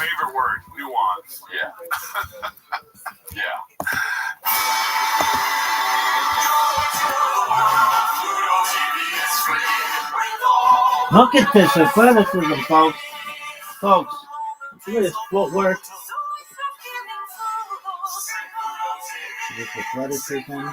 favorite word, nuance. Yeah. Yeah. Look at this athleticism, folks. Folks, look at this footwork. This athleticism.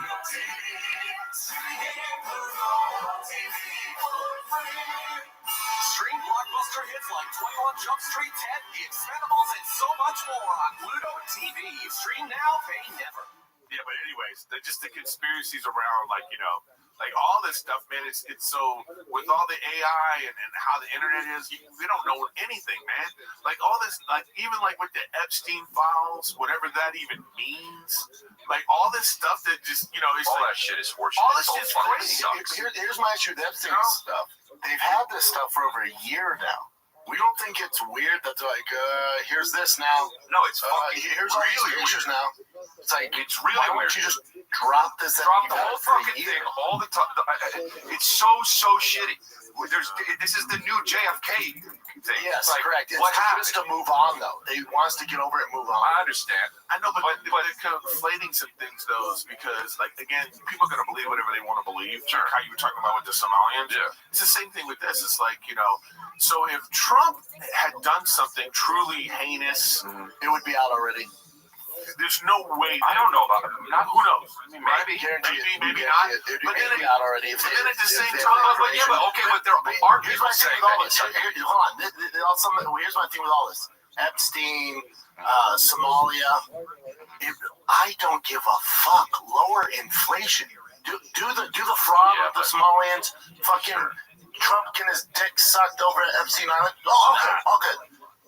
Stream blockbuster hits like 21 Jump Street 10, The Expendables, and so much more on Pluto TV. Stream now, pay never. Yeah, but anyways, just the conspiracies around, like, you know, like all this stuff, man. It's so with all the AI and how the internet is, we don't know anything, man. Like all this, like even like with the Epstein files, whatever that even means, like all this stuff that just, you know, it's all like, that shit is horseshit. All this shit's crazy. Here's my issue with Epstein stuff. They've had this stuff for over a year now. We don't think it's weird that they're like, here's this now. No, it's fucking here's all these pictures now. It's like, it's really why weird. don't you just drop this? Drop the whole fucking thing all the time. It's so shitty. This is the new JFK thing. Yes, like, correct. It's what happened? just to move on, though. They want us to get over it and move on. I understand. I know, but they're conflating some things, though, because, like, again, people are going to believe whatever they want to believe. Sure. Like how you were talking about with the Somalians. Yeah. It's the same thing with this. It's like, you know, so if Trump had done something truly heinous, it would be out already. There's no way. I don't know about it. Who knows? I mean, Maybe not. But then it out already. But then at the same time, but there are people saying that. Hold on. Here's my thing with all this. Epstein, Somalia. I don't give a fuck. Lower inflation. Do the fraud with the Somalians. Fucking Trump getting his dick sucked over at Epstein Island. All good.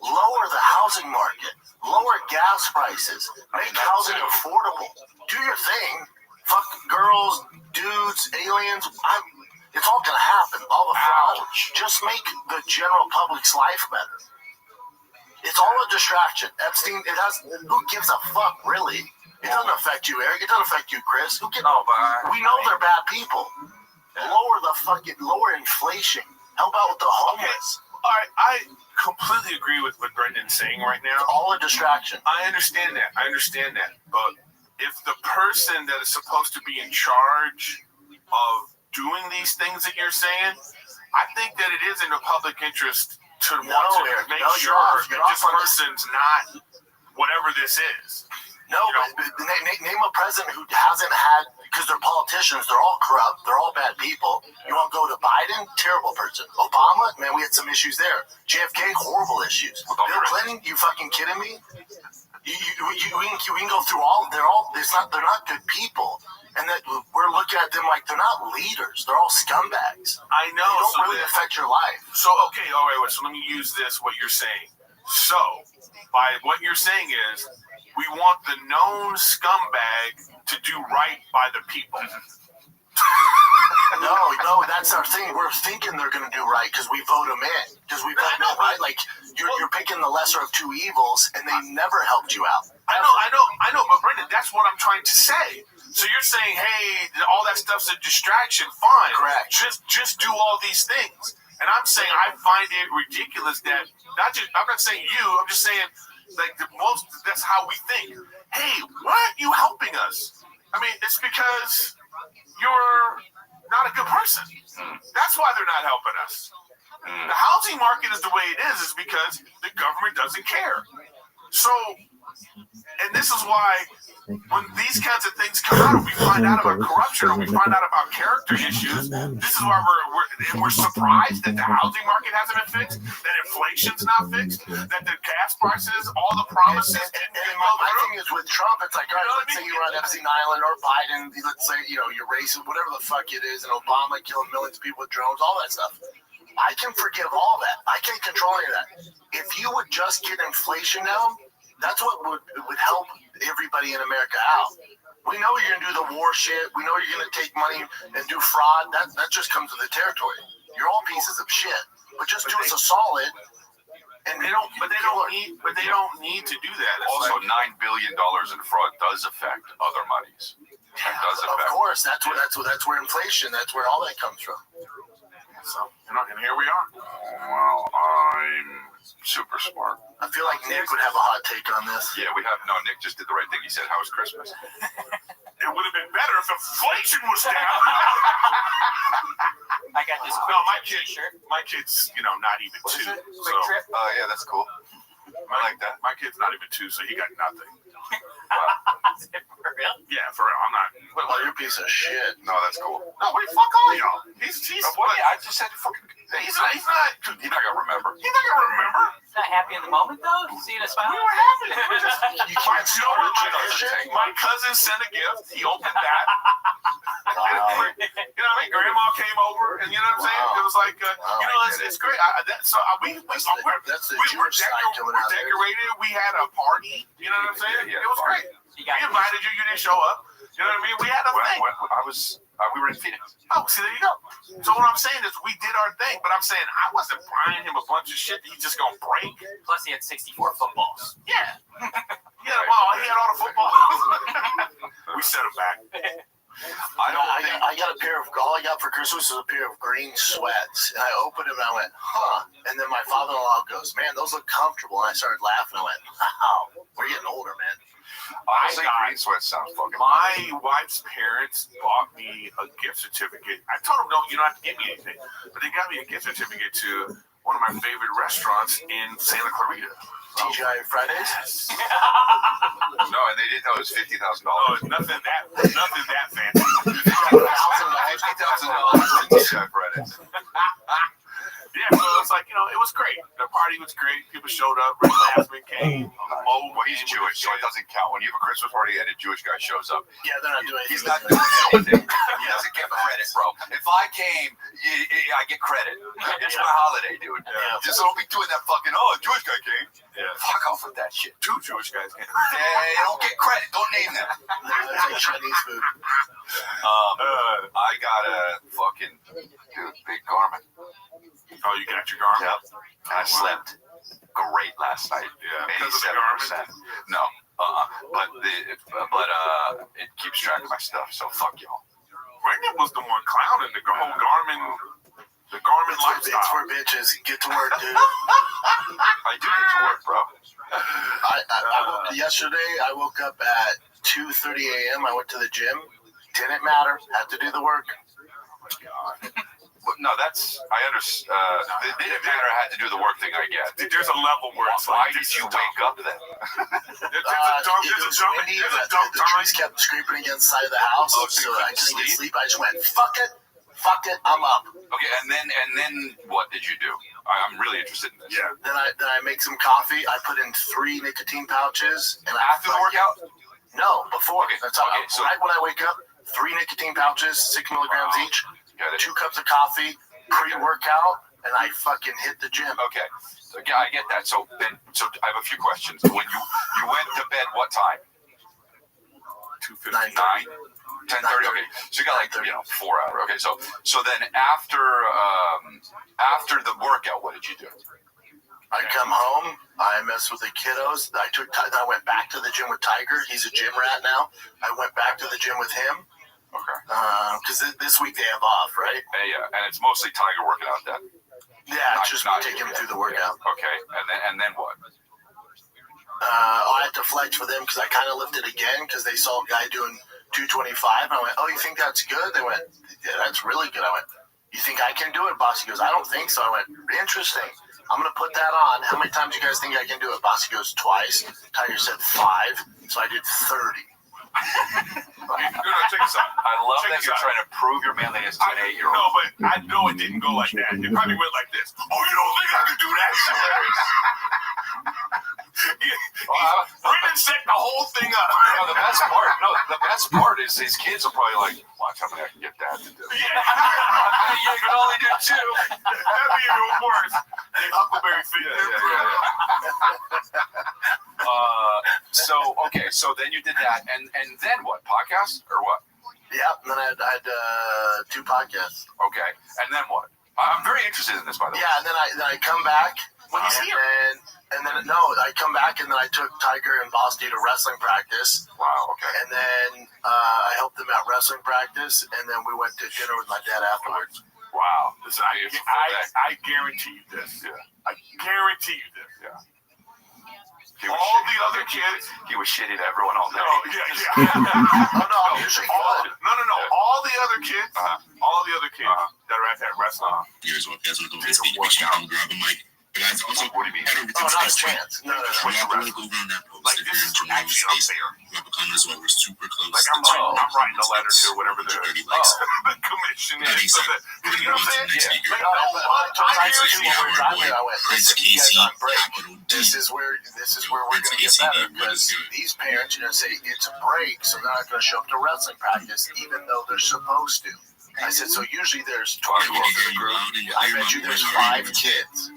Lower the housing market. Lower gas prices. Make housing affordable. Do your thing. Fuck girls, dudes, aliens. It's all gonna happen. All the fraud. Just make the general public's life better. It's all a distraction. Epstein, who gives a fuck, really? It doesn't affect you, Eric. It doesn't affect you, Chris. We know they're bad people. Lower inflation. Help out with the homeless. All right, I completely agree with what Brendan's saying right now. It's all a distraction. I understand that. But if the person that is supposed to be in charge of doing these things that you're saying, I think that it is in the public interest to make sure that this person's not whatever this is. No, but name a president who hasn't had, because they're politicians, they're all corrupt, they're all bad people. You want to go to Biden? Terrible person. Obama? Man, we had some issues there. JFK? Horrible issues. Bill Clinton? You fucking kidding me? We can go through all. They're not good people, and that we're looking at them like they're not leaders. They're all scumbags. I know. They don't really affect your life. So okay, all right. So let me use this. What you're saying. So by what you're saying is, we want the known scumbag to do right by the people. No, that's our thing. We're thinking they're going to do right because we vote them in. Because we vote them right. Like you're picking the lesser of two evils, and they never helped you out. I know. But Brendan, that's what I'm trying to say. So you're saying, hey, all that stuff's a distraction. Fine. Correct. Just do all these things. And I'm saying I find it ridiculous that I'm not saying you. I'm just saying. Like that's how we think. Hey, why aren't you helping us? I mean, it's because you're not a good person. That's why they're not helping us. The housing market is the way it is because the government doesn't care. So, and this is why when these kinds of things come out, we find out about corruption, or we find out about character issues. This is why we're surprised that the housing market hasn't been fixed, that inflation's not fixed, that the gas prices, all the promises. And my thing is with Trump, it's like, all right, let's say you're on Epstein Island or Biden, let's say you're racist, whatever the fuck it is, and Obama killing millions of people with drones, all that stuff. I can forgive all that. I can't control any of that. If you would just get inflation down, that's what would help everybody in America out. We know you're going to do the war shit. We know you're going to take money and do fraud. That just comes with the territory. You're all pieces of shit. But just do us a solid. And they don't need to do that. It's also, like, $9 billion in fraud does affect other monies. Of course, that's where inflation. That's where all that comes from. So, and here we are. Well, I'm Super smart. I feel like Nick would have a hot take on this. Yeah, Nick just did the right thing. He said, "How was Christmas?" It would have been better if inflation was down. I got this No, quick my kid's, not even What is 2. it? quick trip. Oh, yeah, that's cool. I like that. My kid's not even 2, so he got nothing. For real? Yeah, for real. I'm not. Oh, you're a piece of shit. No, that's cool. No, wait, fuck all y'all. He's I just said fucking. he's not He's not gonna remember. He's not gonna remember. He's not happy in the moment though. Seeing a smile. We were happy. We were just, You can't start a tradition. my cousin sent a gift. He opened that. Wow. You know what I mean? Grandma came over, and you know what I'm saying? Wow. It was like, it's great. We That's the were Jewish side coming out there. decorated. We had a party. You know what I'm saying? Yeah, It was great. You We got invited you. You didn't show up. You know what I mean? We had a thing. We were in Phoenix. Oh, see, there you go. So what I'm saying is we did our thing, but I'm saying I wasn't buying him a bunch of shit that he's just gonna break. Plus he had 64 footballs. Yeah. Yeah, well, he had all the football. We set him back. I got a pair of, all I got for Christmas was a pair of green sweats. And I opened them and I went, huh. And then my father-in-law goes, man, those look comfortable. And I started laughing. I went, wow, we're getting older, man. Honestly, green sweat sounds fucking. My wife's parents bought me a gift certificate. I told them, no, you don't have to give me anything. But they got me a gift certificate to one of my favorite restaurants in Santa Clarita. TGI Fridays? No, and they didn't know it was $50,000. Oh, nothing that fancy. $50,000. $50,000 TGI Fridays. Yeah, so it's like, it was great. The party was great. People showed up. Rick Glassman came. Well, he's Jewish, so it doesn't count. When you have a Christmas party and a Jewish guy shows up, Yeah, they're not doing he's anything. not doing anything. He doesn't get credit, bro. If I came, I get credit. It's my holiday, dude. Yeah. Just don't be doing that fucking, a Jewish guy came. Yeah. Fuck off with that shit. 2 Jewish guys came. They don't get credit. Don't name them. It's like Chinese food. I got a fucking big garment. Oh, you got your garment? Yep. And I slept great last night. Yeah, because of the 87%. No. But it keeps track of my stuff. So fuck y'all. Brendan was the one clowning the whole Garmin It's lifestyle. for bitches. Get to work, dude. I do get to work, bro. Yesterday, I woke up at 2:30 a.m. I went to the gym. Didn't matter. Had to do the work. But no, I understand. It didn't matter. I had to do the work thing. I get. There's a level where it's Why like, did you wake up then? It was windy. The trees kept scraping against the side of the house, Oh, so so you I couldn't couldn't get sleep? sleep. I just went, fuck it, I'm up. Okay, and then what did you do? I'm really interested in this. yeah. Then I make some coffee. I put in 3 nicotine pouches. And After the workout? No, before. Okay, That's how, okay, so- right when I wake up, 3 nicotine pouches, 6 milligrams Wow. each, Yeah, 2 cups of coffee, pre-workout, and I fucking hit the gym. Okay, so yeah, I get that. So I have a few questions. When you went to bed, what time? 2:15. 9, 10:30. Okay, so you got like 4 hours. Okay, so then after the workout, what did you do? I come home, I mess with the kiddos. I went back to the gym with Tiger. He's a gym rat now. I went back to the gym with him. Okay. Because this week they have off, right? Yeah, and it's mostly Tiger working out then. Yeah, Not- just not take you. him through the workout. Okay, and then what? I had to flex for them because I kind of lifted again because they saw a guy doing 225. I went, oh, you think that's good? They went, yeah, that's really good. I went, you think I can do it, Bossy goes, I don't think so. I went, interesting. I'm going to put that on. How many times you guys think I can do it? Bossy goes, twice. Tiger said 5, so I did 30. Check this out. I love Check that this you're out. trying to prove your manliness to an 8-year-old. No, but I know it didn't go like that. It probably went like this. Oh, you don't think I can do that? Brendan set the whole thing up. The best part is his kids are probably like, watch how many I can get Dad to do. Yeah. You can only do 2. That'd be even worse. They Huckleberry Finn. So then you did that, and then what? Podcast or what? Yeah, and then I had 2 podcasts. Okay, and then what? I'm very interested in this, by the way. Yeah, and then I come back. When he's here. I come back and then I took Tiger and Bossy to wrestling practice. Wow. Okay. And then I helped them at wrestling practice, and then we went to dinner with my dad afterwards. Wow. Listen, I guarantee you this. Yeah. I guarantee you this. Yeah. All the other kids. He was shitting at everyone all day. No, yeah. Oh, no, I'm usually good. No. All the other kids, that are at that restaurant. Here's what guys will do is speak to come grab a mic. But guys also What do you mean? head over to Oh, the not a Restream. chance. No. We have to look over on that post Like, if this you're is in Jermaine's actually space. unfair. Drop a comment as well. We're super close. Like, I'm writing a letter to whatever the 30 likes. the commission That being is. So said, that, we're you gonna know go what I'm to the saying? next speaker. Like, no, I hear So you. we have our boy I went, Prince listen, you guys KC, on break. capital D. This is where we're Prince going to get KC, better what is because good? these parents are going to say it's a break, so they're not going to show up to wrestling practice even though they're supposed to. I said, so usually there's 12 Yeah, we can kids in hear the you group. loud and I clear, bet my you boy. there's How are 5 you? kids.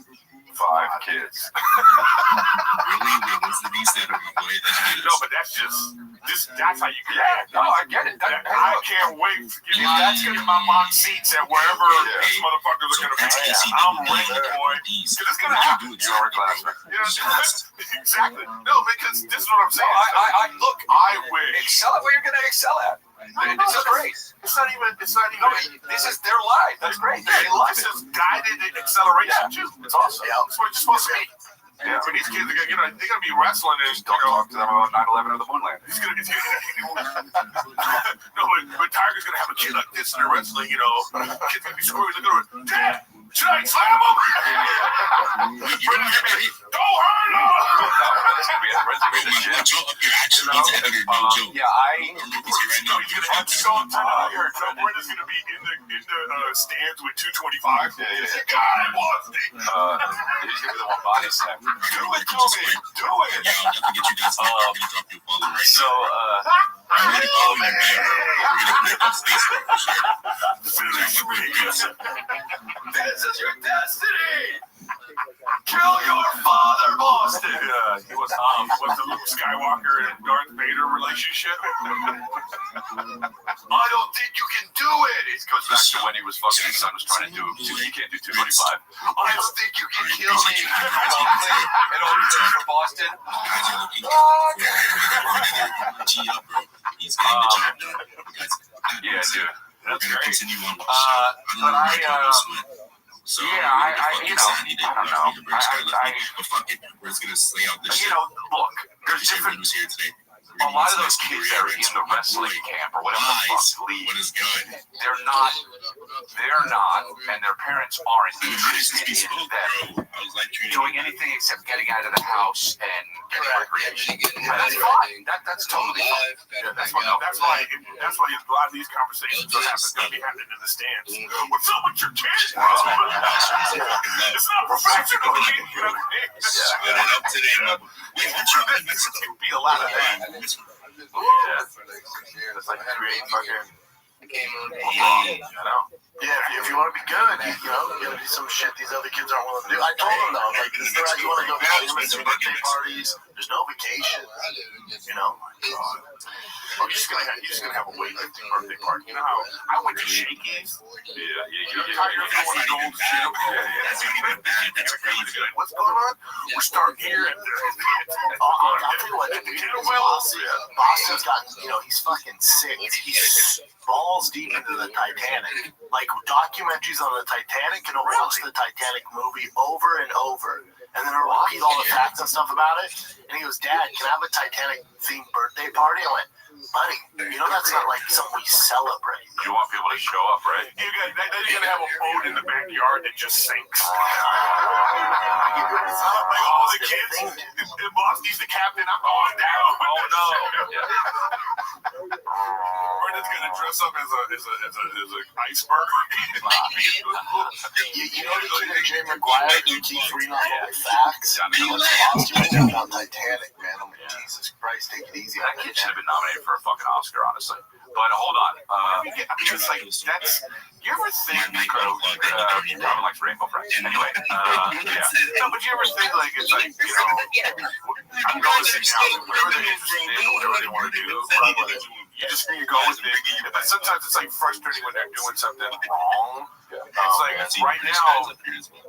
5 kids. Really? Wait, what's the beast there, my boy? That's No, but that's that's how you get it. No, I get it. I can't wait to get my box seats at wherever these motherfuckers are going to be. I'm ready, boy. Because it's going to happen. You're a classman. You know, exactly. No, because this is what I'm No, saying. look, I wish. excel at what you're going to excel at. This is great. It's not even. No, this is their life. That's great. They love This it. is guided acceleration too. It's awesome. Yeah, that's what it's supposed to be. Yeah. For these kids, they're gonna be wrestling and Don't talk to them about 9/11 or the moon landing. It's gonna no, but Tiger's gonna have a kid like this in the wrestling. You know, kid's gonna be screwed. They're gonna Dad, should I slam him? Brandon's gonna be, don't hurt him. That's gonna be the my gym. Joe up here actually needs to edit no joke. Yeah, I. I'm looking to right No, now. he's gonna have to show up tonight. So Brandon's gonna be in the stands with 225. Yeah. God, Boston. He's gonna be the one body slam. Do it to me. Do it. Yeah, I'll definitely get you guys started. I'm gonna drop you a follow right So, now. I'm gonna follow you back, bro. We're gonna connect on Facebook for sure. Finish me. this is your destiny. Kill your father, Boston. He was the Luke Skywalker and Darth Vader relationship. I don't think you can do it. It goes back to when he was fucking. His son was trying to do. He can't do 225. I don't think you can kill me. And all he did for Boston. Guys are looking for G up, bro. He's getting the job done. Guys, Yeah, dude. we're gonna continue on with the show. But So, I don't know. but fuck it, we're just gonna slay out this shit. Look, there's Appreciate different. everyone who's here today. A lot of those kids that are in the wrestling camp or whatever the Lies. fuck league, What is good? they're not, and their parents aren't interested in them I was like treating doing anything except getting out of the house and getting recreation. And that's fine. That's totally fine. That's why a lot of these conversations are going to be happening in the stands. What's up with your kids, bro? It's not professional. You know what I mean? Split it up today, man. Wait, aren't you in Mexico? It'd be a lot of that. It's like creating fucking. Yeah, if you want to be good, you gotta do some shit these other kids aren't willing to do. I told them though, like, you want to go to some birthday parties. There's no vacation. You know. Oh, you're just gonna have a weightlifting birthday party. You know how I went to Shakey's. You're tired of going to old shit. That's not even bad. That's crazy. What's going on? We're starting here at I'll tell you what, Boston's got, he's fucking sick. He's balls deep into the Titanic. Like, documentaries on the Tanic, and he'll watch the Titanic movie over and over. And then he'll repeat all the facts and stuff about it. And he goes, Dad, can I have a Titanic-themed birthday party? I went, buddy, that's not like something we celebrate. You want people to show up, right? Then you're gonna have a boat in the backyard that just sinks. Like all the kids, and Boston's the captain. I'm going down. Oh no! Brendan's gonna dress up as an iceberg. You know the kid in Jay McGuire who keeps reading all the facts? Boston about Titanic, man. I'm like, Jesus Christ, take it easy. That kid should have been nominated for a fucking Oscar, honestly. But hold on. It's like that's. You ever think, he probably likes Rainbow Friends. Anyway, No, but you ever think like it's like I'm noticing now that whatever they're interested in, whatever they want to do, you go with it. But sometimes it's like frustrating when they're doing something wrong. It's like right now,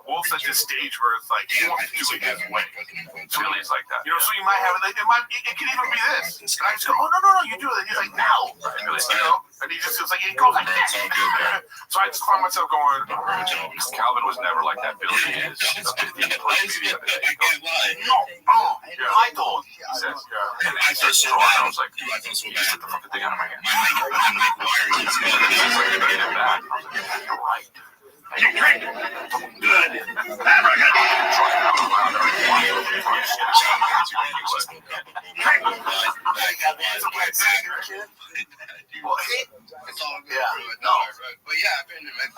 Wolf's at this stage where it's like he wants to do it his way. Really, it's like that. You know, so you might have it. Like, it could even be this. And I just go, oh no, you do it. And he's like, no. You know, and he just feels like he goes like that. So I just find myself going, Calvin was never like that. Billy is. The 15 plus media that he goes, I told you. he says, and I started so bad. I was like, you just took the fucking thing out of my hand. He's like, get it back. I was like, you're right. Good. I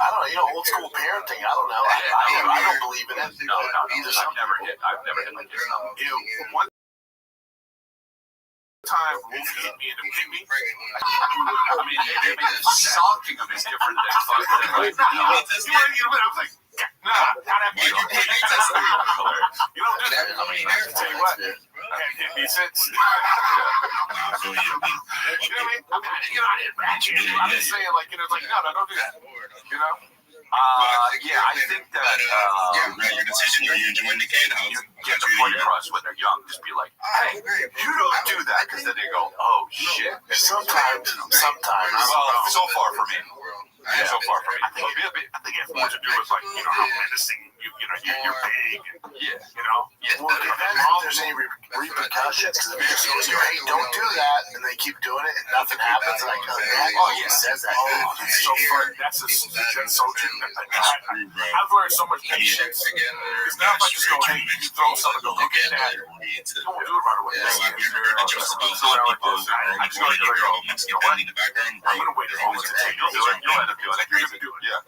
don't know, you know, old school parenting. I don't know. I don't believe in it. No. I've never hit like this. one time Wolf hit me in the pygmy. I mean, shocking him is different than fucking like, I was like, nah, not that big. You don't do that. I mean, I tell you what, I haven't hit me since. You know what I mean? I didn't back you. I'm just saying, like, you know, it's like, no, don't do that. You know? Yeah, I think that your decision, are you enjoying the kid? you get the point across when they're young. Just be like, hey, you don't do that, because then they go, oh shit. Sometimes. Well, so far for me. So far for me. I think it has more to do with, like, you know, how menacing you're big. And, you know? Well, it depends if there's any repercussions. Because if it just goes, hey, don't do that, and they keep doing it, and nothing happens, and I go, he says that. It's so fun. That's so true. I've learned so much patience. Because now if I just go, hey, you throw something, go look at that. You won't do it right away. Have you ever heard the jokes about how people are I just go, your girl Mexican family in the background? I'm going to wait a moment to take it. You'll end up doing it. You're going to do it. Yeah.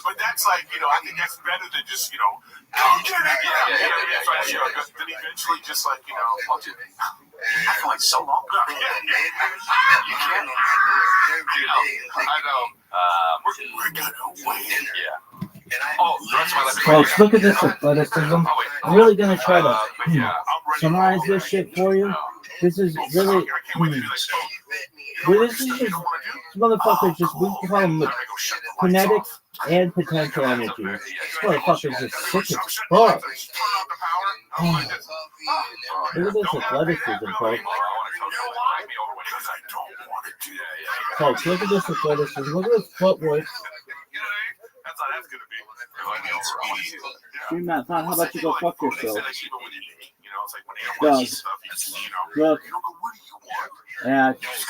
But that's like, you know, I think that's better than just, you know, go get it. Yeah. So, you know, then eventually just like, you know, I'll do it. I feel like so long. You can't. I know. We're gonna win. Yeah. That's my last Folks, look at this athleticism. I'm really gonna try to summarize this shit for you. This is really. This is just motherfuckers. Just we call them kinetics and potential energy. This motherfucker's just sick as fuck. Look at this athleticism, folks. Folks, look at this athleticism. Look at this footwork. That's how that's gonna be. You're not fine. How about you go fuck yourself? You know, it's like when they don't want stuff, you know, Look. you don't go, what do you want? Yeah. This,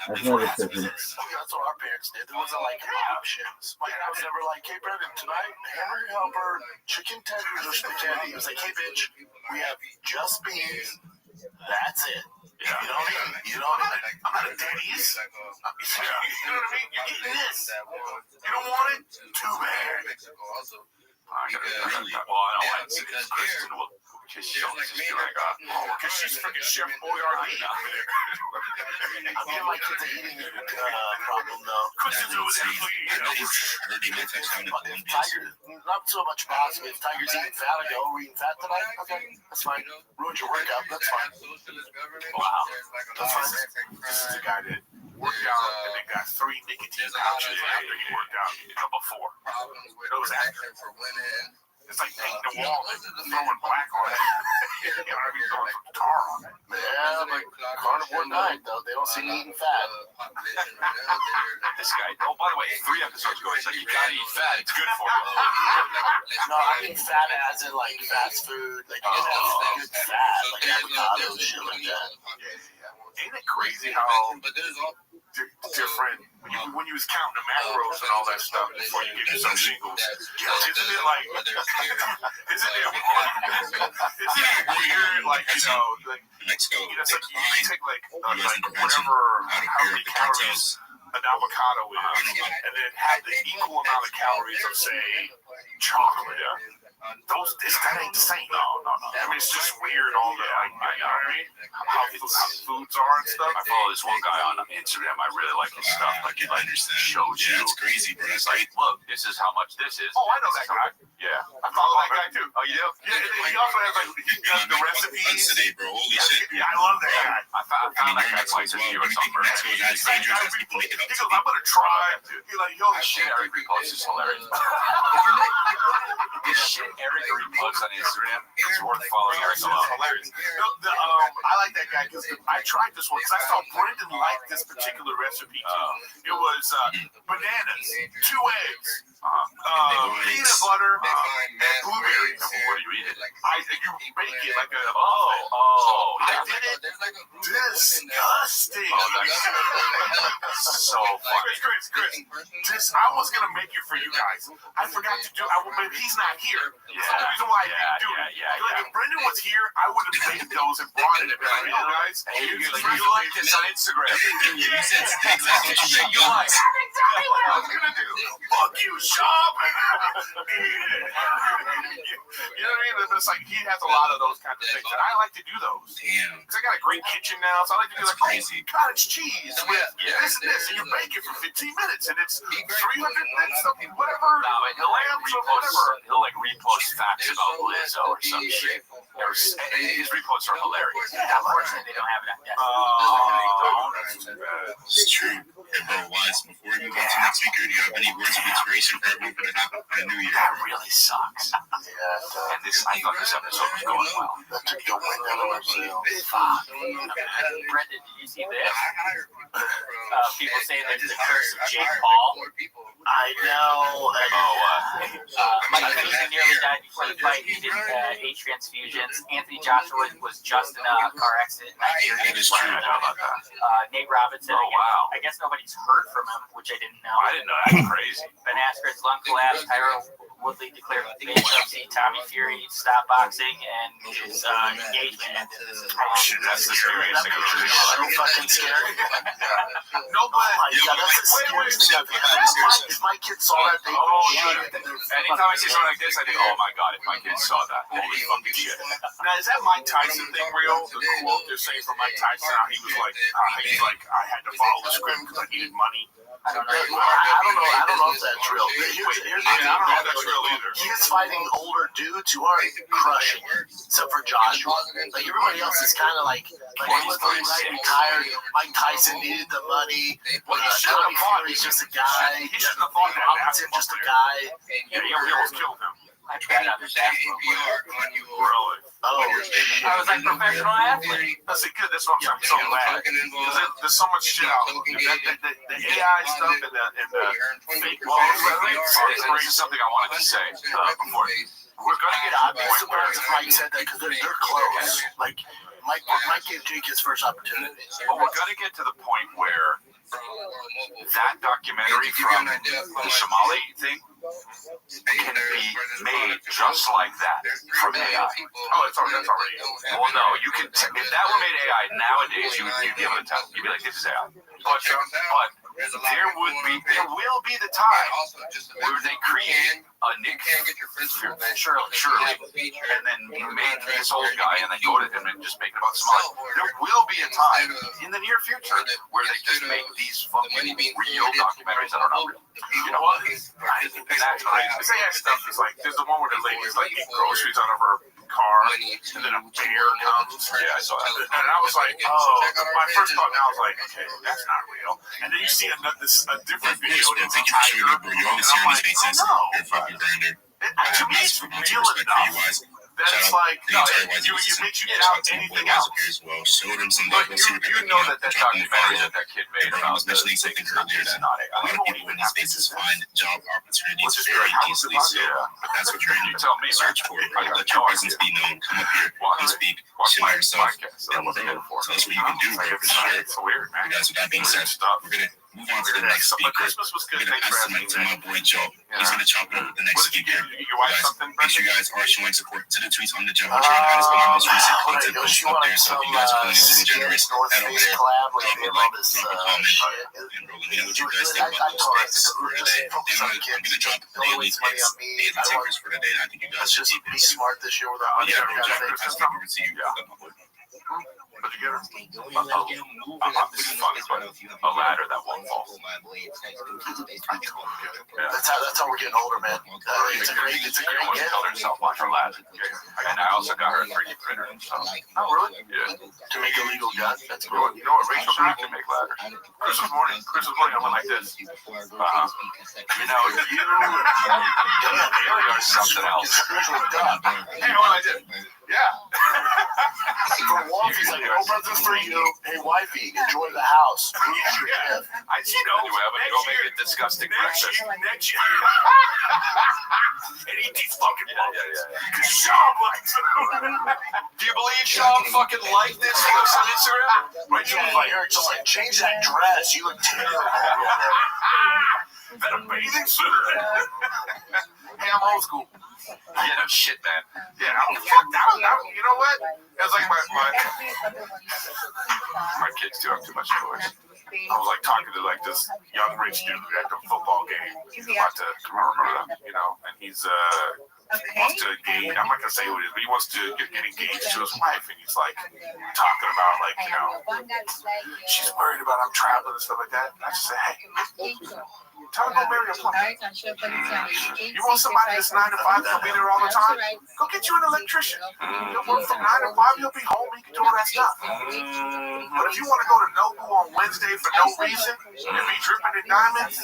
athleticism. that's what our parents did. There wasn't like options. My dad was never like, hey, Brendan, tonight, hamburger helper, chicken tenders, or spaghetti. He was like, hey, bitch, we have just beans. That's it. Yeah. You know, I'm not a Denny's. You know what I mean? You're getting this. You don't want it? Too bad. I don't like Kristen will kiss you. Because she's freaking Chef Boyardee. I feel like it's an eating problem, though. Kristen's over there, Tiger, not so much possible. If Tiger's eating fat, I go, are we eating fat tonight? Okay, that's fine. Ruined your workout, that's fine. Wow. That's fine. This is a guy that worked out and then got 3 nicotine pouches after he worked out before. Those actors. It's like painting the wall and throwing black on it. You know what I mean? Throwing some tar on it. Yeah, like carnivore diet, though. They don't seem to eating fat. This guy. Oh, by the way, 3 episodes ago, he's like, you gotta eat fat. It's good for you. No, I mean fat as in like fast food. Like, you have good fat, like avocados, shit like that. Ain't it crazy how different when you was counting the macros and all that stuff before you get yourself shingles? Isn't it like, isn't it weird, like, you know, like, Mexico, you know, it's like you take like whatever, how many calories an avocado is, and then have the equal amount of calories of, say, chocolate. That ain't the same. No. I mean, it's just weird. All the how foods are and stuff. I follow this one guy on Instagram. I really like his stuff. Like he shows you. It's crazy, bro. He's like, look, this is how much this is. Oh, I know that guy. Yeah, I follow that guy too. Oh, you do? Yeah, he also has he does the recipes. Today, bro. Holy shit. Yeah, I love that guy. I found that guy twice a year or something. That's dangerous as people make it up. He goes, I'm gonna try. He's like, yo, Shit, Eric reposts is hilarious. This shit Eric reposts on Instagram is worth following. Eric's hilarious. I like that guy because I tried this one because I saw Brendan like this particular recipe too. It was bananas, 2 eggs, peanut butter, and blueberries. What do you eat it? You bake it like a I did it disgusting. So funny. Chris, I was gonna make it for you guys. I forgot to do. But he's not here. That's the reason why I didn't do it. Like if Brendan was here, I would have made those and brought it. You know, guys. You like this on Instagram. You said steaks. That's what you meant. That's exactly what I was gonna do. Fuck you, shop. You know what I mean? It's like he has a lot of those kinds of things, and I like to do those. Damn. Because I got a great kitchen now, so I like to do like crazy. cottage cheese with this and this, and you bake it for 15 minutes, and it's 300 minutes of whatever, lambs or whatever. He'll like repost facts about Lizzo or some shit. His reposts are hilarious. Unfortunately, they don't have it yet. It's true. Hey, bro, Wise, before we move on to next week, do you have any words of inspiration for everyone for the new year? That really sucks. And I thought this episode was going well. Brendan, did you see this? People say that the curse of Jake Paul. I know. Mike Tyson nearly died before the fight. He didn't 8 transfusions. Anthony Joshua was just in a car accident in Nigeria. That is true. Nate Robinson. Oh, wow. I guess nobody's heard from him, which I didn't know. I didn't know. That's crazy. Ben Askren's lung collapse. Tyrone Woodley declared bankruptcy. Tommy Fury stopped boxing, and his engagement ended. Oh, shit. That's the scariest thing. So fucking scary. No, but if my kids saw that, they Anytime I see something like this, I think, oh my god, if my kids saw that, holy fucking shit. now is that Mike Tyson thing real? The quote they're saying from Mike Tyson, how he was like, I had to follow the script because I needed money. I don't know. I don't know if that's real. Here's I don't know if that's real either. He is fighting older dudes who are crushing, except for Joshua. Like everybody else is kind of like he's retired. Mike Tyson needed the money. Tommy Fury's just a guy. He shouldn't have thought that. Robinson just a guy. Yeah, he almost killed him. I bet on that. Really? Oh, I was like professional athlete. That's good. That's what I'm so glad. There's so much shit out. The AI stuff and the fake. Well, this is something I wanted to say before. we're gonna get obvious surprised if Mike said that because they're close. Like Mike gave Jake his first opportunity. But we're gonna get to the point where that documentary from the Somali thing can be made just like that from AI. Oh, that's already. Well, no, you can. If that were made AI nowadays, you'd be able to tell. You'd be like, this is AI. But there will be the time where they create a Nick Shirley, and then make this old guy, and then go to him and just make it about Somalia. There will be a time in the near future where they just make these fucking real documentaries that are not real. You know what? That's crazy. This AI stuff is like, there's the one where the lady's like eating groceries out of her car, and then a bear comes. Yeah, I saw that. And I was like, oh, my first thought now was like, okay, that's not real. And then you see a different video, and it's a tiger, and I'm like, oh no. You're a fucking grinder. To me, it's real enough. That it's like, no, it makes you doubt anything else. But you know that documentary that kid made about was mentioning something earlier that not a lot of people in these spaces find job opportunities very easily. So that's what you're in Tell me, search for. Let your presence be known. Come up here, and speak, share yourself, and tell us what you can do, bro, for sure. It's weird, man. Guys, with that being said, we're gonna Move on to the next But speaker. Christmas was good. I'm gonna Thanks for pass the mic asking. to my boy Joe. He's gonna chop it up with the next What did you speaker. get? Your wife Guys, something? make sure you guys are showing support to the tweets on the Jumbotron. I just put my most recent content post She up wanted there, so some if you guys are feeling a little generous, North head over Face there, collab, drop like a they like, love this drop a comment, shit. and bro, let me know what you guys think about those dates for the day. I'm gonna drop daily picks, daily tickers for the day. I think you guys Let's should just keep be it. smart this year with our Yeah, money. bro, Jack, I'll give over to you. What'd you get her? This is funny, but a ladder that won't fall. That's how we're getting older, man. It's a great gift. Tell herself watch her ladder. And I also got her a 3D printer. So. Oh, really? Yeah. To make a legal gun? That's cool. You know what? Rachel and I can make ladders. Christmas morning, I went like this. You know, you are something else. Hey, I went like this. Yeah. For Wolf, he's like, no presents for you. Hey, wifey, enjoy the house. Who's your gift? Go make a disgusting breakfast. Next year. And eat these fucking pumpkins. Because Sean likes them. Do you believe Sean fucking liked this post on Instagram? Rachel was like, Eric, just like, change that dress. You look terrible. That a bathing suit. Hey, I'm old school. Yeah, no shit, man. Yeah, you know what? It's like my kids do have too much choice. I was like talking to like this young rich dude at the football game. He's about to remember that, you know, and he's wants to engage. I'm not gonna say who it is, but he wants to get engaged to his wife, and he's like talking about like, you know, she's worried about I'm traveling and stuff like that. And I just say, hey, tell her to go marry a plumber. You want somebody that's 9 to 5 that'll be there all the time? Go get you an electrician. He'll work from 9 to 5. He'll be home. He can do all that stuff. But if you want to go to Nobu on Wednesday for no reason and be dripping in diamonds,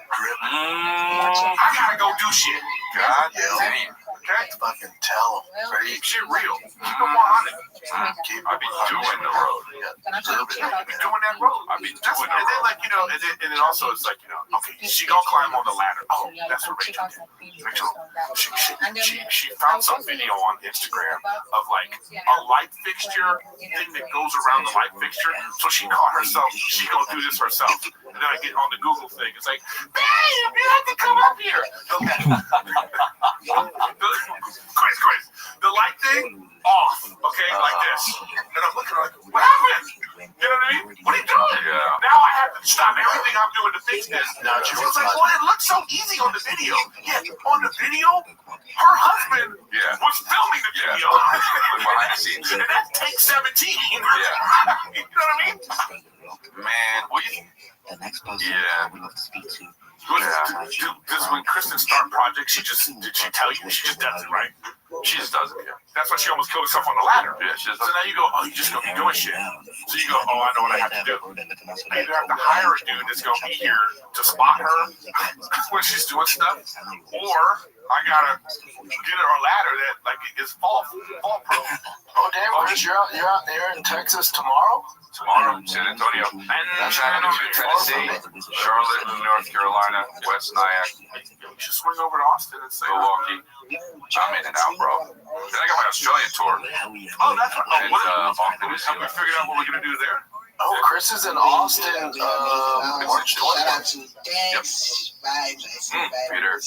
I gotta go do shit. God damn. Okay? Fucking tell him. Keep shit real. Keep it 100. I be doing the road. I've been doing that road. I be doing the And then, road. like, you know, and then also it's like, you know, okay, she gonna climb on the ladder. Oh, that's what Rachel did. Rachel, she found some video on Instagram of like a light fixture thing that goes around the light fixture. So she caught herself, she gonna do this herself. And then I get on the Google thing. It's like, babe, you have to come up here. Chris, the light thing off, okay, like this. And I'm looking like, what happened? You know what I mean? What are you doing? Yeah. Now I have to stop everything I'm doing to fix this. Now She was like, well, it looks so easy on the video. Yeah, on the video, her husband was filming the video. Behind the scenes. And that takes 17. You know what I mean? Man, well, you... The next person Yeah. I would love to speak to. This when Kristen start project, did she tell you? She just does it, right? She just does it, yeah. That's why she almost killed herself on the ladder. Yeah, she just So does now you go, oh, you just gonna be doing shit. So you go, oh, I know what I have to do. I either have to hire a dude that's gonna be here to spot her when she's doing stuff, or I gotta get her a ladder that like is fall-proof. Oh, damn, Chris, you're out there in Texas tomorrow? Tomorrow, San Antonio, and Chattanooga, Tennessee, Charlotte, North Carolina, West Nyack, Just swing over to Austin and say, Milwaukee. I'm in and out, bro. Then I got my Australian tour. oh, that's right. And Have Auckland, New we Zealand. figured out what we're gonna do there? Oh, Chris is in Austin, March 20th. Peter.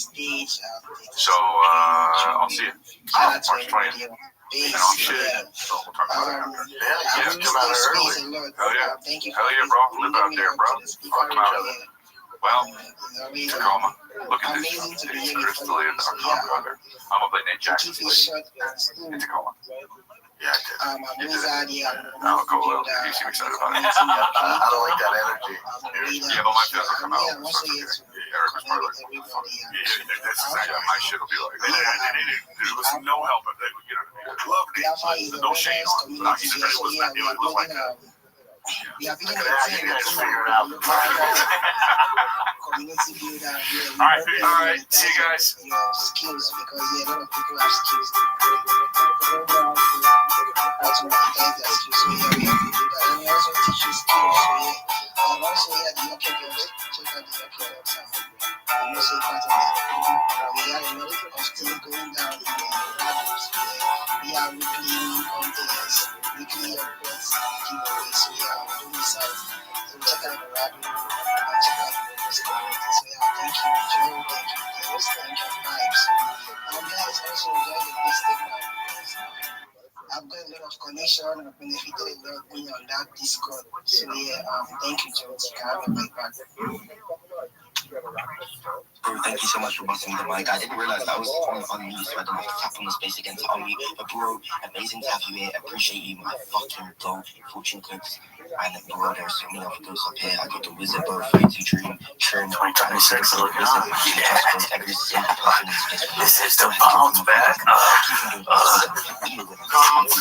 So, I'll see you. March 20th. And I'll shit. So we'll talk about that after. Yeah, you have to come out early. Hell yeah. Hell yeah, bro. Live out there, bro. Fuck 'em out. Well, Tacoma. Look at this. It's crystal in Tacoma. I'm gonna play Nate Jackson in Tacoma. Yeah, I did. I'll go a little. You seem excited about it. I don't like that energy. Yeah, but my fans will come out. So it's okay. Eric was probably like, fuck. Yeah, that's exactly My shit will be like, there was no help if they, you know what I mean? Loved it. There's no shame on it. But it was not, it was like a, Yeah, you guys figure it out. all right, see you guys. Skills, because a lot of people have skills. How to monetize their skills. So yeah, we have to do that. And we also teach you skills. So yeah, and also yeah, the Lucky Girls. Check out the Lucky Girls. I'm also a part of that. We have a lot of things going down in the labs. We have weekly contests, weekly reports, giveaways. So yeah, I'm doing this out. check out the Rabbi, check out the Restream. So yeah, thank you, Joe. Thank you, Ghost. Thank you, Vibes. Guys, also enjoy the big stick now. I've got a lot of connection. I've benefited a lot being on that Discord. So yeah, thank you, Joe. You can have a right back. Bro, thank you so much for busting the mic. I didn't realize that I was on mute, so I didn't have to tap on the space again to unmute. But bro, amazing to have you here. Appreciate you, my fucking dope fortune cooks. And bro, there's so many other ghosts up here. I got the wizard, bro, fight to dream, trim, 2026 looking wizard, up. every single person in space. This is the bounce back. Come to the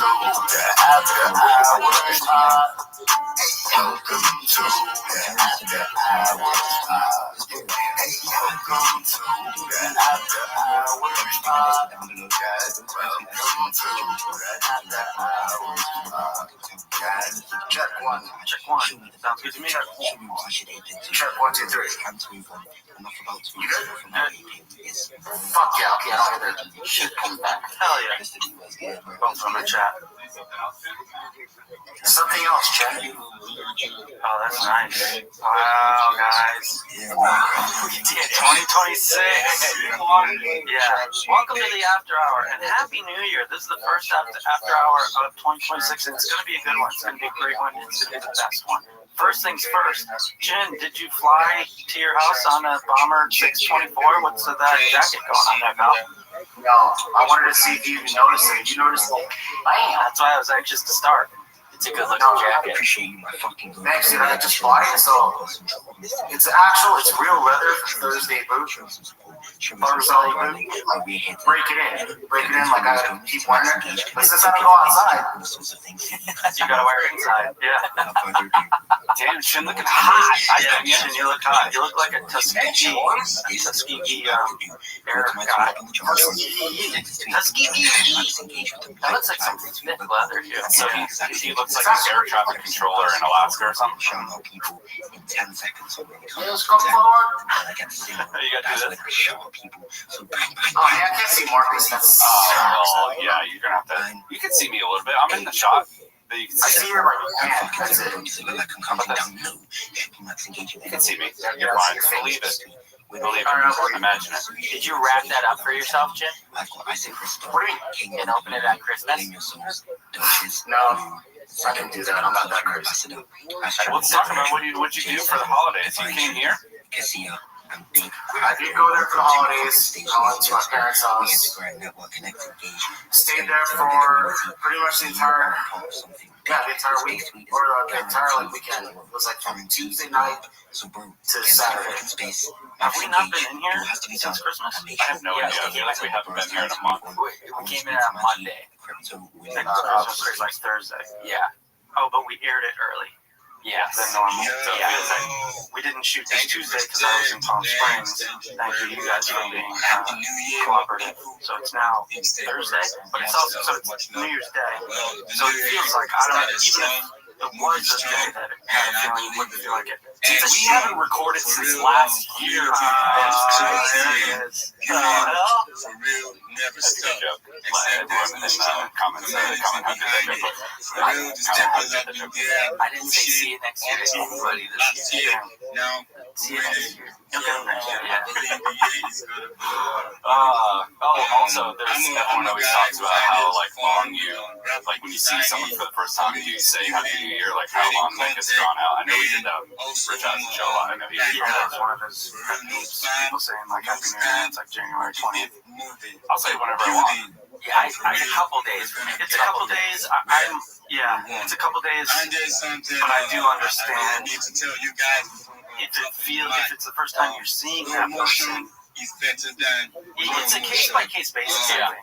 after hours pod. Welcome to the after hours pod. Welcome to the after hours pod. Welcome to the after hours pod. Check one. Check one. Sounds good to me. Check 1, 2, 3. You good? Fuck yeah, okay, I'll hear that shit come back. Hell yeah. Both from the chat. Something else, chat. Oh, that's nice. Wow, guys. We did 2026. Yeah. Welcome to the After Hour and Happy New Year. This is the first After Hour of 2026, and it's going to be a good one. It's going to be a great one. It's going to be the best one. First things first, Jen, did you fly to your house on a Bomber 624? What's that jacket going on there, pal? No, I wanted to see if you noticed it. You noticed it? Bam! That's why I was anxious to start. It's a good looking jacket. Thanks, dude. I just bought it, so it's real leather Thursday boot. Barber Sally boot. Break it in like I gotta keep wearing it. But since I don't go outside, You gotta wear it inside. Yeah. Damn, Shin looking hot. Yeah, Shin, you look hot. You look like a Tuskegee air guy. Tuskegee. That looks like some thick leather here. So he looks like an air traffic controller in Alaska or something. let's go forward. You gotta do this. Oh, yeah, I can't see Marcus. That's Oh, yeah, you're gonna have to. You can see me a little bit. I'm in the shot. But you can I see see you right hand. That's it. You can see me. You're fine. Believe it. Believe it. Imagine it. Did you wrap that up for yourself, Jim? What do you mean? And open it at Christmas? No, I didn't do that. I'm not that crazy. Let's talk about what you do for the holidays. You came here. I did go there for the holidays. I went to my parents' house. Stayed there for pretty much the entire week, or the entire weekend. It was like from Tuesday night to Saturday. Have we not been in here since Christmas? I have no idea. I feel like we haven't been here in a month. We came in on Monday. Christmas was like Thursday. Yeah. Oh, but we aired it early. Yes. Than normal. So Yeah. We didn't shoot this Tuesday because I was in Palm Springs. Thank you guys for being cooperative. So it's now Thursday, but it's also New Year's Day. So it feels like I don't know, even if it was a day that I had a feeling you wouldn't feel like it. And we haven't recorded since last year. That's For real, never That's a stop. good joke. Everyone in the comments, I didn't say see you next year to anybody this year. Now, See you next year. You'll get them next year. I believe the year is gonna be. Also, everyone always talks about how long you, when you see someone for the first time, you say Happy New Year, how long it's drawn out. I know we did that with Rich Eisen show. I know he did That was one of his people saying Happy New Year. It's like January 20th. I'll say whenever I want. Yeah, it's a couple days. It's a couple days. It's a couple days. But I do understand if it's the first time you're seeing that person. It's a case by case basis. Yeah.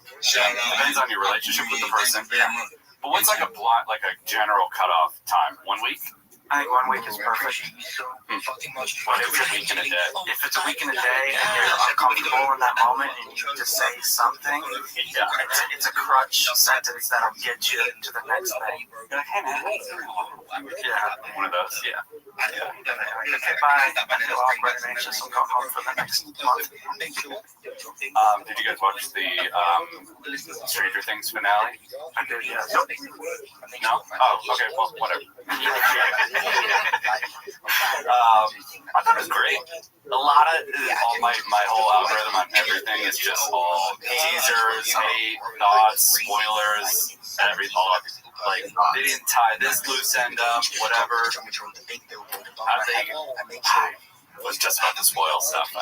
Depends on your relationship with the person. But what's a general cutoff time? 1 week? I think 1 week is perfect. What if it's a week in a day? If it's a week in a day and you're uncomfortable in that moment and you need to say something, it's a crutch sentence that'll get you to the next thing. You're like, hey man, Yeah. one of those. Yeah. Okay, bye. I feel awkward and anxious. I'll go home for the next month. Did you guys watch the Stranger Things finale? I did, yes. No? Oh, okay. Well, whatever. I thought it was great. A lot of all my whole algorithm on everything is just all teasers, hate, thoughts, spoilers, everything. Like they didn't tie this loose end up, whatever. I think it was just about the spoil stuff.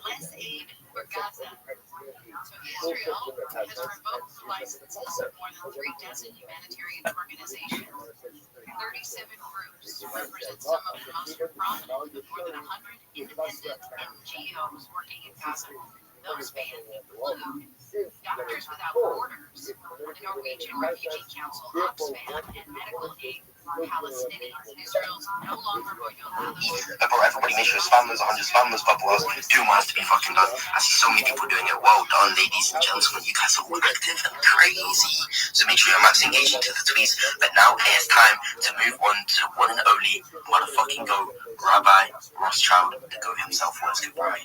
Less aid for Gaza. So Israel has revoked the licenses of more than 3 dozen humanitarian organizations. 37 groups represent some of the most prominent of more than 100 independent NGOs working in Gaza. Those banned include Doctors Without Borders, the Norwegian Refugee Council, Oxfam, and Medical Aid for Palestinians. Israel's no longer going to allow them. Bro, everybody make sure spam those 100 spam those bubbles. Do what has to be fucking done. I see so many people doing it. Well done, ladies and gentlemen. You guys are all active and crazy. So make sure you're max engaging to the tweets. But now it's time to move on to the one and only motherfucking go, Rabbi Rothschild, the go himself. What's good, bro?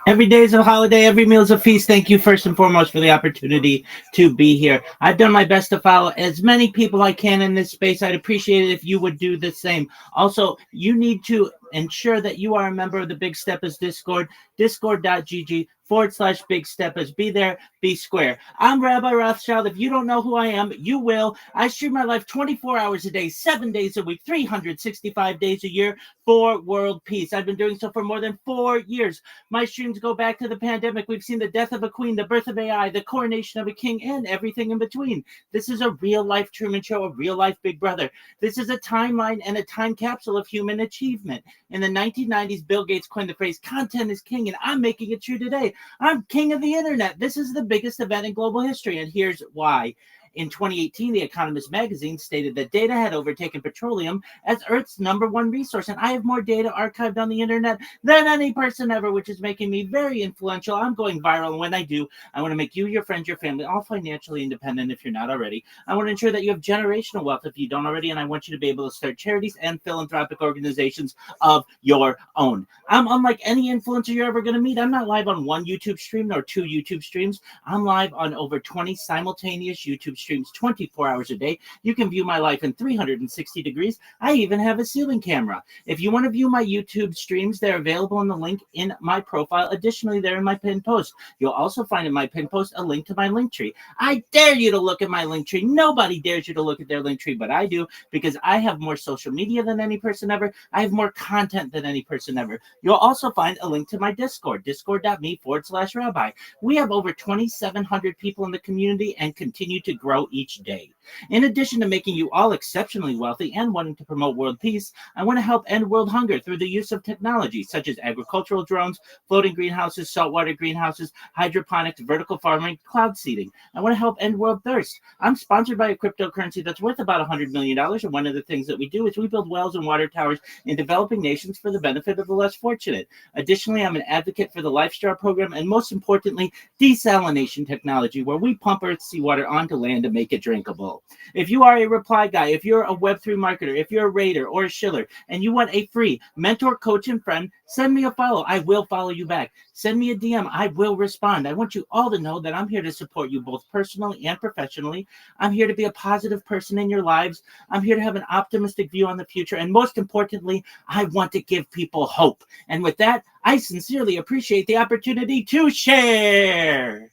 Every day is a holiday. Every meal is a feast. Thank you first and foremost for the opportunity to be here. I've done my best to follow as many people I can in this space. I'd appreciate it if you would do the same. Also, you need to ensure that you are a member of the Big Steppers Discord, discord.gg/Big Steppers. Be there, be square. I'm Rabbi Rothschild. If you don't know who I am, you will. I stream my life 24 hours a day, 7 days a week, 365 days a year for world peace. I've been doing so for more than 4 years. My streams go back to the pandemic. We've seen the death of a queen, the birth of AI, the coronation of a king, and everything in between. This is a real-life Truman Show, a real-life Big Brother. This is a timeline and a time capsule of human achievement. In the 1990s, Bill Gates coined the phrase, content is king, and I'm making it true today. I'm king of the internet. This is the biggest event in global history, and here's why. In 2018, The Economist magazine stated that data had overtaken petroleum as Earth's #1 resource, and I have more data archived on the internet than any person ever, which is making me very influential. I'm going viral, and when I do, I want to make you, your friends, your family, all financially independent if you're not already. I want to ensure that you have generational wealth if you don't already, and I want you to be able to start charities and philanthropic organizations of your own. I'm unlike any influencer you're ever going to meet. I'm not live on 1 YouTube stream nor 2 YouTube streams. I'm live on over 20 simultaneous YouTube streams 24 hours a day. You can view my life in 360 degrees. I even have a ceiling camera. If you want to view my YouTube streams, they're available in the link in my profile. Additionally, they're in my pinned post. You'll also find in my pinned post a link to my link tree. I dare you to look at my link tree. Nobody dares you to look at their link tree, but I do, because I have more social media than any person ever. I have more content than any person ever. You'll also find a link to my Discord, discord.me/Rabbi. We have over 2,700 people in the community and continue to grow each day. In addition to making you all exceptionally wealthy and wanting to promote world peace, I want to help end world hunger through the use of technology such as agricultural drones, floating greenhouses, saltwater greenhouses, hydroponics, vertical farming, cloud seeding. I want to help end world thirst. I'm sponsored by a cryptocurrency that's worth about $100 million, and one of the things that we do is we build wells and water towers in developing nations for the benefit of the less fortunate. Additionally, I'm an advocate for the LifeStar program, and most importantly, desalination technology, where we pump Earth's seawater onto land to make it drinkable. If you are a reply guy, if you're a Web3 marketer, if you're a raider or a shiller, and you want a free mentor, coach, and friend, send me a follow. I will follow you back. Send me a DM. I will respond. I want you all to know that I'm here to support you both personally and professionally. I'm here to be a positive person in your lives. I'm here to have an optimistic view on the future. And most importantly, I want to give people hope. And with that, I sincerely appreciate the opportunity to share.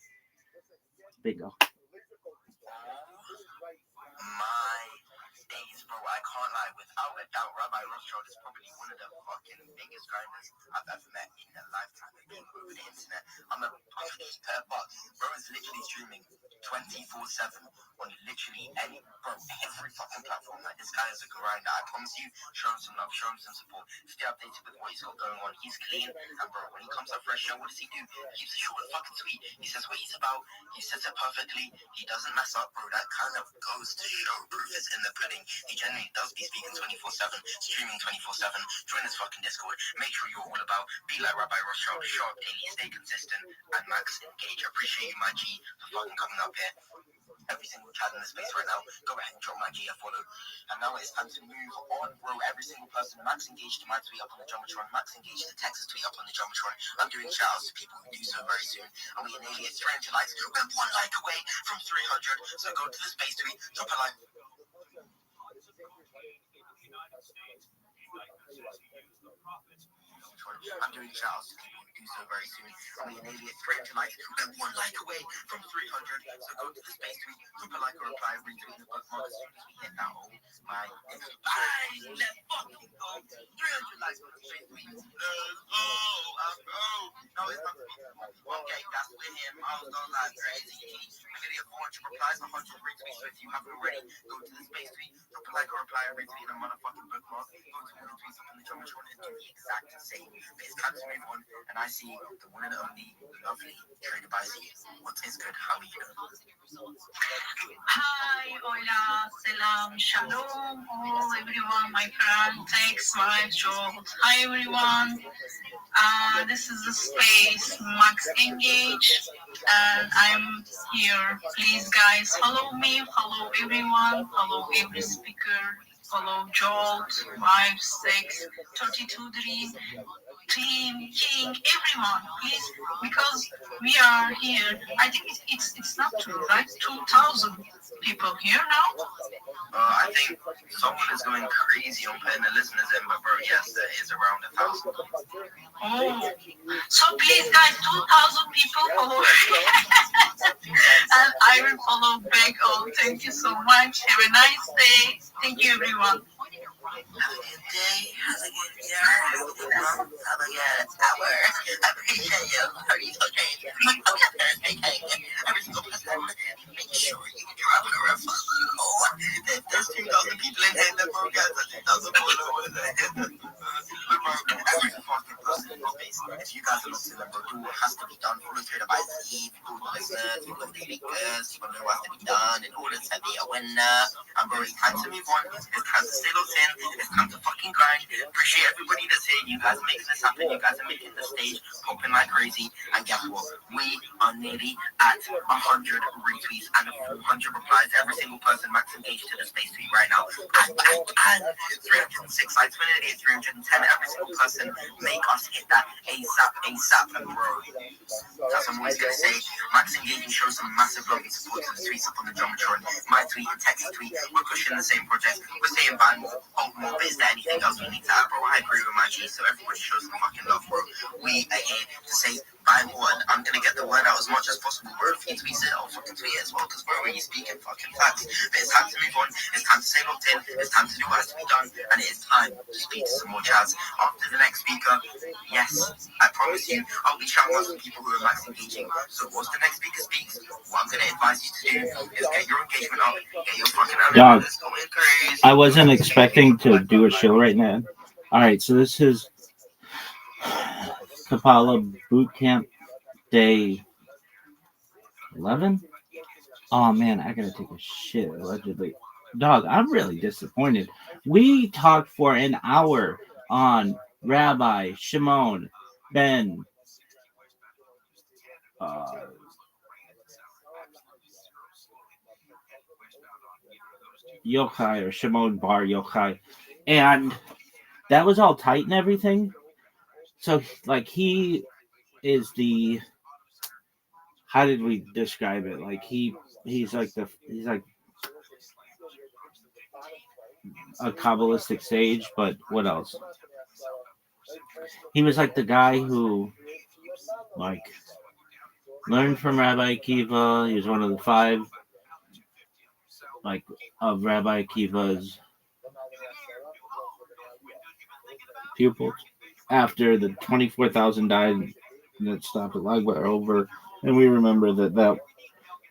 Bingo. I can't lie, without a doubt, Rabbi Rothschild is probably one of the fucking biggest grinders I've ever met in a lifetime of being over the internet. I'm a but bro is literally streaming 24/7 on on literally every fucking platform. Like, this guy is a grinder. I promise you, show him some love, show him some support. Stay updated with what he's got going on. He's clean, and bro, when he comes up fresh, what does he do? He keeps it short and fucking sweet. He says what he's about. He says it perfectly. He doesn't mess up, bro. That kind of goes to show proof is in the pudding. He genuinely does be speaking 24/7, streaming 24/7. Join his fucking Discord. Make sure you're all about. Be like Rabbi Rothschild, show up daily, stay consistent, and max engage. Appreciate you, my G, for fucking coming up here. Every single chat in the space right now, go ahead and drop my G a follow. And now it's time to move on, bro. Every single person, max engaged to my tweet up on the Jumbotron, max engaged to Texas tweet up on the Jumbotron. I'm doing shout outs to people who do so very soon. And we are nearly at 300 likes. We're 1 like away from 300. So go to the space tweet, drop a like. I'm doing shout outs to people who do so very soon. And we are nearly at 300 likes. We're 1 like away from 300. So go to the space tweet, drop a like or reply, retweet the bookmark as soon as we hit that. Oh my. Let's fucking go. 300 likes on the space tweet. Let's go. No, it's not. Okay, that's with him. Milestone like crazy. We're nearly at 400 replies, 100 retweets. So if you haven't already, go to the space tweet, drop a like or reply, retweet the motherfucking bookmark. Go to all the tweets up on the Jumbotron and do the exact same. But it's time to move on, and I see the one and only lovely Trader by Z. What is good? How are you? Hi, hola, salam, shalom, all everyone, my friend, thanks, my job. Hi, everyone. This is the space, Max Engage, and I'm here. Please, guys, follow me, follow everyone, follow every speaker, follow Jolt, 5, 6, 32 Dream, Team, King, everyone, please, because we are here. I think it's not true, right? 2,000 people here now. I think someone is going crazy on putting the listeners in, but bro, yes, there is around 1,000. Oh, so please, guys, 2,000 people follow and I will follow back. Oh, thank you so much. Have a nice day. Thank you, everyone. Have a good day, have a good year, have a good month, have a good hour. I appreciate you. Are you so great? Every single person, make sure you drop a referral. There's 2,000 people in here that broadcast, 2,000 followers. Every fucking person in the space. If you guys are not seeing that, bro, do what has to be done. Follow Trader by Z, people who listen, people who daily goods, people know what has to be done in order to be a winner. And bro, it's time to move on. It's time to stay locked in. It's time to fucking grind. Appreciate everybody that's here. You guys are making this happen. You guys are making the stage popping like crazy. And guess what? We are nearly at 100 retweets and 400 replies. Every single person max engaged to the space tweet right now. And 306 likes. We're nearly at 310. Every single person make us hit that ASAP. And bro, that's what I'm always going to say. Max engaging shows some massive love and support to the tweets up on the Jumbotron. My tweet and Texas tweet. We're pushing the same project. We're saying ban more, hold more, but is there anything else we need to add, bro? I agree with my G, so everybody shows some fucking love, bro. We are here to say buy more, and I'm gonna get the word out as much as possible, bro. If you tweet it, I'll fucking tweet it as well, because bro, when you speaking fucking facts, but it's time to move on, it's time to stay locked in, it's time to do what has to be done, and it is time to speak to some more jazz. After the next speaker, yes, I promise you, I'll be shouting out some people who are max engaging. So once the next speaker speaks, what I'm gonna advise you to do is get your engagement up, get your fucking analytics going crazy. I wasn't expecting to do a show right now. All right, so this is Kapala Boot Camp Day 11. Oh man, I gotta take a shit allegedly. Dog, I'm really disappointed. We talked for an hour on Rabbi, Shimon, Ben, Yochai, or Shimon Bar Yochai, and that was all tight and everything. So like he is the, how did we describe it? Like he's like a Kabbalistic sage, but what else? He was like the guy who like learned from Rabbi Akiva. He was one of the 5 like of Rabbi Akiva's pupils. After the 24,000 died, that stopped at Lag were over, and we remember that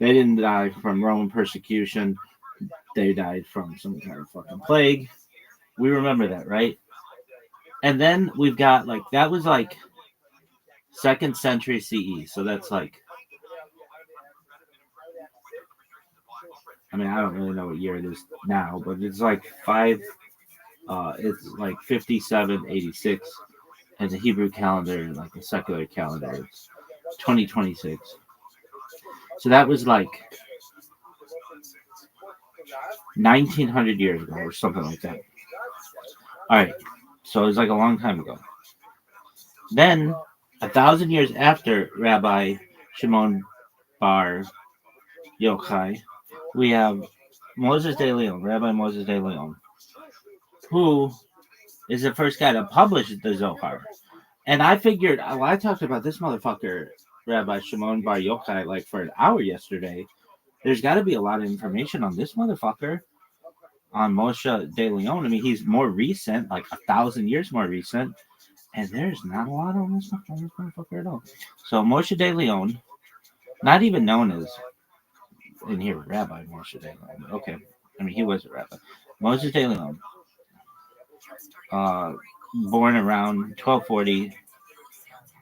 They didn't die from Roman persecution. They died from some kind of fucking plague. We remember that, right? And then we've got like that was like second century CE. So that's like, I mean, I don't really know what year it is now, but it's like it's like 5786 as a Hebrew calendar, like a secular calendar. It's 2026. So that was like 1900 years ago or something like that. All right. So it was like a long time ago. Then, 1,000 years after Rabbi Shimon Bar Yochai, we have Moses de Leon, Rabbi Moses de Leon, who is the first guy to publish the Zohar. And I figured, well, I talked about this motherfucker, Rabbi Shimon Bar Yochai, like for an hour yesterday. There's got to be a lot of information on this motherfucker, on Moshe de Leon. I mean, he's more recent, like 1,000 years more recent. And there's not a lot on this motherfucker at all. So Moshe de Leon, not even known as in here Rabbi Moshe de Leon. Okay, I mean he was a rabbi. Moses de Leon, born around 1240,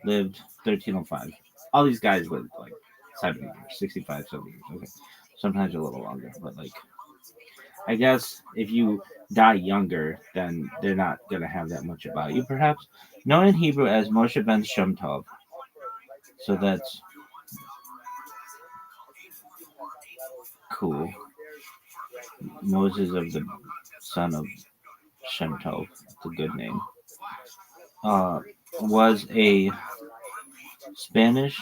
lived 1305. All these guys lived like 70 years, 65, 70 years. Okay, sometimes a little longer, but like I guess if you die younger, then they're not gonna have that much about you, perhaps. Known in Hebrew as Moshe ben Shem Tov. So that's cool. Moses of the son of Shem Tov. It's a good name. Was a Spanish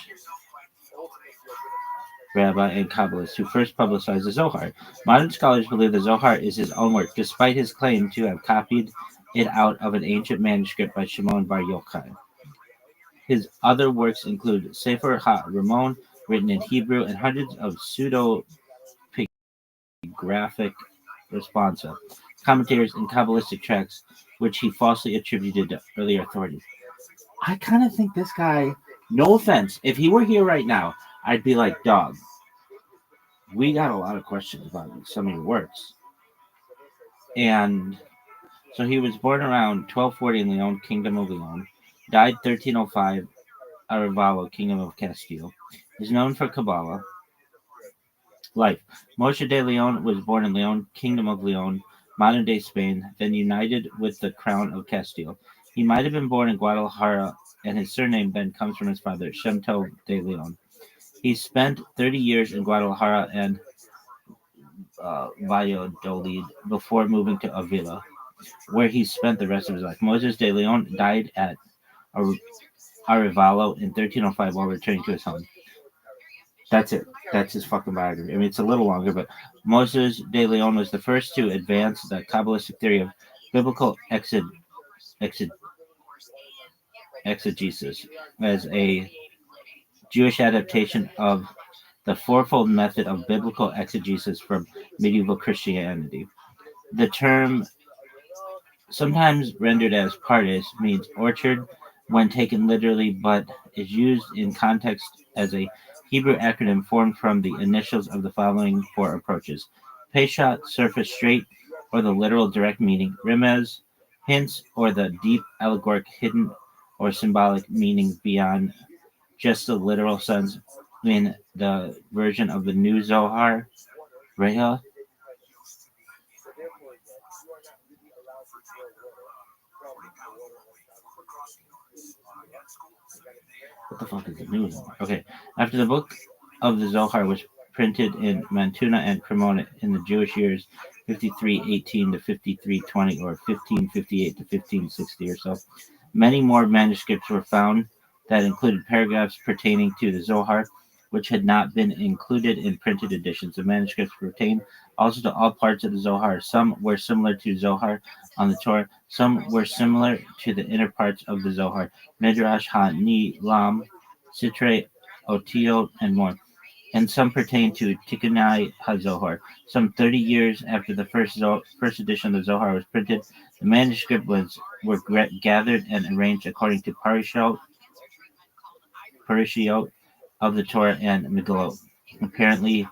rabbi and Kabbalist who first publicized the Zohar. Modern scholars believe the Zohar is his own work, despite his claim to have copied it out of an ancient manuscript by Shimon Bar Yochai. His other works include Sefer HaRamon, written in Hebrew, and hundreds of pseudepigraphic responsa, commentaries, and Kabbalistic tracts, which he falsely attributed to earlier authorities. I kind of think this guy, no offense, if he were here right now, I'd be like, dog, we got a lot of questions about some of your works. And so he was born around 1240 in Leon, Kingdom of Leon, died 1305, Arevalo, Kingdom of Castile. Is known for Kabbalah. Life. Moshe de Leon was born in Leon, Kingdom of Leon, modern day Spain, then united with the crown of Castile. He might have been born in Guadalajara, and his surname then comes from his father, Shem Tov de Leon. He spent 30 years in Guadalajara and Valladolid before moving to Avila, where he spent the rest of his life. Moses de Leon died at Arevalo in 1305 while returning to his home. That's it. That's his fucking biography. I mean, it's a little longer, but Moses de Leon was the first to advance the Kabbalistic theory of biblical exegesis as a Jewish adaptation of the fourfold method of biblical exegesis from medieval Christianity. The term, sometimes rendered as pardes, means orchard when taken literally, but is used in context as a Hebrew acronym formed from the initials of the following four approaches: Peshat, surface straight, or the literal direct meaning; Remez, hints, or the deep allegoric hidden or symbolic meaning beyond just the literal sense in the version of the new Zohar; Reha. What the fuck is the new Zohar? Okay. After the book of the Zohar was printed in Mantua and Cremona in the Jewish years 5318 to 5320 or 1558 to 1560 or so, many more manuscripts were found that included paragraphs pertaining to the Zohar, which had not been included in printed editions. The manuscripts pertain also to all parts of the Zohar. Some were similar to Zohar on the Torah. Some were similar to the inner parts of the Zohar, Midrash HaNilam, Sitre, Otiot, and more. And some pertain to Tikkunai HaZohar. Some 30 years after the first edition of the Zohar was printed, the manuscript were gathered and arranged according to Parishiot of the Torah and Megillot. Apparently,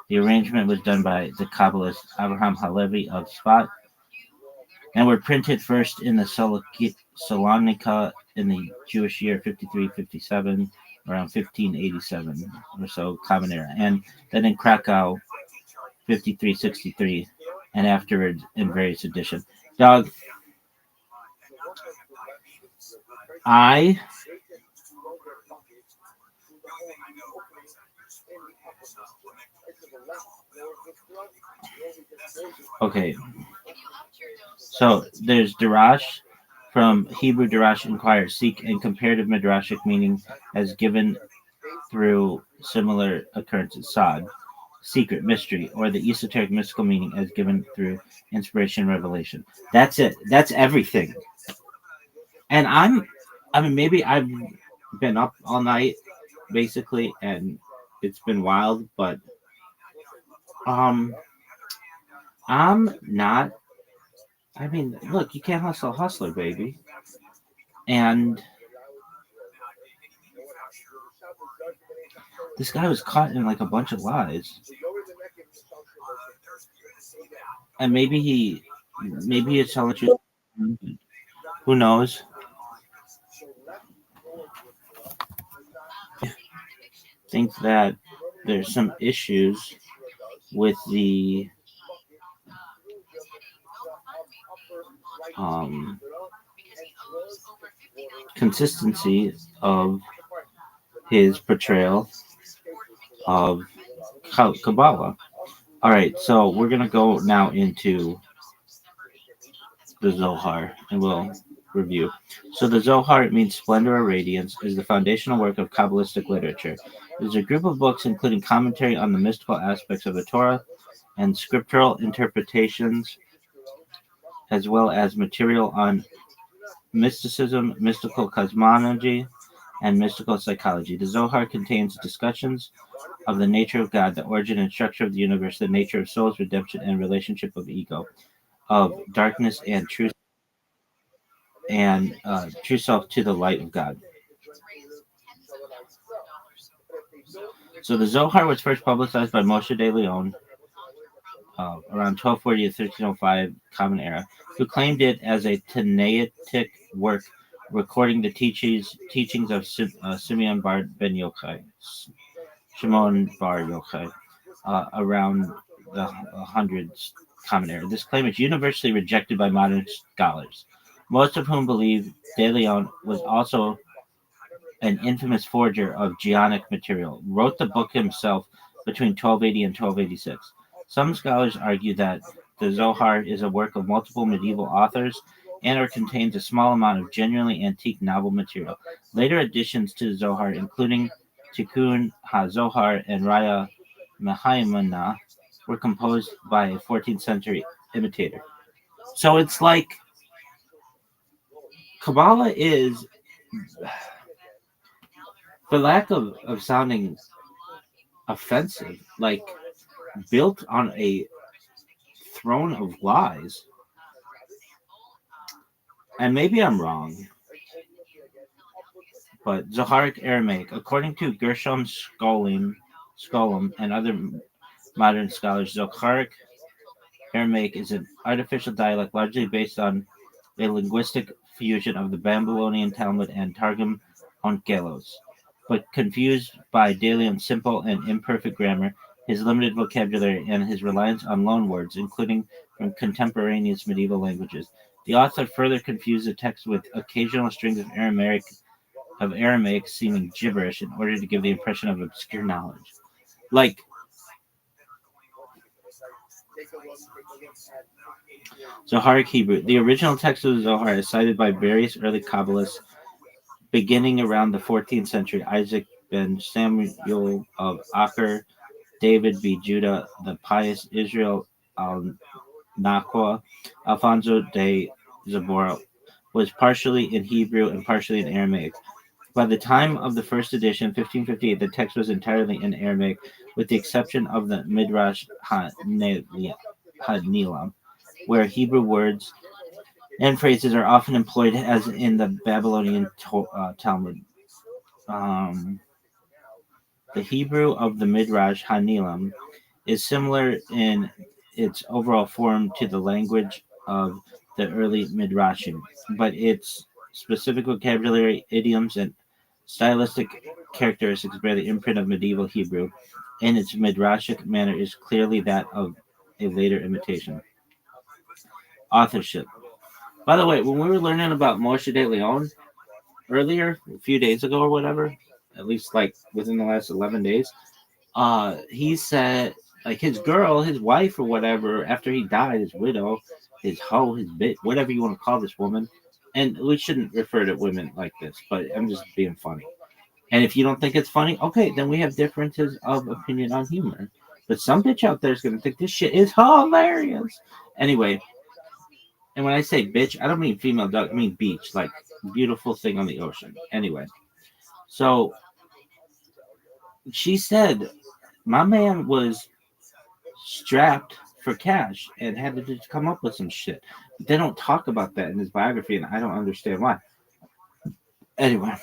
the arrangement was done by the Kabbalist Abraham Halevi of Sfat and were printed first in the Salonika in the Jewish year 53-57, around 1587 or so, Common Era, and then in Krakow 53-63, and afterwards in various editions. Dog, I okay. So there's Darash from Hebrew Darash Inquirer, seek and comparative midrashic meaning as given through similar occurrences. Sod, secret, mystery, or the esoteric mystical meaning as given through inspiration, revelation. That's it. That's everything. And I mean, maybe I've been up all night basically, and it's been wild, but um, I'm not. I mean, look, you can't hustle a hustler, baby. And this guy was caught in like a bunch of lies, and maybe it's telling the truth. Who knows? I think that there's some issues with the um, consistency of his portrayal of Kabbalah. All right, so we're gonna go now into the Zohar, and we'll review. So the Zohar, it means splendor or radiance, is the foundational work of Kabbalistic literature. It is a group of books including commentary on the mystical aspects of the Torah and scriptural interpretations, as well as material on mysticism, mystical cosmology, and mystical psychology. The Zohar contains discussions of the nature of God, the origin and structure of the universe, the nature of souls, redemption, and relationship of ego, of darkness and truth, and true self to the light of God. So the Zohar was first publicized by Moshe de Leon around 1240 to 1305 Common Era, who claimed it as a Tanaitic work recording the teachings of Simeon Bar Ben Yochai, Shimon Bar Yochai, around the hundreds Common Era. This claim is universally rejected by modern scholars, most of whom believe De Leon was also an infamous forger of Geonic material, wrote the book himself between 1280 and 1286. Some scholars argue that the Zohar is a work of multiple medieval authors and or contains a small amount of genuinely antique novel material. Later additions to the Zohar, including Tikkun HaZohar and Raya Mehaimana, were composed by a 14th century imitator. So it's like Kabbalah is, for lack of sounding offensive, like built on a throne of lies. And maybe I'm wrong, but Zoharic Aramaic, according to Gershom Scholem, and other modern scholars, Zoharic Aramaic is an artificial dialect largely based on a linguistic fusion of the Babylonian Talmud and Targum Onkelos, but confused by De Leon's simple and imperfect grammar, his limited vocabulary, and his reliance on loan words, including from contemporaneous medieval languages. The author further confused the text with occasional strings of Aramaic seeming gibberish in order to give the impression of obscure knowledge. Like, Zoharic Hebrew. The original text of the Zohar is cited by various early Kabbalists beginning around the 14th century. Isaac ben Samuel of Acre, David B. Judah, the pious Israel al-Naqwa, Alfonso de Zabora, was partially in Hebrew and partially in Aramaic. By the time of the first edition, 1558, the text was entirely in Aramaic, with the exception of the Midrash HaNelam, where Hebrew words and phrases are often employed as in the Babylonian Talmud. The Hebrew of the Midrash Hanilam is similar in its overall form to the language of the early Midrashim, but its specific vocabulary, idioms, and stylistic characteristics bear the imprint of medieval Hebrew, and its midrashic manner is clearly that of a later imitation. Authorship. By the way, when we were learning about Moshe de Leon earlier, a few days ago or whatever, at least like within the last 11 days, he said like his girl, his wife or whatever, after he died, his widow, his hoe, his bit, whatever you want to call this woman, and we shouldn't refer to women like this, but I'm just being funny. And if you don't think it's funny, okay, then we have differences of opinion on humor. But some bitch out there is gonna think this shit is hilarious. Anyway, and when I say bitch, I don't mean female duck, I mean beach, like beautiful thing on the ocean. Anyway, so she said my man was strapped for cash and had to just come up with some shit. But they don't talk about that in his biography, and I don't understand why. Anyway,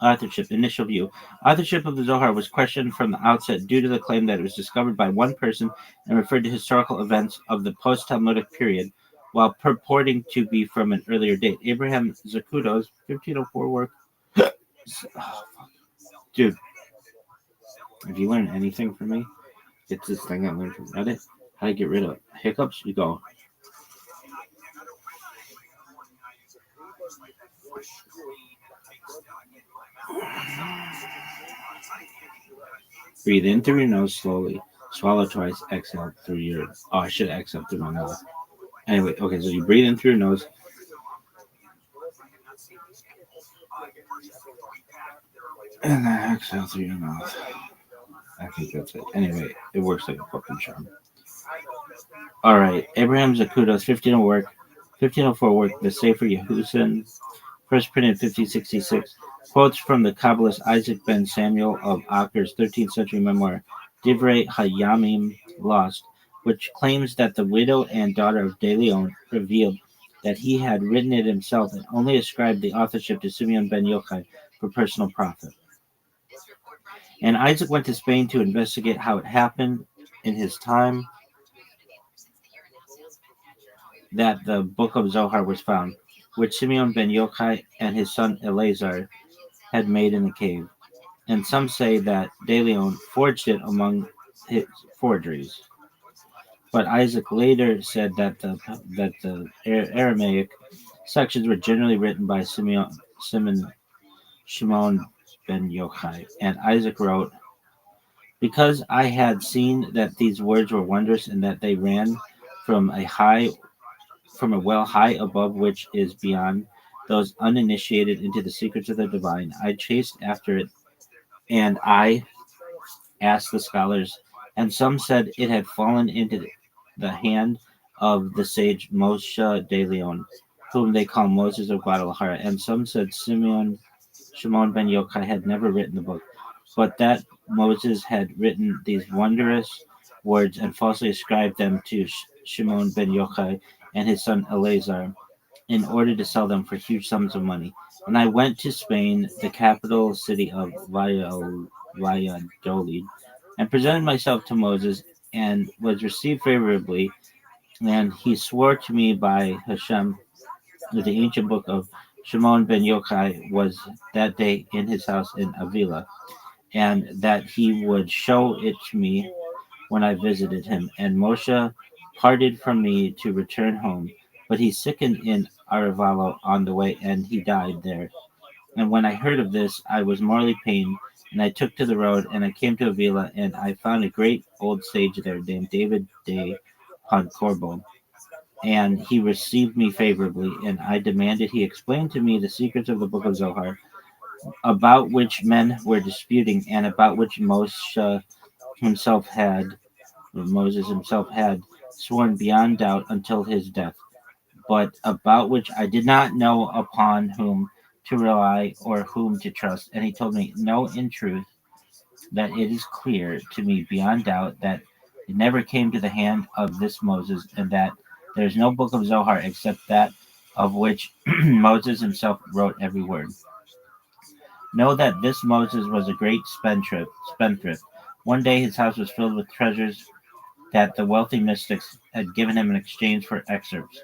authorship, initial view. Authorship of the Zohar was questioned from the outset due to the claim that it was discovered by one person and referred to historical events of the post-Talmudic period, while purporting to be from an earlier date. Abraham Zacuto's 1504 work. Oh, dude, if you learn anything from me, it's this thing I learned from Reddit. How to get rid of hiccups. You go. Breathe in through your nose slowly. Swallow twice. Exhale through your. Oh, I should exhale through my mouth. Anyway, okay, so you breathe in through your nose. And then exhale through your mouth. I think that's it. Anyway, it works like a fucking charm. All right, Abraham Zacuto's 1504 work, The Sefer Yehusin, first printed in 1566, quotes from the Kabbalist Isaac ben Samuel of Acker's 13th century memoir, Divrei Hayamim Lost, which claims that the widow and daughter of De Leon revealed that he had written it himself and only ascribed the authorship to Simeon ben Yochai for personal profit. And Isaac went to Spain to investigate how it happened in his time that the Book of Zohar was found, which Simeon ben Yochai and his son Eleazar had made in the cave. And some say that De Leon forged it among his forgeries. But Isaac later said that the Aramaic sections were generally written by Shimon ben Yochai. And Isaac wrote, because I had seen that these words were wondrous and that they ran from a well high above which is beyond those uninitiated into the secrets of the divine, I chased after it, and I asked the scholars, and some said it had fallen into the hand of the sage Moshe de Leon, whom they call Moses of Guadalajara, and some said Shimon ben Yochai had never written the book, but that Moses had written these wondrous words and falsely ascribed them to Shimon ben Yochai and his son Eleazar in order to sell them for huge sums of money. And I went to Spain, the capital city of Valladolid, and presented myself to Moses and was received favorably. And he swore to me by Hashem that the ancient book of Shimon ben Yochai was that day in his house in Avila, and that he would show it to me when I visited him. And Moshe parted from me to return home, but he sickened in Aravalo on the way, and he died there. And when I heard of this, I was mortally pained, and I took to the road, and I came to Avila, and I found a great old sage there named David de Poncorbo, and he received me favorably, and I demanded he explain to me the secrets of the book of Zohar, about which men were disputing, and about which Moses himself had sworn beyond doubt until his death, but about which I did not know upon whom to rely or whom to trust. And he told me, no, in truth, that it is clear to me beyond doubt that it never came to the hand of this Moses, and that there is no book of Zohar except that of which Moses himself wrote every word. Know that this Moses was a great spendthrift. One day his house was filled with treasures that the wealthy mystics had given him in exchange for excerpts,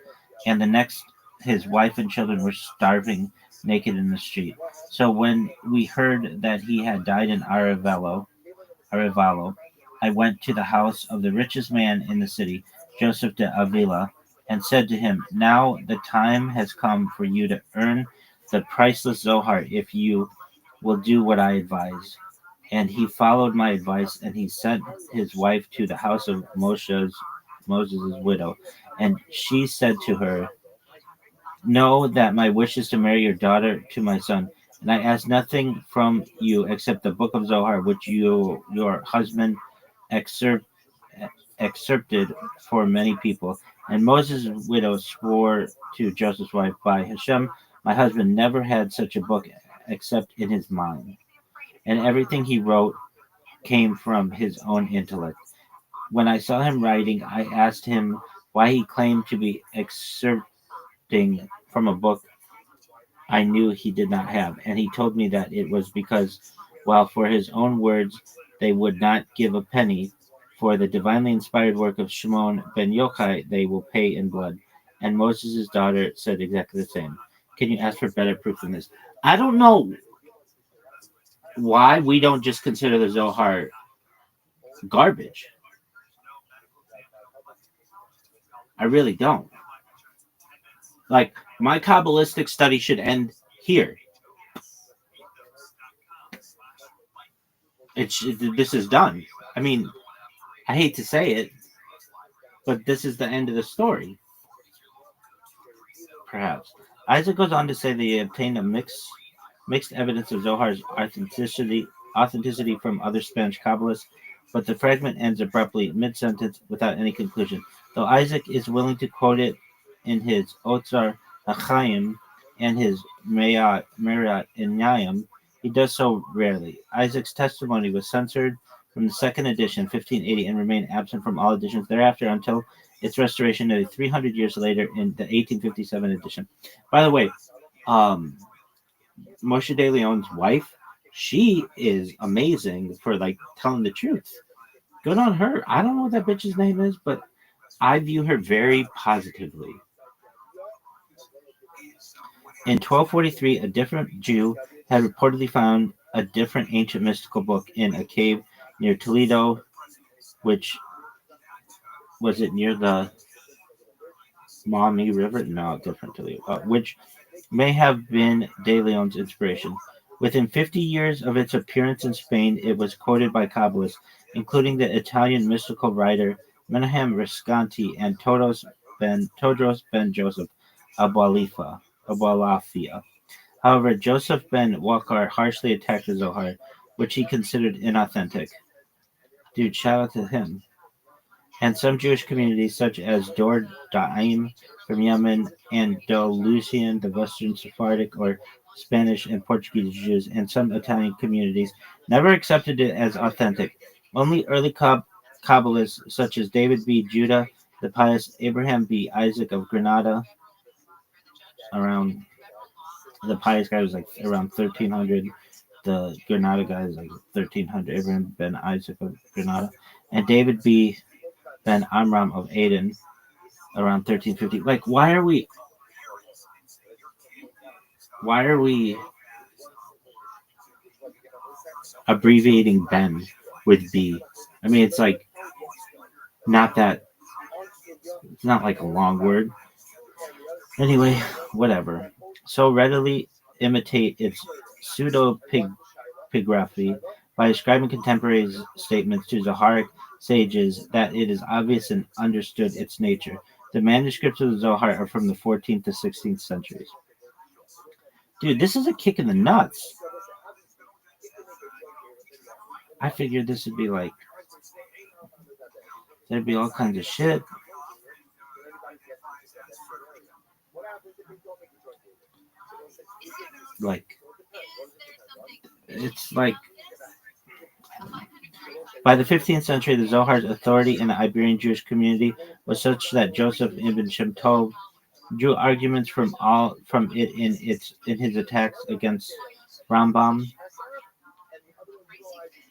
and the next his wife and children were starving naked in the street. So when we heard that he had died in Arevalo, I went to the house of the richest man in the city, Joseph de Avila, and said to him, "Now the time has come for you to earn the priceless Zohar if you will do what I advise." And he followed my advice, and he sent his wife to the house of Moses' widow. And she said to her, "Know that my wish is to marry your daughter to my son, and I ask nothing from you except the book of Zohar, which your husband excerpt, excerpted for many people." And Moses' widow swore to Joseph's wife, "By Hashem, my husband never had such a book except in his mind, and everything he wrote came from his own intellect. When I saw him writing, I asked him why he claimed to be excerpting from a book I knew he did not have, and he told me that it was because, while for his own words they would not give a penny, for the divinely inspired work of Shimon ben Yochai they will pay in blood." And Moses' daughter said exactly the same. Can you ask for better proof than this? I don't know why we don't just consider the Zohar garbage. I really don't. Like, my Kabbalistic study should end here. This is done. I mean, I hate to say it, but this is the end of the story. Perhaps. Isaac goes on to say that he obtained a mixed evidence of Zohar's authenticity from other Spanish Kabbalists, but the fragment ends abruptly mid-sentence without any conclusion. Though Isaac is willing to quote it in his Otzar HaChaim and his Merat Inyayim, he does so rarely. Isaac's testimony was censored from the second edition, 1580, and remained absent from all editions thereafter until its restoration nearly 300 years later in the 1857 edition. By the way, Moshe De Leon's wife, she is amazing for like telling the truth. Good on her. I don't know what that bitch's name is, but I view her very positively. In 1243, a different Jew had reportedly found a different ancient mystical book in a cave near Toledo, which was it near the Maumee River? No, different Toledo. Which may have been De Leon's inspiration. Within 50 years of its appearance in Spain, it was quoted by Kabbalists, including the Italian mystical writer Menahem Riscanti and Todros ben Joseph Abualafia. However, Joseph ben Wakar harshly attacked the Zohar, which he considered inauthentic. Dude, shout out to him. And some Jewish communities, such as Dor Da'im from Yemen, and Andalusian, the Western Sephardic or Spanish and Portuguese Jews, and some Italian communities, never accepted it as authentic. Only early Kabbalists, such as David B. Judah, the pious Abraham B. Isaac of Granada, around the pious guy was like around 1300. The Granada guy is like 1300. Abraham ben Isaac of Granada, and David B. ben Amram of Aden, around 1350. Like, why are we abbreviating Ben with B? I mean, it's like not that. It's not like a long word. Anyway, whatever. So readily imitate its pseudepigraphy by ascribing contemporaries' statements to Zoharic sages that it is obvious and understood its nature. The manuscripts of the Zohar are from the 14th to 16th centuries. Dude, this is a kick in the nuts. I figured this would be like, there'd be all kinds of shit. Like, it's like, by the 15th century, the Zohar's authority in the Iberian Jewish community was such that Joseph ibn Shem Tov drew arguments from it in his attacks against Rambam.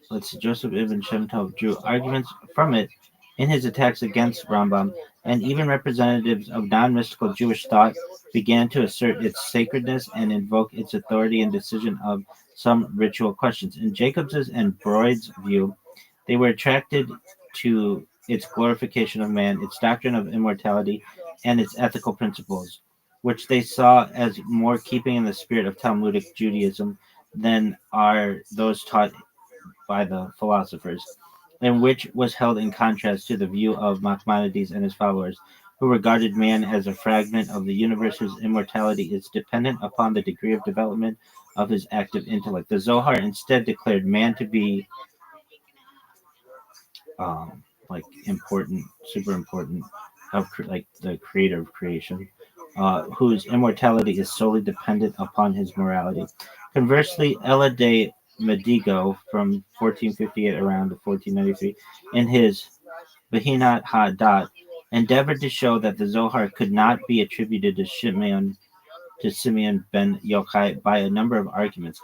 Let's see, Joseph Ibn Shem Tov drew arguments from it in his attacks against Rambam, and even representatives of non-mystical Jewish thought began to assert its sacredness and invoke its authority in decision of some ritual questions. In Jacobs's and Broid's view, they were attracted to its glorification of man, its doctrine of immortality, and its ethical principles, which they saw as more keeping in the spirit of Talmudic Judaism than are those taught by the philosophers, and which was held in contrast to the view of Maimonides and his followers, who regarded man as a fragment of the universe whose immortality is dependent upon the degree of development of his active intellect. The Zohar instead declared man to be like important, super important, like the creator of creation, whose immortality is solely dependent upon his morality. Conversely, Ella de Medigo from 1458 around to 1493, in his Behinat Ha-Dat, endeavored to show that the Zohar could not be attributed to Simeon ben Yochai by a number of arguments.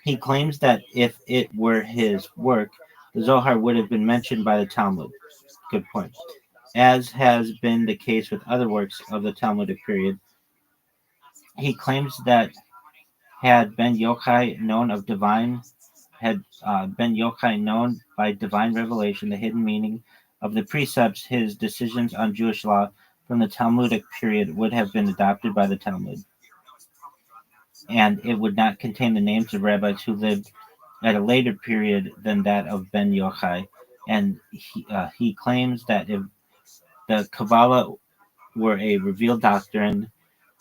He claims that if it were his work, the Zohar would have been mentioned by the Talmud. Good point. As has been the case with other works of the Talmudic period, he claims that had Ben Yochai known by divine revelation the hidden meaning of the precepts, his decisions on Jewish law from the Talmudic period would have been adopted by the Talmud, and it would not contain the names of rabbis who lived at a later period than that of Ben Yochai. And he claims that if the Kabbalah were a revealed doctrine,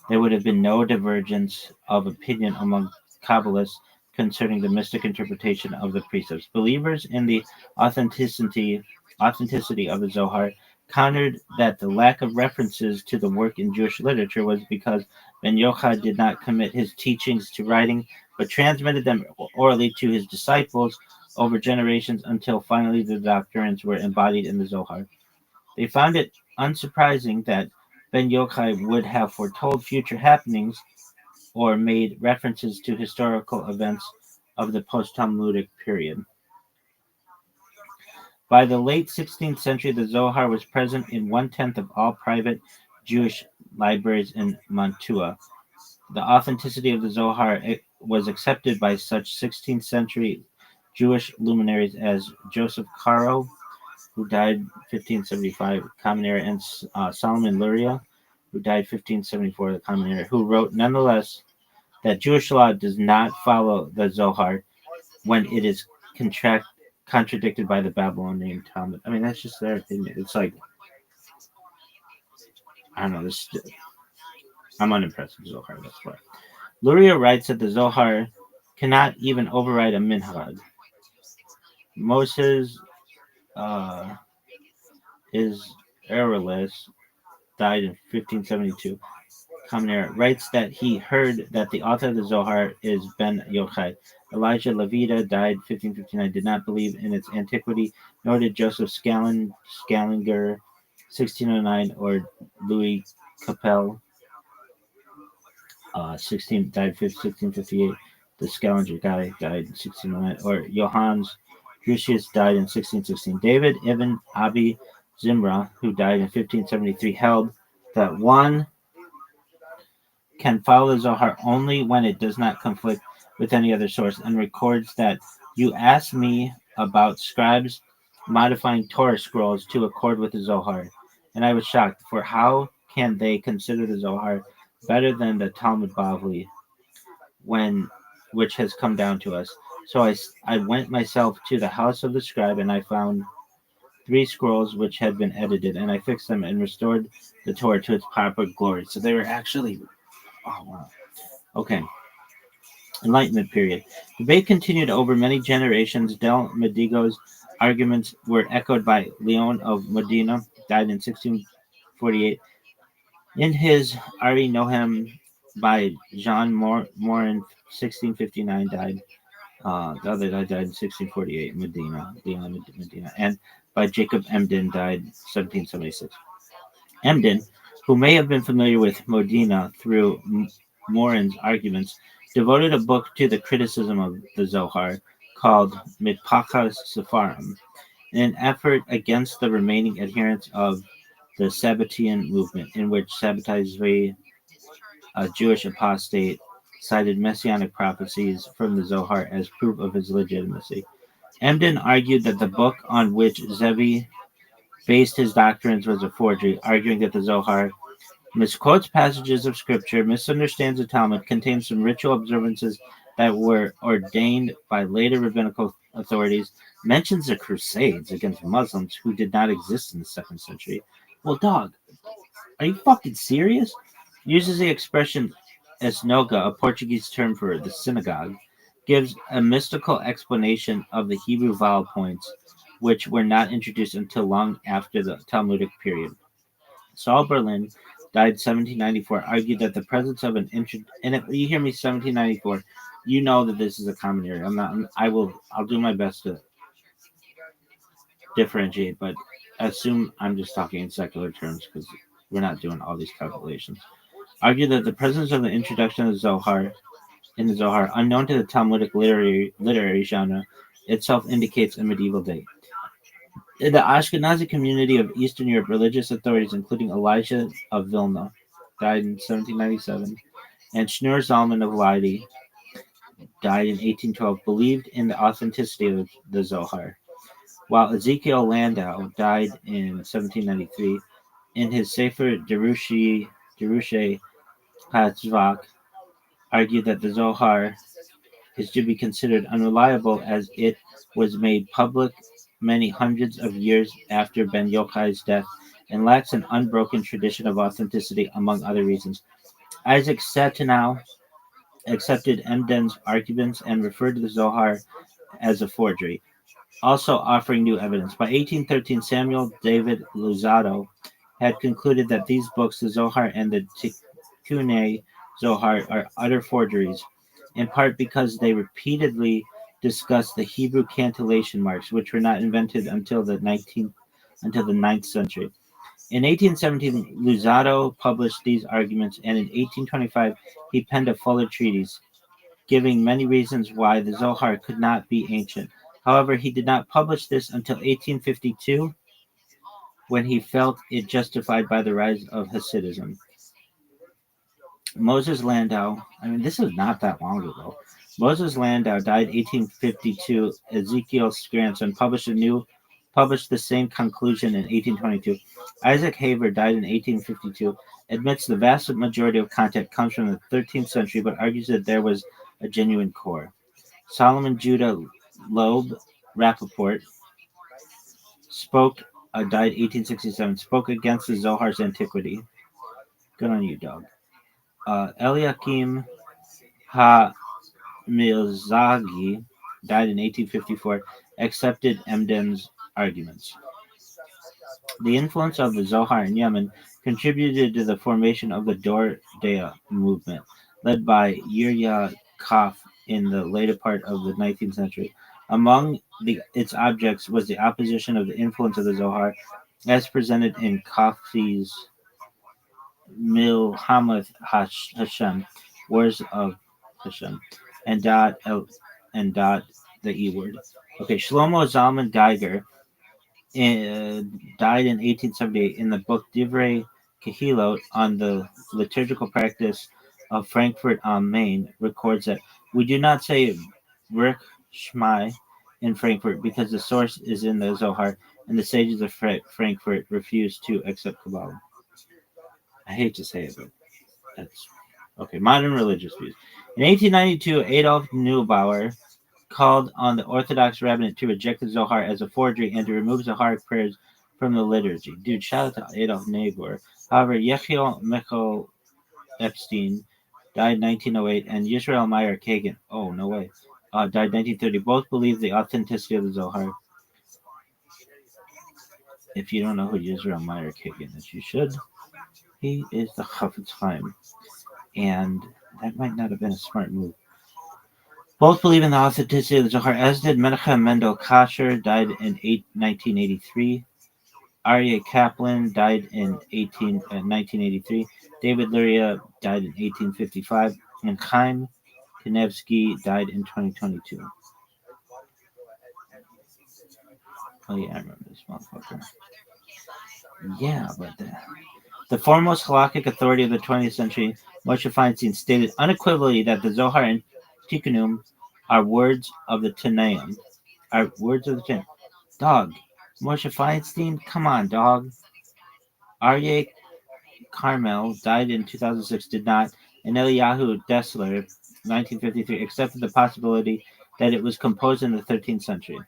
there would have been no divergence of opinion among Kabbalists concerning the mystic interpretation of the precepts. Believers in the authenticity of the Zohar countered that the lack of references to the work in Jewish literature was because Ben Yochai did not commit his teachings to writing, but transmitted them orally to his disciples over generations until finally the doctrines were embodied in the Zohar. They found it unsurprising that Ben Yochai would have foretold future happenings or made references to historical events of the post-Talmudic period. By the late 16th century, the Zohar was present in 1/10 of all private Jewish libraries in Mantua. The authenticity of the Zohar was accepted by such 16th century Jewish luminaries as Joseph Caro, who died 1575, Common Era, and Solomon Luria, who died 1574, the Common Era, who wrote nonetheless that Jewish law does not follow the Zohar when it is contradicted by the Babylonian Talmud. I mean, that's just their opinion. It's like, I don't know, I'm unimpressed with Zohar, that's why. Luria writes that the Zohar cannot even override a minhag. Moses is errorless, died in 1572. Common Era writes that he heard that the author of the Zohar is Ben Yochai. Elijah Levita died 1559, did not believe in its antiquity, nor did Joseph Scaliger 1609 or Louis Capel died 1658. The Scaliger guy died in 1609, or Johannes Drusius died in 1616. David Ibn Abi Zimra, who died in 1573, held that one can follow the Zohar only when it does not conflict with any other source, and records that you asked me about scribes modifying Torah scrolls to accord with the Zohar, and I was shocked, for how can they consider the Zohar better than the Talmud Bavli, which has come down to us? So I went myself to the house of the scribe, and I found 3 scrolls which had been edited, and I fixed them and restored the Torah to its proper glory. So they were actually, oh wow. Okay. Enlightenment period. Debate continued over many generations. Del Medigo's arguments were echoed by Leon of Modena, died in 1648. In his Ari Nohem by Jean Morin, 1659, died. The other guy died in 1648, Leon Medina, and by Jacob Emden, died 1776. Emden, who may have been familiar with Modena through Morin's arguments, devoted a book to the criticism of the Zohar called Mitpachas Sepharim, in an effort against the remaining adherents of the Sabbatean movement, in which Sabbatai Zvi, a Jewish apostate, cited messianic prophecies from the Zohar as proof of his legitimacy. Emden argued that the book on which Zevi based his doctrines was a forgery, arguing that the Zohar misquotes passages of scripture, misunderstands the Talmud, contains some ritual observances that were ordained by later rabbinical authorities, mentions the Crusades against Muslims who did not exist in the 2nd century. Well, dog, are you fucking serious? Uses the expression esnoga, a Portuguese term for the synagogue, gives a mystical explanation of the Hebrew vowel points, which were not introduced until long after the Talmudic period. Saul Berlin, died 1794, argued that the presence of an and if you hear me 1794, you know that this is a common area. I'll do my best to differentiate, but assume I'm just talking in secular terms because we're not doing all these calculations. Argued that the presence of the introduction of Zohar in the Zohar, unknown to the Talmudic literary genre, itself indicates a medieval date. In the Ashkenazi community of Eastern Europe, religious authorities, including Elijah of Vilna, died in 1797, and Schneur Zalman of Leyde, died in 1812, believed in the authenticity of the Zohar, while Ezekiel Landau died in 1793. In his Sefer Derushe HaTzvak, argued that the Zohar is to be considered unreliable as it was made public many hundreds of years after Ben Yochai's death and lacks an unbroken tradition of authenticity, among other reasons. Isaac Satanow accepted Emden's arguments and referred to the Zohar as a forgery, also offering new evidence. By 1813, Samuel David Luzzatto had concluded that these books, the Zohar and the Tikkunei Zohar, are utter forgeries, in part because they repeatedly discuss the Hebrew cantillation marks, which were not invented until the 9th century. In 1817, Luzzatto published these arguments, and in 1825 he penned a fuller treatise, giving many reasons why the Zohar could not be ancient. However, he did not publish this until 1852, when he felt it justified by the rise of Hasidism. Moses Landau, this is not that long ago. Moses Landau died 1852. Ezekiel's grandson published the same conclusion in 1822. Isaac Haver died in 1852. Admits the vast majority of content comes from the 13th century, but argues that there was a genuine core. Solomon Judah Loeb Rappaport died 1867. Spoke against the Zohar's antiquity. Good on you, dog. Eliakim Ha-Milzagi died in 1854, accepted Emden's arguments. The influence of the Zohar in Yemen contributed to the formation of the Dor Dea movement, led by Yirya Kaf in the later part of the 19th century. Among its objects was the opposition of the influence of the Zohar, as presented in Kaf's Milhamat Hashem, Wars of Hashem, and the E word. Okay, Shlomo Zalman Geiger died in 1878. In the book Divrei Kehilot on the liturgical practice of Frankfurt am Main, records that we do not say Rich Shmai in Frankfurt because the source is in the Zohar, and the sages of Frankfurt refused to accept Kabbalah. I hate to say it, but that's okay. Modern religious views. In 1892, Adolf Neubauer called on the Orthodox rabbinate to reject the Zohar as a forgery and to remove Zoharic prayers from the liturgy. Dude, shout out to Adolf Neubauer. However, Yechiel Michael Epstein died 1908, and Yisrael Meyer Kagan, oh, no way, died 1930. Both believe the authenticity of the Zohar. If you don't know who Yisrael Meyer Kagan is, you should. He is the Chafetz Chaim, and that might not have been a smart move. Both believe in the authenticity of the Zohar, as did Menachem Mendel Kasher, died in 1983. Aryeh Kaplan died in 1983. David Luria died in 1855. And Chaim Kanevsky died in 2022. Oh yeah, I remember this motherfucker. Yeah, but the foremost halakhic authority of the 20th century, Moshe Feinstein, stated unequivocally that the Zohar and Tikkunum are words of the Tanaim. Are words of the Tanaim. Dog. Moshe Feinstein? Come on, dog. Aryeh Carmel died in 2006, did not, and Eliyahu Dessler, 1953, accepted the possibility that it was composed in the 13th century.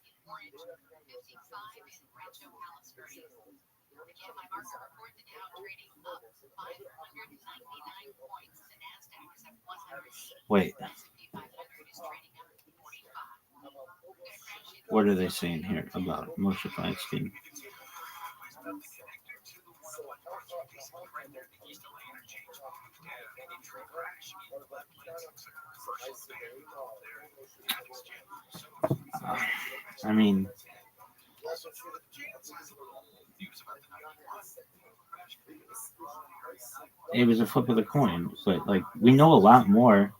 Wait. What are they saying here about Moshe Feinstein? I mean, it was a flip of the coin, but like we know a lot more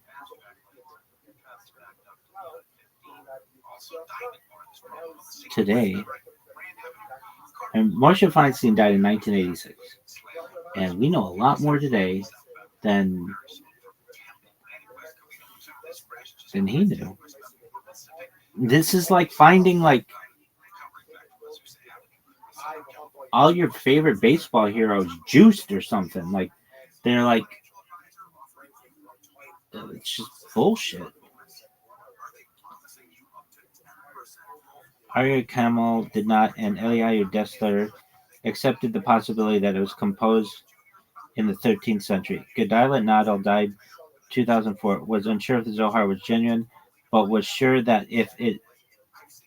today. And Moshe Feinstein died in 1986, and we know a lot more today than he knew. This is like finding like all your favorite baseball heroes juiced or something. Like they're like it's just bullshit. Aryeh Carmel did not, and Eliyahu Dessler accepted the possibility that it was composed in the 13th century. Gedaliah Nadal died 2004, was unsure if the Zohar was genuine, but was sure that if it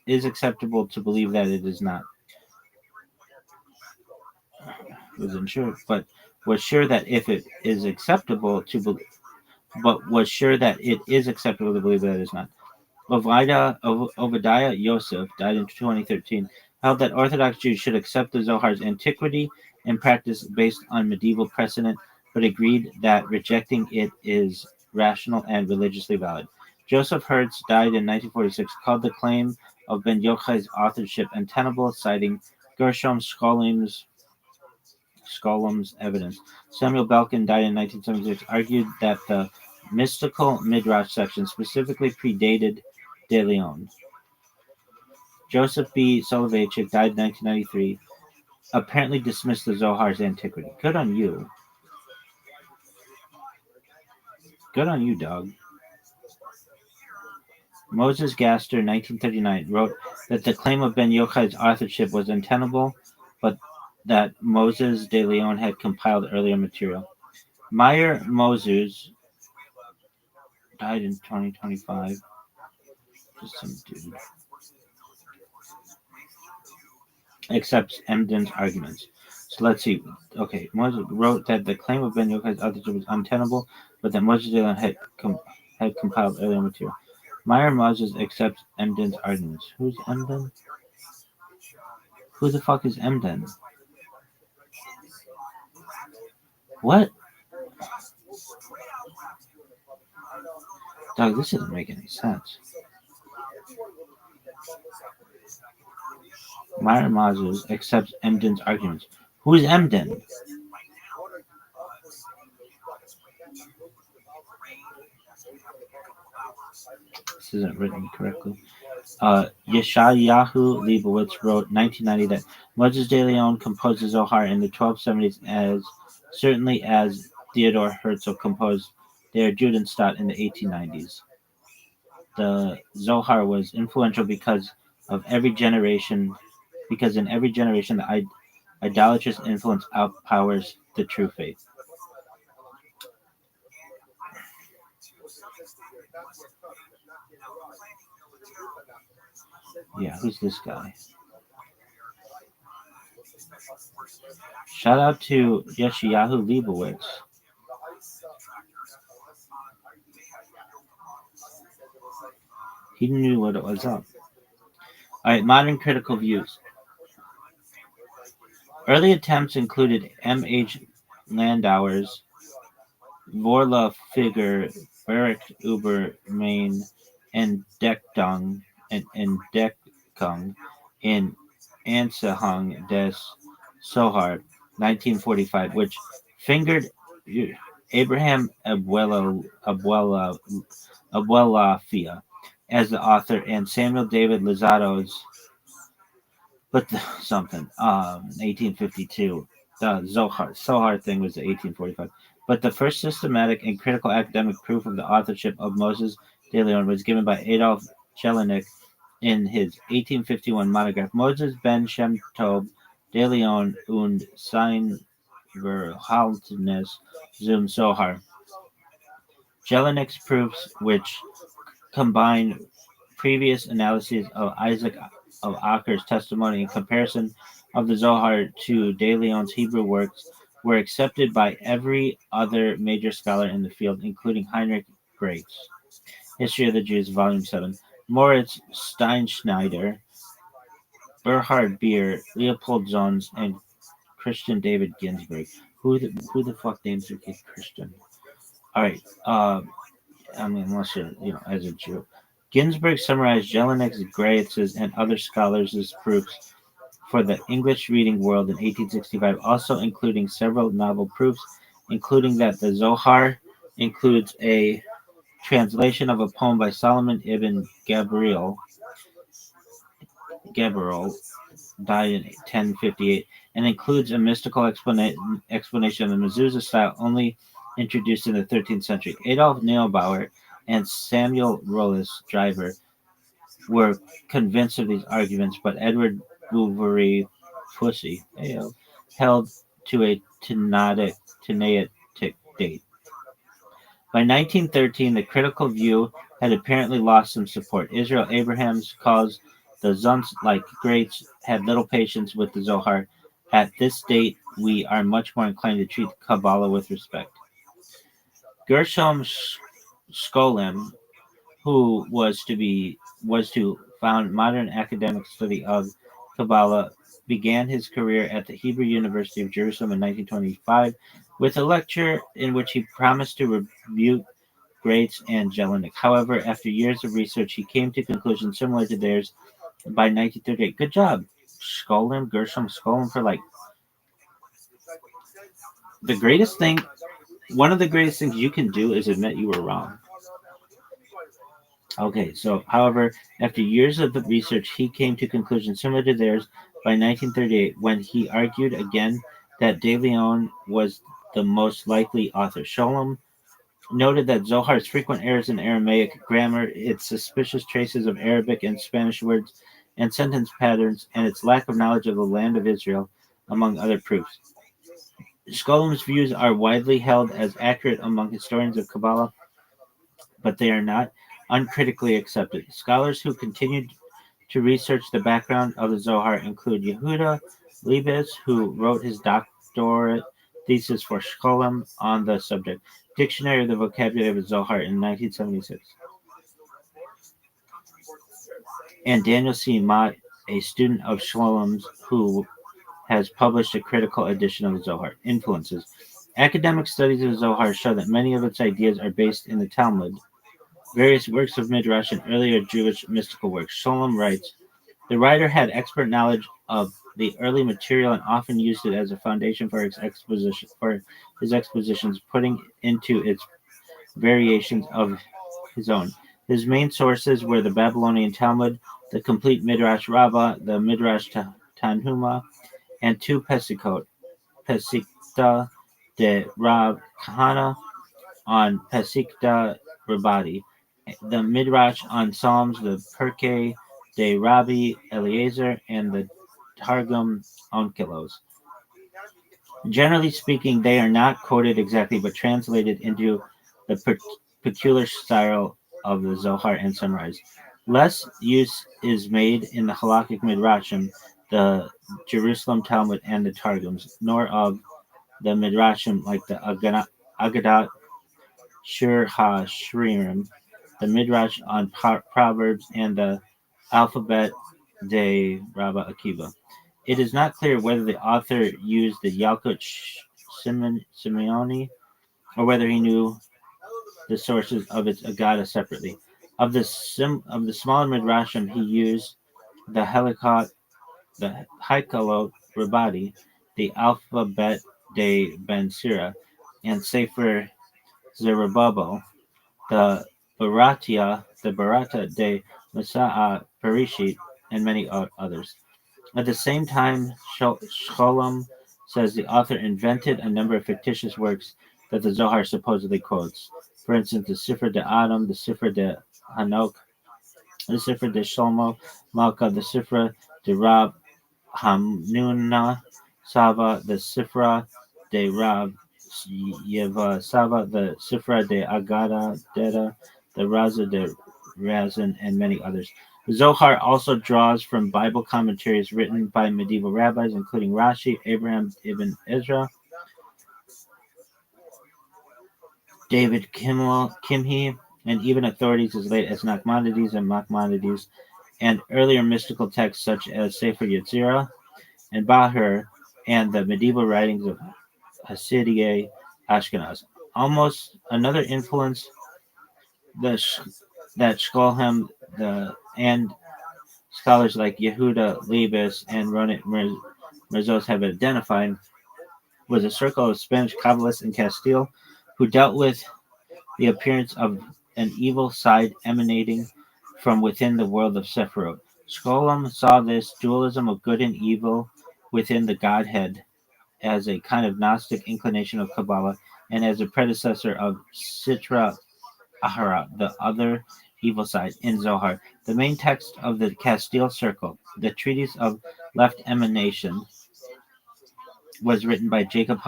is acceptable to believe that it is not. Was unsure, but was sure that if it is acceptable to believe, but was sure that it is acceptable to believe that it is not. Obadiah Yosef died in 2013, held that Orthodox Jews should accept the Zohar's antiquity and practice based on medieval precedent, but agreed that rejecting it is rational and religiously valid. Joseph Hertz died in 1946, called the claim of Ben Yochai's authorship untenable, citing Gershom Scholom's evidence. Samuel Belkin died in 1976, argued that the mystical Midrash section specifically predated De Leon. Joseph B. Soloveitchik died in 1993, apparently dismissed the Zohar's antiquity. Good on you. Good on you, dog. Moses Gaster, 1939, wrote that the claim of Ben Yochai's authorship was untenable, but that Moses de Leon had compiled earlier material. Meyer Moses died in 2025. Just some dude. Accepts Emden's arguments. So let's see. Okay, Moses wrote that the claim of Ben Yochai's authorship was untenable, but that Moses de Leon had compiled earlier material. Meyer Moses accepts Emden's arguments. Who's Emden? Who the fuck is Emden? What? Dog, this doesn't make any sense. Meyer Moses accepts Emden's arguments. Who is Emden? This isn't written correctly. Yeshayahu Leibowitz wrote 1990 that Moses de Leon composed the Zohar in the 1270s as certainly as Theodor Herzl composed Der Judenstaat in the 1890s. The Zohar was influential because in every generation the idolatrous influence outpowers the true faith. Yeah, who's this guy? Shout out to Yeshayahu Leibowitz. He knew what it was up. Alright, modern critical views. Early attempts included M.H. Landauer's Vorla figure Bericht über mein Entdeckung in Anzuhang des Zohar, 1945, which fingered Abraham Abuelafia as the author and Samuel David Lozato's but something 1852. The Zohar thing was the 1845. But the first systematic and critical academic proof of the authorship of Moses de Leon was given by Adolf Jelinek in his 1851 monograph Moses ben Shem Tov de Leon und sein Verhaltenis zum Zohar. Jelinek's proofs, which combine previous analyses of Isaac of Acker's testimony in comparison of the Zohar to De Leon's Hebrew works, were accepted by every other major scholar in the field, including Heinrich Graetz, History of the Jews, Volume 7, Moritz Steinschneider, Berhard Beer, Leopold Zons, and Christian David Ginsburg. Who the fuck names their kid Christian? All right. I mean, unless you're, as a Jew. Ginsburg summarized Jelinek's, Graetz's, and other scholars' proofs for the English reading world in 1865, also including several novel proofs, including that the Zohar includes a translation of a poem by Solomon ibn Gabriel, died in 1058, and includes a mystical explanation of the mezuzah style only introduced in the 13th century. Adolf Neubauer and Samuel Rollis Driver were convinced of these arguments, but Edward Bouverie Pussy held to a Tanaitic date. By 1913, the critical view had apparently lost some support. Israel Abrahams calls the Zunz, like Graetz, had little patience with the Zohar. At this date, we are much more inclined to treat Kabbalah with respect. Gershom Scholem, who was to found modern academic study of Kabbalah, began his career at the Hebrew University of Jerusalem in 1925 with a lecture in which he promised to rebuke Graetz and Jelinek. However, after years of research, he came to conclusions similar to theirs by 1938. Good job, Gershom Scholem, for the greatest thing. One of the greatest things you can do is admit you were wrong. Okay, so, however, after years of the research, he came to conclusions similar to theirs by 1938, when he argued again that De Leon was the most likely author. Scholem noted that Zohar's frequent errors in Aramaic grammar, its suspicious traces of Arabic and Spanish words and sentence patterns, and its lack of knowledge of the land of Israel, among other proofs. Scholem's views are widely held as accurate among historians of Kabbalah, but they are not uncritically accepted. Scholars who continued to research the background of the Zohar include Yehuda Leibowitz, who wrote his doctorate thesis for Scholem on the subject, Dictionary of the Vocabulary of the Zohar, in 1976. And Daniel C. Mott, a student of Scholem's, who has published a critical edition of the Zohar. Influences. Academic studies of the Zohar show that many of its ideas are based in the Talmud, various works of Midrash, and earlier Jewish mystical works. Scholem writes, the writer had expert knowledge of the early material and often used it as a foundation for his expositions, putting into its variations of his own. His main sources were the Babylonian Talmud, the complete Midrash Rabbah, the Midrash Tanhuma, and two Pesikot, Pesikta de Rab Kahana on Pesikta Rabbi, the Midrash on Psalms, the Pirkei de Rabbi Eliezer, and the Targum Onkelos. Generally speaking, they are not quoted exactly, but translated into the peculiar style of the Zohar and summarized. Less use is made in the halakhic Midrashim, the Jerusalem Talmud, and the Targums, nor of the Midrashim like the Agadat, Shir HaShririm, the Midrash on Proverbs, and the Alphabet de Rabbi Akiva. It is not clear whether the author used the Yalkut Simeoni or whether he knew the sources of its Agada separately. Of the smaller midrashim, he used the Haikalot Rabadi, the Alphabet de Ben Sira, and Sefer Zerubbabel, the Barata de Masa'a Parishit, and many others. At the same time, Sholem says the author invented a number of fictitious works that the Zohar supposedly quotes. For instance, the Sifra de Adam, the Sifra de Hanok, the Sifra de Shlomo Malka, the Sifra de Rab Hamnuna Sava, the Sifra de Rab Yeva Sava, the Sifra de Agada Deda, the Raza de Razin, and many others. The Zohar also draws from Bible commentaries written by medieval rabbis, including Rashi, Abraham ibn Ezra, David Kimhi, and even authorities as late as Nachmanides and Maimonides, and earlier mystical texts such as Sefer Yetzirah and Bahir, and the medieval writings of Hasidiyei Ashkenaz. Almost another influence the that Shkolhem and scholars like Yehuda Leibis and Ronit Merzos have identified was a circle of Spanish Kabbalists in Castile who dealt with the appearance of an evil side emanating from within the world of Sephiroth. Shkolem saw this dualism of good and evil within the Godhead as a kind of Gnostic inclination of Kabbalah and as a predecessor of Sitra Ahara, the other evil side, in Zohar. The main text of the Castile Circle, the Treatise of Left Emanation, was written by Jacob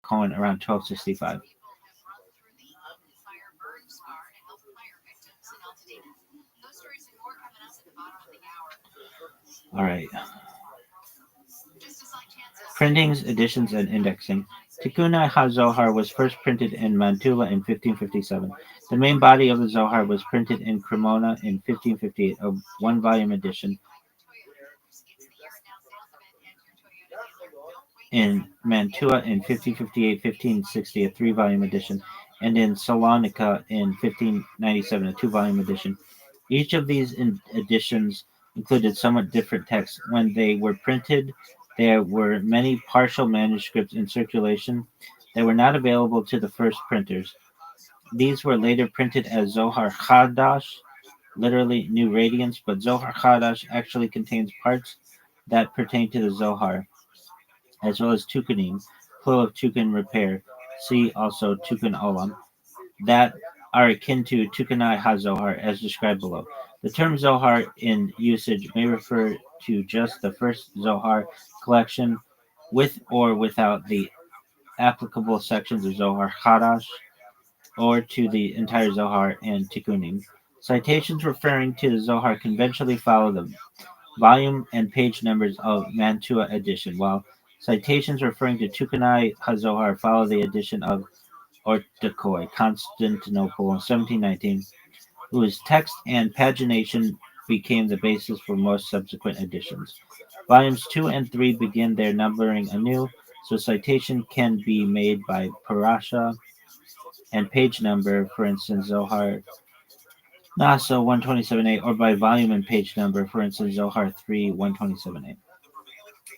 Cohen around 1265. All right. Printings, editions, and indexing. Tikkunei HaZohar was first printed in Mantua in 1557. The main body of the Zohar was printed in Cremona in 1558, a one-volume edition. In Mantua in 1558-1560, a three-volume edition, and in Salonika in 1597, a two-volume edition. Each of these editions included somewhat different texts. When they were printed, there were many partial manuscripts in circulation that were not available to the first printers. These were later printed as Zohar Chadash, literally New Radiance, but Zohar Chadash actually contains parts that pertain to the Zohar, as well as Tukkunim, plural of Tukkun repair. See also Tukkun Olam, that are akin to Tikkunei HaZohar as described below. The term Zohar in usage may refer to just the first Zohar collection with or without the applicable sections of Zohar Chadash, or to the entire Zohar and Tikkunim. Citations referring to the Zohar conventionally follow the volume and page numbers of Mantua edition, while citations referring to Tikkunei HaZohar follow the edition of Ortakoi, Constantinople, in 1719, whose text and pagination became the basis for most subsequent editions. Volumes 2 and 3 begin their numbering anew, so citation can be made by parasha and page number, for instance, Zohar Naso 127a, or by volume and page number, for instance, Zohar 3 127a.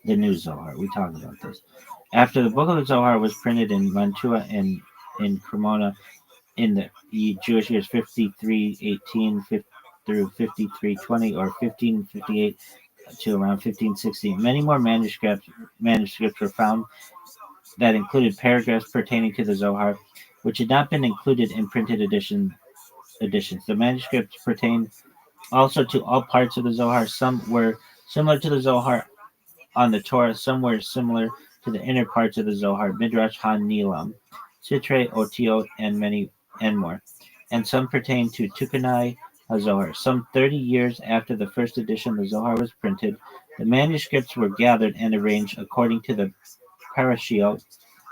The new Zohar, we talked about this. After the book of the Zohar was printed in Mantua and in Cremona in the Jewish years 5318 through 5320 or 1558 to around 1560, many more manuscripts were found that included paragraphs pertaining to the Zohar, which had not been included in printed editions. The manuscripts pertain also to all parts of the Zohar. Some were similar to the Zohar on the Torah, some were similar to the inner parts of the Zohar, Midrash HaNilam, Sitrei Otiot, and more. And some pertain to Tikkunei HaZohar. Some 30 years after the first edition of the Zohar was printed, the manuscripts were gathered and arranged according to the parashiot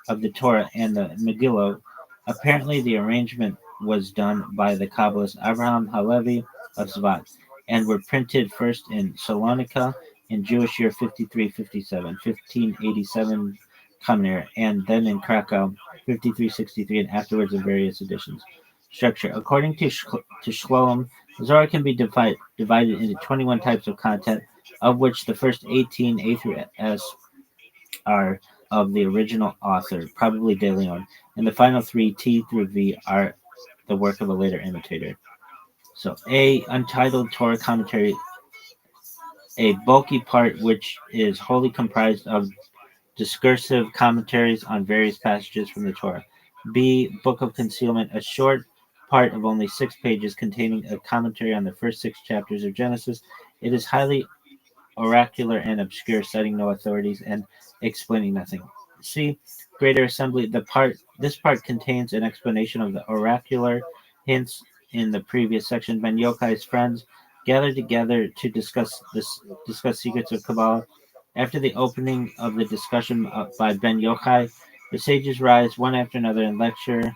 of the Torah and the Megillot. Apparently, the arrangement was done by the Kabbalist Abraham Halevi of Zvat, and were printed first in Salonika in Jewish year 5357, 1587 Common Era, and then in Krakow 5363, and afterwards in various editions. Structure. According to Shlomo, the Zohar can be divided into 21 types of content, of which the first 18, A through S, are of the original author, probably De Leon, and the final three, T through V, are the work of a later imitator. So, A, Untitled Torah Commentary, a bulky part which is wholly comprised of discursive commentaries on various passages from the Torah. B. Book of Concealment, a short part of only 6 pages containing a commentary on the first 6 chapters of Genesis. It is highly oracular and obscure, citing no authorities and explaining nothing. C. Greater Assembly. This part contains an explanation of the oracular hints in the previous section. Ben Yochai's friends gather together to discuss secrets of Kabbalah. After the opening of the discussion by Ben Yochai, the sages rise one after another and lecture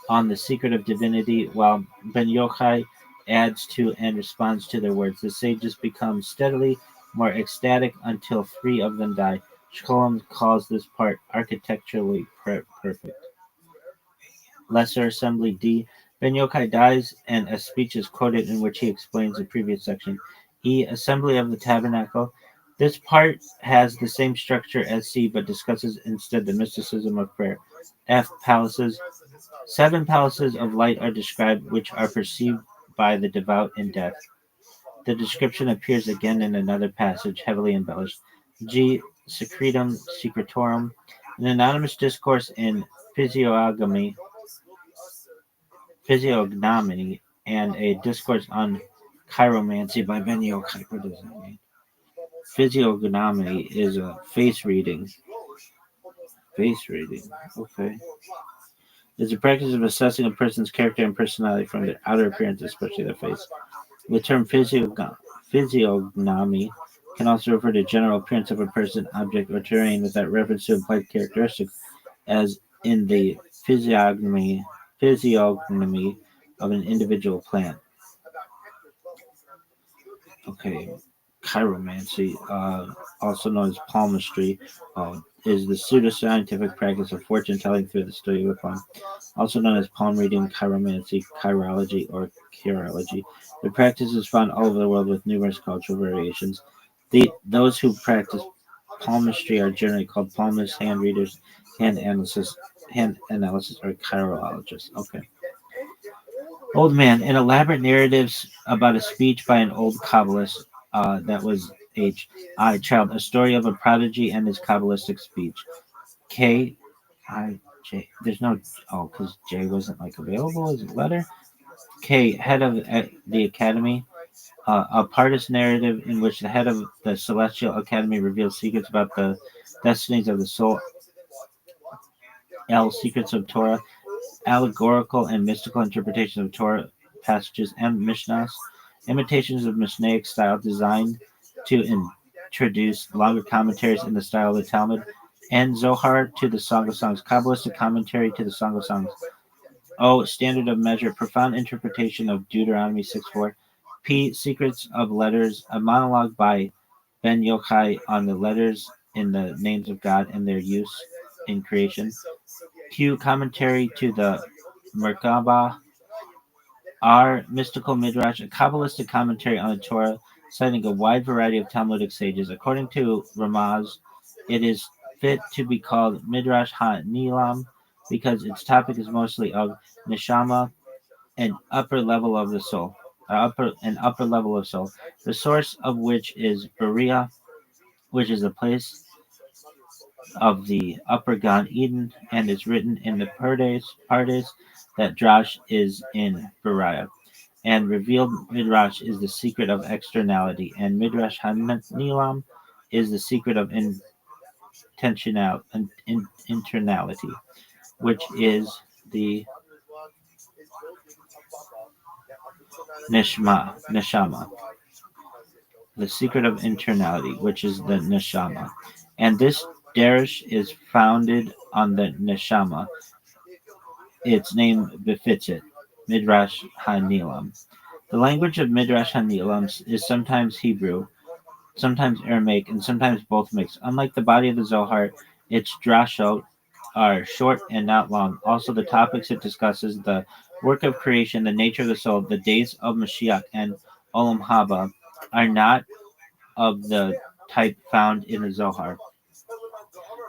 on the secret of divinity, while Ben Yochai adds to and responds to their words. The sages become steadily more ecstatic until 3 of them die. Shkolem calls this part architecturally perfect. Lesser Assembly D. Ben Yochai dies, and a speech is quoted in which he explains the previous section. E. Assembly of the Tabernacle. This part has the same structure as C, but discusses instead the mysticism of prayer. F. Palaces. 7 palaces of light are described, which are perceived by the devout in death. The description appears again in another passage, heavily embellished. G. Secretum Secretorum. An anonymous discourse in physiognomy, and a discourse on chiromancy by Ben Yochai. What does that mean? Physiognomy is a face reading. Face reading. Okay. It's a practice of assessing a person's character and personality from their outer appearance, especially their face. The term physiognomy can also refer to general appearance of a person, object, or terrain without reference to implied characteristics, as in the physiognomy of an individual plant. Okay, chiromancy, also known as palmistry, is the pseudoscientific practice of fortune telling through the study of a palm, also known as palm reading, chiromancy, chirology, or chirology. The practice is found all over the world with numerous cultural variations. Those who practice palmistry are generally called palmists, hand readers, hand analysis, or chirologists. Okay. Old Man, in elaborate narratives about a speech by an old Kabbalist, that was H. I. Child, a story of a prodigy and his Kabbalistic speech. K. I. J. There's no, because J wasn't available as a letter. K. Head of the Academy, a partist narrative in which the head of the Celestial Academy reveals secrets about the destinies of the soul. L. Secrets of Torah, allegorical and mystical interpretations of Torah passages and Mishnahs, imitations of Mishnaic style designed to introduce longer commentaries in the style of the Talmud, and Zohar to the Song of Songs, Kabbalistic commentary to the Song of Songs. O. Standard of measure, profound interpretation of Deuteronomy 6:4. P. Secrets of letters, a monologue by Ben Yochai on the letters in the names of God and their use in creation. Q. Commentary to the Merkabah. R. Mystical Midrash, a Kabbalistic commentary on the Torah, citing a wide variety of Talmudic sages. According to Ramaz, it is fit to be called Midrash HaNilam because its topic is mostly of neshama, an upper level of the soul, the source of which is Berea, which is the place of the upper Gan Eden, and is written in the Pardes that Drash is in Beriah. And revealed Midrash is the secret of externality, and Midrash HaNilam is the secret of internality, which is the neshama. The secret of internality, which is the neshama. And this Derish is founded on the neshama. Its name befits it, Midrash HaNilam. The language of Midrash HaNilam is sometimes Hebrew, sometimes Aramaic, and sometimes both mixed. Unlike the body of the Zohar, its drashot are short and not long. Also, the topics it discusses, the work of creation, the nature of the soul, the days of Mashiach and Olam Haba are not of the type found in the Zohar,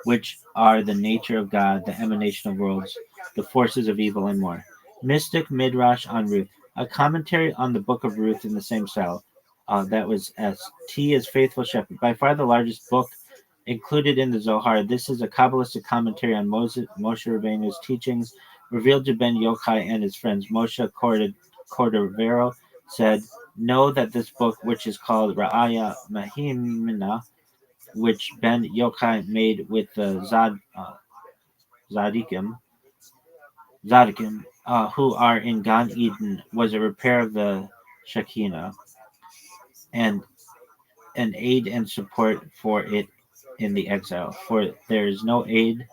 which are the nature of God, the emanation of worlds, the forces of evil, and more. Mystic Midrash on Ruth, a commentary on the book of Ruth in the same style. That was S. T is Faithful Shepherd, by far the largest book included in the Zohar. This is a Kabbalistic commentary on Moshe Rabbeinu's teachings revealed to Ben Yochai and his friends. Moshe Cordovero said, "Know that this book, which is called Ra'aya Mahimna, which Ben Yochai made with the Zadikim, who are in Gan Eden, was a repair of the Shekinah and an aid and support for it in the exile. For there is no aid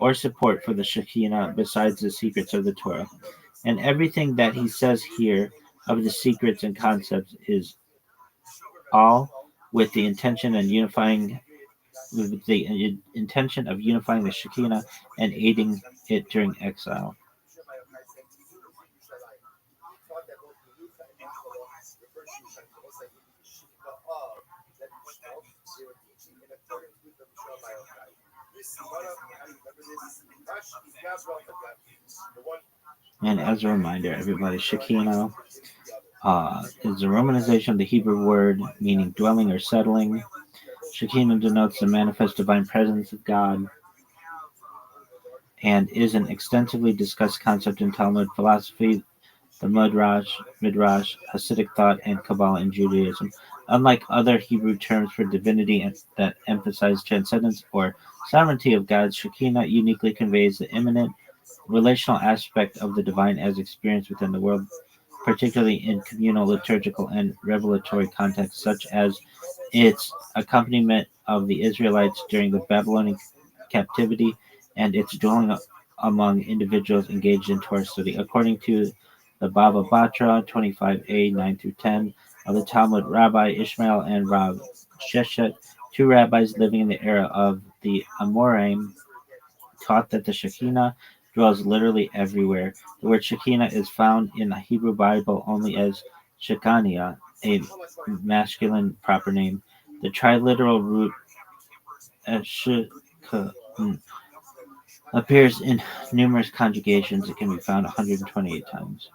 or support for the Shekinah besides the secrets of the Torah. And everything that he says here of the secrets and concepts is all with the intention of unifying the Shekinah and aiding it during exile." And as a reminder, everybody, Shekinah is a romanization of the Hebrew word meaning dwelling or settling. Shekinah denotes the manifest divine presence of God and is an extensively discussed concept in Talmud philosophy, the Midrash, Hasidic thought, and Kabbalah in Judaism. Unlike other Hebrew terms for divinity that emphasize transcendence or sovereignty of God, Shekinah uniquely conveys the immanent relational aspect of the divine as experienced within the world, particularly in communal, liturgical, and revelatory contexts, such as its accompaniment of the Israelites during the Babylonian captivity and its dwelling among individuals engaged in Torah study. According to the Baba Batra 25a 9 through 10 of the Talmud, Rabbi Ishmael and Rav Sheshet, two rabbis living in the era of the Amoraim, taught that the Shekinah dwells literally everywhere. The word Shekinah is found in the Hebrew Bible only as Shekaniah, a masculine proper name. The triliteral root appears in numerous conjugations. It can be found 128 times.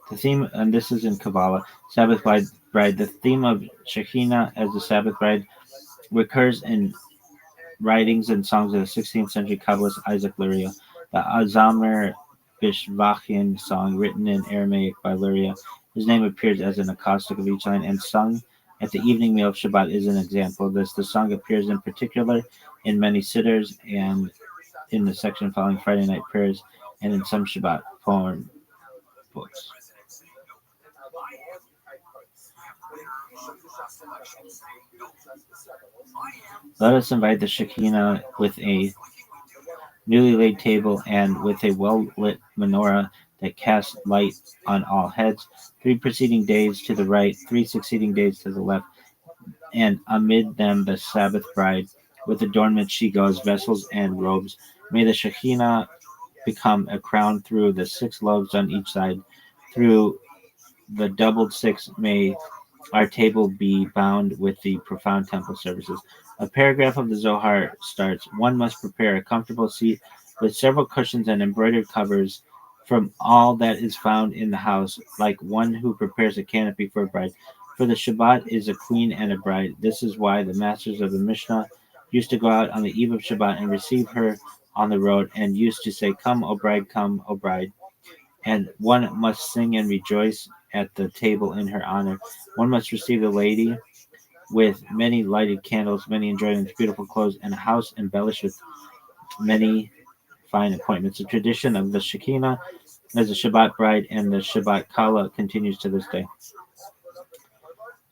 The theme, and this is in Kabbalah, Sabbath bride. The theme of Shekinah as the Sabbath bride recurs in writings and songs of the 16th century Kabbalist Isaac Luria. The Azamer Bishvachian song, written in Aramaic by Luria, his name appears as an acrostic of each line and sung at the evening meal of Shabbat, is an example of this. The song appears in particular in many siddurs and in the section following Friday night prayers and in some Shabbat poem books. Let us invite the Shekinah with a newly laid table and with a well-lit menorah that casts light on all heads, 3 preceding days to the right, 3 succeeding days to the left, and amid them the Sabbath bride, with adornments she goes, vessels and robes. May the Shekinah become a crown through the 6 lobes on each side. Through the doubled 6 may our table be bound with the profound temple services. A paragraph of the Zohar starts, "One must prepare a comfortable seat with several cushions and embroidered covers from all that is found in the house, like one who prepares a canopy for a bride. For the Shabbat is a queen and a bride. This is why the masters of the Mishnah used to go out on the eve of Shabbat and receive her on the road, and used to say, 'Come, O bride, come, O bride.' And one must sing and rejoice at the table in her honor. One must receive the lady with many lighted candles, many enjoyments, beautiful clothes, and a house embellished with many fine appointments." The tradition of the Shekinah as a Shabbat bride and the Shabbat Kala continues to this day.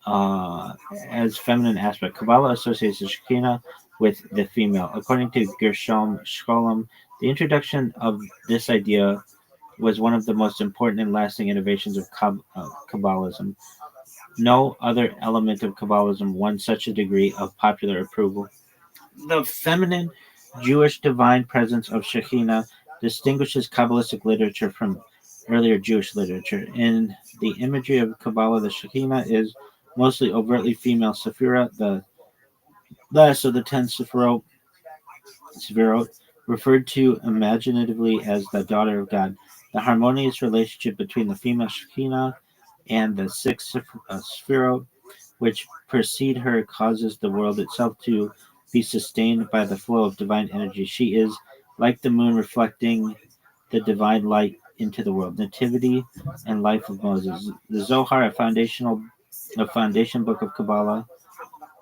As feminine aspect, Kabbalah associates the Shekinah with the female. According to Gershom Scholem, the introduction of this idea was one of the most important and lasting innovations of Kabbalism. No other element of Kabbalism won such a degree of popular approval. The feminine Jewish divine presence of Shekinah distinguishes Kabbalistic literature from earlier Jewish literature. In the imagery of Kabbalah, the Shekinah is mostly overtly female Sephirah, the last of the 10 Sephirot, referred to imaginatively as the daughter of God. The harmonious relationship between the female Shekinah and the six Sephirot, which precede her, causes the world itself to be sustained by the flow of divine energy. She is like the moon, reflecting the divine light into the world. Nativity and life of Moses. The Zohar, a foundation book of Kabbalah,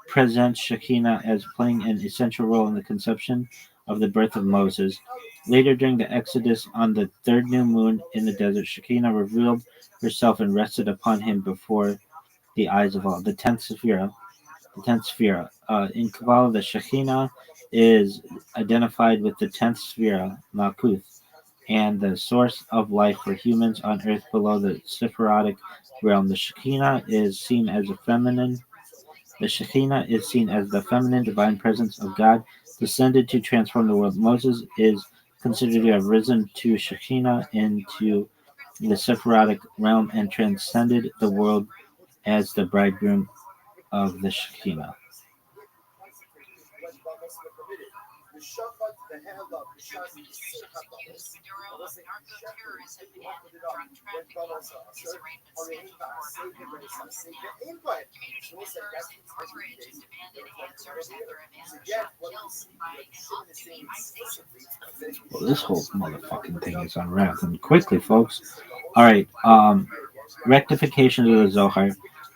presents Shekinah as playing an essential role in the conception of the birth of Moses. Later, during the Exodus on the third new moon in the desert, Shekinah revealed herself and rested upon him before the eyes of all. The tenth sphere. In Kabbalah, the Shekinah is identified with the tenth sphere, Malkuth, and the source of life for humans on earth below the Sephirotic realm. The Shekinah is seen as the feminine divine presence of God descended to transform the world. Moses is considered to have risen to Shekinah into the Sephirotic realm and transcended the world as the bridegroom of the Shekinah. Administration continues. The Bureau of Narco-Terrorism and Drug Trafficking is arraignment scheduled for about 9 hours now. Community members in Northridge have demanded answers after a man was shot and killed by an off-duty ICE agent. Well, this whole motherfucking thing is unraveling quickly, folks. All right, rectification of the Zohar.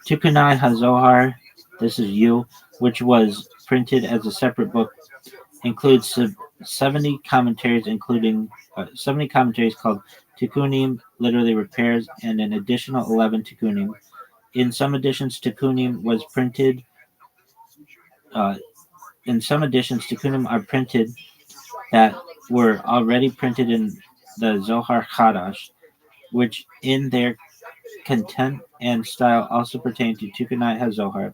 Tukunai HaZohar, this is you, which was printed as a separate book, includes 70 commentaries, including 70 commentaries called Tikkunim, literally repairs, and an additional 11 Tikkunim. In some editions, Tikkunim was printed. In some editions, Tikkunim are printed that were already printed in the Zohar Chadash, which in their content and style also pertain to Tikkunai HaZohar.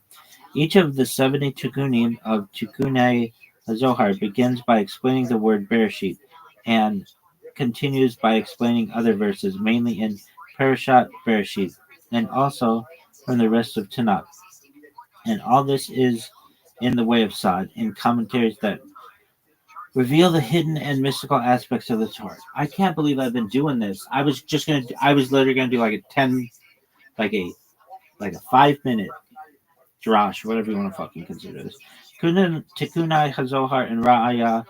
Each of the 70 Tikkunim of Tikkunai HaZohar begins by explaining the word Bereshit and continues by explaining other verses, mainly in Parashat Bereshit, and also from the rest of Tanakh. And all this is in the way of Sod, in commentaries that reveal the hidden and mystical aspects of the Torah. I can't believe I've been doing this. I was literally gonna do like a 10, like a 5-minute drash, whatever you want to fucking consider this. Tikunai HaZohar and Ra'aya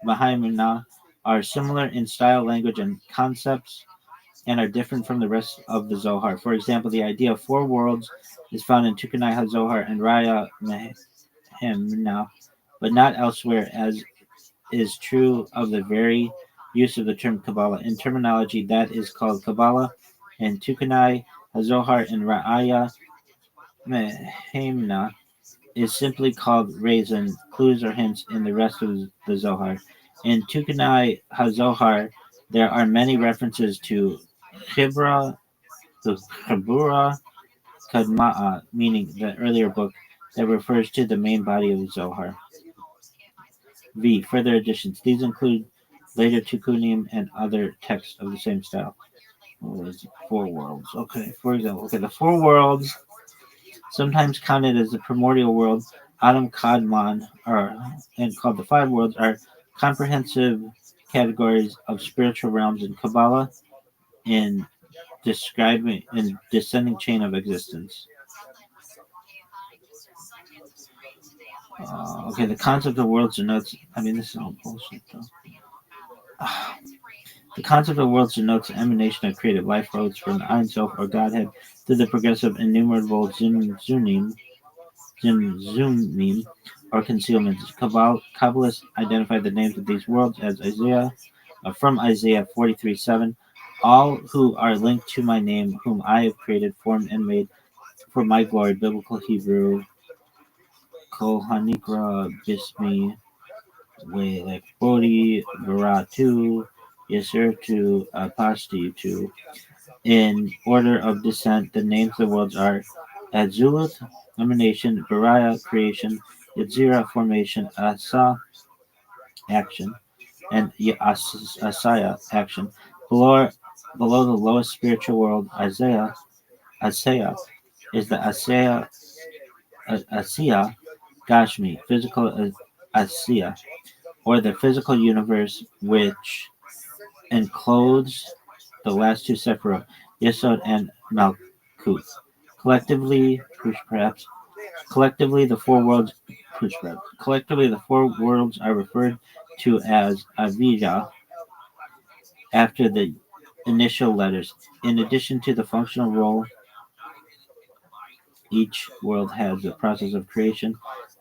Mahaimuna are similar in style, language, and concepts, and are different from the rest of the Zohar. For example, the idea of 4 worlds is found in Tikunai HaZohar and Ra'aya Mahimuna, but not elsewhere, as is true of the very use of the term Kabbalah. In terminology that is called Kabbalah, and Tikunai HaZohar and Ra'aya Mahimna is simply called raisin, clues or hints in the rest of the Zohar. In Tukunai HaZohar, there are many references to Chibra, the Chabura Kadma'a, meaning the earlier book that refers to the main body of the Zohar. V. Further additions. These include later Tikkunim and other texts of the same style. What is it? 4 worlds. Okay, for example, the 4 worlds, sometimes counted as the primordial world, Adam Kadmon, and called the 5 worlds, are comprehensive categories of spiritual realms in Kabbalah in describing in descending chain of existence. The concept of worlds denotes. This is all bullshit, though. The concept of worlds denotes the emanation of creative life flows from the Ein Sof or Godhead to the progressive innumerable Zumnim or concealments. Kabbalists identify the names of these worlds as from Isaiah 43:7. All who are linked to my name, whom I have created, formed, and made for my glory. Biblical Hebrew. Kol Hanikra Bismi Like Bodhi Baratu Yesertu Apasti. In order of descent, the names of the worlds are Adzuluth, emanation, Baraya, creation, Yetzira, formation, Asa, action, and Asaya action. Below, below the lowest spiritual world, Asaya is the Asiya Gashmi, physical Asiya, or the physical universe which encloses the last two Sephirot, Yesod and Malkuth. Collectively, perhaps, collectively the four worlds, collectively the four worlds are referred to as Avija after the initial letters. In addition to the functional role each world has, the process of creation,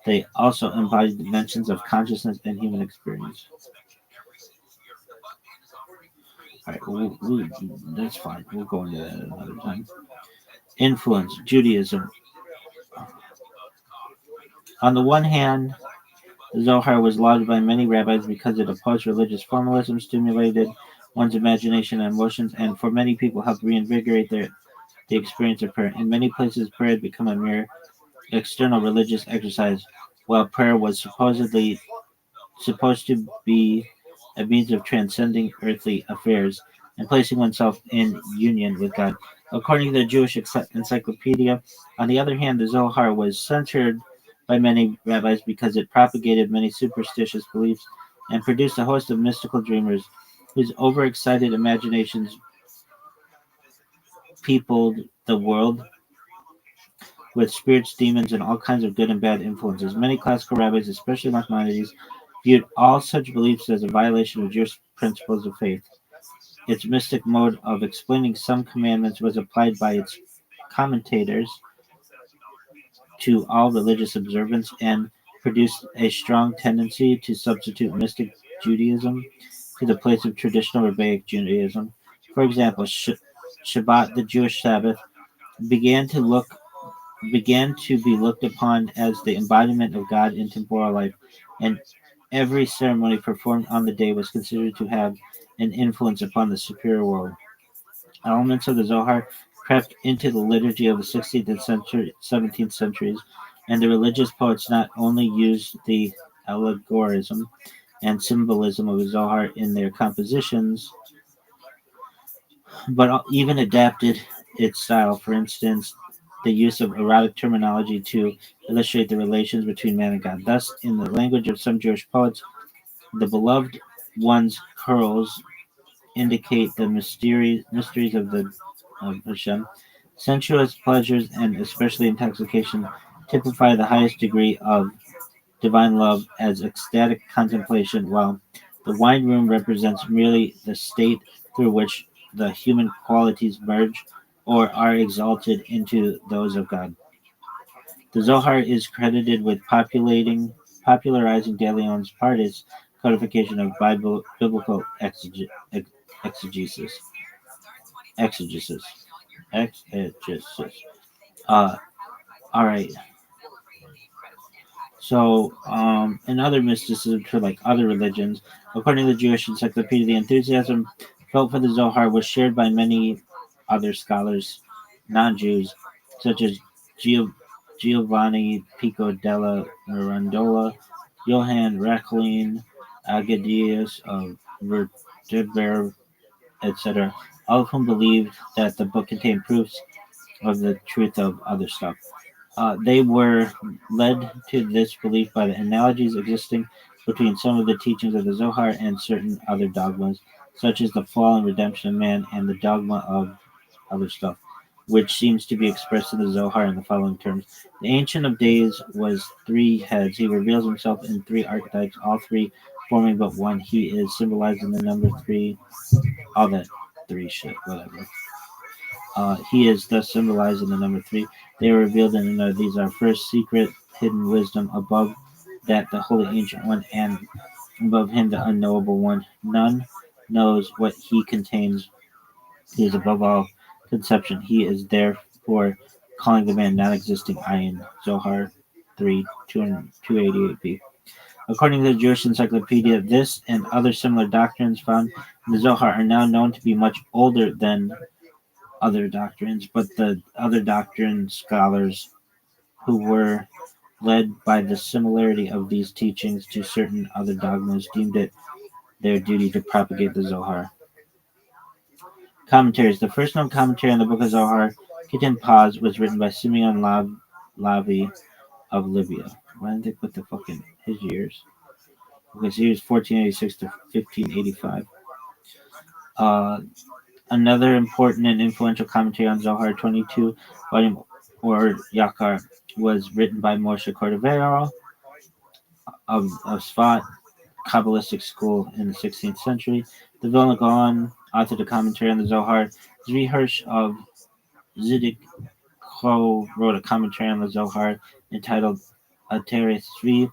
they also embody dimensions of consciousness and human experience. All right, that's fine. We'll go into that another time. Influence Judaism. On the one hand, the Zohar was lauded by many rabbis because it opposed religious formalism, stimulated one's imagination and emotions, and for many people helped reinvigorate the experience of prayer. In many places, prayer had become a mere external religious exercise, while prayer was supposed to be a means of transcending earthly affairs and placing oneself in union with God. According to the Jewish Encyclopedia, on the other hand, the Zohar was censored by many rabbis because it propagated many superstitious beliefs and produced a host of mystical dreamers whose overexcited imaginations peopled the world with spirits, demons, and all kinds of good and bad influences. Many classical rabbis, especially Maimonides, viewed all such beliefs as a violation of Jewish principles of faith. Its mystic mode of explaining some commandments was applied by its commentators to all religious observance and produced a strong tendency to substitute mystic Judaism to the place of traditional rabbinic Judaism. For example, Shabbat, the Jewish Sabbath, began to be looked upon as the embodiment of God in temporal life, and every ceremony performed on the day was considered to have an influence upon the superior world. Elements of the Zohar crept into the liturgy of the 16th and 17th centuries, and the religious poets not only used the allegorism and symbolism of the Zohar in their compositions, but even adapted its style. For instance, the use of erotic terminology to illustrate the relations between man and God. Thus, in the language of some Jewish poets, the beloved one's curls indicate the mysteries of Hashem. Sensuous pleasures and especially intoxication typify the highest degree of divine love as ecstatic contemplation, while the wine room represents merely the state through which the human qualities merge or are exalted into those of God. The Zohar is credited with popularizing De Leon's Partis codification of biblical exegesis. Exegesis. Exegesis. Uh, all right. So, in other mysticism for like other religions, according to the Jewish Encyclopedia, the enthusiasm felt for the Zohar was shared by many other scholars, non-Jews, such as Giovanni Pico della Mirandola, Johann Rachlin, Agadius of Vertebrer, etc., all of whom believed that the book contained proofs of the truth of other stuff. They were led to this belief by the analogies existing between some of the teachings of the Zohar and certain other dogmas, such as the fall and redemption of man and the dogma of other stuff, which seems to be expressed in the Zohar in the following terms. The Ancient of Days was three heads. He reveals himself in three archetypes, all three forming but one. He is symbolized in the number three, all that three shit, whatever. He is thus symbolized in the number three. They are revealed in another. These are first secret, hidden wisdom, above that the holy ancient one, and above him the unknowable one. None knows what he contains. He is above all conception. He is therefore calling the man non-existing Ayin. Zohar 3, 288b. According to the Jewish Encyclopedia, this and other similar doctrines found in the Zohar are now known to be much older than other doctrines, but the other doctrine scholars who were led by the similarity of these teachings to certain other dogmas deemed it their duty to propagate the Zohar. Commentaries. The first known commentary on the book of Zohar, Kitan Paz, was written by Simeon Lavi of Libya. Why didn't they put the fucking his years? Because he was 1486 to 1585. Another important and influential commentary on Zohar 22 volume or Yakar was written by Moshe Cordovero of Sfat, Kabbalistic school in the 16th century. The Vilna Gaon authored a commentary on the Zohar. Zvi Hirsch of Ziddiq wrote a commentary on the Zohar entitled Ateres Zvi.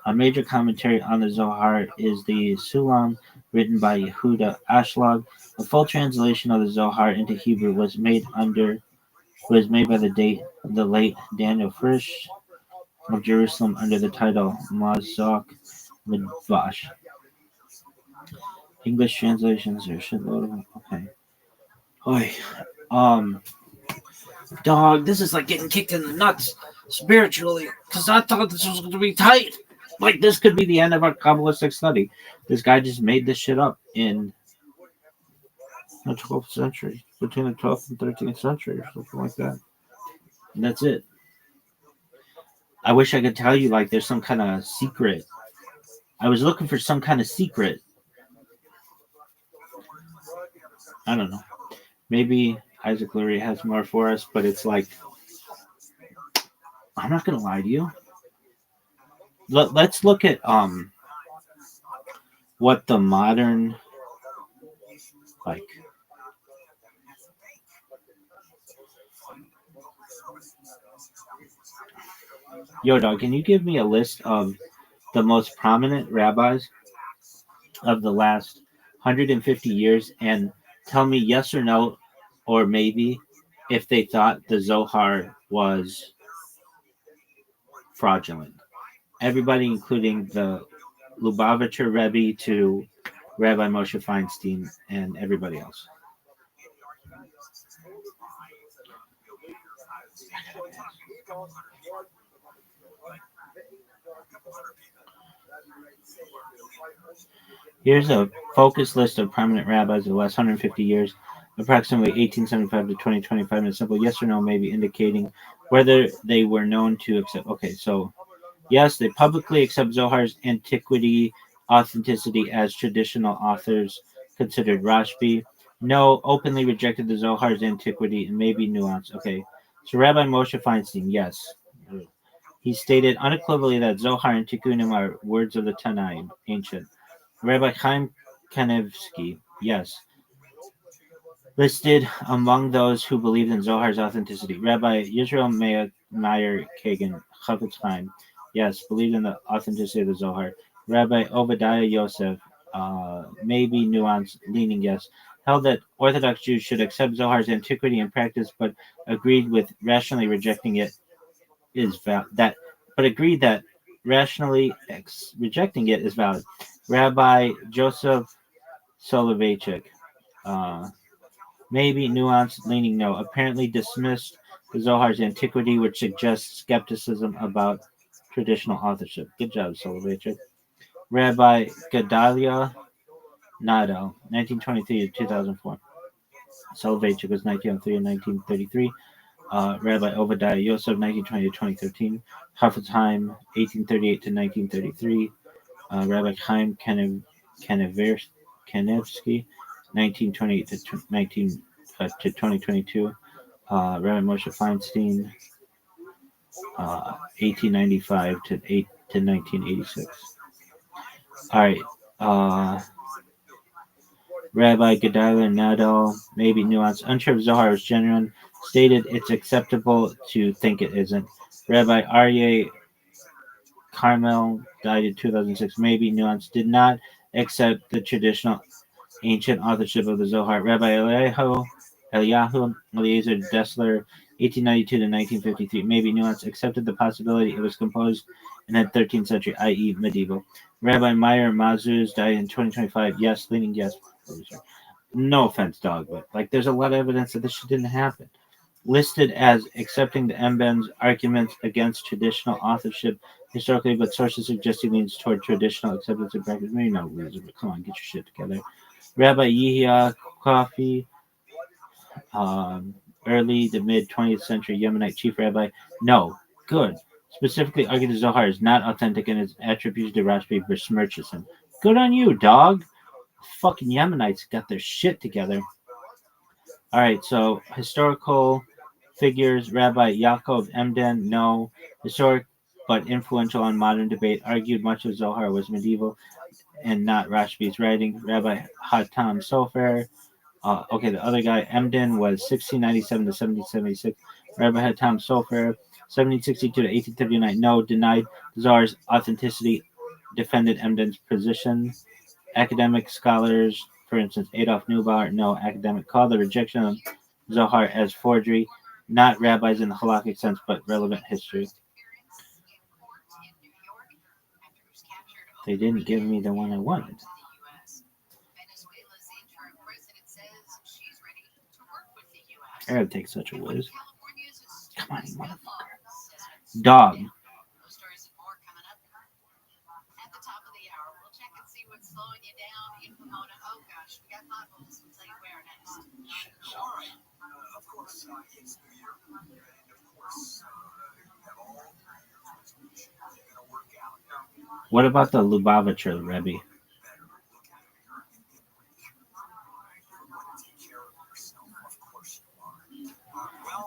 A major commentary on the Zohar is the Sulam, written by Yehuda Ashlag. A full translation of the Zohar into Hebrew was made by the late Daniel Frisch of Jerusalem under the title Mazak Midvash. English translations are shitload of them. Okay. Oi. Dog, this is like getting kicked in the nuts spiritually, because I thought this was going to be tight. Like, this could be the end of our Kabbalistic study. This guy just made this shit up in the 12th century, between the 12th and 13th century, or something like that. And that's it. I wish I could tell you, like, there's some kind of secret. I was looking for some kind of secret. I don't know. Maybe Isaac Lurie has more for us, but it's like, I'm not going to lie to you. Let's look at what the modern, like, yo, dog, can you give me a list of the most prominent rabbis of the last 150 years and tell me yes or no, or maybe if they thought the Zohar was fraudulent? Everybody, including the Lubavitcher Rebbe to Rabbi Moshe Feinstein and everybody else. Here's a focused list of prominent rabbis of the last 150 years, approximately 1875 to 2025, and a simple yes or no, maybe indicating whether they were known to accept. Okay, so yes, they publicly accept Zohar's antiquity, authenticity as traditional authors considered Rashbi. No, openly rejected the Zohar's antiquity and maybe nuance. Okay, so Rabbi Moshe Feinstein, yes. He stated unequivocally that Zohar and Tikkunim are words of the Tanaim, ancient. Rabbi Chaim Kanevsky, yes. Listed among those who believed in Zohar's authenticity. Rabbi Yisrael Meyer Kagan, Chafetz Chaim, yes, believed in the authenticity of the Zohar. Rabbi Obadiah Yosef, maybe nuanced, leaning yes, held that Orthodox Jews should accept Zohar's antiquity and practice, but agreed with rationally rejecting it is valid. Agreed that rationally rejecting it is valid. Rabbi Joseph Soloveitchik, maybe nuanced, leaning no, apparently dismissed the Zohar's antiquity, which suggests skepticism about traditional authorship. Good job, Soloveitchik. Rabbi Gedalia Nado, 1923 to 2004. Soloveitchik was 1903 and 1933. Rabbi Obadiah Yosef, 1920 to 2013. Chafetz Chaim, 1838 to 1933. Rabbi Chaim Kanevsky, 1928 to 2022. Rabbi Moshe Feinstein, 1895 to 1986. All right. Rabbi Gedalia Nadal, maybe nuanced, unsure if Zohar is genuine, stated it's acceptable to think it isn't. Rabbi Aryeh Carmel, died in 2006, maybe nuanced, did not accept the traditional ancient authorship of the Zohar. Rabbi Eliyahu Eliezer Dessler, 1892 to 1953, maybe nuanced, accepted the possibility it was composed in the 13th century, i.e. medieval. Rabbi Meyer Mazuz, died in 2025, yes, leaning yes. No offense, dog, but like there's a lot of evidence that this shit didn't happen. listed as accepting the Mben's arguments against traditional authorship historically, but sources suggest he leans toward traditional acceptance and practice. Maybe no loser, but come on, get your shit together. Rabbi Yehia Kofi, early to mid 20th century Yemenite chief rabbi, no, good. Specifically argued the Zohar is not authentic and its attribution to Rashbi besmirches him. Good on you, dog. Fucking Yemenites got their shit together. All right, so historical figures, Rabbi Yaakov Emden, no. Historic but influential on modern debate, argued much of Zohar was medieval and not Rashbi's writing. Rabbi Hatam Sofer, okay, the other guy, Emden, was 1697 to 1776. Rabbi Hatam Sofer, 1762 to 1839, no. Denied the Zohar's authenticity, defended Emden's position. Academic scholars, for instance, Adolf Neubauer, no. Academic called the rejection of Zohar as forgery, not rabbis in the halakhic sense, but relevant history. They didn't give me the one I wanted. I gotta take such a whiz. Come on, you motherfucker. Dog. What about the Lubavitcher Rebbe?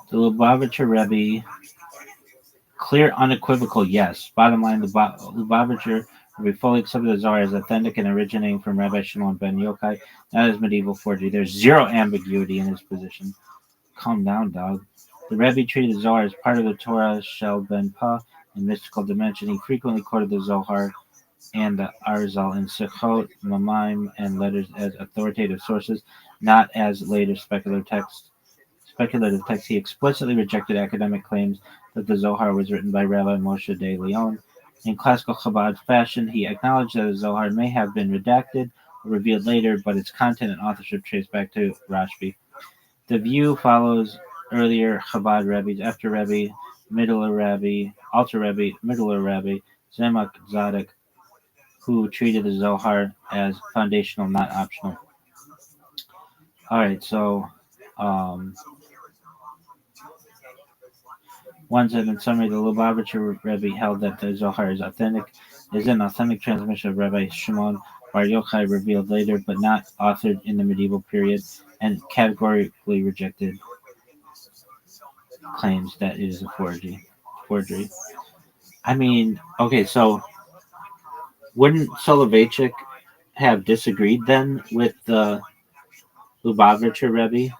The Lubavitcher Rebbe, clear, unequivocal, yes. Bottom line, the Lubavitcher Rebbe fully accepted the Zohar as authentic and originating from Rabbi Shimon ben Yochai, not as medieval forgery. There's zero ambiguity in his position. Calm down, dog. The Rebbe treated the Zohar as part of the Torah Shel Ben Pah in mystical dimension. He frequently quoted the Zohar and the Arizal in Sechot, Mamaim, and letters as authoritative sources, not as later speculative texts. He explicitly rejected academic claims that the Zohar was written by Rabbi Moshe de Leon. In classical Chabad fashion, he acknowledged that the Zohar may have been redacted or revealed later, but its content and authorship traced back to Rashbi. The view follows earlier Chabad rabbis, after Rabbi, middle Rabbi, Alter Rabbi, middle Rabbi, Zemak Zadok, who treated the Zohar as foundational, not optional. All right, so one said in summary, the Lubavitcher Rebbe held that the Zohar is authentic, is an authentic transmission of Rabbi Shimon Bar Yochai revealed later, but not authored in the medieval period, and categorically rejected claims that it is a forgery. I mean, okay, so wouldn't Soloveitchik have disagreed then with the Lubavitcher Rebbe?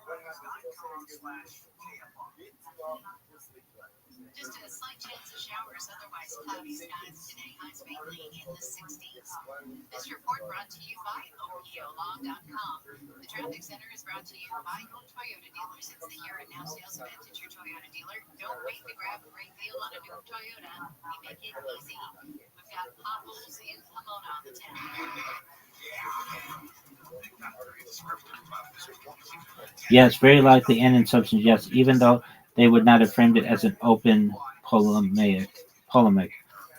This report brought to you by OPOLong.com. The traffic center is brought to you by Home Toyota dealers. It's the here and now sales event at your Toyota dealer. Don't wait to grab a great deal on a new Toyota. We make it easy. We've got potholes in Pomona on the 10th. Yes, very likely, and in substance, yes, even though they would not have framed it as an open polemic.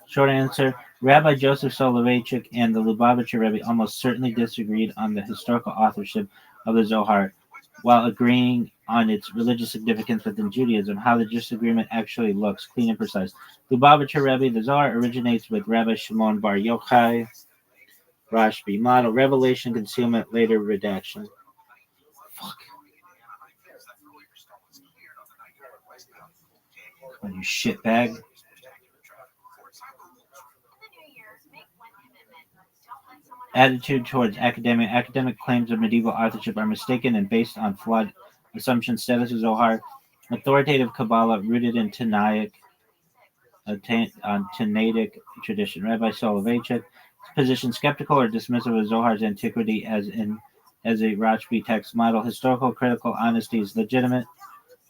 Short answer, Rabbi Joseph Soloveitchik and the Lubavitcher Rebbe almost certainly disagreed on the historical authorship of the Zohar, while agreeing on its religious significance within Judaism. How the disagreement actually looks, clean and precise. Lubavitcher Rebbe, the Zohar originates with Rabbi Shimon Bar Yochai, Rashbi model, revelation, concealment, later redaction. Fuck. Come on, you shitbag. Attitude towards academic claims of medieval authorship are mistaken and based on flawed assumptions. Status of Zohar, authoritative Kabbalah rooted in Tanaic tradition. Rabbi Soloveitchik position skeptical or dismissive of Zohar's antiquity as a Rashbi text model. Historical critical honesty is legitimate.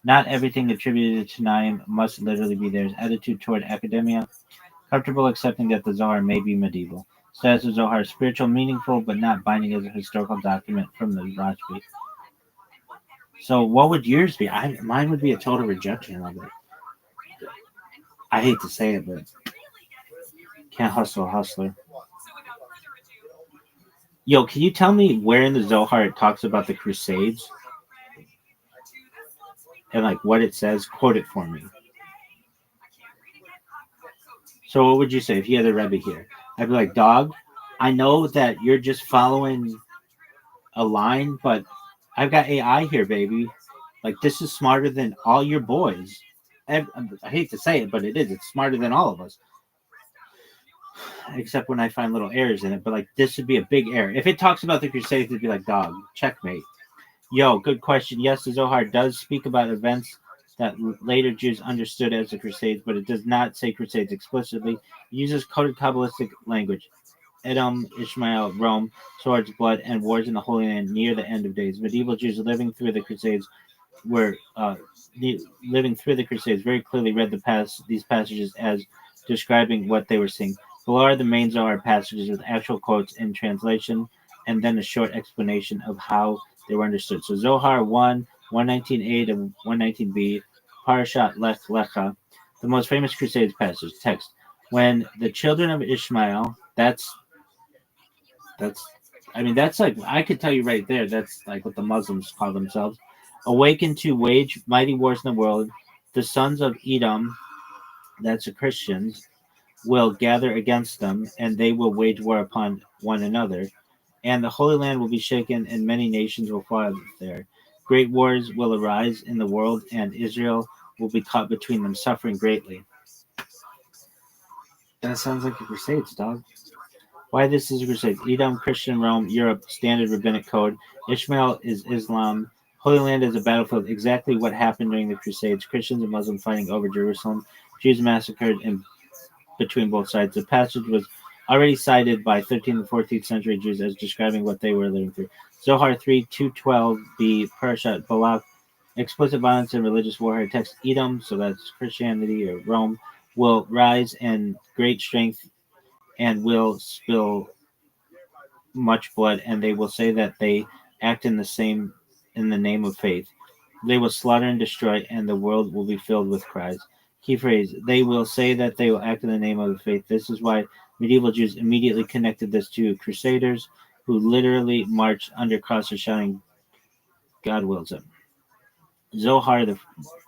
Not everything attributed to Tanaim must literally be theirs. Attitude toward academia, comfortable accepting that the Zohar may be medieval. Status of Zohar, spiritual, meaningful, but not binding as a historical document from the Rashbi. So what would yours be? Mine would be a total rejection of it. I hate to say it, but can't hustle a hustler. Yo, can you tell me where in the Zohar it talks about the Crusades and like what it says? Quote it for me. So what would you say if you had a Rebbe here? I'd be like, dog, I know that you're just following a line, but I've got AI here, baby. Like this is smarter than all your boys. I hate to say it, but it is. It's smarter than all of us, except when I find little errors in it. But like this would be a big error. If it talks about the Crusades, it'd be like, dog, checkmate. Yo, good question. Yes, the Zohar does speak about events that later Jews understood as the Crusades, but it does not say Crusades explicitly. It uses coded Kabbalistic language. Edom, Ishmael, Rome, swords, blood, and wars in the Holy Land near the end of days. Medieval Jews living through the Crusades were living through the Crusades very clearly read these passages as describing what they were seeing. Below are the main Zohar passages with actual quotes in translation, and then a short explanation of how they were understood. So Zohar 1, 119a to 119b, Parashat Lech Lecha, the most famous Crusades passage, text. When the children of Ishmael, that's I mean that's like I could tell you right there, that's like what the Muslims call themselves. Awakened to wage mighty wars in the world, the sons of Edom, that's the Christians, will gather against them, and they will wage war upon one another. And the Holy Land will be shaken, and many nations will fall there. Great wars will arise in the world, and Israel will be caught between them, suffering greatly. That sounds like the Crusades, dog. Why this is a crusade? Edom, Christian Rome, Europe, standard rabbinic code. Ishmael is Islam. Holy Land is a battlefield. Exactly what happened during the Crusades. Christians and Muslims fighting over Jerusalem. Jews massacred in between both sides. The passage was already cited by 13th and 14th century Jews as describing what they were living through. Zohar 3, 212b, Parashat Balak, explicit violence and religious warfare. Text Edom, so that's Christianity or Rome, will rise in great strength and will spill much blood, and they will say that they act in the name of faith. They will slaughter and destroy, and the world will be filled with cries. Key phrase: they will say that they will act in the name of the faith. This is why medieval Jews immediately connected this to crusaders who literally marched under crosses shouting, God wills it. Zohar the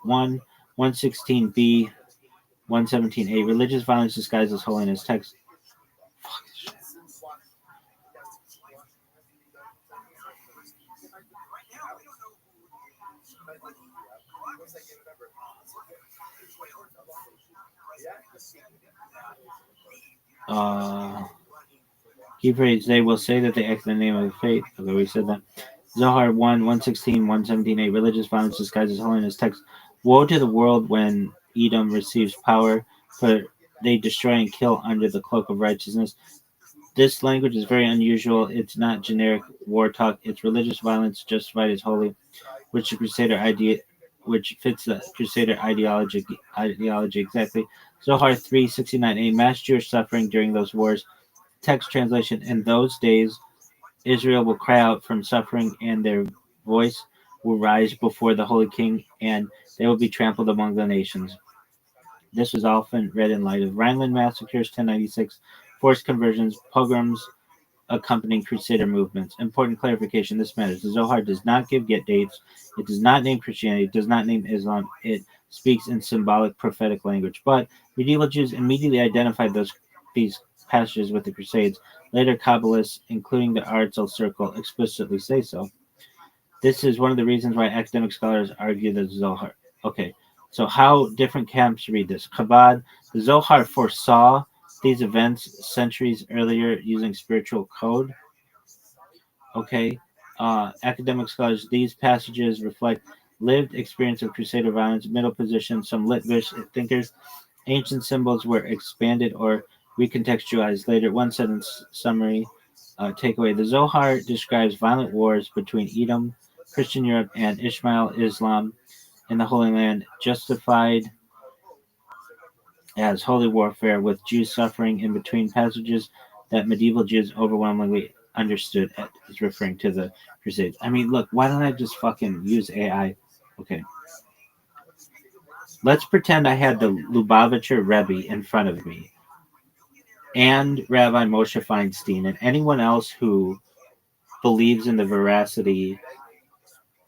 1, 116b, 117a, religious violence disguised as holiness. Text. Key phrase, they will say that they act in the name of the faith. Okay, we said that. Zohar 1, 116, 117a, religious violence disguised as holiness. Text, woe to the world when Edom receives power, for they destroy and kill under the cloak of righteousness. This language is very unusual. It's not generic war talk. It's religious violence justified as holy, which which fits the Crusader ideology exactly. Zohar 369a, mass Jewish suffering during those wars. Text translation: in those days, Israel will cry out from suffering, and their voice will rise before the Holy King, and they will be trampled among the nations. This was often read in light of Rhineland massacres, 1096, forced conversions, pogroms, accompanying Crusader movements. Important clarification: this matters. The Zohar does not give get dates. It does not name Christianity. It does not name Islam. It speaks in symbolic prophetic language. But medieval Jews immediately identified these passages with the Crusades. Later Kabbalists, including the Arzal Circle, explicitly say so. This is one of the reasons why academic scholars argue the Zohar. Okay, so how different camps read this? Chabad, the Zohar foresaw these events centuries earlier using spiritual code. Okay, academic scholars, these passages reflect lived experience of Crusader violence, middle position, some Litvish thinkers. Ancient symbols were expanded or recontextualized later. One sentence summary takeaway: the Zohar describes violent wars between Edom, Christian Europe, and Ishmael Islam in the Holy Land, justified as holy warfare, with Jews suffering in between passages that medieval Jews overwhelmingly understood is referring to the Crusades. I mean, look, why don't I just fucking use AI? Okay. Let's pretend I had the Lubavitcher Rebbe in front of me and Rabbi Moshe Feinstein and anyone else who believes in the veracity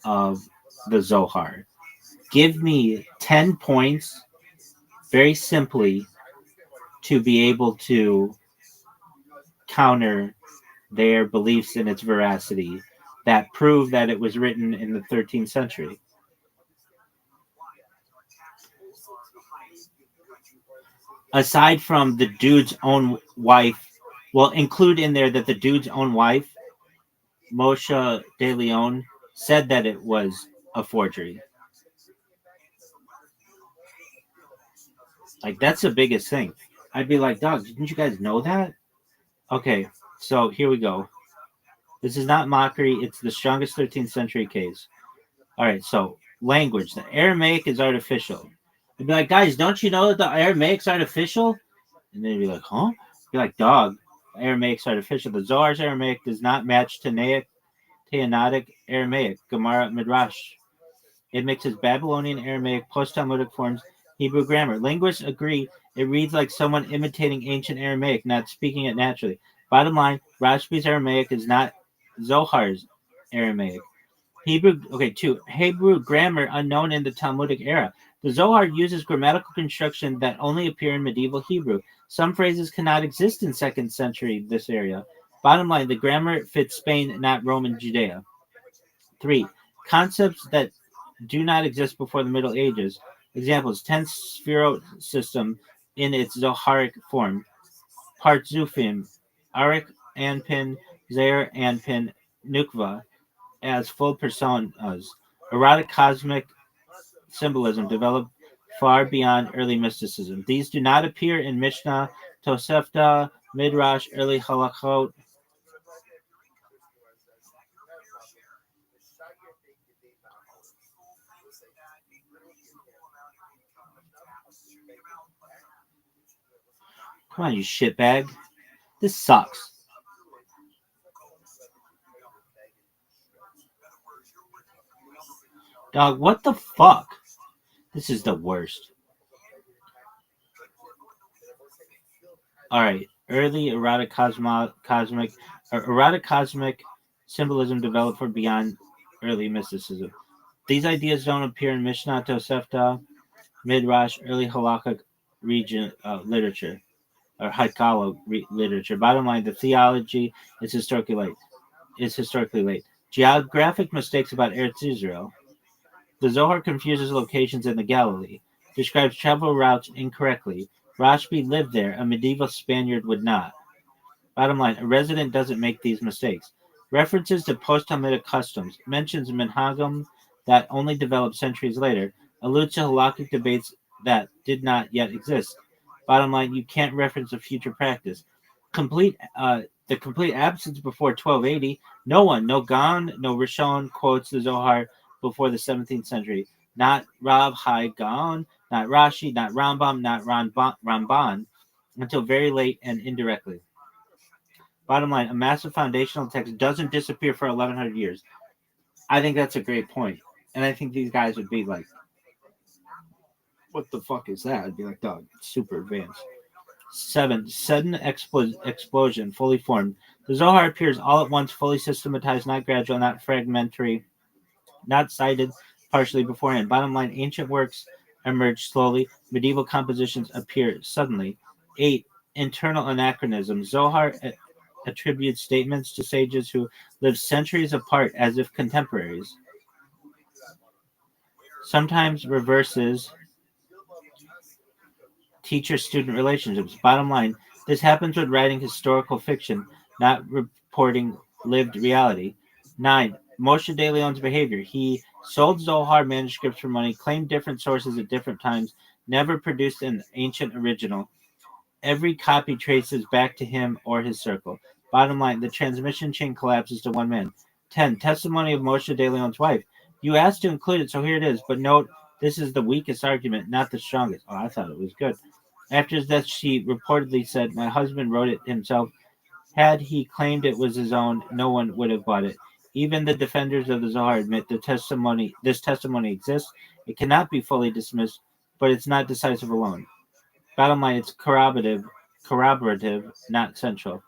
of the Zohar. Give me 10 points very simply to be able to counter their beliefs in its veracity that prove that it was written in the 13th century. Aside from the dude's own wife, well, include in there that the dude's own wife, Moshe de Leon, said that it was a forgery. Like, that's the biggest thing. I'd be like, dog, didn't you guys know that? Okay, so here we go. This is not mockery. It's the strongest 13th century case. All right, so language. The Aramaic is artificial. I'd be like, guys, don't you know that the Aramaic's artificial? And they'd be like, huh? I'd be like, dog, the Aramaic's artificial. The Zohar's Aramaic does not match Tainadic Aramaic, Gemara Midrash. It mixes Babylonian Aramaic, post-Talmudic forms, Hebrew grammar. Linguists agree it reads like someone imitating ancient Aramaic, not speaking it naturally. Bottom line, Rashbi's Aramaic is not Zohar's Aramaic. Hebrew grammar unknown in the Talmudic era. The Zohar uses grammatical construction that only appear in medieval Hebrew. Some phrases cannot exist in 2nd century this area. Bottom line, the grammar fits Spain, not Roman Judea. 3. Concepts that do not exist before the Middle Ages. Examples: 10 sphero system in its Zoharic form. Partzufim, Arik, Anpin, Zer, Anpin, Nukva, as full personas. Erotic cosmic symbolism developed far beyond early mysticism. These do not appear in Mishnah, Tosefta, Midrash, early Halachot. Come on, you shitbag. This sucks. Dog, what the fuck? This is the worst. Alright, early erotic cosmic symbolism developed for beyond early mysticism. These ideas don't appear in Mishnah, Tosefta, Midrash, early halakhic region literature, or Haikala literature. Bottom line, the theology is historically late. Geographic mistakes about Eretz Israel. The Zohar confuses locations in the Galilee, describes travel routes incorrectly. Rashbi lived there, a medieval Spaniard would not. Bottom line, a resident doesn't make these mistakes. References to post-Talmudic customs, mentions minhagim that only developed centuries later, alludes to halakhic debates that did not yet exist. Bottom line, you can't reference a future practice. The complete absence before 1280, no one, no Gan, no Rishon quotes the Zohar before the 17th century. Not Rav Hai Gaon, not Rashi, not Rambam, not Ramban, until very late and indirectly. Bottom line, a massive foundational text doesn't disappear for 1100 years. I think that's a great point. And I think these guys would be like, what the fuck is that? I'd be like, dog, it's super advanced. 7. Sudden explosion, fully formed. The Zohar appears all at once, fully systematized, not gradual, not fragmentary, not cited partially beforehand. Bottom line, ancient works emerge slowly. Medieval compositions appear suddenly. 8. Internal anachronism. Zohar attributes statements to sages who lived centuries apart as if contemporaries. Sometimes reverses teacher-student relationships. Bottom line, this happens when writing historical fiction, not reporting lived reality. 9. Moshe de Leon's behavior. He sold Zohar manuscripts for money, claimed different sources at different times, never produced an ancient original. Every copy traces back to him or his circle. Bottom line, the transmission chain collapses to one man. 10. Testimony of Moshe de Leon's wife. You asked to include it, so here it is. But note, this is the weakest argument, not the strongest. Oh, I thought it was good. After his death, she reportedly said, my husband wrote it himself. Had he claimed it was his own, no one would have bought it. Even the defenders of the Zohar admit this testimony exists. It cannot be fully dismissed, but it's not decisive alone. Bottom line, it's corroborative, not central.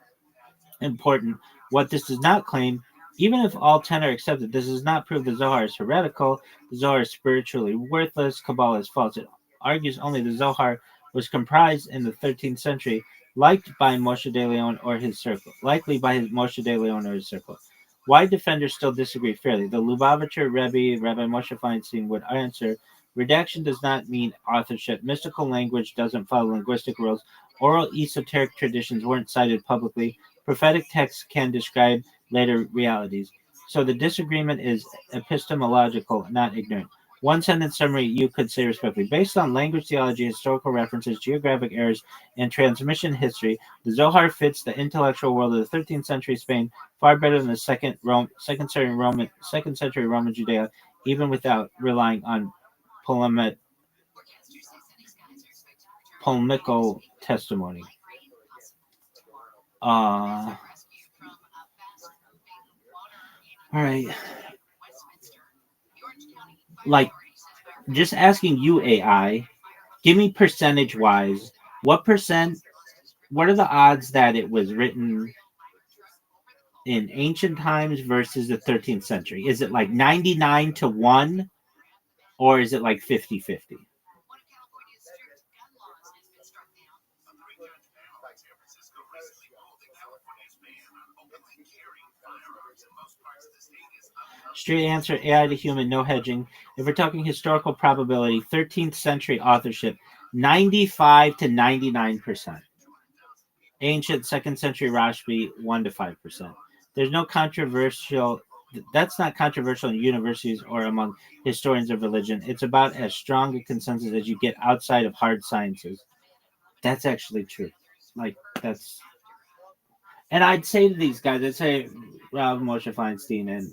Important. What this does not claim, even if all 10 are accepted, this does not prove the Zohar is heretical, the Zohar is spiritually worthless, Kabbalah is false. It argues only the Zohar was comprised in the 13th century, liked by Moshe de Leon or his circle, likely by Moshe de Leon or his circle. Why defenders still disagree fairly? The Lubavitcher Rebbe, Rabbi Moshe Feinstein, would answer, redaction does not mean authorship. Mystical language doesn't follow linguistic rules. Oral esoteric traditions weren't cited publicly. Prophetic texts can describe later realities. So the disagreement is epistemological, not ignorant. One sentence summary you could say respectfully. Based on language theology, historical references, geographic errors, and transmission history, the Zohar fits the intellectual world of the 13th century Spain far better than the second century Roman Judea, even without relying on polemical testimony. All right. Like, just asking you, AI, give me percentage wise, what are the odds that it was written in ancient times versus the 13th century? Is it like 99 to 1 or is it like 50-50? Straight answer, AI to human, no hedging. If we're talking historical probability, 13th century authorship, 95 to 99%. Ancient 2nd century Rashbi, 1 to 5%. There's no controversial, that's not controversial in universities or among historians of religion. It's about as strong a consensus as you get outside of hard sciences. That's actually true. Like, that's, and I'd say to these guys, I'd say Rav Moshe Feinstein and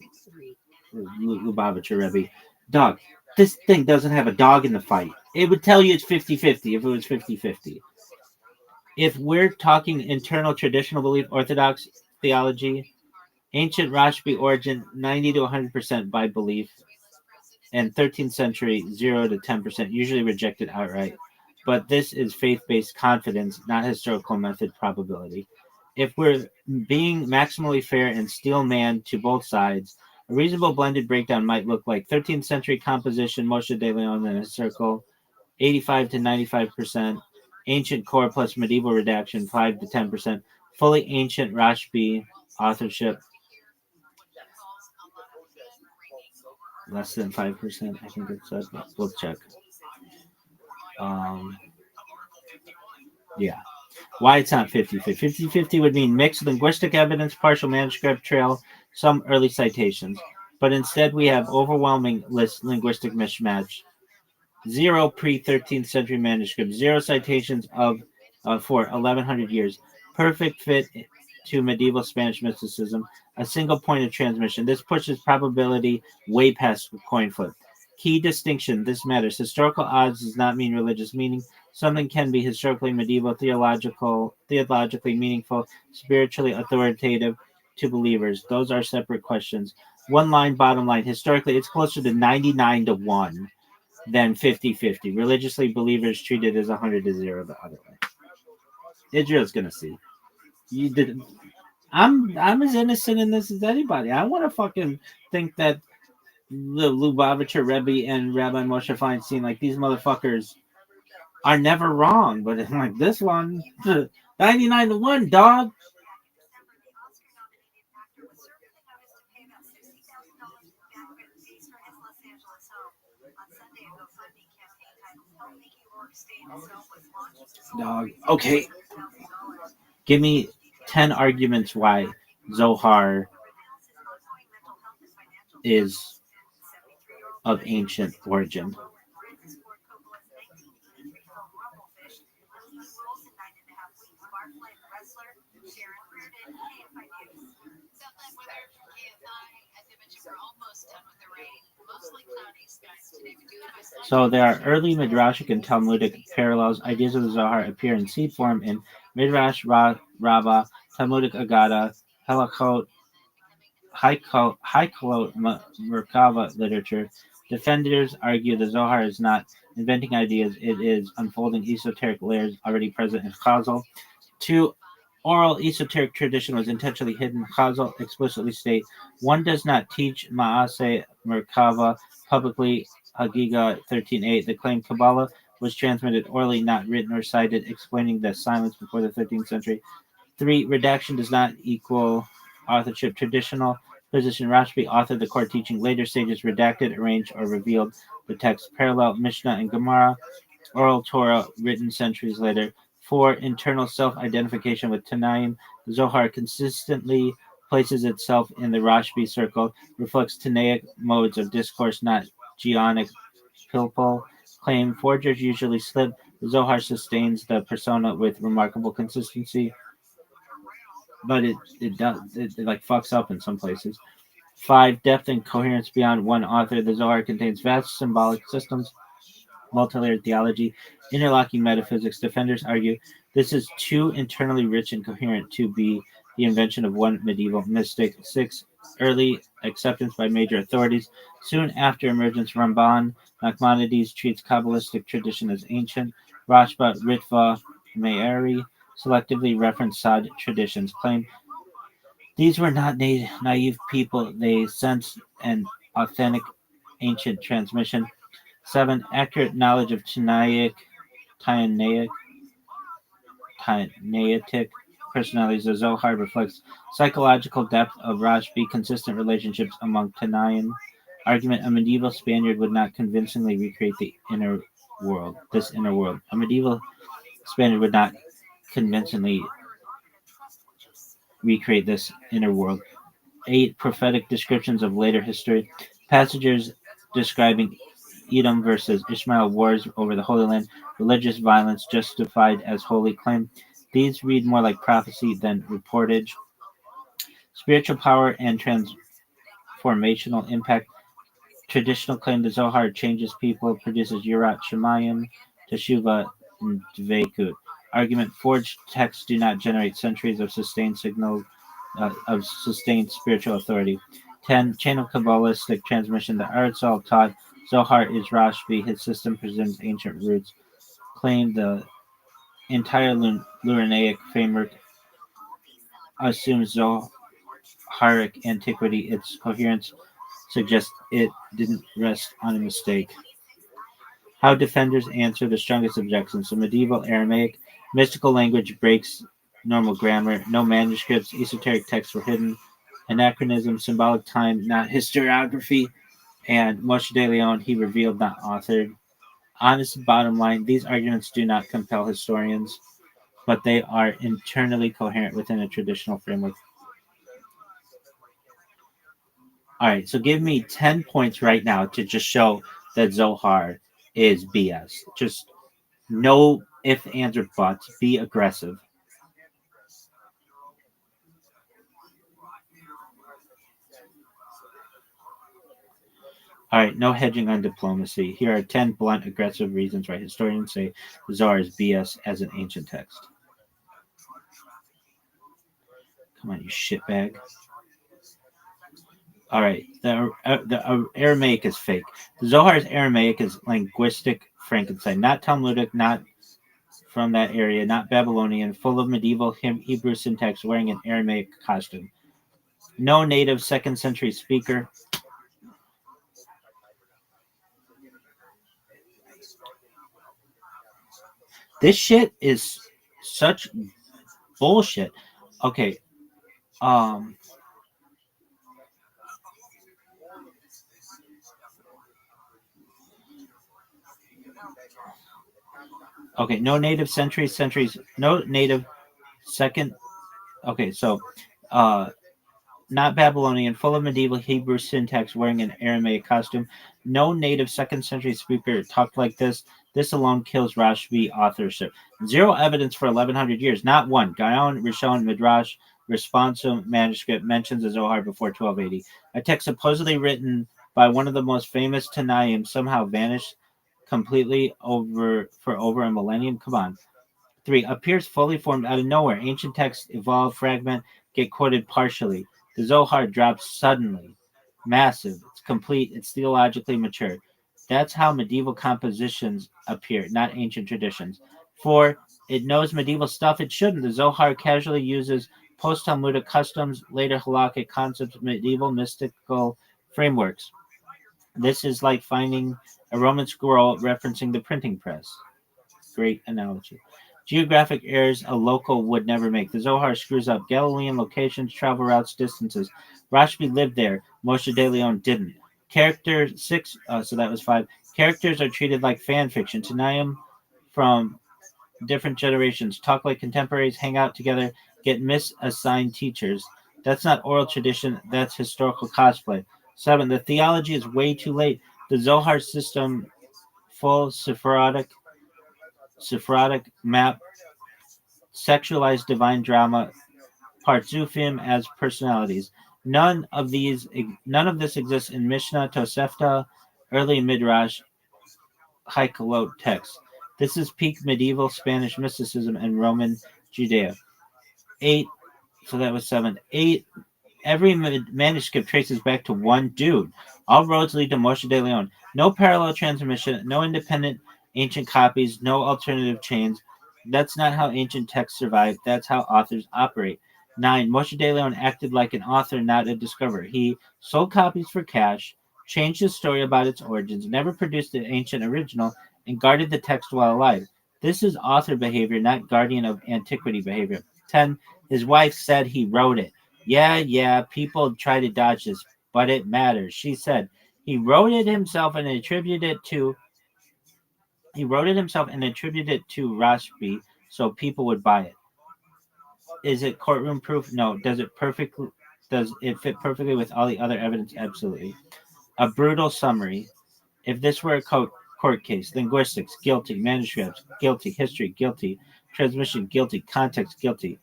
Lubavitcher Rebbe, dog, this thing doesn't have a dog in the fight. It would tell you it's 50-50 if it was 50-50. If we're talking internal traditional belief, Orthodox theology, ancient Rashbi origin, 90 to 100% by belief, and 13th century, 0 to 10%, usually rejected outright. But this is faith-based confidence, not historical method probability. If we're being maximally fair and steel man to both sides, a reasonable blended breakdown might look like 13th century composition, Moshe de Leon in a circle, 85 to 95%, ancient core plus medieval redaction, 5 to 10%, fully ancient Rashbi authorship, less than 5%, I think it said. We'll check. Yeah. Why it's not 50-50. 50-50 would mean mixed linguistic evidence, partial manuscript trail, some early citations. But instead we have overwhelming linguistic mismatch. 0 pre-13th century manuscript, 0 citations for 1100 years. Perfect fit to medieval Spanish mysticism, a single point of transmission. This pushes probability way past coin flip. Key distinction, this matters. Historical odds does not mean religious meaning. Something can be historically medieval, theologically meaningful, spiritually authoritative to believers. Those are separate questions. One line, bottom line. Historically, it's closer to 99 to 1 than 50-50. Religiously, believers treat it as 100 to 0 the other way. Israel's going to see. You did. I'm as innocent in this as anybody. I want to fucking think that the Lubavitcher Rebbe and Rabbi Moshe Feinstein, like these motherfuckers, are never wrong. But it's like this one, 99 to 1, dog. Dog. Okay. Give me 10 arguments why Zohar is of ancient origin. So there are early Midrashic and Talmudic parallels. Ideas of the Zohar appear in seed form in Midrash Rabbah, Talmudic Agada, Halakot, Haikolot Merkava literature. Defenders argue the Zohar is not inventing ideas, it is unfolding esoteric layers already present in Chazal. 2. Oral esoteric tradition was intentionally hidden. Chazal explicitly state one does not teach Maase Merkava publicly. Hagiga 13.8. The claim Kabbalah was transmitted orally, not written or cited, explaining the silence before the 13th century. 3. Redaction does not equal authorship. Traditional position Rashbi authored the core teaching. Later sages redacted, arranged, or revealed the text. Parallel Mishnah and Gemara. Oral Torah written centuries later. 4. Internal self-identification with Tanaim. The Zohar consistently places itself in the Rashbi circle, reflects Tanaic modes of discourse, not Geonic pilpul. Claim forgers usually slip. The Zohar sustains the persona with remarkable consistency, but it does it like fucks up in some places. 5. Depth and coherence beyond one author. The Zohar contains vast symbolic systems, multi-layered theology, interlocking metaphysics. Defenders argue this is too internally rich and coherent to be the invention of one medieval mystic. 6. Early acceptance by major authorities. Soon after emergence, Ramban Nachmanides treats Kabbalistic tradition as ancient. Rashba, Ritva, Meiri selectively reference Sad traditions. Claim these were not naive people. They sensed an authentic ancient transmission. 7. Accurate knowledge of Tanaitic personalities. The Zohar reflects psychological depth of Rashbi, consistent relationships among Tanaim. Argument: a medieval Spaniard would not convincingly recreate this inner world. A medieval Spaniard would not convincingly recreate this inner world. 8. Prophetic descriptions of later history. Passages describing Edom versus Ishmael, wars over the Holy Land, religious violence justified as holy. Claim these read more like prophecy than reportage. Spiritual power and transformational impact. Traditional claim the Zohar changes people, produces Yurat Shemayim, Teshuva, and Dveikut. Argument: forged texts do not generate centuries of sustained spiritual authority. 10. Chain of Kabbalistic transmission. The Arizal taught Zohar is Rashbi. His system presumes ancient roots. Claim the entire Luranaic framework assumes Zoharic antiquity. Its coherence suggests it didn't rest on a mistake. How defenders answer the strongest objections. The medieval Aramaic mystical language breaks normal grammar. No manuscripts. Esoteric texts were hidden. Anachronism, symbolic time, not historiography. And Moshe de Leon, he revealed, not authored. Honest bottom line, these arguments do not compel historians, but they are internally coherent within a traditional framework. All right, so give me 10 points right now to just show that Zohar is BS. Just no ifs, ands, or buts. Be aggressive. All right, no hedging on diplomacy. Here are 10 blunt, aggressive reasons why historians say the Zohar is BS as an ancient text. Come on, you shitbag. All right, the Aramaic is fake. The Zohar's Aramaic is linguistic Frankenstein, not Talmudic, not from that area, not Babylonian, full of medieval Hebrew syntax, wearing an Aramaic costume. No native 2nd century speaker. This shit is such bullshit. Okay. Okay, no native centuries, no native second. Okay, so not Babylonian, full of medieval Hebrew syntax, wearing an Aramaic costume. No native 2nd century speaker talked like this. This alone kills Rashbi authorship. Zero evidence for 1100 years. Not one. Gaon, Rishon, Midrash, Responsum manuscript mentions the Zohar before 1280. A text supposedly written by one of the most famous Tanaim somehow vanished completely for over a millennium. Come on. 3. Appears fully formed out of nowhere. Ancient texts evolve, fragment, get quoted partially. The Zohar drops suddenly. Massive. It's complete. It's theologically mature. That's how medieval compositions appear, not ancient traditions. 4. It knows medieval stuff it shouldn't. The Zohar casually uses post-Talmudic customs, later halakhic concepts, medieval mystical frameworks. This is like finding a Roman scroll referencing the printing press. Great analogy. Geographic errors a local would never make. The Zohar screws up Galilean locations, travel routes, distances. Rashbi lived there. Moshe de Leon didn't. Character 6, so that was 5. Characters are treated like fan fiction. Tanaim from different generations talk like contemporaries, hang out together, get misassigned teachers. That's not oral tradition, that's historical cosplay. 7. The theology is way too late. The Zohar system, full Sephardic map, sexualized divine drama, Partzufim as personalities. None of this exists in Mishnah, Tosefta, early Midrash, Haikalot texts. This is peak medieval Spanish mysticism and Roman Judea. 8, so that was 7. 8, every manuscript traces back to one dude. All roads lead to Moshe de Leon. No parallel transmission, no independent ancient copies, no alternative chains. That's not how ancient texts survive. That's how authors operate. 9. Moshe de Leon acted like an author, not a discoverer. He sold copies for cash, changed his story about its origins, never produced the ancient original, and guarded the text while alive. This is author behavior, not guardian of antiquity behavior. 10. His wife said he wrote it. Yeah, people try to dodge this, but it matters. She said he wrote it himself and attributed it to Rashbi so people would buy it. Is it courtroom proof? No. Does it fit perfectly with all the other evidence? Absolutely. A brutal summary. If this were a court case, linguistics, guilty, manuscripts, guilty, history, guilty, transmission, guilty, context, guilty.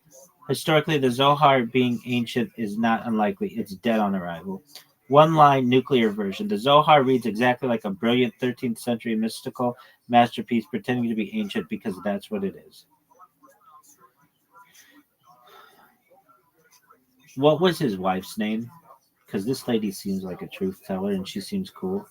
Historically, the Zohar being ancient is not unlikely. It's dead on arrival. One line nuclear version. The Zohar reads exactly like a brilliant 13th century mystical masterpiece pretending to be ancient because that's what it is. What was his wife's name? Because this lady seems like a truth teller and she seems cool.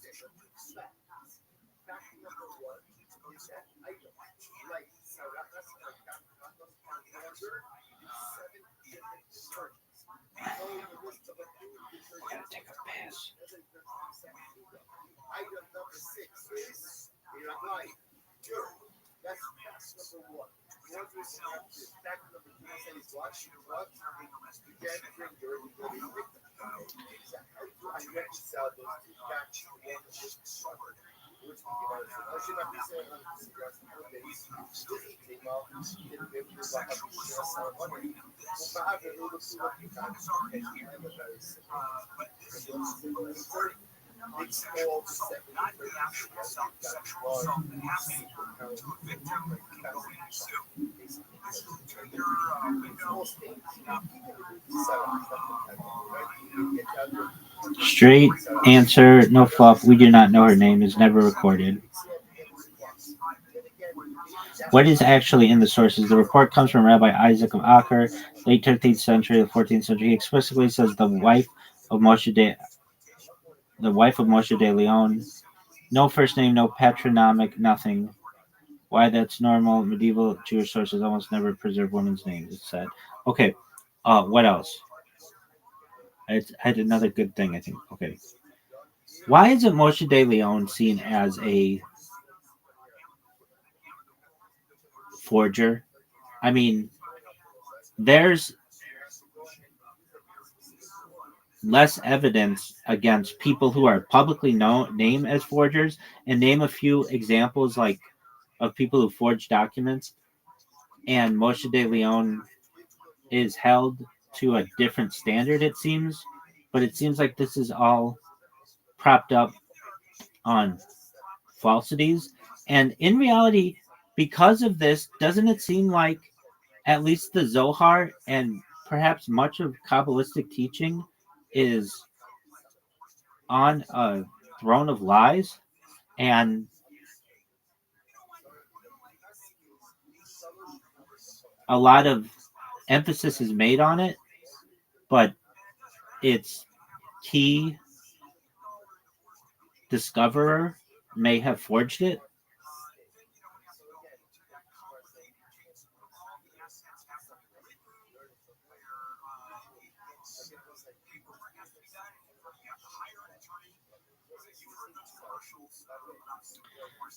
Straight answer, no fluff. We do not know her name. Is never recorded. What is actually in the sources? The report comes from Rabbi Isaac of Acre, late 13th century, the 14th century. He explicitly says the wife of Moshe de Leon. No first name, no patronymic, nothing. Why that's normal. Medieval Jewish sources almost never preserve women's names, it's said. Okay, what else? I had another good thing, I think. Okay. Why isn't Moshe de Leon seen as a forger? I mean, there's less evidence against people who are publicly named as forgers, and name a few examples like of people who forge documents, and Moshe de Leon is held to a different standard, it seems, but it seems like this is all propped up on falsities. And in reality, because of this, doesn't it seem like at least the Zohar and perhaps much of Kabbalistic teaching is on a throne of lies? And a lot of emphasis is made on it, but its key discoverer may have forged it.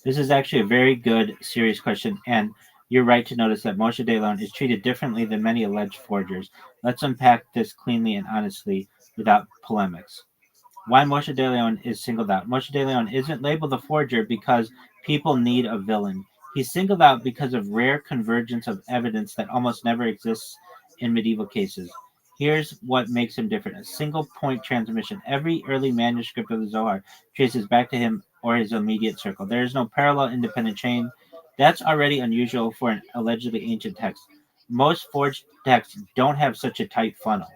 This is actually a very good, serious question, and you're right to notice that Moshe De Leon is treated differently than many alleged forgers. Let's unpack this cleanly and honestly without polemics. Why Moshe De Leon is singled out. Moshe De Leon isn't labeled a forger because people need a villain. He's singled out because of rare convergence of evidence that almost never exists in medieval cases. Here's what makes him different: a single point transmission. Every early manuscript of the Zohar traces back to him or his immediate circle. There is no parallel independent chain. That's already unusual for an allegedly ancient text. Most forged texts don't have such a tight funnel.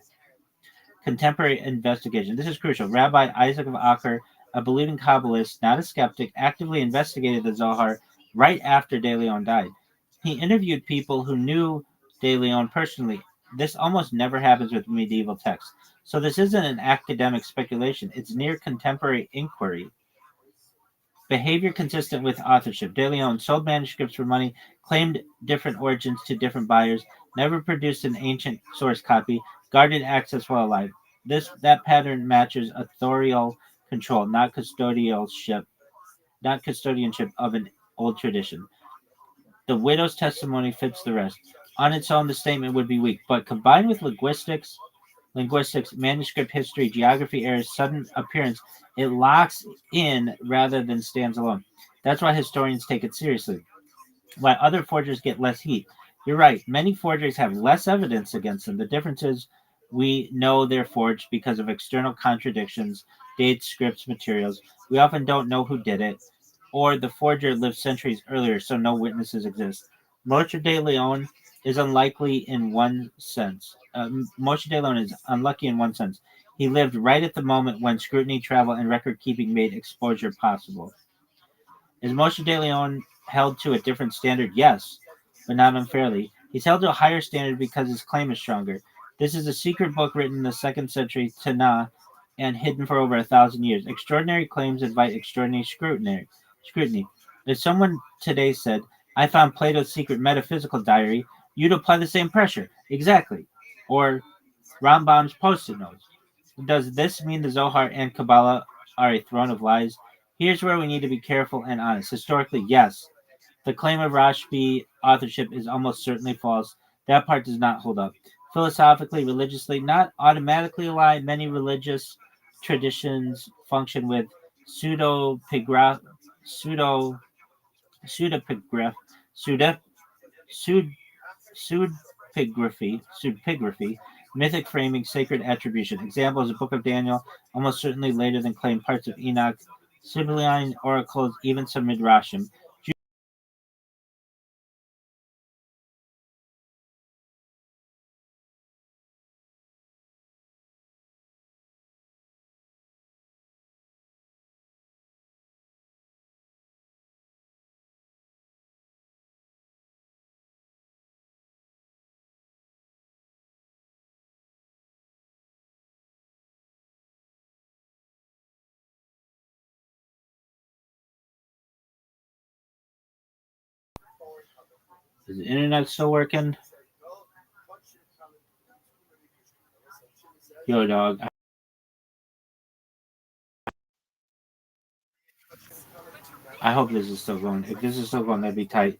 Contemporary investigation. This is crucial. Rabbi Isaac of Acre, a believing Kabbalist, not a skeptic, actively investigated the Zohar right after De Leon died. He interviewed people who knew De Leon personally. This almost never happens with medieval texts. So this isn't an academic speculation. It's near contemporary inquiry. Behavior consistent with authorship. De Leon sold manuscripts for money, claimed different origins to different buyers, never produced an ancient source copy, guarded access while alive. That pattern matches authorial control, not custodianship of an old tradition. The widow's testimony fits the rest. On its own, the statement would be weak, but combined with linguistics, manuscript history, geography errors, sudden appearance, it locks in rather than stands alone. That's why historians take it seriously. Why other forgers get less heat. You're right, many forgeries have less evidence against them. The difference is we know they're forged because of external contradictions, dates, scripts, materials. We often don't know who did it, or the forger lived centuries earlier, so no witnesses exist. Moshe de Leon is unlikely in one sense. Moshe de Leon is unlucky in one sense. He lived right at the moment when scrutiny, travel, and record keeping made exposure possible. Is Moshe de Leon held to a different standard? Yes, but not unfairly. He's held to a higher standard because his claim is stronger. This is a secret book written in the 2nd century Tanakh and hidden for over 1,000 years. Extraordinary claims invite extraordinary scrutiny. If someone today said, I found Plato's secret metaphysical diary, you'd apply the same pressure. Exactly. Or Rambam's post-it notes. Does this mean the Zohar and Kabbalah are a throne of lies? Here's where we need to be careful and honest. Historically, yes. The claim of Rashbi authorship is almost certainly false. That part does not hold up. Philosophically, religiously, not automatically aligned. Many religious traditions function with pseudo pseudo pseudepigraphy, pseudepigraphy, mythic framing, sacred attribution. Example is the Book of Daniel, almost certainly later than claimed parts of Enoch, Sibylline oracles, even some midrashim. Is the internet still working? Yo, dog. I hope this is still going. If this is still going, that'd be tight.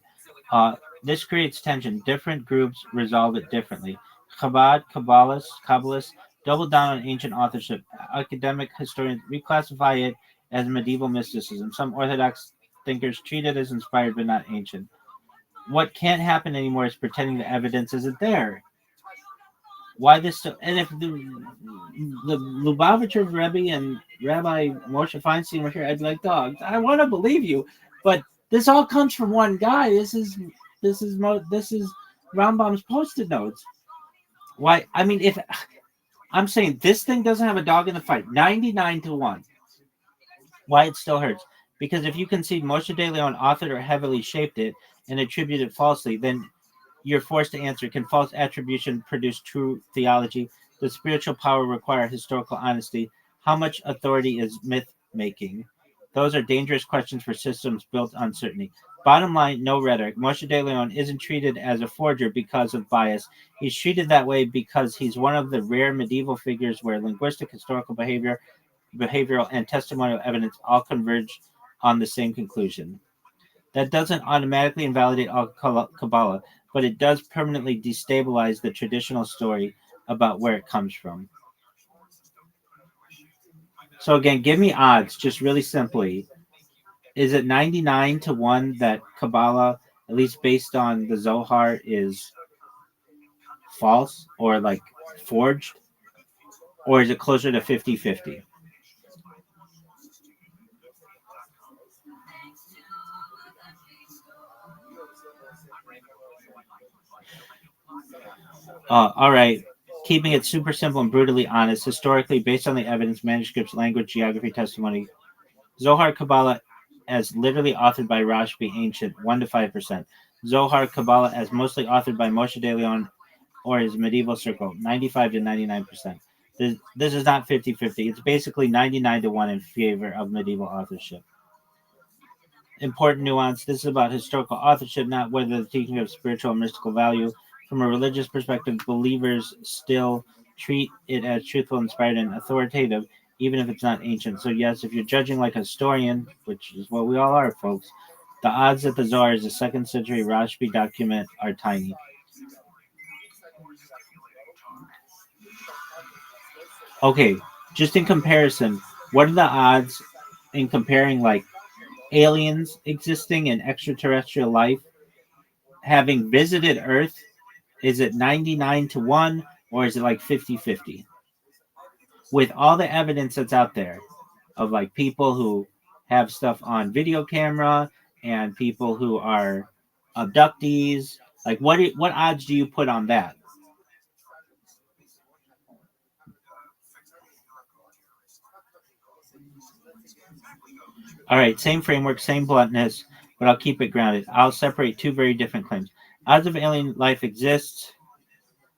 This creates tension. Different groups resolve it differently. Chabad, Kabbalists double down on ancient authorship. Academic historians reclassify it as medieval mysticism. Some Orthodox thinkers treat it as inspired but not ancient. What can't happen anymore is pretending the evidence isn't there. Why this? And if the Lubavitcher Rebbe and Rabbi Moshe Feinstein were here, I'd be like, dog, I want to believe you, but this all comes from one guy. This is Rambam's post-it notes. Why? I mean, if I'm saying this thing doesn't have a dog in the fight, 99-1. Why it still hurts? Because if you concede Moshe de Leon authored or heavily shaped it and attributed it falsely, then you're forced to answer. Can false attribution produce true theology? Does spiritual power require historical honesty? How much authority is myth making? Those are dangerous questions for systems built on certainty. Bottom line, no rhetoric. Moshe de Leon isn't treated as a forger because of bias. He's treated that way because he's one of the rare medieval figures where linguistic, historical behavioral, and testimonial evidence all converge on the same conclusion. That doesn't automatically invalidate all Kabbalah, but it does permanently destabilize the traditional story about where it comes from. So again, give me odds, just really simply. Is it 99 to 1 that Kabbalah, at least based on the Zohar, is false or like forged? Or is it closer to 50-50? All right. Keeping it super simple and brutally honest, historically, based on the evidence, manuscripts, language, geography, testimony, Zohar Kabbalah as literally authored by Rashbi, ancient, 1 to 5%. Zohar Kabbalah as mostly authored by Moshe de Leon or his medieval circle, 95 to 99%. This is not 50-50. It's basically 99 to 1 in favor of medieval authorship. Important nuance. This is about historical authorship, not whether the teaching of spiritual and mystical value. From a religious perspective, believers still treat it as truthful, inspired, and authoritative, even if it's not ancient. So yes, if you're judging like a historian, which is what we all are, folks, the odds that the Zohar is a 2nd century Rashbi document are tiny. Okay, just in comparison, what are the odds in comparing like aliens existing and extraterrestrial life having visited Earth? Is it 99 to 1 or is it like 50-50? With all the evidence that's out there of like people who have stuff on video camera and people who are abductees, like what odds do you put on that? All right, same framework, same bluntness, but I'll keep it grounded. I'll separate two very different claims. Odds of alien life exists.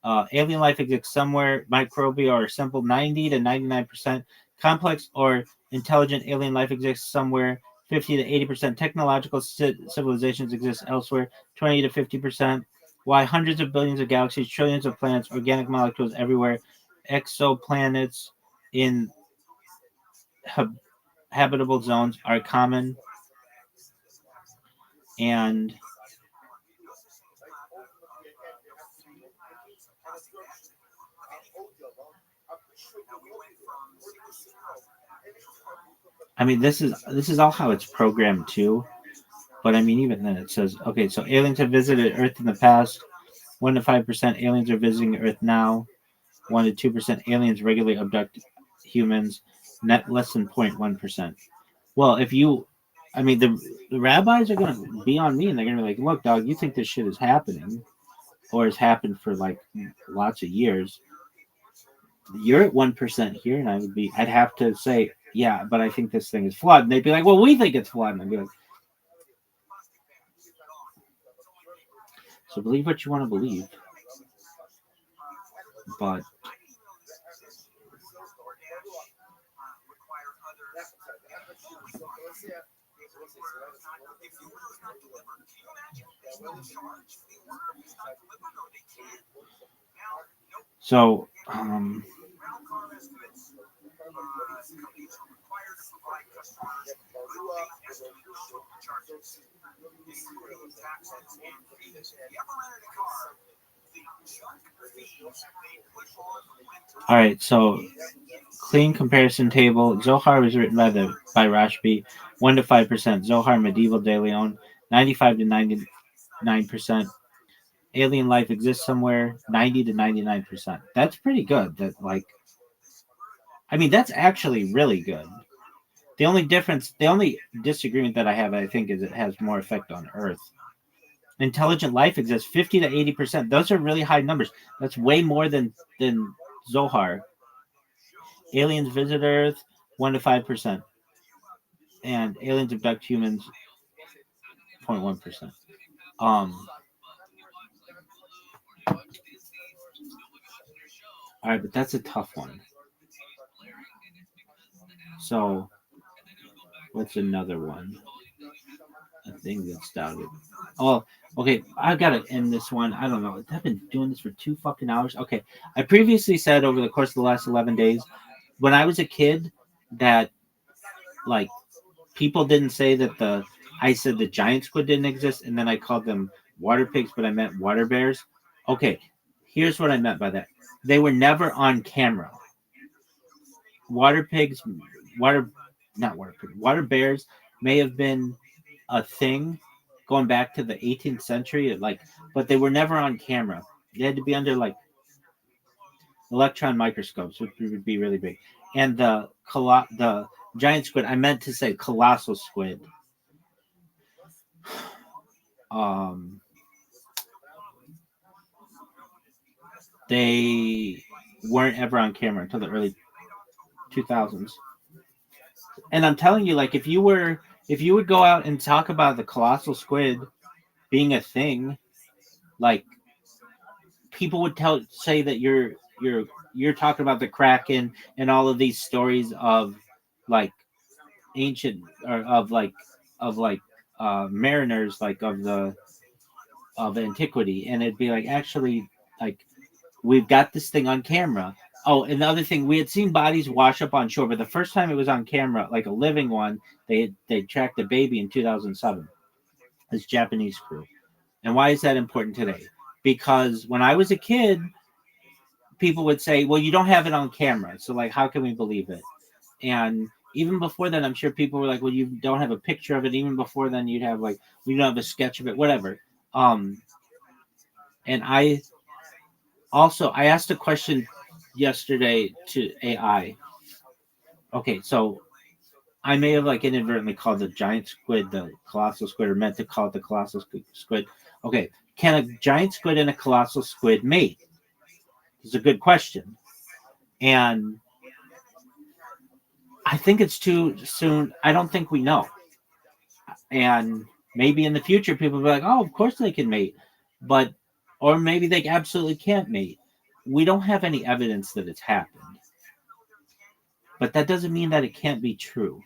Alien life exists somewhere, microbial or simple, 90 to 99%. Complex or intelligent alien life exists somewhere, 50 to 80%. Technological civilizations exist elsewhere, 20 to 50%. Why hundreds of billions of galaxies, trillions of planets, organic molecules everywhere, exoplanets in habitable zones are common. And I mean, this is all how it's programmed too. But I mean, even then it says, okay, so aliens have visited Earth in the past. 1 to 5% aliens are visiting Earth now. 1 to 2% aliens regularly abduct humans. Net less than 0.1%. Well, the rabbis are going to be on me and they're going to be like, look, dog, you think this shit is happening or has happened for like lots of years. You're at 1% here, and I'd have to say, yeah, but I think this thing is flawed. And they'd be like, well, we think it's flawed. And I'd be like, so believe what you want to believe. But so all right, so clean comparison table. Zohar was written by Rashbi, 1 to 5%. Zohar medieval de Leon, 95 to 99%. Alien life exists somewhere, 90 to 99%. That's pretty good. That's actually really good. The only disagreement that I have, I think, is it has more effect on Earth. Intelligent life exists, 50 to 80%. Those are really high numbers. That's way more than Zohar. Aliens visit Earth, 1 to 5%. And aliens abduct humans, 0.1%. All right, but that's a tough one. So, what's another one? A thing that started. Oh, okay. I gotta end this one. I don't know. I've been doing this for 2 fucking hours. Okay. I previously said over the course of the last 11 days, when I was a kid, that like people didn't say that I said the giant squid didn't exist, and then I called them water pigs, but I meant water bears. Okay. Here's what I meant by that. They were never on camera. Water pigs, water, not water pigs, water bears may have been a thing going back to the 18th century, like, but they were never on camera. They had to be under like electron microscopes, which would be really big. And the giant squid, I meant to say colossal squid. They weren't ever on camera until the early 2000s. And I'm telling you, like, if you would go out and talk about the colossal squid being a thing, like people would say that you're talking about the Kraken and all of these stories of like ancient or of like mariners, like of antiquity, and it'd be like, actually, like, we've got this thing on camera. Oh, and the other thing, we had seen bodies wash up on shore, but the first time it was on camera, like a living one, they tracked a baby in 2007. This Japanese crew. And why is that important today? Because when I was a kid, people would say, well, you don't have it on camera, so like, how can we believe it? And even before then, I'm sure people were like, well, you don't have a picture of it. Even before then, you'd have like, we don't have a sketch of it, whatever. And I asked a question yesterday to AI. Okay, so I may have like inadvertently called the giant squid the colossal squid, or meant to call it the colossal squid. Okay, can a giant squid and a colossal squid mate? It's a good question. And I think it's too soon. I don't think we know. And maybe in the future, people will be like, oh, of course they can mate. But, or maybe they absolutely can't mate. We don't have any evidence that it's happened. But that doesn't mean that it can't be true.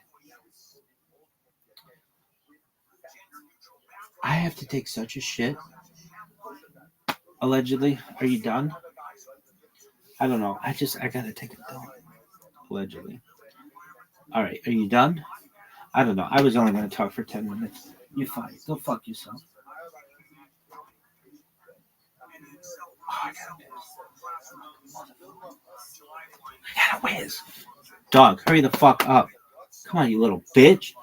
I have to take such a shit. Allegedly. Are you done? I don't know. I gotta take a dump. Allegedly. All right. Are you done? I don't know. I was only going to talk for 10 minutes. You fine. Go fuck yourself. Oh, I gotta whiz. Dog, hurry the fuck up. Come on, you little bitch.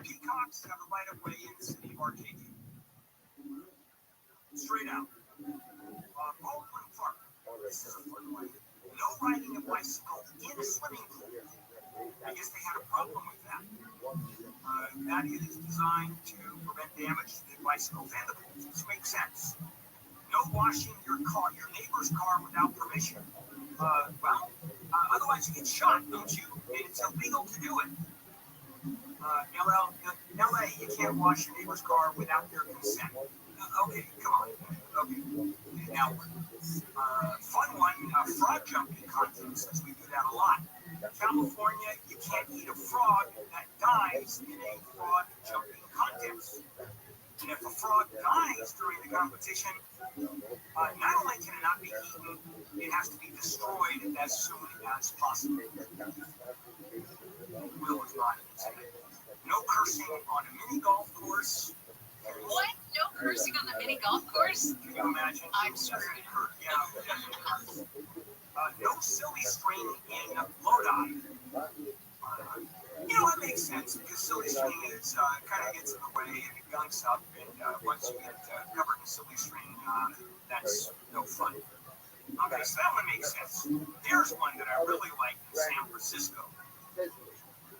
Peacocks have the right of way in the city of Arcadia. Straight out. Baldwin Park. This is a fun one. No riding a bicycle in a swimming pool. I guess they had a problem with that. That is designed to prevent damage to the bicycles and the pools, which makes sense. No washing your neighbor's car without permission. Otherwise you get shot, don't you? And it's illegal to do it. LA, you can't wash your neighbor's car without their consent. Okay, come on. Okay, now fun one, frog jumping contest, since we do that a lot. California, you can't eat a frog that dies in a frog jumping contest. And if a frog dies during the competition, not only can it not be eaten, it has to be destroyed as soon as possible. Will is not in No cursing cursing on a mini golf course. What? No cursing on the mini golf course? Can you imagine? I'm screwed. Yeah. No silly string in Lodi. That makes sense because silly string is kind of gets in the way and it gunks up, and once you get covered in silly string, that's no fun. Okay, so that one makes sense. Here's one that I really like in San Francisco.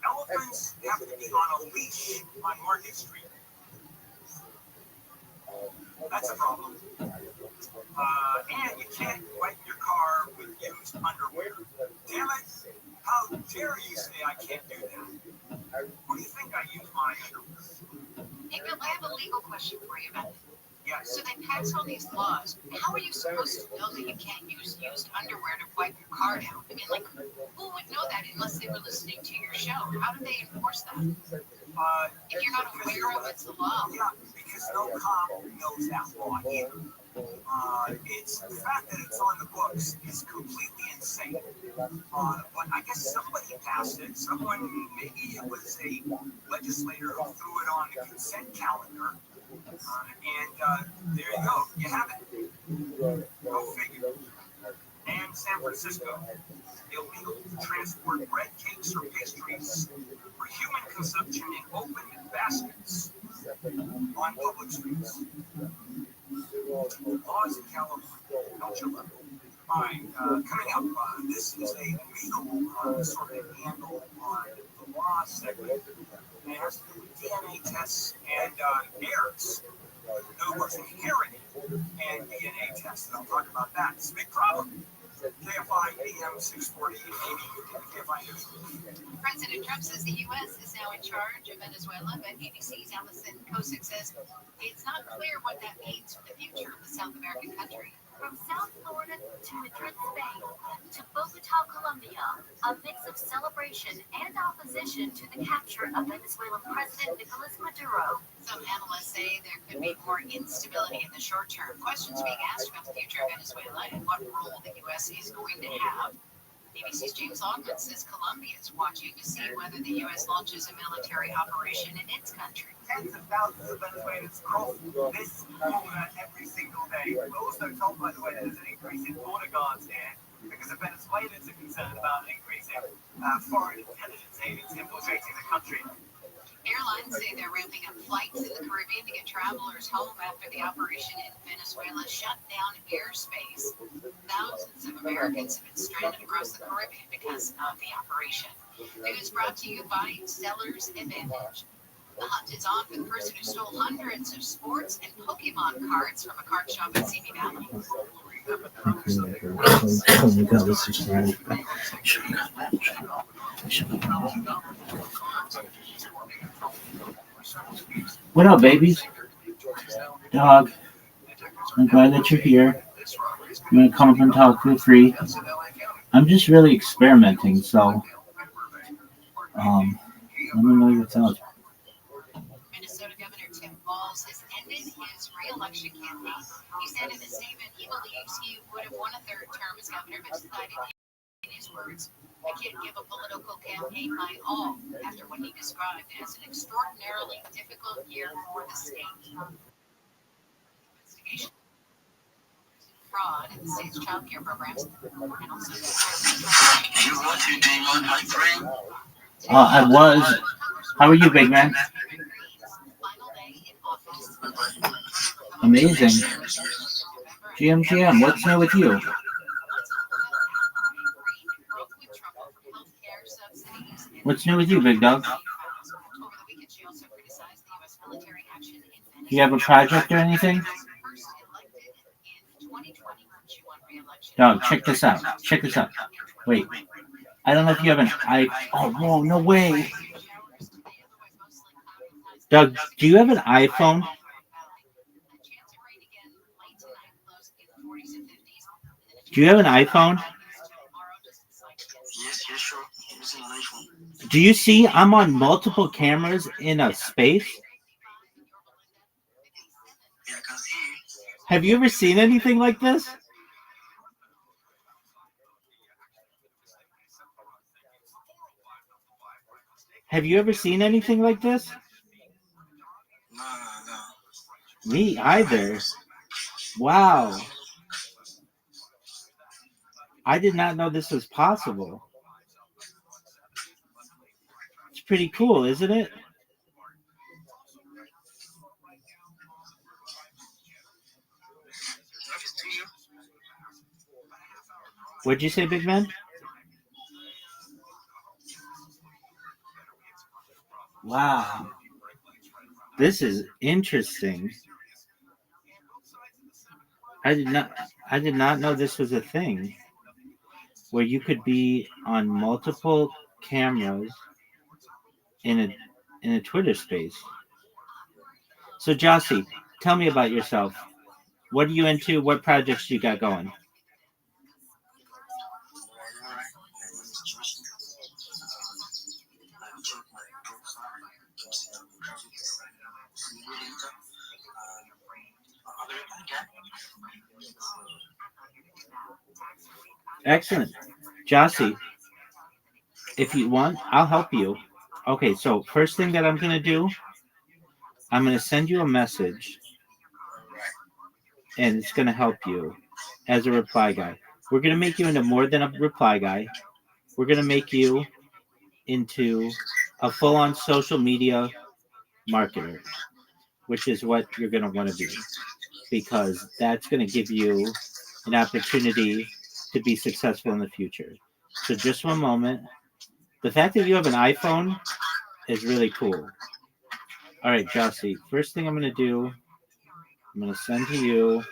Elephants have to be on a leash on Market Street. That's a problem. And you can't wipe your car with used underwear. Damn it! How dare you say I can't do that? What do you think I use my underwear? Hey, Bill, I have a legal question for you about it. Yes. So they pass all these laws. How are you supposed to know that you can't use used underwear to wipe your car down? I mean, like, who would know that unless they were listening to your show? How do they enforce that? If you're not aware of it's the law. Yeah, because no cop knows that law either. It's the fact that it's on the books is completely insane. But I guess somebody passed it. Maybe it was a legislator who threw it on the consent calendar. And there you go. You have it. Go figure. And San Francisco. Illegal to transport bread, cakes, or pastries for human consumption in open baskets on public streets. Laws in California. Don't you love it? All right, coming up, this is a legal sort of handle on the law segment. It has to do with DNA tests and errors. In other words, inherited and DNA tests. And I'll talk about that. It's a big problem. KFI AM 640, maybe KFI News. President Trump says the U.S. is now in charge of Venezuela, but ABC's Allison Kosick says it's not clear what that means for the future of the South American country. From South Florida to Madrid, Spain, to Bogota, Colombia, a mix of celebration and opposition to the capture of Venezuelan President Nicolas Maduro. Some analysts say there could be more instability in the short term. Questions being asked about the future of Venezuela and what role the U.S. is going to have. ABC's James Longman says Colombia is watching to see whether the U.S. launches a military operation in its country. Tens of thousands of Venezuelans cross this border every single day. We're also told, by the way, there's an increase in border guards here because the Venezuelans are concerned about an increase in foreign intelligence agents infiltrating the country. Airlines say they're ramping up flights in the Caribbean to get travelers home after the operation in Venezuela shut down airspace. Thousands of Americans have been stranded across the Caribbean because of the operation. News brought to you by Seller's Advantage. The hunt is on for the person who stole hundreds of sports and Pokemon cards from a card shop in Simi Valley. What up, babies? Dog, I'm glad that you're here. You want to come up and talk? Feel free. I'm just really experimenting, so let me know your thoughts. Minnesota Governor Tim Walz has ended his re-election campaign. He said in a statement he believes he would have won a third term as governor, but decided, in his words, I can't give a political campaign my all after what he described as an extraordinarily difficult year for the state. Investigation fraud in the state's child care programs and also I was. How are you, big man? Amazing. GM, what's new with you? What's new with you, big dog? Do you have a project or anything? Dog, check this out. Check this out. Wait. I don't know if you have an Oh, whoa, no way. Doug, do you have an iPhone? Do you have an iPhone? Yes, sure. I'm using an iPhone. Do you see I'm on multiple cameras in a space? Yeah, I can see you. Have you ever seen anything like this? Have you ever seen anything like this? Me either. Wow. I did not know this was possible. It's pretty cool, isn't it? What'd you say, big man? Wow. This is interesting. I did not know this was a thing where you could be on multiple cameras in a Twitter space. So Jossie, tell me about yourself. What are you into? What projects you got going? Excellent. Jossie, if you want, I'll help you. Okay, so first thing that I'm going to do, I'm going to send you a message, and it's going to help you as a reply guy. We're going to make you into more than a reply guy. We're going to make you into a full-on social media marketer, which is what you're going to want to be, because that's going to give you an opportunity to be successful in the future. So just one moment. The fact that you have an iPhone is really cool. All right, Jossie, first thing I'm going to do, I'm going to send to you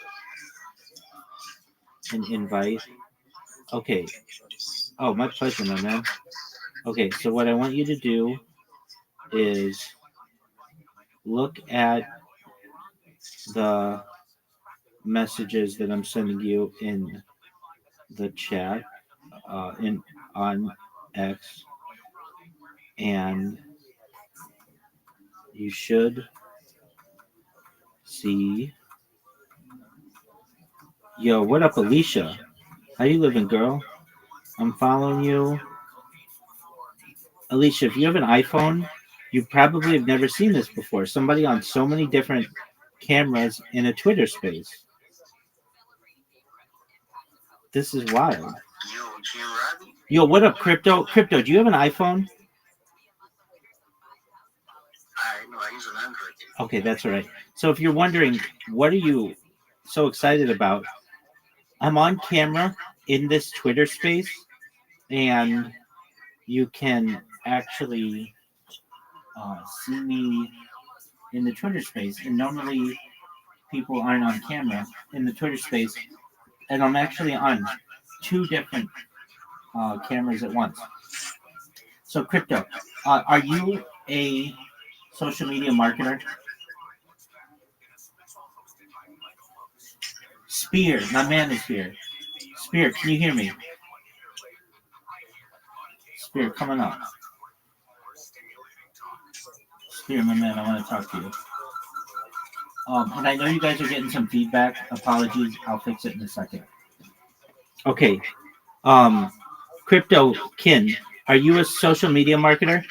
an invite. Okay. Oh, my pleasure, my man. Okay, so what I want you to do is look at the messages that I'm sending you in the chat in on X, and you should see. Yo, what up, Alicia? How you living, girl? I'm following you. Alicia, if you have an iPhone, you probably have never seen this before. Somebody on so many different cameras in a Twitter space. This is wild. Yo, what up, Crypto? Crypto, do you have an iPhone? I use an Android. Okay, that's all right. So if you're wondering, what are you so excited about? I'm on camera in this Twitter space, and you can actually see me in the Twitter space. And normally people aren't on camera in the Twitter space, and I'm actually on two different cameras at once. So, Crypto, are you a social media marketer? Spear, my man is here. Spear, can you hear me? Spear, coming up. Spear, my man, I want to talk to you. And I know you guys are getting some feedback. Apologies, I'll fix it in a second. Okay. Crypto Kin, are you a social media marketer?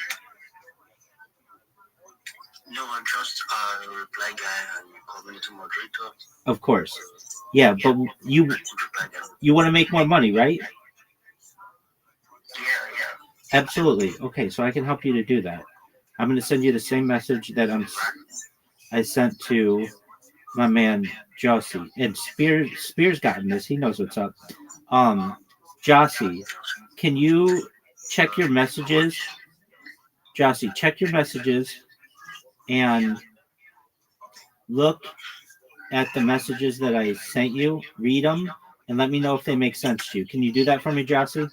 No, I'm just a reply guy and community moderator. Of course. Yeah, but you want to make more money, right? Yeah. Absolutely. Okay, so I can help you to do that. I'm going to send you the same message that I sent to my man Jossie. And Spear's gotten this. He knows what's up. Jossie, can you check your messages? Jossie, check your messages and look at the messages that I sent you. Read them and let me know if they make sense to you. Can you do that for me, Jossie?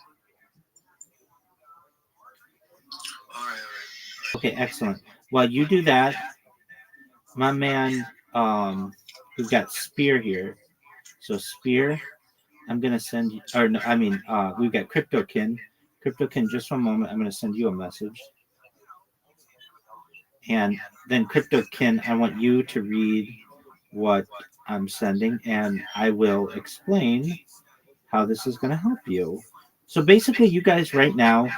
Okay, excellent. While you do that, my man, we've got Spear here. So Spear, I'm gonna send you, or no, I mean, we've got CryptoKin. CryptoKin, just one moment. I'm gonna send you a message, and then CryptoKin, I want you to read what I'm sending, and I will explain how this is gonna help you. So basically, you guys right now,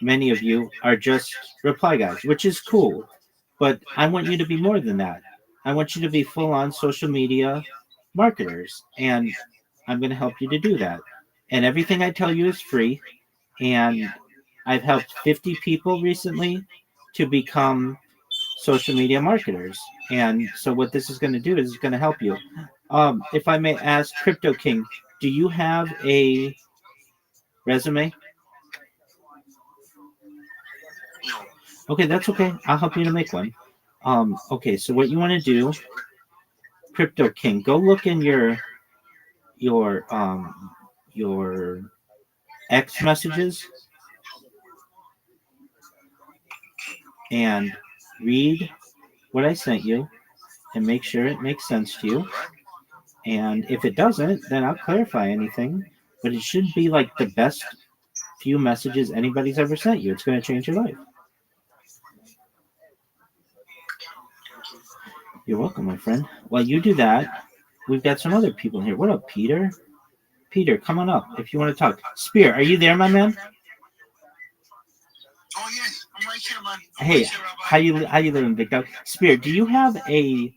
many of you are just reply guys, which is cool, but I want you to be more than that. I want you to be full on social media marketers, and I'm going to help you to do that. And everything I tell you is free. And I've helped 50 people recently to become social media marketers. And so what this is going to do is it's going to help you. If I may ask, Crypto King, do you have a resume? No. Okay, that's okay. I'll help you to make one. Okay, so what you want to do, Crypto King, go look in your X messages and read what I sent you and make sure it makes sense to you. And if it doesn't, then I'll clarify anything. But it should be like the best few messages anybody's ever sent you. It's going to change your life. You're welcome, my friend. While you do that, we've got some other people here. What up, Peter? Peter, come on up if you want to talk. Spear, are you there, my man? Oh yes, I'm right here, man. Hey, how you living, Big Dog? Spear, do you have an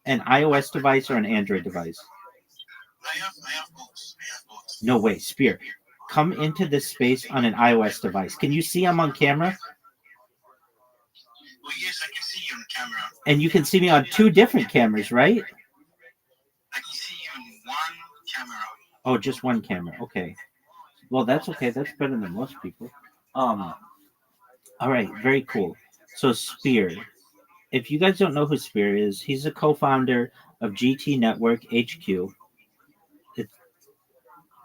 iOS device or an Android device? I have both. No way, Spear. Come into this space on an iOS device. Can you see I'm on camera? Well, yes, I can see you on camera. And you can see me on two different cameras, right? I can see you on one camera. Oh, just one camera. Okay. Well, that's okay. That's better than most people. All right, very cool. So Spear, if you guys don't know who Spear is, he's a co-founder of GT Network HQ.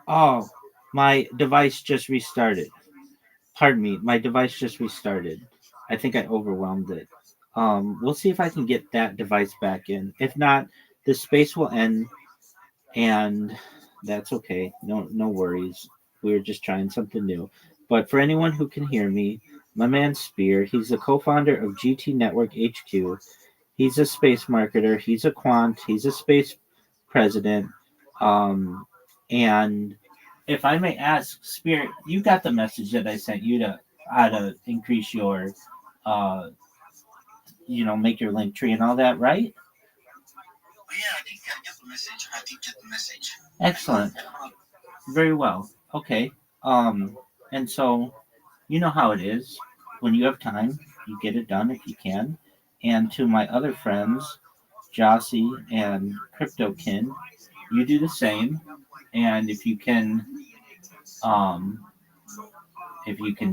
Oh, my device just restarted. Pardon me, my device just restarted. I think I overwhelmed it. We'll see if I can get that device back in. If not, the space will end, and that's okay. No worries. We were just trying something new. But for anyone who can hear me, my man Spear, he's the co-founder of GT Network HQ. He's a space marketer. He's a quant. He's a space president. And if I may ask, Spear, you got the message that I sent you to how to increase your, make your link tree and all that, right? Oh, yeah, I think I get the message. Excellent. Very well. Okay. And so you know how it is. When you have time, you get it done if you can. And to my other friends, Jossie and CryptoKin, you do the same. And if you can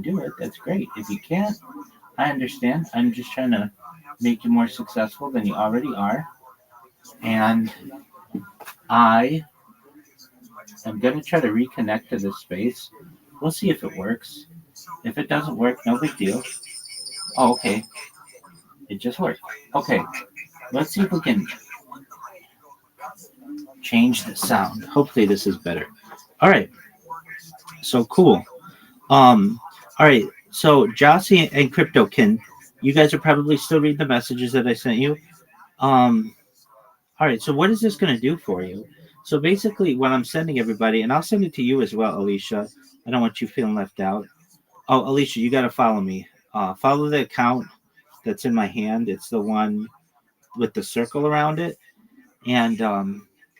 do it, that's great. If you can't, I understand. I'm just trying to make you more successful than you already are. And I am going to try to reconnect to this space. We'll see if it works. If it doesn't work, no big deal. Oh, okay. It just worked. Okay. Let's see if we can change the sound. Hopefully this is better. All right. So cool. All right. So Jossie and CryptoKin, you guys are probably still reading the messages that I sent you. All right. So what is this going to do for you? So basically, what I'm sending everybody, and I'll send it to you as well, Alicia. I don't want you feeling left out. Oh, Alicia, you got to follow me. Follow the account that's in my hand. It's the one with the circle around it. And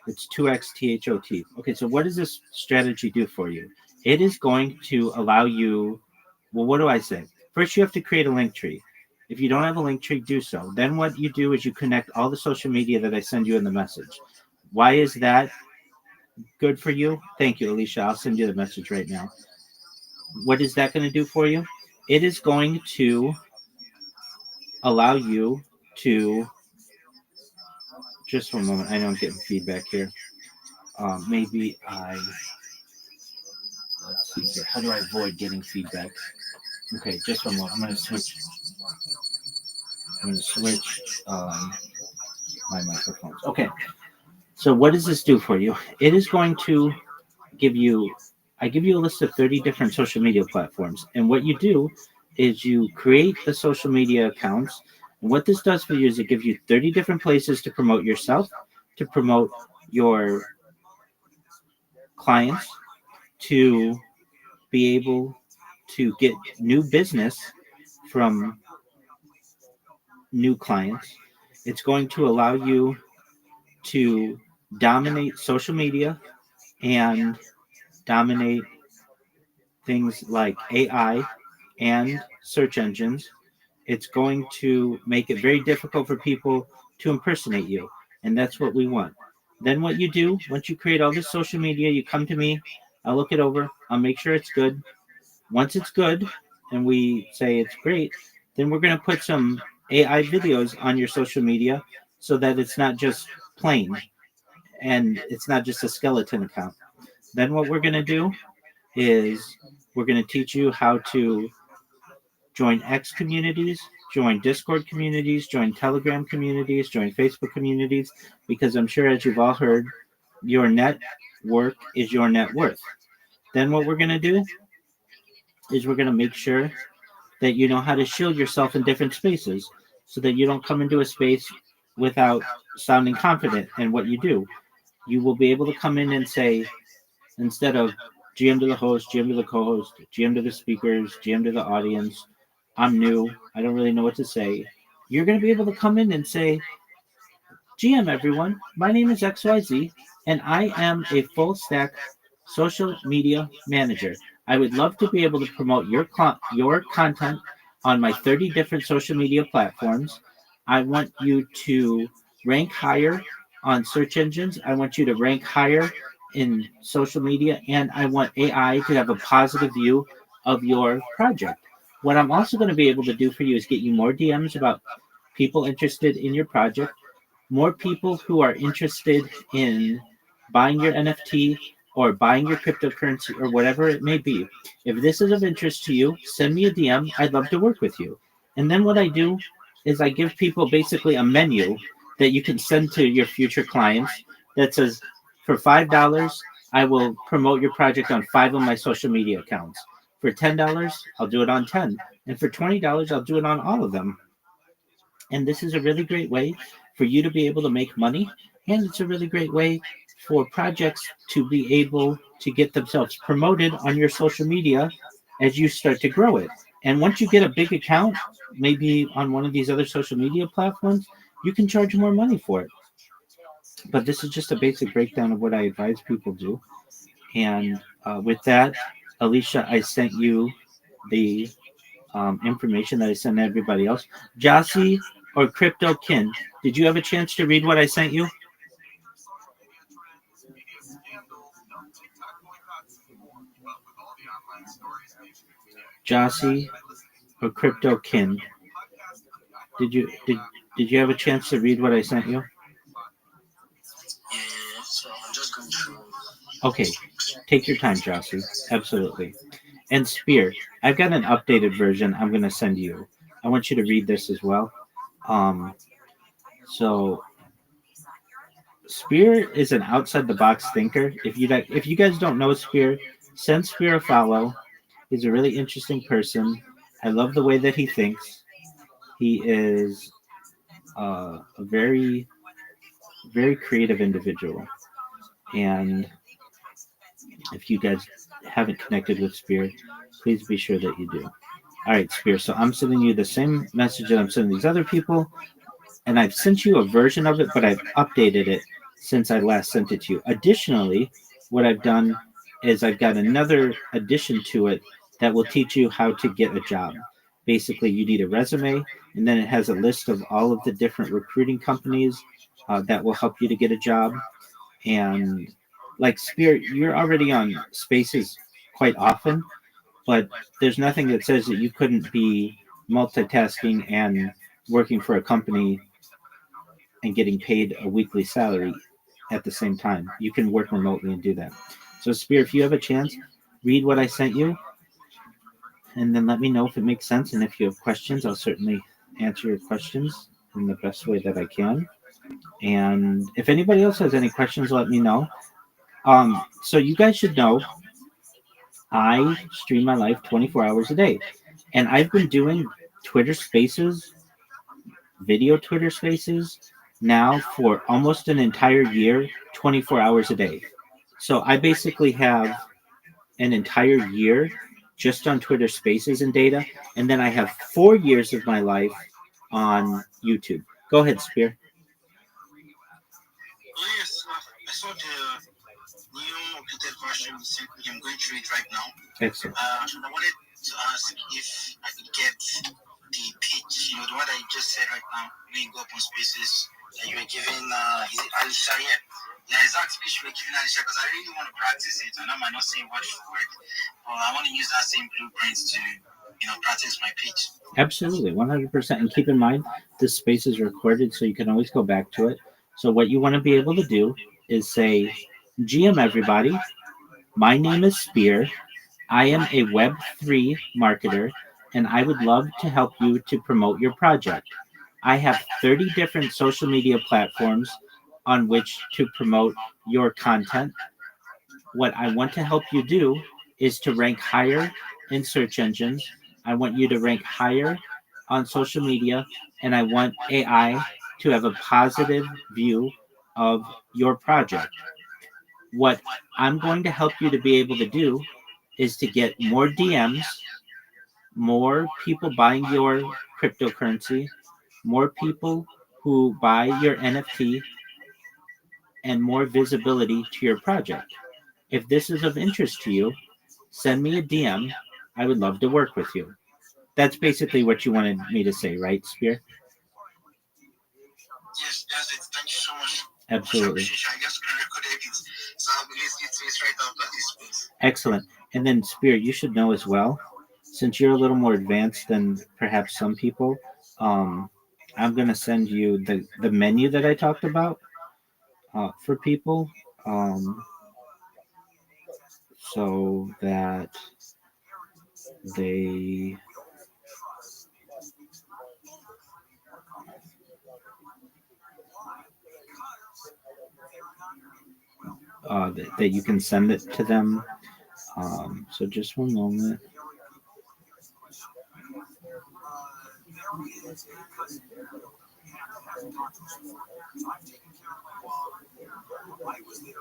it's 2xTHOT. Okay, so what does this strategy do for you? It is going to allow you, well, what do I say? First, you have to create a link tree. If you don't have a link tree, do so. Then what you do is you connect all the social media that I send you in the message. Why is that good for you? Thank you, Alicia. I'll send you the message right now. What is that going to do for you? It is going to allow you to, just one moment, I know I'm getting feedback here. Let's see here. How do I avoid getting feedback? Okay, just one moment. I'm going to switch my microphones. Okay. So what does this do for you? It is going to give you a list of 30 different social media platforms. And what you do is you create the social media accounts. And what this does for you is it gives you 30 different places to promote yourself, to promote your clients, to be able to get new business from new clients. It's going to allow you to dominate social media and dominate things like AI and search engines. It's going to make it very difficult for people to impersonate you. And that's what we want. Then what you do, once you create all this social media, you come to me, I'll look it over, I'll make sure it's good. Once it's good and we say it's great, then we're going to put some AI videos on your social media so that it's not just plain and it's not just a skeleton account. Then what we're going to do is we're going to teach you how to join X communities, join Discord communities, join Telegram communities, join Facebook communities, because I'm sure, as you've all heard, your network is your net worth. Then what we're going to do is we're going to make sure that you know how to shield yourself in different spaces so that you don't come into a space without sounding confident in what you do. You will be able to come in and say, instead of GM to the host, GM to the co-host, GM to the speakers, GM to the audience, I'm new, I don't really know what to say. You're going to be able to come in and say, GM everyone, my name is XYZ, and I am a full stack social media manager. I would love to be able to promote your content on my 30 different social media platforms. I want you to rank higher on search engines. I want you to rank higher in social media, and I want AI to have a positive view of your project. What I'm also going to be able to do for you is get you more DMs about people interested in your project, more people who are interested in buying your NFT or buying your cryptocurrency or whatever it may be. If this is of interest to you, send me a DM. I'd love to work with you. And then what I do is I give people basically a menu that you can send to your future clients that says, for $5, I will promote your project on 5 of my social media accounts. For $10, I'll do it on 10. And for $20, I'll do it on all of them. And this is a really great way for you to be able to make money. And it's a really great way for projects to be able to get themselves promoted on your social media as you start to grow it. And once you get a big account, maybe on one of these other social media platforms, you can charge more money for it. But this is just a basic breakdown of what I advise people do. And with that, Alicia, I sent you the information that I sent everybody else. Jossie or Crypto Kin, did you have a chance to read what I sent you? Jossie or Crypto Kin, did you have a chance to read what I sent you? Yeah, so I'm just going through. Okay, take your time, Jossie. Absolutely. And Spear, I've got an updated version I'm going to send you. I want you to read this as well. So Spear is an outside the box thinker. If you guys don't know Spear, send Spear a follow. He's a really interesting person. I love the way that he thinks. He is a very, very creative individual. And if you guys haven't connected with Spear, please be sure that you do. All right, Spear. So I'm sending you the same message that I'm sending these other people. And I've sent you a version of it, but I've updated it since I last sent it to you. Additionally, what I've done is I've got another addition to it that will teach you how to get a job. Basically, you need a resume, and then it has a list of all of the different recruiting companies that will help you to get a job. And like Spirit, you're already on Spaces quite often, but there's nothing that says that you couldn't be multitasking and working for a company and getting paid a weekly salary at the same time. You can work remotely and do that. So Spear, if you have a chance, read what I sent you and then let me know if it makes sense. And if you have questions, I'll certainly answer your questions in the best way that I can. And if anybody else has any questions, let me know. So you guys should know I stream my life 24 hours a day. And I've been doing Twitter Spaces, video Twitter Spaces, now for almost an entire year, 24 hours a day. So I basically have an entire year just on Twitter Spaces and data. And then I have 4 years of my life on YouTube. Go ahead, Spear. Oh, yes, I saw the new updated version you sent me. I'm going through it right now. Excellent. And I wanted to ask if I could get the pitch, the one that you just said right now, when you go up on spaces, that you were giving, is it Alicia? Yeah. The exact speech you were giving Alicia, because I really want to practice it, and I might not say word for word, but I want to use that same blueprint to, practice my pitch. Absolutely, 100%. And keep in mind, this space is recorded, so you can always go back to it. So what you want to be able to do is say, GM everybody, my name is Spear. I am a Web3 marketer, and I would love to help you to promote your project. I have 30 different social media platforms on which to promote your content. What I want to help you do is to rank higher in search engines. I want you to rank higher on social media, and I want AI to have a positive view of your project. What I'm going to help you to be able to do is to get more DMs, more people buying your cryptocurrency, more people who buy your NFT, and more visibility to your project. If this is of interest to you, send me a DM. I would love to work with you. That's basically what you wanted me to say, right, Spear? Yes, that's it. Thank you so much. Absolutely. I just recorded it, so I'll be listening to it right after this, please. Excellent. And then, Spear, you should know as well, since you're a little more advanced than perhaps some people, I'm going to send you the menu that I talked about for people, so that they that you can send it to them. So just one moment. I was there.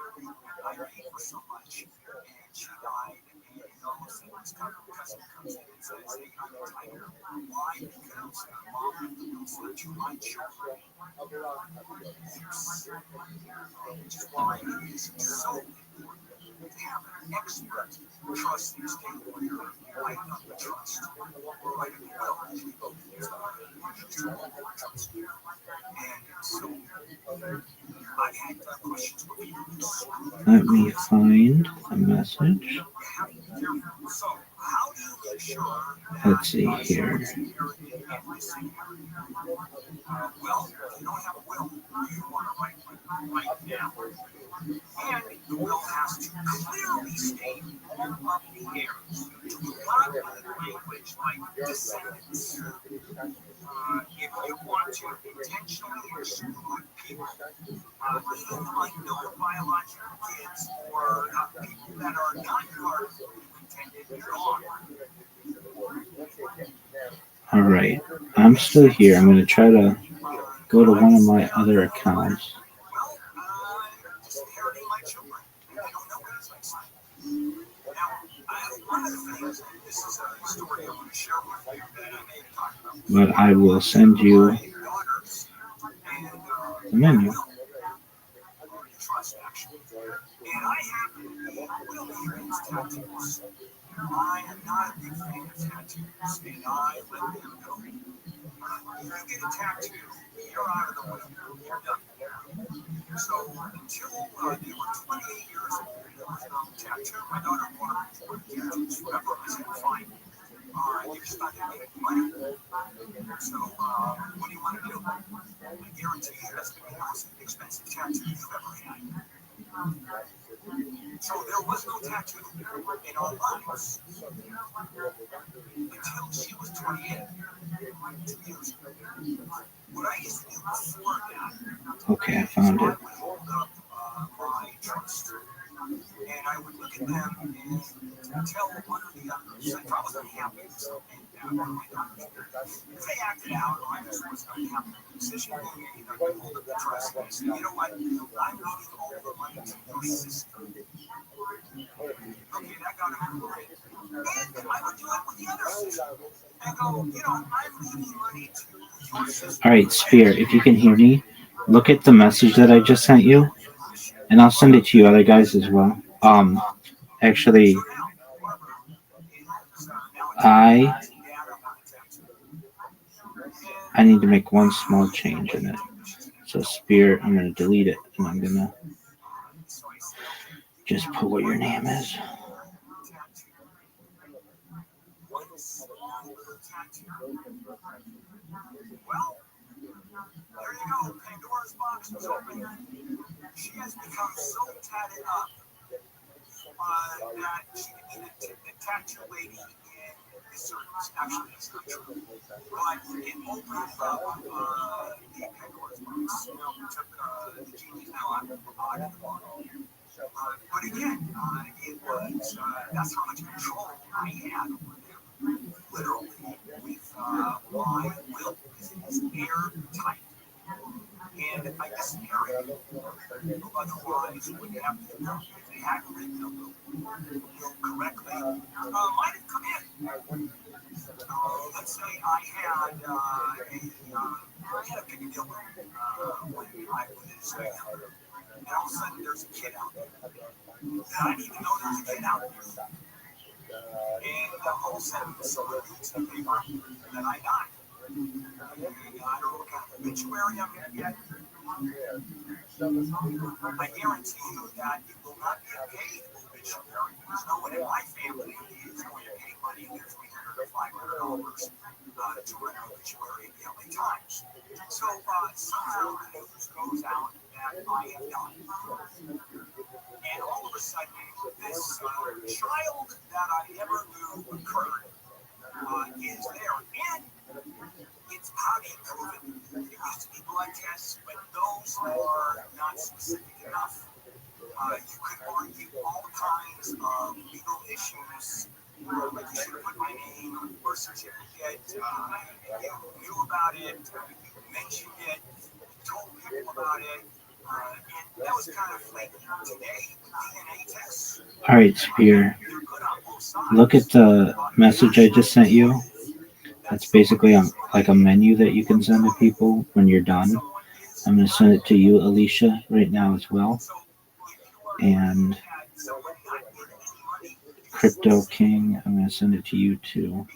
I paid for so much, and she died. And almost everyone's cousin comes in and says, "Hey, I'm tired." Why? Because mom feels that you might children. Which is why it is so important to have an expert trust these things where you're right up the trust. Or right in the well, as we both use trust. And so I had questions with you. Let me find the message. So, how do you make sure Let's see here. Well, if you don't have a will, you want to write right now. And the will has to clearly state all of the heirs. Do not use language like descendants. If you want to intentionally exclude people, even unknown biological kids or people that are not part of the intended dog. All right, I'm still here. I'm going to try to go to one of my other accounts. But I will send you the menu. And I have Will Eaton's tattoos. I am not a big fan of tattoos, and I let them go. If you get a tattoo, you're out of the way. You're done. So until they were 28 years old, there was no tattoo. My daughter wanted tattoos forever. I said, fine. You're just not going to make money. So what do you want to do? I guarantee you that's going to be the most expensive tattoo you've ever had. So there was no tattoo in our lives until she was 28, 2 years ago. What I used to do before that, Okay, I found it. I would hold up my trust, and I would look at them and tell one or the others if I was unhappy with something that my daughters did. If they acted out or I just was unhappy with the decision, I would hold up the trust and say, you know what, I'm leaving all the money to your sister. Okay, that got him great. And I would do it with the other sister. And go, I'm leaving money to All right, Spear, if you can hear me, look at the message that I just sent you, and I'll send it to you other guys as well. Actually, I need to make one small change in it. So Spear, I'm gonna delete it, and I'm gonna just put what your name is. There you go. Pandora's box was open. She has become so tatted up that she can be the tattoo lady in this service. Actually, that's not true. But it opened up the Pandora's box. Took the genie's now out of the bottle. But again, it was that's how much control I had over them. Literally, with my will, because it is airtight. And I guess Harry, otherwise would have, if they hadn't written the will correctly, might have come in. Let's say I had a big deal when I was younger, and all of a sudden there's a kid out there. And I didn't even know there's a kid out there. And the whole sentence alludes to the paper that I died. And I don't know what kind of obituary I'm going to get. I guarantee you that it will not be a paid obituary. There's no one in my family is going to pay money. There's $300 or $500 to run an obituary in the LA Times. So somehow the news goes out that I am done. And all of a sudden, this child that I never knew occurred is there. And it's how do you prove it? There used to be blood tests, but those are not specific enough. You could argue all kinds of legal issues. Like you should have put my name on the birth certificate. You knew about it. You mentioned it. You told people about it. And that was kind of flaky. Today, DNA tests. All right, Spear. Look at the message I just sent you. That's basically like a menu that you can send to people when you're done. I'm going to send it to you, Alicia, right now as well. And Crypto King, I'm going to send it to you too.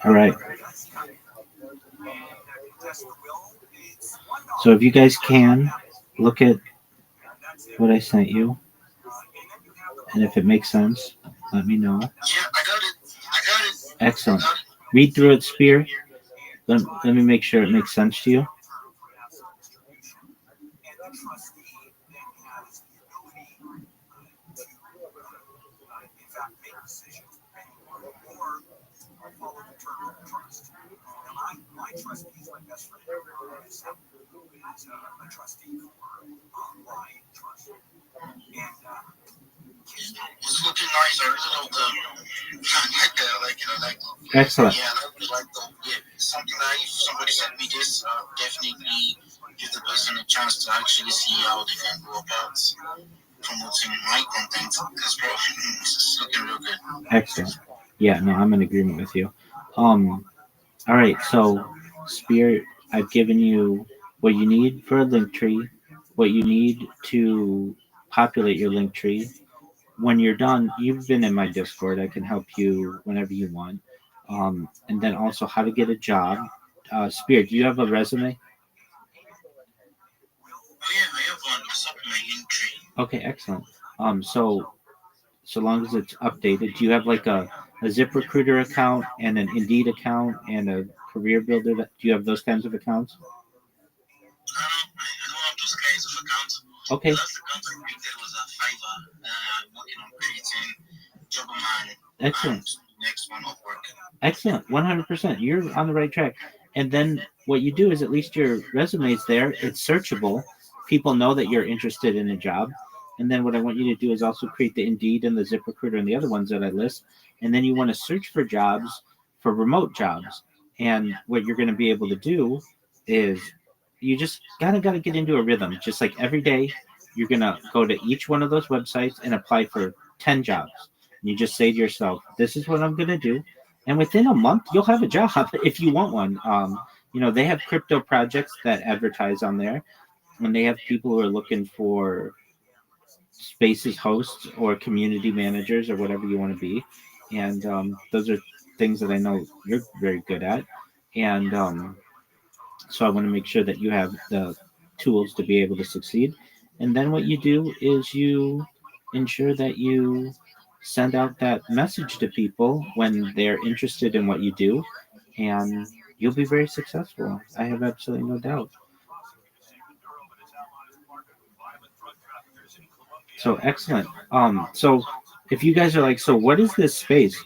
All right. So if you guys can, look at what I sent you. And if it makes sense, let me know. Yeah, I got it. Excellent. Read through it, Spear. Let me make sure it makes sense to you. My trustee is my best friend. He's a trustee for my trust. And it's looking nice. I really love the Excellent. Yeah, something like if somebody sent me this, definitely give the person a chance to actually see how they can go about promoting my content because bro, it's looking real good. Excellent. Yeah, no, I'm in agreement with you. All right, so Spear, I've given you what you need for a link tree, what you need to populate your link tree. When you're done, you've been in my Discord. I can help you whenever you want. And then also how to get a job. Spear, do you have a resume? Oh yeah, I have one. It's up in my link tree. Okay, excellent. So long as it's updated, do you have like a ZipRecruiter account and an Indeed account and a Career Builder? Do you have those kinds of accounts? I don't have those kinds of accounts. Okay. The last account I created was a Fiverr. Working on creating Jobberman. Excellent. Next one Upwork. Excellent. 100%. You're on the right track. And then what you do is at least your resume is there. It's searchable. People know that you're interested in a job. And then what I want you to do is also create the Indeed and the ZipRecruiter and the other ones that I list. And then you want to search for jobs, for remote jobs. And what you're going to be able to do is you just gotta get into a rhythm. Just like every day, you're going to go to each one of those websites and apply for 10 jobs. You just say to yourself, "This is what I'm gonna do," and within a month, you'll have a job if you want one. They have crypto projects that advertise on there, and they have people who are looking for spaces hosts or community managers or whatever you want to be, and those are things that I know you're very good at, and so I want to make sure that you have the tools to be able to succeed. And then what you do is you ensure that you send out that message to people when they're interested in what you do, and you'll be very successful. I have absolutely no doubt. So excellent. So if you guys are like, so what is this space?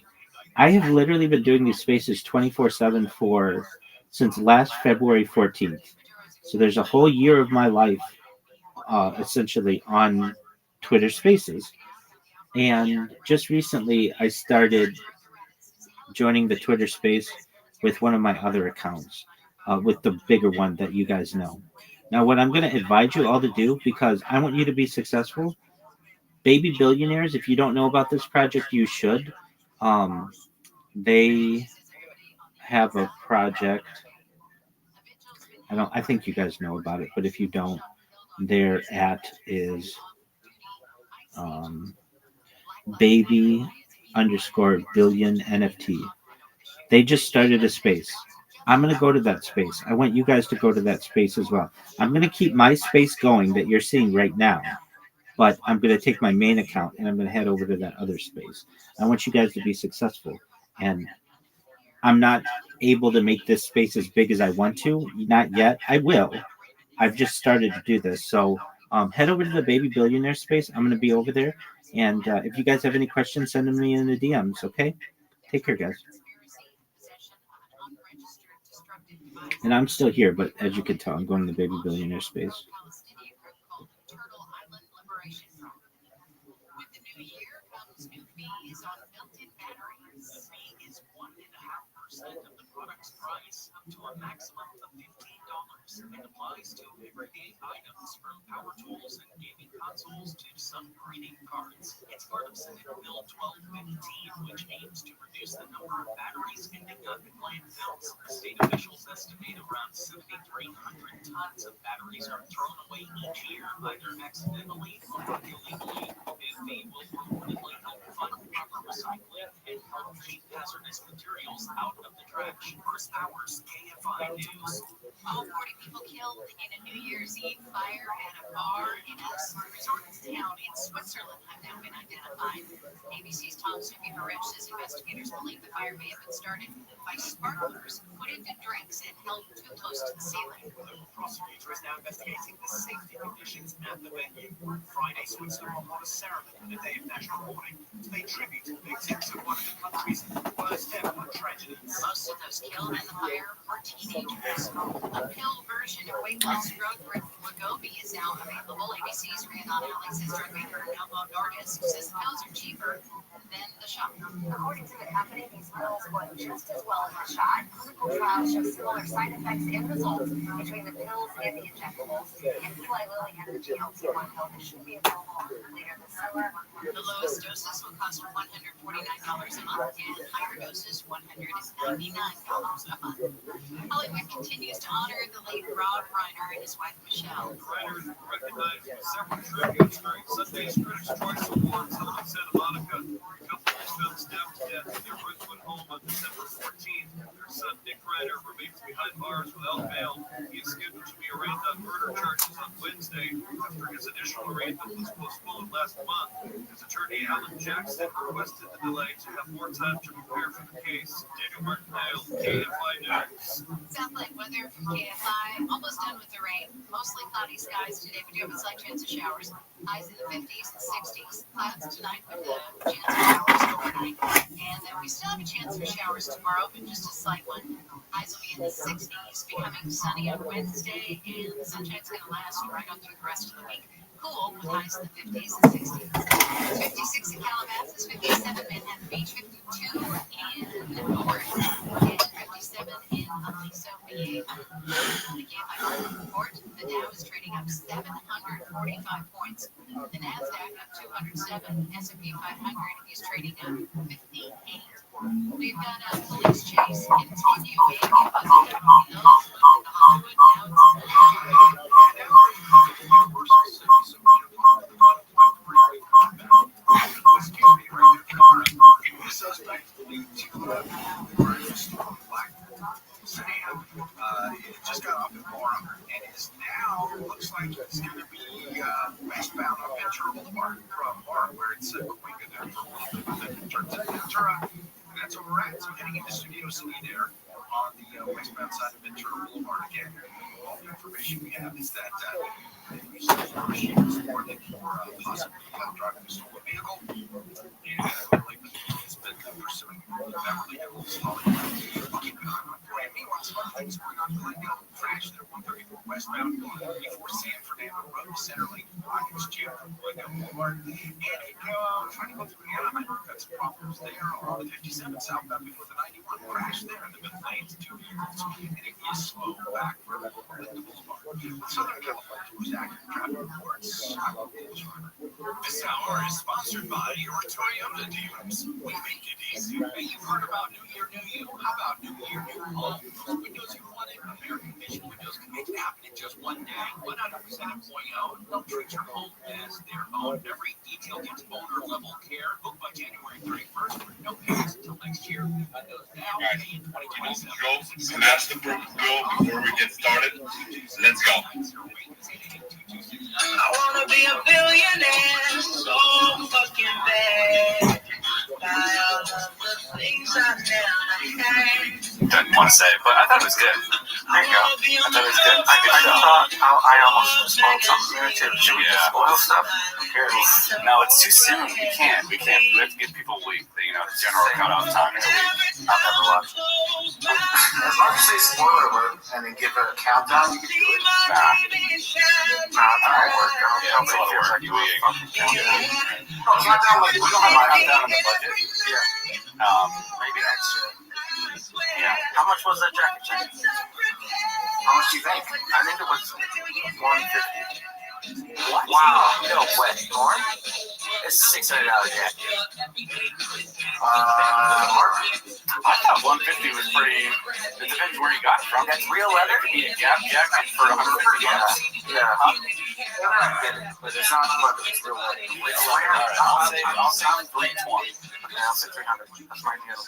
I have literally been doing these spaces 24/7 for since last February 14th. So there's a whole year of my life essentially on Twitter Spaces. And just recently, I started joining the Twitter Space with one of my other accounts, with the bigger one that you guys know. Now, what I'm going to advise you all to do, because I want you to be successful, Baby Billionaires, if you don't know about this project, you should. They have a project. I think you guys know about it, but if you don't, their at is baby underscore billion NFT. They just started a space. I'm going to go to that space. I want you guys to go to that space as well. I'm going to keep my space going that you're seeing right now, but I'm going to take my main account and I'm going to head over to that other space. I want you guys to be successful. And I'm not able to make this space as big as I want to. Not yet. I will. I've just started to do this. So head over to the Baby Billionaire space. I'm going to be over there. And if you guys have any questions, send them me in the DMs, okay? Take care, guys. And I'm still here, but as you can tell, I'm going to the Baby Billionaire space. To a maximum of $15 and applies to everyday items from power tools and gaming consoles to some greeting cards. It's part of Senate Bill 1215, which aims to reduce the number of batteries ending up in landfills. State officials estimate around 7,300 tons of batteries are thrown away each year, either accidentally or illegally. BIV will reportedly help fund proper recycling and help keep hazardous materials out of the trash. Chris Powers, KFI News. All 40 people killed in a New Year's Eve fire at a bar in a resort town in Switzerland have now been identified. ABC's Tom Suki-Harich says investigators believe the fire may have been started by sparklers put into drinks and held too close to the ceiling. The prosecutor is now investigating the safety conditions at the venue. Friday, Switzerland held a ceremony on the day of national mourning to pay tribute to the victims of one of the country's worst ever tragedies. Most of those killed in the fire were teenagers. A pill version of weight loss drug Wegovy is now available. ABC's Rhiannon Alley says drug maker Novo Nordisk says the pills are cheaper than the shot. According to the company, these pills work just as well as the shot. Clinical trials show similar side effects and results between the pills and the injectables. And Eli Lilly has a GLP-1 pill that should be available later this summer. The lowest doses will cost $149 a month, and higher doses $199 a month. Hollywood continues to honor the late Rob Reiner and his wife Michelle. Reiner is recognized with several tributes during Sunday's Critics' Choice Awards held in Santa Monica. The couple was found stabbed to death in their Brooklyn home on December 14th. Their son, Nick Reiner, remains behind bars without bail. He is scheduled to be arraigned on murder charges on Wednesday after his initial arraignment was postponed last month. His attorney, Alan Jackson, requested the delay to have more time to prepare for the case. Daniel Martindale, KFI News. South Lake weather from KFI. Almost done with the rain. Mostly cloudy skies today. We do have a slight chance of showers. Highs in the 50s and 60s. Clouds tonight with a chance of showers overnight. And then we still have a chance for showers tomorrow, but just a slight one. Highs will be in the 60s, becoming sunny on Wednesday, and the sunshine's going to last right on through the rest of the week. Cool with highs in the 50s and 60s. 56 in Calabasas, 57 Manhattan Beach, 52 in North, and 57 in Aliso Viejo. The KFI market report, the Dow is trading up 745 points. The Nasdaq up 207. S&P 500 is trading up 58. We've got a police chase continuing. It was at Beverly Hills, the Hollywood, now The suspect believed to black sedan just got off the bar and is now looks like it's going to be westbound on Ventura Boulevard from bar where it's Cuenca there for a little bit, then turns into Ventura, and that's where we're at. So heading into Studio City there on the westbound side of Ventura Boulevard again. All the information we have is that we see machines for possibly driving a stolen vehicle, and has been pursuing Beverly Hills, Hollywood. Keep an eye on it. Meanwhile, some other things going on. Crash there, 134 westbound before San Fernando Road, Centerlink Rogers Jam from Cuenca Boulevard. And trying to go through Anaheim, we've got some problems there on the 57 southbound before the 91. Crash there in the middle lanes, 2 vehicles, and it is slow back from the boulevard. Southern California was active traffic reports. This hour is sponsored by your Toyota dealers. We make it easy. Hey, you've heard about New Year, New You. How about New Year, New Home? Those windows you wanted, American Vision Windows can make it happen in just one day. 100% employee owned. They'll treat your home as their own. Every detail gets owner-level care. Book by January 31st. No payments until next year. Windows now in 2027. Go, smash the go before we get started. Let's go. I wanna be a billionaire so fucking bad. Buy all of the things I never had. Didn't want to say it, but I thought it was good. There you go. I thought it was good. I almost spoiled something there too. Should we just spoil stuff? Who cares? No, it's too soon. We can't. We have to give people a week. The general cutoff time is a week. I've never watched. As long as you say spoiler alert and then give a countdown, you can do it. Nah, that won't work. Nobody feels like you fucking countdown. No, countdown, like, we don't have my countdown in the budget. Yeah. Maybe next year. Yeah. How much was that jacket check? How much do you think? I think it was $150. What? Wow. No way. More? It's $600 jacket. I thought 150 was pretty. It depends where you got it from. That's real leather? It could be a Gap jacket for $150. Yeah. I get it, but it's not leather. It's real leather. It's All right, I'll say 320. Okay, I'll say 300. That's my deal.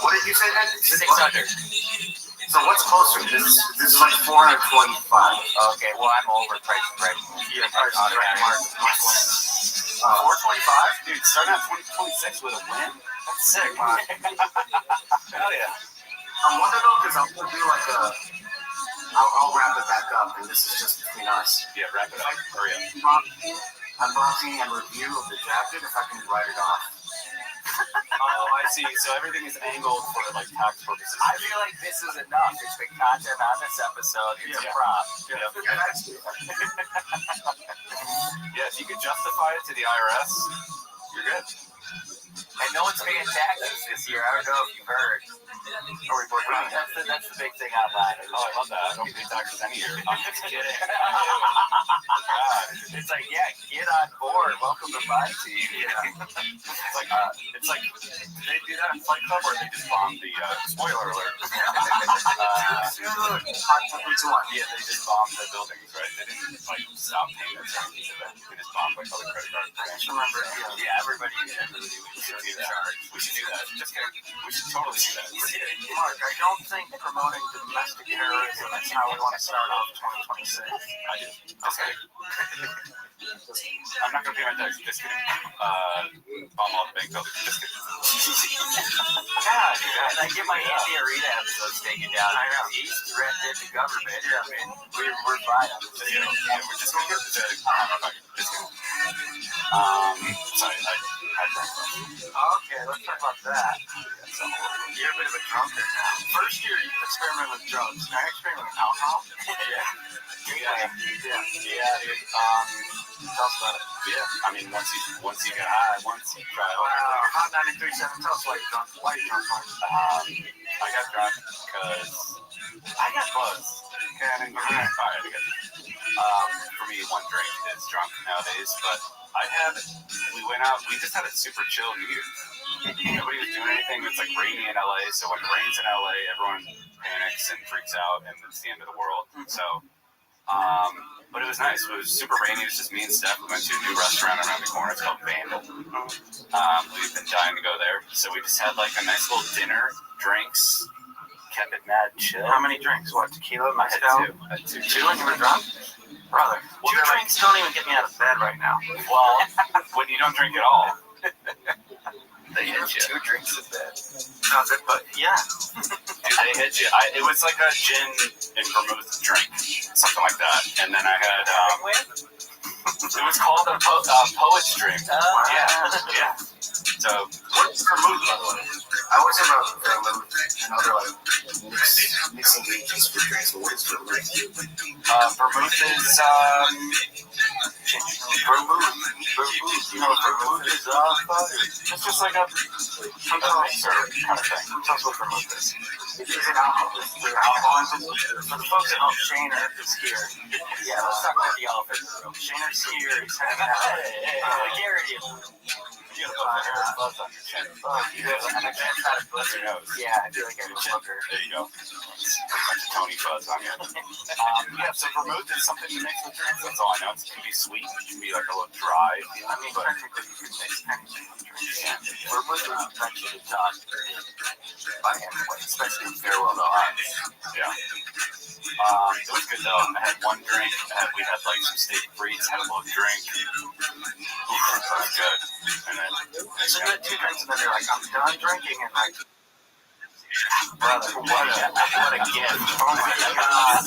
What did you say then? 600. So what's closer? This is like 425. Okay, well I'm overpriced right now. Yeah, price on Mark 425, dude. Starting at 2026 with a win. That's sick. Hell yeah. I'm wondering though, because I'm gonna do like a. I'll wrap it back up, and this is just between us. Yeah, wrap it up. Hurry up. Unboxing and review of the jacket, if I can write it off. Oh, I see. So everything is angled for like tax purposes. I feel like this is enough. It's the content on this episode. It's a prop. Yeah, if you could justify it to the IRS, you're good. And no one's paying taxes this year. I don't know if you've heard. That's the big thing online. Oh, I love that. I don't pay taxes any year. I'm just kidding. It's like, yeah, get on board. Welcome to my team. It's like they do that in Fight Club, or they just bomb the spoiler alert. Yeah, they just bombed the buildings, right? They didn't like stop payments or anything. They just bombed like all the credit cards. I just remember, everybody should do that. We should do that. Just kidding. We should totally do that. Mark, I don't think promoting domestic terrorism is how we want to start off 2026. I do. Okay. I'm not going to pay my tax. Just kidding. Bomb all the bank buildings. Just kidding. God, and I get my Andy Arena episodes taken down. I know. He's threatened the government. Yeah, man. We're fine. Yeah, we're just going to just kidding. Sorry, I had that. Okay, let's talk about that. You're a bit of a drunkard now. First year, you experiment with drugs. Now you experiment with alcohol. Yeah, dude. Tell us about it. Yeah, I mean, once you get high, once you try Hot 93.7, tell us why you're drunk. Why are you drunk, Mark? I got drunk because I got buzzed. Okay, I didn't get fired again. For me, one drink is drunk nowadays, but We went out. We just had a super chill New Year's. Nobody was doing anything. It's like rainy in LA, so when it rains in LA, everyone panics and freaks out, and it's the end of the world. So, but it was nice. It was super rainy. It was just me and Steph. We went to a new restaurant around the corner. It's called Vandal. We've been dying to go there, so we just had like a nice little dinner, drinks, kept it mad chill. How many drinks? What, tequila, I had mezcal? two. Two and you were drunk? Brother, two drinks don't even get me out of bed right now. Well, when you don't drink at all, they hit you. 2 drinks in bed. Sounds it, but yeah. They hit you. It was like a gin and vermouth drink, something like that. And then I had, it was called a poet's drink. Yeah. So, what's vermouth, by the way? I was in another like mixing agents for drinks. What is vermouth? Vermouth is vermouth. You know, vermouth is it's just like a mixer kind of thing. Tell us what vermouth is. Is it alcohol? For the folks at home, Shaner is here. Yeah, let's talk about the elephant in the room. Shaner's here. He's hanging out. Garrity. You have a buzz on your chin. And I can't try to buzz your nose. Yeah, I feel like I'm a smoker. There you go. A bunch of Tony fuzz on you. Yeah, so vermouth is something you mix with drinks. That's all I know. It can be sweet. It can be like a little dry. I mean, technically, you can mix anything with drinks. Yeah. Vermouth is eventually done by anyway, especially in farewell to arms. Yeah. It was good though. I had one drink. We had like some steak frites. Had a little drink. It was good. And then so you had 2 drinks, and then you're like, I'm done drinking, and like, brother, what a gift! Oh my God,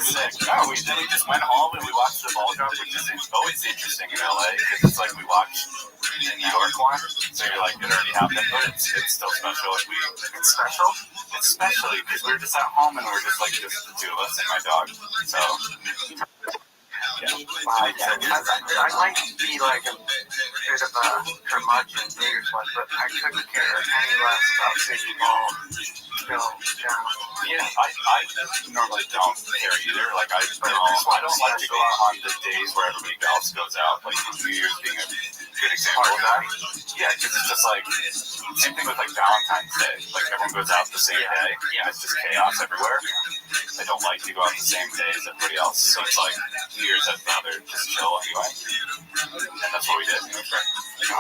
sick. No, then we just went home and we watched the ball drop, which is always interesting in LA because it's like we watched the New York one, so you're like, it already happened, but it's still special. It's special. It's special because we're just at home and we're just like just the 2 of us and my dog. So. Yeah. I might be like a bit of a curmudgeon New Year's one, but I couldn't care any less about seeing ball go down. Yeah, I normally don't care either. Like I don't like to go out on the days where everybody else goes out. Like New Year's being a good example of that. Yeah, because it's just like same thing with like Valentine's Day. Like everyone goes out the same day. Yeah, it's just chaos everywhere. I don't like to go out the same day as everybody else. So it's like New Year's I'd rather just chill anyway. And that's what we did. And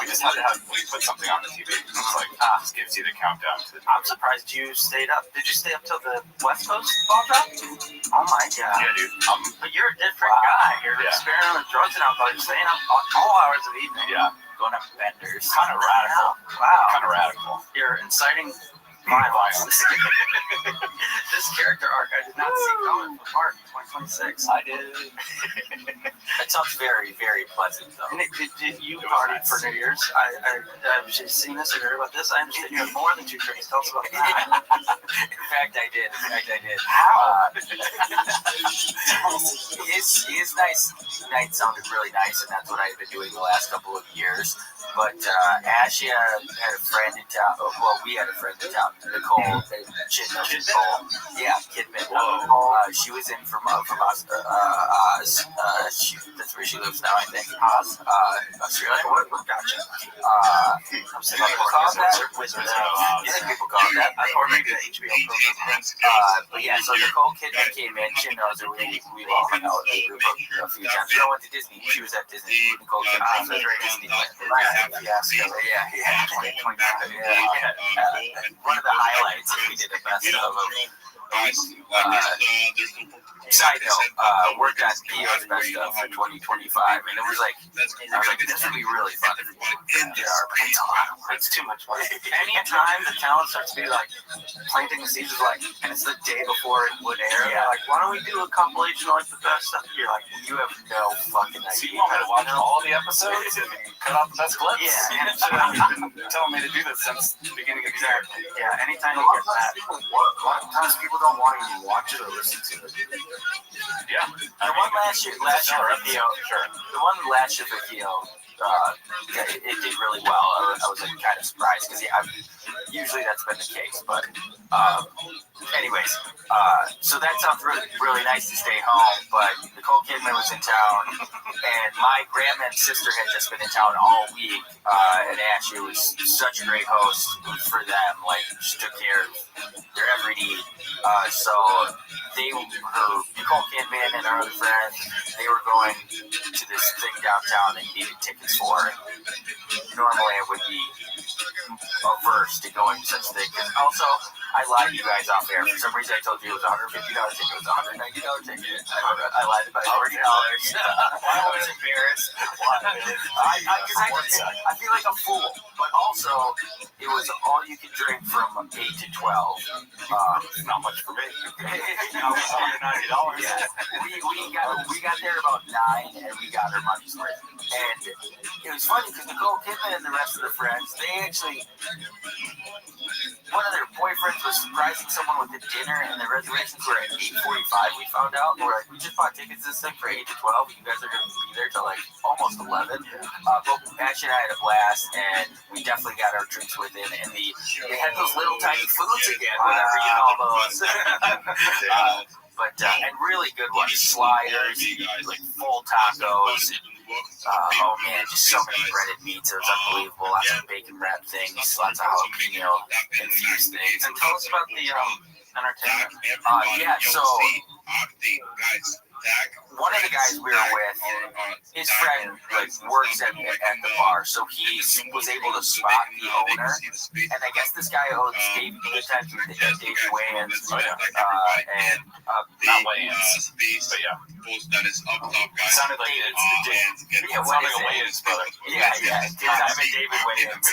we just had to we put something on the TV. It's like, this gives you the countdown to the I'm surprised you stayed up. Did you stay up till the West Coast ball drop? Oh my God. Yeah, dude. But you're a different guy. You're experimenting with drugs and alcohol. You're staying up all hours of the evening. Yeah. Going up benders. Kind of radical. Wow. Kind of radical. You're inciting violence. This character arc I did not see coming from Mark 2026. I did. It sounds very, very pleasant though. And did you party for New Year's? I've just seen this and heard about this. I understand you have more than 2 drinks. Tell us about that. In fact, I did. How? His night sounded really nice, and that's what I've been doing the last couple of years. But Ashley had a friend in town. Well, we had a friend in town. Nicole, Nicole. Yeah, Kidman. She was in from us. That's where she lives now, I think. Oz. Australia. Gotcha. I'm saying people call it that. You think people call it that? Or maybe the HBO program. But yeah, so Nicole Kidman came in. She knows that we all hung out with the group a few times. She went to Disney. She was at Disney. Nicole Kidman was at Disney. Yeah. 2025. Yeah. One of the highlights we did a best of. Side note, worked on Theo's best of for 2025, and it was like, I was like, this would be really fun. It's too much fun. Anytime the talent starts to be like planting the seeds, like, and it's the day before it would air, they're like, why don't we do a compilation of like the best stuff? You're like, you have no fucking idea. So you want me to watch all the episodes and cut out the best clips? Yeah. You've been telling me to do this since the beginning of the year. Yeah, anytime you get that. A lot of times people don't want to even watch it or listen to it. Yeah. The one last year for Theo, the one last year for Theo, it did really well. I was like kind of surprised because usually that's been the case. But anyways, So that sounds really, really nice to stay home, but Nicole Kidman was in town, and my grandma and sister had just been in town all week, and Ashley was such a great host for them. Like, she took care of their every need. So Nicole Kidman and our other friends, they were going to this thing downtown they needed tickets for. Normally I would be averse to going to such a thing. And also, I lied to you guys off air. For some reason, I told you it was a $150 ticket. It was a $190 ticket. I lied about $40. I was embarrassed. Because I feel like a fool. But also, it was all you could drink from 8 to 12. Not much for me. $190. Yeah. We got there about 9, and we got our money's worth. And it was funny because Nicole Kidman and the rest of the friends, they actually, one of their boyfriends was surprising someone with a dinner, and the reservations were at 8:45. We found out. We're like, we just bought tickets to this thing for 8 to 12. You guys are going to be there till like almost 11. But Ashley and I had a blast, and we definitely got our drinks with it. And they had those little tiny foods again, whatever you call those. And really good ones, sliders, like full tacos. Oh man, just so many breaded meats. It was unbelievable. Lots of bacon wrap things, lots of jalapeno infused things. And tell us about the entertainment. So one of the guys we were with, his friend works at the bar, so he was able to spot the owner. And I guess this guy owns Davey Wayans, and not Wayans, but yeah. It sounded like it's the Dave. Yeah, sounded like a Wayans brother. Yeah. I'm a David Wayans.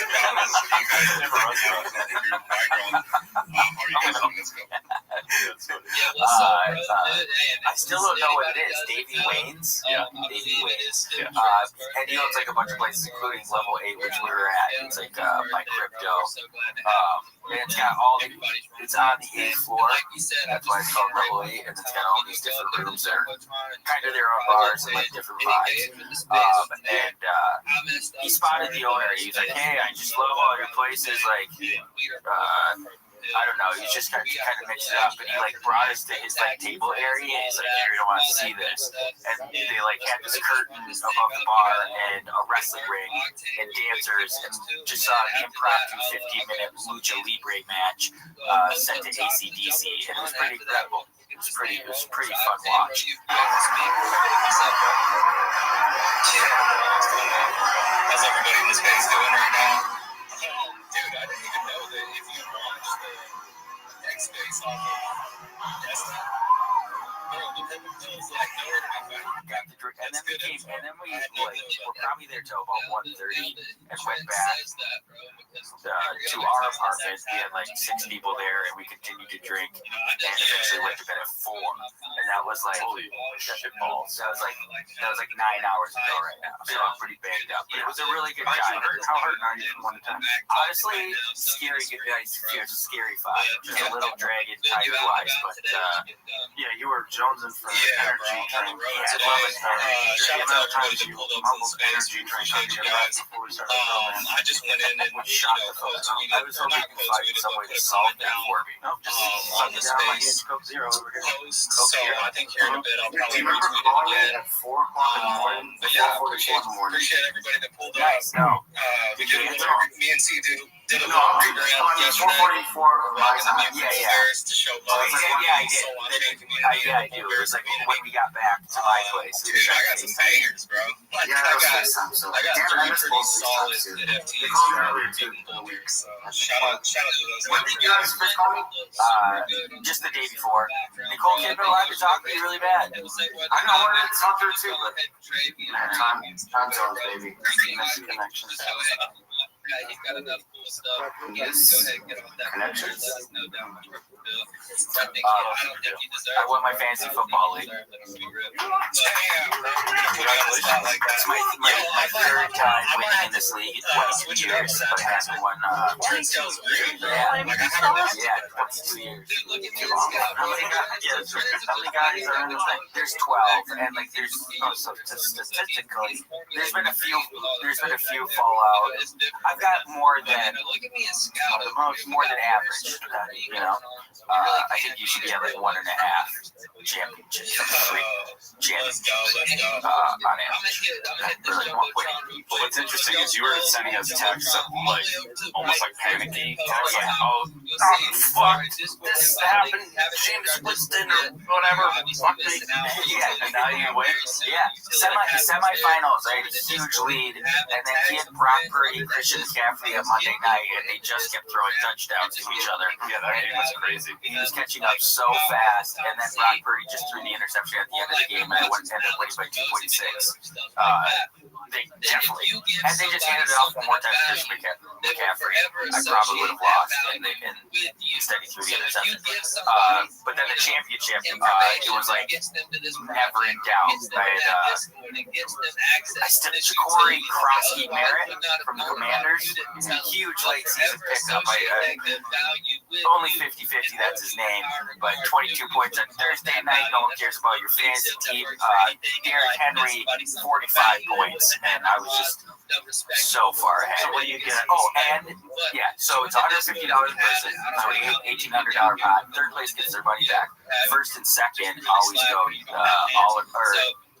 I still don't know what it is. Davey Wayans? Yeah. Davey Wayans. And he owns like a bunch of places, including Level 8, which we were at. It's like my crypto. And it's got it's on the 8th floor. That's why it's called Level 8. And it's got all these different rooms that are kind of their own bars and like different vibes. He spotted the owner. He's like, hey, I just love all your places. Like, I don't know. He's just kind of mixed it up, and he like brought us to his like table area. And he's like, "Here, you don't want to see this." And they like had this curtain above the bar and a wrestling ring and dancers, and just saw an impromptu 15-minute lucha libre match set to AC/DC, and it was pretty incredible. It was pretty fun watch. How's everybody in the space doing right now? Dude, I didn't even know that if you launched the X space off of desktop, it feels like nowhere to be found. Got the drink, and then we were probably there till about 1:30 and went back to our apartment. We had like 6 people there, and we continued to drink, and eventually went to bed at 4. And that was like holy shit balls. That was like 9 hours ago right now. So I'm pretty banged up, but it was a really good time. How hurt are you from 1 to 10? Honestly, scary 5. Just a little dragon type wise, but yeah, you were jonesing for energy drink. Shout out to everybody that pulled up to the space. We appreciate you guys. I just went in and I was hoping you could find some way to solve that for me. On the space post. So I think here in a bit I'll probably retweet it again. But yeah, appreciate everybody that pulled up. We did me and C did a little rebrand yesterday. To show love. I did. I do. It was like when we got back to my place. Dude, I got some bangers, bro. I got 3 pretty solid NFTs for weeks. Shout out to those. When did you guys first call me? Just the day before. Nicole Kidman allowed to talk to me really bad. I know what it's not there too, but time zones, baby. Connections. He's got enough cool stuff. Yes. Go ahead and get on that. Connections. Let us know down below. I don't think you deserve I won my fantasy football league. That's my 3rd time winning in this league in 22 years, but I haven't won. Yeah, 22 years. Too long. How many guys are in this thing? There's 12, and like there's statistically, there's been a few fall out. I've got more than look at me as scout. more than average, you know. I think you should be at like 1.5 championships. Let's go. On average. Really 1.8. But what's interesting is you were sending us texts of like almost like panicky. I was like, oh fuck, this happened. James Winston or whatever. Fuck me. Yeah, And now you win. yeah. Semifinals, right? Huge lead, and then he had Brock Purdy, Christian McCaffrey on Monday night, and they just kept throwing touchdowns to each other. Yeah, that game was crazy. He was catching up so fast, and then Brock Purdy just threw the interception at the end of the game, and it ended up winning by 2.6. They definitely, had they just handed it off one more time to Christian McCaffrey, I probably would have lost, and instead he threw the interception. But then the championship, it was like never in doubt. I still Ja'Cory Krosky Merritt from the Commanders, huge late season pickup. Only 50-50, that's his name, but 22 points on Thursday night. No one cares about your fantasy team. Derrick Henry, 45 points, and I was just so far ahead. So what do you get? Oh, and yeah, so it's $150 a person, so $1,800 pot. Third place gets their money back. First and second always go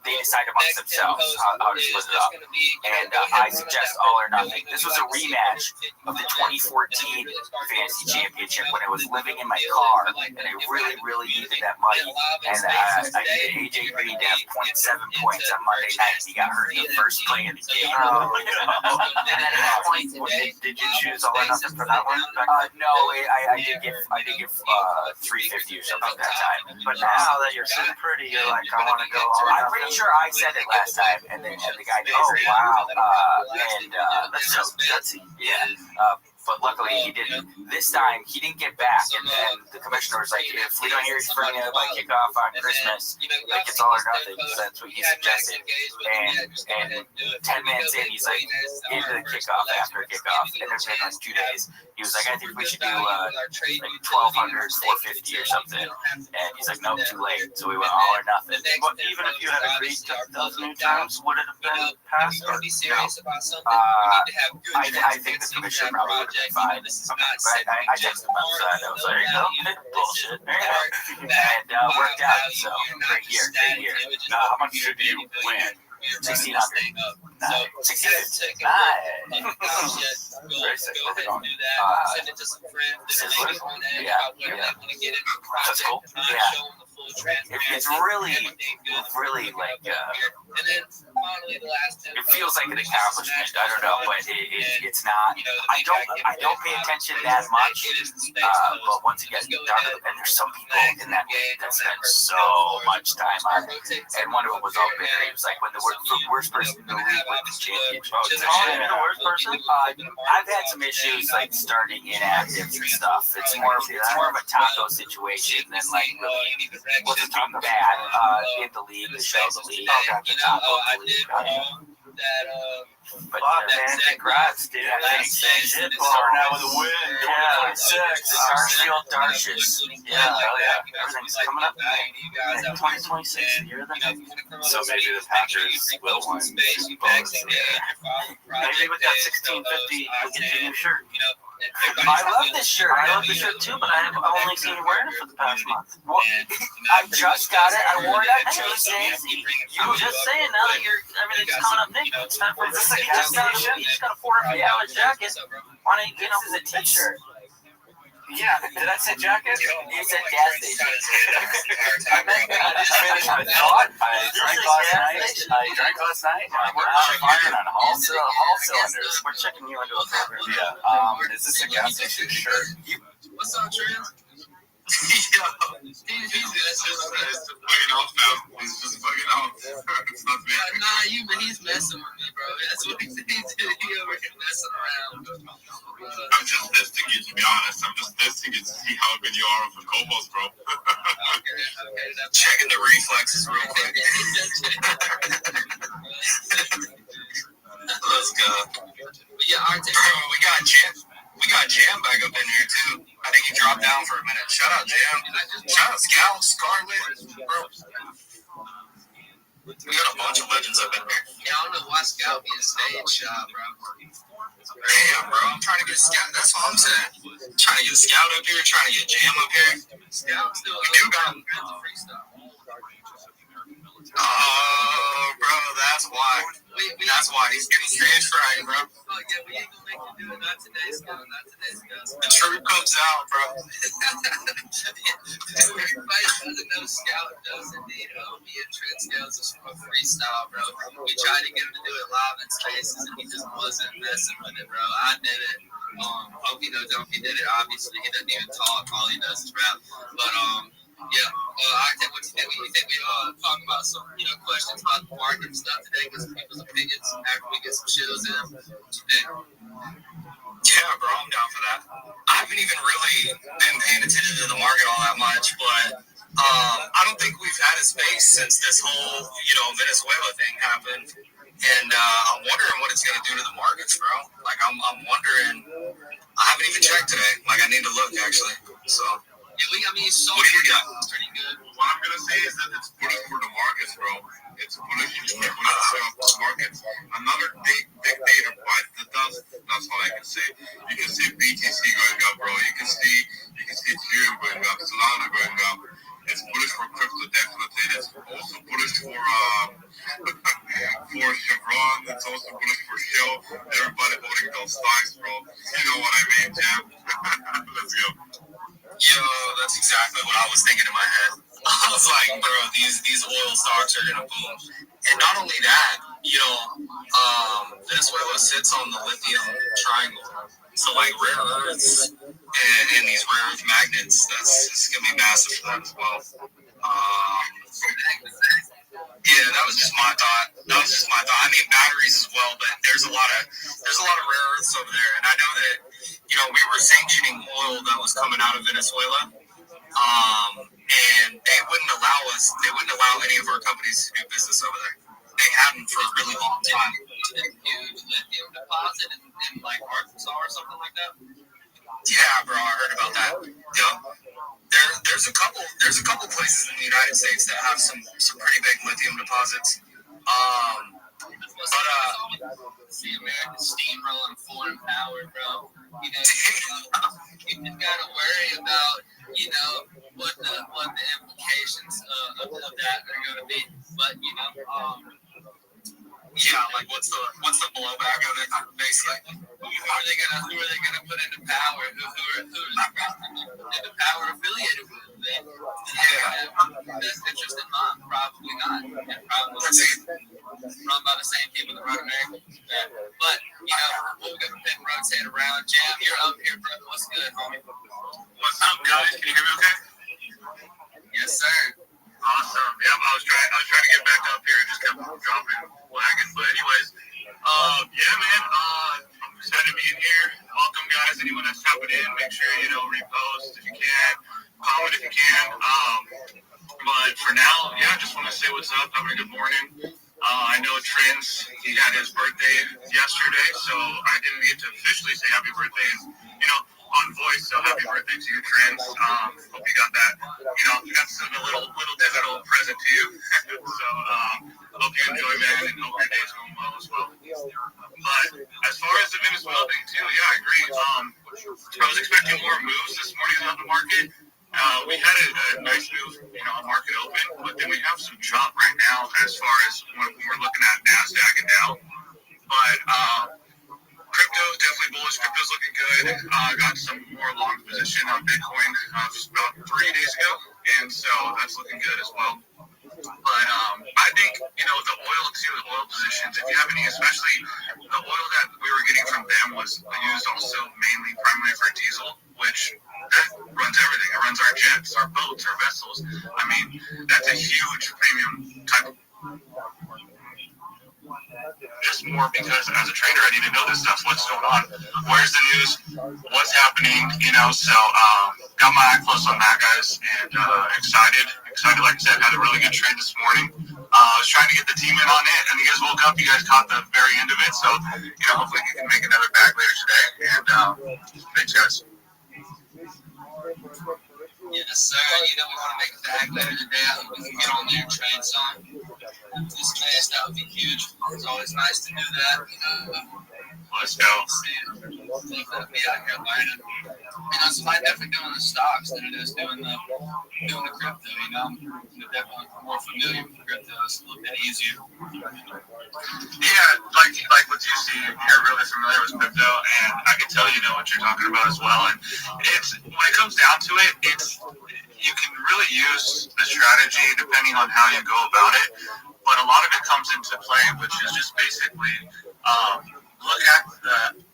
they decide amongst themselves how to split it up. And I suggest all or nothing. This was a rematch of the 2014 Fantasy Championship when I was living in my car, and I really, really needed that money. And I needed AJ Green to have 0.7 points on Monday night. He got hurt in the first play of the game. And then at that point, did you choose all or nothing for that one? No, I did get 350 or something at that time. But now that you're sitting pretty, you're like, I want to go all or I'm nothing. pretty sure I said it last time, and then the guy did. Oh wow! That's so gutsy. Yeah. But luckily he didn't. This time he didn't get back, and then the commissioner was like, "If we don't hear from you by kickoff on Christmas, like it's all or nothing." So that's what he suggested. And 10 minutes in, he's like, into the kickoff after kickoff, and there's been like 2 days. He was like, "I think we should do like 1,200, 450 or something." And he's like, "No, too late." So we went all or nothing. But even if you had agreed to those new terms, would it have been passed or no? I think the commissioner probably would have been fine. But I texted him outside. I was like, "No, bullshit." And worked out. So great year. Now, how much should you win? 1,600. 1,650. Very sick. Where are we going? Yeah. That's cool. Yeah. It's really like it feels like an accomplishment. I don't know, but it's not. I don't pay attention that much. But once again, and there's some people in that league that spend so much time on it. And one of them was all bitter. He was like, when the worst person in the league wins the championship. The worst person? I've had some issues like starting inactives and stuff. It's more of a taco situation than like really what's being bad in the league, the show, the league. But man, congrats, dude. Thanks. Starting out with a win. 2026. The Darfield Darshes. Yeah, everything's coming up. 2026, the year of the next. So maybe the Packers will win Super Bowl. Maybe with that 1650, you'll get your new shirt. I love this shirt. I love the shirt too, but I've only seen you wearing it for the past month. Well, I just got it. I wore it on Tuesday. I'm just saying, now that everything's coming up, Nick, it's time for this. You just got a $400 jacket. Why don't you, This is a t-shirt. Yeah, did I say jacket? You said gas station. I just finished my thought. I drank last night. We're firing on all cylinders. We're checking you into a program. Yeah. Is this a gas station shirt? What's up, Trent? He's fucking off now. He's just fucking off. It's not me. He's messing with me, bro. That's what he's doing. He over here messing around. I'm just testing you, to be honest. I'm just testing you to see how good you are with Cobos, bro. Checking the reflexes real quick. Let's go. Yeah, We got Jam back up in here too. I think he dropped down for a minute. Shout out Jam. Shout out Scout, Scarlet, bro. We got a bunch of legends up in here. Yeah, I don't know why Scout being stage shot, bro. Damn, bro. I'm trying to get Scout. That's what I'm saying. Trying to get Scout up here, trying to get Jam up here. Scout still We do got him. freestyle. Oh, bro, that's why. That's why he's getting stage fright, bro. Oh, yeah, we ain't gonna make you do it. Not today, Scout. Not today, Scout. The truth comes out, bro. Everybody doesn't know Scout does indeed owe me a Trent Scouts a freestyle, bro. We tried to get him to do it live in Spaces, and he just wasn't messing with it, bro. I did it. Pokey No Donkey did it. Obviously, he doesn't even talk. All he does is rap. But yeah. I think what you think we talk about some questions about the market and stuff today, because people's opinions after we get some shows in. What you think? Yeah, bro, I'm down for that. I haven't even really been paying attention to the market all that much, but I don't think we've had a space since this whole Venezuela thing happened. And I'm wondering what it's going to do to the markets, bro. Like, I'm wondering. I haven't even checked today. Like, I need to look, actually. So, yeah, I mean, so what do you got? Pretty good. What I'm going to say is that it's bullish for the markets, bro. It's bullish for the markets. Another big data point, that's all I can say. You can see BTC going up, bro. You can see Ethereum going up, Solana going up. It's bullish for crypto, definitely. It's also bullish for Chevron. It's also bullish for Shell. Everybody holding those stocks, bro. You know what I mean, Jam? Let's go. Yo, that's exactly what I was thinking in my head. I was like, bro, these oil stocks are gonna boom. And not only that, Venezuela sits on the lithium triangle. So like rare earths and these rare earth magnets, it's gonna be massive for them as well. Yeah, that was just my thought. I mean batteries as well, but there's a lot of rare earths over there, and I know that we were sanctioning oil that was coming out of Venezuela, and they wouldn't allow any of our companies to do business over there. They hadn't for a really long time. Huge lithium deposit in like Arkansas or something like that. Yeah, bro, I heard about that. Yeah. There's a couple places in the United States that have some pretty big lithium deposits. See American steamrolling foreign power, bro. You just gotta worry about what the implications of that are gonna be. But yeah, like what's the blowback of it, basically? Who are they gonna put into power? Who are into power affiliated with them? Yeah, best interest in mind, probably not. And probably run by the same people that run America. But we'll go ahead and rotate around. Jam, you're up here, brother. What's good, homie? What's up, guys? Can you hear me okay? Yes, sir. Awesome. Yeah, I was trying to get back up here and just kept dropping wagon. But anyways, yeah, man. I'm excited to be in here. Welcome, guys. Anyone that's tapping in, make sure repost if you can, comment if you can. But for now, yeah, I just want to say what's up. Have a good morning. I know Trends, he had his birthday yesterday, so I didn't get to officially say happy birthday, on voice. So happy birthday to you, Trends. Hope you got that. You got some little digital present to you. So hope you enjoy, man, and hope your day's going well as well. But as far as the Venezuela thing too, yeah, I agree. I was expecting more moves this morning on the market. We had a nice move, on market open, but then we have some chop right now as far as when we're looking at NASDAQ and Dow. But crypto definitely bullish. Crypto's looking good. Got some more long position on Bitcoin just about 3 days ago, and so that's looking good as well. But I think the oil too, the oil positions. If you have any, especially the oil that we were getting from them was used also primarily for diesel, which that runs everything. It runs our jets, our boats, our vessels. I mean, that's a huge premium type of. Just more because as a trader, I need to know this stuff. What's going on? Where's the news? What's happening? So got my eye close on that, guys, and excited. Like I said, had a really good trade this morning. I was trying to get the team in on it, and you guys woke up. You guys caught the very end of it, so hopefully you can make another bag later today. And thanks, guys. Yes, sir. We want to make a bag later today. I hope we can get on there and trade some. This trade, that would be huge. It's always nice to do that. Let's go. be out here learning. It's a lot different doing the stocks than it is doing the crypto. I'm definitely more familiar with crypto. It's a little bit easier. Yeah, like what you see, you're really familiar with crypto, and I can tell you know what you're talking about as well. And it's when it comes down to it, you can really use the strategy depending on how you go about it. But a lot of it comes into play, which is just basically look at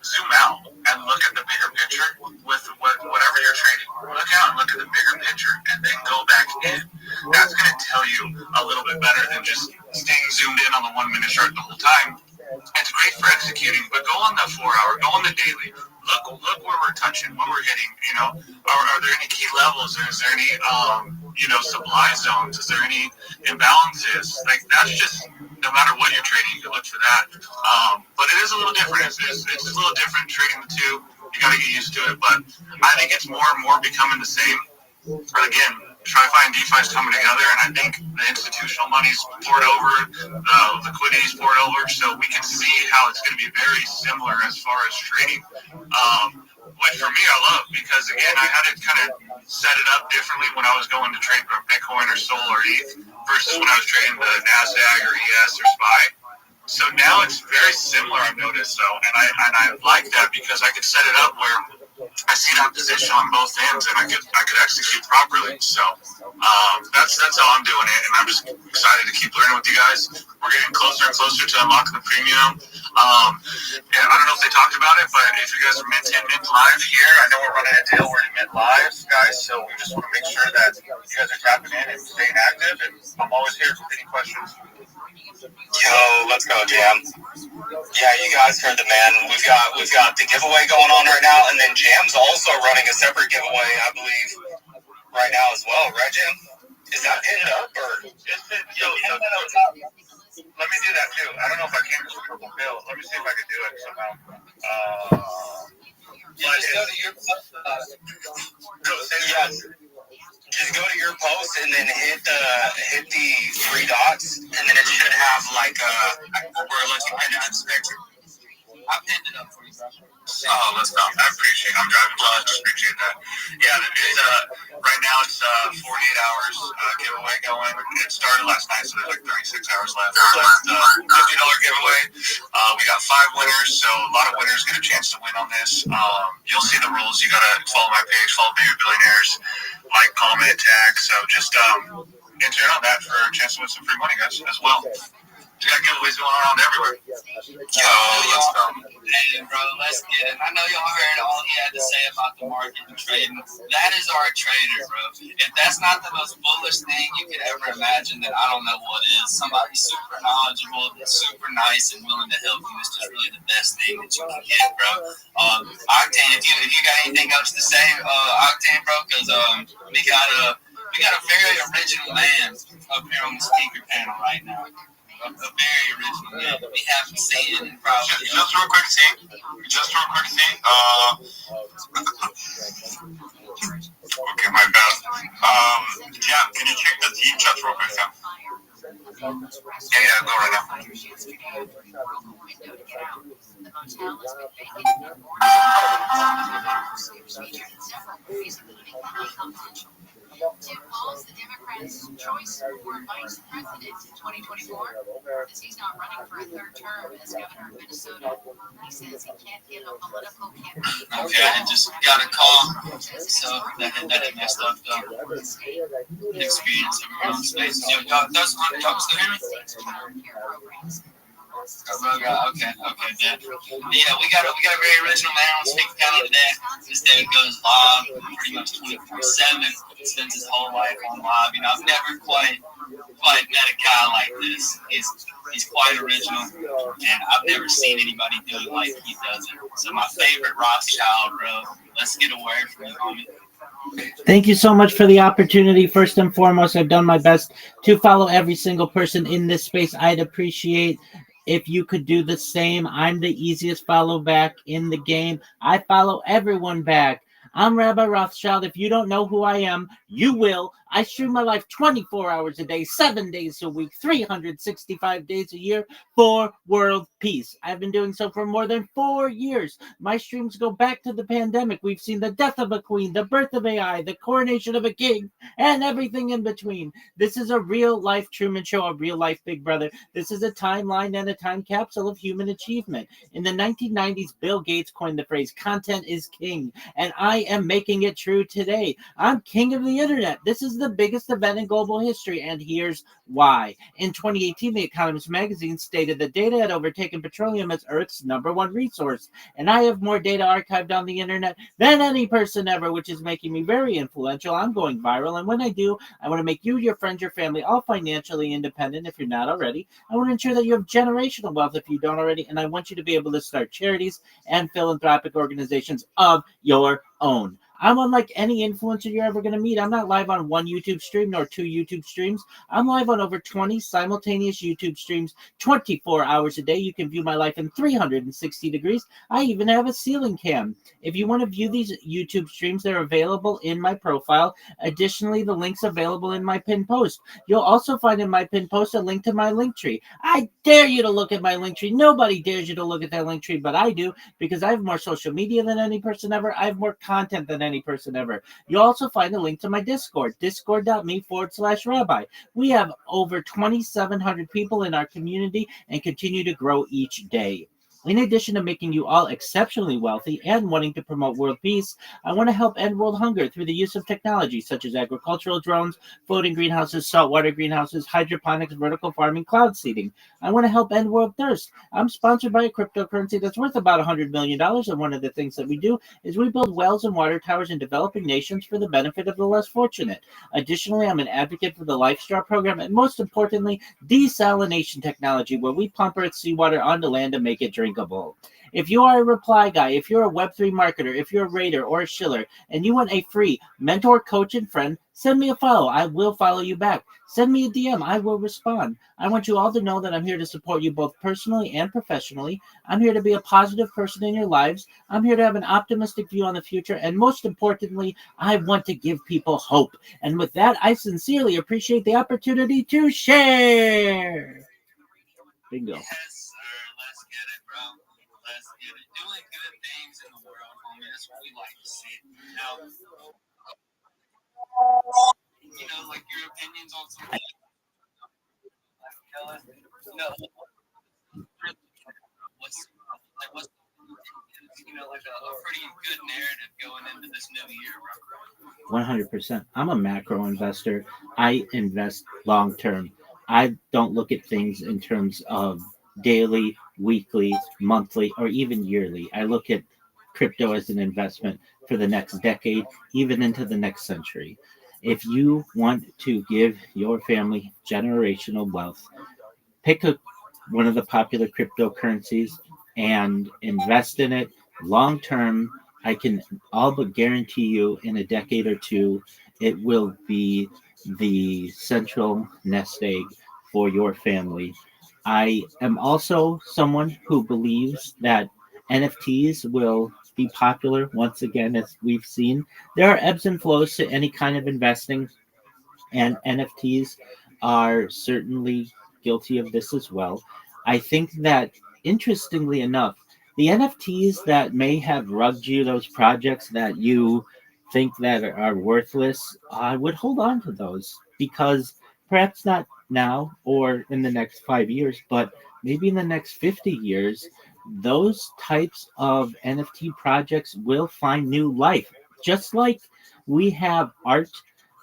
zoom out and look at the bigger picture with whatever you're trading. Look out and look at the bigger picture, and then go back in. That's going to tell you a little bit better than just staying zoomed in on the 1 minute chart the whole time. It's great for executing, but go on the 4 hour, go on the daily. Look where we're touching, what we're hitting. Are there any key levels? Is there any supply zones? Is there any imbalances? Like that's just no matter what you're trading, you can look for that. But it is a little different. It's a little different trading the two. You got to get used to it. But I think it's more and more becoming the same. Again, TriFi and DeFi is coming together, and I think the institutional money's poured over, the liquidity's poured over, so we can see how it's going to be very similar as far as trading. Which for me I love, because again, I had to kind of set it up differently when I was going to trade Bitcoin or Sol or ETH versus when I was trading the NASDAQ or ES or SPY. So now it's very similar, I've noticed, and I like that because I could set it up where I see that position on both ends, and I could execute properly. So that's how I'm doing it, and I'm just excited to keep learning with you guys. We're getting closer and closer to unlocking the premium. And I don't know if they talked about it, but if you guys are mint live here, I know we're running a deal where you mint live, guys. So we just want to make sure that you guys are tapping in and staying active. And I'm always here for any questions. Yo, let's go, Jam. Yeah, you guys heard the man. We've got the giveaway going on right now, and then Jam's also running a separate giveaway, I believe, right now as well, right, Jam? Is that pinned up or? Let me do that too. I don't know if I can just purple bill. Let me see if I can do it somehow. Just go to your Just go to your post and then hit the 3 dots, and then it should have like where it lets you pin it in the spectrum. I pinned it up for you, bro. Oh, let's go. I appreciate it. I'm driving clutch. Appreciate that. Yeah, right now it's 48 hours giveaway going. It started last night, so there's like 36 hours left. $50 giveaway. We got 5 winners, so a lot of winners get a chance to win on this. You'll see the rules. You gotta follow my page, follow Baby Billionaires, like, comment, tag. So just enter on that for a chance to win some free money, guys, as well. We got giveaways going around everywhere. Yo, let's go. Hey, bro, let's get it. I know y'all heard all he had to say about the market and trading. That is our trader, bro. If that's not the most bullish thing you could ever imagine, then I don't know what is. Somebody super knowledgeable, super nice, and willing to help you is just really the best thing that you can get, bro. Octane, if you got anything else to say, Octane, bro, because we got a very original man up here on the speaker panel right now. A very original man that we haven't seen in probably. Just real quick, see. Okay, my bad. Yeah, can you check the team chat real quick, Sam? Yeah, go right now. Tim Walz, the Democrats' choice for vice president in 2024, because he's not running for a 3rd term as governor of Minnesota. He says he can't get a political campaign. Okay, I just got a call, so that messed up the experience of our own space. Yo, y'all still hear me? Okay, yeah. Yeah, we got a very original man on the speaker panel today. This day goes live pretty much 24/7. Spends his whole life on live. I've never quite met a guy like this. He's quite original, and I've never seen anybody do it like he does it. So my favorite Rothschild, bro. Let's get a word from you, homie. Thank you so much for the opportunity. First and foremost, I've done my best to follow every single person in this space. I'd appreciate if you could do the same. I'm the easiest follow back in the game. I follow everyone back. I'm Rabbi Rothschild. If you don't know who I am, you will. I stream my life 24 hours a day, 7 days a week, 365 days a year for world peace. I've been doing so for more than 4 years. My streams go back to the pandemic. We've seen the death of a queen, the birth of AI, the coronation of a king, and everything in between. This is a real life Truman Show, a real life Big Brother. This is a timeline and a time capsule of human achievement. In the 1990s, Bill Gates coined the phrase content is king, and I am making it true today. I'm king of the internet. This is the biggest event in global history, and here's why. In 2018, The Economist magazine stated that data had overtaken petroleum as Earth's #1 resource, and I have more data archived on the internet than any person ever, which is making me very influential. I'm going viral, and when I do, I want to make you, your friends, your family all financially independent if you're not already. I want to ensure that you have generational wealth if you don't already, and I want you to be able to start charities and philanthropic organizations of your own. I'm unlike any influencer you're ever going to meet. I'm not live on one YouTube stream nor 2 YouTube streams. I'm live on over 20 simultaneous YouTube streams, 24 hours a day. You can view my life in 360 degrees. I even have a ceiling cam. If you want to view these YouTube streams, they're available in my profile. Additionally, the link's available in my pinned post. You'll also find in my pinned post a link to my link tree. I dare you to look at my link tree. Nobody dares you to look at that link tree, but I do, because I have more social media than any person ever. I have more content than any person ever. You'll also find a link to my Discord, discord.me/Rabbi. We have over 2,700 people in our community and continue to grow each day. In addition to making you all exceptionally wealthy and wanting to promote world peace, I want to help end world hunger through the use of technology such as agricultural drones, floating greenhouses, saltwater greenhouses, hydroponics, vertical farming, cloud seeding. I want to help end world thirst. I'm sponsored by a cryptocurrency that's worth about $100 million, and one of the things that we do is we build wells and water towers in developing nations for the benefit of the less fortunate. Additionally, I'm an advocate for the LifeStraw program, and most importantly, desalination technology, where we pump Earth's seawater onto land to make it drinkable. If you are a reply guy, if you're a Web3 marketer, if you're a raider or a shiller, and you want a free mentor, coach, and friend, send me a follow. I will follow you back. Send me a DM. I will respond. I want you all to know that I'm here to support you both personally and professionally. I'm here to be a positive person in your lives. I'm here to have an optimistic view on the future. And most importantly, I want to give people hope. And with that, I sincerely appreciate the opportunity to share. Bingo. Yes, sir. Let's get it, bro. Let's get it. Doing good things in the world, homie. That's what we like to see. Like your opinions on something. What's like a pretty good narrative going into this new year, bro? 100%. I'm a macro investor. I invest long term. I don't look at things in terms of daily, weekly, monthly, or even yearly. I look at crypto as an investment for the next decade, even into the next century. If you want to give your family generational wealth, pick one of the popular cryptocurrencies and invest in it long term. I can all but guarantee you in a decade or two, it will be the central nest egg for your family. I am also someone who believes that NFTs will be popular once again, as we've seen. There are ebbs and flows to any kind of investing, and NFTs are certainly guilty of this as well. I think that, interestingly enough, the NFTs that may have rugged you, those projects that you think that are worthless, I would hold on to those, because perhaps not now or in the next 5 years, but maybe in the next 50 years, those types of NFT projects will find new life. Just like we have art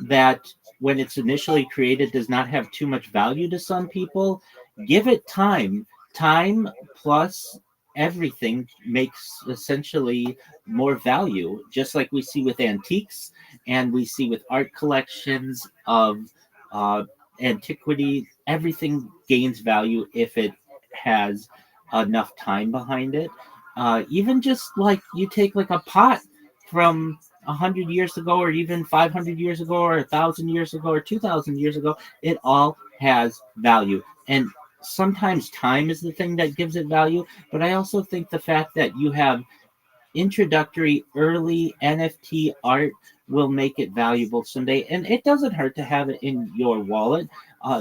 that, when it's initially created, does not have too much value to some people, give it time. Time plus everything makes essentially more value, just like we see with antiques and we see with art collections of uh, antiquity. Everything gains value if it has enough time behind it. Even just like you take like a pot from 100 years ago, or even 500 years ago, or 1,000 years ago, or 2,000 years ago, it all has value. And sometimes time is the thing that gives it value, but I also think the fact that you have introductory early NFT art will make it valuable someday, and it doesn't hurt to have it in your wallet.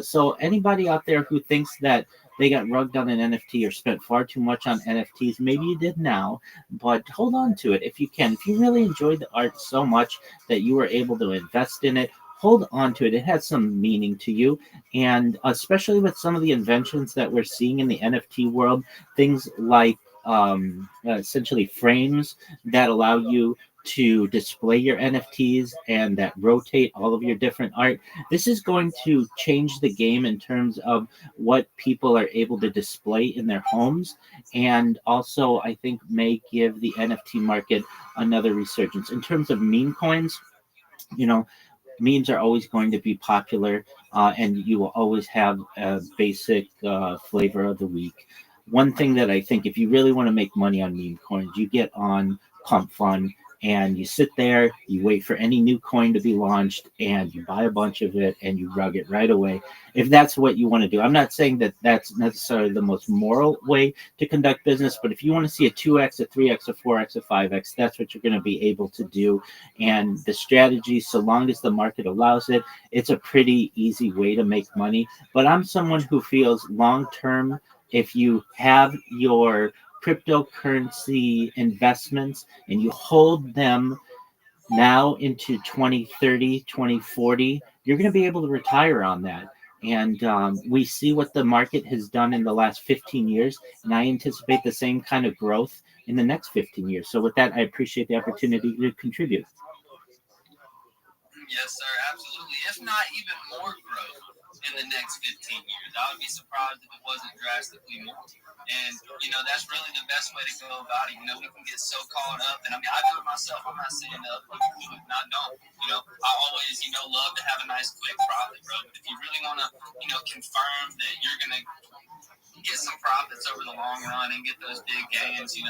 So anybody out there who thinks that they got rugged on an NFT or spent far too much on NFTs, maybe you did now, but hold on to it if you can. If you really enjoyed the art so much that you were able to invest in it, hold on to it. It has some meaning to you. And especially with some of the inventions that we're seeing in the NFT world, things like essentially frames that allow you to display your NFTs and that rotate all of your different art. This is going to change the game in terms of what people are able to display in their homes, and also I think may give the NFT market another resurgence. In terms of meme coins, you know, memes are always going to be popular, and you will always have a basic flavor of the week. One thing that I think, if you really want to make money on meme coins, you get on Pump Fun and you sit there, you wait for any new coin to be launched, and you buy a bunch of it and you rug it right away. If that's what you want to do, I'm not saying that that's necessarily the most moral way to conduct business, but if you want to see a 2x, a 3x, a 4x, a 5x, that's what you're going to be able to do. And the strategy, so long as the market allows it, it's a pretty easy way to make money. But I'm someone who feels long term, if you have your cryptocurrency investments and you hold them now into 2030, 2040, you're going to be able to retire on that. And we see what the market has done in the last 15 years, and I anticipate the same kind of growth in the next 15 years. So, with that, I appreciate the opportunity to contribute. Yes, sir, absolutely. If not even more growth in the next 15 years. I would be surprised if it wasn't drastically more. And, that's really the best way to go about it. We can get so caught up. And, I do it myself. I'm not saying that other people do it, not don't. I always, love to have a nice quick profit, bro. But if you really want to, confirm that you're going to get some profits over the long run and get those big gains, then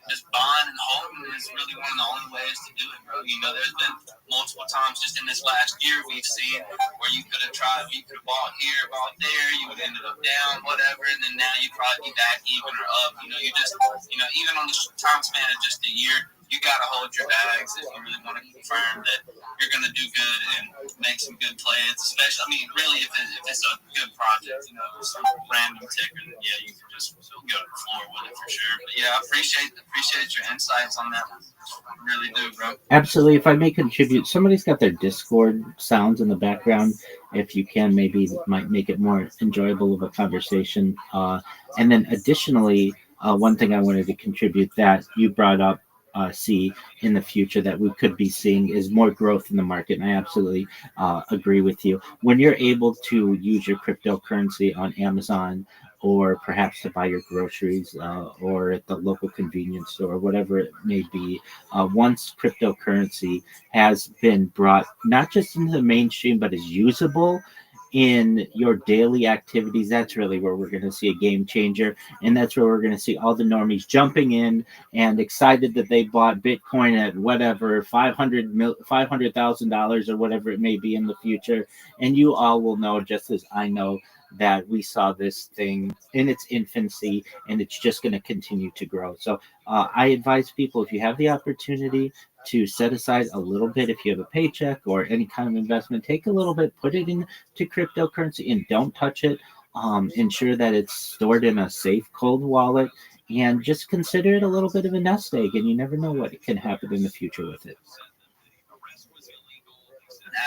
just buying and holding is really one of the only ways to do it, bro. There's been multiple times just in this last year we've seen where you could have bought here, bought there, you would have ended up down, whatever, and then now you'd probably be back even or up. Even on the time span of just a year, you got to hold your bags if you really want to confirm that you're going to do good and make some good plays. Especially, really, if it's a good project, some random ticker, then yeah, you can just go to the floor with it for sure. But yeah, I appreciate your insights on that. I really do, bro. Absolutely. If I may contribute, somebody's got their Discord sounds in the background. If you can, maybe it might make it more enjoyable of a conversation. And then additionally, one thing I wanted to contribute that you brought up, see in the future that we could be seeing is more growth in the market. And I absolutely agree with you. When you're able to use your cryptocurrency on Amazon, or perhaps to buy your groceries, or at the local convenience store, whatever it may be, once cryptocurrency has been brought not just into the mainstream, but is usable in your daily activities, that's really where we're going to see a game changer. And that's where we're going to see all the normies jumping in and excited that they bought Bitcoin at whatever, $500,000 or whatever it may be in the future. And you all will know, just as I know, that we saw this thing in its infancy and it's just going to continue to grow. So I advise people, if you have the opportunity to set aside a little bit, if you have a paycheck or any kind of investment, take a little bit, put it into cryptocurrency and don't touch it. Ensure that it's stored in a safe, cold wallet, and just consider it a little bit of a nest egg, and you never know what can happen in the future with it.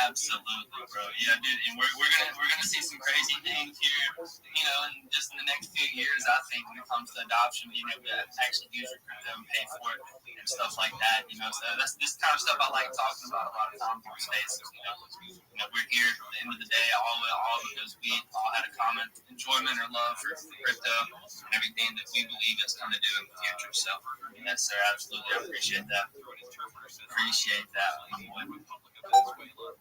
Absolutely, bro. Yeah, dude, and we're gonna see some crazy things here, and just in the next few years, I think, when it comes to adoption, being able to actually use your crypto and pay for it and stuff like that, So that's this kind of stuff I like talking about a lot of times in spaces. We're here at the end of the day, all because we all had a common enjoyment or love for crypto and everything that we believe it's going to do in the future. So yes, sir, absolutely, I appreciate that. My boy.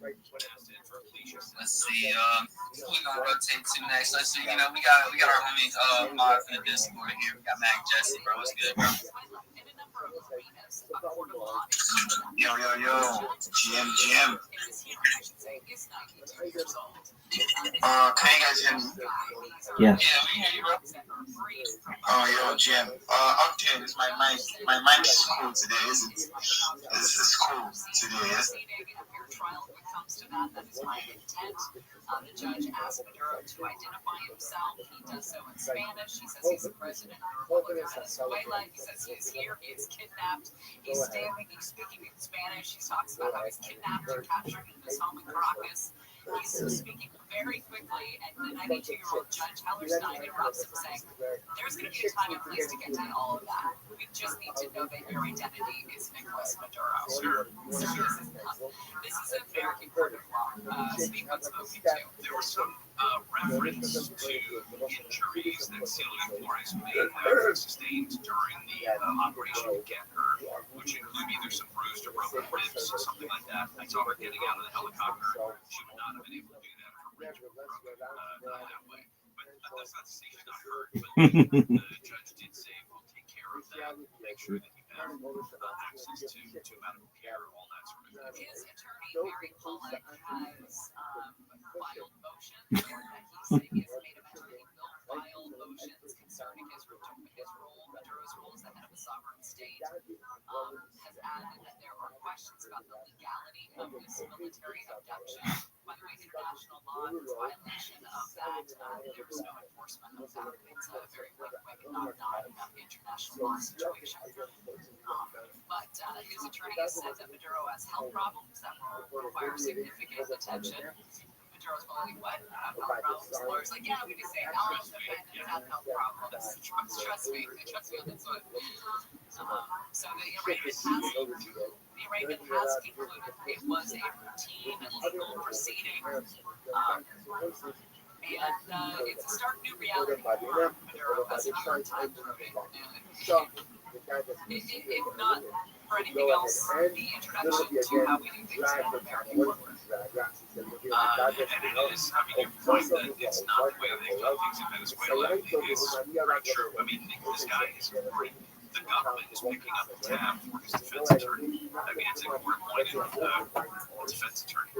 Let's see. We're gonna rotate to next. Let's see. We got our homie mod from the Discord here. We got Mac Jesse, bro. What's good, bro? Yo, GM. Can you guys hear me? Yes. Yeah, we hear you, bro. Oh, yo, Jim. Okay, it's my mic. My mic is cool today, isn't it? It's cool today, yes? That is my intent. The judge asked Maduro to identify himself. He does so in Spanish. He says he's the president of the Republic of Venezuela. He says he is here. He is kidnapped. He's standing. He's speaking in Spanish. He talks about how he's kidnapped and captured in his home in Caracas. He's speaking very quickly, and the 92-year-old Judge Hellerstein interrupts him, saying, "There's going to be a time and place to get to all of that. We just need to know that your identity is Nicolas Maduro." So this is a very important law. Speak unspoken to. There was some reference to injuries that Celia Flores may have sustained during the operation to get her, which include either some bruised or broken ribs or something like that. I saw her getting out of the helicopter. She would not have been able to do that if her ribs were broken that way. But that's not to say she's not hurt. But the judge did say, "We'll take care of that. Make sure that you have access to medical care, all that sort of thing." His attorney, Mary Pollock, has filed motions that he's saying is made of attorney will file motions concerning his role, Maduro's role as the head of a sovereign state. Has added that there are questions about the legality of this military abduction. By the way, international law is violation of that. There is no enforcement of that. It's a very wink, not international law situation. But his attorney has said that Maduro has health problems that will require significant attention. Maduro's like, "What? Health problems?" The lawyer's like, "Yeah, we can say health defendants have health problems. Trust me on this one." So the arraignment has concluded it was a routine legal proceeding. And it's a stark new reality for Maduro has a hard time proving. If not for anything else, the introduction to how we do things in American corporate. And it is, I mean, your point that it's not the way they've done things in Venezuela is very true. I mean, this guy is great. The government is picking up the tab for his defense attorney. I mean, it's a court-appointed defense attorney.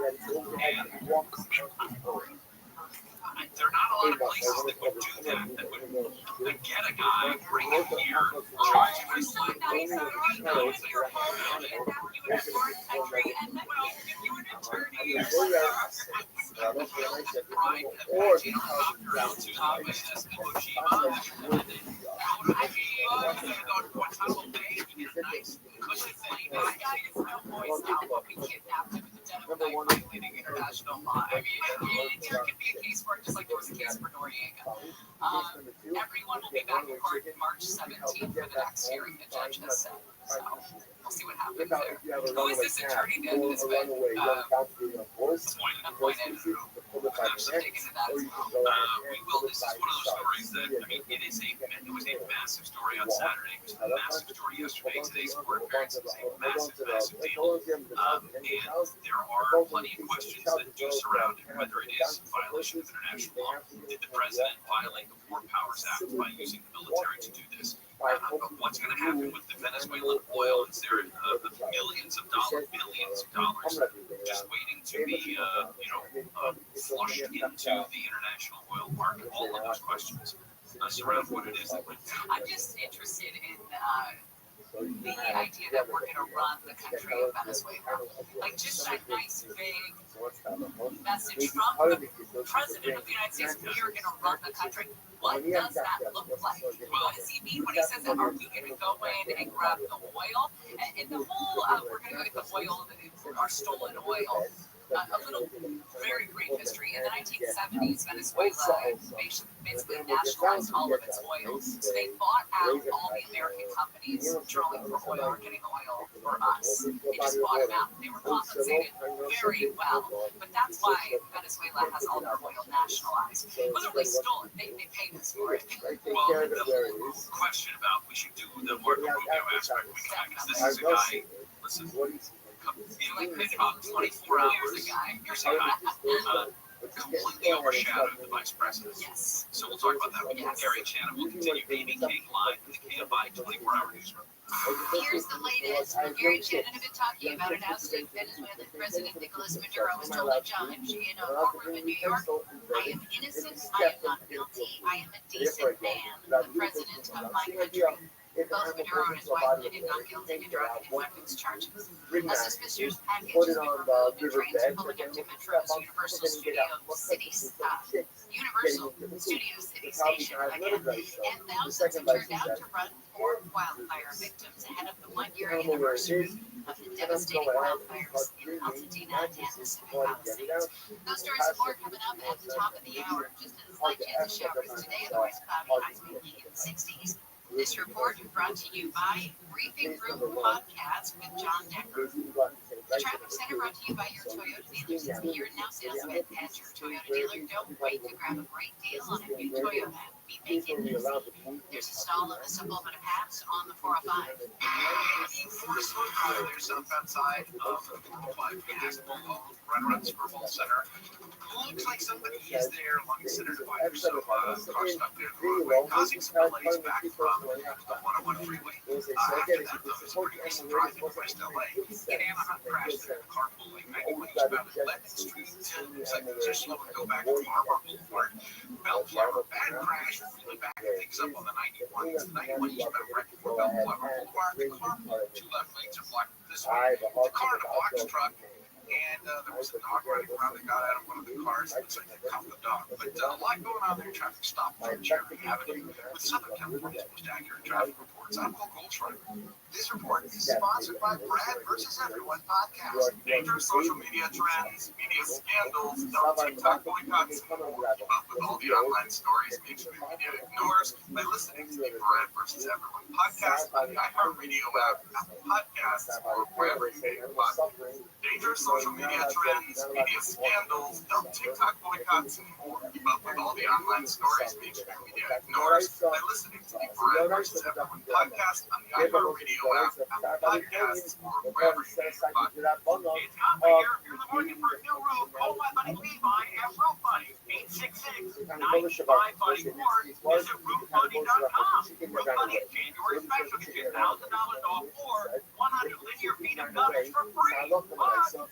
And there are not a lot of places that would do that, that would get a guy, bring him here, charge him with like, international law. I mean, there could be a case where, just like there was a case for Noriega. Everyone will be back in court March 17th for the next hearing, the judge has said. So we'll see what happens there. Who is this attorney that has been appointed? This is one of those stories that, I mean, it was a massive story on Saturday. It was a massive story yesterday. Today's court appearance was a massive deal. And there are plenty of questions that do surround it, whether it is a violation of international law. Did the president violate the War Powers Act by using the military to do this? What's going to happen with the Venezuelan oil? Is there billions of dollars just waiting to be, flushed into the international oil market? All of those questions surround what it is that we're doing. I'm just interested in the idea that we're going to run the country of Venezuela. Like, just a nice big message from the president of the United States, we are going to run the country. What does that look like? What does he mean when he says that? Are we going to go in and grab the oil? And the whole, we're going to go get the oil, our stolen oil. A little very brief history. In the 1970s, Venezuela basically nationalized all of its oil. So they bought out all the American companies drilling for oil or getting oil for us. They just bought them out. They were compensated very well. But that's why Venezuela has all their oil nationalized. It wasn't really stolen. They paid us for it. Well, the question about we should do the Marco Rubio aspect, because this is a guy, listen, like about 24 hours a guy. You're saying completely overshadowed the vice president. Yes. So we'll talk about that. Yes. Gary Shannon will continue Amy King live in the KFI 24-hour newsroom. Here's the latest. Gary and Shannon have been talking about an ousted Venezuelan President Nicolas Maduro has told a judge in a courtroom in New York, I am innocent, I am not guilty, I am a decent man, the president of my country. Both Maduro and his wife pleaded not guilty to drug and weapons charges. A suspicious package has been removed and trains pulling up to Metro's Universal Studio City Station again. And thousands have turned out to run for wildfire victims ahead of the one-year anniversary of the devastating wildfires in Altadena and Pacific Palisades. Those stories and more coming up at the top of the hour. Just a slight chance of showers today, otherwise cloudy, highs mainly in the 60s. This report is brought to you by Briefing Room Podcast with John Decker. The Traffic Center brought to you by your Toyota dealers. It's the Here and Now sales event at your Toyota dealer. Don't wait to grab a great deal on a new Toyota. We make it easy. There's a stall on the Subliminal Pass on the 405. There's some outside of the 405 gas pump right around the Super Bowl Center. Looks like somebody is there along the center divider, so cars stuck there causing some delays back from the 101 freeway. After that, though, there's a pretty recent drive in West LA. An Anaheim crashed there, carpooling 91 eastbound at Lebanon Street. Looks like things are slow to go back to Marlboro Boulevard. Bellflower, bad crash, really backing things up on the 91. It's the 91 eastbound right before Bellflower Boulevard. The carpool, two left lanes are blocked this way. The car and a box truck. And there was a dog running around that got out of one of the cars. It looks like they caught the dog. But a lot going on there. Traffic stop on Cherry Avenue with Southern California's most accurate traffic reports. I'm Paul Goldschreiber. This report is sponsored by Brad vs. Everyone podcast. Dangerous social media trends, media scandals, dumb TikTok boycotts, but with all the online stories mainstream media ignores by listening to the Brad vs. Everyone podcast on the iHeartRadio app, Apple Podcasts, or wherever you get your podcasts. Dangerous social media trends, media scandals, dumb TikTok boycotts, and more. Keep up with all the online stories mainstream media ignores by listening to the Brad vs. Everyone podcast on the iHeartRadio app, Apple Podcasts, or wherever you get your podcasts. It's time for year. If you're looking for a new roof, call my buddy Levi at Roof Buddy, 866-985-BUDDY, or visit RoofBuddy.com. Roof Buddy January special, get you $1,000 off or 100 linear feet of gutters for free. But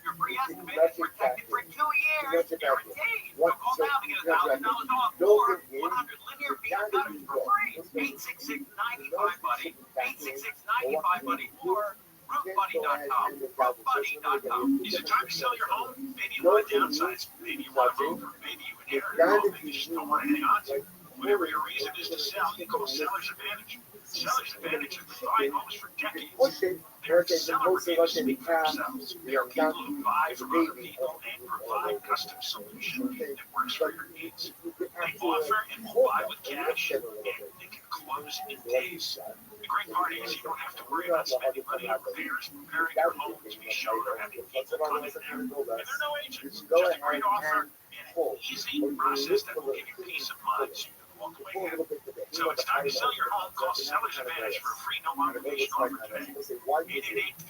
your free estimate is protected for 2 years, guaranteed. So call now to get $1,000 off or 100 linear feet of gutters for free. 866-985-BUDDY, 866-985-BUDDY, or RoofBuddy.com. RoofBuddy.com. Is it time to sell your home? Maybe you want to downsize. Maybe you want to move. Or maybe you inherit a home that you just don't want to hang on to. Whatever your reason is to sell, you call Seller's Advantage. Seller's Advantage has been buying homes for decades. They're seller reviews speak for themselves. They are people who buy from other people and provide custom solution that works for your needs. They offer and will buy with cash, and they can close in days. The great part is you don't have to worry about spending money on repairs, preparing your home to be shown, or having people come in there. And there are no agents. Just a great offer and an easy process that will give you peace of mind so you can walk away happy. So it's time to sell your home. Call Seller's Advantage for a free no obligation offer today.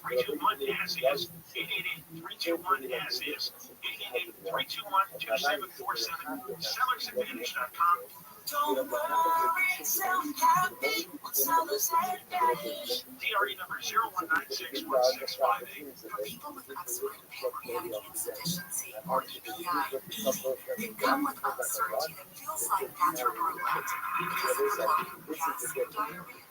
888-321-AS-IS. 888-321-AS-IS. 888-321-2747. SellersAdvantage.com. Don't worry, self-happy with Seller's Advantage. DRE number 01961658. For people with excellent pancreatic insufficiency or EPI, they come with uncertainty that feels like that's roulette because it's bloating, gas, and diarrhea.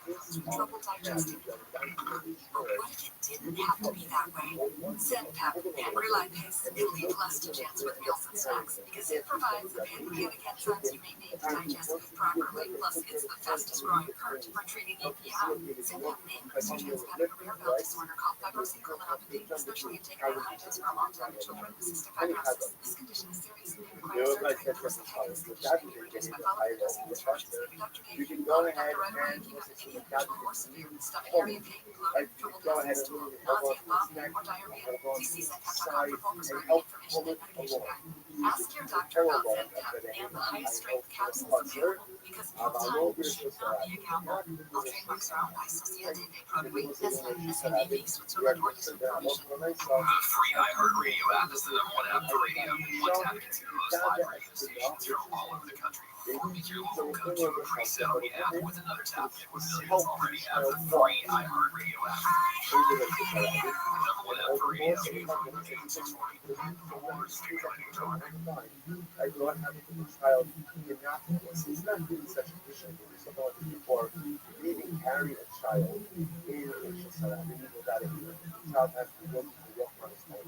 Trouble digesting. But what if it didn't have to be that way? Zenpep, pancrealipase, will lead less to chance with meals and snacks because it provides the pancreatic enzymes you may need to digest food properly. Plus, it's the fastest growing PERT for treating EPI. Zenpep may increase your chance of having a rare bowel disorder called fibrosing colonopathy, especially if taken at a high dose for a long time in children with cystic fibrosis. This condition is serious and may require surgery. The risk of having this condition may be reduced by following the dosing instructions given Dr. K. Call the doctor right away if you have any unusual or severe stomach area, pain, bloating, trouble passing stool, nausea, vomiting, or diarrhea. Please see Zenpep.com for full prescribing information and medication guide. Ask your doctor about Zenpep and the highest strength capsules available. Because full-time should not be accountable. Los trademarks are owned by Societe de Productores SABV, Switzerland, or use information. The free iHeartRadio app is the #1 app for radio. Want to have continuous live radio stations from all over the country. Make your local go-to pre-sale the app with another tap. With millions already have the free iHeartRadio app. #1 app for radio. 640. I don't have a child in Minneapolis. It's not really such an issue. There's something like before. You even carry a child in a racial setup. You need that in the child has to go to the work on his own.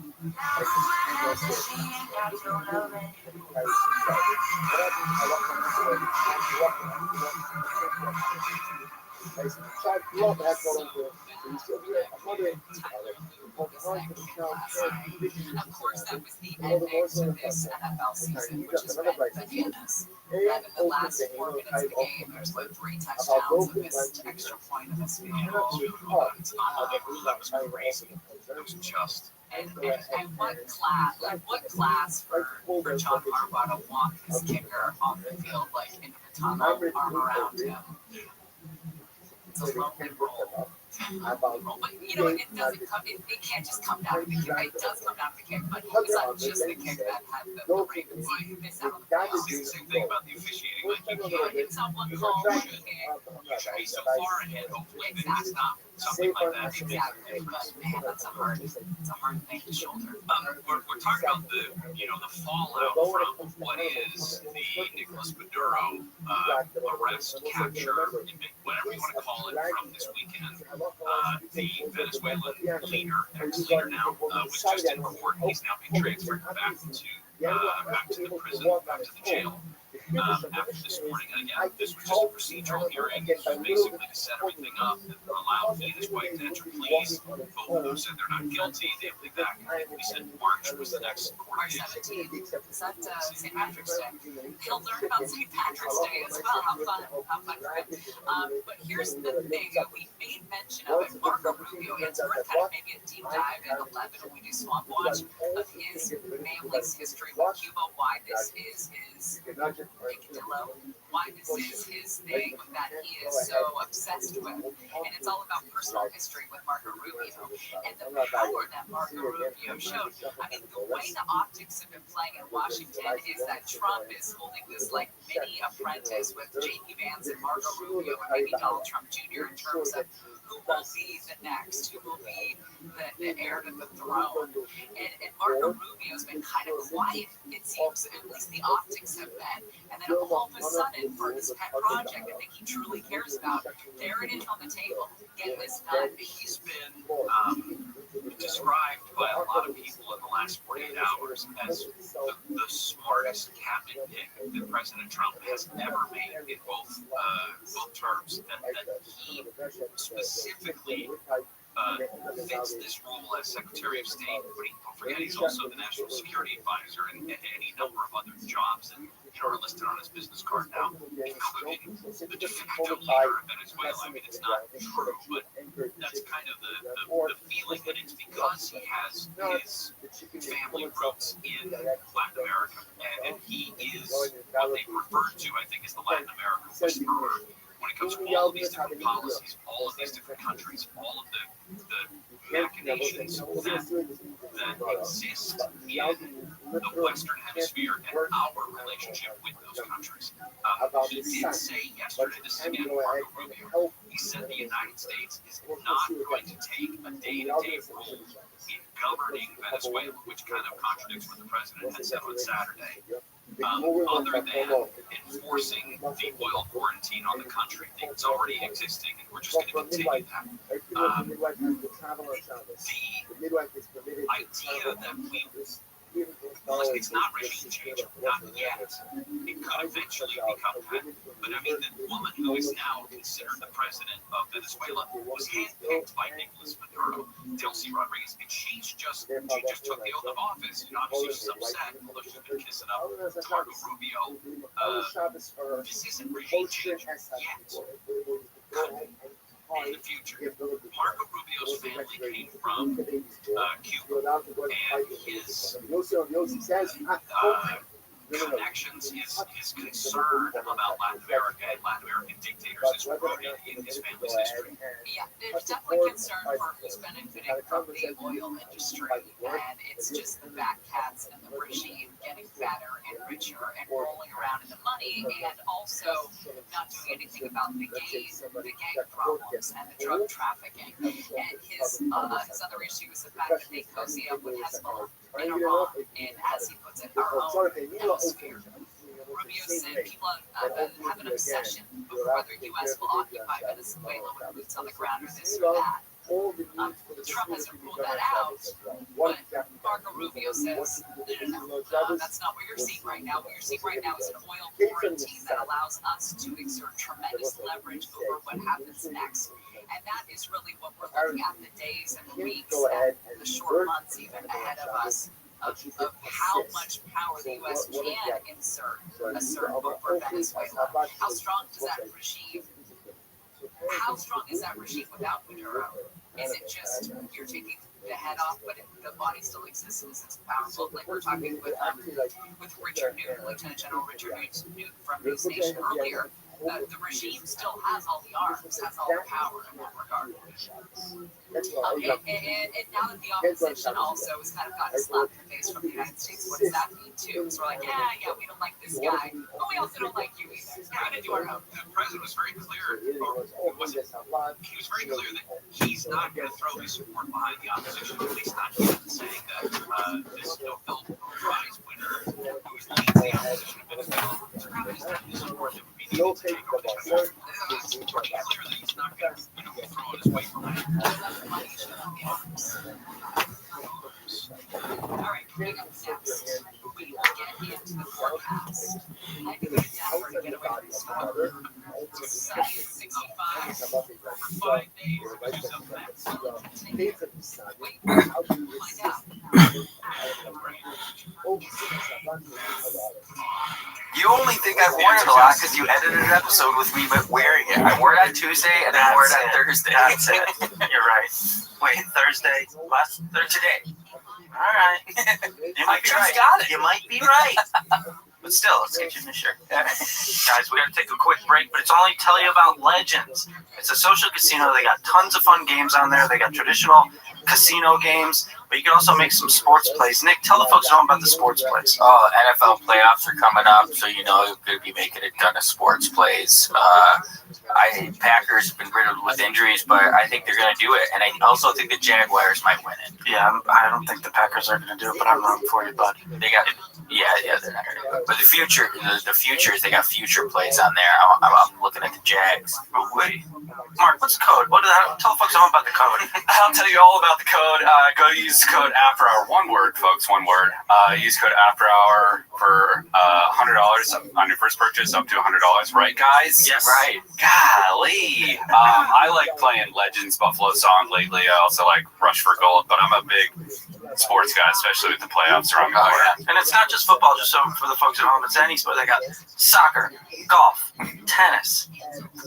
Child grew up as well as I'm wondering what kind of child Of course, that was the ending to this NFL season, which has been bananas. And in the last 4 minutes of the game, there's like 3 touchdowns, a missed extra point, and a field goal. It's unbelievable. That was crazy. It was just. And what class for John Harbaugh to walk his kicker off the field like into the tunnel, arm around him. It's a lonely role. But you know, it doesn't come. It can't just come down to the kick. It does come down to the kick, but it was not just the kick that had the Ravens miss out on the playoffs. It's the same thing about the officiating. Like you It's someone called should be so far ahead. Hopefully, they can stop something like that. Exactly, but man, it's a hard thing to shoulder. We're talking about the fallout from what is the Nicolas Maduro arrest, capture, whatever you want to call it, from this weekend. The Venezuelan leader, ex-leader now, was just in court. He's now being transferred back to the prison, back to the jail. After this morning, and again, this was just a procedural hearing, basically to set everything up and allow he and his wife to enter pleas. Both of them said they're not guilty. They will be back. We said March was the next court March 17th. Is that St. Patrick's Day? He'll learn about St. Patrick's Day as well. How fun for him. But here's the thing. We made mention of it. Marco Rubio, it's worth kind of maybe a deep dive in 11 when we do Swamp Watch of his family's history with Cuba, why this is his why this is his thing that he is so obsessed with. And it's all about personal history with Marco Rubio and the power that Marco Rubio showed. I mean, the way the optics have been playing in Washington is that Trump is holding this like mini apprentice with J.D. Vance and Marco Rubio and maybe Donald Trump Jr. in terms of who will be the next, who will be the heir to the throne. And Marco Rubio's been kind of quiet, it seems, at least the optics have been. And then all of a sudden, for his pet project, I think he truly cares about, there it is on the table. Get this done. He's been described by a lot of people in the last 48 hours as the smartest cabinet pick that President Trump has ever made in both terms. That he specifically fits this role as Secretary of State, but don't forget he's also the National Security Advisor and any number of other jobs that are listed on his business card now, including the de facto leader of Venezuela. I mean, it's not true, but that's kind of the feeling, and it's because he has his family roots in Latin America, and he is what they refer to, I think, as the Latin America whisperer. When it comes to all of these different policies, all of these different countries, all of the machinations that exist in the Western Hemisphere and our relationship with those countries. He did say yesterday, this is again Marco Rubio, he said the United States is not going to take a day-to-day role in governing Venezuela, which kind of contradicts what the president had said on Saturday. Other than enforcing the oil quarantine on the country. It's already existing, and we're just going to continue that. The idea that it's not regime change, not yet. It could eventually become that. But I mean, the woman who is now considered the president of Venezuela was handpicked by Nicolas Maduro, Delcy Rodriguez, and she just took the oath of office. You know, obviously she's upset, although she's been kissing up to Marco Rubio. This isn't regime change yet. In the future, Marco Rubio's family came from Cuba, and his connections, his concern about Latin America and Latin American dictators is rooted in his family's history. Yeah, there's definitely concern for who's benefiting from the oil industry, and it's just the fat cats and the regime getting fatter and richer and rolling around in the money, and also not doing anything about the gang problems and the drug trafficking. And his other issue is the fact that they cozy up with Hezbollah in Iran, and as he puts it, our own hemisphere. Rubio said people have an obsession over whether U.S. will occupy Venezuela with boots on the ground or this or that. Trump hasn't ruled that out, but Marco Rubio says, no, that's not what you're seeing right now. What you're seeing right now is an oil quarantine that allows us to exert tremendous leverage over what happens next. And that is really what we're looking at, the days and the weeks and the short months even ahead of us of how much power the U.S. can assert over Venezuela. How strong is that regime without Maduro? Is it just you're taking the head off, but the body still exists and is powerful? Like we're talking with Richard Newton, Lieutenant General Richard Newton from News Nation earlier. The regime still has all the arms, has all the power in that regard. And now that the opposition also has kind of gotten slapped in the face from the United States, what does that mean too? So we're like, yeah, we don't like this guy, but we also don't like you either. We're going to do our own. The president was very clear, he was very clear that he's not going to throw his support behind the opposition, at least not yet, saying that this Nobel Prize winner who leads the opposition in Venezuela is probably not the support that would be needed to take over the country. It's pretty clear that he's not going to throw his weight behind it. All right, coming up next, we will get into the forecast. I think it's time to get away from the storm. It's sunny, 65 for 5 days. We'll do something next. Wait, find out. You only think I've worn it a lot because you edited an episode with me wearing it. I wore it on Tuesday and I wore it on Thursday. That's it. You're right. Wait, Thursday? Today. All right. You might be right. Got it. You might be right. But still, let's get you in the shirt. Guys, we got to take a quick break, but it's only tell you about Legends. It's a social casino. They got tons of fun games on there. They got traditional casino games, but you can also make some sports plays. Nick, tell the folks at home about the sports plays. Oh, NFL playoffs are coming up, so you know you're going to be making a ton of sports plays. Packers have been riddled with injuries, but I think they're going to do it, and I also think the Jaguars might win it. Yeah, I don't think the Packers are going to do it, but I'm rooting for you, bud. They got, they're not going to do it. But the future is they got future plays on there. I'm looking at the Jags. Oh, wait. Mark, what's the code? Tell the folks at home about the code. I'll tell you all about the code. Go use code After Hour. One word, folks. One word. Use code After Hour for $100 on your first purchase, up to $100. Right, guys? Yes. Right. Golly. I like playing Legends Buffalo Song lately. I also like Rush for Gold, but I'm a big sports guy, especially with the playoffs around the corner. And it's not just football, just so for the folks at home. It's any sport. They got soccer, golf, tennis,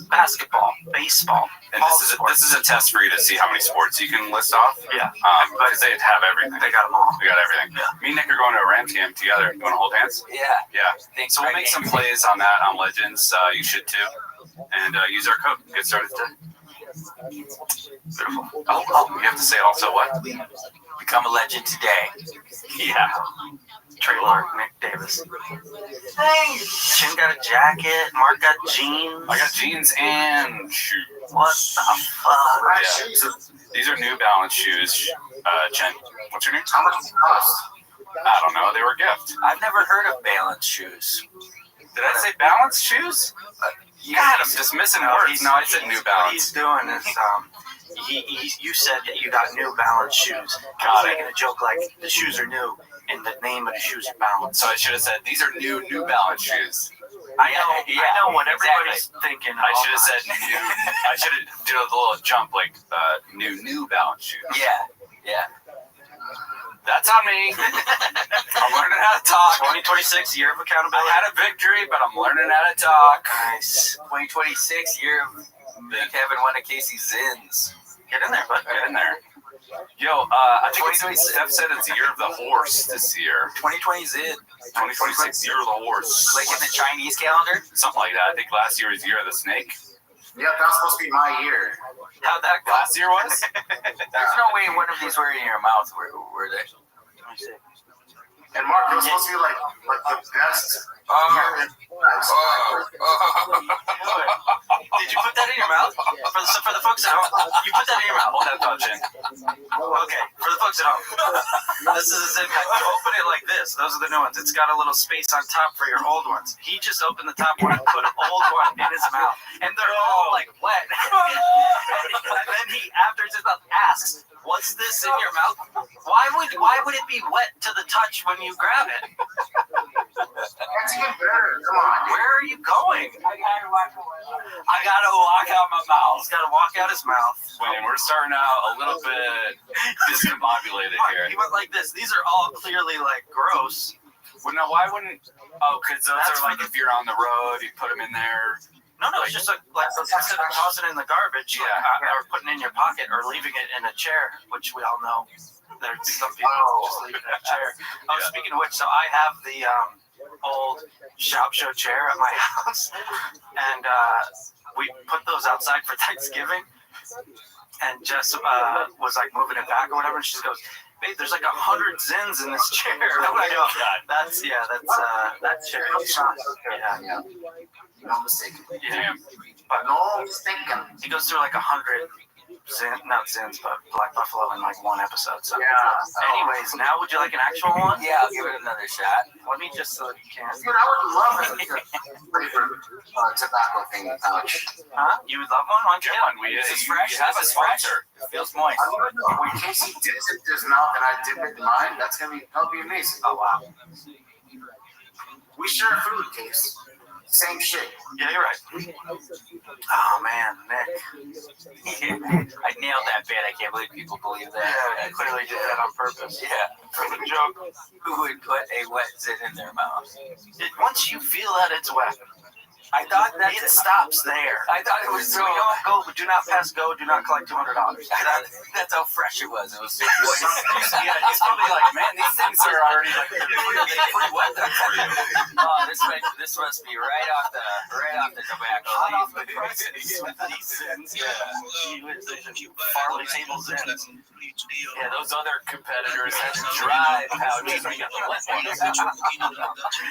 basketball, baseball. And this is a test for you to see how many sports you can list off. Yeah. Because they have everything. They got them all. We got everything. Yeah. Me and Nick are going to a Rams game together. You want to hold hands? Yeah. Yeah. So we'll make some plays on that on Legends. You should too. And use our code. Get started today. Beautiful. Oh, you have to say also what? Become a legend today. Yeah. Trailer, Nick Davis. Hey, Chin got a jacket. Mark got jeans. I got jeans and shoes. What the fuck? Yeah. So these are New Balance shoes. Chen, what's your name? How much does it cost? I don't know. They were a gift. I've never heard of Balance shoes. Did I say Balance shoes? God, I'm just missing words. No, I said New Balance. What he's doing is, you said that you got New Balance shoes. Got making a joke like the shoes are new, and the name of the shoes are Balance. So I should have said these are New Balance shoes. I know what everybody's thinking. I should have said new. I should have done a little jump like New Balance shoes. Yeah. That's on me. I'm learning how to talk. 2026, year of accountability. I had a victory, but I'm learning how to talk. Nice. 2026, year of having one of Casey's Zins. Get in there, bud. Get in there. Yo, I think Steph said it's the year of the horse this year. 2020 is it. 2026 year of the horse. Like in the Chinese calendar? Something like that. I think last year was the year of the snake. Yeah, that was supposed to be my year. How'd that go? Last year was? There's no way one of these were in your mouth, were they? And Mark, it was supposed to be like the best year in life. Did you put that in your mouth? For the folks at home, you put that in your mouth. Hold that thought, Jen. Okay, for the folks at home, this is a zip pack. You open it like this. Those are the new ones. It's got a little space on top for your old ones. He just opened the top one and put an old one in his mouth, and they're all like wet. And then he, after it's his mouth, asks, "What's this in your mouth? Why would it be wet to the touch when you grab it?" That's even better. Come on. Where are you going? I gotta walk out my mouth. He's gotta walk out his mouth. Wait, we're starting out a little bit discombobulated here. He went like this. These are all clearly like gross. Well, no, why wouldn't? Oh, because those are like if you're on the road, you put them in there. No, it's just like instead of tossing it in the garbage, or putting it in your pocket, or leaving it in a chair, which we all know. There's some people just leave it in a chair. Oh, speaking of which, so I have the old shop show chair at my house, and we put those outside for Thanksgiving, and Jess was like moving it back or whatever, and she goes, "Babe, there's like 100 zins in this chair." I'm like, "Oh, that's that chair." Yeah. No mistaken. Yeah. But no mistaken. He goes through like 100 not zins, but Black Buffalo in like one episode. So. Yeah. Anyways, now would you like an actual one? Yeah, I'll give it another shot. Let me just so you can. Dude, I would love it. Tobacco thing pouch. Huh? You would love one? Why don't you get one? This is fresh. You have a sponsor. It feels moist. When Casey dips it in his mouth and I dip it in mine, that'll be amazing. Oh wow. We share food, Case. Same shit. Yeah, you're right. Oh man, Nick. I nailed that bit. I can't believe people believe that. Yeah, I clearly did that on purpose. Yeah. For the joke. Who would put a wet zit in their mouth? Once you feel that it's wet, I thought that it stops there. I thought it was so. We don't go. Do not pass go. Do not collect $200. That's how fresh it was. It was so moist. Yeah, he's probably like, man, these things are already like pretty wet for you. Oh, this must be right off the tobacco. hot off the presses with these zins. Farley table zins. Yeah, those other competitors had dry pouches. We got the wet ones.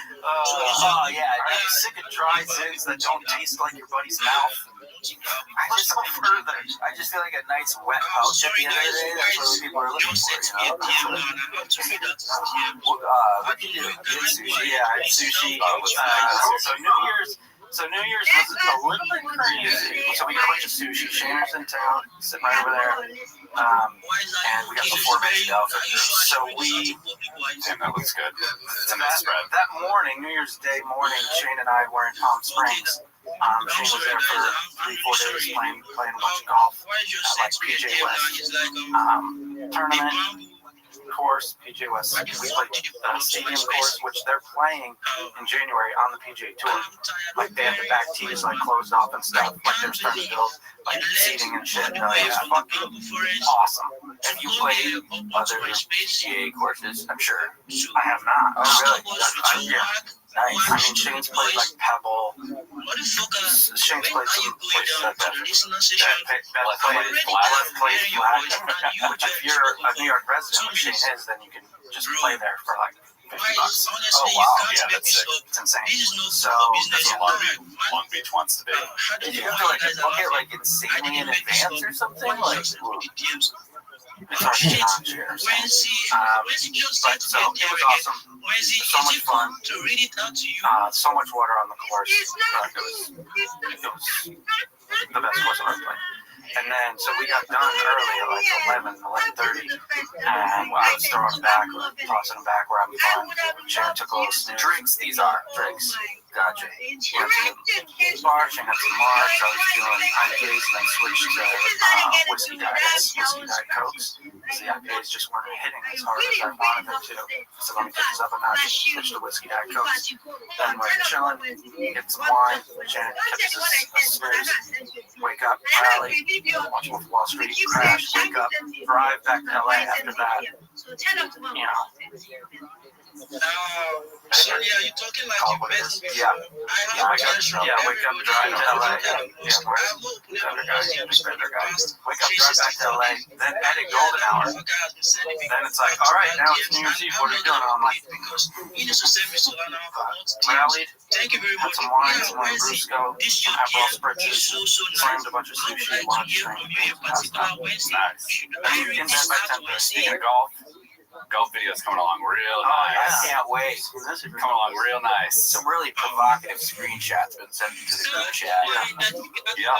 Oh yeah. Are you sick of dry zins that don't taste like your buddy's mouth? I just feel like a nice wet pouch at the end of the day. That's what people are looking for, you know? What do you do? Sushi? Yeah, I had sushi. So New Year's was a little bit crazy. So we got a bunch of sushi. Shanner's in town, sitting right over there. And we got the 4-minute outfit. So Damn, that looks good. It's a nice spread. that morning, New Year's Day morning, Shane and I were in Palm Springs. Shane was there for 3-4 days playing a bunch of golf at like PJ West tournament course, PJ West. We played stadium course, which they're playing in January on the PGA Tour. Like they have the back tees like closed off and stuff. Like they're starting to build like seating and shit. It's fucking awesome. Have you played other PGA courses? I'm sure. I have not. Oh, really? Yeah. Nice. I mean, Shane's played like Pebble. Shane's played some places like that. Left place flat. Which if you're a New York resident, which Shane is, then you can just play there for like $50. Oh wow, yeah, that's sick. It's insane. So That's what Long Beach wants to be. Did you have to like book it like insanely in advance or something? Like, it's already on shares. But so it was awesome. So much fun. So much water on the course. It was the best course I've ever played. And then, so we got done early at like 11:30. And I was throwing them back, tossing them back, we're having fun. Shane took a little snooze. drinks, these are. Drinks. Gotcha. Went to the bar, Shane had some March. I was doing IPAs and then switched to whiskey diet Cokes. Because the IPAs just weren't hitting as hard as I wanted them to. So let me take this up a notch, switch to whiskey diet Cokes. Then we're chilling, get some wine. Shannon catches a snooze. wake up, rally, watch Wolf of Wall Street, crash, wake up, drive back to LA after that. You know. So yeah, you're talking like investment. Yeah. Wake up, drive to LA. Wake up, drive back to LA. Then at a golden hour. Then it's like, all right, now it's New Year's Eve. What are you doing? And I'm like, rallied. Thank you very Had much. some wine, some Brusco, some Aperol spritzes, slammed a bunch of sushi, watched Nice. In bed by 10:30. Speaking of golf videos coming along real nice. I can't wait. Coming along real nice. Some really provocative screenshots been sent to the group chat. Yeah.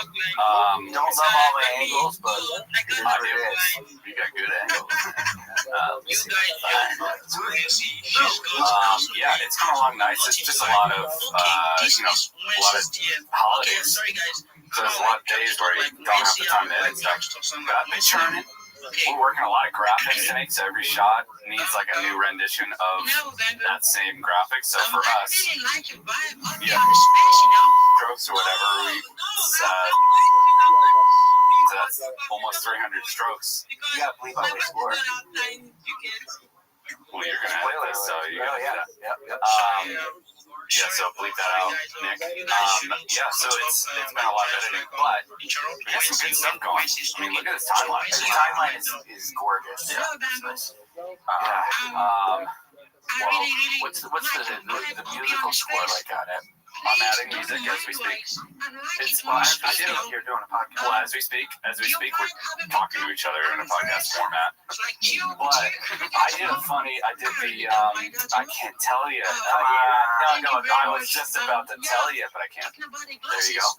Don't love all my angles, but I do. You got good angles. Yeah, it's coming along nice. It's just a lot of holidays. So there's a lot of days where you don't have the time to edit stuff. But I've been churning. We're working a lot of graphics tonight, so every shot needs like a new rendition of that same graphic. So for us, strokes or whatever, so that's almost 300 strokes. you gotta believe I was bored. Well, you're gonna edit this, so you gotta do that. Yep. Yeah, so bleep that out, Nick. Yeah, so it's been a lot of editing, but we got some good stuff going. I mean, look at this timeline. The timeline is gorgeous. Yeah, it's nice. Well, what's the musical score like on it? I'm adding music as we speak. It's I did it here doing a podcast. well, as we speak, we're talking to each other in a podcast format. But I did the I can't tell you. No, I was just about to tell you, but I can't. There you go.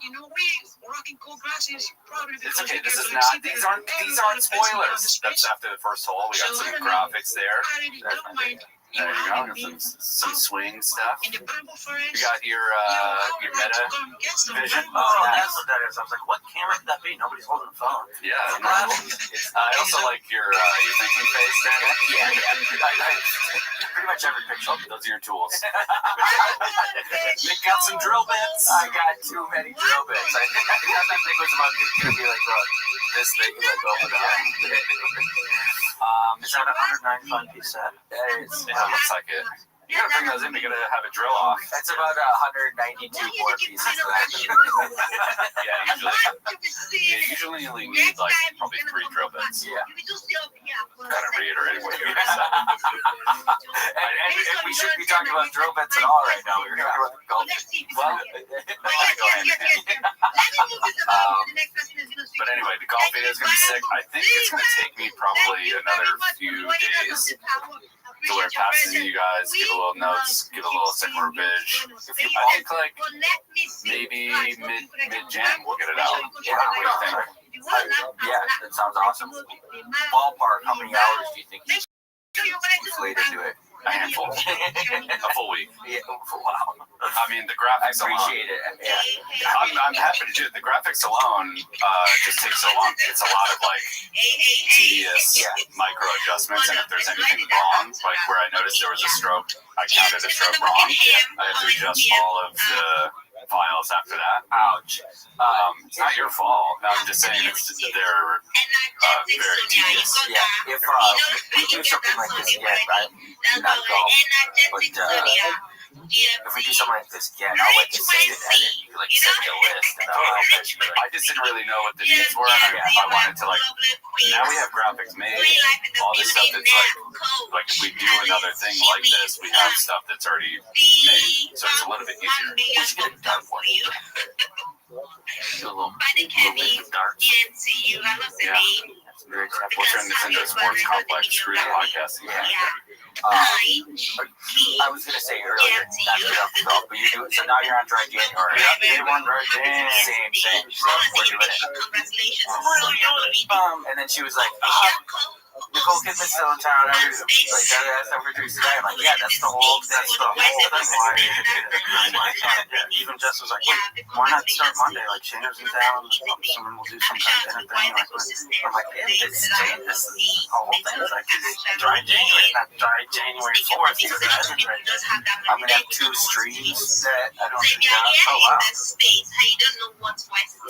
It's okay. This is not. These aren't spoilers. That's after the first hole. We got some graphics there. There you go. Some swing stuff. You got your meta vision. Oh, that's what that is. I was like, what camera could that be? Nobody's holding a phone. Yeah. I also like your thinking face there. Yeah. Pretty much every picture. Those are your tools. Nick got some drill bits. I got too many drill bits. I think that thing was about to be like this big, like over the Is that a 195 piece set? Yeah, it looks like it. You gotta bring those in. You gotta have a drill off. That's about 192 more pieces of that. Usually you only need like probably 3 drill bits. Yeah. Kind of reiterate what you said. And we shouldn't be talking about drill bits at all right now. We're talking about the golf. Well, go hand in hand. But anyway, the golf video is gonna be sick. I think it's gonna take me probably another few days to where passing you guys, give a little notes, give a little Sigma bitch. If you think like maybe mid-Jan, we'll get it out. Yeah, what do you think? Yeah, that sounds awesome. Ballpark, how many hours do you think you played into it? A handful. A full week. Yeah, wow. I mean, the graphics alone. I appreciate it. Yeah. I'm happy to do it. The graphics alone just takes so long. It's a lot of like tedious micro adjustments, and if there's anything wrong, like where I noticed there was a stroke, I counted a stroke wrong. I have to adjust all of the files after that. Ouch. It's not your fault. I'm just saying they're very tedious. Yeah. If we do something like this again, right? Not golf, but if we do something like this again, I'll let you send it edit. You can like send me a list, and I'll help you. I just didn't really know what the needs were. I wanted to like. Now we have graphics made. All this stuff that's like if we do another thing like this, we have stuff that's already made, so it's a little bit easier. We should get it done for you. Do a little bit of darts. Yeah. Very tough. We'll turn this into a sports complex through the podcasting. I was gonna say earlier, not to get off the golf, but you do it. So now you're on dry January. Day one dry Jan. Same. So we're doing it. And then she was like, Nicole Kidman's still in town. Like, that's over Drinks today. I'm like, yeah, that's the whole thing. Even Jess was like, wait, why not start Monday? Like, Shayna's in town, someone will do some kind of dinner thing. Like, I'm like, this whole thing is like, dry January, not dry January 4th. I'm going to have 2 streams that I don't think that. Oh, wow.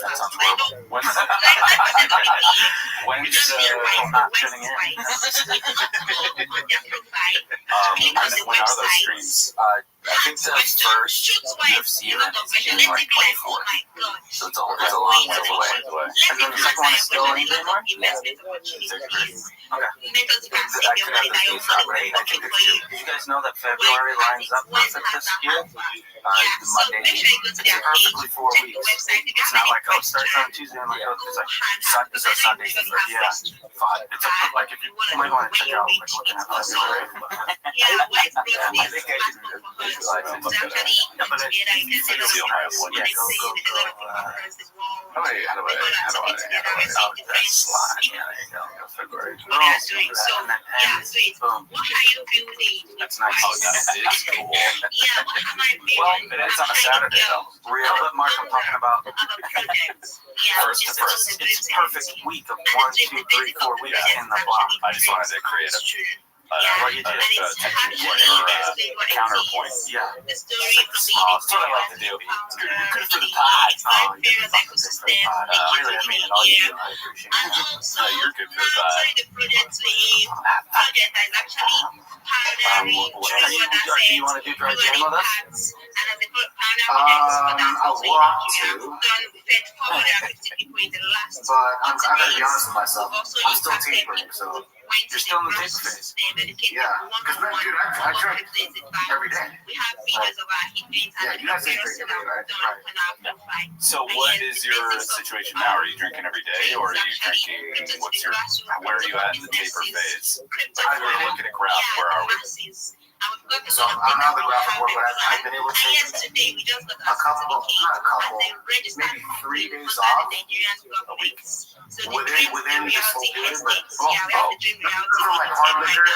That sounds horrible. When's I'm not tuning in. When are those streams? I think the first UFC event is January 24th. So it's a long way away. And then the second one is still in January? Okay. I could have the dates not right. I think it's June. Did you guys know that February lines up perfect this year? Monday. It's perfectly 4 weeks. It's not like, oh, it starts on Tuesday. I'm like, oh, it's like Sunday. Yeah. Fine. It's like if you might want to check out, like, looking at February. I think I can visualize it. Yeah, but How do I That's slide. Yeah, there you go. February. and then boom. That's nice. Oh, that is cool. Well, it is on a Saturday, though. Real, but Mark, I'm talking about First to first. it's perfect week of 1, 2, 3, 4 weeks in the block. I just wanted to create a tension point or a counterpoint. Yeah. It's like the smallest. That's what I like to do. It's good for the pod. Oh, you're good for the pod. Really, I mean, and all you do, I appreciate it. No, you're good for the Do you want to do dry jam with us? I want to, but I gotta be honest with myself. I'm still tapering, so. You're still in the taper phase. Yeah, because dude, I drink every day. Yeah, you guys drink every day, right? Right. So what is your situation now? Are you drinking every day, or are you drinking? Where are you at in the taper phase? Like, if we're looking at graph, where are we? So I don't have the graphic board, but I've been able to take a couple, maybe 3 days off A week. within this whole period, but from like hard liquor to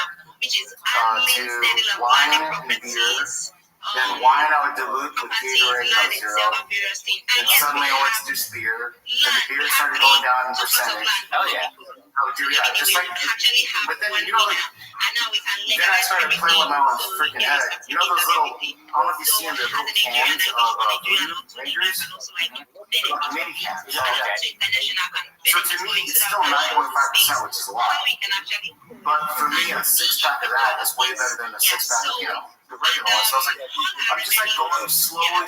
wine and beer. Then wine I would dilute with Gatorade and zero. Then suddenly I went to just beer. Then the beer started going down in percentage. Hell yeah. I would do just like, but then you know, like, then I started playing with my own freaking head. You know those little, I don't know if you see them, the little cans of Rangers? Mini cans. Yeah, okay. So to me, it's still 9.5%, which is a lot. But for me, a 6-pack of that is way better than a 6-pack of, the regular one. So I was like, I'm just like going slowly, but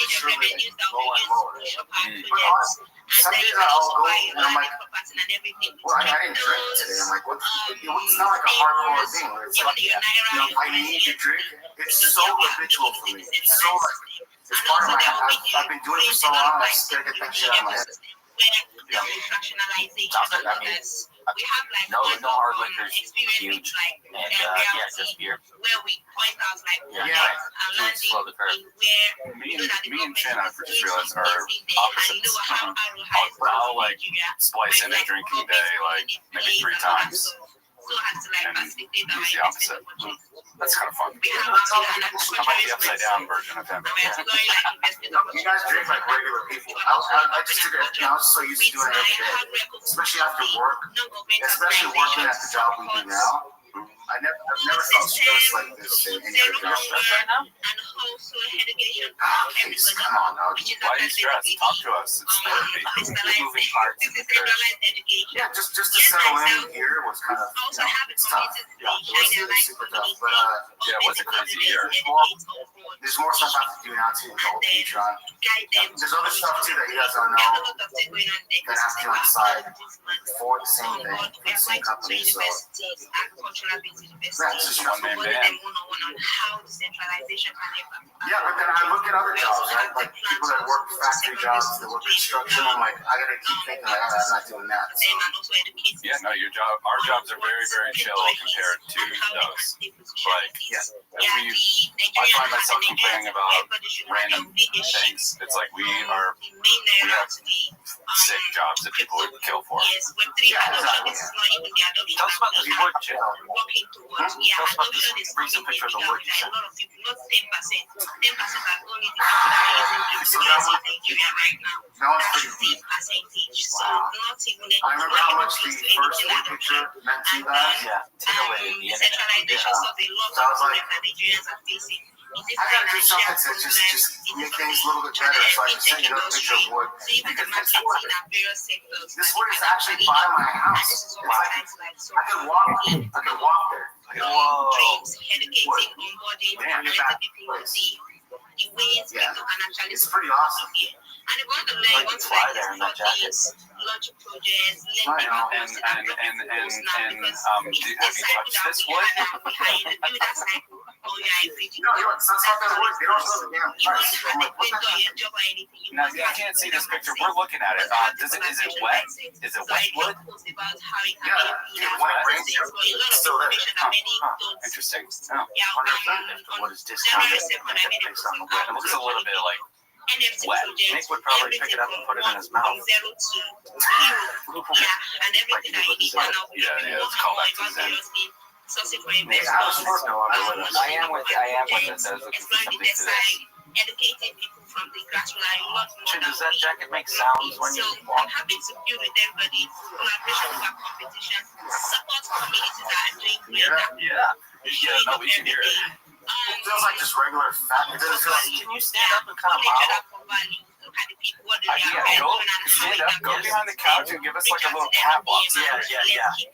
surely, lower and lower. But honestly, some days I'll go and I'm like, well, I didn't drink today. I'm like, it's not like a hardcore thing where it's like, I need to drink. It's so habitual for me. It's so like, it's part of my, I've been doing it for so long, I just gotta get that shit out of my head. Yeah. I mean, no hard liquor is huge, and just beer. Just slow the curve. Me and Chan, I just realized, are opposites. I'll like splice in a drinking day like maybe 3 times. And he's the opposite. That's kind of fun. I'm like the upside down version of him. You guys drink like regular people. I just did it. I was so used to doing it every day, especially after work, especially working at the job we do now. I've never felt stressed like this in any other job. Right now? Please, come on, dog. Why are you stressed? Talk to us. It's therapy. Moving parts in the curve. Yeah, just to settle in here was kind of, it's tough. Yeah, it was super tough. But yeah, it was a crazy year. There's more stuff I have to do now too, the whole Patreon. There's other stuff too that you guys don't know that I have to do on the side for the same thing, for the same company. So yeah, it's just one man band. Yeah, but then I look at other jobs, right? Like people that work factory jobs, that work construction. I'm like, I gotta keep thinking, like, I'm not doing that. So. Yeah, no, our jobs are very, very chill compared to those. Like, I find myself complaining about random things. It's like we have sick jobs that people would kill for. Yeah, exactly. Tell us about this wood chip. Tell us about this recent picture of the wood you sent. So that one's pretty deep. Wow. I remember how much the first wood picture meant to you guys. Yeah, titillated the internet. So I was like, I gotta do something to just make things a little bit better. So I just sent you another picture of wood. Because this wood is actually by my house. It's like I could walk there. Whoa. Damn, you're back. Yeah, it's pretty awesome. Like to fly there in that jacket. Right, and have you touched this wood? No, it's not that wood. They don't know the damn price. I'm like, what the heck? Now, you can't see this picture. We're looking at it. Is it wet? Is it wet wood? Yeah, when it rains, it's still there. Interesting. Oh, wonder if the wood is discounted based on the wet. It looks a little bit like wet. Nick would probably pick it up and put it in his mouth. Yeah, let's call back to Zen. Nick's mouth is no longer with us. I am with it. There's something to this. Chin, does that jacket make sounds when you walk? Yeah, no, we can hear it. It feels like just regular fat. It doesn't feel like. Can you stand up and kind of model? Stand up, go behind the couch and give us like a little catwalk. Yeah.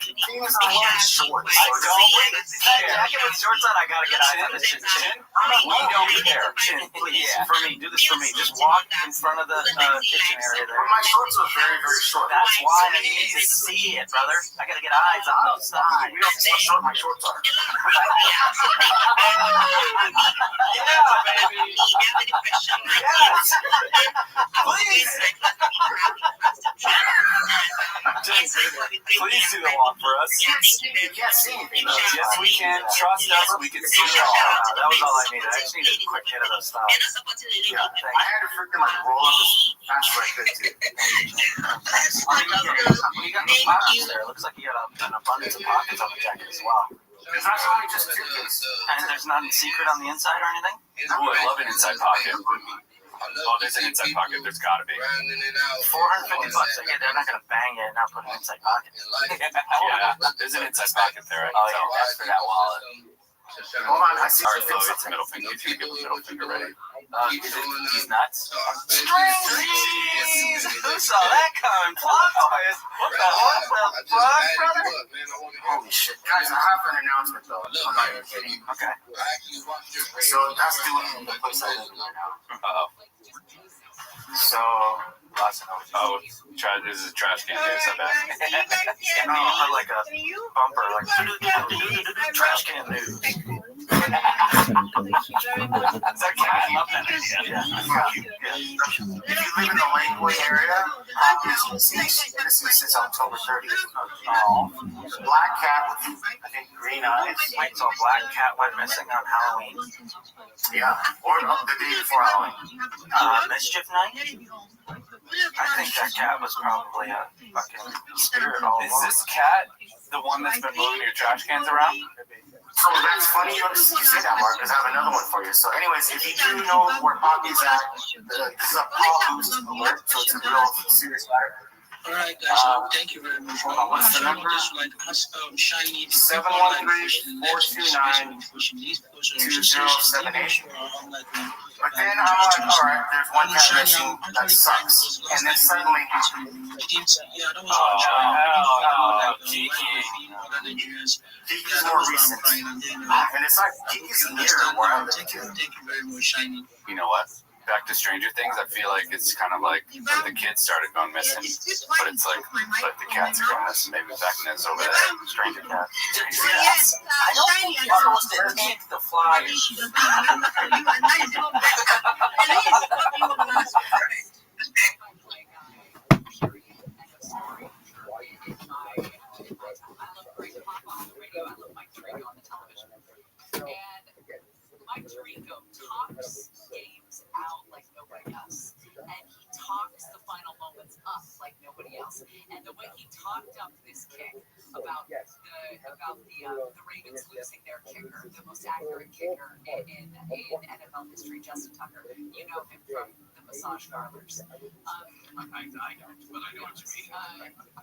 Thing is, I'm wearing shorts. I don't. That jacket with shorts on, I gotta get eyes on this chin. We don't care. Chin, please. For me, do this for me. Just walk in front of the kitchen area there. But my shorts are very, very short. That's why I need to see it, brother. I gotta get eyes on the side. You don't see how short my shorts are. Please do the walk for us. You can't see anything. Yes, we can. Trust us, we can see it all. That was all I needed. I just needed a quick hit of those styles. Yeah, I had to freaking like roll up as fast as I could too. What do you got in the pockets there? It looks like you got an abundance of pockets on the jacket as well. There's not only just two things. And there's nothing secret on the inside or anything? Ooh, I love an inside pocket. Oh, there's an inside pocket. There's gotta be. $450. Again, they're not gonna bang it and not put an inside pocket. Yeah, there's an inside pocket there. Oh yeah, that's for that wallet. Hold on, I see Alright, some Chloe, things. it's middle finger. He's gonna get the middle finger ready. He's nuts. Jeez, who saw that coming? Plot twist. What the fuck, brother? Holy shit. Guys, I have an announcement though. I'm not even kidding. Okay. So that's doing the place I live right now. Uh-oh. So, Oh, this is a trash can news, I bet. No, or like a bumper, like trash can news. Is that cat up that idea? if you live in the Lakewood area, since October 30th. Black cat with, I think, green eyes. Wait, so a black cat went missing on Halloween? Yeah, or the day before Halloween. Mischief night? I think that cat was probably a fucking spirit all Is along. this cat the one that's been moving your trash cans around? So that's funny you say that, Mark, because I have another one for you. So anyways, if you do know where Poppy's at, this is a Paul Boost alert, so it's a real serious matter. All right, guys. Thank you very much. Hold on, what's the number? Shiny 713-429-2078. But then I'm like, all right, there's one cat missing that sucks. And then suddenly, Kiki's more recent. And it's like Kiki's near where I live too. Thank you very much, Shiny. You know what? back to Stranger Things, I feel like it's kind of like the kids started going missing, but it's like the cats are going missing. Maybe Vecna's over there, Stranger Cat. Yes, I don't think you're supposed to take the flyers. Mike Tirico talks games out like nobody else, and he talks the final moments up like nobody else. And the way he talked up this kick about the Ravens losing their kicker, the most accurate kicker in NFL history, Justin Tucker. You know him from the massage parlors. I don't, but I know what you mean.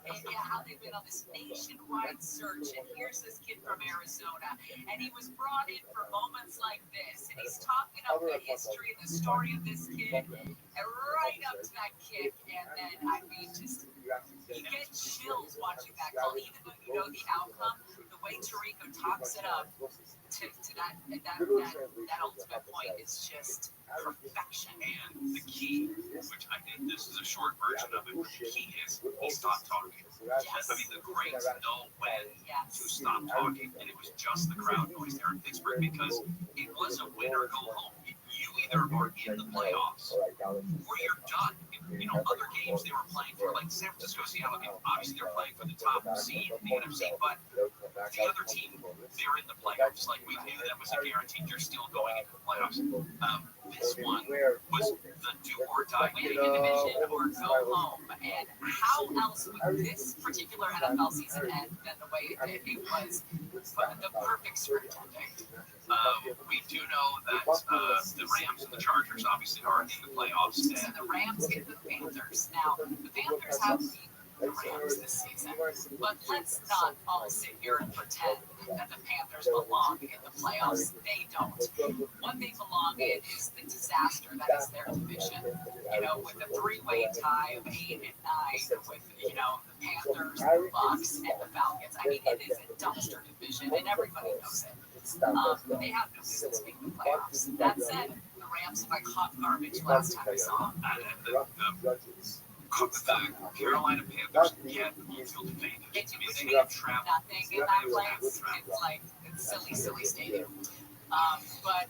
And yeah, how they've been on this nationwide search, and here's this kid from Arizona, and he was brought in for moments like this, and he's talking up the history and the story of this kid, and right up to that kick, and then, I mean, just, you get chills watching that call, even though you know the outcome, the way Tirico talks it up to that ultimate point is just perfection. And the key, which I think this is a short version of it, but the key is he stopped talking. Yes. I mean, the greats know when to stop talking, and it was just the crowd noise there in Pittsburgh because it was a win or go home. You either are in the playoffs or you're done. You know, other games they were playing for, like San Francisco, Seattle, obviously they're playing for the top seed in the NFC, but the other team, they're in the playoffs. Like, we knew that was a guarantee. You're still going into the playoffs. This one was the do or die. Winning a division or go home. And how else would this particular NFL season end than the way it was the perfect script ending? We do know that the Rams and the Chargers obviously are in the playoffs. And the Rams get the Panthers. Now, the Panthers have beaten the Rams this season, but let's not all sit here and pretend that the Panthers belong in the playoffs. They don't. What they belong in is the disaster that is their division. You know, with a three-way tie of 8 and 9, with, you know, the Panthers, the Bucks, and the Falcons. I mean, it is a dumpster division, and everybody knows it. They have no business being in the playoffs. That said, the Rams have hot garbage last time I saw them. The Carolina Panthers get home field advantage. It means they have nothing in that place. It's like it's silly stadium. But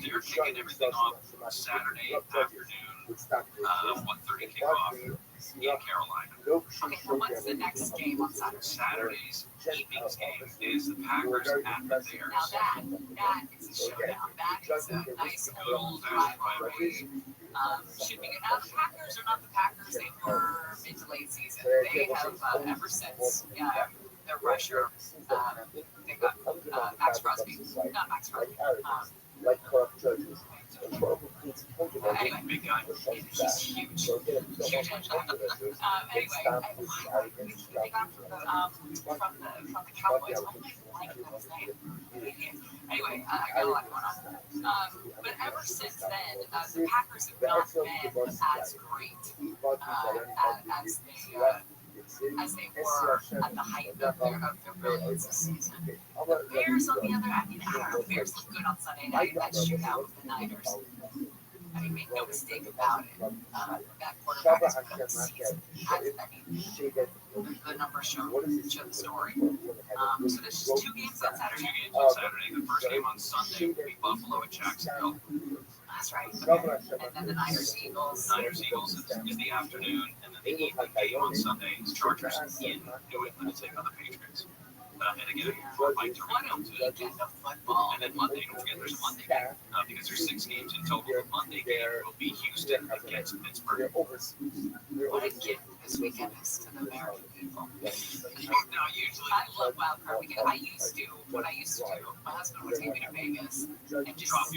they're kicking everything off Saturday afternoon, 1:30 kickoff in Carolina. Okay, so what's the next game on Saturday? Saturday's evening's game is the Packers at the Bears. Now that is a showdown. That is a nice old rivalry. Should be good. Now the Packers are not the Packers they were mid to late season. They have ever since their rusher. They got Max Crosby, not Max Crosby. Like corrupt judges. Anyway, big guy. He's huge. Anyway, they got from the Cowboys. Oh my God, his name. Anyway, I got a lot going on. But ever since then, the Packers have not been as great as they were at the height of their brilliance this season. The Bears, on the other hand, I don't know, the Bears look good on Sunday night. That shootout with the Niners. I mean, make no mistake about it. That quarterback has put up a season. The numbers show the story. So there's just 2 games on Saturday. 2 games on Saturday. The first game on Sunday will be Buffalo at Jacksonville. That's right. Okay. And then the Niners-Eagles. Niners-Eagles is the afternoon, and then the evening game on Sunday is Chargers in New England to take on the Patriots. And again, Mike Tirico to football. And then Monday, don't forget there's a Monday game because there's 6 games in total. The Monday game will be Houston against Pittsburgh. What a gift this weekend is to the American people. Now, usually, I love Wild Card Weekend. I used to do, my husband would take me to Vegas and just drop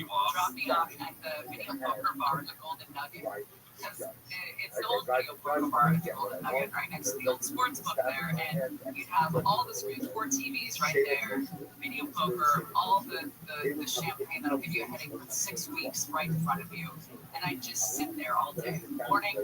me off at the video poker bar, the Golden Nugget. Because it's the old video poker bar at the Golden Nugget right next to the old sports book there, and you'd have all the screens, 4 TVs right there, video poker, all the champagne that'll give you a headache for 6 weeks right in front of you, and I just sit there all day, morning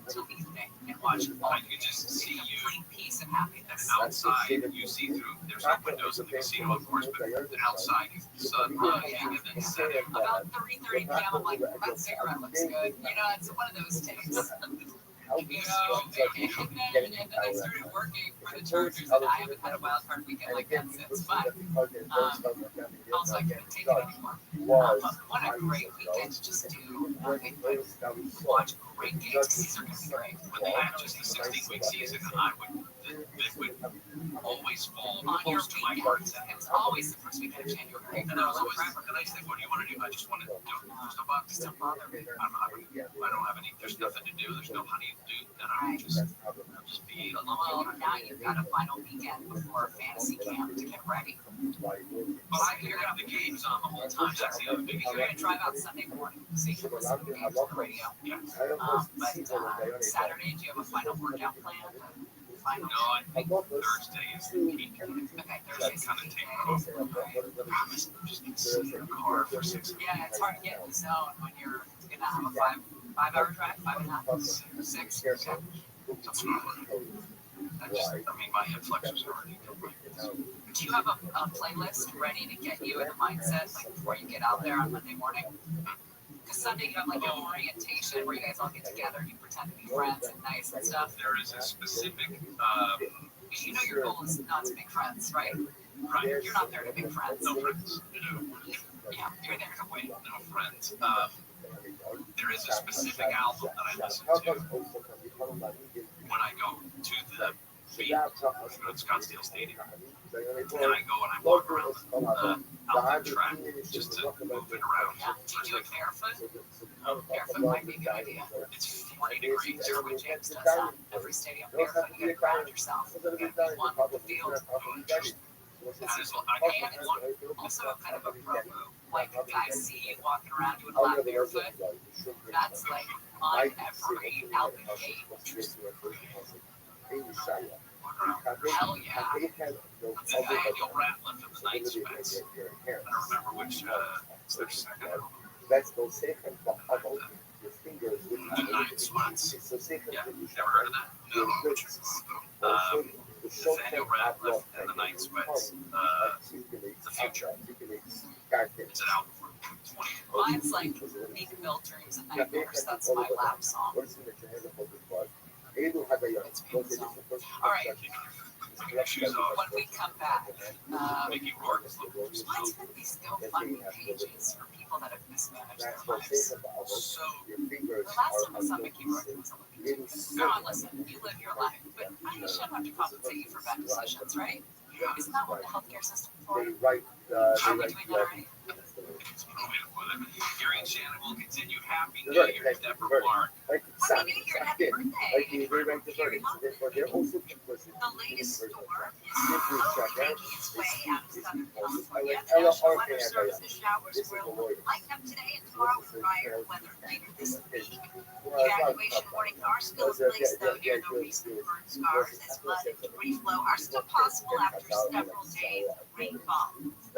till evening, and watch it all. I could just see you. Complete peace and happiness. And outside, you see through. There's no windows in the casino, of course, but outside, you see the sun rising and then setting. About 3:30 p.m., I'm like, that cigarette looks good. You know, it's one of those days. You know, and then I started working for the Chargers, and I haven't had a wild card weekend like that since. But I was like, couldn't take it anymore. What a great weekend to just do nothing but watch great games. These are going to be great. When they have just a 16-week season, it would always fall close to my heart. It's always the first weekend of January. And I was always the nice thing. What do you want to do? I just want to do just don't bother me. I don't have any. There's nothing to do. There's no honey to do. Then I'm just be alone. Well, now you've got a final weekend before fantasy camp to get ready. But you're gonna have the games on the whole time. That's the other big You're thing. going to drive out Sunday morning, so you can listen to the games on the radio. But Saturday, do you have a final workout plan? Final. No, I think Thursday is the peak. Okay, Just Thursday's kind of take off. I'm just gonna sit in the car for 6 hours. Yeah, it's hard to get in the zone when you're going to have a five-hour drive, 5.5, 6. Okay. That's not working. I mean, my hip flexors are already. Do you have a playlist ready to get you in the mindset like before you get out there on Monday morning? Because Sunday you have like an orientation where you guys all get together and you pretend to be friends and nice and stuff. There is a specific. You know your goal is not to make friends, right? Right. You're not there to make friends. No friends. Yeah, you're there to win. No friends. There is a specific album that I listen to when I go to the beat, go to Scottsdale Stadium, and I go and I walk around the outlet track just to move it around. Yeah. Do you do it barefoot? Barefoot might be a good idea. It's 40 degrees. Derwin James does that. Every stadium barefoot, you gotta ground yourself. You gotta be one with the field. That is, I And it's also kind of a pro move. Like, I see you walking around doing a lot of barefoot. That's like on every out the gate. Hell yeah. The Daniel Ratliff of the Night Sweats. I don't remember which, it's their second album. The Night Sweats. Yeah, never heard of that? No. Nathaniel Ratliff and the Night Sweats. The Future. It's an album from 20. Mine's like Meekville Dreams and Nightmares. That's my lap song. It's beautiful. All right. Shoes off. When we come back, Mickey Rourke is looking for let's put these GoFundMe pages for people that have mismanaged their lives. so. The last time I saw Mickey Rourke was looking to go on, listen, you live your life, but I shouldn't have to compensate you for bad decisions, right? Isn't that what the healthcare system is for? Are we doing that already? Gary and Shannon will continue. Happy New Year, Deborah Clark. Happy New Year, happy birthday. The latest storm is slowly making its way out of Southern California. National Weather Services showers will lighten up today and tomorrow with drier weather later this week. Evacuation warnings are still in place, though, near the recent burn scars as mud and debris flow are still possible after several days of rainfall.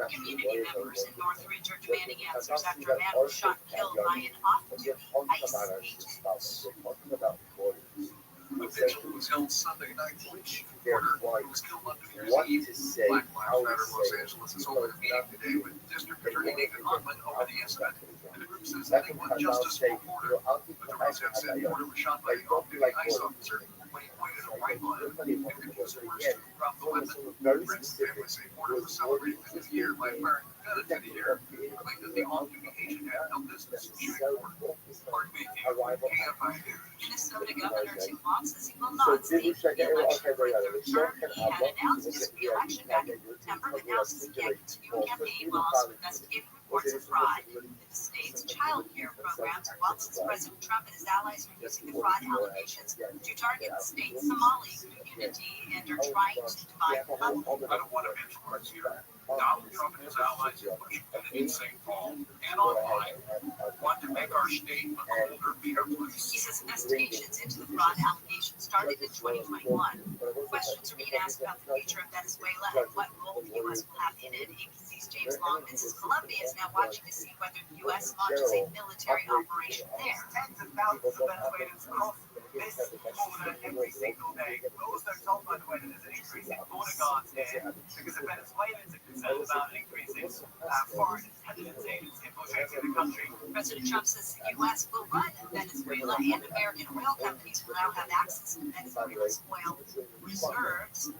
Community members in Northridge are demanding answers after a man was shot and killed by an off-duty ICE agent. A vigil was held Sunday night for each reporter who was killed on New Year's Eve. Black Lives Matter Los Angeles is holding a meeting today with District Attorney Nathan Huntman over the incident. And the group says that they want justice for Porter, but the resident said Porter was shot by an off-duty ICE officer when he pointed a rifle at him and refused to drop the weapon. Friends and family say Porter was celebrating the 50th year by wearing a gun into the air, claiming that the off-duty agent had no business shooting Porter. Pardon me, KFI News. Minnesota Governor Tim Walz says he will not seek re-election for a third term. He had announced his re-election back in September, but now says he can't continue a campaign while also investigating reports of fraud in the state's child care programs. Walz says President Trump and his allies are using the fraud allegations to target the state's Somali community and are trying to divide the country. I don't want to mention words here. Donald Trump and his allies in St. Paul and online want to make our state a colder, meaner place. He says investigations into the fraud allegations started in 2021. Questions are being asked about the future of Venezuela and what role the U.S. will have in it. ABC's James Long. This is Colombia is now watching to see whether the U.S. launches a military operation there. Tens of thousands of Venezuelans cross this border every single day. Also told, by the way, that there's an increase in border guards here because the Venezuelans are concerned about an increase in foreign intelligence agents infiltrating the country. President Trump says the U.S. will run Venezuela and American oil companies will now have access to Venezuela's oil reserves.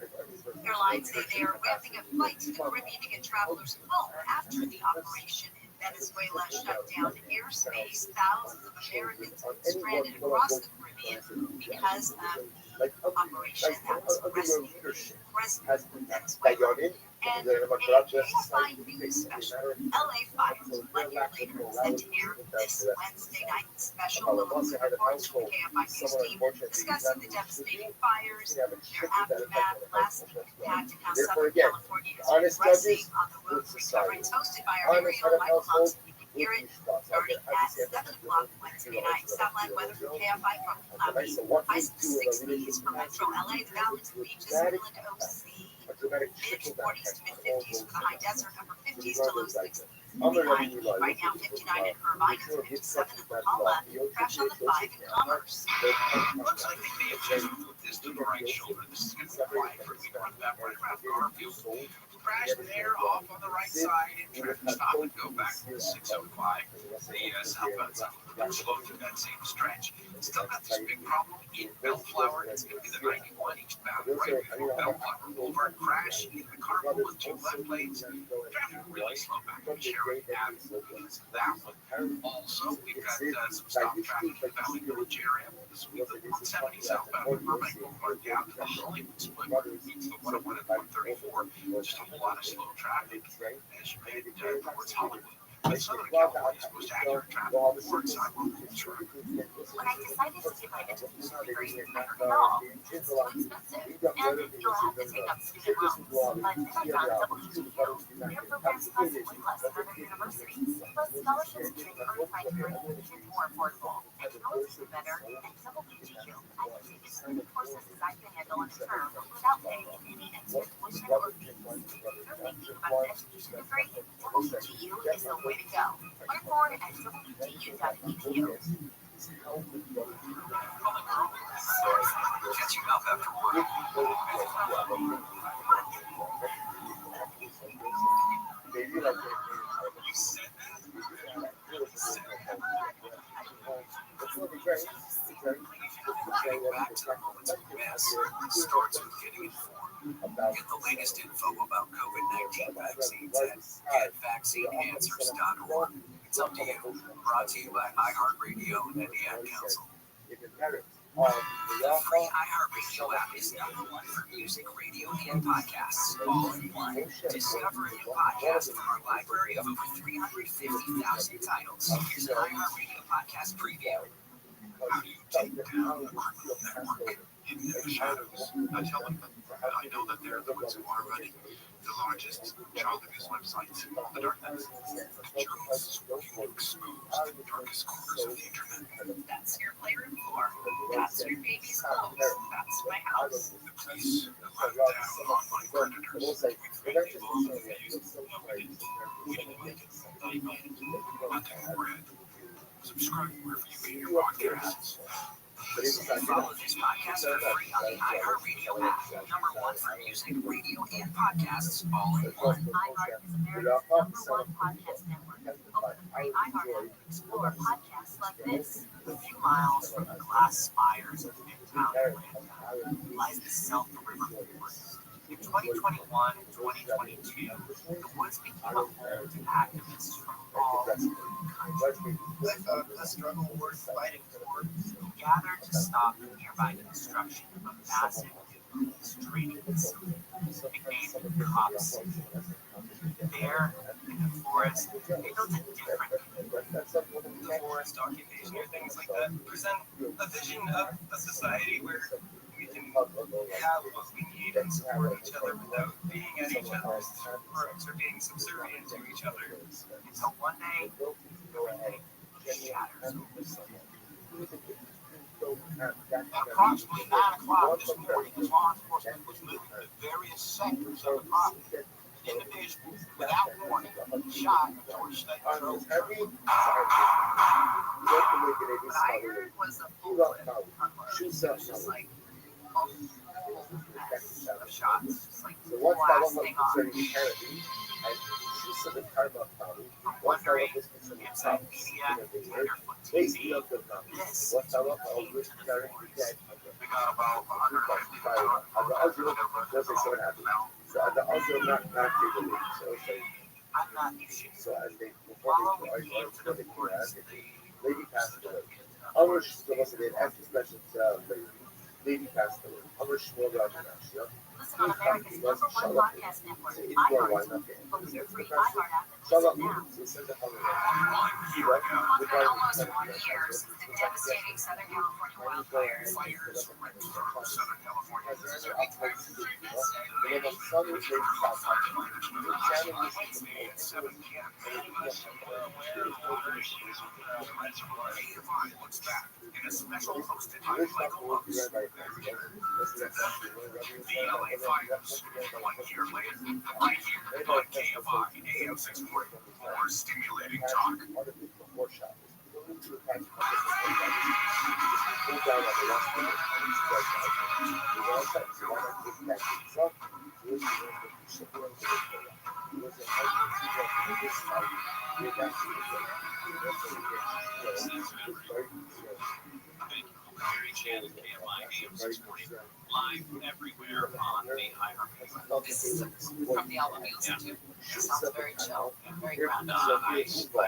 Airlines say they are ramping up flights to the Caribbean to get travelers home after the operation in Venezuela shut down airspace. Thousands of Americans stranded across the Caribbean because of the operation that was rescuing the president of Venezuela. And a KFI news special, LA Files, 1 year later, set to air this Wednesday night. Special will include reports from the KFI news team discussing the devastating fires, their aftermath, lasting impact, and how Southern California is progressing on the road to recovery. It's hosted by our very own Michael Thompson. You can hear it starting at 7 o'clock Wednesday night. Satellite weather from KFI from cloudy, highs of 60s for Metro LA, the Valley to Beaches, Inland OC. Mid-40s to mid-50s for the high desert, upper 50s to low 60s. Right now, 59 in Irvine, 57 in La Jolla, crash on the 5 in Commerce. Looks like they may have just moved this to the right shoulder. This is going to be quiet for me to run that right around Garfield. Crash there, off on the right side, and traffic stop and go back to the 605. The southbound side, slow through that same stretch. Still got this big problem in Bellflower. It's going to be the 91 eastbound right before Bellflower Boulevard. Crash in the carpool with 2 left lanes. Traffic really slow back on Cherry Avenue because of that one. Also, we've got some stop traffic in the Valley Village area. This will be the 170 southbound from Burbank Boulevard down to the Hollywood split. Meets the 101 and 134. Just a whole lot of slow traffic as you head towards Hollywood. But Southern California's most accurate traffic reports I will go through. When I decided to get my education degree, I heard it all. It's too expensive, and you'll have to take up student loans. But then I found WGU. Their programs cost way less than other universities. Plus, scholarships and training are private and more affordable. And you know what's even better? At WGU, I can take as many courses as I can handle in a term without paying any extra tuition or fees. If you're thinking about an education degree, WGU is the way to go. Learn more at wgu.edu. Catching up after work. Getting back to the moments of mess starts with getting informed. Get the latest info about COVID-19 vaccines at getvaccinanswers.org. It's up to you. Brought to you by iHeartRadio and the Ad Council. The free iHeartRadio app is #1 for music, radio, and podcasts, all in one. Discover a new podcast from our library of over 350,000 titles. Here's an iHeartRadio podcast preview. How do you take down a criminal network hidden in the shadows? I tell them that I know that they're the ones who are running the largest child abuse website on the darknet. Journalists working to expose the darkest corners of the internet. That's your playroom floor. That's your baby's clothes. That's my house. The police let down online predators. We think they've all used it. We didn't make it. They made it. One thing we're at. Subscribe wherever you get your podcasts. Follow this podcast for free on the iHeartRadio app. #1 for music, radio, and podcasts, all in one. iHeart is America's #1 podcast network. Open the free iHeart app to explore podcasts like this. A few miles from the glass spires of Midtown Atlanta lies the South River Forest. In 2021 and 2022, the woods became a home to activists from all over the country. I thought a struggle worth fighting for. Who gathered to stop the nearby construction of a massive police training facility nicknamed Cop City. There, in the forest, they built a different The forest occupation or things like that present a vision of a society where we can have what we need and support each other without being at each other's throats or being subservient to each other. until one day, it shatters. Approximately 9 o'clock this morning, as law enforcement was moving to various sectors of the property. individual without warning shot George State. What I heard was a full shoes just like shots, just like so what's that one blasting off. concerning Kennedy and she's the karma family? What's that one concerning Inside media, Tenderfoot Based TV. on the family. What's that one all this carrying the dead? We got about 150 And the Oslo doesn't so happy. So and the Oslo not take the lead. I'm not So as they following you to the forest. lady passed away. Amr was it after special lady passed away. Amr Shmuel Rajash. Listen on America's #1 podcast network, iHeart. Post your free iHeart app and listen now. For almost 1 year since the devastating Southern California wildfires. Southern California. Looks back in a special hosted by Michael Lutz. The LA Fires, 1 year later, right here on KFI AM 640, more stimulating talk. Mary Chan and KFI AM 640, live everywhere on the iHeart. This is from the album you listen to. It sounds very chill, very grounded. I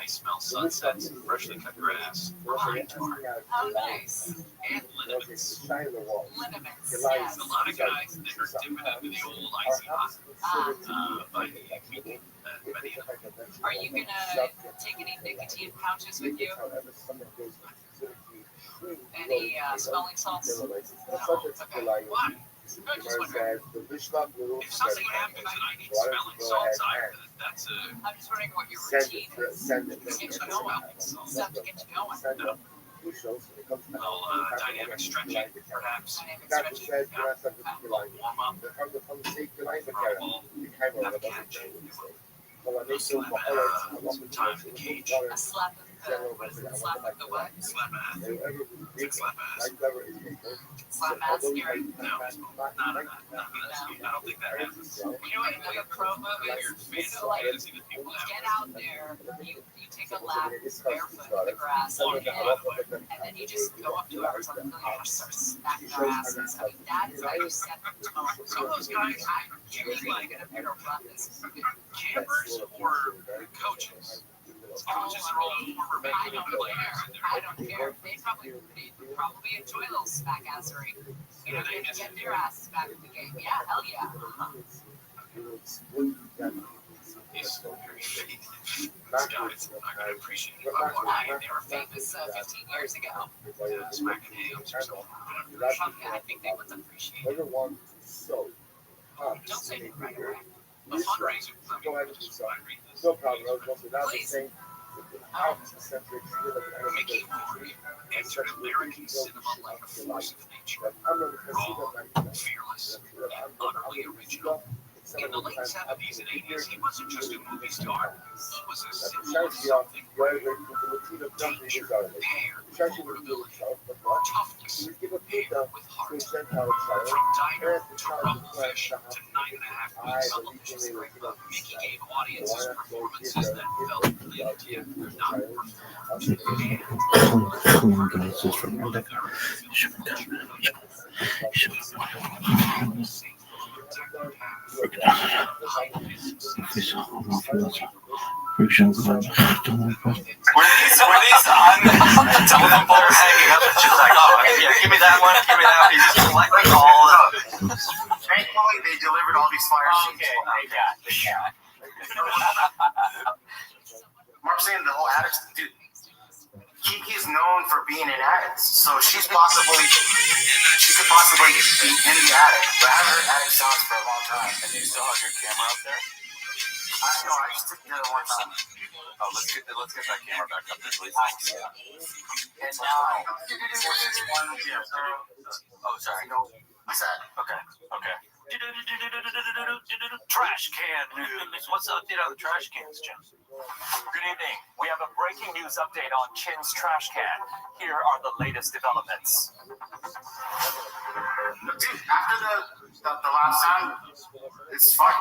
smell sunsets, freshly cut grass, pine tar, Oh, nice. and liniments. Liniments, There's yes. a lot of guys that are dipping into the old icy hot by the end. Are you gonna take any nicotine pouches with you? Any smelling salts? No, okay. Why? No, just wondering. If something happens and I need smelling salts, that's a... I'm just wondering what your routine is. Get to know Stuff to get you going. No. Well, dynamic stretching, perhaps. Dynamic stretching. Warm up. Have a catch. No slap some time in the cage. A slap of the, what is it? Slap of the what? Slap ass. Slap ass. Slap ass, Gary? No, not that. I don't think that happens. You know what, another pro movie? So like, you get out there, you take a lap barefoot in the grass, and then you just go up to whoever's on the field and just start smacking their asses. I mean, that is how you set the tone. Some of those guys, You're like gonna run this. campers or coaches. Coaches are all former I don't care. I don't care. They probably enjoy a little smack assery. You know, they get their asses back in the game. Yeah, hell yeah. It's very guys, I'm not gonna appreciate it. They were famous 15 years ago. Smacking hands or something. I think they would appreciate it. Don't say it right away. A fundraiser. Go ahead and do so. I read this. No problem. I was going to not the Please. same. Making enter American cinema like a force of nature. Raw, fearless, and utterly original. In the late 70s and 80s, he wasn't just a movie star. He was a symbol of something greater. Danger, dare, vulnerability, toughness, paired with heart. From diner to rumblefish to 9.5 weeks on the mission, making game audiences performances that felt related, not performed. Come on, guys, just remember. Were these on the telephone pole hanging up? And she's like, oh, yeah, give me that one, give me that one. You just collect all of them. Thankfully, they delivered all these fire sheets. Okay, Mark's saying the whole addicts, dude. Kiki's known for being an addict, so she could possibly be in the attic. But I haven't heard addict sounds for a long time. And you still have your camera up there? I just took it one time. Oh, let's get that camera back up there, please. And now, Oh, sorry. what's that? Okay. Trash can news. What's the update on the trash cans, Jim? Good evening. We have a breaking news update on Chin's trash can. Here are the latest developments. Dude, after the last time, it's fine.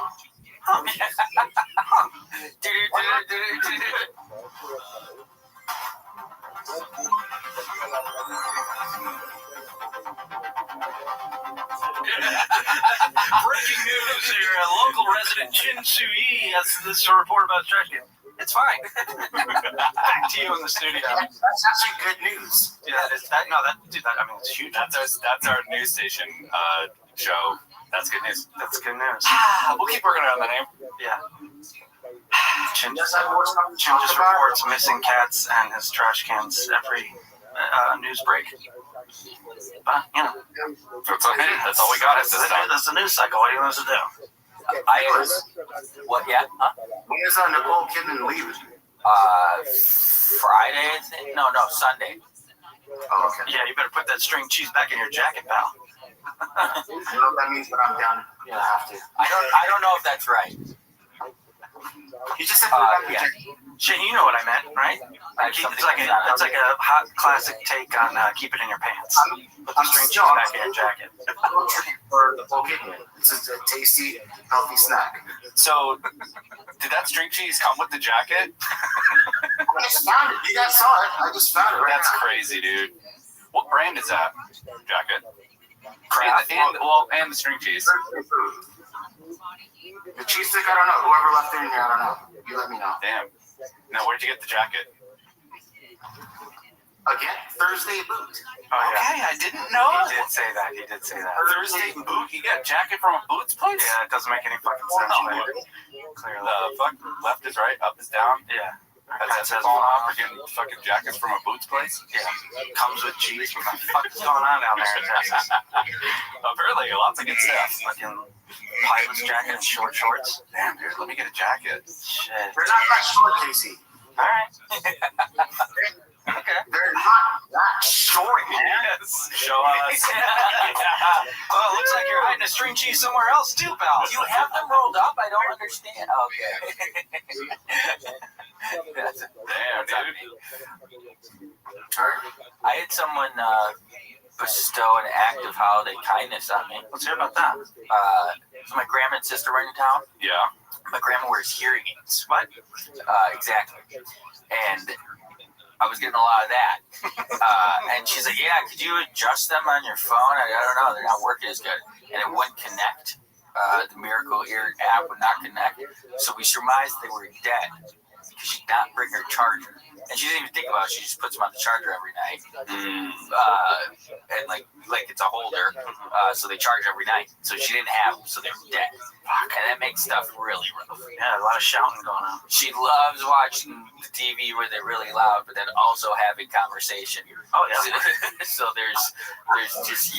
Breaking news here. A local resident, Chin Sui, has this to report about trash can. It's fine. Back to you in the studio. That's actually good news. Yeah, I mean, it's huge. That's our news station show. That's good news. That's good news. We'll keep working on the name. Yeah. Chin just reports missing cats and his trash cans every news break. But, you know. That's all we got at this time. That's the news cycle. What do you want us to do? What yet? Huh? When is Nicole Kidman leaving? Friday, I think? No, Sunday. Oh, okay. Yeah, you better put that string cheese back in your jacket, pal. You know what that means, but I'm down. You have to. I don't know if that's right. You just said put it back in your jacket. Shane, you know what I meant, right? It's like a hot classic take on keep it in your pants. Put the string cheese back in your jacket. For the Nicole Kidman. It's a tasty, healthy snack. So, did that string cheese come with the jacket? I just found it. You guys saw it. I just found it right That's now. crazy, dude. What brand is that jacket? Kraft. And the string cheese. The cheese stick, I don't know. Whoever left it in here, I don't know. You let me know. Damn. Now, where'd you get the jacket? Again, Thursday boot. Okay, I didn't know. He did say that. Thursday boot. You got a jacket from a Boots place? Yeah, it doesn't make any fucking sense. Clearly. Fuck, left is right, up is down. Yeah. That's falling off for getting fucking jackets from a Boots place? Yeah. Comes with cheese. What the fuck is going on down there in Texas? Apparently, lots of good stuff. Fucking pilot's jacket and short shorts. Damn, dude, let me get a jacket. Shit. They're not that short, Casey. All right. Okay. They're not that short, man. Yes. Show us. Well, it looks like you're hiding a string cheese somewhere else too, pal. You have them rolled up? I don't understand. Okay. Damn, dude. I had someone bestow an act of holiday kindness on me. Let's hear about that. So my grandma and sister were in town. Yeah. My grandma wears hearing aids. What? Exactly. And I was getting a lot of that. And she's like, yeah, could you adjust them on your phone? I don't know. They're not working as good. And it wouldn't connect. The Miracle Ear app would not connect. So we surmised they were dead because she did not bring her charger. And she didn't even think about it. She just puts them on the charger every night. And like it's a holder. So they charge every night. So she didn't have them. So they're dead. And that makes stuff really rough. Yeah, a lot of shouting going on. She loves watching the TV where they're really loud, but then also having conversation. Oh, yeah. So there's just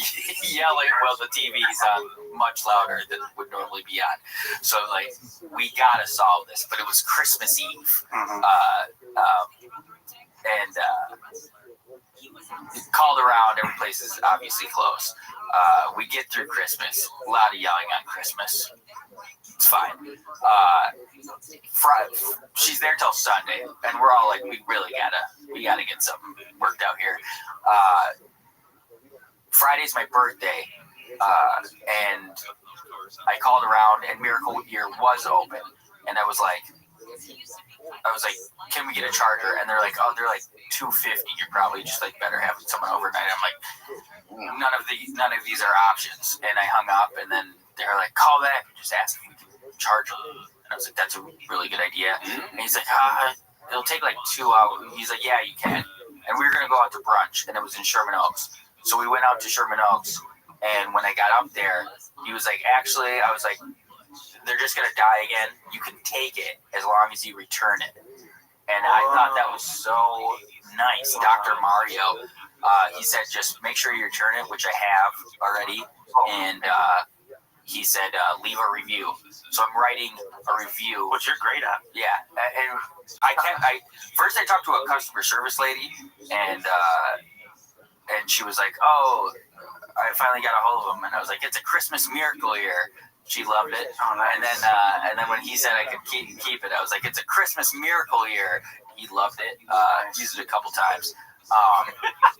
yelling while the TV's on much louder than would normally be on. So like, we gotta solve this. But it was Christmas Eve. And called around. Every place is obviously closed. We get through Christmas. A lot of yelling on Christmas. It's fine. She's there till Sunday, and we're all like, we gotta get something worked out here. Friday's my birthday, and I called around, and Miracle Ear was open, and I was like, can we get a charger? And they're like, oh, they're like $250. You're probably just like better having someone overnight. I'm like, none of these are options. And I hung up, and then they're like, call back and just ask if we can charge them. And I was like, that's a really good idea. And he's like, it'll take like 2 hours. He's like, yeah, you can. And we were gonna go out to brunch, and it was in Sherman Oaks. So we went out to Sherman Oaks, and when I got up there, he was like, actually, I was like, they're just going to die again. You can take it as long as you return it. And I thought that was so nice. Dr. Mario, he said, just make sure you return it, which I have already. And he said, leave a review. So I'm writing a review. Which you're great at. Yeah. And first I talked to a customer service lady, and she was like, oh, I finally got a hold of him, and I was like, "It's a Christmas miracle year." She loved it. Oh, nice. And then when he said I could keep it, I was like, "It's a Christmas miracle year." He loved it. Used it a couple times.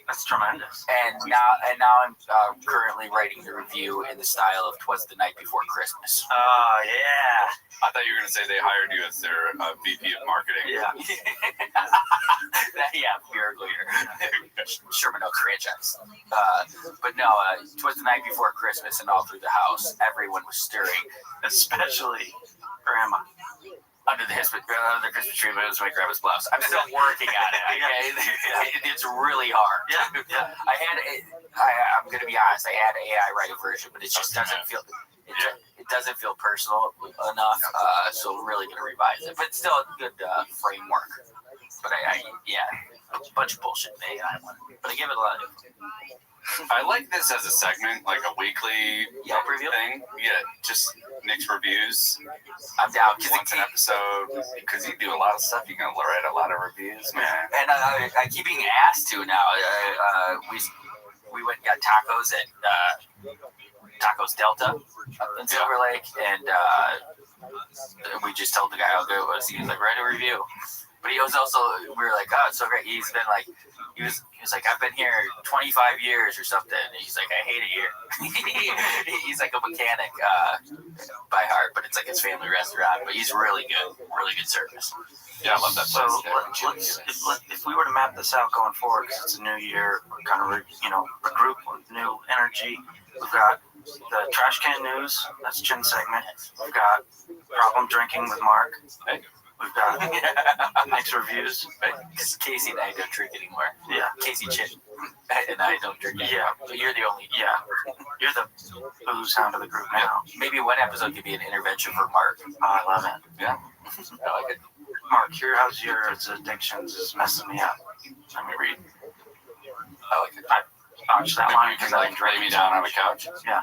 That's tremendous. And now I'm currently writing the review in the style of "Twas the Night Before Christmas." Oh yeah. I thought you were going to say they hired you as their VP of marketing. Yeah. Yeah, miracle year. Sherman Oaks franchise. But no, "Twas the Night Before Christmas," and all through the house, everyone was stirring, Especially Grandma. under the Christmas tree, but it was my grandma's blouse. I'm still working on it. Okay? It's really hard. Yeah. I'm gonna be honest. I had AI write a version, but it just doesn't feel. It doesn't feel personal enough. So we're really gonna revise it, but still a good framework. But a bunch of bullshit in the AI one. But I give it a lot of. I like this as a segment, like a weekly thing. Yeah, just Nick's reviews. I'm down. Once an episode, because you do a lot of stuff. You can write a lot of reviews, man. And I keep being asked to now. We went and got tacos at Tacos Delta in Silver Lake, and we just told the guy how good it was. He was like, "Write a review." But he was also, we were like, "Oh, it's so great." He's been like, he was like, "I've been here 25 years or something." And he's like, "I hate it here." He's like a mechanic by heart, but it's like his family restaurant. But he's really good service. Yeah, I love that place. So if we were to map this out going forward, because it's a new year, we're kind of regroup with new energy. We've got the trash can news. That's Chin segment. We've got problem drinking with Mark. We've got Nick's reviews. Because Casey and I don't drink anymore. Yeah. Casey Chin and I don't drink anymore. Yeah. So you're the only. Yeah. You're the booze hound of the group now. Maybe one episode could be an intervention for Mark. Oh, I love it. Yeah. I like it. Mark, how's your addictions is messing me up. Let me read. I like it. I botched that line because I lay me down on the couch. Yeah.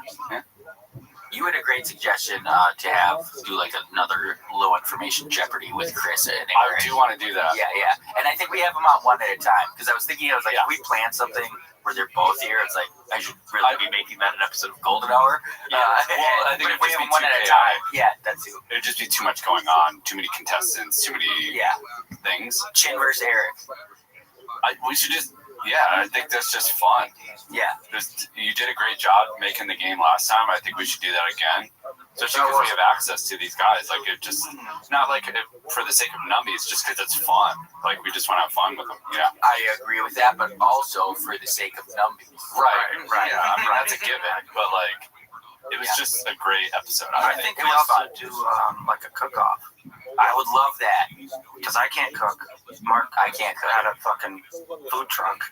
You had a great suggestion to do like another low information Jeopardy with Chris and Aaron. I do want to do that. Yeah. And I think we have them on one at a time, because I was like, if we plan something where they're both here, it's like, I should really be making that an episode of Golden Hour. Yeah. Well, I think if we have them one at a time, that's it. It'd just be too much going on, too many contestants, too many things. Chin versus Eric. We should just. Yeah, I think that's just fun. Yeah. You did a great job making the game last time. I think we should do that again. Especially because we have access to these guys. Like, it just, not like for the sake of numbies, just because it's fun. Like, we just want to have fun with them. Yeah. I agree with that, but also for the sake of numbies. Right. Yeah, I mean, that's a given. But, like, it was just a great episode. I think we also do, like a cook-off. I would love that. Because I can't cook. Mark, I can't cook. At a fucking food truck.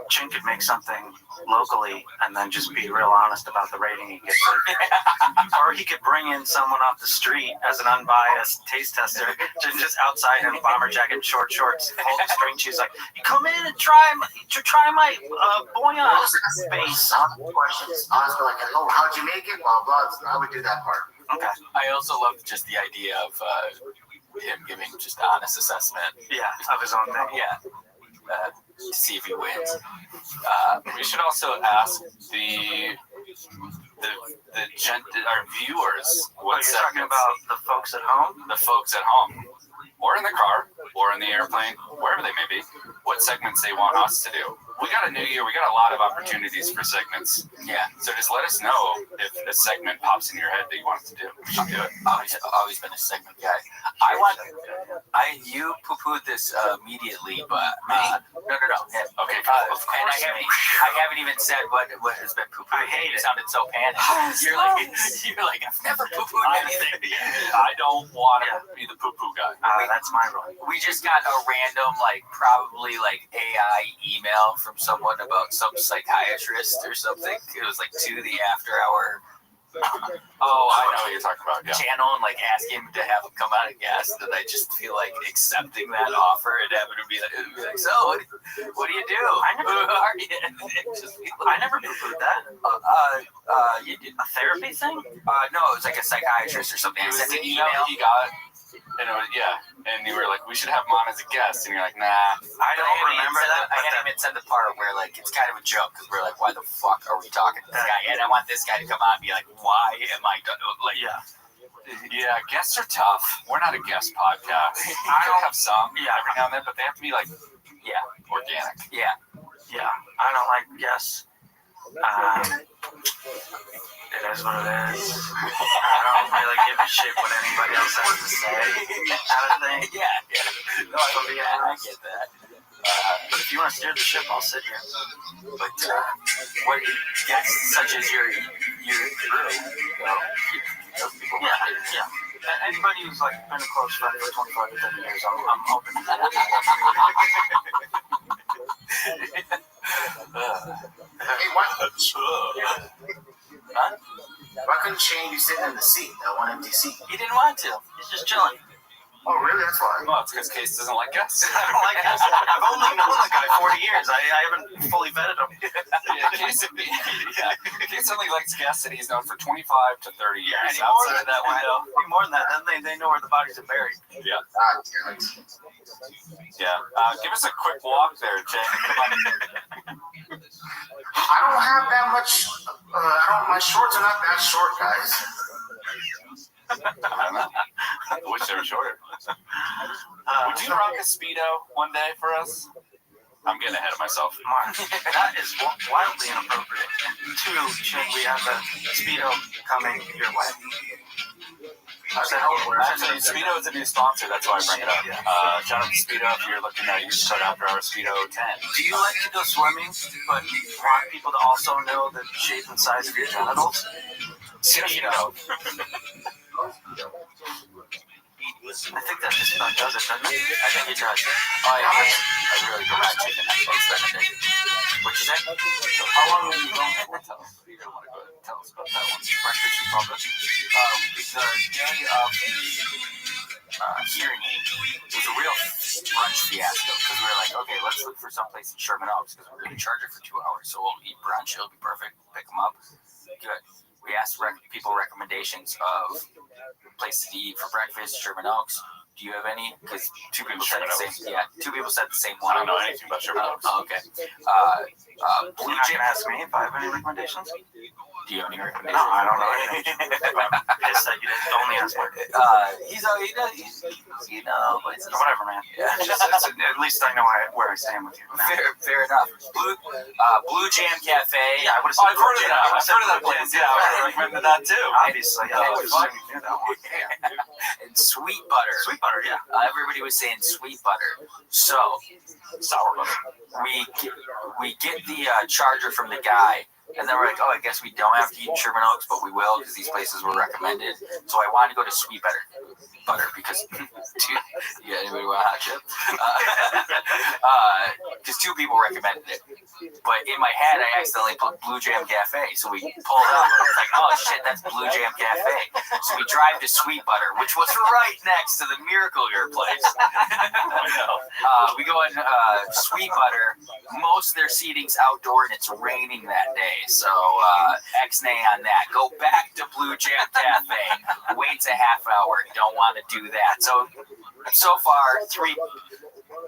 Chin could make something locally and then just be real honest about the rating he gets. Or he could bring in someone off the street as an unbiased taste tester, just outside in a bomber jacket and short shorts, holding string shoes, like, "You come in and try my bouillon." Space questions. Honestly, like, "Oh, how'd you make it?" Blah blah. I would do that part. Okay. I also love just the idea of him giving just an honest assessment. Yeah, of his own thing. Yeah. To see if he wins. We should also ask our viewers what you're talking about the folks at home? The folks at home. Or in the car, or in the airplane, wherever they may be, what segments they want us to do. We got a new year. We got a lot of opportunities for segments. Yeah. So just let us know if a segment pops in your head that you want us to do. We should do it. Always been a segment guy. You poo-pooed this immediately, but no. Okay. Of course. And I haven't even said what has been poo-pooed. I hate it. It sounded so panicked. You're like, I've never poo-pooed anything. I don't want to be the poo-poo guy. That's my role. We just got a random, probably AI email from someone about some psychiatrist or something. It was 2 the after hour. Oh, I know what you're talking about. Yeah. Channel and ask him to have him come out and guest, and I just feel like accepting that offer and having to be like, "So what do you do? Who are you?" I never poo-pooed that. You did a therapy thing? No, it was like a psychiatrist or something. I sent an email. He got, And it was, and you were like, we should have him on as a guest, and you're like, nah. I don't remember that. I didn't even send the part where like it's kind of a joke because we're like, why the fuck are we talking to this guy? And I want this guy to come on and be like, why am I like? Yeah, guests are tough. We're not a guest podcast. I don't have some every now and then, but they have to be like, organic. Yeah. I don't like guests. It is what it is. I don't really give a shit what anybody else has to say. Kind of thing. No, I get that. But if you want to steer the ship, I'll sit here. But what guests such as your crew, people. Anybody who's like been a close friend for 25 to 30 years, I'm open to that. Hey, why couldn't Shane be sitting in the seat, that one empty seat? He didn't want to. He's just chilling. Oh, really? That's why. Well, it's because Case doesn't like guests. I don't like guests. I've only known the guy 40 years. I haven't fully vetted him. Case only likes guests that he's known for 25 to 30 years. Any more than that window. Any more than that, then they know where the bodies are buried. Yeah. God damn it. Give us a quick walk there, Jay. I don't have that much. My shorts are not that short, guys. I don't know. I wish they were shorter. Would you rock a Speedo one day for us? I'm getting ahead of myself. Mark, that is wildly inappropriate. And two, Chin, we have a Speedo coming your way. Actually, Speedo is a new sponsor. That's why I bring it up. Shout out to Speedo if you're looking to use code after our Speedo 10. Do you like to go swimming, but want people to also know the shape and size of your genitals? Speedo. I think that just about does it, doesn't it? I think it does. I really go back to the next Benedict. What'd you say? How long were you going for? You don't want to go tell us about that one. Breakfast Republic. The day of the hearing aid was a real brunch fiasco because we were like, okay, let's look for someplace in Sherman Oaks because we're going to charge it for 2 hours. So we'll eat brunch. It'll be perfect. Pick them up. Good. We asked people recommendations of places to eat for breakfast, Sherman Oaks. Do you have any? Because two people said the same. Yeah, two people said the same one. I don't know anything about Sherman Oaks. Oh, okay. Blue Jam asked me if I have any recommendations. Do you have any recommendations? No, I don't know anything. I said you didn't only ask Mark. But it's whatever, man. Yeah, at least I know where I stand with you. Fair enough. Blue Jam Cafe. Yeah, I would have I've heard of that. I've heard of that place. Yeah, I would have recommended that too. Obviously, yeah. I would have knew that one. And Sweet Butter. Sweet Butter, yeah. Everybody was saying Sweet Butter. So, sour butter. We get the charger from the guy. And then we're like, oh, I guess we don't have to eat in Sherman Oaks, but we will because these places were recommended. So I wanted to go to Sweet Butter because, anybody want a hot chip? Because two people recommended it. But in my head, I accidentally put Blue Jam Cafe. So we pulled up and it's like, oh shit, that's Blue Jam Cafe. So we drive to Sweet Butter, which was right next to the Miracle Ear place. We go in Sweet Butter. Most of their seating's outdoor and it's raining that day. So X-nay on that. Go back to Blue Jam Cafe. Waits a half hour. Don't want to do that. So far,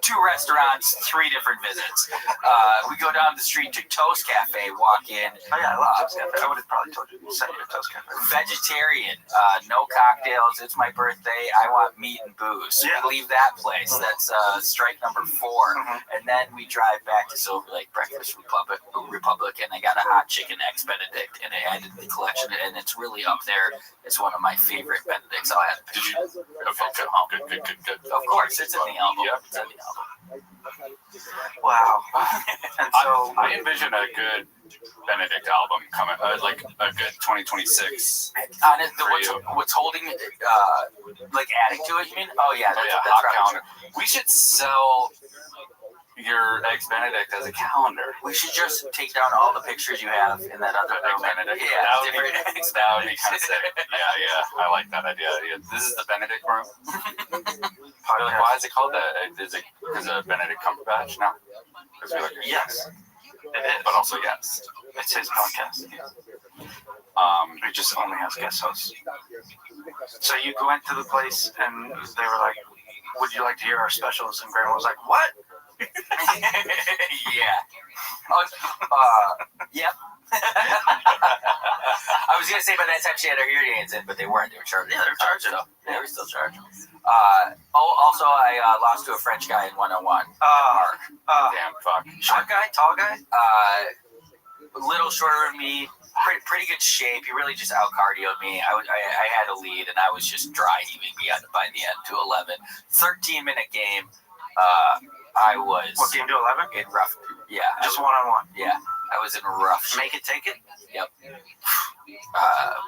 2 restaurants, 3 different visits. We go down the street to Toast Cafe, walk in. Oh yeah, I love Toast Cafe. I would have probably told you to send you to Toast Cafe. Vegetarian, no cocktails. It's my birthday. I want meat and booze. So we leave that place. That's strike number 4. And then we drive back to Silver Lake Breakfast Republic, and I got a hot chicken X Benedict, and I added the collection, and it's really up there. It's one of my favorite Benedicts. I'll have a picture. Good. Of course, it's in the album. Yep. It's in the album. Wow. And so I envision a good Benedict album coming, like a good 2026. What's holding it, like adding to it? You mean? Oh yeah, that's hot right. calendar. We should sell your Eggs Benedict as a calendar. We should just take down all the pictures you have in that other room. Benedict. Yeah, that would be kind of sick. Yeah, I like that idea. Yeah, this is the Benedict room. Probably like, why is it called that? Is it because of Benedict Cumberbatch? No. Yes. It is. But also yes. It's his podcast. He just only has guest hosts. So you went to the place and they were like, "Would you like to hear our specials?" And Grandma was like, "What?" Yeah. Yep. I was gonna say by that time she had her hearing aids in, but they weren't. They were charged. Yeah, they were charged though. They were still charged. Also, I lost to a French guy in 101. Mark. Damn, fuck. Short guy, tall guy. A little shorter than me. Pretty good shape. He really just out cardioed me. I had a lead, and I was just dry heaving me by the end to 11. 13-minute game. I was. What game to 11? In rough. Yeah. Just one-on-one. Yeah. I was in rough shape. Make it, take it. Yep.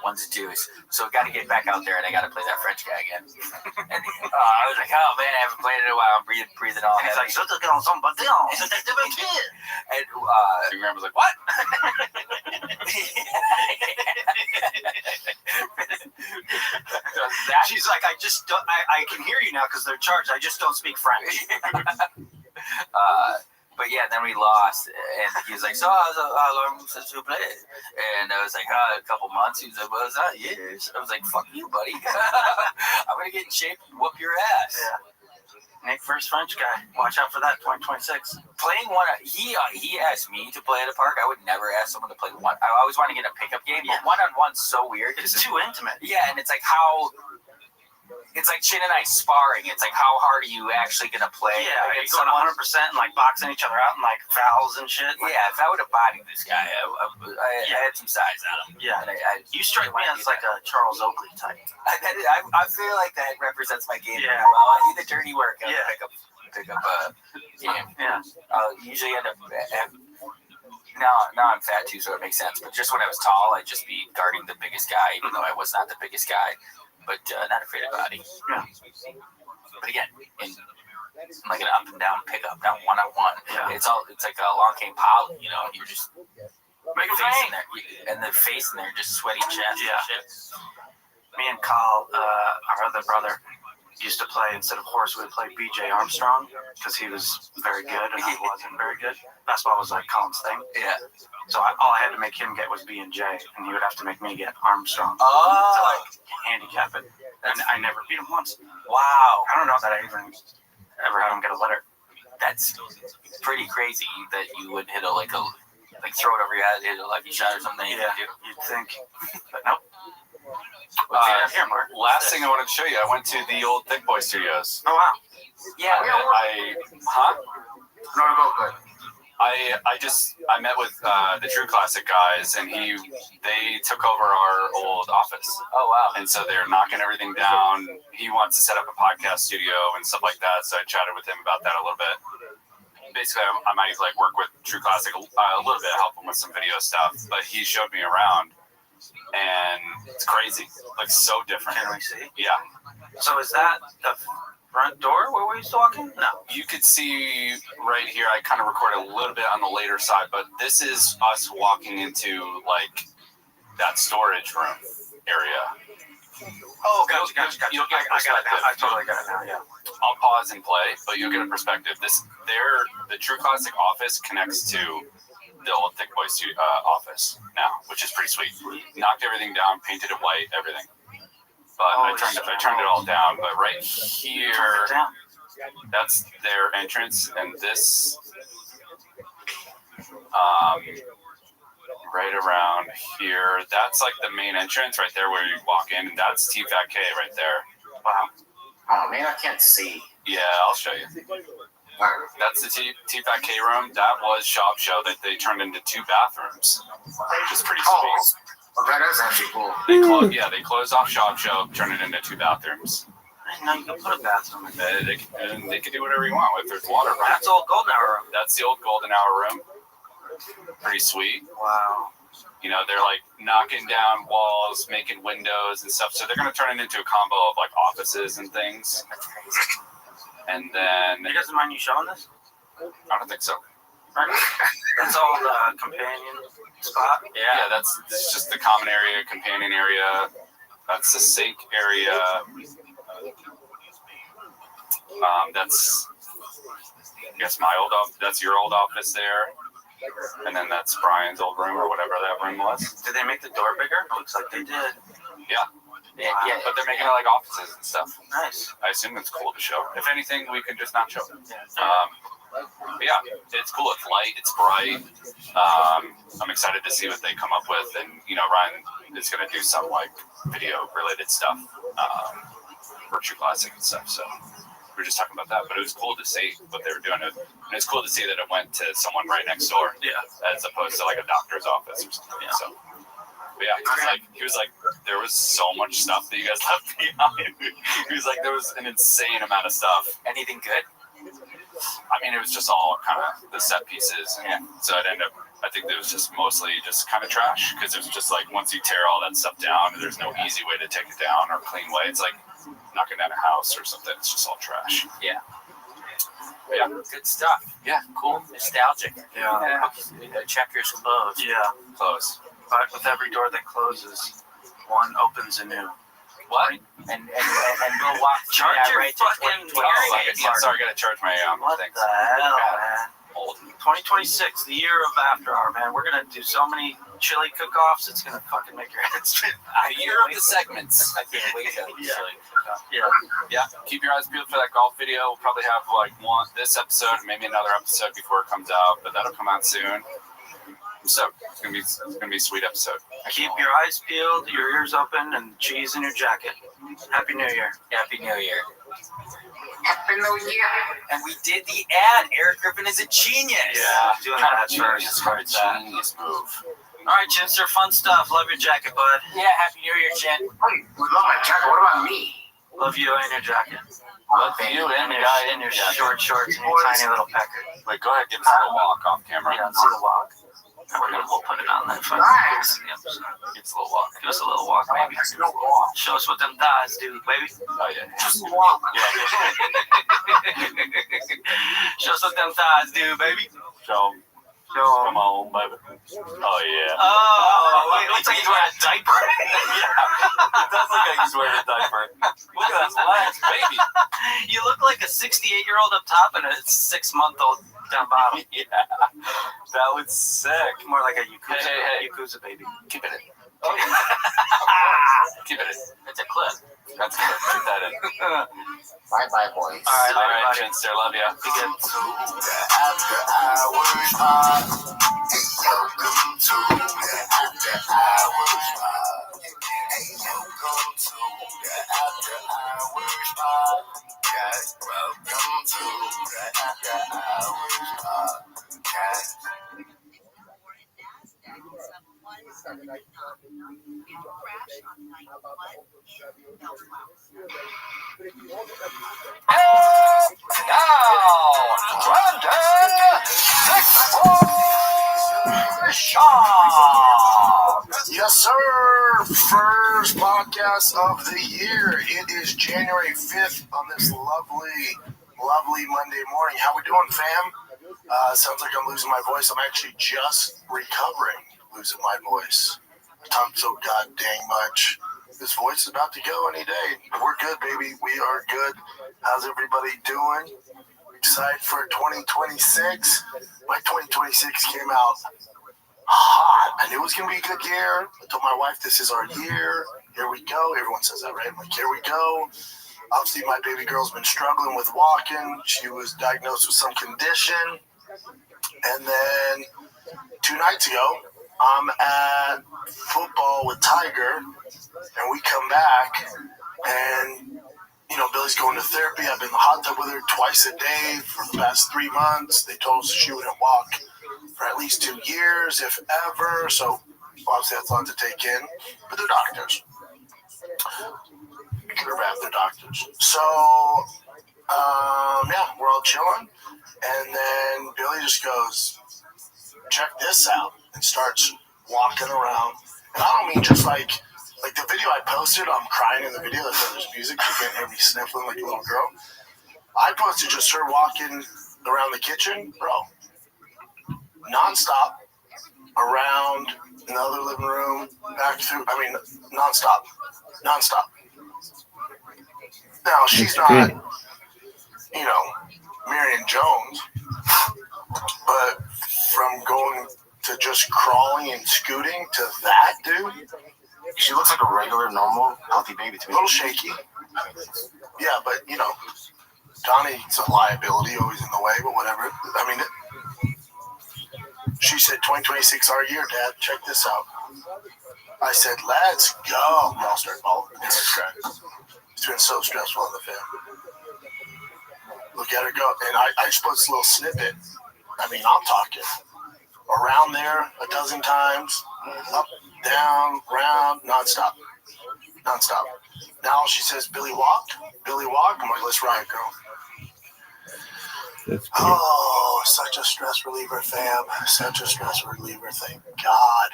Ones and twos. So got to get back out there, and I got to play that French guy again. And I was like, oh man, I haven't played in a while. I'm breathing all heavy. heavy. He's like, Your grandma's like, what? She's like, I can hear you now because they're charged. I just don't speak French. But yeah, then we lost, and he was like, "So how long since you played?" And I was like, "A couple months." He was like, "Well, it's not years." I was like, "Fuck you, buddy. I'm gonna get in shape and whoop your ass." Yeah. Nick, first French guy. Watch out for that. 2026. Playing one, he asked me to play at a park. I would never ask someone to play one. I always want to get a pickup game, but one-on-one's so weird. It's too intimate. Yeah, and it's like how. It's like Chin and I sparring. It's like, how hard are you actually going to play? Yeah, it's going 100% and like boxing each other out and like fouls and shit. Like, yeah, if I would have bodied this guy, I had some size on him. Yeah. And you strike me as like a Charles Oakley type. I feel like that represents my game pretty well. I need the dirty work. Pick up a game. Yeah. I'll usually end up. Now I'm fat too, so it makes sense. But just when I was tall, I'd just be guarding the biggest guy, even though I was not the biggest guy. But not afraid of body. Yeah. But again, in like an up and down pickup, not one-on-one. Yeah. It's like a long game poly, you know. You're just make a face in there, and the face in there, just sweaty chest. Yeah. And shit. Me and Kyle, our other brother, used to play instead of horse. We would play BJ Armstrong because he was very good and I wasn't very good. Basketball was like Colin's thing. Yeah. So all I had to make him get was B and J, and he would have to make me get Armstrong to like handicap it. And I never beat him once. Wow. I don't know that I ever had him get a letter. That's pretty crazy that you would hit like throw it over your head, hit a lucky shot or something. Yeah, you'd think, but nope. Here, Mark. Last thing I wanted to show you, I went to the old Thick Boy Studios. Oh wow. Yeah. I met with the True Classic guys, and they took over our old office. Oh wow! And so they're knocking everything down. He wants to set up a podcast studio and stuff like that. So I chatted with him about that a little bit. Basically, I might like work with True Classic a little bit, help him with some video stuff. But he showed me around, and it's crazy, like so different. Can we see? Yeah. So is that the front door where we used to walk in? No. You could see right here, I kind of recorded a little bit on the later side, but this is us walking into like that storage room area. Oh, gotcha. You'll get I got it now. I totally got it now, yeah. I'll pause and play, but you'll get a perspective. The True Classic office connects to the old Thick Boy office now, which is pretty sweet. Knocked everything down, painted it white, everything. But I turned it all down. But right here, that's their entrance, and this, right around here, that's like the main entrance right there where you walk in, and that's T-Fat K right there. Wow. Oh man, I can't see. Yeah, I'll show you. That's the T-Fat K room. That was Shop Show that they turned into 2 bathrooms, which is pretty sweet. Oh, that is actually cool. They closed off Shop Show, turned it into 2 bathrooms. I didn't know you could put a bathroom in there. They can do whatever you want if there's water. That's the old Golden Hour room. That's the old Golden Hour room. Pretty sweet. Wow. You know, they're like knocking down walls, making windows and stuff. So they're going to turn it into a combo of like offices and things. And then... He doesn't mind you showing this? I don't think so. That's all the companion spot? Yeah, that's just the common area, companion area. That's the sink area. That's, I guess, my old office. That's your old office there. And then that's Brian's old room or whatever that room was. Did they make the door bigger? It looks like they did. Yeah. Yeah, but they're making it like offices and stuff. Nice. I assume it's cool to show. If anything, we can just not show. But yeah, it's cool. It's light. It's bright. I'm excited to see what they come up with, and Ryan is going to do some like video related stuff, Virtue Classic and stuff. So we were just talking about that, but it was cool to see what they were doing. And it's cool to see that it went to someone right next door, as opposed to like a doctor's office or something. Yeah. So. But yeah, he was like, there was so much stuff that you guys left behind. He was like, there was an insane amount of stuff. Anything good? I mean, it was just all kind of the set pieces. And so it ended up, I think it was just mostly just kind of trash, because it was just like, once you tear all that stuff down, there's no easy way to take it down or clean way. It's like knocking down a house or something. It's just all trash. Yeah. Yeah. Good stuff. Yeah, cool. Nostalgic. Yeah. Checkers closed. Yeah. Close. But with every door that closes, one opens anew. What? And we'll walk through Charge that your right fucking to 2026. Sorry, I gotta charge my What things. the hell, man? Old. 2026, the year of After Hour, man. We're gonna do so many chili cook-offs. It's gonna fucking make your head spin. The year of the segments. I can't wait to Yeah. Keep your eyes peeled for that golf video. We'll probably have like this episode, maybe another episode before it comes out, but that'll come out soon. So it's gonna be a sweet episode. Keep your eyes peeled, your ears open, and cheese in your jacket. Happy New Year. Happy New Year. Happy New Year. And we did the ad. Eric Griffin is a genius. Yeah, doing that Genius move. All right, Chinster, fun stuff. Love your jacket, bud. Yeah, Happy New Year, Chin. Hey, we love my jacket. What about me? Love you and your jacket. Love you and the guy in your short shorts and your tiny little pecker. Wait, go ahead, give us a little walk off camera. Yeah, let's see the walk. We'll put it on that fucking Nice. episode. Give us a little walk. Give us a little walk, maybe. Show us what them thighs do, baby. Oh yeah. Just walk. Show us what them thighs do, baby. Show 'em. Come on, baby. Oh yeah. Oh, wait, looks like he's wearing a diaper. Yeah, it does look like he's wearing a diaper. Look at those legs, baby. You look like a 68-year-old up top and a 6-month-old down bottom. Yeah, that was sick. More like a Yakuza, Hey. Yakuza baby. Keep it in. Keep it in. It's a clip. That's good. Keep that in. Bye, boys. All right, All right, everybody. Chinster, love ya. Be good. After Hours Pod. Welcome to the After Hours Pod. Welcome to the After Hours Pod. Yes, welcome to the After Hours Podcast. Yes, sir. First podcast of the year. It is January 5th on this lovely Monday morning. How we doing, fam? Sounds like I'm losing my voice. I'm actually just recovering losing my voice. I talked so goddamn much. This voice is about to go any day. We're good, baby. We are good. How's everybody doing? Excited for 2026? My 2026 came out hot. I knew it was going to be a good year. I told my wife, this is our year. Here we go. Everyone says that, right? I'm like, here we go. Obviously, my baby girl's been struggling with walking. She was diagnosed with some condition. And then 2 nights ago, I'm at football with Tiger, and we come back, and, Billy's going to therapy. I've been in the hot tub with her twice a day for the past 3 months. They told us she wouldn't walk for at least 2 years, if ever. So, obviously, that's a lot to take in. But they're doctors. They're bad, they're doctors. So, we're all chilling. And then Billy just goes, check this out, and starts walking around. And I don't mean just like the video I posted, I'm crying in the video, that's why there's music, you can't hear me sniffling like a little girl. I posted just her walking around the kitchen, bro, nonstop, around another living room, back through, nonstop. Now, she's not, Marion Jones, but from going to just crawling and scooting to that, dude, She looks like a regular, normal, healthy baby to me. A little shaky. Yeah, but, you know, Donnie's a liability, always in the way, but whatever. I mean, she said 2026 our year, Dad. Check this out. I said, let's go. We all started bawling. It's been so stressful in the family. Look at her go. And I just put this little snippet. I mean, I'm talking around there a dozen times, up, down, round, nonstop. Nonstop. Now she says, Billy walked. Billy walked. I'm like, let's ride, girl. Oh, such a stress reliever, fam. Such a stress reliever. Thank God.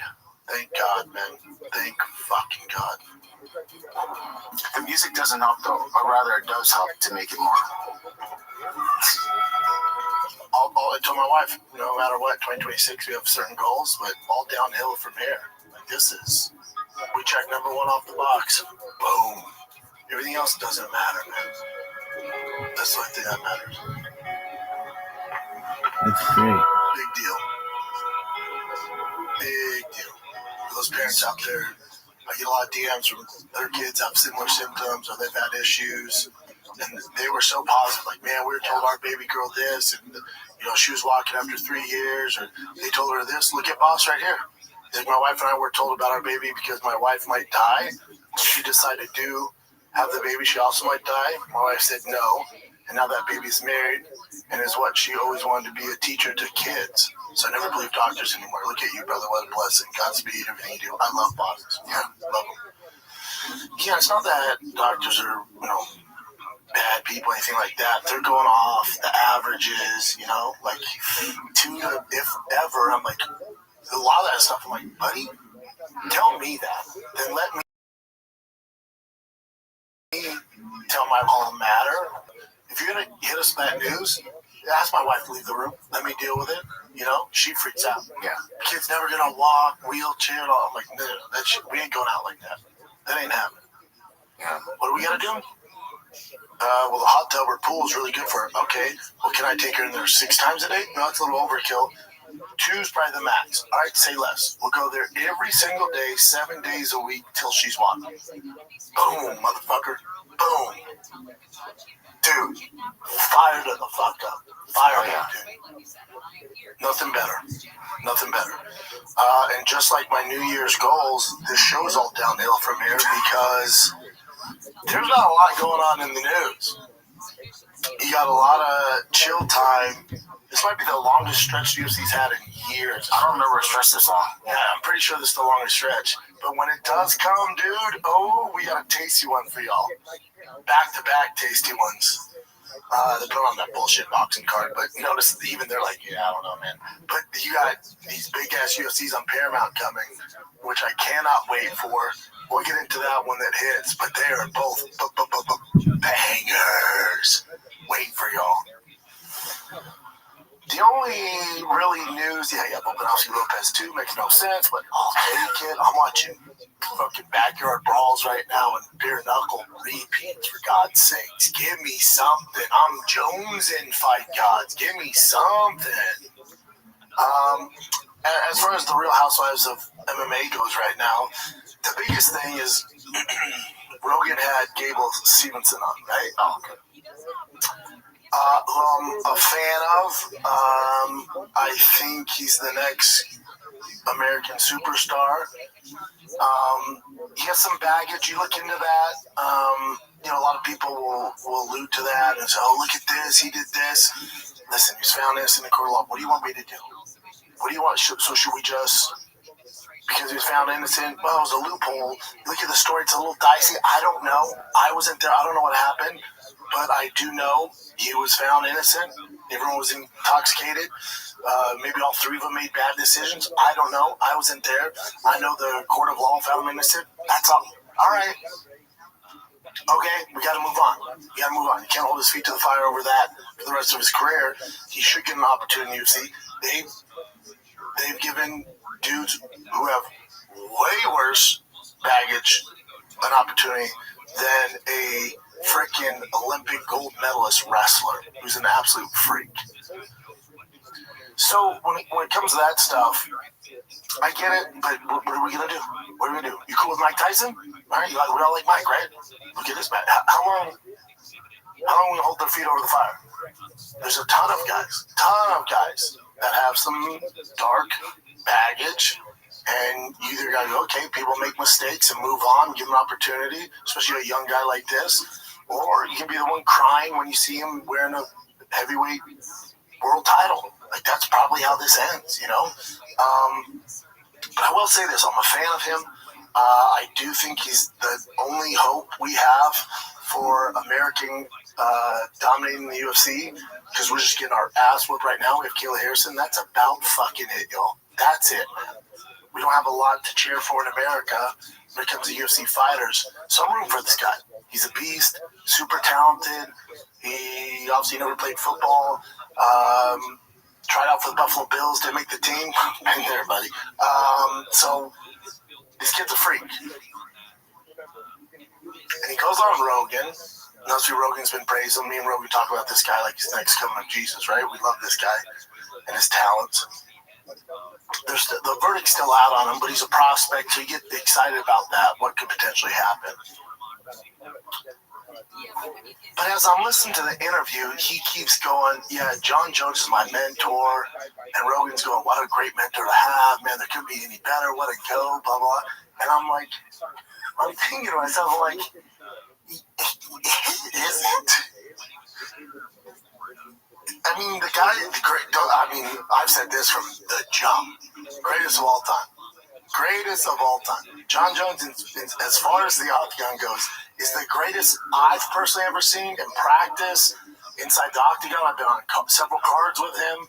Thank God, man. Thank fucking God. The music doesn't help, though, or rather, it does help to make it more. I told my wife, no matter what, 2026, we have certain goals, but all downhill from here. Like, this is, we check number one off the box. Boom. Everything else doesn't matter, man. That's the only thing that matters. That's great. Big deal. Big deal. For those parents out there, I get a lot of DMs from their kids have similar symptoms or they've had issues. And they were so positive, like, man, we were told our baby girl this, and, you know, she was walking after 3 years, or they told her this. Look at Boss right here. Like, my wife and I were told about our baby because my wife might die. She decided to have the baby. She also might die. My wife said no, and now that baby's married, and is what she always wanted to be, a teacher to kids. So I never believe doctors anymore. Look at you, brother. What a blessing. Godspeed, everything you do. I love bosses. Yeah, love them. Yeah, it's not that doctors are, you know, bad people, anything like that. They're going off the averages, you know, like 2 to, if ever. I'm like, a lot of that stuff. I'm like, buddy, tell me that. Then let me tell my whole matter. If you're going to hit us with that news, ask my wife to leave the room. Let me deal with it. You know, she freaks out. Yeah. Kid's never going to walk, wheelchair, and all. I'm like, no, that shit, we ain't going out like that. That ain't happening. Yeah. What do we got to do? Well, the hot tub or pool is really good for her. Okay, well, can I take her in there 6 times a day? No, that's a little overkill. 2 is probably the max. All right, say less. We'll go there every single day, 7 days a week till she's walking. Boom, motherfucker. Boom. Dude, fired her the fuck up. Fired her, dude. Nothing better. Nothing better. And just like my New Year's goals, this show's all downhill from here because there's not a lot going on in the news. You got a lot of chill time. This might be the longest stretch UFC's had in years. I don't remember a stretch this long. Yeah, I'm pretty sure this is the longest stretch. But when it does come, dude, oh, we got a tasty one for y'all. Back-to-back tasty ones. They put on that bullshit boxing card, but notice even they're like, yeah, I don't know, man. But you got these big-ass UFCs on Paramount coming, which I cannot wait for. We'll get into that when that hits, but they are both bangers. Waiting for y'all. The only really news, yeah, Volkanovski Lopez 2 makes no sense, but I'll take it. I'm watching fucking backyard brawls right now and bare knuckle repeats, for God's sakes. Give me something. I'm jonesing, fight gods. Give me something. As far as the Real Housewives of MMA goes right now, the biggest thing is Rogan had Gable Stevenson on, right? Oh, okay. Who I'm a fan of. I think he's the next American superstar. He has some baggage. You look into that. You know, a lot of people will allude to that and say, oh, look at this. He did this. Listen, he's found innocent in court of law. What do you want me to do? What do you want? So should we just, because he was found innocent, well, it was a loophole. You look at the story, it's a little dicey. I don't know. I wasn't there. I don't know what happened. But I do know he was found innocent. Everyone was intoxicated. Maybe all 3 of them made bad decisions. I don't know. I wasn't there. I know the court of law found him innocent. That's all. All right. Okay, we got to move on. You got to move on. You can't hold his feet to the fire over that for the rest of his career. He should get an opportunity in UFC. They've given dudes who have way worse baggage an opportunity than a freaking Olympic gold medalist wrestler who's an absolute freak. So when it comes to that stuff, I get it, but what are we gonna do? What are we gonna do? You cool with Mike Tyson? All right, we all like Mike, right? Look at this man. How long we hold their feet over the fire? There's a ton of guys that have some dark baggage, and you either gotta go, okay, people make mistakes and move on, give them an opportunity, especially a young guy like this, or you can be the one crying when you see him wearing a heavyweight world title. Like, that's probably how this ends, you know? But I will say this, I'm a fan of him. I do think he's the only hope we have for American dominating the UFC, because we're just getting our ass whipped right now. We have Kayla Harrison. That's about fucking it, y'all. That's it, man. We don't have a lot to cheer for in America when it comes to UFC fighters. So I'm rooting for this guy. He's a beast, super talented. He obviously never played football. Tried out for the Buffalo Bills, didn't make the team. Been there, buddy. So this kid's a freak. And he goes on Rogan. Obviously, Rogan's been praising. Me and Rogan talk about this guy like he's the next coming of Jesus, right? We love this guy and his talents. The verdict's still out on him, but he's a prospect, so you get excited about that, what could potentially happen. But as I'm listening to the interview, he keeps going, yeah, John Jones is my mentor. And Rogan's going, what a great mentor to have. Man, there couldn't be any better. What a go, blah, blah. And I'm thinking to myself, like, is it? I mean, the guy, I've said this from the jump. Greatest of all time. Greatest of all time. John Jones, as far as the octagon goes, is the greatest I've personally ever seen in practice inside the octagon. I've been on several cards with him.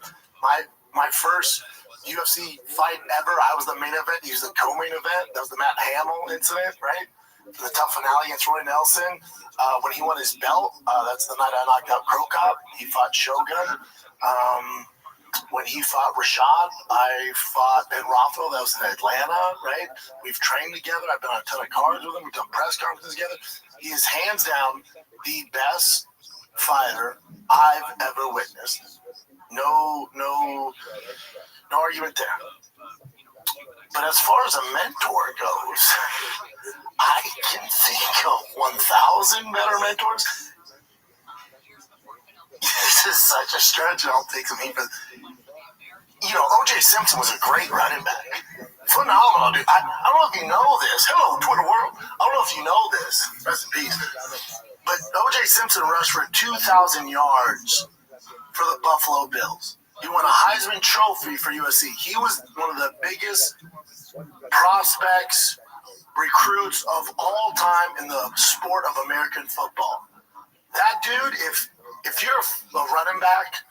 My first UFC fight ever, I was the main event. He was the co-main event. That was the Matt Hamill incident, right? For the tough finale against Roy Nelson. When he won his belt, that's the night I knocked out Crow Cop. He fought Shogun. When he fought Rashad, I fought Ben Rothwell. That was in Atlanta, right? We've trained together. I've been on a ton of cards with him. We've done press conferences together. He is hands down the best fighter I've ever witnessed. No argument there. But as far as a mentor goes, I can think of 1,000 better mentors. This is such a stretch. I don't think of me, but O.J. Simpson was a great running back. Phenomenal, dude. I don't know if you know this. Hello, Twitter world. I don't know if you know this. Rest in peace. But O.J. Simpson rushed for 2,000 yards for the Buffalo Bills. He won a Heisman Trophy for USC. He was one of the biggest prospects, recruits of all time in the sport of American football. That dude, if you're a running back,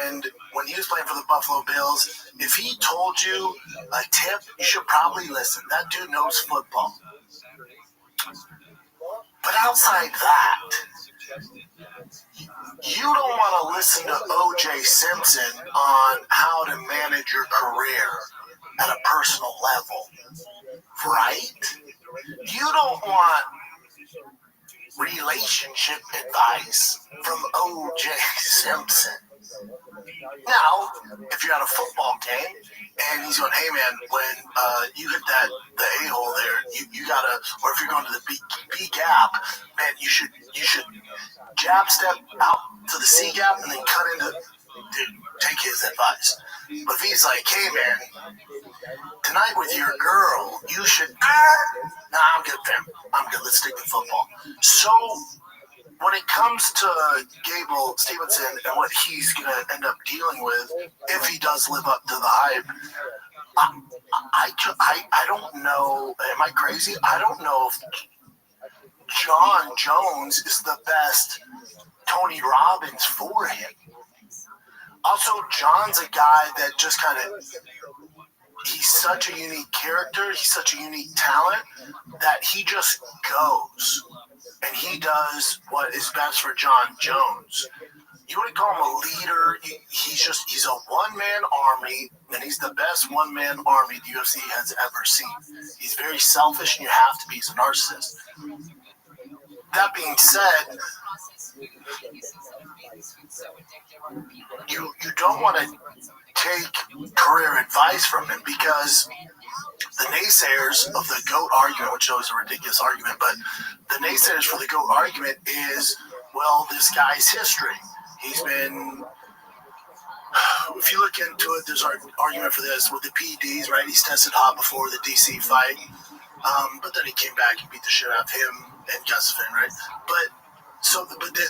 and when he was playing for the Buffalo Bills, if he told you a tip, you should probably listen. That dude knows football. But outside that, you don't want to listen to O.J. Simpson on how to manage your career at a personal level, right? You don't want relationship advice from O.J. Simpson. Now, if you're at a football game and he's going, hey man, when you hit the a-hole there, you gotta, or if you're going to the B gap, man, you should jab step out to the C gap and then cut into, dude, take his advice. But if he's like, hey man, tonight with your girl, you should, nah, I'm good, fam. I'm good. Let's stick to football. So, when it comes to Gable Stevenson and what he's going to end up dealing with, if he does live up to the hype, I don't know. Am I crazy? I don't know if John Jones is the best Tony Robbins for him. Also, John's a guy that just kind of, he's such a unique character, he's such a unique talent, that he just goes. And he does what is best for John Jones. You want to call him a leader, he's a one-man army, and he's the best one-man army the UFC has ever seen. He's very selfish, and you have to be. He's a narcissist. That being said, you don't want to take career advice from him because the naysayers of the GOAT argument, which is a ridiculous argument, but the naysayers for the GOAT argument is, well, this guy's history. He's been, if you look into it, there's an argument for this with the PEDs, right? He's tested hot before the DC fight, but then he came back and beat the shit out of him and Gustafsson, right? But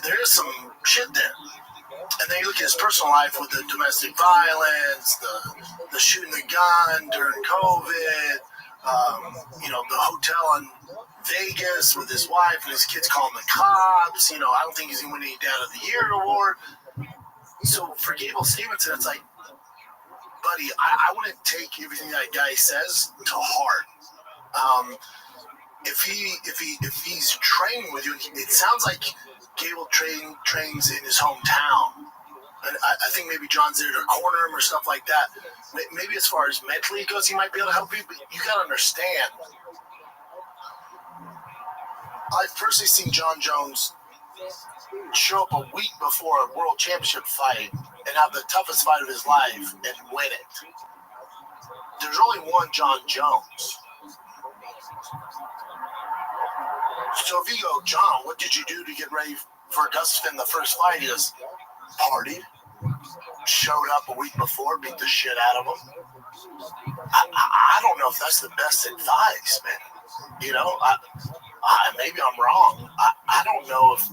there is some shit there. And then you look at his personal life with the domestic violence, the shooting the gun during COVID, the hotel in Vegas with his wife and his kids calling the cops. I don't think he's going to win any Dad of the Year award. So for Gable Stevenson, it's like, buddy, I wouldn't take everything that guy says to heart. If he's training with you, it sounds like Gable trains in his hometown. And I think maybe John's there to corner him or stuff like that. Maybe as far as mentally goes, he might be able to help you, but you got to understand. I've personally seen John Jones show up a week before a world championship fight and have the toughest fight of his life and win it. There's only one John Jones. So if you go, John, what did you do to get ready for Gustafsson the first fight? He goes, partied, showed up a week before, beat the shit out of him. I don't know if that's the best advice, man. Maybe I'm wrong. I don't know if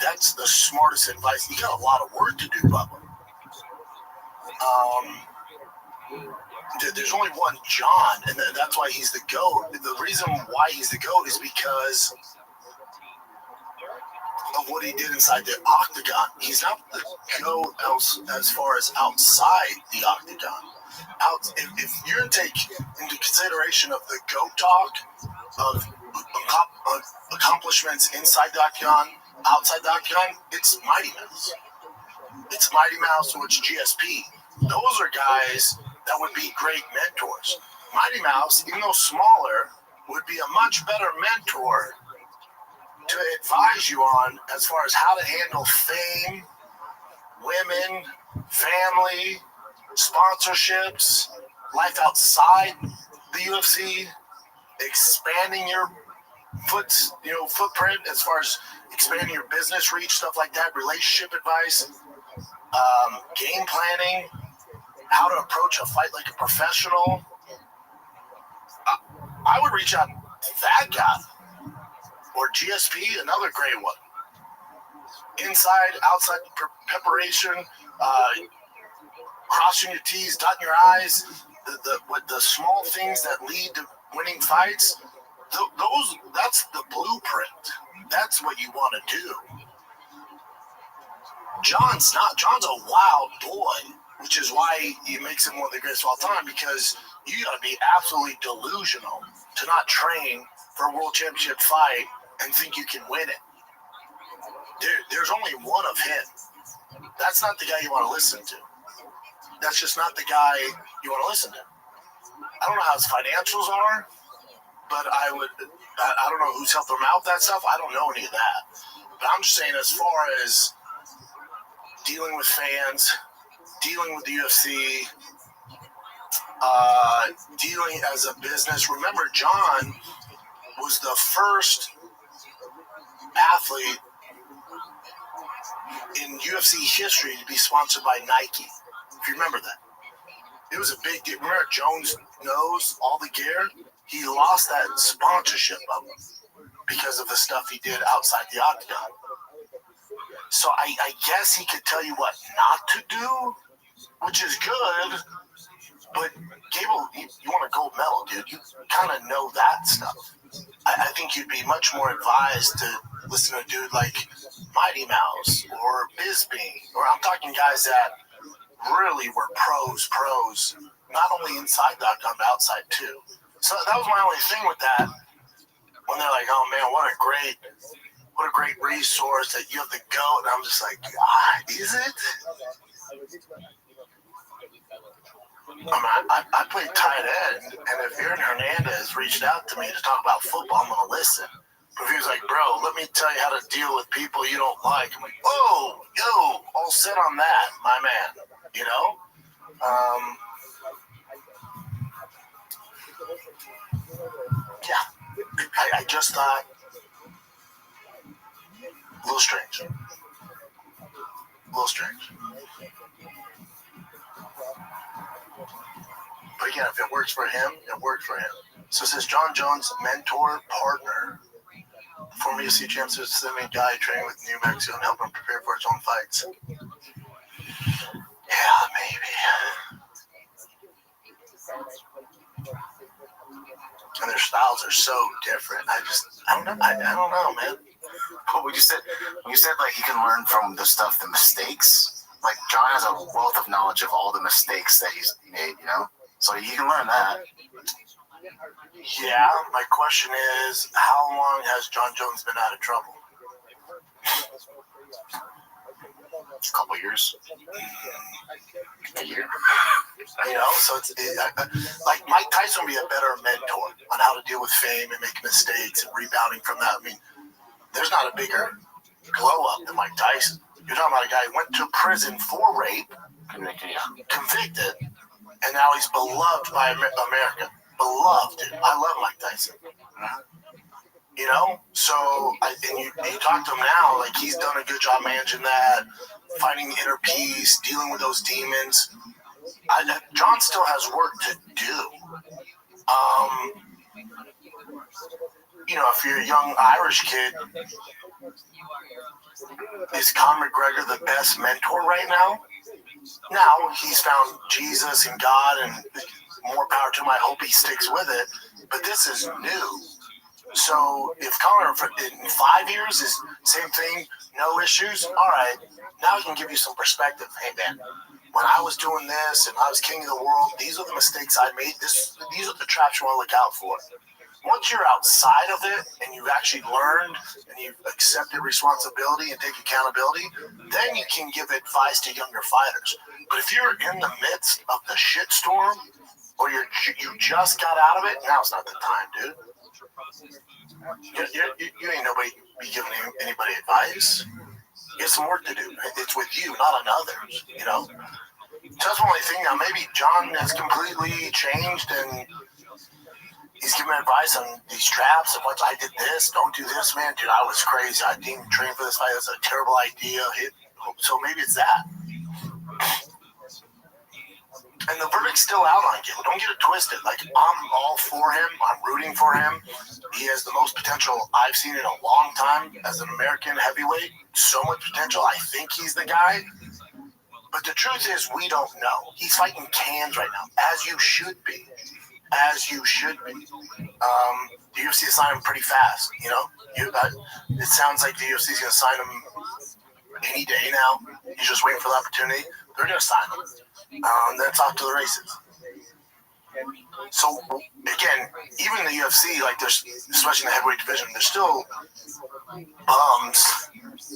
that's the smartest advice. You got a lot of work to do, Bubba. There's only one John, and that's why he's the GOAT. The reason why he's the GOAT is because of what he did inside the octagon. He's not the GOAT as far as outside the octagon. If you're to take into consideration of the GOAT talk of accomplishments inside the octagon, outside the octagon, it's Mighty Mouse. It's Mighty Mouse or it's GSP. Those are guys that would be great mentors. Mighty Mouse, even though smaller, would be a much better mentor to advise you on as far as how to handle fame, women, family, sponsorships, life outside the UFC, expanding your footprint as far as expanding your business reach, stuff like that, relationship advice, game planning, how to approach a fight like a professional. I would reach out to that guy. Or GSP, another great one. Inside, outside preparation, crossing your T's, dotting your I's, the small things that lead to winning fights, that's the blueprint. That's what you want to do. John's a wild boy, which is why he makes him one of the greatest of all time, because you got to be absolutely delusional to not train for a world championship fight and think you can win it. There's only one of him. That's not the guy you want to listen to. That's just not the guy you want to listen to. I don't know how his financials are, but I don't know who's helped him out with that stuff. I don't know any of that. But I'm just saying, as far as dealing with fans, dealing with the UFC, dealing as a business. Remember, John was the first athlete in UFC history to be sponsored by Nike. If you remember that. It was a big deal. Remember Jones knows all the gear? He lost that sponsorship of him because of the stuff he did outside the octagon. So I guess he could tell you what not to do, which is good. But Gable, you want a gold medal, dude. You kind of know that stuff. I think you'd be much more advised to listen to a dude like Mighty Mouse or Bisbee. Or I'm talking guys that really were pros, not only inside the octagon, but outside too. So that was my only thing with that. When they're like, oh man, what a great resource that you have the GOAT. And I'm just like, is it? I played tight end, and if Aaron Hernandez reached out to me to talk about football, I'm going to listen. But if he was like, bro, let me tell you how to deal with people you don't like, I'm like, oh, yo, all set on that, my man, you know? Yeah, I just thought a little strange. But again, if it works for him, it works for him. So it says John Jones, mentor, partner. Former UFC champ, Pacific guy training with New Mexico and help him prepare for his own fights. Yeah, maybe. And their styles are so different. I don't know, man. But when you said like he can learn from the stuff, the mistakes. Like John has a wealth of knowledge of all the mistakes that he's made, you know. So he can learn that. Yeah, my question is, how long has John Jones been out of trouble? A couple years. A year. You know, so it's like Mike Tyson would be a better mentor on how to deal with fame and making mistakes and rebounding from that. I mean, there's not a bigger glow up than Mike Tyson. You're talking about a guy who went to prison for rape, convicted, and now he's beloved by America. Beloved, dude. I love Mike Tyson. You know, so you talk to him now, like he's done a good job managing that, finding inner peace, dealing with those demons. John still has work to do. You know, if you're a young Irish kid, is Conor McGregor the best mentor right now? Now he's found Jesus and God, and more power to him. I hope he sticks with it. But this is new. So if Conor in 5 years is same thing, no issues, all right, now he can give you some perspective. Hey, man, when I was doing this and I was king of the world, these are the mistakes I made. These are the traps you want to look out for. Once you're outside of it and you've actually learned and you've accepted responsibility and take accountability, then you can give advice to younger fighters. But if you're in the midst of the shitstorm or you just got out of it, now's not the time, dude. You ain't nobody be giving anybody advice. You have some work to do. It's with you, not on others, you know? So that's one thing. Now, maybe John has completely changed and he's giving advice on these traps and what I did this, don't do this, man. Dude, I was crazy. I didn't train for this fight. That's a terrible idea. So maybe it's that. And the verdict's still out on him. Don't get it twisted. Like, I'm all for him. I'm rooting for him. He has the most potential I've seen in a long time as an American heavyweight. So much potential. I think he's the guy. But the truth is, we don't know. He's fighting cans right now, as you should be. As you should be. The UFC is signing him pretty fast, you know? It sounds like the UFC is going to sign him any day now. He's just waiting for the opportunity. They're going to sign him. That's off to the races. So, again, even the UFC, like, there's, especially in the heavyweight division, there's still bums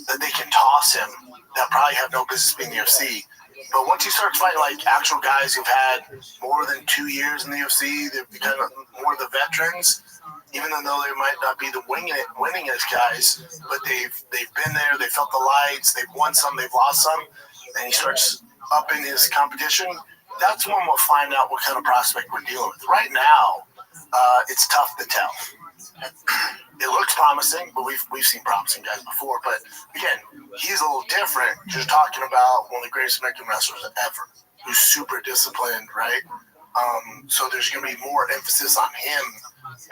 that they can toss him that probably have no business being in the UFC. But once you start fighting, like, actual guys who've had more than 2 years in the UFC, they've become more of the veterans, even though they might not be the winningest guys, but they've been there, they felt the lights, they've won some, they've lost some, and he starts upping his competition. That's when we'll find out what kind of prospect we're dealing with. Right now, it's tough to tell. It looks promising, but we've seen promising guys before. But again, he's a little different. Just talking about one of the greatest American wrestlers ever, who's super disciplined, right? So there's going to be more emphasis on him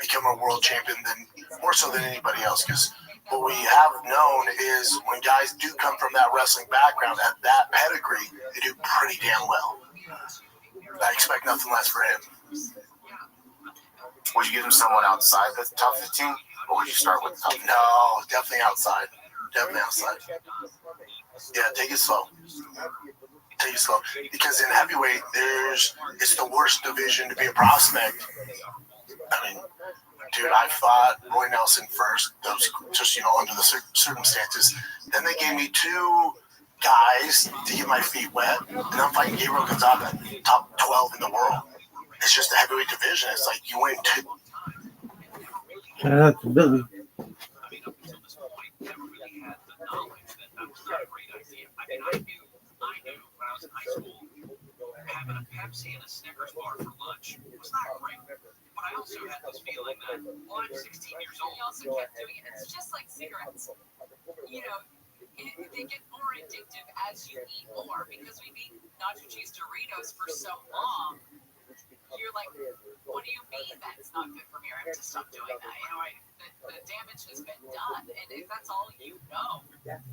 becoming a world champion than more so than anybody else. Because what we have known is when guys do come from that wrestling background, at that pedigree, they do pretty damn well. I expect nothing less for him. Would you give him someone outside the top 15, or would you start with the top 15? No, definitely outside. Definitely outside. Yeah, take it slow. Take it slow. Because in heavyweight, it's the worst division to be a prospect. I mean, dude, I fought Roy Nelson first. That was just, under the circumstances. Then they gave me 2 guys to get my feet wet, and I'm fighting Gabriel Gonzaga, top 12 in the world. It's just a heavyweight division. It's like you win 2. Shout out to Billy. having a Pepsi and a Snickers bar for lunch. It was not great. But I also had this feeling that, well, I'm 16 years old. You also kept doing it. It's just like cigarettes. You know, they get more addictive as you eat more because we've eaten nacho cheese Doritos for so long. You're like, what do you mean that's not good for me? I have to stop doing that. You know, the damage has been done, and if that's all you know, then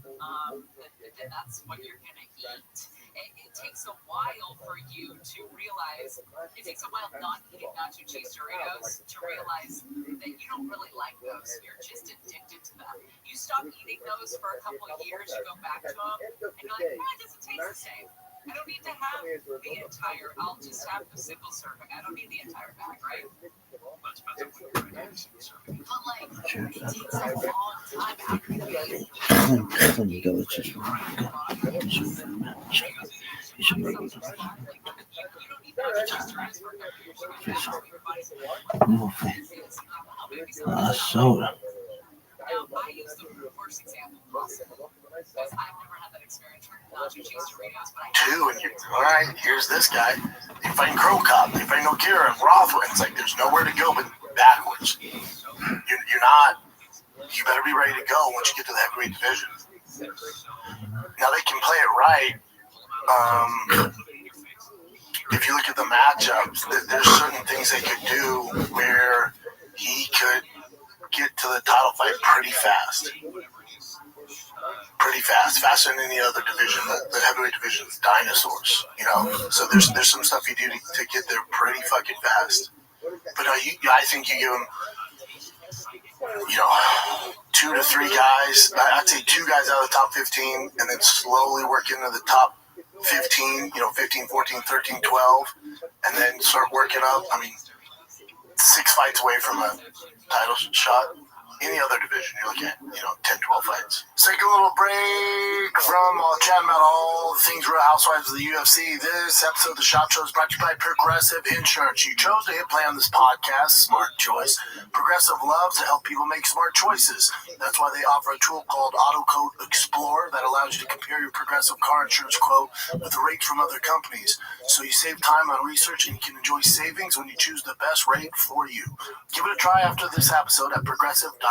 that's what you're gonna eat. It takes a while for you to realize. It takes a while not eating nacho cheese Doritos to realize that you don't really like those. You're just addicted to them. You stop eating those for a couple of years, you go back to them, and you're like, it doesn't taste the same. I don't need to have the entire, I'll just have the single serving. I don't need the entire bag, right? But like, it takes a long time after soda. Now, I use the worst example possible because I've never had that experience with nacho cheese Doritos, but Two, and you're all right. Here's this guy. They find Crow Cop. They find Okira and Rothwell. It's like there's nowhere to go but backwards. You're not. You better be ready to go once you get to the heavyweight division. Now they can play it right. If you look at the matchups, there's certain things they could do where he could get to the title fight pretty fast. Pretty fast, faster than any other division. The heavyweight division is dinosaurs, you know. So there's some stuff you do to get there pretty fucking fast. But I think you give him, 2 to 3 guys. I'd say 2 guys out of the top 15, and then slowly work into the top 15. 15, 14, 13, 12, and then start working up. I mean, 6 fights away from a title shot. Any other division, you're looking at, 10, 12 fights. Let's take a little break from chatting about all the things Real Housewives of the UFC. This episode of the Shop Show is brought to you by Progressive Insurance. You chose to hit play on this podcast, smart choice. Progressive loves to help people make smart choices. That's why they offer a tool called Auto Code Explorer that allows you to compare your Progressive car insurance quote with the rates from other companies. So you save time on research and you can enjoy savings when you choose the best rate for you. Give it a try after this episode at Progressive.com.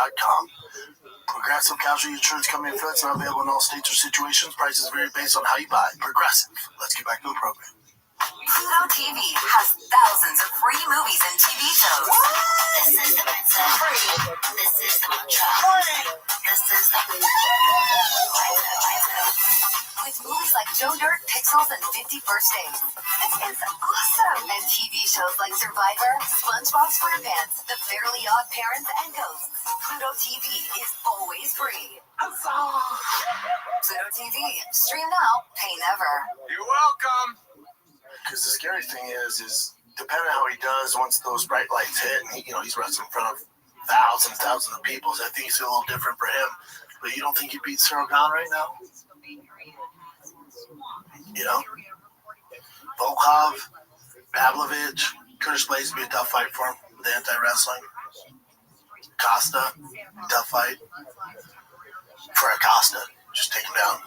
Progressive Casualty Insurance Company affiliates not available in all states or situations. Prices vary based on how you buy. Progressive. Let's get back to the program. Pluto TV has thousands of free movies and TV shows. This is the Pizza Free. This is the Mucha. This is the with movies like Joe Dirt, Pixels, and 51st Dates. This is awesome. And TV shows like Survivor, SpongeBob SquarePants, The Fairly Odd Parents, and Ghosts. Pluto TV is always free. Pluto TV. Stream now, pay never. You're welcome. Because the scary thing is depending on how he does once those bright lights hit, and he's wrestling in front of thousands of people, so I think it's a little different for him. But you don't think he beats Cyril Gahn right now? Volkov, Pavlovich, Curtis Blades would be a tough fight for him with anti-wrestling. Costa, tough fight for Acosta. Just take him down.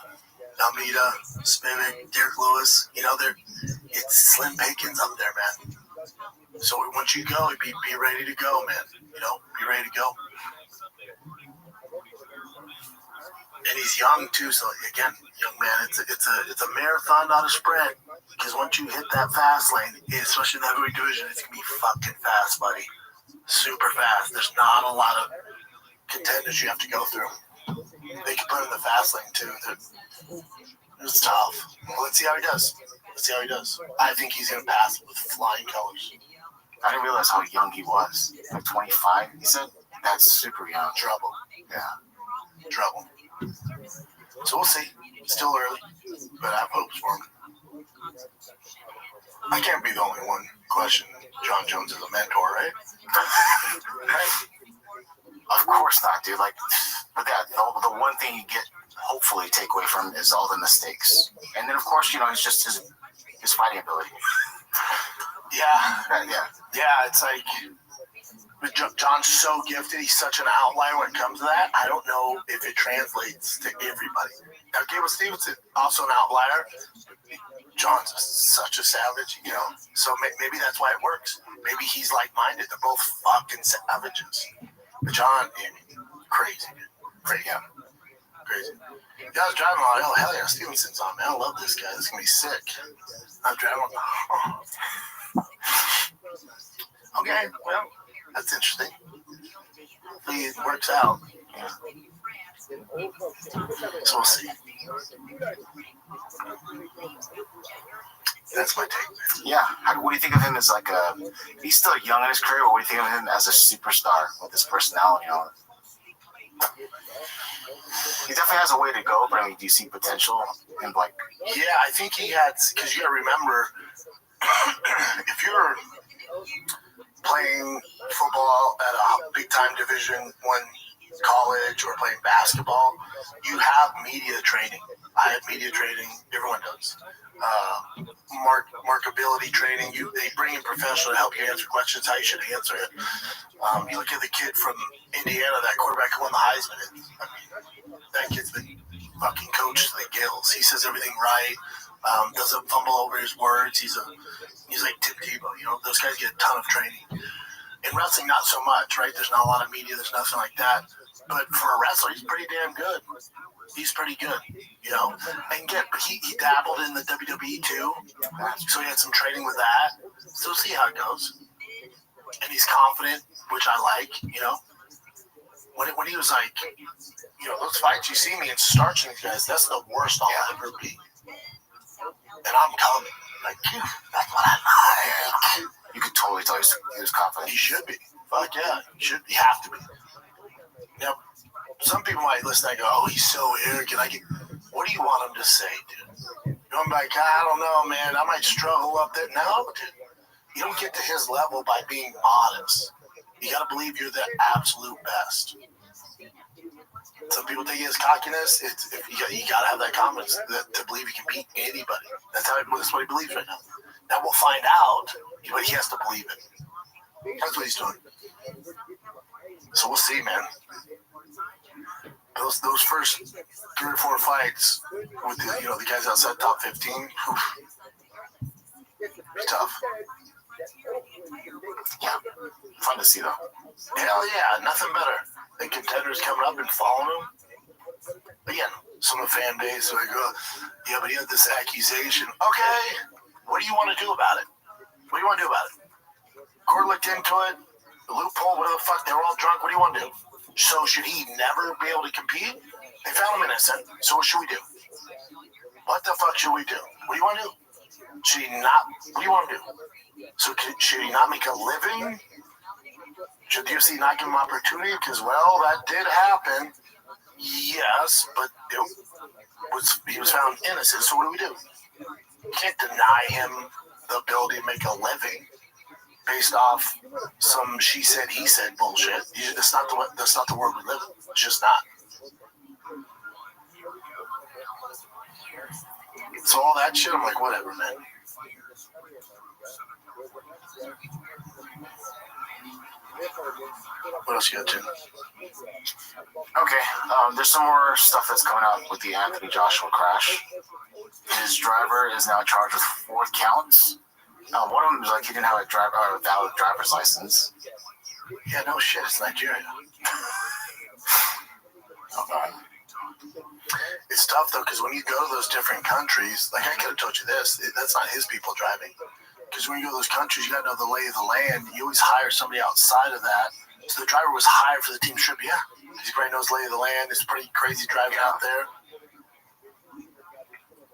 Almeida, Spivak, Derek Lewis, it's slim pickings up there, man. So once you go, be ready to go, man. Be ready to go. And he's young too, so again, young man. It's a marathon, not a sprint. Because once you hit that fast lane, especially in the heavyweight division, it's gonna be fucking fast, buddy. Super fast. There's not a lot of contenders you have to go through. They can put in the fast lane too. It's tough. Well, let's see how he does. I think he's gonna pass with flying colors. I didn't realize how young he was. Like 25, he said? That's super young. Trouble. Yeah. Trouble. So we'll see. Still early, but I have hopes for him. I can't be the only one questioning John Jones as a mentor, right? Of course not, dude. But the one thing you get, hopefully, take away from him is all the mistakes. And then, of course, it's just his fighting ability. Yeah, it's like John's so gifted. He's such an outlier when it comes to that. I don't know if it translates to everybody. Now, Gable Stevenson, also an outlier. John's such a savage, you know. So maybe that's why it works. Maybe he's like-minded. They're both fucking savages. But John, crazy, dude. Crazy. Yeah. Crazy. Yeah, I was driving on. Oh, hell yeah, Stevenson's on, man. I love this guy. This is going to be sick. I'm driving on. Okay, well, that's interesting. Hopefully it works out. Yeah. So we'll see. That's my take. Yeah. What do you think of him as like a? He's still young in his career, but what do you think of him as a superstar with his personality on it? He definitely has a way to go, but I mean, do you see potential in like? Yeah, I think he had, because you got to remember, if you're playing football at a big-time Division I college or playing basketball, you have media training. I have media training. Everyone does. Markability training. They bring in professional to help you answer questions how you should answer it. You look at the kid from Indiana, that quarterback who won the Heisman. I mean, that kid's been fucking coached to the gills. He says everything right. Doesn't fumble over his words. He's like Tim Tebow. You know, those guys get a ton of training. In wrestling, not so much, right? There's not a lot of media. There's nothing like that. But for a wrestler, he's pretty damn good. He's pretty good, you know. But he dabbled in the WWE too, so he had some training with that. So we'll see how it goes. And he's confident, which I like, you know. When he was like, you know, those fights you see me in starching these guys, that's the worst I'll ever be. And I'm coming. Like, dude, that's what I like. You could totally tell he was confident. He should be. Fuck yeah. He have to be. Now, some people might listen and go, oh, he's so arrogant. What do you want him to say, dude? I'm like, I don't know, man. I might struggle up there. No, dude. You don't get to his level by being honest. You got to believe you're the absolute best. Some people think it's cockiness. You got to have that confidence to believe you can beat anybody. That's what he believes right now. Now we'll find out, but he has to believe it. That's what he's doing. So we'll see, man. Those first 3 or 4 fights with the guys outside top 15, tough. Yeah, fun to see though. Hell yeah, nothing better than contenders coming up and following them. Again, some of the fan base are like, yeah, but he had this accusation. Okay, what do you want to do about it? What do you want to do about it? Court looked into it, the loophole, whatever the fuck, they were all drunk. What do you want to do? So should he never be able to compete? They found him innocent. So what should we do? What the fuck should we do? What do you want to do? Should he not? What do you want to do? So should he not make a living? Should the UFC not give him opportunity? Because, well, that did happen. Yes, but he was found innocent. So what do? You can't deny him the ability to make a living based off some she said, he said bullshit. That's not the world we live in. It's just not. So all that shit, I'm like, whatever, man. What else you got, Tim? Okay, there's some more stuff that's coming out with the Anthony Joshua crash. His driver is now charged with 4 counts. One of them is like he didn't have a valid driver's license. Yeah, no shit, it's Nigeria. It's tough though, because when you go to those different countries, like I could have told you this, that's not his people driving. Because when you go to those countries, you got to know the lay of the land. You always hire somebody outside of that. So the driver was hired for the team trip, yeah. He probably knows the lay of the land. It's pretty crazy driving out there.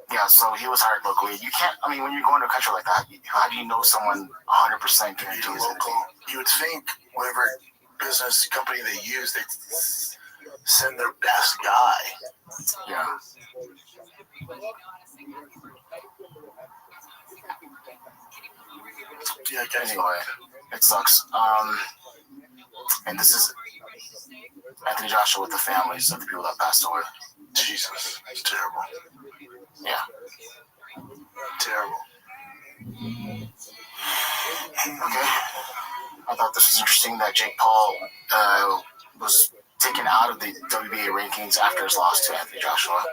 Yeah, so he was hired locally. You can't, I mean, when you're going to a country like that, how do you know someone 100% guarantees local? You would think whatever business company they use, they send their best guy. Yeah. Yeah, anyway, it sucks. And this is Anthony Joshua with the families of the people that passed away. Jesus, it's terrible. Yeah. Terrible. Okay. I thought this was interesting that Jake Paul was taken out of the WBA rankings after his loss to Anthony Joshua.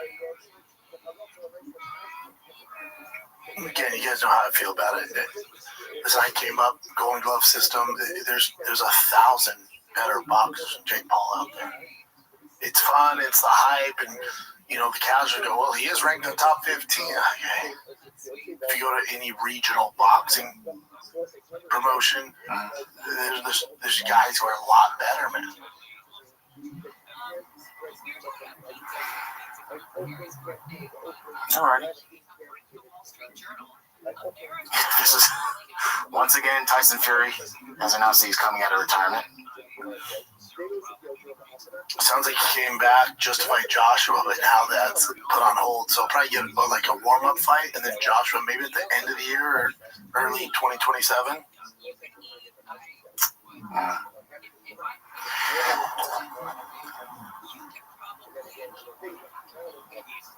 Again, you guys know how I feel about it. As I came up, Golden Glove system, there's 1,000 better boxers than Jake Paul out there. It's fun, it's the hype, and you know the casuals go, well, he is ranked in the top 15. Okay. If you go to any regional boxing promotion, there's guys who are a lot better, man. All right. This is once again Tyson Fury has announced that he's coming out of retirement. Sounds like he came back just to fight Joshua, but now that's put on hold. So probably get like a warm-up fight, and then Joshua maybe at the end of the year or early 2027.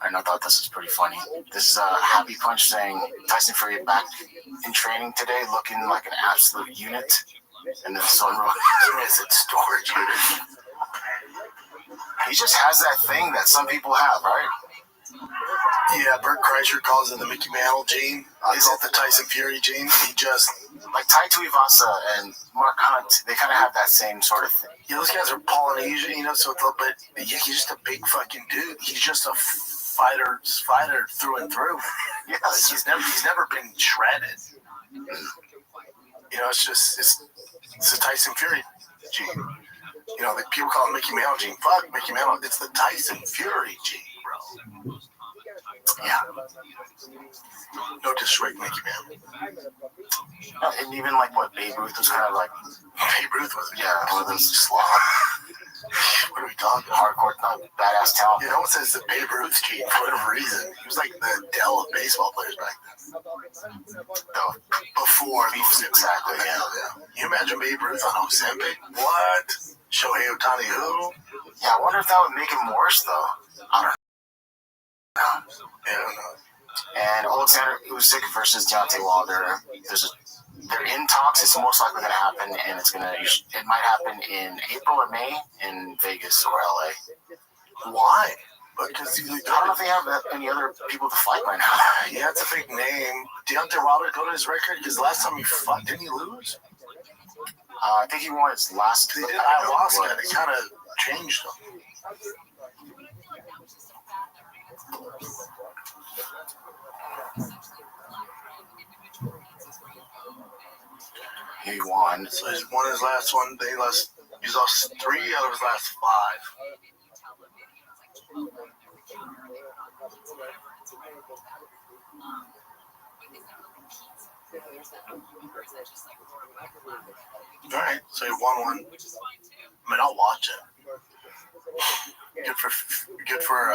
I thought this was pretty funny. This is a Happy Punch saying Tyson Fury back in training today, looking like an absolute unit. And then Sunro is at storage unit. He just has that thing that some people have, right? Yeah, Bert Kreischer calls it the Mickey Mantle gene. Is it the Tyson Fury gene? He just like Tai Tuivasa and Mark Hunt. They kind of have that same sort of thing. Yeah, those guys are Polynesian, you know. So, but yeah, he's just a big fucking dude. He's just a fighter through and through. Yes, like he's never been shredded. You know, it's the Tyson Fury gene. You know, like people call it Mickey Mantle gene. Fuck Mickey Mantle. It's the Tyson Fury gene, bro. Yeah. No disrespect, Mickey Mantle. And even like what Babe Ruth was kind of like. Babe Ruth was one of those slob. What are we talking? Hardcore, not badass talent. Yeah, no one says the Babe Ruth gene for whatever reason. He was like the Dell of baseball players back then. No, before exactly. Yeah. You imagine Babe Ruth on Ozempic? What? Shohei Ohtani who? Yeah, I wonder if that would make him worse though. I don't know. Yeah, I don't know. And Alexander Usyk versus Deontay Wilder. They're in talks. It's most likely going to happen, and it might happen in April or May in Vegas or LA. Why? Because I don't know if they have any other people to fight right now. Yeah, it's a big name. Deontay Wilder go to his record because last time he fought, didn't he lose? I think he won his last. They did ayahuasca. They kind of changed him. He won. So he's won his last one. He's lost 3 out of his last 5. All right, so he won one. I mean, I'll watch it. Good for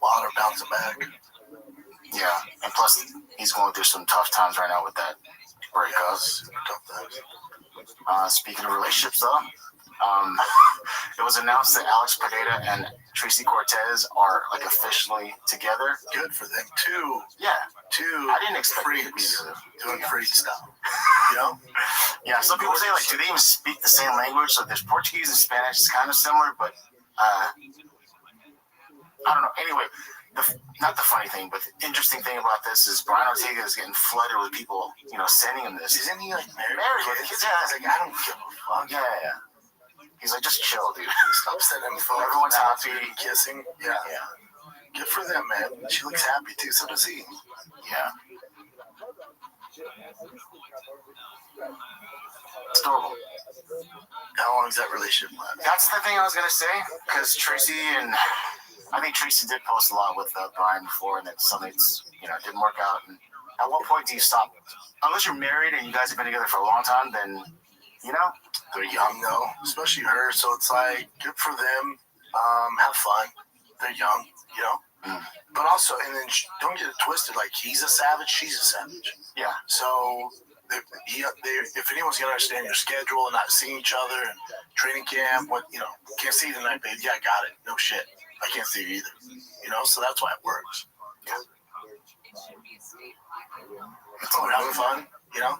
Wilder bouncing back. Yeah, and plus he's going through some tough times right now with that breakup. Speaking of relationships, though, it was announced that Alex Pineda and Tracy Cortez are like officially together. Good for them too. Yeah, I didn't expect freaks doing freak stuff. You know? Yeah. Some people say like, do they even speak the same language? So there's Portuguese and Spanish. It's kind of similar, but I don't know. Anyway. Not the funny thing, but the interesting thing about this is Brian Ortega is getting flooded with people, sending him this. Isn't he like married with kids? Yeah, he's like, I don't give a fuck. Yeah. He's like, just chill, dude. Stop sending him photos. Everyone's happy. Kissing. Yeah. Good for them, man. She looks happy too. So does he. Yeah. It's adorable. How long is that relationship last? That's the thing I was gonna say, because Tracy and I think Tracy did post a lot with Brian before, and then something didn't work out. And at what point do you stop? Unless you're married and you guys have been together for a long time, then they're young though, especially her. So it's like good for them. Have fun. They're young, But also, and then don't get it twisted. Like he's a savage, she's a savage. Yeah. So if anyone's gonna understand your schedule and not seeing each other and training camp, can't see you tonight, babe. Yeah, I got it. No shit. I can't see you either. So that's why it works. Yeah. We're having fun, Yeah.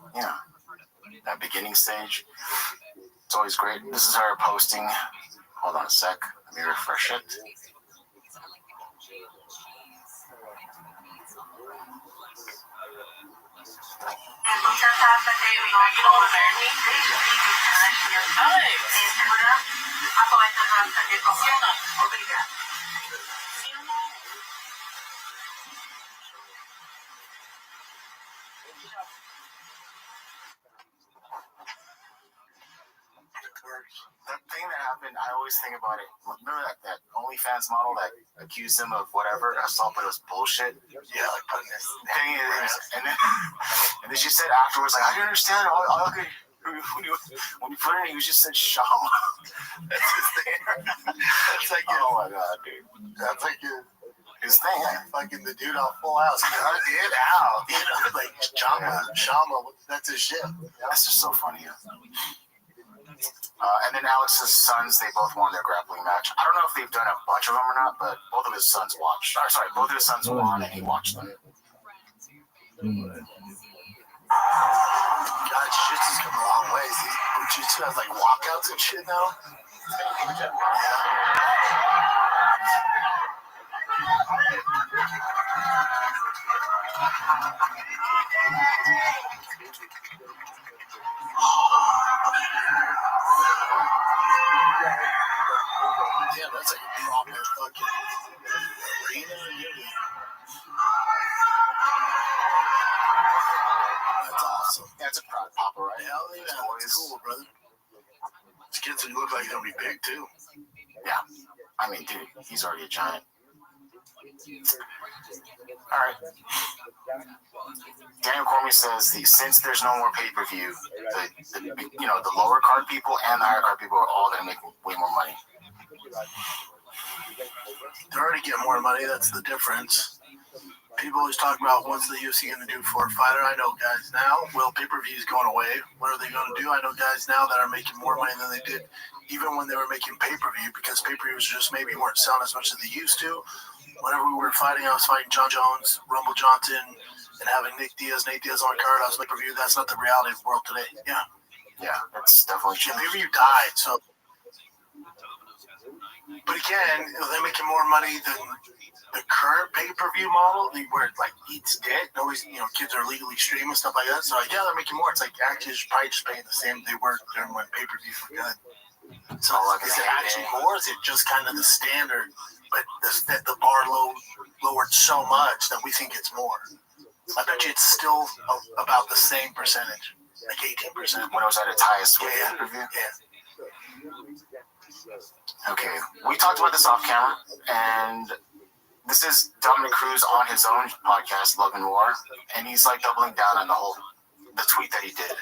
that beginning stage. It's always great. This is her posting. Hold on a sec. Let me refresh it. The thing that happened, I always think about it. Remember that OnlyFans model that accused him of whatever assault, but it was bullshit. Yeah, like putting this thing in his, and then she said afterwards, like, I didn't understand. When you put it in, you just said Shama. That's his thing. That's like, oh my god, dude. That's like his thing. Yeah. Fucking the dude on Full House. Get out. You know, like Shama. That's his shit. That's just so funny. Yeah. And then Alex's sons, they both won their grappling match. I don't know if they've done a bunch of them or not, but both of his sons watched. Both of his sons won, and he watched them. God, shit's just come a long way. Jiu-Jitsu has like walkouts and shit now. Yeah. Damn, that's like a proper fucking arena. That's awesome. That's a proud papa, right? Hell yeah, that's cool, brother. These kids look like they'll be big too. Yeah. I mean, dude, he's already a giant. All right. Daniel Cormier says since there's no more pay-per-view, the lower card people and the higher card people are all going to make way more money. They're already getting more money. That's the difference. People always talk about what's the UFC going to do for a fighter. I know guys now. Well, pay-per-view is going away. What are they going to do? I know guys now that are making more money than they did even when they were making pay-per-view, because pay-per-views just maybe weren't selling as much as they used to. Whenever we were fighting, I was fighting John Jones, Rumble Johnson, and having Nate Diaz on card. I was pay-per-view. That's not the reality of the world today. Yeah. Yeah, that's definitely true. Pay-per-view died, so. But again, they're making more money than the current pay-per-view model, where it like eats dick. Nobody's, kids are legally streaming stuff like that. So like, yeah, they're making more. It's like actually just probably just paying the same they were during when pay-per-views were good. So is it actually more? Or is it just kind of the standard, but the bar lowered so much that we think it's more? I bet you it's still about the same percentage, like 18%. When it was at its highest with pay-per-view. Yeah. Okay, we talked about this off camera, and this is Dominic Cruz on his own podcast, Love and War, and he's like doubling down on the tweet that he did.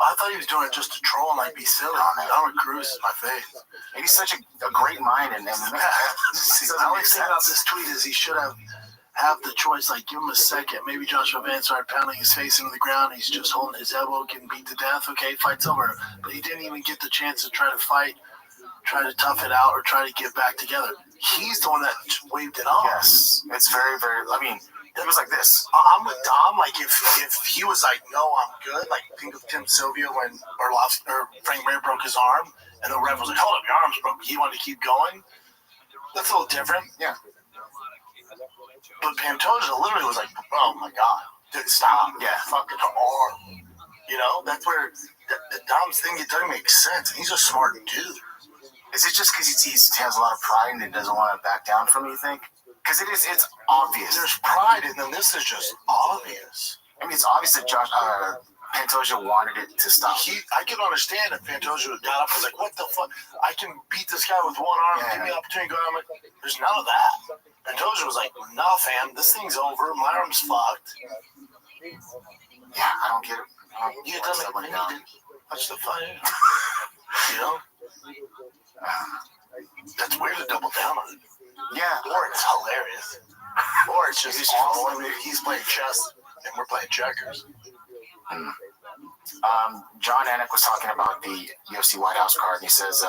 I thought he was doing it just to troll and like be silly. Dominic Cruz is my fave. And he's such a great mind, and the only thing about this tweet is he should have the choice, like give him a second. Maybe Joshua Vance started pounding his face into the ground. He's just holding his elbow, getting beat to death. Okay, fight's over. But he didn't even get the chance to try to fight, try to tough it out, or try to get back together. He's the one that waved it off. Yes, it's very, very. I mean, it was like this. I'm with Dom. Like if he was like, no, I'm good. Like think of Tim Sylvia when Frank Mir broke his arm, and the ref was like, hold up, your arm's broke. He wanted to keep going. That's a little different. Yeah. But Pantoja literally was like, oh my god, dude, stop. Yeah, fucking arm. That's where the Dom's thing, it doesn't make sense. And he's a smart dude. Is it just because he has a lot of pride and doesn't want to back down from it, you think? Because it's obvious. There's pride, and then this is just obvious. I mean, it's obvious that Pantoja wanted it to stop. I can understand if Pantoja got up and was like, what the fuck? I can beat this guy with one arm. Give me the opportunity to go out. There's none of that. Pantoja was like, nah, fam, this thing's over. My arm's fucked. Yeah, I don't get it. You tell me, touch the fire. That's weird to double down on it. Yeah. Or it's hilarious. Or it's just he's playing chess and we're playing checkers. John Anik was talking about the UFC White House card, and he says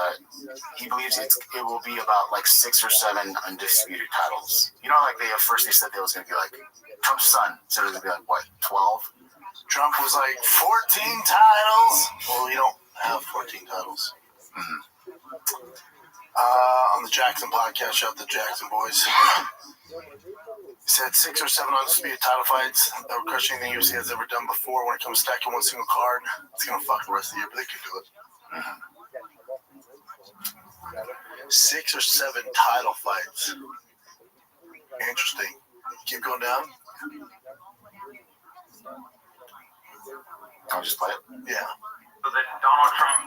he believes it will be about like 6 or 7 undisputed titles. Like they said there was going to be like Trump's son, so it was going to be like what, 12? Trump was like 14 titles. Well, we don't have 14 titles. On the Jackson podcast, shout out the Jackson boys. He said 6 or 7 undisputed title fights that were crushing anything UFC has ever done before. When it comes to stacking one single card, it's gonna fuck the rest of the year, but they could do it. 6 or 7 title fights. Interesting. Keep going down. I'll just play it. Yeah. So the Donald Trump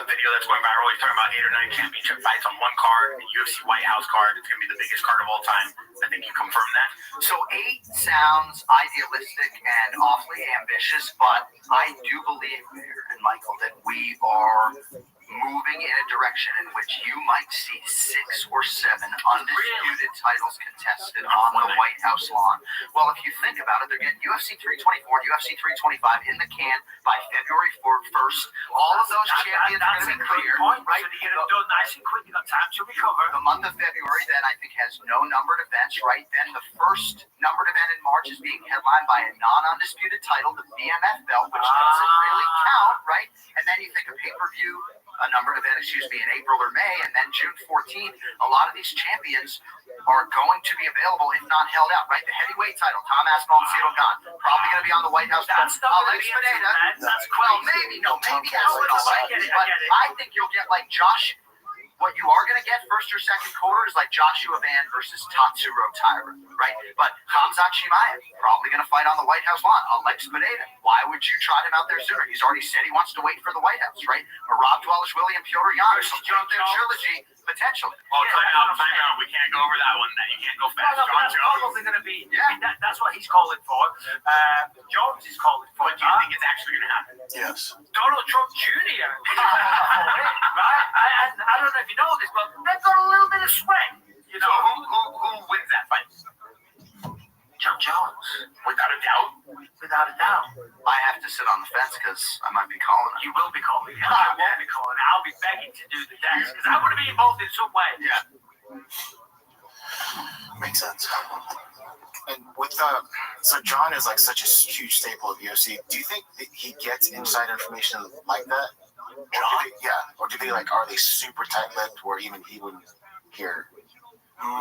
video that's going viral, he's talking about 8 or 9 championship fights on one card, UFC White House card. It's going to be the biggest card of all time. I think you confirmed that. So 8 sounds idealistic and awfully ambitious, but I do believe, Mayor and Michael, that we are moving in a direction in which you might see 6 or 7 undisputed titles contested on the White House lawn. Well, if you think about it, they're getting UFC 324, UFC 325 in the can by February 1st. All of those champions are going to be cleared, right? So you get it done nice and quick. You got time to recover. The month of February, then, I think, has no numbered events, right? Then the first numbered event in March is being headlined by a non-undisputed title, the BMF belt, which doesn't really count, right? And then you think of pay-per-view, a numbered event, in April or May, and then June 14th, a lot of these champions are going to be available, if not held out, right? The heavyweight title, Tom Aspinall and Cyril Gane, probably going to be on the White House. That's not Alex Pineda. Well, maybe Aspinall, right? But I think you'll get like Josh. What you are going to get first or second quarter is like Joshua Van versus Tatsuro Taira, right? But Khamzat Chimaev probably going to fight on the White House lawn. Alex Pineda, why would you trot him out there sooner? He's already said he wants to wait for the White House, right? Marab Dvalishvili and Piotr Jan complete their trilogy potentially. Oh, time out. We can't go over that one. You can't go fast. That's probably going to be. Yeah, that's what he's calling for. Jones is calling for. But do you think it's actually going to happen? Yes. Donald Trump Jr. Right? I don't know if you know this, but they've got a little bit of sway. You know, who wins that fight? Joe Jones, without a doubt. Without a doubt. I have to sit on the fence because I might be calling it. You will be calling it. I won't be calling it. I'll be begging to do the dance because I want to be involved in some way. Yeah. Makes sense. And with so John is like such a huge staple of UFC. Do you think that he gets inside information like that? Or do they like, are they super tight-lipped where even he wouldn't hear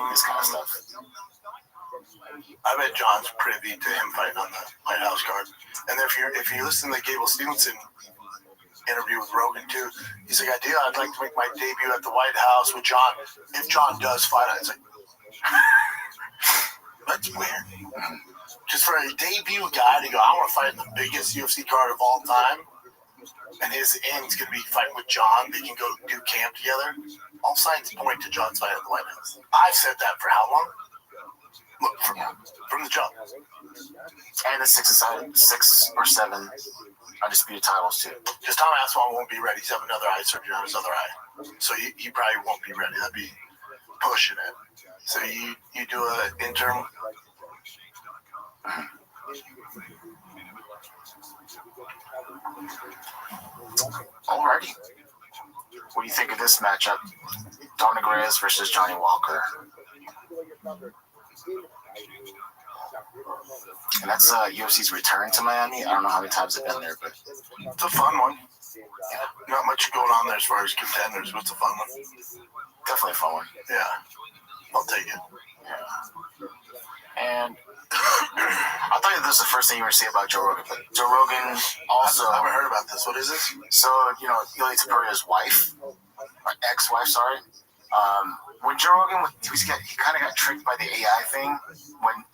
this kind of stuff? I bet John's privy to him fighting on the White House card. And if you listen to the Gable Stevenson interview with Rogan too, he's like, I'd like to make my debut at the White House with John. If John does fight, it's like, that's weird. Just for a debut guy to go, I want to fight in the biggest UFC card of all time, and his end's going to be fighting with John. They can go do camp together. All signs point to John's fight at the White House. I've said that for how long? Look, from the jump. And the 6 or 7 undisputed titles too. Because Tom Aspinall won't be ready. He's having another eye surgery on his other eye, so he probably won't be ready. That'd be pushing it. So you do an interim. Alrighty. What do you think of this matchup? Dominic Reyes versus Johnny Walker. And that's UFC's return to Miami. I don't know how many times they've been there, but it's a fun one. Not much going on there as far as contenders, but it's a fun one. Definitely a fun one. Yeah. I'll take it. Yeah. And I thought this was the first thing you were going to say about Joe Rogan, but Joe Rogan also... I haven't heard about this. What is this? So, Ilya Tapuria's wife, or ex-wife, sorry. When Joe Rogan, he kind of got tricked by the AI thing when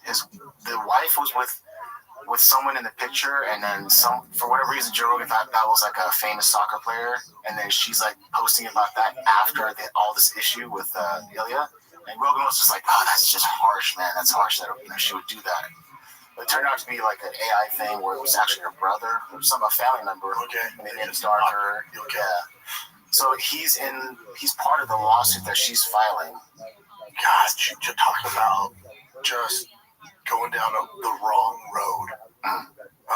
the wife was with someone in the picture, and then for whatever reason, Joe Rogan thought that was like a famous soccer player, and then she's like posting about that after all this issue with Ilya. And Rogan was just like, oh, that's just harsh, man. That's harsh that she would do that. But it turned out to be like an AI thing where it was actually her brother or a family member. Okay. And they made him start her. Okay. Yeah. So he's part of the lawsuit that she's filing. God, you talk about just going down the wrong road.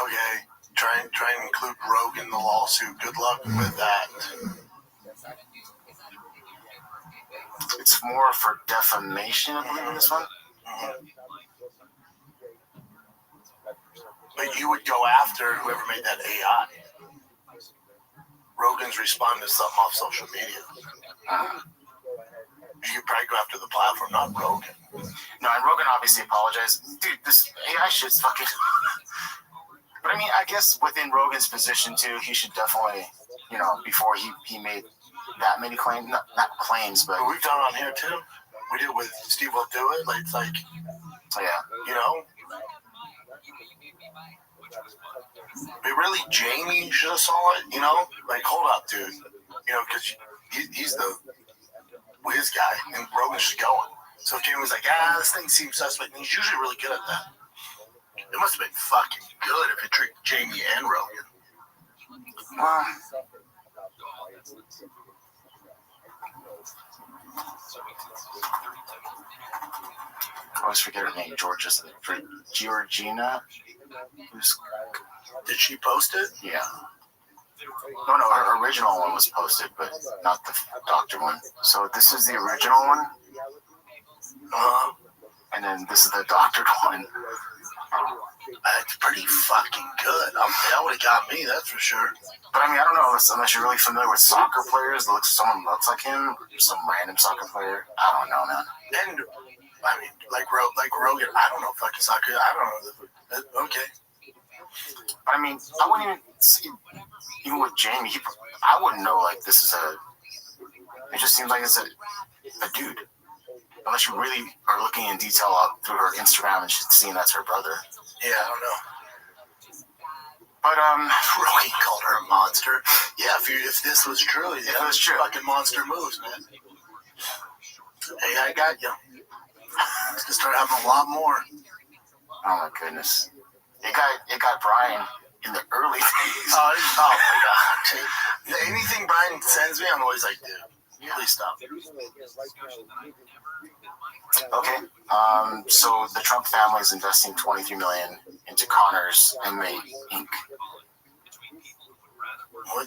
Okay. Try and include Rogan in the lawsuit. Good luck with that. It's more for defamation, I believe, in this one. But you would go after whoever made that AI. Rogan's responding to something off social media. You could probably go after the platform, not Rogan. No, and Rogan obviously apologized. Dude, this AI shit's fucking... But I mean, I guess within Rogan's position too, he should definitely, you know, before he made that many claims, not claims, but we've done on here too. We did with Steve Will Do It. Like, it's like, yeah, you know. But really, Jamie should have saw it, you know? Like, hold up, dude. You know, because he's the whiz guy, and Rogan's just going. So if Jamie was like, this thing seems suspect, and he's usually really good at that. It must have been fucking good if it tricked Jamie and Rogan. I always forget her name, Georgina. Did she post it? Yeah. No, her original one was posted, but not the doctor one. So this is the original one. And then this is the doctored one. It's pretty fucking good. That would have got me, that's for sure. But I mean, I don't know unless you're really familiar with soccer players. Someone looks like him, some random soccer player. I don't know, man. And I mean, like Rogan, I don't know fucking soccer. I don't know. Okay. I mean, I wouldn't even see, even with Jamie, I wouldn't know, like, this is it just seems like it's a dude. Unless you really are looking in detail out through her Instagram and she's seeing that's her brother. Yeah, I don't know. But, Rogan called her a monster. Yeah, if this was true, yeah, that's true. Fucking monster moves, man. Hey, I got you. It's gonna start having a lot more. Oh my goodness. It got Brian in the early days. Oh my god. Anything Brian sends me, I'm always like, dude, please stop. Okay. So the Trump family is investing $23 million into Connor's MMA Inc.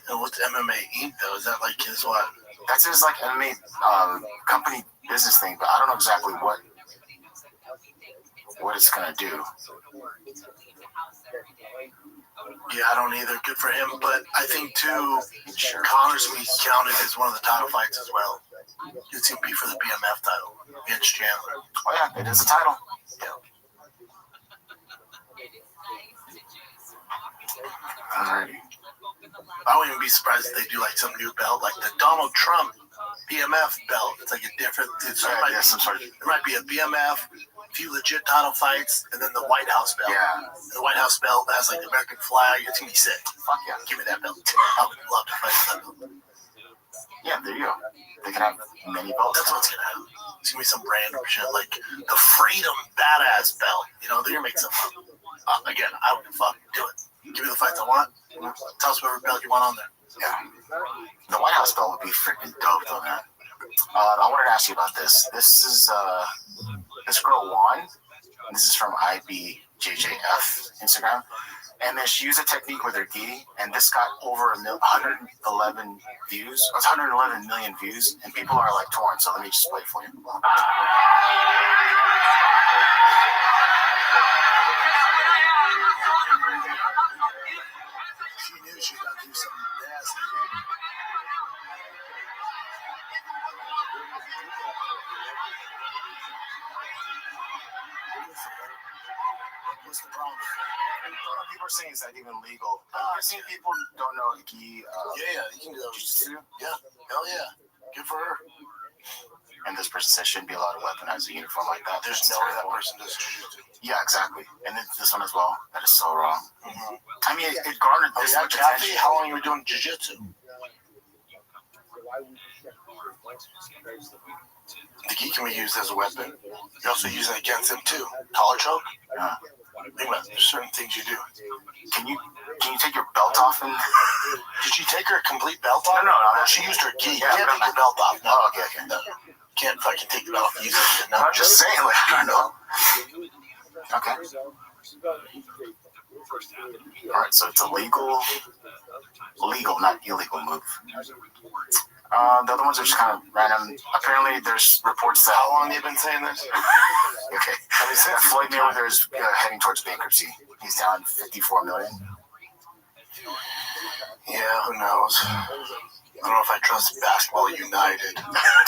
What's MMA Inc. though? Is that like his what? That's his like MMA company business thing, but I don't know exactly what it's gonna do. Yeah, I don't either. Good for him, but I think too, Connor's will be counted as one of the title fights as well. It's gonna be for the BMF title against Chandler. Oh yeah, it is a title. Yeah. Alrighty. I wouldn't even be surprised if they do like some new belt, like the Donald Trump BMF belt. It's like a different. There might be a BMF, a few legit title fights, and then the White House belt. Yeah. The White House belt has like the American flag. It's gonna be sick. Fuck yeah. Give me that belt. I would love to fight for that belt. Yeah, there you go. They can have many belts. That's what's gonna happen. It's gonna be some random shit like the Freedom Badass belt. You know, they're gonna make something up. Again, I don't give a fuck. Do it. Give me the fights I want. Tell us whatever belt you want on there. Yeah. The White House belt would be freaking dope, though, man. I wanted to ask you about this. This is this girl won. This is from IBJJF Instagram, and then she used a technique with her gi, and this got over 111 views. 111 million views, and people are like torn. So let me just play it for you. She knew she was about to do something nasty. What's the problem? People are saying it's not even legal. I've seen people don't know gi. Yeah, you can do that. Yeah, hell yeah. Good for her. And this person says shouldn't be allowed to weaponize a uniform like that. There's no way that person does jiu-jitsu. Yeah, exactly. And then this one as well. That is so wrong. Mm-hmm. I mean, it garnered this much Kathy, attention. how long you were doing jiu-jitsu? The gi can be used as a weapon. You also use it against him too. Collar choke. Yeah. Think about it. There's certain things you do. Can you take your belt off and? Did she take her complete belt off? No. She used her gi. Yeah, You can't take your belt off. No, okay. No. Can't fucking take it off. Use it. No. I'm just saying, like, I know. Okay. All right, so it's a legal, not illegal move. The other ones are just kind of random. Apparently, there's reports that. How long have you been saying this? Okay. Floyd Mayweather is heading towards bankruptcy. He's down 54 million. Yeah, who knows? I don't know if I trust Basketball United.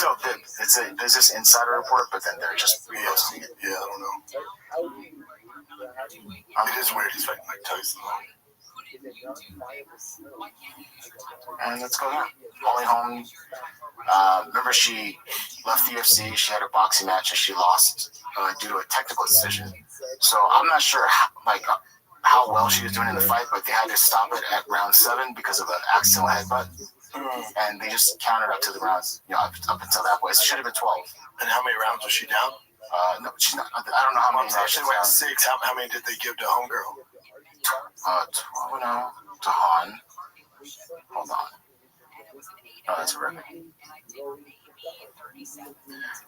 No, it's a Business Insider report, but then they're just reposting it. Yeah, I don't know. It is weird. He's fighting Mike Tyson. And let's go there. Holly Holm. Remember, she left the UFC. She had a boxing match and she lost due to a technical decision. So I'm not sure how well she was doing in the fight, but they had to stop it at round 7 because of an accidental headbutt. And they just counted up to the rounds, up until that point. It should have been 12. And how many rounds was she down? No, she's not. I don't know how many. She went 6. How many did they give to Homegirl? 12 now to Han. Hold on. Oh, that's a record.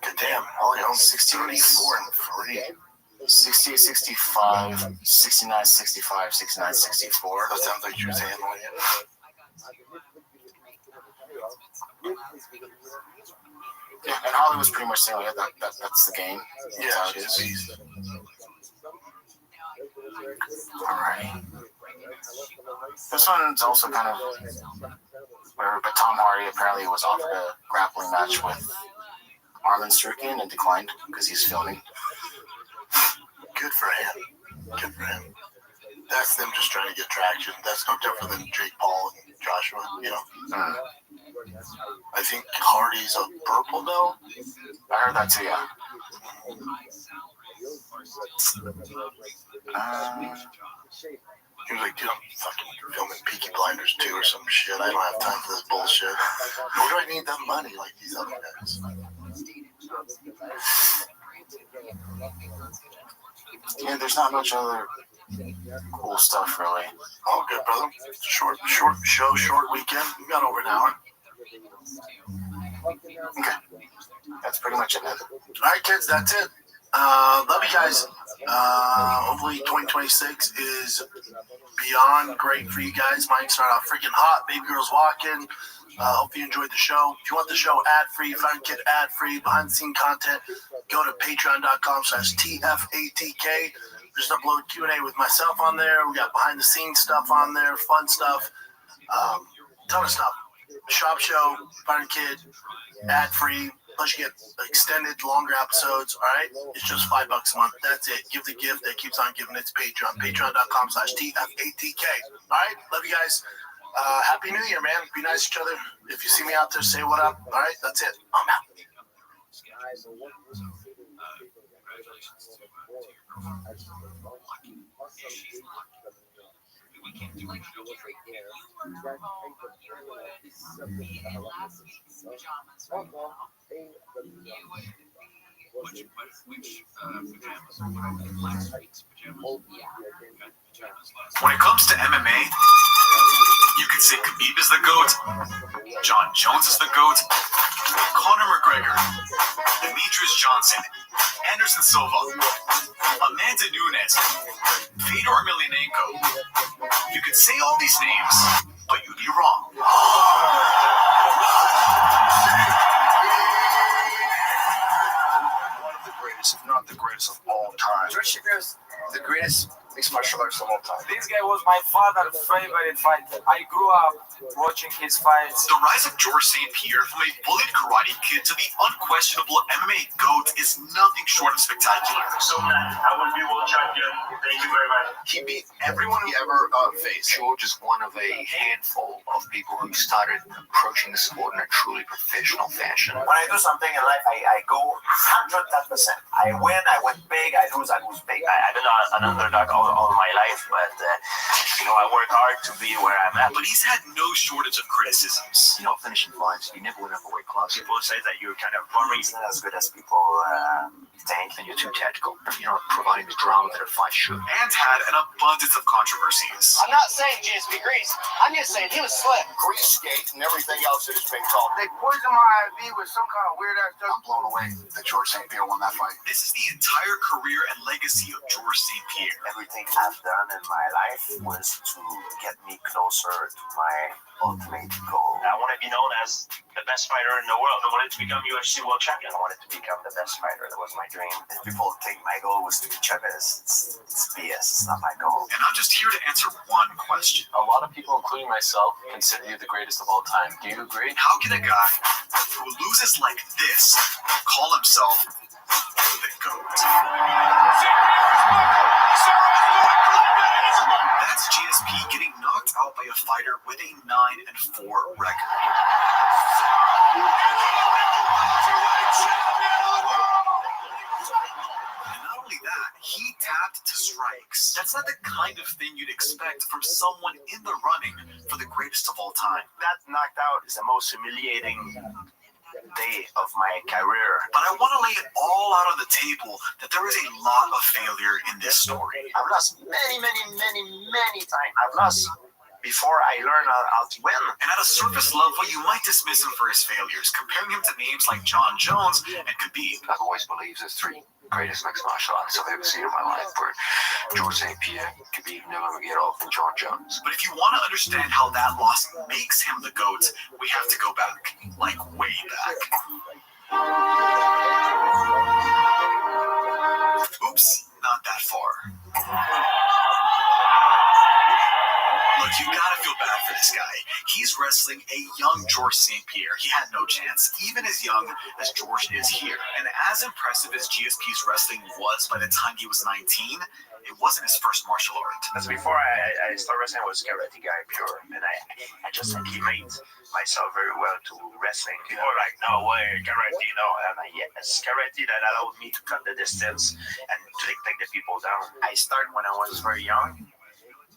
Good damn. Holly Holm 64 and 3. 68, 65, 69, 65, 69, 64. That sounds like she was handling it. Yeah, and Holly was pretty much saying, yeah, that's the game. Yeah, it is. Alright. This one's also kind of whatever, but Tom Hardy apparently was offered a grappling match with Armin Strickland and declined because he's filming. Good for him. Good for him. That's them just trying to get traction. That's no different than Jake Paul and Joshua, I think Hardy's a purple belt. I heard that too, yeah. He was like, dude, I'm fucking filming Peaky Blinders 2 or some shit. I don't have time for this bullshit. Why do I need that money like these other guys? Yeah, there's not much other cool stuff, really. Oh, good, brother. Short show, short weekend. We got over an hour. Okay. That's pretty much it, man. All right, kids, that's it. Love you guys. Hopefully 2026 is beyond great for you guys. Mine started off freaking hot. Baby girl's walking. Hope you enjoyed the show. If you want the show ad-free, Fun Kid ad-free, behind-the-scene content, go to patreon.com/TFATK. Just upload Q&A with myself on there. We got behind-the-scenes stuff on there, fun stuff, ton of stuff. Shop show, Fun Kid, ad-free. Plus you get extended, longer episodes, all right? It's just $5 a month. That's it. Give the gift that keeps on giving. It's Patreon. Patreon.com/TFATK. All right? Love you guys. Happy New Year, man. Be nice to each other. If you see me out there, say what up. All right? That's it. I'm out. When it comes to MMA, you could say Khabib is the GOAT, John Jones is the GOAT, Conor McGregor, Demetrius Johnson, Anderson Silva, Amanda Nunes, Fedor Emelianenko. You could say all these names, but you'd be wrong. One of the greatest, if not the greatest of all time. George Shapiro is the greatest mixed martial arts of all time. This guy was my father's favorite fighter. I grew up watching his fights. The rise of George St. Pierre from a bullied karate kid to the unquestionable MMA GOAT is nothing short of spectacular. So, Matt, I would be world champion. Thank you very much. He beat everyone he ever faced. George is one of a handful of people who started approaching the sport in a truly professional fashion. When I do something in life, I go 110%. I win, I win big, I lose big. I've been an underdog all my life, but I work hard to be where I'm at. But he's had no shortage of criticisms. You're not finishing fights. You never win up a weight class. People say that you're kind of boring, not as good as people think. And you're too tactical. You're not providing the drama that a fight should. And had an abundance of controversies. I'm not saying GSP Grease. I'm just saying he was slick. Grease skate and everything else that is being called. They poisoned my IV with some kind of weird ass stuff. I'm blown away that George St. Pierre won that fight. This is the entire career and legacy of George St. Pierre. Everything I've done in my life was to get me closer to my ultimate goal. I want to be known as the best fighter in the world. I wanted to become UFC world champion. I wanted to become the best fighter. That was my my dream. If people think my goal was to be Chavez, it's BS. It's not my goal. And I'm just here to answer one question. A lot of people, including myself, consider you the greatest of all time. Do you agree? How can a guy who loses like this call himself the GOAT? That's GSP getting knocked out by a fighter with a 9-4 record. And not only that, he tapped to strikes. That's not the kind of thing you'd expect from someone in the running for the greatest of all time. That knocked out is the most humiliating day of my career. But I want to lay it all out on the table that there is a lot of failure in this story. I've lost many times. I've lost before I learned how to win. And at a surface level, you might dismiss him for his failures, comparing him to names like John Jones and Khabib. I've always believed there's three greatest mixed martial artists I've ever seen in my life, were George St. Pierre, Khabib Nurmagomedov, and John Jones. But if you want to understand how that loss makes him the GOAT, we have to go back, like way back. Oops, not that far. Look, you gotta feel bad for this guy. He's wrestling a young George St. Pierre. He had no chance, even as young as George is here. And as impressive as GSP's wrestling was by the time he was 19, it wasn't his first martial art. Because before I started wrestling, I was a karate guy, pure. And I just acclimated myself very well to wrestling. People were like, no way, karate, no. And it's karate that allowed me to cut the distance and to take the people down. I started when I was very young.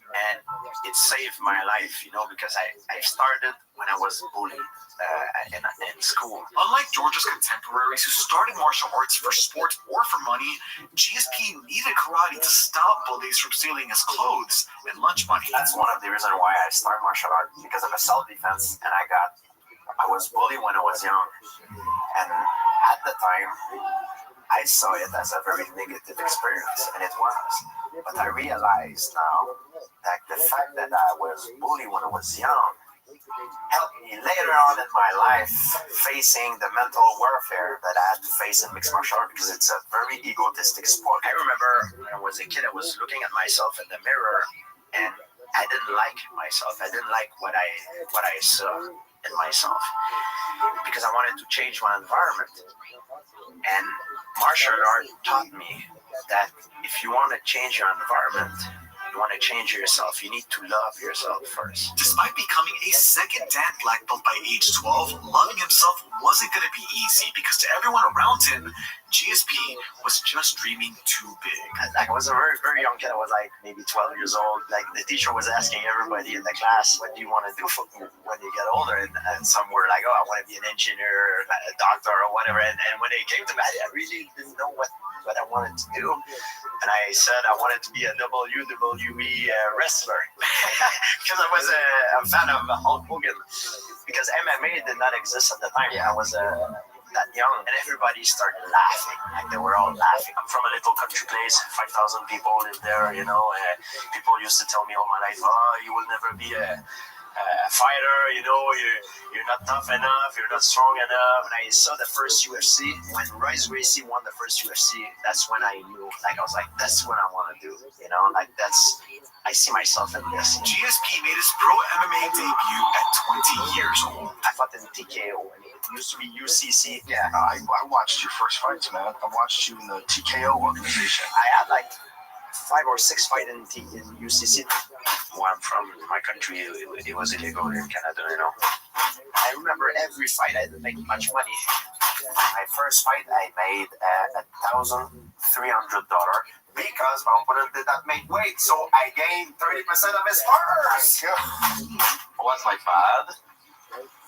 And it saved my life, because I started when I was bullied in school. Unlike George's contemporaries who started martial arts for sport or for money, GSP needed karate to stop bullies from stealing his clothes and lunch money. That's one of the reasons why I started martial art, because of a self-defense. And I was bullied when I was young. And at the time, I saw it as a very negative experience, and it was. But I realized now that the fact that I was bullied when I was young helped me later on in my life facing the mental warfare that I had to face in mixed martial art, because it's a very egotistic sport. I remember when I was a kid, I was looking at myself in the mirror, and I didn't like myself. I didn't like what I saw in myself, because I wanted to change my environment. And martial art taught me that if you want to change your environment, you want to change yourself, you need to love yourself first. Despite becoming a second Dan black belt by age 12, loving himself wasn't going to be easy, because to everyone around him, GSP was just dreaming too big. I was a very, very young kid. I was like maybe 12 years old. Like the teacher was asking everybody in the class, what do you want to do when you get older? And some were like, oh, I want to be an engineer, a doctor, or whatever. And when it came to me, I really didn't know what I wanted to do. And I said I wanted to be a WWE wrestler because I was a fan of Hulk Hogan, because MMA did not exist at the time. I was that young, and everybody started laughing. Like they were all laughing. I'm from a little country place, 5,000 people live there, people used to tell me all my life, oh, you will never be a fighter, you're not tough enough, you're not strong enough. And I saw the first UFC when Royce Gracie won the first UFC. That's when I knew, I was like, that's what I want to do, I see myself in this. GSP made his pro MMA debut at 20 years old. I fought in TKO, and it used to be UCC. Yeah, I watched your first fights, man. I watched you in the TKO organization. I had like 5 or 6 fights in UCC. Where I'm from, my country, it was illegal in Canada, I remember every fight I didn't make much money. My first fight I made $1,300 because my opponent did not make weight, so I gained 30% of his purse. What's my bad?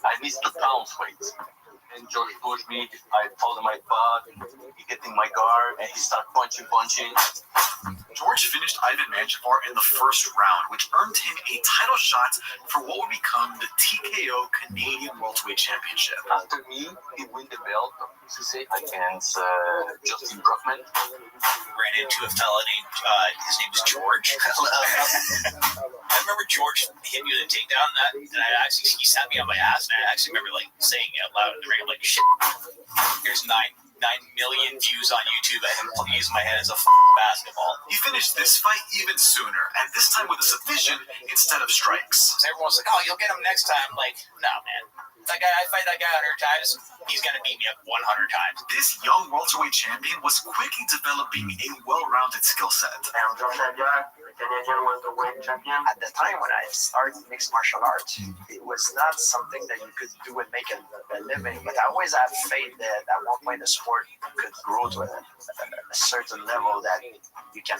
I missed the pounds weight. And George pushed me, I told him my butt, he get in my guard, and he started punching. George finished Ivan Manchavar in the first round, which earned him a title shot for what would become the TKO Canadian Welterweight Championship. After me, he won the belt against Justin Brockman. Ran into a fella named, his name is George. I remember George hit me with a takedown, and he sat me on my ass, and I actually remember saying out loud in the ring, I'm like, shit, here's 9 million views on YouTube at him using my head as a basketball. He finished this fight even sooner, and this time with a submission instead of strikes. Everyone's like, oh, you'll get him next time. Like, no, man. That guy, I fight that guy 100 times, he's going to beat me up 100 times. This young welterweight champion was quickly developing a well-rounded skill set. I'm George Saint-Pierre, Canadian welterweight champion. At the time when I started mixed martial arts, it was not something that you could do and make a living, but I always had faith that at one point the sport could grow to a certain level that you can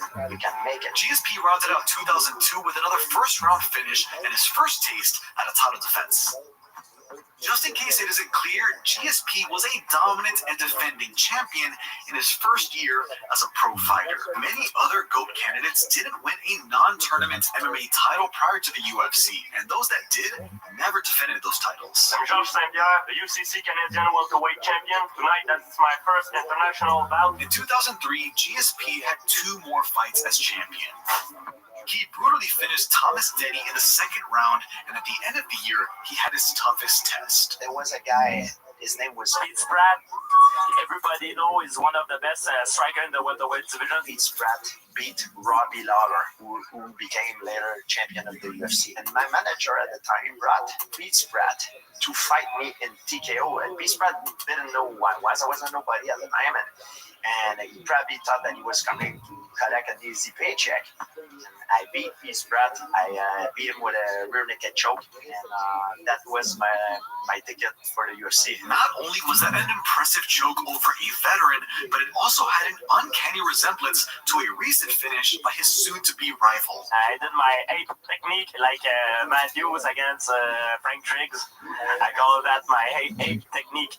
make it. GSP rounded out 2002 with another first-round finish and his first taste at a title defense. Just in case it isn't clear, GSP was a dominant and defending champion in his first year as a pro fighter. Many other GOAT candidates didn't win a non-tournament MMA title prior to the UFC, and those that did never defended those titles. I'm Georges Saint-Pierre, the UCC Canadian welterweight champion. Tonight, that's my first international bout. In 2003, GSP had 2 more fights as champion. He brutally finished Thomas Denny in the second round, and at the end of the year, he had his toughest test. There was a guy, his name was Pete Spratt. Everybody knows he's one of the best strikers in the welterweight division. Pete Spratt beat Robbie Lawler, who became later champion of the UFC. And my manager at the time brought Pete Spratt to fight me in TKO. And Pete Spratt didn't know who I was. I wasn't nobody at the time. And he probably thought that he was coming to collect an easy paycheck. And I beat Pete Spratt. I beat him with a rear naked choke. And that was my ticket for the UFC. Not only was that an impressive choke over a veteran, but it also had an uncanny resemblance to a recent finish by his soon-to-be rival. I did my 8 technique like Matthews against Frank Triggs. I call that my 8 technique.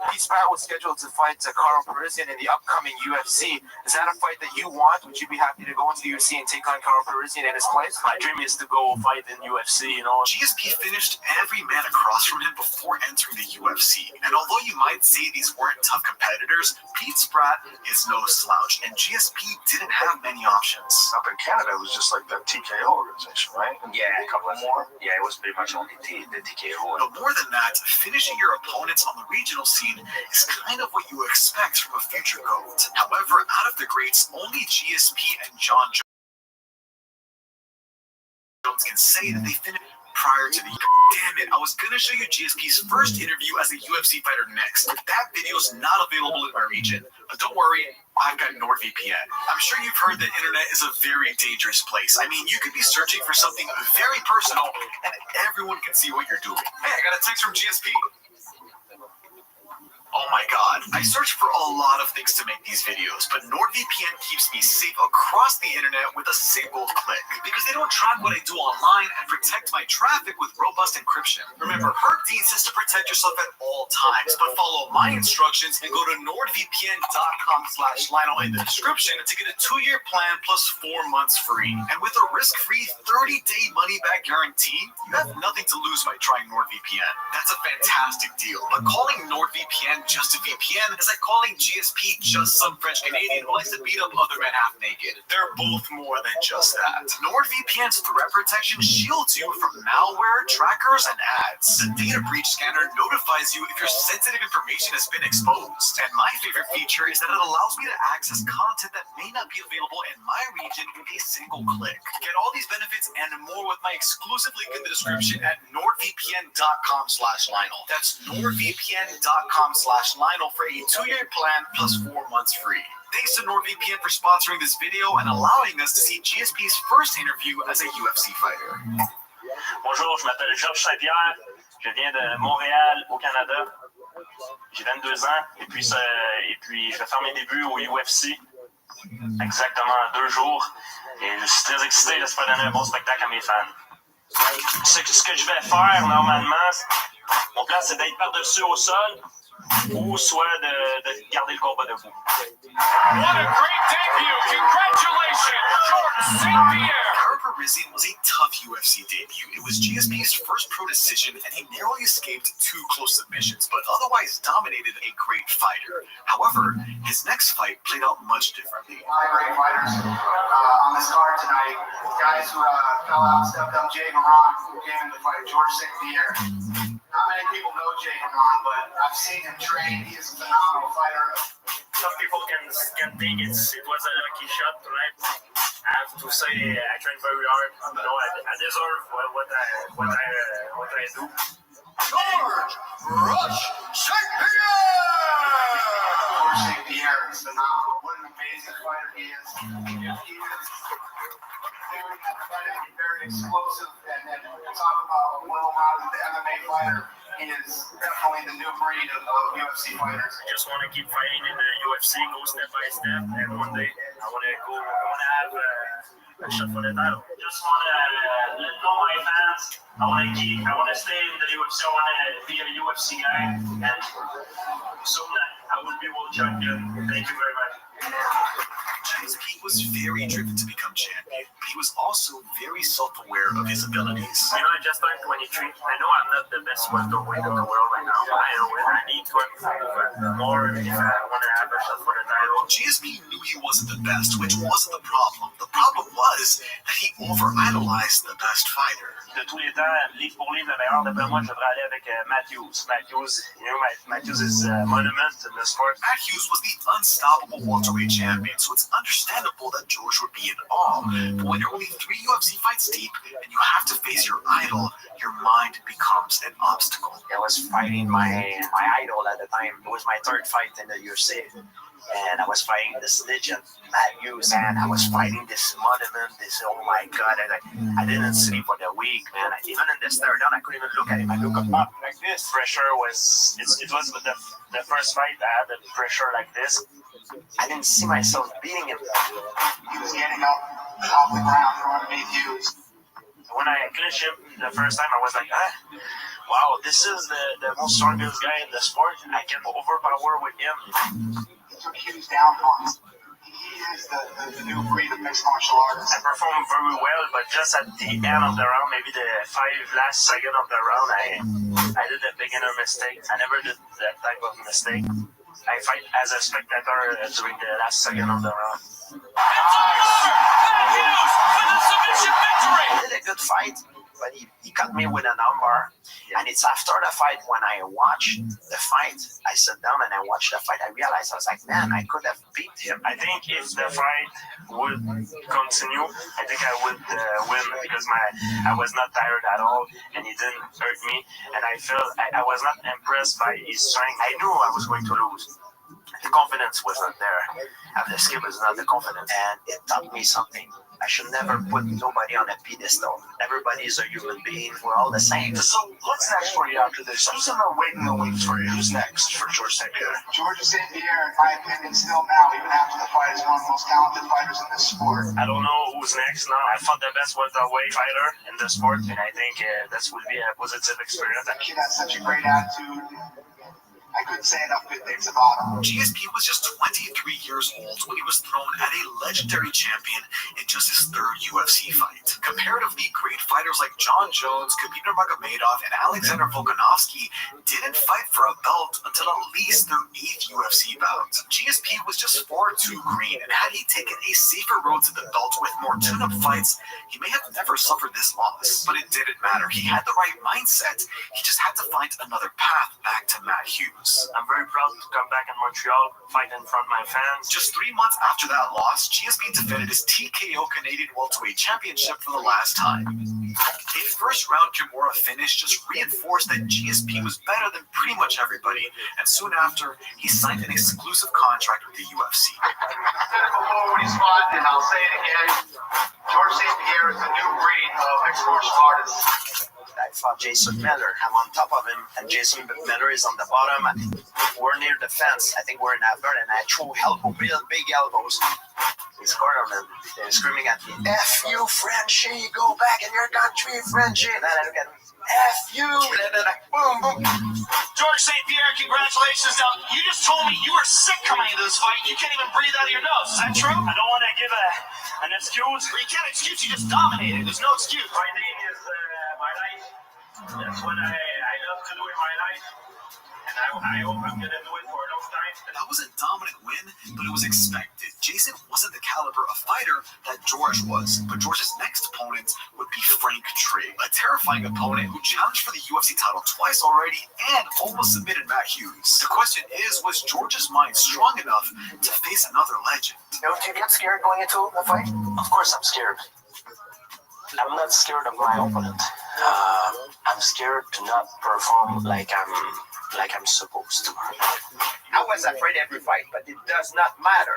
Pete Spratt was scheduled to fight Carl Parisian in the upcoming UFC. Is that a fight that you want? Would you be happy to go into the UFC and take on Carl Parisian in his place? My dream is to go fight in UFC, you know. GSP finished every man across from him before entering the UFC. And although you might say these weren't tough competitors, Pete Spratt is no slouch, and GSP didn't have many options. Up in Canada, it was just like that TKO organization, right? And yeah, a couple more. Yeah, it was pretty much only the TKO. But more than that, finishing your opponents on the regional scene is kind of what you expect from a future GOAT. However, out of the greats, only GSP and John Jones can say that they finished prior to the... Damn it, I was gonna show you GSP's first interview as a UFC fighter next. That video's not available in my region, but don't worry, I've got NordVPN. I'm sure you've heard the internet is a very dangerous place. I mean, you could be searching for something very personal, and everyone can see what you're doing. Hey, I got a text from GSP. Oh my god, I searched for a lot of things to make these videos, but NordVPN keeps me safe across the internet with a single click. Because they don't track what I do online and protect my traffic with robust encryption. Remember, Herb Dean says to protect yourself at all times, but follow my instructions and go to nordvpn.com/Lionel in the description to get a 2-year plan plus 4 months free. And with a risk-free 30-day money-back guarantee, you have nothing to lose by trying NordVPN. That's a fantastic deal, but calling NordVPN just a VPN is like calling GSP just some French Canadian who likes to beat up other men half naked. They're both more than just that. NordVPN's threat protection shields you from malware, trackers, and ads. The data breach scanner notifies you if your sensitive information has been exposed. And my favorite feature is that it allows me to access content that may not be available in my region with a single click. Get all these benefits and more with my exclusive link in the description at nordvpn.com/Lionel. That's nordvpn.com/Lionel for a 2-year plan plus 4 months free. Thanks to NordVPN for sponsoring this video and allowing us to see GSP's first interview as a UFC fighter. Bonjour, je m'appelle Georges Saint-Pierre. Je viens de Montréal, au Canada. J'ai 22 ans et puis je vais faire mes débuts au UFC exactement en 2 jours. Et je suis très excité, j'espère donner un bon spectacle à mes fans. Ce que je vais faire normalement, mon plan c'est d'être par-dessus au sol ou soit de garder le combat debout. What a great debut! Congratulations, Georges Saint-Pierre! Parisian was a tough UFC debut. It was GSP's first pro decision, and he narrowly escaped 2 close submissions, but otherwise dominated a great fighter. However, his next fight played out much differently. Great fighters on this card tonight. Guys who fell out, stepped up. Jay Moran, who came in to fight Georges Saint-Pierre. Not many people know Jay Hanan, but I've seen him train. He is a phenomenal fighter. Some people can think it was a lucky shot tonight. I have to say I trained very hard. You know, I deserve what I do. George Rush St. Pierre! George St. Pierre is phenomenal. What an amazing fighter he is. He is very explosive, and talk about a well-rounded MMA fighter. He is definitely the new breed of UFC fighters. I just want to keep fighting in the UFC, go step by step, and one day I want to have a shot for the title. Just want to let go my fans. I want to stay in the UFC. I want to be a UFC guy, and soon I will be world champion. Thank you very much. He was very driven to become champion, but he was also very self-aware of his abilities. You know, I just turned 23. I know I'm not the best welterweight in the world right now. I know it. I need to improve more if I want to have a shot for the title. GSP knew he wasn't the best, which wasn't the problem. The problem was that he over-idolized the best fighter. De tous les temps, livre pour livre, le meilleur, d'après moi, je devrais aller avec Matthews. Matthews is a monument in the sport. Matthews was the unstoppable welterweight champion, so it's understandable that George would be in awe. But when you're only 3 UFC fights deep and you have to face your idol, your mind becomes an obstacle. I was fighting my idol at the time. It was my third fight in the UFC. And I was fighting this legend, Matthews, and I was fighting this monument, oh my God, I didn't sleep for the week, man. Even in the third round, I couldn't even look at him. I look up like this. Pressure was, it was the first fight I had the pressure like this. I didn't see myself beating him. He was getting up off the ground trying to beat Hughes. When I clinched him the first time, I was like, wow, this is the most strongest guy in the sport. I can overpower with him. He took Hughes down once. He is the new breed of mixed martial arts. I performed very well, but just at the end of the round, maybe the last seconds of the round, I did a beginner mistake. I never did that type of mistake. I fight as a spectator during the last second of the round. He did a good fight, but he cut me with an armbar. And it's after the fight, when I watched the fight, I sat down and I watched the fight, I realized, I was like, man, I could have beat him. I think if the fight would continue, I think I would win because I was not tired at all and he didn't hurt me. And I felt I was not impressed by his strength. I knew I was going to lose. The confidence wasn't there. And the skill is not the confidence. And it taught me something. I should never put nobody on a pedestal. Everybody is a human being. We're all the same. So what's next for you after this? Who's in the waiting the wings for you? Who's next for George St. Pierre? George St. Pierre, in my opinion, still now, even after the fight, is one of the most talented fighters in this sport. I don't know who's next now. I fought the best welterweight fighter in the sport, and I think that would be a positive experience. That kid has such a great attitude. I couldn't say enough good things about him. GSP was just 23 years old when he was thrown at a legendary champion in just his third UFC fight. Comparatively great fighters like John Jones, Khabib Nurmagomedov, and Alexander Volkanovski didn't fight for a belt until at least their 8th UFC bout. GSP was just 4-2 green, and had he taken a safer road to the belt with more tune-up fights, he may have never suffered this loss. But it didn't matter. He had the right mindset. He just had to find another path back to Matt Hughes. I'm very proud to come back in Montreal, fight in front of my fans. Just 3 months after that loss, GSP defended his TKO Canadian Welterweight Championship for the last time. A first-round Kimura finish just reinforced that GSP was better than pretty much everybody, and soon after, he signed an exclusive contract with the UFC. When he's fought, and I'll say it again, George St. Pierre is the new breed of mixed martial artists. I fought Jason Miller. I'm on top of him, and Jason Miller is on the bottom. We're near the fence. I think we're in that bird, and I threw real big elbows. He's cornerman. They're screaming at me, F you, Frenchie, go back in your country, Frenchie. And then I look at him, F you, and then I boom, boom. George St. Pierre, congratulations. Now, you just told me you were sick coming into this fight. You can't even breathe out of your nose. Is that true? I don't want to give an excuse. You can't excuse. You just dominated. There's no excuse. Fighting is my life. That's what I love love to do it my life. And I hope I'm going to do it for a long time. That was a dominant win, but it was expected. Jason wasn't the caliber of fighter that George was, but George's next opponent would be Frank Trigg, a terrifying opponent who challenged for the UFC title twice already and almost submitted Matt Hughes. The question is, was George's mind strong enough to face another legend? You know, do you get scared going into a fight? Of course I'm scared. I'm not scared of my opponent. I'm scared to not perform like I'm supposed to. I was afraid every fight, but it does not matter.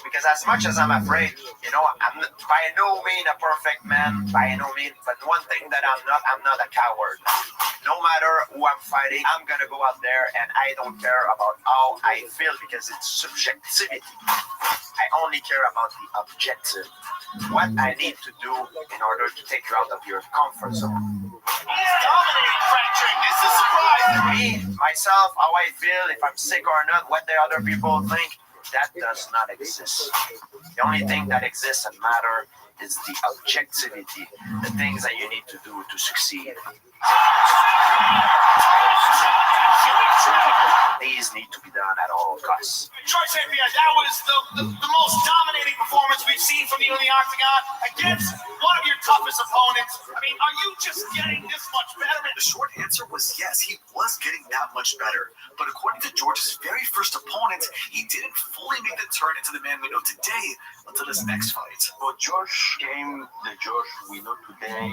Because as much as I'm afraid, you know, I'm by no means a perfect man, by no means, but one thing that I'm not a coward. No matter who I'm fighting, I'm going to go out there and I don't care about how I feel because it's subjectivity. I only care about the objective. What I need to do in order to take you out of your comfort zone. He's dominating Frank Trigg. This is surprising. Me, myself, how I feel, if I'm sick or not, what the other people think, that does not exist. The only thing that exists and matter is the objectivity, the things that you need to do to succeed. These need to be done at all costs. George St. Pierre, that was the most dominating performance we've seen from you in the octagon against one of your toughest opponents. I mean, are you just getting this much better? The short answer was yes, he was getting that much better. But according to George's very first opponent, he didn't fully make the turn into the man we know today until his next fight. But George came the George we know today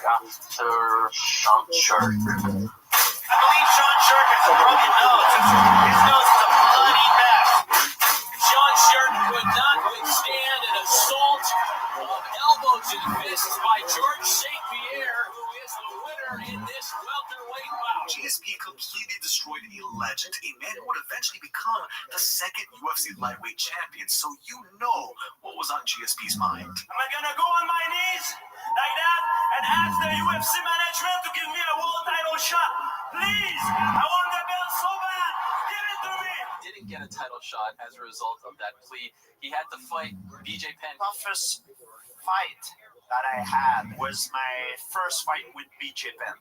after Sean Sharp. I believe Sean Sharp has a broken nose. His nose is a bloody mess. Sean Sharp could not withstand an assault of elbows and fists by George St. Pierre, who is the winner in this welterweight bout. GSP completely destroyed a legend, a man who would eventually become the second UFC lightweight champion. So you know what was on GSP's mind. Am I gonna go on my knees like that and ask the UFC management to give me a world title shot? Please, I want the belt so bad. Give it to me. Didn't get a title shot as a result of that plea. He had to fight BJ Penn. Toughest fight that I had was my first fight with BJ Penn.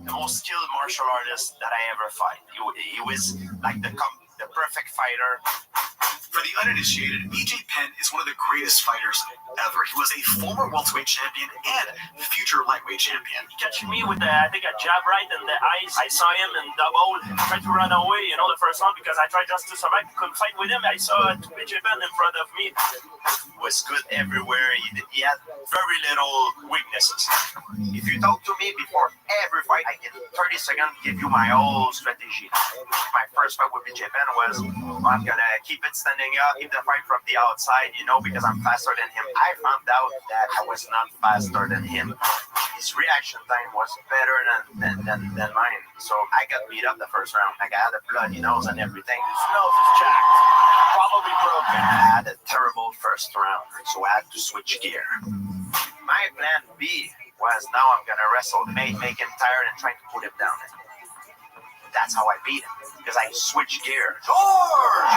The most skilled martial artist that I ever fought. He was like the perfect fighter. For the uninitiated, BJ Penn is one of the greatest fighters ever. He was a former welterweight champion and future lightweight champion. He catch me with, I think, a jab right in the eyes. I saw him in double, tried to run away, you know, the first round because I tried just to survive. Couldn't fight with him. I saw BJ Penn in front of me. Was good everywhere. He had very little weaknesses. If you talk to me before every fight, I can 30 seconds give you my whole strategy. My first fight with BJ Penn was, I'm gonna keep it standing up, keep the fight from the outside, you know, because I'm faster than him. I found out that I was not faster than him. His reaction time was better than mine. So I got beat up the first round. Like I had a bloody nose and everything. His nose is jacked, probably broken. I had a terrible first round, so I had to switch gear. My plan B was now I'm gonna wrestle, make him tired and trying to put him down. That's how I beat him, because I switched gear. George!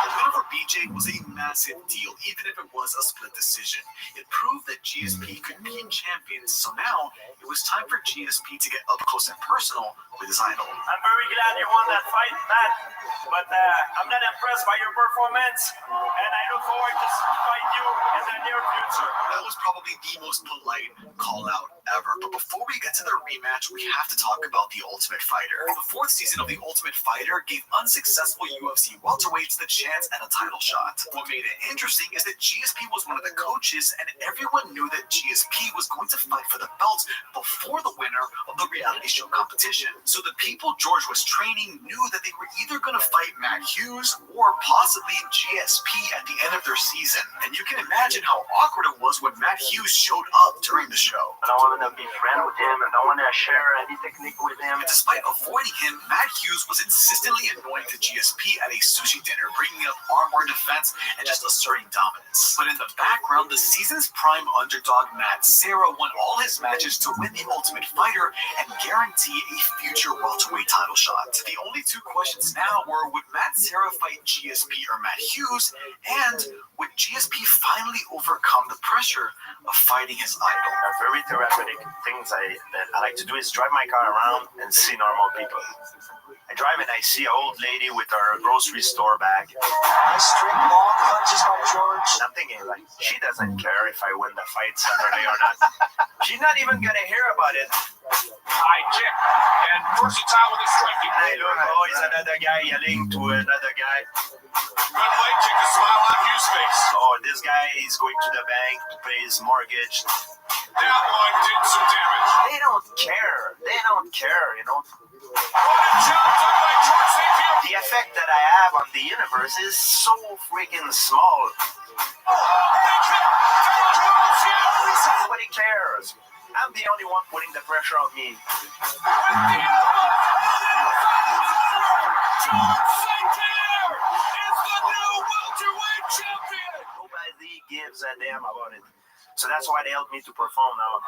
The win over BJ was a massive deal, even if it was a split decision. It proved that GSP could be champions, so now it was time for GSP to get up close and personal with his idol. I'm very glad you won that fight, Matt, but I'm not impressed by your performance, and I look forward to fight you in the near future. That was probably the most polite call-out ever, but before we get to the rematch, we have to talk about The Ultimate Fighter. The fourth season of The Ultimate Fighter gave unsuccessful UFC welterweights the chance at a title shot. What made it interesting is that GSP was one of the coaches, and everyone knew that GSP was going to fight for the belt before the winner of the reality show competition. So the people George was training knew that they were either going to fight Matt Hughes or possibly GSP at the end of their season. And you can imagine how awkward it was when Matt Hughes showed up during the show. I don't want to be friends with him. I don't want to share any technique with him. And despite avoiding him, Matt Hughes was insistently annoying to GSP at a sushi dinner, bringing up armbar defense and just asserting dominance. But in the background, the season's prime underdog, Matt Serra won all his matches to win the Ultimate Fighter and guarantee a future welterweight title shot. The only two questions now were, would Matt Serra fight GSP or Matt Hughes, and would GSP finally overcome the pressure of fighting his idol? A very therapeutic things that I like to do is drive my car around and see normal people. I drive and I see an old lady with her grocery store bag. Straight long punches by George. I'm thinking, like, she doesn't care if I win the fight Saturday or not. She's not even gonna hear about it. High kick and versatile with a striking. I look, oh, it's another guy yelling to another guy. Good leg kick, a smile on Hughes' face. Oh, this guy is going to the bank to pay his mortgage. That one did some damage. They don't care. They don't care, you know. The effect that I have on the universe is so freaking small. Nobody cares. I'm the only one putting the pressure on me. Nobody gives a damn about it. So that's why they helped me to perform now.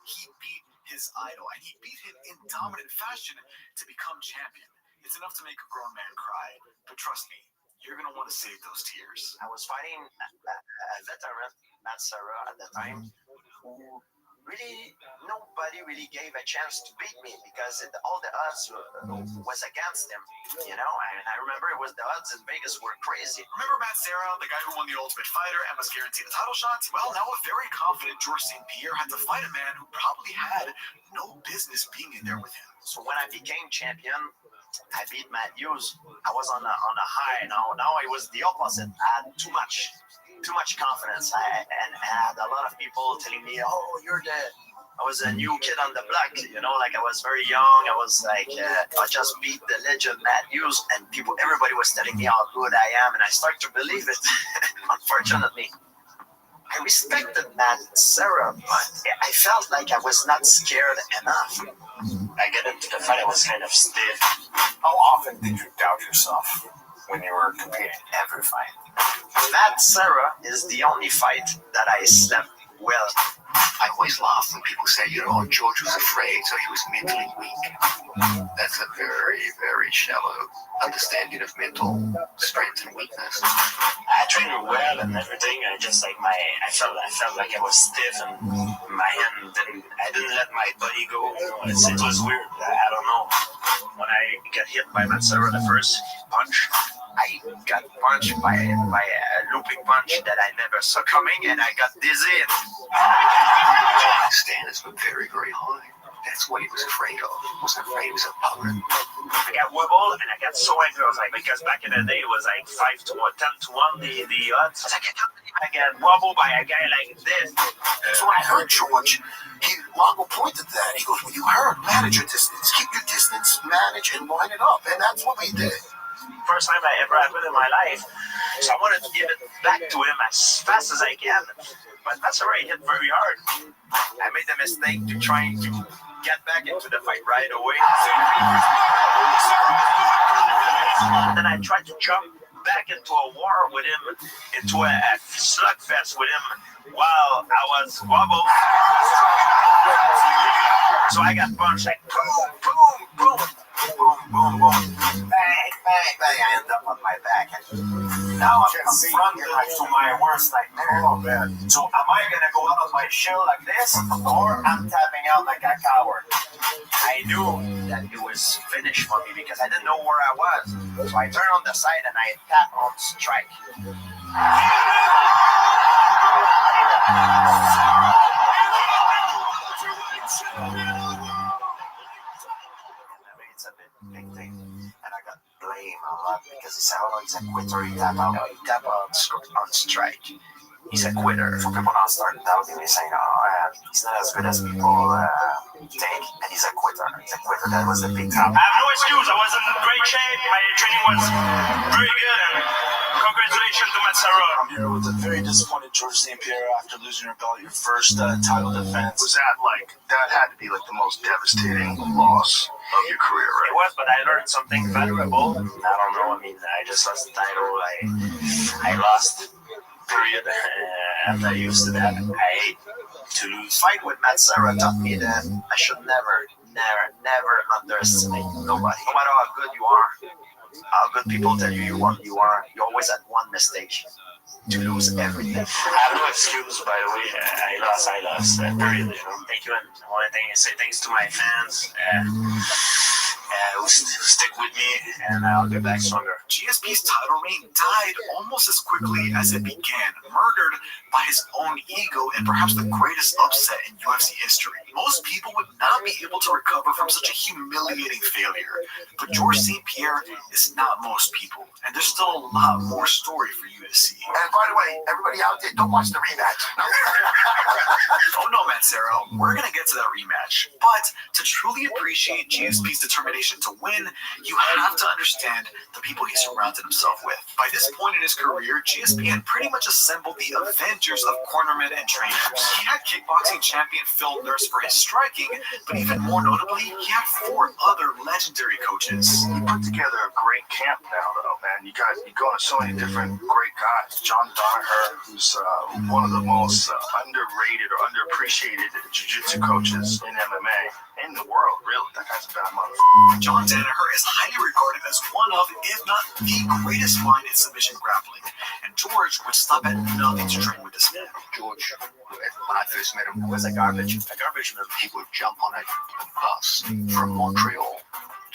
He beat his idol, and he beat him in dominant fashion to become champion. It's enough to make a grown man cry, but trust me, you're going to want to save those tears. I was fighting a veteran, Matt Serra, at the time, who really, nobody really gave a chance to beat me because all the odds was against him, you know? And I remember it was the odds in Vegas were crazy. Remember Matt Serra, the guy who won the Ultimate Fighter and was guaranteed a title shot? Well, now a very confident George St. Pierre had to fight a man who probably had no business being in there with him. So when I became champion, I beat Matt Hughes. I was on a high. Now it was the opposite. I had too much confidence. I had a lot of people telling me, "Oh, I was a new kid on the block." You know, like I was very young. I was like, I just beat the legend Matt Hughes, and everybody was telling me how good I am, and I started to believe it. Unfortunately, I respected Matt Serra, but I felt like I was not scared enough. I get into the fight, I was kind of stiff. How often did you doubt yourself when you were competing? Every fight. Matt Serra is the only fight that I slept well. I always laugh when people say, George was afraid, so he was mentally weak. That's a very, very shallow understanding of mental strength and weakness. I trained well and everything. I felt like I was stiff and my hand I didn't let my body go. It was weird. I don't know. When I got hit by Matt Serra the first punch, I got punched by a looping punch that I never saw coming, and I got dizzy. His standards were very, very high. That's what he was afraid of. He wasn't afraid, he was a opponent. I got wobbled and I got so angry. I was like, because back in the day it was like 5 to 1, 10 to 1 the odds. I got wobbled by a guy like this. So when I heard George, Longo pointed that. He goes, "Well, you heard, manage your distance. Keep your distance, manage, and line it up." And that's what we did. First time I ever had it in my life. So I wanted to give it back to him as fast as I can. But that's already hit very hard. I made the mistake to trying to get back into the fight right away. Then I tried to jump back into a war with him, into a slugfest with him while I was wobbled. So I got punched like boom, boom, boom, boom, boom, boom, bang, bang, bang. I end up on my back. Now I'm running like to my worst nightmare. So am I gonna go out on my shell like this, or I'm tapping out like a coward? I knew that it was finished for me because I didn't know where I was. So I turned on the side and I tap on strike. It's a big thing, and I got blamed a lot because he said, "Oh no, he's a quitter. He tap out. He tap on strike." he's a quitter. So people now started doubting me, saying, "Oh, he's not as good as people think, and he's a quitter. He's a quitter." That was the big I have no excuse. I was in great shape. My training was very good. And congratulations to Matsara. I'm here with a very disappointed George St. Pierre after losing your belt, your first title defense. Was that had to be like the most devastating loss of your career, right? It was, but I learned something valuable. I don't know. I mean, I just lost the title. I lost. Period. I'm not used to that. I hate to lose. Fight with Matsara taught me that I should never underestimate nobody. No matter how good you are, how good people tell you are, you're always at one mistake to lose everything. I have no excuse, by the way. I lost. Period. Thank you, and I want to say thanks to my fans who stick with me, and I'll get back stronger. GSP's title reign died almost as quickly as it began, murdered by his own ego and perhaps the greatest upset in UFC history. Most people would not be able to recover from such a humiliating failure, but George St. Pierre is not most people, and there's still a lot more story for you to see. And by the way, everybody out there, don't watch the rematch. Oh no, Matsaro, we're gonna get to that rematch, but to truly appreciate GSP's determination to win, you have to understand the people he surrounded himself with. By this point in his career, GSP had pretty much assembled the Avengers of cornermen and trainers. He had kickboxing champion Phil Nurse for his striking, but even more notably, he had 4 other legendary coaches. You put together a great camp now, though, man. You go to so many different great guys. John Danaher, who's one of the most underrated or underappreciated jiu-jitsu coaches in MMA. In the world, really. That guy's a bad motherfucker. John Danaher is highly regarded as one of, if not the greatest mind in submission grappling, and George would stop at nothing to train with this man. George, when I first met him, was a garbage man. He would jump on a bus from Montreal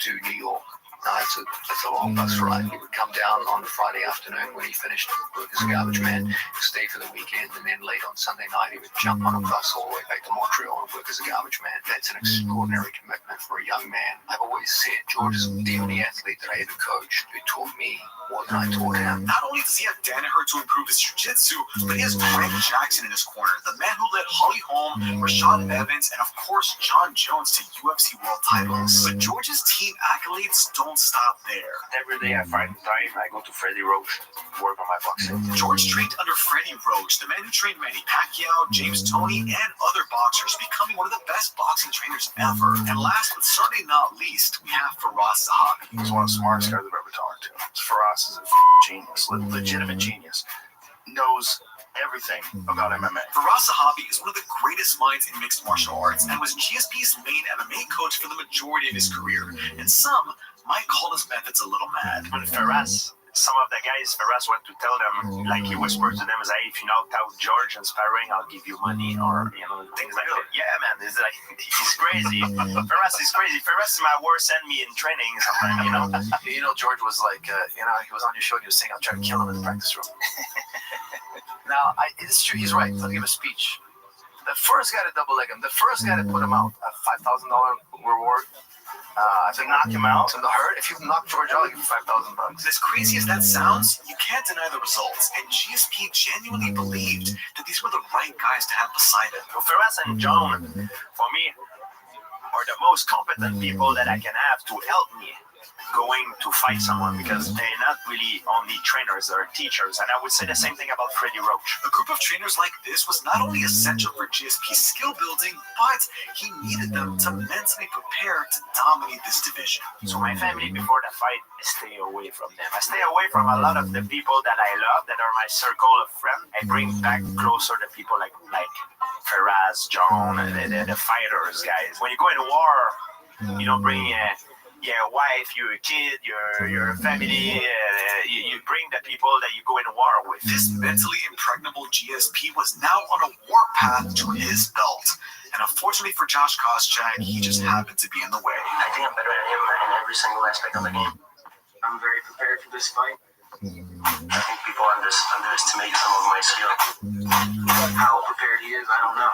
to New York. It's a long bus ride. He would come down on Friday afternoon when he finished work as a garbage man, stay for the weekend, and then late on Sunday night he would jump on a bus all the way back to Montreal and work as a garbage man. That's an extraordinary commitment for a young man. I've always said George is the only athlete that I ever coached who taught me more than I taught him. Not only does he have Danaher to improve his jiu-jitsu, but he has Greg Jackson in his corner, the man who led Holly Holm, Rashad Evans, and of course John Jones to UFC world titles. But George's team accolades don't stop there. Every day I fight time, I go to Freddie Roach to work on my boxing. George trained under Freddie Roach, the man who trained Manny Pacquiao, James Toney, and other boxers, becoming one of the best boxing trainers ever. And last but certainly not least, we have Firas Zahabi. He's one of the smartest guys I've ever talked to. Firas is a genius, legitimate genius. Knows everything about MMA. Firas Zahabi is one of the greatest minds in mixed martial arts and was GSP's main MMA coach for the majority of his career. And some might call his methods a little mad. But Firas, some of the guys, Firas went to tell them, like he whispered to them, is, hey, if you knocked out George in sparring, I'll give you money, or things like that. Yeah, man, it's like, he's crazy. Firas is crazy. Firas is my worst enemy in training sometimes, George was like, he was on your show and he was saying, I'll try to kill him in the practice room. Now, it's true, he's right. I'll give a speech. The first guy to double leg him, the first guy to put him out, a $5,000 reward. To knock him out, to hurt. If you knock George out, I'll give you $5,000. As crazy as that sounds, you can't deny the results. And GSP genuinely believed that these were the right guys to have beside him. Firas and John, for me, are the most competent people that I can have to help me going to fight someone, because they're not really only trainers, they're teachers. And I would say the same thing about Freddie Roach. A group of trainers like this was not only essential for GSP's skill building, but he needed them to mentally prepare to dominate this division. So my family, before the fight, I stay away from them. I stay away from a lot of the people that I love, that are my circle of friends. I bring back closer the people like Firas, John, the fighters, guys. When you go into war, you don't bring your wife, your kid, your family. You bring the people that you go into war with. This mentally impregnable GSP was now on a war path to his belt. And unfortunately for Josh Koscheck, he just happened to be in the way. I think I'm better than him in every single aspect of the game. I'm very prepared for this fight. I think people underestimate some of my skill. How prepared he is, I don't know.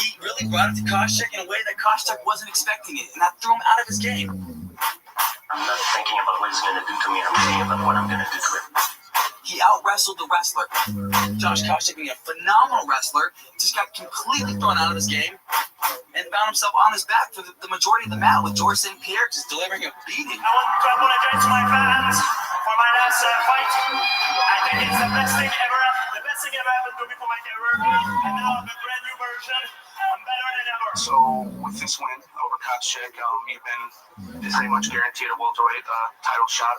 He really brought it to Koscheck in a way that Koscheck wasn't expecting it, and that threw him out of his game. I'm not thinking about what he's going to do to me. I'm thinking about what I'm going to do to him. He He out-wrestled the wrestler. Josh Koscheck, being a phenomenal wrestler, just got completely thrown out of his game and found himself on his back for the majority of the match with George St. Pierre just delivering a beating. I want to apologize to my fans for my last fight. I think it's the best thing ever. The best thing ever happened to me for my career. And now I'm a brand new version. I'm better than ever. So with this win over Koscheck, you've been pretty much guaranteed a welterweight title shot.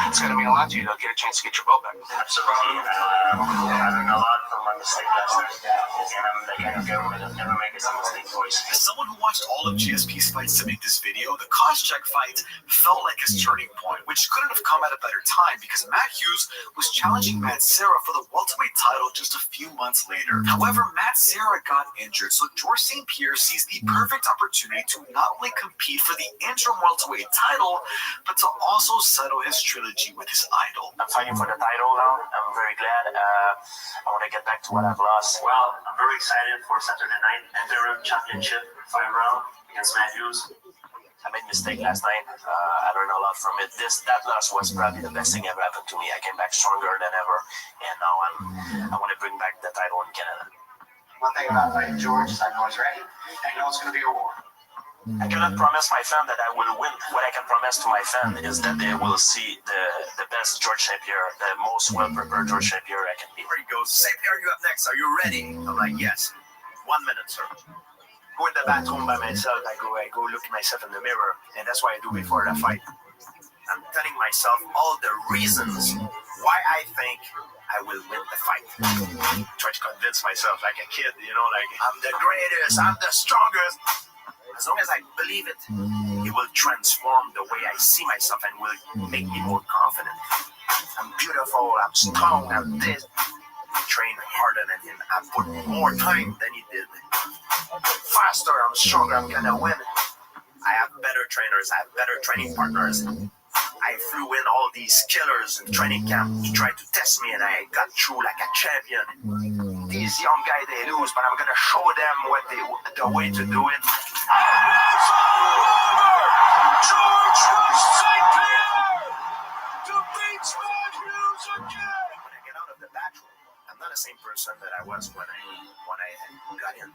It's going to mean a lot to you to get a chance to get your belt back. Absolutely. I learned a lot from my mistake last night, and I'm the kind of guy who will never make a mistake twice. As someone who watched all of GSP's fights to make this video, the Koscheck fight felt like his turning point, which couldn't have come at a better time because Matt Hughes was challenging Matt Serra for the welterweight title just a few months later. However, Matt Serra got injured, so George St. Pierre sees the perfect opportunity to not only compete for the interim welterweight title, but to also settle his trilogy with his idol. I'm fighting for the title now. I'm very glad. I want to get back to what I've lost. Well, I'm very excited for Saturday night interim championship 5-round against Matt Hughes. I made a mistake last night. I learned a lot from it. That loss was probably the best thing ever happened to me. I came back stronger than ever, and now I want to bring back the title in Canada. One thing about fighting George is I know he's ready. I know it's going to be a war. I cannot promise my fan that I will win. What I can promise to my fan is that they will see the best George St. Pierre, the most well-prepared George St. Pierre I can be. Where he goes, St. Pierre, you up next. Are you ready? I'm like, yes. 1 minute, sir. Go in the bathroom by myself. I go look at myself in the mirror, and that's what I do before the fight. I'm telling myself all the reasons why I think I will win the fight. Try to convince myself like a kid, like I'm the greatest, I'm the strongest. As long as I believe it, it will transform the way I see myself and will make me more confident. I'm beautiful, I'm strong, I'm this. I train harder than him. I put more time than he did. Faster, I'm stronger, I'm gonna win. I have better trainers, I have better training partners. I flew in all these killers in training camp to try to test me, and I got through like a champion. These young guys, they lose, but I'm gonna show them the way to do it. George St. Pierre defeats Matt Hughes again. When I get out of the bathroom, I'm not the same person that I was when I got in.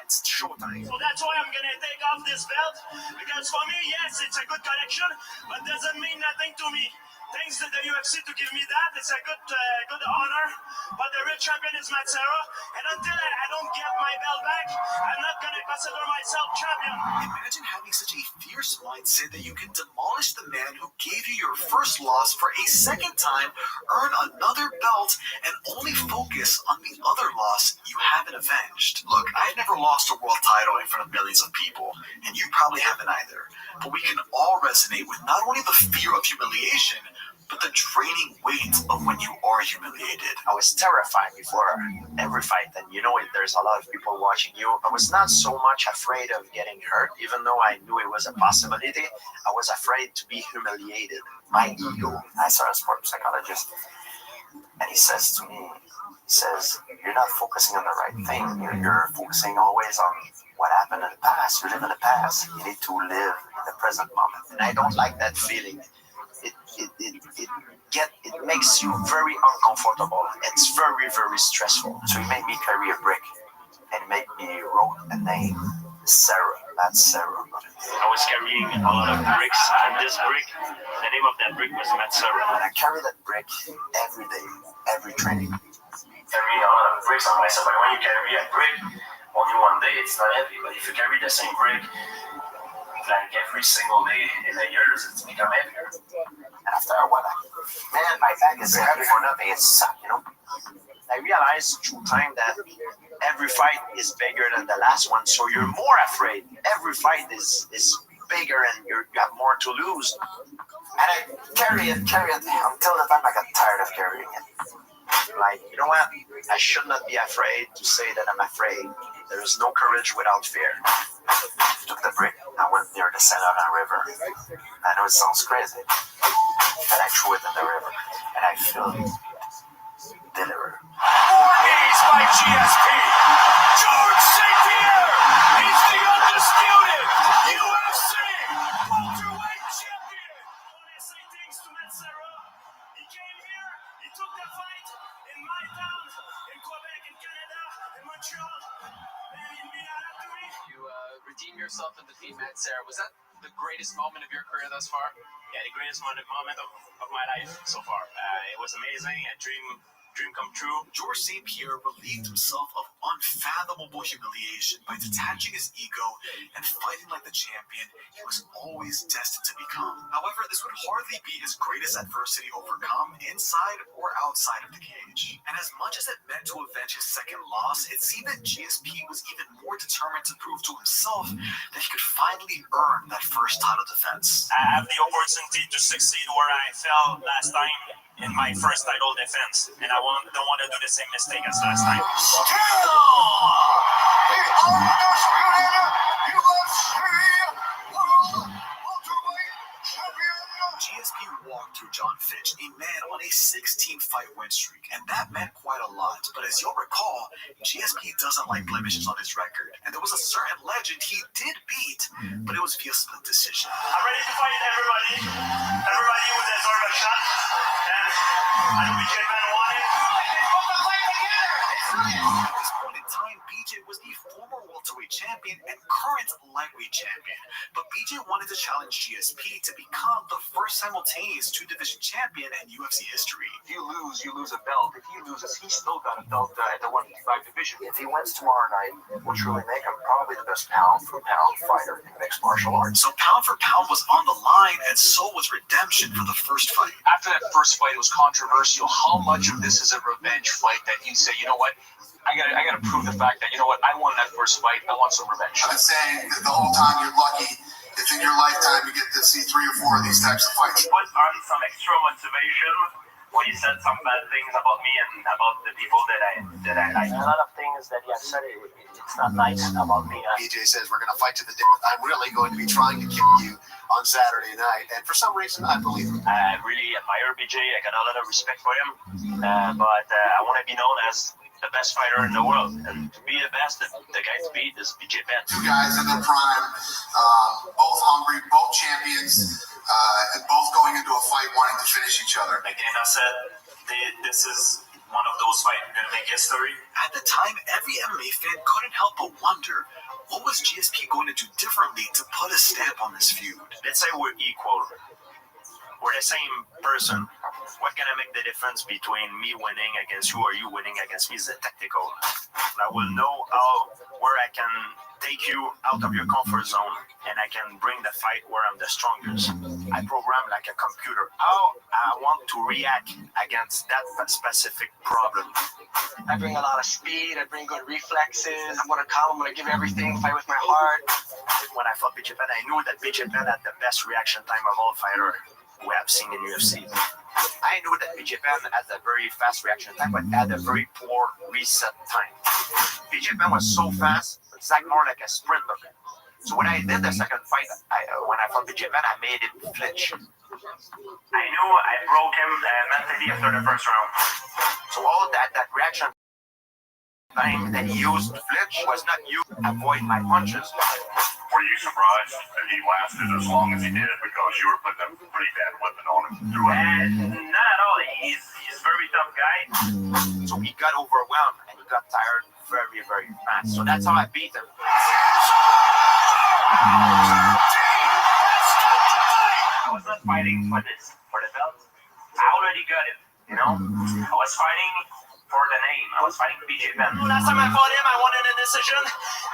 It's showtime. So that's why I'm gonna take off this belt, because for me, yes, it's a good collection, but doesn't mean nothing to me. Thanks to the UFC to give me that. It's a good honor. But the real champion is Matt Serra, and until I don't get my belt back, I'm not gonna consider myself champion. Imagine having such a fierce mindset that you can demolish the man who gave you your first loss for a second time, earn another belt, and only focus on the other loss you haven't avenged. Look, I've never lost a world title in front of millions of people, and you probably haven't either. But we can all resonate with not only the fear of humiliation, but the draining weight of when you are humiliated. I was terrified before every fight, and there's a lot of people watching you. I was not so much afraid of getting hurt, even though I knew it was a possibility. I was afraid to be humiliated. My ego. I saw a sports psychologist, and he says to me, you're not focusing on the right thing. You're focusing always on what happened in the past. You live in the past. You need to live in the present moment. And I don't like that feeling. It makes you very uncomfortable. It's very, very stressful. So he made me carry a brick and made me wrote a name, Sarah. That's Sarah. I was carrying a lot of bricks, and this brick, the name of that brick was Matt Serra. And I carry that brick every day, every training. Carry a lot of bricks on myself. But when you carry a brick only one day, it's not heavy. But if you carry the same brick like every single day in the years, it's become heavier. And after a while, man, my back is heavy for nothing. It's sucked, I realized through time that every fight is bigger than the last one, so you're more afraid. Every fight is bigger, and you have more to lose. And I carry it until the time I got tired of carrying it. Like, you know what? I should not be afraid to say that I'm afraid. There is no courage without fear. Took the brick. I went near the St. Laurent River. I know it sounds crazy, but I threw it in the river, and I feel delivered. 4 days by GSP. George St. Pierre. He's the undisputed UFC welterweight champion. I want to say thanks to Matt Serra. He came here, he You redeem yourself in defeat, Matt Sarah. Was that the greatest moment of your career thus far? Yeah, the greatest moment of my life so far. It was amazing. A dream come true. George St. Pierre relieved himself of unfathomable humiliation by detaching his ego and fighting like the champion he was always destined to become. However, this would hardly be his greatest adversity overcome inside or outside of the cage. And as much as it meant to avenge his second loss, it seemed that GSP was even more determined to prove to himself that he could finally earn that first title defense. I have the opportunity to succeed where I fell last time in my first title defense, and I don't want to do the same mistake as last time. GSP walked through John Fitch, a man on a 16-fight win streak, and that meant quite a lot. But as you'll recall, GSP doesn't like blemishes on his record, and there was a certain legend he did beat, but it was via split decision. I'm ready to fight everybody. Everybody who deserves a shot, and I know BJ Penn won it. At this point in time, BJ was the former welterweight champion and current lightweight champion, but BJ wanted to challenge GSP to become the first simultaneous two-division champion in UFC history. If you lose a belt. If he loses, he's still got a belt at the 155 division. If he wins tomorrow night, will truly make him probably the best pound-for-pound fighter in mixed martial arts. So pound for pound was on the line, and so was redemption for the first fight. After that first fight, it was controversial. How much of this is a revenge fight that you say, you know what? I gotta prove the fact that, you know what, I won that first fight. I want some revenge. I've been saying that the whole time you're lucky if in your lifetime you get to see 3 or 4 of these types of fights. He put on some extra motivation when he said some bad things about me and about the people that I like. A lot of things that he has said, it's not nice about me. BJ says we're going to fight to the death. I'm really going to be trying to kill you on Saturday night, and for some reason I believe him. I really admire BJ. I got a lot of respect for him, but I want to be known as the best fighter in the world, and to be the best, the guy to beat is BJ Penn. 2 guys in their prime, both hungry, both champions, and both going into a fight wanting to finish each other. Like Dana said, this is one of those fights going to make history. At the time, every MMA fan couldn't help but wonder, what was GSP going to do differently to put a stamp on this feud? Let's say we're equal. We're the same person. What's going to make the difference between me winning against you or you winning against me is the tactical. I will know where I can take you out of your comfort zone and I can bring the fight where I'm the strongest. I program like a computer how I want to react against that specific problem. I bring a lot of speed, I bring good reflexes, I'm going to calm, I'm going to give everything, fight with my heart. When I fought BJ Penn, I knew that BJ Penn had the best reaction time of all fighters we have seen in UFC. I knew that BJ Penn has a very fast reaction time, but had a very poor reset time. BJ Penn was so fast, it's like more like a sprinter. So when I did the second fight, when I fought BJ Penn, I made him flinch. I knew I broke him mentally after the first round. So all that reaction time that he used to flinch was not used to avoid my punches. Were you surprised that he lasted as long as he did because you were putting a pretty bad weapon on him? Not at all. He's a very tough guy. So he got overwhelmed and he got tired very, very fast. So that's how I beat him. I was not fighting for the belt. I already got it, you know? I was fighting for the name. I was fighting BJ Penn. Last time I fought him, I wanted a decision.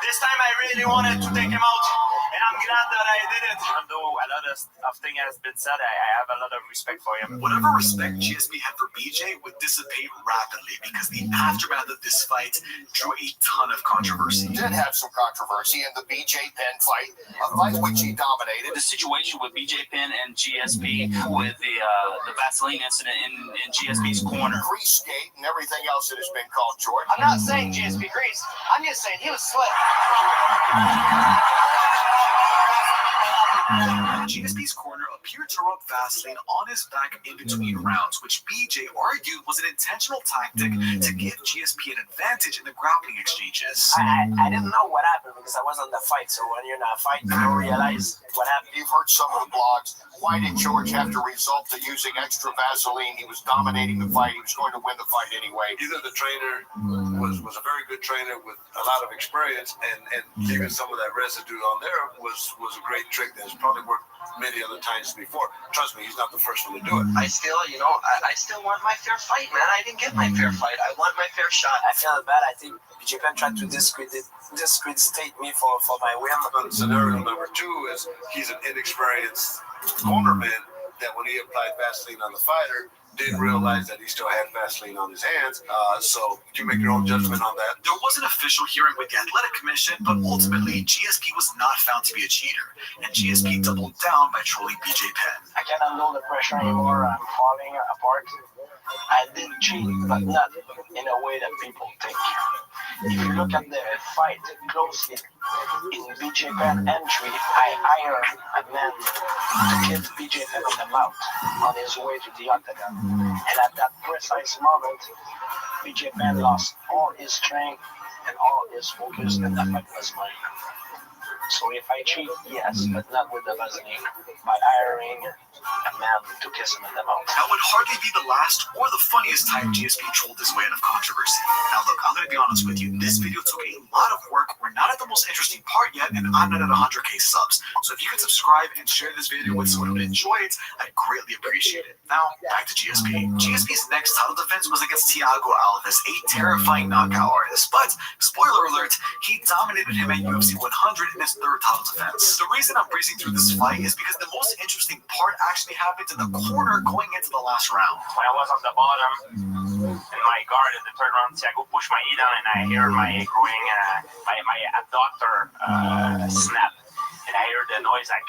This time I really wanted to take him out. And I'm glad that I did it. Even though a lot of things has been said, I have a lot of respect for him. Whatever respect GSP had for BJ would dissipate rapidly because the aftermath of this fight drew a ton of controversy. He did have some controversy in the BJ Penn fight, a fight which he dominated. The situation with BJ Penn and GSP with the Vaseline incident in GSP's corner. Grease gate and everything else that has been called, George. I'm not saying GSP grease. I'm just saying he was slick. GSP's corner appeared to rub Vaseline on his back in between rounds, which BJ argued was an intentional tactic to give GSP an advantage in the grappling exchanges. I didn't know what happened because I wasn't in the fight, so when you're in a fight, you don't realize what happened. You've heard some of the blogs. Why did George have to resort to using extra Vaseline? He was dominating the fight. He was going to win the fight anyway. Either the trainer was a very good trainer with a lot of experience, and leaving some of that residue on there was a great trick that has probably worked many other times before. Trust me, he's not the first one to do it. I still, I still want my fair fight, man. I didn't get my fair fight. I want my fair shot. I feel bad. I think Japan tried to discredit me for my win. Scenario number two is he's an inexperienced cornerman that when he applied Vaseline on the fighter, didn't realize that he still had Vaseline on his hands. So you make your own judgment on that. There was an official hearing with the Athletic Commission, but ultimately GSP was not found to be a cheater, and GSP doubled down by trolling BJ Penn. I can't handle the pressure anymore. I'm falling apart. I did cheat, but not in a way that people think. If you look at the fight closely, in BJ Penn entry, I hired a man to hit BJ Penn on the mouth on his way to the octagon. And at that precise moment, BJ Penn lost all his strength and all his focus, and that fight was mine. So if I cheat, yes, but not with the Vaseline, by hiring a man to kiss him in the mouth. That would hardly be the last or the funniest time GSP trolled his way out of controversy. Now look, I'm going to be honest with you. This video took a lot of work. We're not at the most interesting part yet, and I'm not at 100K subs. So if you could subscribe and share this video with someone who would enjoy it, I'd greatly appreciate it. Now, back to GSP. GSP's next title defense was against Thiago Alves, a terrifying knockout artist. But, spoiler alert, he dominated him at UFC 100 in his third title defense. The reason I'm breezing through this fight is because the most interesting part actually happened in the corner going into the last round. When I was on the bottom in my guard in the third round, Thiago pushed my knee down and I heard my growing, my abductor snap. And I heard the noise like,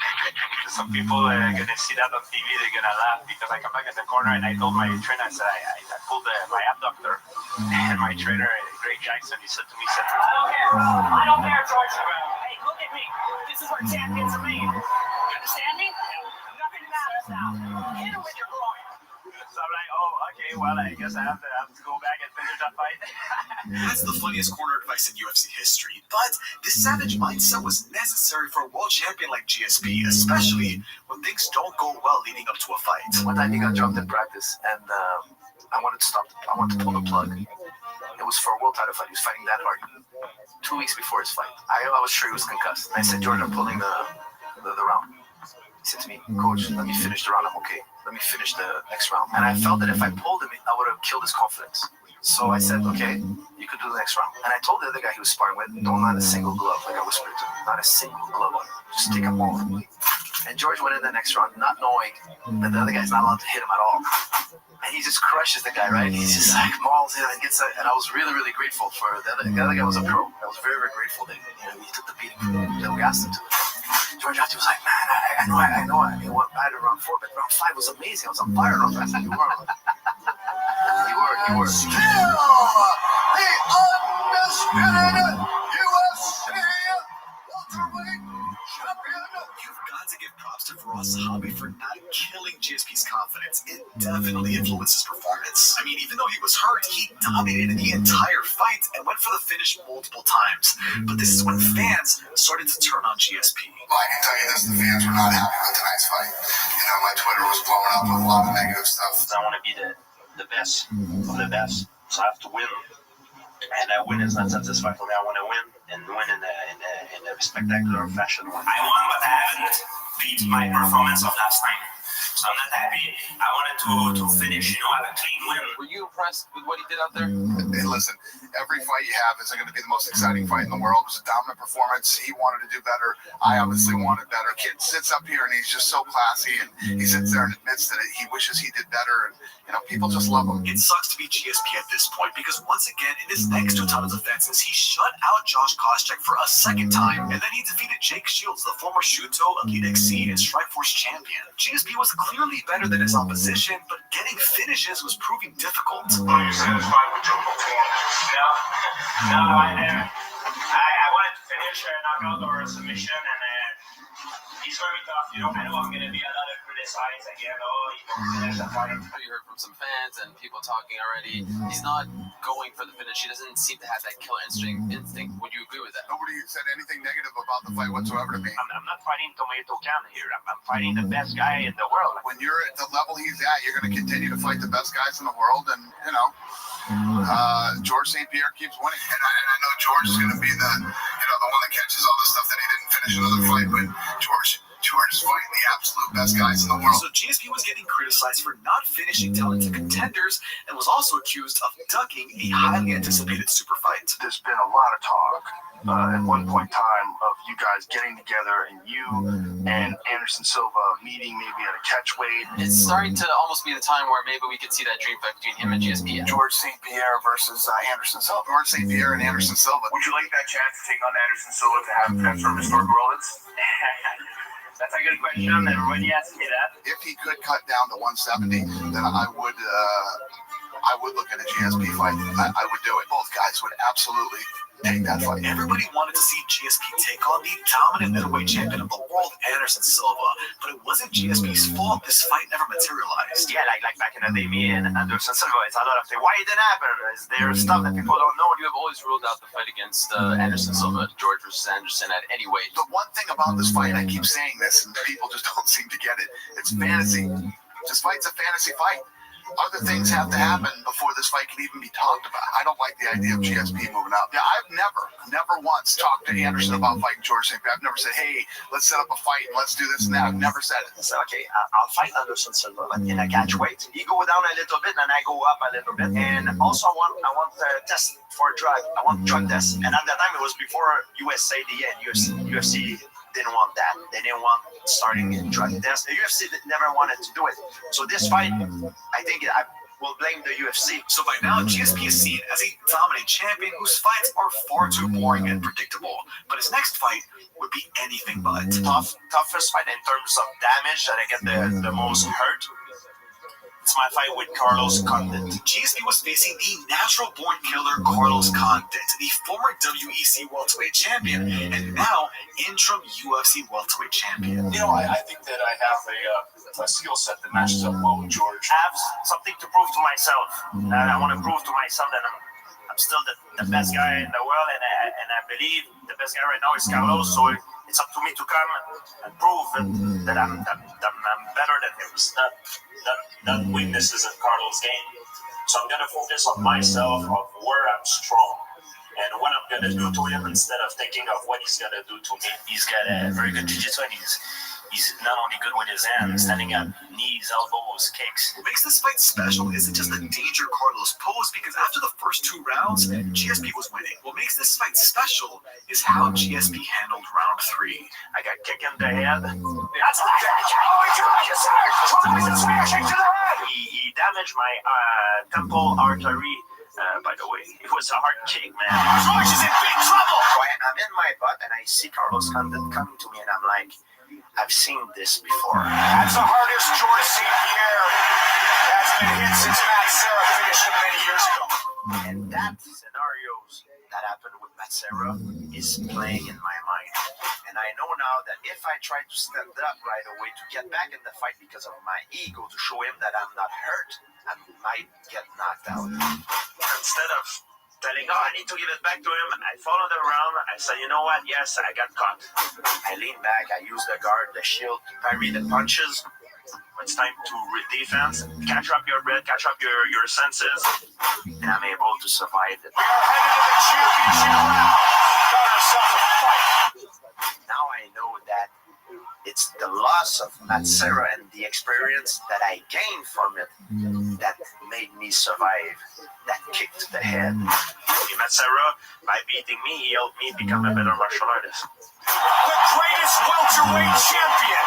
some people are going to see that on TV, they're going to laugh because I come back in the corner and I told my trainer, I said, I pulled my abductor. And my trainer, Greg Jackson, he said to me, I don't care, George. Hey, look at me. This is where champions are made. You understand me? Nothing matters now. Hit him with your groin. So I'm like, oh, okay, well, I guess I have to go back and finish that fight. That's the funniest corner advice in UFC history. But this savage mindset was necessary for a world champion like GSP, especially when things don't go well leading up to a fight. One time he got dropped in practice, and I wanted to stop. I wanted to pull the plug. It was for a world title fight. He was fighting that hard. 2 weeks before his fight, I was sure he was concussed. And I said, George, I'm pulling the round. He said to me, Coach, let me finish the round. I'm okay. Let me finish the next round. And I felt that if I pulled him, I would have killed his confidence. So I said, okay, you could do the next round. And I told the other guy he was sparring with, don't let a single glove, like I whispered to him, not a single glove on him. Just take a ball. And George went in the next round not knowing that the other guy's not allowed to hit him at all. And he just crushes the guy, right? He's just like mauls him and gets it. And I was really, really grateful for the other guy was a pro. I was very, very grateful that he took the beating that we asked him to. George after was like, man, I know I went bad in round 4, but round 5 was amazing. I was on fire. I said, you were. Still the undisputed UFC welterweight champion. You've got to give props to ViralRabbi for not killing GSP's confidence. It definitely influenced his performance. I mean, even though he was hurt, he dominated the entire fight and went for the finish multiple times. But this is when fans started to turn on GSP. Well, I can tell you this, the fans were not happy with tonight's fight. My Twitter was blowing up with a lot of negative stuff. I want to be the best of the best, so I have to win. And that win is not satisfying for me. I want to win and win in a spectacular fashion. I won, but I haven't beat my performance of last night. So I'm not happy. I wanted to finish, have a clean win. Were you impressed with what he did out there? Hey, listen, every fight you have isn't going to be the most exciting fight in the world. It was a dominant performance. He wanted to do better. I obviously wanted better. Kid sits up here and he's just so classy, and he sits there and admits that he wishes he did better, and people just love him. It sucks to be GSP at this point because once again, in his next 2 title defenses, he shut out Josh Koscheck for a second time, and then he defeated Jake Shields, the former Shuto, Elite XC, and Strikeforce champion. GSP was clearly better than his opposition, but getting finishes was proving difficult. Are you satisfied with your performance? No, I wanted to finish a knockout or a submission, and he's very tough. I know I'm going to be a lot of criticized again. You heard from some fans and people talking already. He's not going for the finish. He doesn't seem to have that killer instinct. Would you agree with that? Nobody said anything negative about the fight whatsoever to me. I'm not fighting tomato can here. I'm fighting the best guy in the world. When you're at the level he's at, you're going to continue to fight the best guys in the world, and George St. Pierre keeps winning. And I know George is going to be the one that catches all the stuff that he didn't finish another fight, but George is fighting the absolute best guys in the world. So GSP was getting criticized for not finishing talented contenders and was also accused of ducking a highly anticipated super fight. There's been a lot of talk at one point in time of you guys getting together and you and Anderson Silva meeting maybe at a catch weight. It's starting to almost be the time where maybe we could see that dream fight between him and GSP. George St. Pierre versus Anderson Silva. George St. Pierre and Anderson Silva. Would you like that chance to take on Anderson Silva to have sort of historic relevance? That's a good question. Everybody asks me that. If he could cut down to 170, then I would look at a GSP fight. I would do it. Both guys would absolutely take that fight. Everybody wanted to see GSP take on the dominant middleweight champion of the world, Anderson Silva, but it wasn't GSP's fault this fight never materialized. Yeah, like back in the day, me and Anderson Silva, it's a lot of things. Why it didn't happen? Is there stuff that people don't know? You have always ruled out the fight against Anderson Silva, George versus Anderson at any weight. The one thing about this fight, I keep saying this, and people just don't seem to get it. It's fantasy. This fight's a fantasy fight. Other things have to happen before this fight can even be talked about. I don't like the idea of GSP moving up. Yeah, I've never once talked to Anderson about fighting George St. Pierre. I've never said, hey, let's set up a fight and let's do this and that. I've never said it. I said, okay, I'll fight Anderson Silva in a catch weight. He go down a little bit and I go up a little bit. And also I want to test for a drug. I want drug tests. And at that time it was before USADA and UFC didn't want that. They didn't want starting in drug tests. The UFC never wanted to do it. So this fight, I think I will blame the UFC. So by now, GSP is seen as a dominant champion whose fights are far too boring and predictable. But his next fight would be anything but. Toughest fight in terms of damage that I get the most hurt. It's my fight with Carlos Condit. GSP was facing the natural-born killer Carlos Condit, the former WEC welterweight champion, and now interim UFC welterweight champion. I think that I have a skill set that matches up well with George. I have something to prove to myself. I want to prove to myself that I'm still the best guy in the world, and I believe the best guy right now is Carlos. So it's up to me to come and prove that I'm better than him. It's not weaknesses in Carlos' game. So I'm gonna focus on myself, of where I'm strong, and what I'm gonna do to him instead of thinking of what he's gonna do to me. He's got a very good jiu-jitsu, and he's not only good with his hands, standing up, knees, elbows, kicks. What makes this fight special isn't just the danger Carlos posed, because after the first 2 rounds, GSP was winning. What makes this fight special is how GSP handled round 3. I got kicked in the head. That's a smashing to the head. He damaged my temple artery. By the way, it was a hard kick, man. George is in big trouble. So I'm in my butt and I see Carlos Condit coming to me and I'm like, I've seen this before. That's the hardest George St. Pierre has been hit since Matt Serra finished him many years ago. And that scenarios that happened with Matt Serra is playing in my mind. And I know now that if I try to stand up right away to get back in the fight because of my ego, to show him that I'm not hurt, I might get knocked out. Instead of telling, I need to give it back to him, I followed around. I said, you know what? Yes, I got caught. I lean back, I use the guard, the shield to parry the punches. It's time to defense, catch up your breath, catch up your senses, and I'm able to survive it. We are headed to the championship round. Got ourselves a fight. Now I know that it's the loss of Matt Serra and the experience that I gained from it that made me survive that kick to the head. Matt Serra, by beating me, he helped me become a better martial artist. The greatest welterweight champion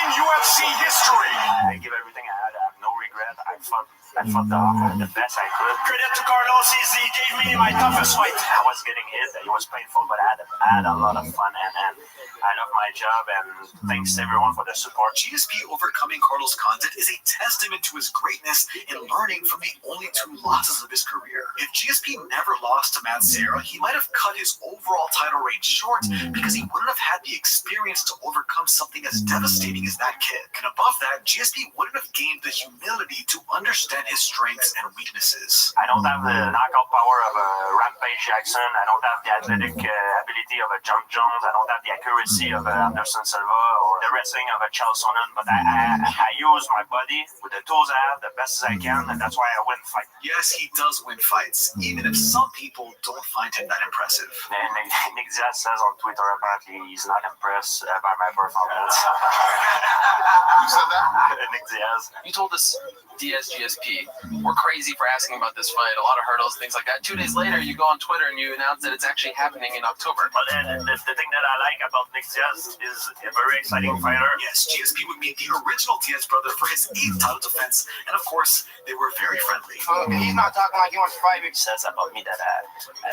in UFC history. I give everything I had. I have no regret. I fought the best I could. Credit to Carlos, he gave me my toughest fight. I was getting hit. It was painful, but I had a lot of fun, and I love my job, and thanks to everyone for the support. GSP overcoming Carlos Condit is a testament to his greatness in learning from the only 2 losses of his career. If GSP never lost to Matt Serra, he might have cut his overall title reign short because he wouldn't have had the experience to overcome something as devastating as that kick. And above that, GSP wouldn't have gained the humility to understand his strengths and weaknesses. I don't have the knockout power of a Rampage Jackson. I don't have the athletic ability of a John Jones. I don't have the accuracy of Anderson Silva or the wrestling of a Charles Sonnen. But I use my body with the tools I have the best as I can, and that's why I win fights. Yes, he does win fights, even if some people don't find him that impressive. And Nick Diaz says on Twitter apparently he's not impressed by my performance. Who said that? Nick Diaz. You told us Diaz GSP. We're crazy for asking about this fight. A lot of hurdles, things like that. 2 days later, you go on Twitter and you announce that it's actually happening in October. But the thing that I like about Nick Diaz is a very exciting fighter. Yes, GSP would be the original Diaz brother for his 8th title defense, and of course, they were very friendly. He's not talking like he wants to fight me. He says about me that I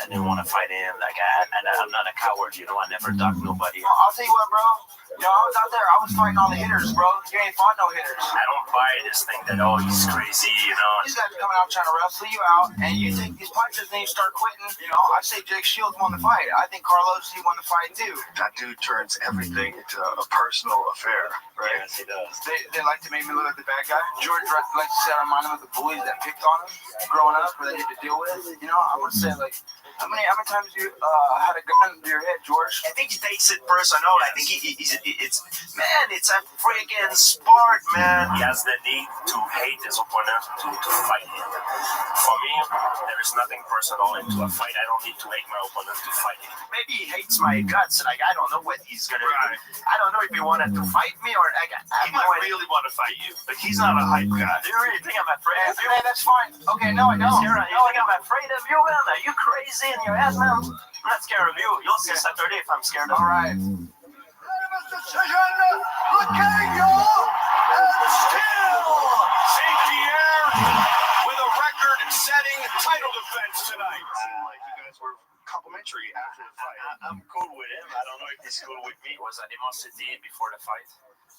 didn't want to fight him, and I'm not a coward, you know, I never talk to nobody. I'll tell you what, bro. I was out there, I was fighting all the hitters, bro. You ain't fought no hitters. I don't buy this thing that, oh, he's crazy, you know. These guys are coming out trying to wrestle you out, and you take these punches and you start quitting. You know, I say Jake Shields won the fight. I think Carlos, he won the fight too. That dude turns everything into a personal affair, right? Yes, he does. They like to make me look like the bad guy. George likes to say I remind him of the bullies that picked on him growing up, or they had to deal with. You know, I would say like, how many times you had a gun to your head, George? I think he takes it personal. I think it's a freaking sport, man. He has the need to hate his opponent to fight him. For me, there is nothing personal into a fight. I don't need to hate my opponent to fight him. Maybe he hates my guts, like I don't know what he's gonna do. I don't know if he wanted to fight me or like he might really want to fight you, but he's not a hype guy. Do you really think I'm afraid of you? Okay, that's fine. Okay, no, I don't. You think I'm afraid of you, man? Are you crazy in your head, man? I'm not scared of you. You'll see Saturday if I'm scared of you. All right. Look at you! And still, St. Pierre with a record-setting title defense tonight. Like you guys were complimentary after the fight. I'm cool with him. I don't know if he's cool with me. It was animosity before the fight.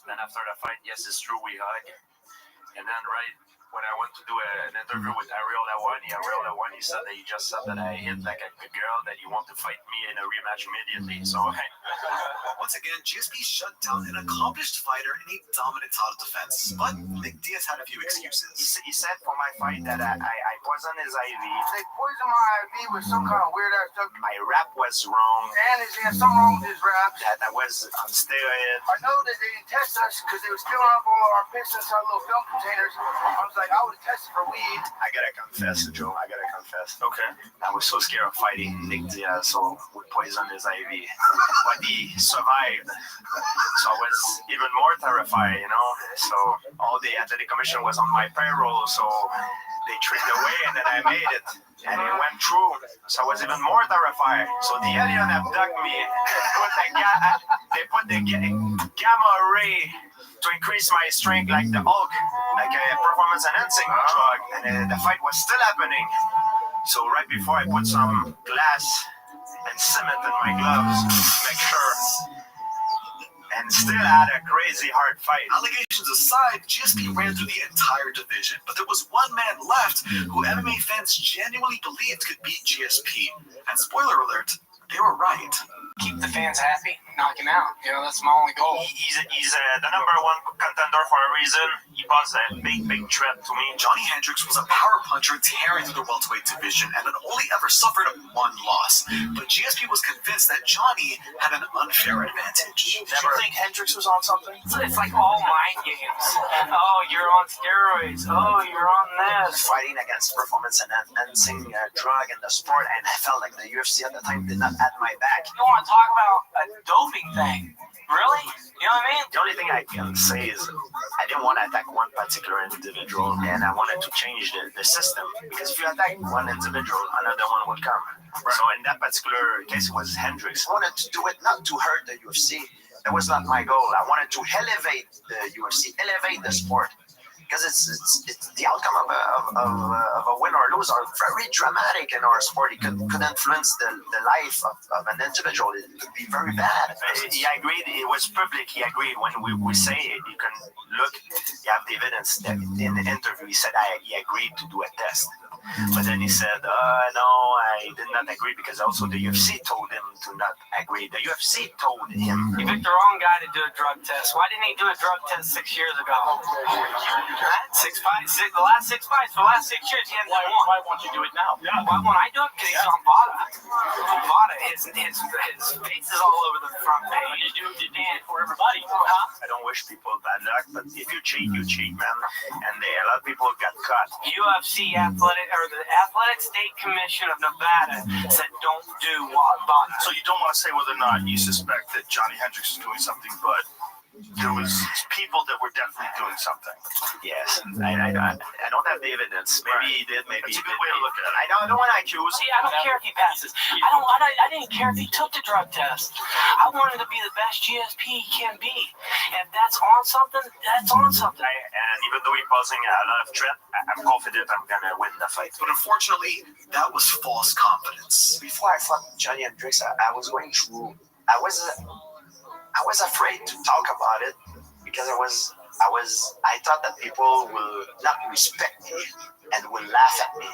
Then after the fight, yes, it's true, we hug. And then when I went to do an interview with Ariel Lawani said that he just said that I hit like a girl, that he wanted to fight me in a rematch immediately. So, once again, GSP shut down an accomplished fighter in a dominant title defense. But Nick Diaz had a few excuses. He said for my fight that I poisoned his IV. They poisoned my IV with some kind of weird ass stuff. My rap was wrong. And he had something wrong with his rap. That I was on steroids. I know that they didn't test us because they were filling up all our piss inside little film containers. I was like, I would have tested for weed. I gotta confess, Joe. Okay. I was so scared of fighting Nick Diaz, so we poisoned his IV. But he survived. So I was even more terrified, you know. So all the athletic commission was on my payroll, so they tricked away, and then I made it. And it went through, so I was even more terrified. So the alien abducted me. They put the gamma ray to increase my strength like the Hulk, like a performance-enhancing drug. And the fight was still happening. So right before I put some glass and cement in my gloves, make sure. And still had a crazy hard fight. Allegations aside, GSP ran through the entire division, but there was one man left who MMA fans genuinely believed could beat GSP. And spoiler alert, they were right. Keep the fans happy, knock him out. You know, that's my only goal. He's the number one contender for a reason. He was a big threat to me. Johnny Hendricks was a power puncher tearing through the welterweight division and had only ever suffered one loss. But GSP was convinced that Johnny had an unfair advantage. Did you think Hendricks was on something? So it's like all mind games. Oh, you're on steroids. Oh, you're on this. Fighting against performance-enhancing drug in the sport, and I felt like the UFC at the time did not have my back. You want to talk about a doping thing? Really? You know what I mean? The only thing I can say is I didn't want to attack one particular individual, and I wanted to change the system. Because if you attack one individual, another one will come. So in that particular case, it was Hendricks. I wanted to do it not to hurt the UFC. That was not my goal. I wanted to elevate the UFC, elevate the sport. Because it's the outcome of a win or lose are very dramatic in our sport. It could influence the life of an individual. It could be very bad. He agreed. It was public. He agreed. When we say it, you can look. You have the evidence that in the interview he said he agreed to do a test. But then he said, no, I did not agree because also the UFC told him to do not agree. The UFC told him. He picked the wrong guy to do a drug test. Why didn't he do a drug test 6 years ago? Six fights. The last 6 fights. For the last 6 years, he hasn't won. Why won't you do it now? Yeah. Why won't I do it? Because he's on VADA. His face is all over the front page. You did it for everybody. Huh? I don't wish people bad luck, but if you cheat, you cheat, man. And a lot of people got caught. UFC the Athletic State Commission of Nevada said don't do VADA. So you don't want to say whether or not you suspect that Johnny Hendricks is doing something, but there was people that were definitely doing something. Yes, I don't have the evidence. Maybe he did. Maybe it's he a good did. way to look at it. I don't want to accuse. See, I don't care if he passes. I didn't care if he took the drug test. I want him to be the best GSP he can be. If that's on something, that's on something. And even though he's posing a lot of threat, I'm confident I'm gonna win the fight. But unfortunately, that was false confidence. Before I fought Johnny Hendricks, I was going through. I was afraid to talk about it because I thought that people will not respect me and will laugh at me.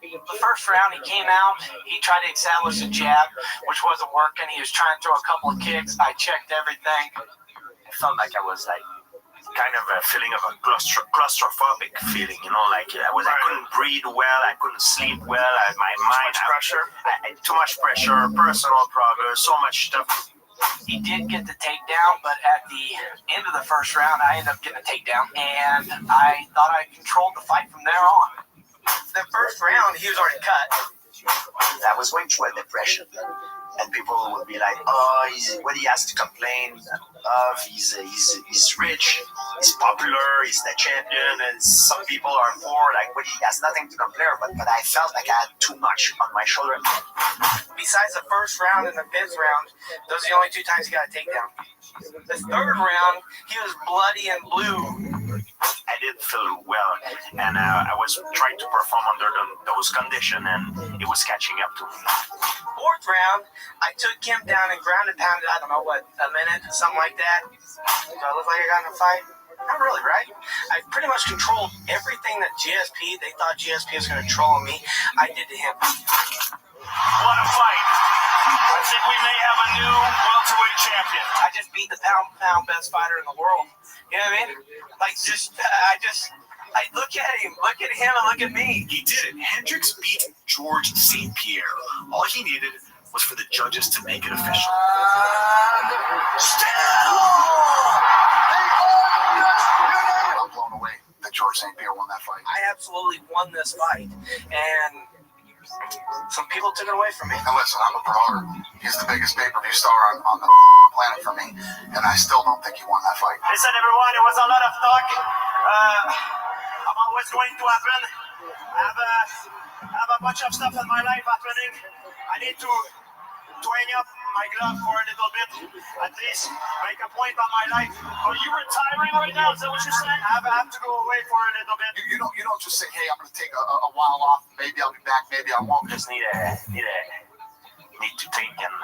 The first round, he came out. He tried to establish a jab, which wasn't working. He was trying to throw a couple of kicks. I checked everything. I felt like I was like kind of a feeling of a claustrophobic feeling, you know, like I couldn't breathe well, I couldn't sleep well, my mind, too much pressure, personal problems, so much stuff. He did get the takedown, but at the end of the first round, I ended up getting a takedown, and I thought I controlled the fight from there on. The first round, he was already cut. I was going through a depression, and people would be like, "Oh, what he has to complain of? He's rich, he's popular, he's the champion, and some people are poor. Like, what he has nothing to complain about." But I felt like I had too much on my shoulder. Besides the first round and the 5th round, those are the only 2 times he got a takedown. The 3rd round, he was bloody and blue. I didn't feel well, and I was trying to perform under those conditions, and it was catching up to me. 4th round, I took him down and ground and pounded, I don't know what, a minute, something like that. Do I look like I got in a fight? Not really, right? I pretty much controlled everything that they thought GSP was going to control me. I did to him. What a fight. I think we may have a new welterweight champion. I just beat the pound best fighter in the world. You know what I mean? Like, look at him, and look at me. He did it. Hendricks beat George St. Pierre. All he needed was for the judges to make it official. I'm blown away that George St. Pierre won that fight. I absolutely won this fight, and some people took it away from me. And listen, I'm a promoter. He's the biggest pay-per-view star on the planet for me, and I still don't think he won that fight. Listen, everyone, it was a lot of talk about what's going to happen. I have a bunch of stuff in my life happening. I need to hang up my glove for a little bit, at least make a point on my life. Are you retiring right now? Is that what you're saying? I have to go away for a little bit. You don't just say, hey, I'm going to take a while off. Maybe I'll be back. Maybe I won't. Just need to think and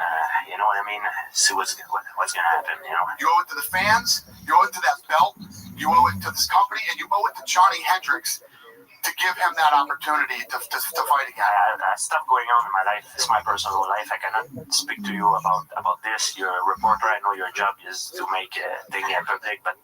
you know what I mean. See what's gonna happen. You know. You owe it to the fans. You owe it to that belt. You owe it to this company, and you owe it to Johnny Hendricks to give him that opportunity to fight again. Stuff going on in my life. It's my personal life. I cannot speak to you about this. You're a reporter. I know your job is to make things public, but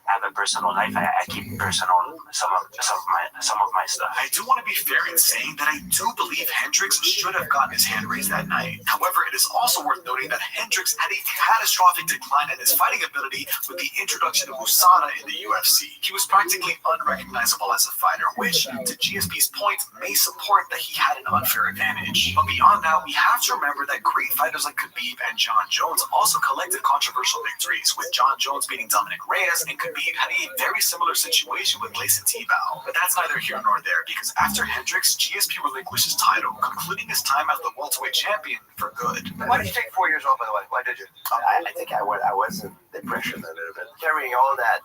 I have a personal life. I keep personal some of my stuff. I do want to be fair in saying that I do believe Hendricks should have gotten his hand raised that night. However, it is also worth noting that Hendricks had a catastrophic decline in his fighting ability with the introduction of USADA in the UFC. He was practically unrecognizable as a fighter, which, to GSP's point, may support that he had an unfair advantage. But beyond that, we have to remember that great fighters like Khabib and John Jones also collected controversial victories, with John Jones beating Dominic Reyes and Khabib had a very similar situation with Gleison Tibau. But that's neither here nor there, because after Hendricks, GSP relinquished his title, concluding his time as the welterweight champion for good. Why did you take 4 years off, by the way? Why did you? I think I was in depression a little bit. Carrying all that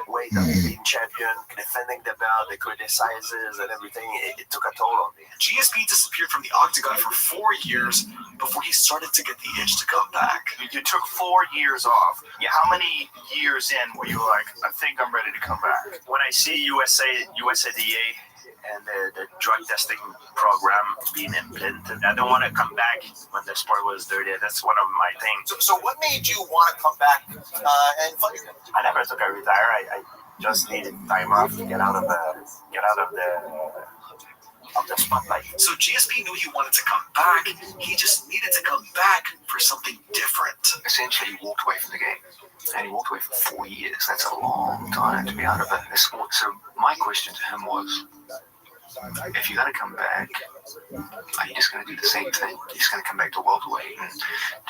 weight of being champion, defending the belt, the criticizes and everything, it took a toll on me. GSP disappeared from the octagon for 4 years before he started to get the itch to come back. You took 4 years off. Yeah, how many years in were you like, I think I'm ready to come back? When I see USADA and the drug testing program being implemented. I don't want to come back when the sport was dirty. That's one of my things. So what made you want to come back and fight again? I never took a retire. I just needed time off to get out of the spotlight. So GSP knew he wanted to come back. He just needed to come back for something different. Essentially, he walked away from the game. And he walked away for 4 years. That's a long time to be out of a sport. So my question to him was, if you're going to come back, are you just going to do the same thing? You're just going to come back to welterweight and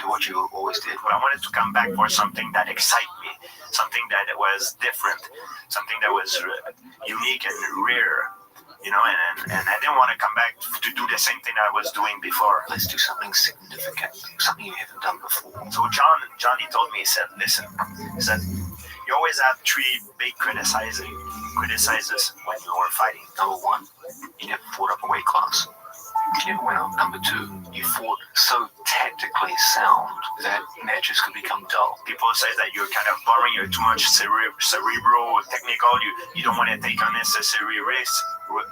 do what you always did? But I wanted to come back for something that excited me, something that was different, something that was unique and rare. You know, and I didn't want to come back to do the same thing I was doing before. Let's do something significant, something you haven't done before. So Johnny told me, he said, listen, you always have three big criticizes when you were fighting. Number one, you never fought up a weight class. You never went up. Number two, you fought so tactically sound that matches could become dull. People say that you're kind of boring, you're too much cerebral, technical, you don't want to take unnecessary risks,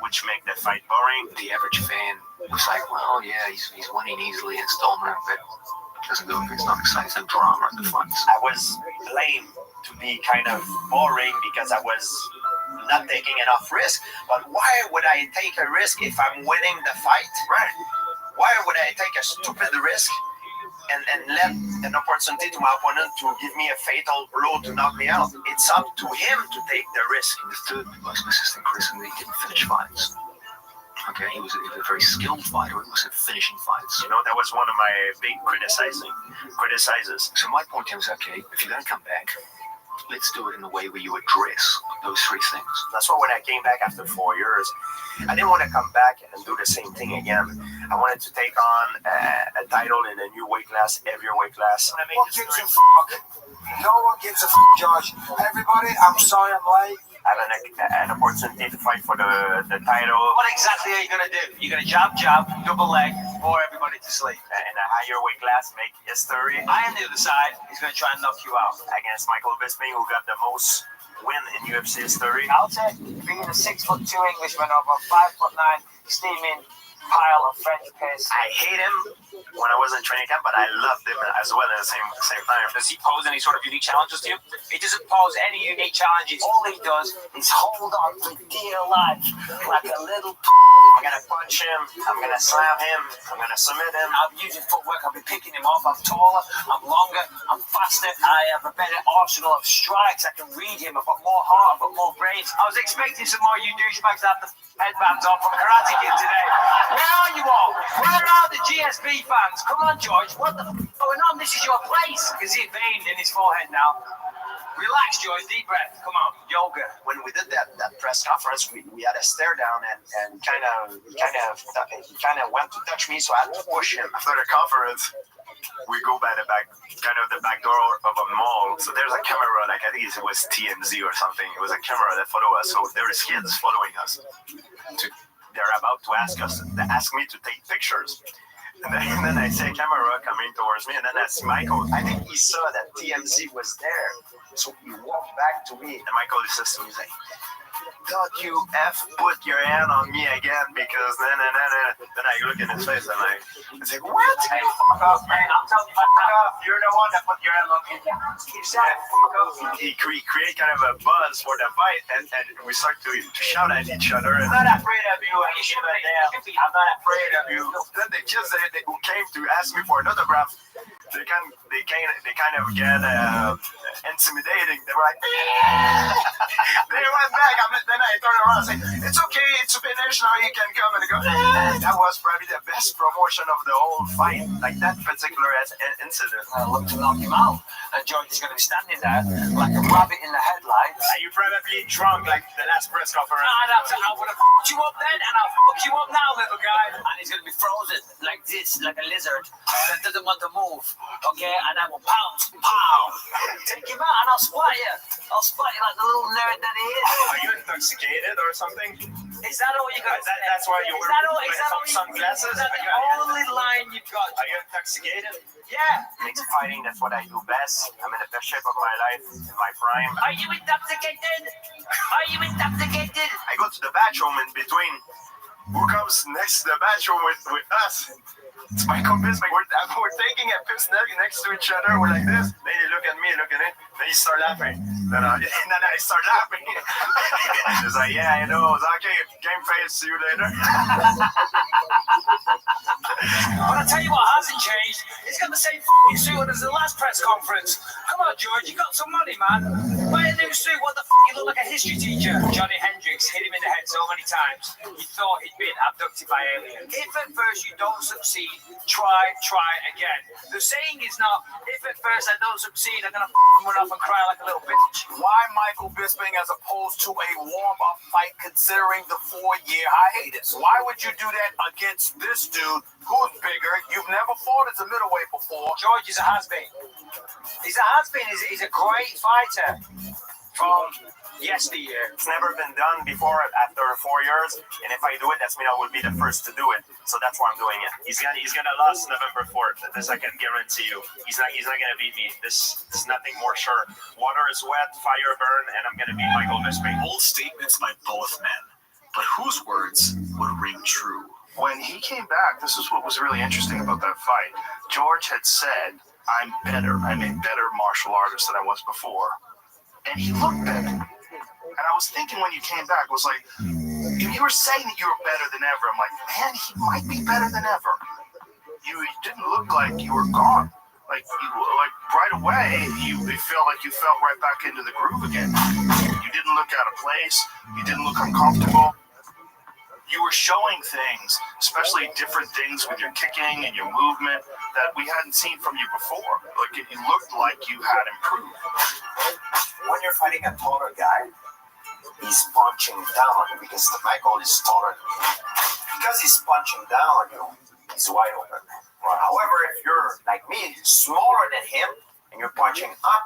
which make the fight boring. The average fan was like, well, yeah, he's winning easily, it's dominant, but it doesn't go if it's not exciting, some drama in the fights. I was blamed to be kind of boring because I was not taking enough risk. But why would I take a risk if I'm winning the fight? Right. Why would I take a stupid risk and let an opportunity to my opponent to give me a fatal blow to knock me out? It's up to him to take the risk. The third most persistent criticism, he didn't finish fights. Okay, he was a very skilled fighter. He wasn't finishing fights. You know, that was one of my big criticizes. So my point is, okay, if you're going to come back, let's do it in a way where you address those three things. That's why when I came back after 4 years, I didn't want to come back and do the same thing again. I wanted to take on a title in a new weight class, heavier weight class. What gives a fuck? No one gives a fuck, George. Everybody, I'm sorry I'm late. I had an opportunity to fight for the title. What exactly are you going to do? You're going to jab, double leg, bore everybody to sleep. In a higher weight class, make history. I on the other side, he's going to try and knock you out. Against Michael Bisping, who got the most win in UFC history. I'll take being a 6'2" Englishman over a 5'9" steaming pile of French piss. I hate him when I was in training camp, but I loved him as well at the same time. Does he pose any sort of unique challenges to you? He doesn't pose any unique challenges. All he does is hold on for dear life like a little I'm gonna punch him, I'm gonna slam him, I'm gonna submit him. I'm using footwork, I'll be picking him off. I'm taller, I'm longer, I'm faster. I have a better arsenal of strikes. I can read him. I've got more heart, I've got more brains. I was expecting some more you douchebags to have the headbands on from Karate Kid today. Where are you all? Where are the GSP fans? Come on, George. What the f is going on? This is your place. You can see it veined in his forehead now. Relax, George. Deep breath. Come on. Yoga. When we did that press conference, we had a stare down and he kind of went to touch me, so I had to push him. After the conference, we go by the back door of a mall. So there's a camera, like I think it was TMZ or something. It was a camera that followed us. So there was kids following us. They're about to ask me to take pictures. And then I see a camera coming towards me, and then I see Michael. I think he saw that TMZ was there. So he walked back to me, and Michael says to me, he's like, don't you put your hand on me again, because then I look in his face and I say, what? Hey, fuck off, man. I'm telling you, fuck off. You're the one that put your hand on me. He create kind of a buzz for the fight, and we start to shout at each other. I'm not afraid of you. I'm not afraid of you. Then the kids who came to ask me for an autograph, they kind of get intimidating. They were like, they went back. Then I turned around and said, it's okay, it's finished, now you can come. And go, that was probably the best promotion of the whole fight, like that particular incident. I look to knock him out. George is going to be standing there like a rabbit in the headlights. Are you probably drunk like the last press conference? I'm going to fuck you up then, and I'll fuck you up now, little guy. And he's going to be frozen like this, like a lizard that doesn't want to move. Okay, and I will pounce, pow, take him out, and I'll spot you. I'll spot you like the little nerd that he is. Are you intoxicated or something? Is that all you got? That's why you wear sunglasses? Is that the only line you've got? Are you intoxicated? Yeah. Mixed fighting, that's what I do best. I'm in the best shape of my life, in my prime. Are you intoxicated? Are you intoxicated? I go to the bathroom in between. Who comes next to the bathroom with us? It's Michael Bisping. We're taking a piss next to each other. We're like this. Then you look at me, look at it. Then you start laughing. Then I start laughing. He's like, yeah, I know. It's okay. Game face. See you later. But I'll tell you what hasn't changed. He's got the same f***ing suit on as the last press conference. Come on, George. You got some money, man. Buy a new suit. What the f***? You look like a history teacher. Johnny Hendricks hit him in the head so many times. He thought he'd been abducted by aliens. If at first you don't succeed, try again. The saying is not, if at first I don't succeed, I'm going to run off and cry like a little bitch. Why Michael Bisping as opposed to a warm-up fight considering the 4-year hiatus? Why would you do that against this dude who's bigger? You've never fought as a middleweight before. George is a has-been. He's a has-been. He's a great fighter from yesteryear. It's never been done before after 4 years, and if I do it, that's mean I will be the first to do it. So that's why I'm doing it. He's gonna lose November 4th. This I can guarantee you. He's not gonna beat me. This is nothing more sure. Water is wet, fire burn, and I'm gonna beat Michael Bisping. Bold statements by both men, but whose words would ring true? When he came back, this is what was really interesting about that fight. George had said, I'm better. I'm a better martial artist than I was before. And he looked better. And I was thinking when you came back, was like, you were saying that you were better than ever. I'm like, man, he might be better than ever. You didn't look like you were gone. Like right away, it felt like you fell right back into the groove again. You didn't look out of place. You didn't look uncomfortable. You were showing things, especially different things with your kicking and your movement that we hadn't seen from you before. Like it looked like you had improved. When you're fighting a taller guy, he's punching down on you because the Michael is taller than you. Because he's punching down on you, he's wide open. Well, however, if you're like me, smaller than him, and you're punching up,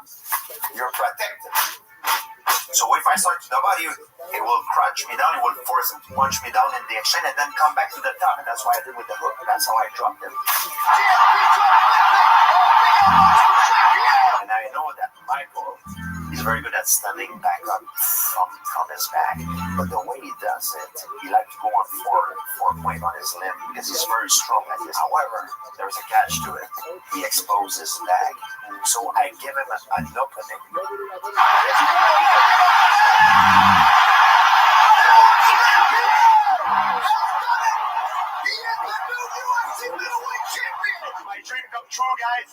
you're protected. So if I start to the body, it will crunch me down, it will force him to punch me down in the exchange and then come back to the top. And that's what I did with the hook. That's how I dropped him. And I know that Michael is very good at standing back up from his back. But the way he does it, he likes to go on four point on his limb because he's very strong at this. However, there's a catch to it. He exposes his leg. So I give him an opening. My dream come true, guys.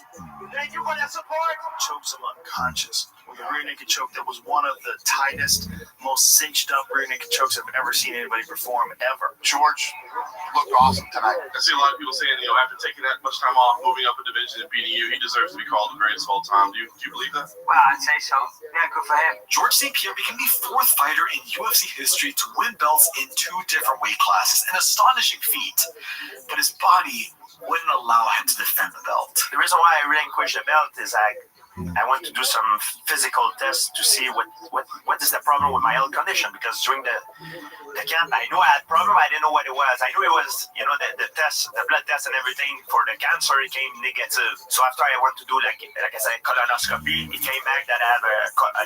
Thank you for the support. Chokes him unconscious with a rear naked choke that was one of the tightest, most cinched up rear naked chokes I've ever seen anybody perform ever. George looked awesome tonight. I see a lot of people saying, after taking that much time off, moving up a division and beating you, he deserves to be called the greatest of all time. Do you believe that? Well, I'd say so. Yeah, good for him. George St. Pierre became the 4th fighter in UFC history to win belts in 2 different weight classes, an astonishing feat. But his body wouldn't allow him to defend the belt. The reason why I relinquished the belt is I went to do some physical tests to see what is the problem with my health condition, because during the camp I knew I had a problem. I didn't know what it was. I knew it was the test, the blood test and everything for the cancer, it came negative. So after I went to do like I said colonoscopy, it came back that I have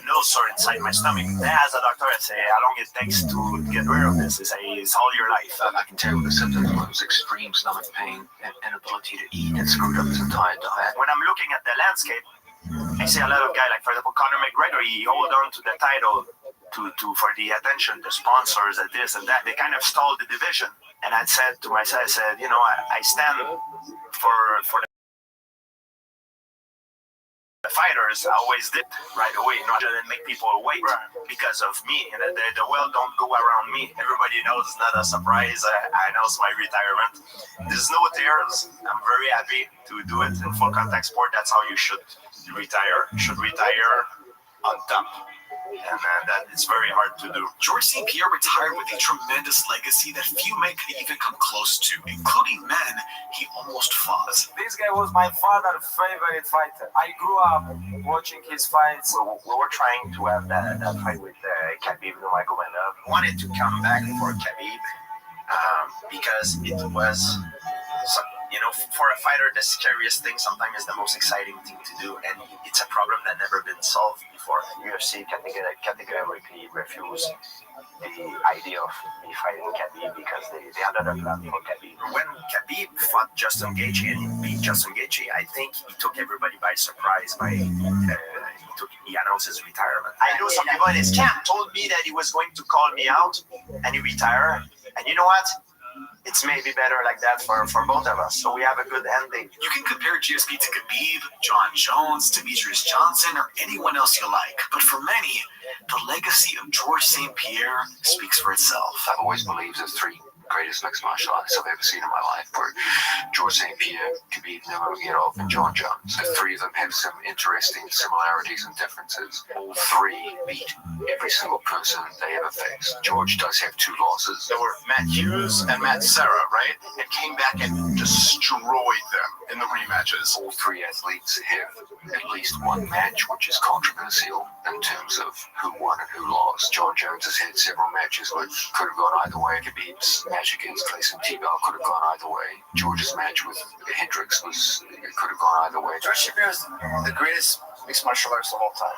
an ulcer inside my stomach. Then as a doctor I say how long it takes to get rid of this. It's all your life. I can tell you the symptoms was extreme stomach pain and inability to eat and screwed up his entire diet. When I'm looking at the landscape, I see a lot of guys, like for example, Conor McGregor, he hold on to the title for the attention, the sponsors, and this and that. They kind of stalled the division. And I said to myself, I stand for the fighters. I always did right away, not to make people wait because of me. And the world don't go around me. Everybody knows it's not a surprise. I announce my retirement. There's no tears. I'm very happy to do it in full contact sport. That's how you should retire. You should retire on top. and that is very hard to do. George St. Pierre retired with a tremendous legacy that few men could even come close to, including men he almost fought. This guy was my father's favorite fighter. I grew up watching his fights. We were trying to have that fight with Khabib Nurmagomedov. Wanted to come back for Khabib because it was, for a fighter, the scariest thing sometimes is the most exciting thing to do, and it's a problem that never been solved before. UFC categorically refused the idea of me fighting Khabib because they had other plan for Khabib. When Khabib fought Justin Gaethje and he beat Justin Gaethje, I think he took everybody by surprise by he announced his retirement. I know some people in his camp told me that he was going to call me out and he retired. And you know what? It's maybe better like that for both of us. So we have a good ending. You can compare GSP to Khabib, John Jones, Demetrius Johnson, or anyone else you like. But for many, the legacy of George St. Pierre speaks for itself. I've always believed the three greatest mixed martial artists I've ever seen in my life were George St. Pierre, Khabib Nurmagomedov, and John Jones. The three of them have some interesting similarities and differences. All three beat every single person they ever faced. George does have 2 losses. There were Matt Hughes and Matt Serra, right? And came back and destroyed them in the rematches. All 3 athletes have at least one match which is controversial in terms of who won and who lost. John Jones has had several matches which could have gone either way. Khabib's match against Clayson Tebow could have gone either way. George's match with Hendricks could have gone either way. George St. Pierre is the greatest mixed martial artist of all time.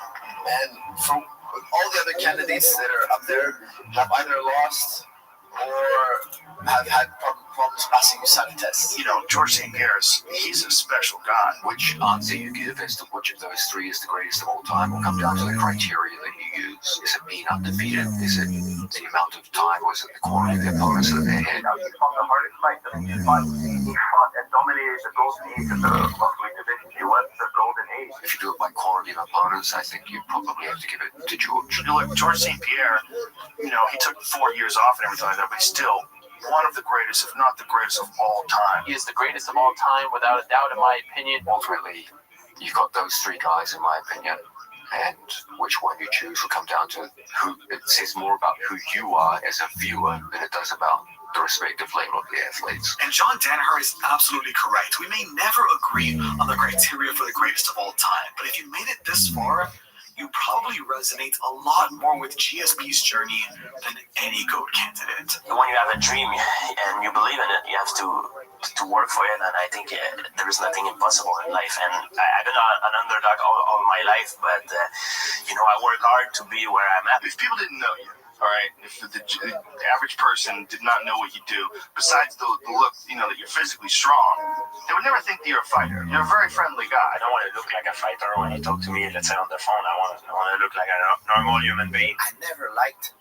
And from all the other candidates that are up there have either lost or have had problems passing USADA tests. George St. Pierre, he's a special guy. Which answer you give as to which of those 3 is the greatest of all time will come down to the criteria that you use. Is it being undefeated? Is it the amount of time? Was it the quality of the opponents that they had? He fought the hardest fight that he fought. He fought and dominated the golden age of the welterweight division. He was the golden age. If you do it by quality of opponents, I think you probably have to give it to George. George St. Pierre, he took 4 years off and everything like that, but he's still one of the greatest, if not the greatest of all time. He is the greatest of all time, without a doubt, in my opinion. Ultimately, you've got those 3 guys, in my opinion, and which one you choose will come down to who. It says more about who you are as a viewer than it does about the respective level of the athletes. And John Danaher is absolutely correct. We may never agree on the criteria for the greatest of all time, but if you made it this far, you probably resonate a lot more with GSP's journey than any GOAT candidate. When you have a dream and you believe in it, you have to work for it, and I think there is nothing impossible in life. And I've been an underdog all my life, but I work hard to be where I'm at. If people didn't know you, all right, if the average person did not know what you do, besides the look, that you're physically strong, they would never think that you're a fighter. You're a very friendly guy. I don't want to look like a fighter when you talk to me, let's say on the phone. I want to look like a normal human being. I never liked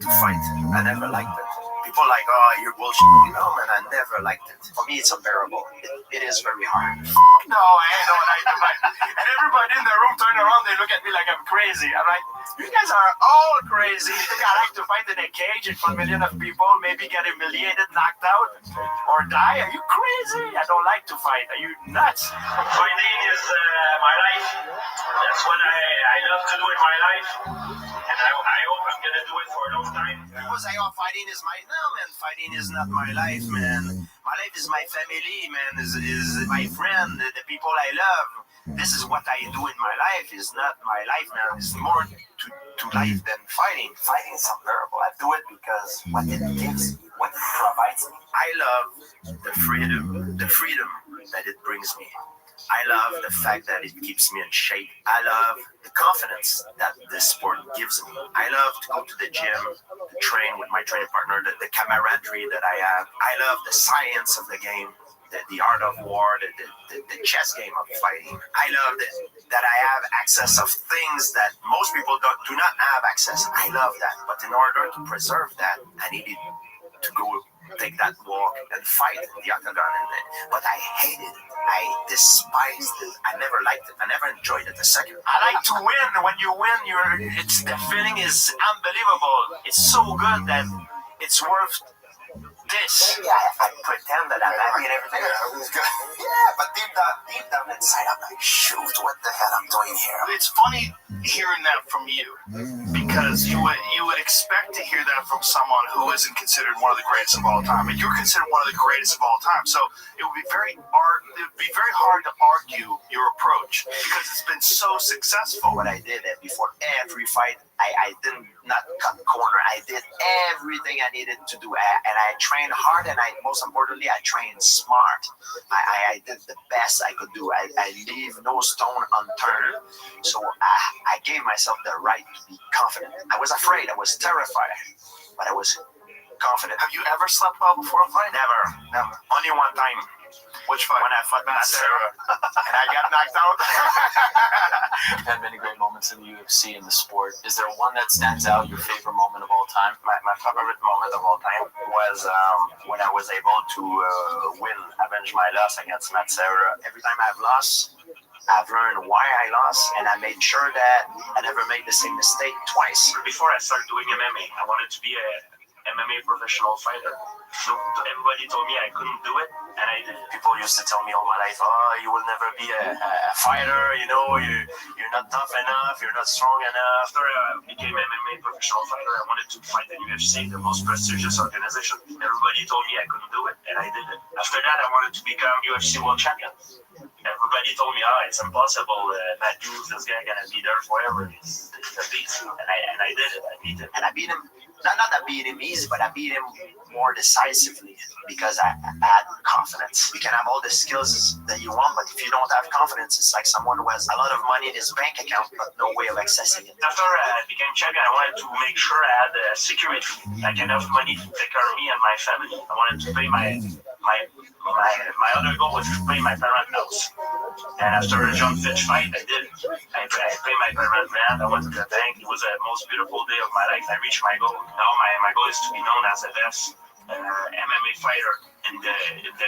to fight. I never liked it. People are like, oh, you're bullshit. No, man, I never liked it. For me, it's unbearable. It is very hard. No, I don't like to fight. And everybody in the room turn around, they look at me like I'm crazy. I'm like, you guys are all crazy. You think I like to fight in a cage in front of millions of people, maybe get humiliated, knocked out, or die? Are you crazy? I don't like to fight. Are you nuts? Fighting is my life. That's what I love to do in my life. And I hope I'm going to do it for a long time. People say, oh, fighting is my... No, man, fighting is not my life, man. My life is my family, man, is my friend, the people I love. This is what I do in my life. Is not my life, man. It's more to life than fighting. Fighting is unbearable. I do it because what it gives me, what it provides me. I love the freedom that it brings me. I love the fact that it keeps me in shape. I love the confidence that this sport gives me. I love to go to the gym, to train with my training partner, the camaraderie that I have. I love the science of the game, the art of war, the chess game of fighting. I love that I have access of things that most people do not have access. I love that. But in order to preserve that, I needed to go take that walk and fight in the octagon. But I hated it. I despised it. I never liked it. I never enjoyed it a second. I like to win. When you win, the feeling is unbelievable. It's so good that it's worth this. Yeah, I pretend that I'm happy and everything. Yeah, but deep down inside, I'm like, shoot, what the hell I'm doing here? It's funny hearing that from you because you would expect to hear that from someone who isn't considered one of the greatest of all time, and you're considered one of the greatest of all time. So it would be very hard to argue your approach because it's been so successful. What I did before every fight, I did not cut corner. I did everything I needed to do, and I trained hard, and most importantly, I trained smart. I did the best I could do. I leave no stone unturned. So I gave myself the right to be confident. I was afraid. I was terrified, but I was confident. Have you ever slept well before a fight? Never. Only one time. Which fight? When I fought Matt Sarah, and I got knocked out. You've had many great moments in the UFC in the sport. Is there one that stands out, your favorite moment of all time? My favorite moment of all time was when I was able to avenge my loss against Matt Sarah. Every time I've lost, I've learned why I lost, and I made sure that I never made the same mistake twice. Before I started doing MMA, I wanted to be a MMA professional fighter. Everybody told me I couldn't do it, and I did. People used to tell me all my life, oh, you will never be a fighter, you're not tough enough, you're not strong enough. After I became MMA professional fighter, I wanted to fight in UFC, the most prestigious organization. Everybody told me I couldn't do it, and I did it. After that, I wanted to become UFC world champion. Everybody told me, it's impossible. Matthews, this guy gonna be there forever. He's a beast, and I did it. I beat him, and I beat him. Not that I beat him easy, but I beat him more decisively because I had confidence. You can have all the skills that you want, but if you don't have confidence, it's like someone who has a lot of money in his bank account but no way of accessing it. After I became champion, I wanted to make sure I had security, like enough money to take care of me and my family. I wanted to pay my other goal was to pay my parents' house. And after a John Fitch fight, I did. I paid my parents' rent. I went to the bank. It was the most beautiful day of my life. I reached my goal. Now my goal is to be known as the best MMA fighter in the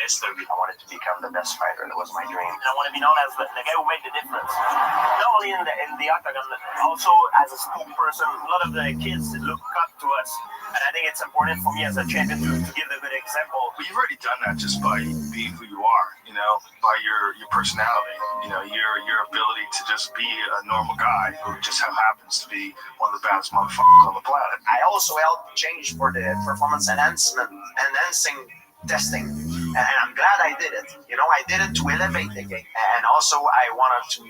history. I wanted to become the best fighter. That was my dream. And I want to be known as the guy who made the difference. Not only in the octagon, also as a spokesperson. A lot of the kids look up to us. And I think it's important for me as a champion to give a good example. But you've already done that just by being who you are, by your personality, your ability to just be a normal guy who just happens to be one of the baddest motherfuckers on the planet. I also helped change for the performance enhancing testing, and I'm glad I did it. I did it to elevate the game, and also I wanted to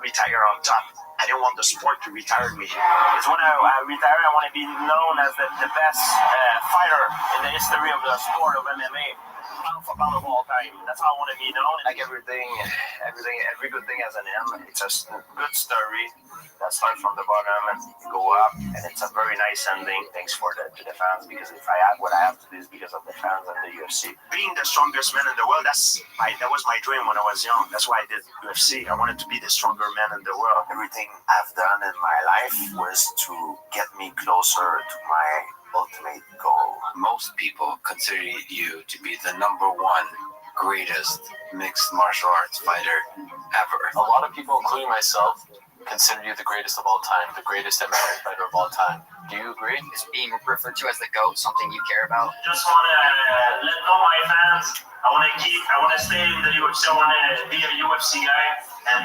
retire on top. I didn't want the sport to retire me. Because when I retire, I want to be known as the best fighter in the history of the sport of MMA. Pound for pound of all time. That's how I want to be known. Like every good thing has an end. It's a good story that starts from the bottom and go up, and it's a very nice ending. Thanks to the fans, because if I have what I have to do is because of the fans and the UFC. Being the strongest man in the world, that was my dream when I was young. That's why I did UFC. I wanted to be the stronger man in the world. Everything I've done in my life was to get me closer to my ultimate goal. Most people consider you to be the #1 greatest mixed martial arts fighter ever. A lot of people, including myself, consider you the greatest of all time, the greatest MMA fighter of all time. Do you agree? Is being referred to as the GOAT something you care about? Just want to let know my fans. I want to stay in the UFC. I want to be a UFC guy, and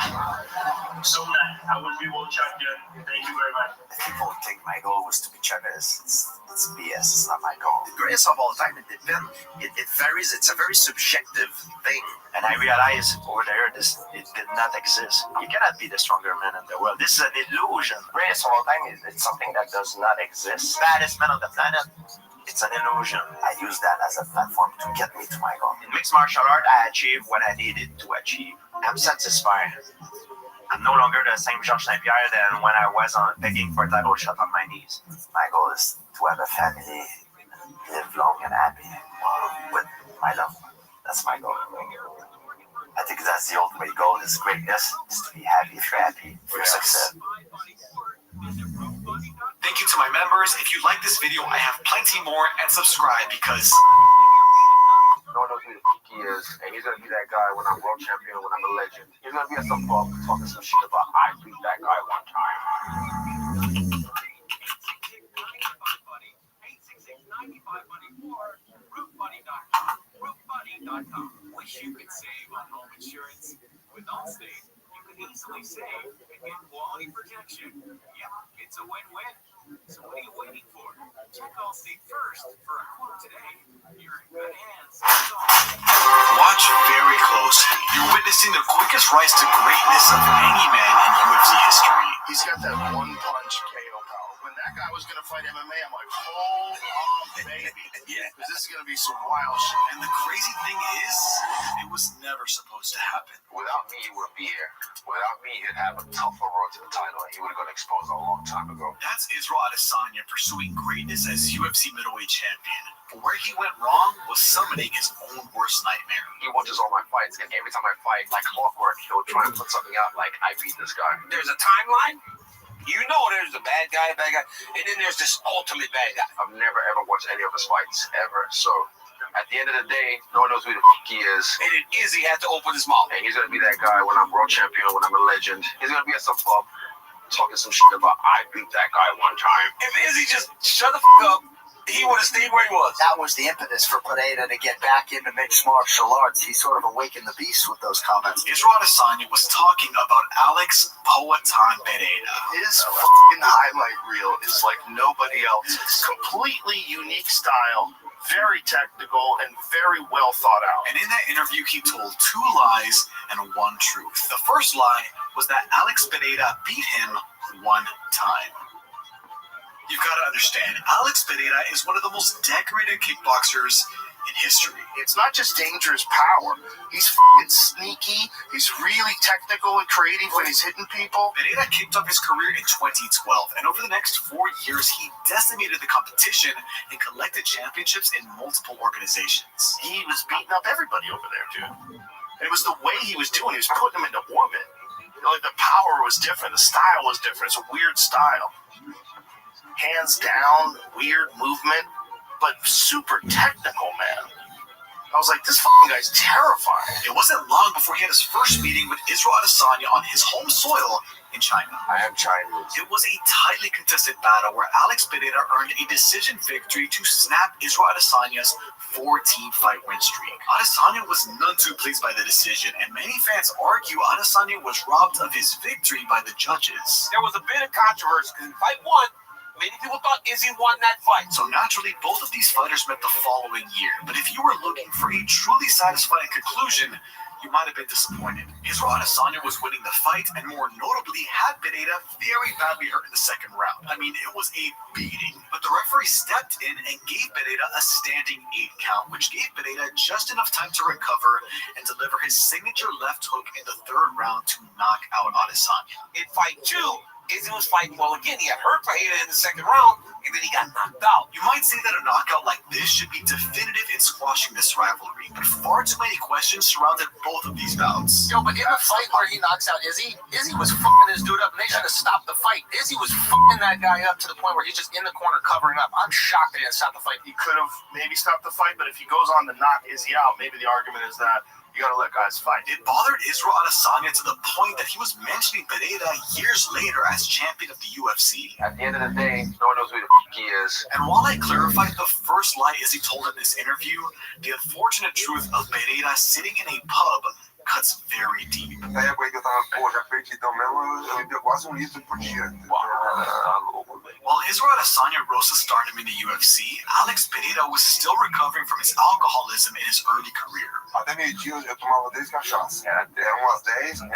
soon I will be world champion. Thank you very much. People think my goal was to be champion. It's BS. It's not my goal. The greatest of all time, it depends. It varies. It's a very subjective thing. And I realized over there, it did not exist. You cannot be the stronger man in the world. This is an illusion. Greatest of all time is something that does not exist. Baddest man on the planet. It's an illusion. I use that as a platform to get me to my goal. In mixed martial art, I achieved what I needed to achieve. I'm satisfied. I'm no longer the same Georges St. Pierre than when I was begging for a title shot on my knees. My goal is to have a family, live long and happy with my loved one. That's my goal. I think that's the ultimate goal. Is greatness is to be happy. If you're happy, you're success. Thank you to my members. If you like this video, I have plenty more, and subscribe because No one knows who the fuck he is, and he's gonna be that guy when I'm world champion, when I'm a legend. He's gonna be at some club talking some shit about I beat that guy one time. much you could save on home insurance. With Allstate, you can easily save and get quality protection. Yep, it's a win-win. So what are you waiting for? Check Allstate first for a quote today. You're in good hands. Watch very closely. You're witnessing the quickest rise to greatness of any man in UFC history. He's got that one-punch KO power. When that guy was going to fight MMA, I'm like, hold on, baby. Yeah. Because this is going to be some wild shit. And the crazy thing is, it was never supposed to happen. Without me, he wouldn't be here. Without me, he'd have a tougher road to the title, and he would have got exposed a long time ago. That's Israel Adesanya pursuing greatness as UFC middleweight champion. But where he went wrong was summoning his own worst nightmare. He watches all my fights, and every time I fight, like clockwork, he'll try and put something out like, I beat this guy. There's a timeline. You know there's a bad guy, and then there's this ultimate bad guy. I've never ever watched any of his fights, ever. So at the end of the day, no one knows who the fuck he is. And then Izzy had to open his mouth. And he's going to be that guy when I'm world champion, when I'm a legend. He's going to be at some pub talking some shit about, I beat that guy one time. If Izzy just shut the fuck up, he would have stayed where he was. That was the impetus for Pereira to get back into mixed martial arts. He sort of awakened the beast with those comments. Israel Adesanya was talking about Alex Poatan Pereira. His fucking highlight reel is like nobody else's. Completely unique style, very technical, and very well thought out. And in that interview, he told 2 lies and 1 truth. The first lie was that Alex Pereira beat him 1 time. You've got to understand, Alex Pereira is one of the most decorated kickboxers in history. It's not just dangerous power. He's fucking sneaky. He's really technical and creative when he's hitting people. Pereira kicked off his career in 2012, and over the next 4 years, he decimated the competition and collected championships in multiple organizations. He was beating up everybody over there, dude. And it was the way he was doing it. He was putting them into orbit. You know, like the power was different. The style was different. It's a weird style. Hands down, weird movement, but super technical, man. I was like, this fucking guy's terrifying. It wasn't long before he had his first meeting with Israel Adesanya on his home soil in China. I am Chinese. It was a tightly contested battle where Alex Pereira earned a decision victory to snap Israel Adesanya's 14-fight win streak. Adesanya was none too pleased by the decision, and many fans argue Adesanya was robbed of his victory by the judges. There was a bit of controversy because in fight 1, many people thought Izzy won that fight. So naturally, both of these fighters met the following year. But if you were looking for a truly satisfying conclusion, you might have been disappointed. Israel Adesanya was winning the fight, and more notably, had Pereira very badly hurt in the second round. I mean, it was a beating. But the referee stepped in and gave Pereira a standing 8 count, which gave Pereira just enough time to recover and deliver his signature left hook in the 3rd round to knock out Adesanya. In fight 2, Izzy was fighting well again. He had hurt Pereira in the 2nd round, and then he got knocked out. You might say that a knockout like this should be definitive in squashing this rivalry, but far too many questions surrounded both of these bouts. Yo, but in the fight where he knocks out Izzy was fucking this dude up, and they should have stopped the fight. Izzy was fucking that guy up to the point where he's just in the corner covering up. I'm shocked they didn't stop the fight. He could have maybe stopped the fight, but if he goes on to knock Izzy out, maybe the argument is that you gotta let guys fight. It bothered Israel Adesanya to the point that he was mentioning Pereira years later as champion of the UFC. At the end of the day, no one knows who the fuck he is. And while I clarified the first lie Izzy told in this interview, the unfortunate truth of Pereira sitting in a pub cuts very deep. Na época que eu tava, já perdi então mesmo, eu bebia quase litro por dia. While Israel Adesanya rose to stardom in the UFC, Alex Pereira was still recovering from his alcoholism in his early career. Até meio-dia eu tomava 10 cachaças. Eram umas 10, uma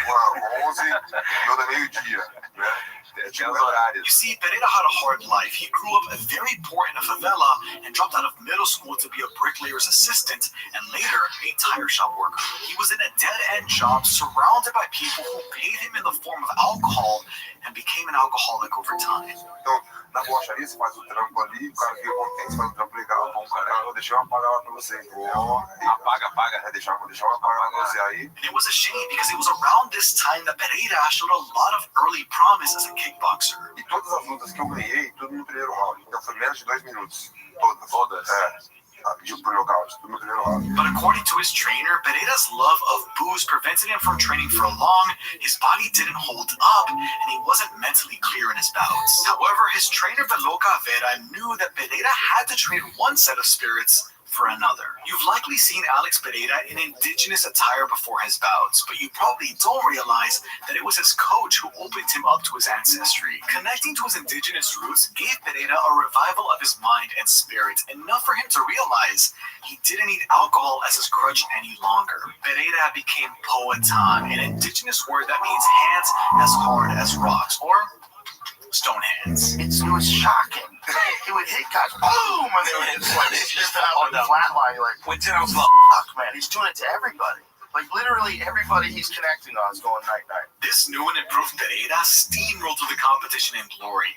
11 e outra meio-dia, né? You see, Pereira had a hard life. He grew up very poor in a favela and dropped out of middle school to be a bricklayer's assistant and later a tire shop worker. He was in a dead-end job surrounded by people who paid him in the form of alcohol and became an alcoholic over time. Então, na borracharia você faz o trampo ali, o cara fica contente, faz o trampo legal, bom cara, vou deixar eu apagar lá pra você, entendeu? Apaga, deixar eu apagar pra você aí. And it was a shame because it was around this time that Pereira showed a lot of early promise as a kickboxer. E todas as lutas que eu ganhei, tudo no primeiro round. Então foi menos de 2 minutos. Todas. But according to his trainer, Pereira's love of booze prevented him from training for long, his body didn't hold up, and he wasn't mentally clear in his bouts. However, his trainer Veloca Vera knew that Pereira had to trade one set of spirits for another. You've likely seen Alex Pereira in indigenous attire before his bouts, but you probably don't realize that it was his coach who opened him up to his ancestry. Connecting to his indigenous roots gave Pereira a revival of his mind and spirit, enough for him to realize he didn't need alcohol as his crutch any longer. Pereira became Poetan, an indigenous word that means hands as hard as rocks, or stone hands. It was shocking. He would hit guys, boom, and they would just like spit out on the flat line. You're like, fuck, man, he's doing it to everybody. Like literally everybody he's connecting on is going night-night. This new and improved Pereira steamrolled through the competition in glory,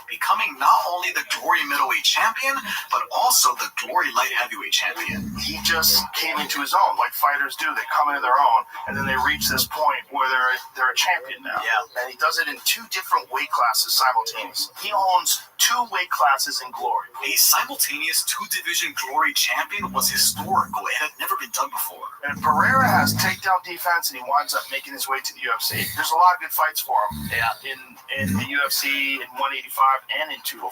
becoming not only the Glory Middleweight Champion, but also the Glory Light Heavyweight Champion. He just came into his own, like fighters do. They come into their own, and then they reach this point where they're a champion now. Yeah. And he does it in 2 different weight classes simultaneously. He owns 2 weight classes in Glory. A simultaneous 2-division Glory champion was historical. It had never been done before. And Pereira has takedown defense, and he winds up making his way to the UFC. There's a lot of good fights for him. Yeah. In the UFC, in 185, and in 205.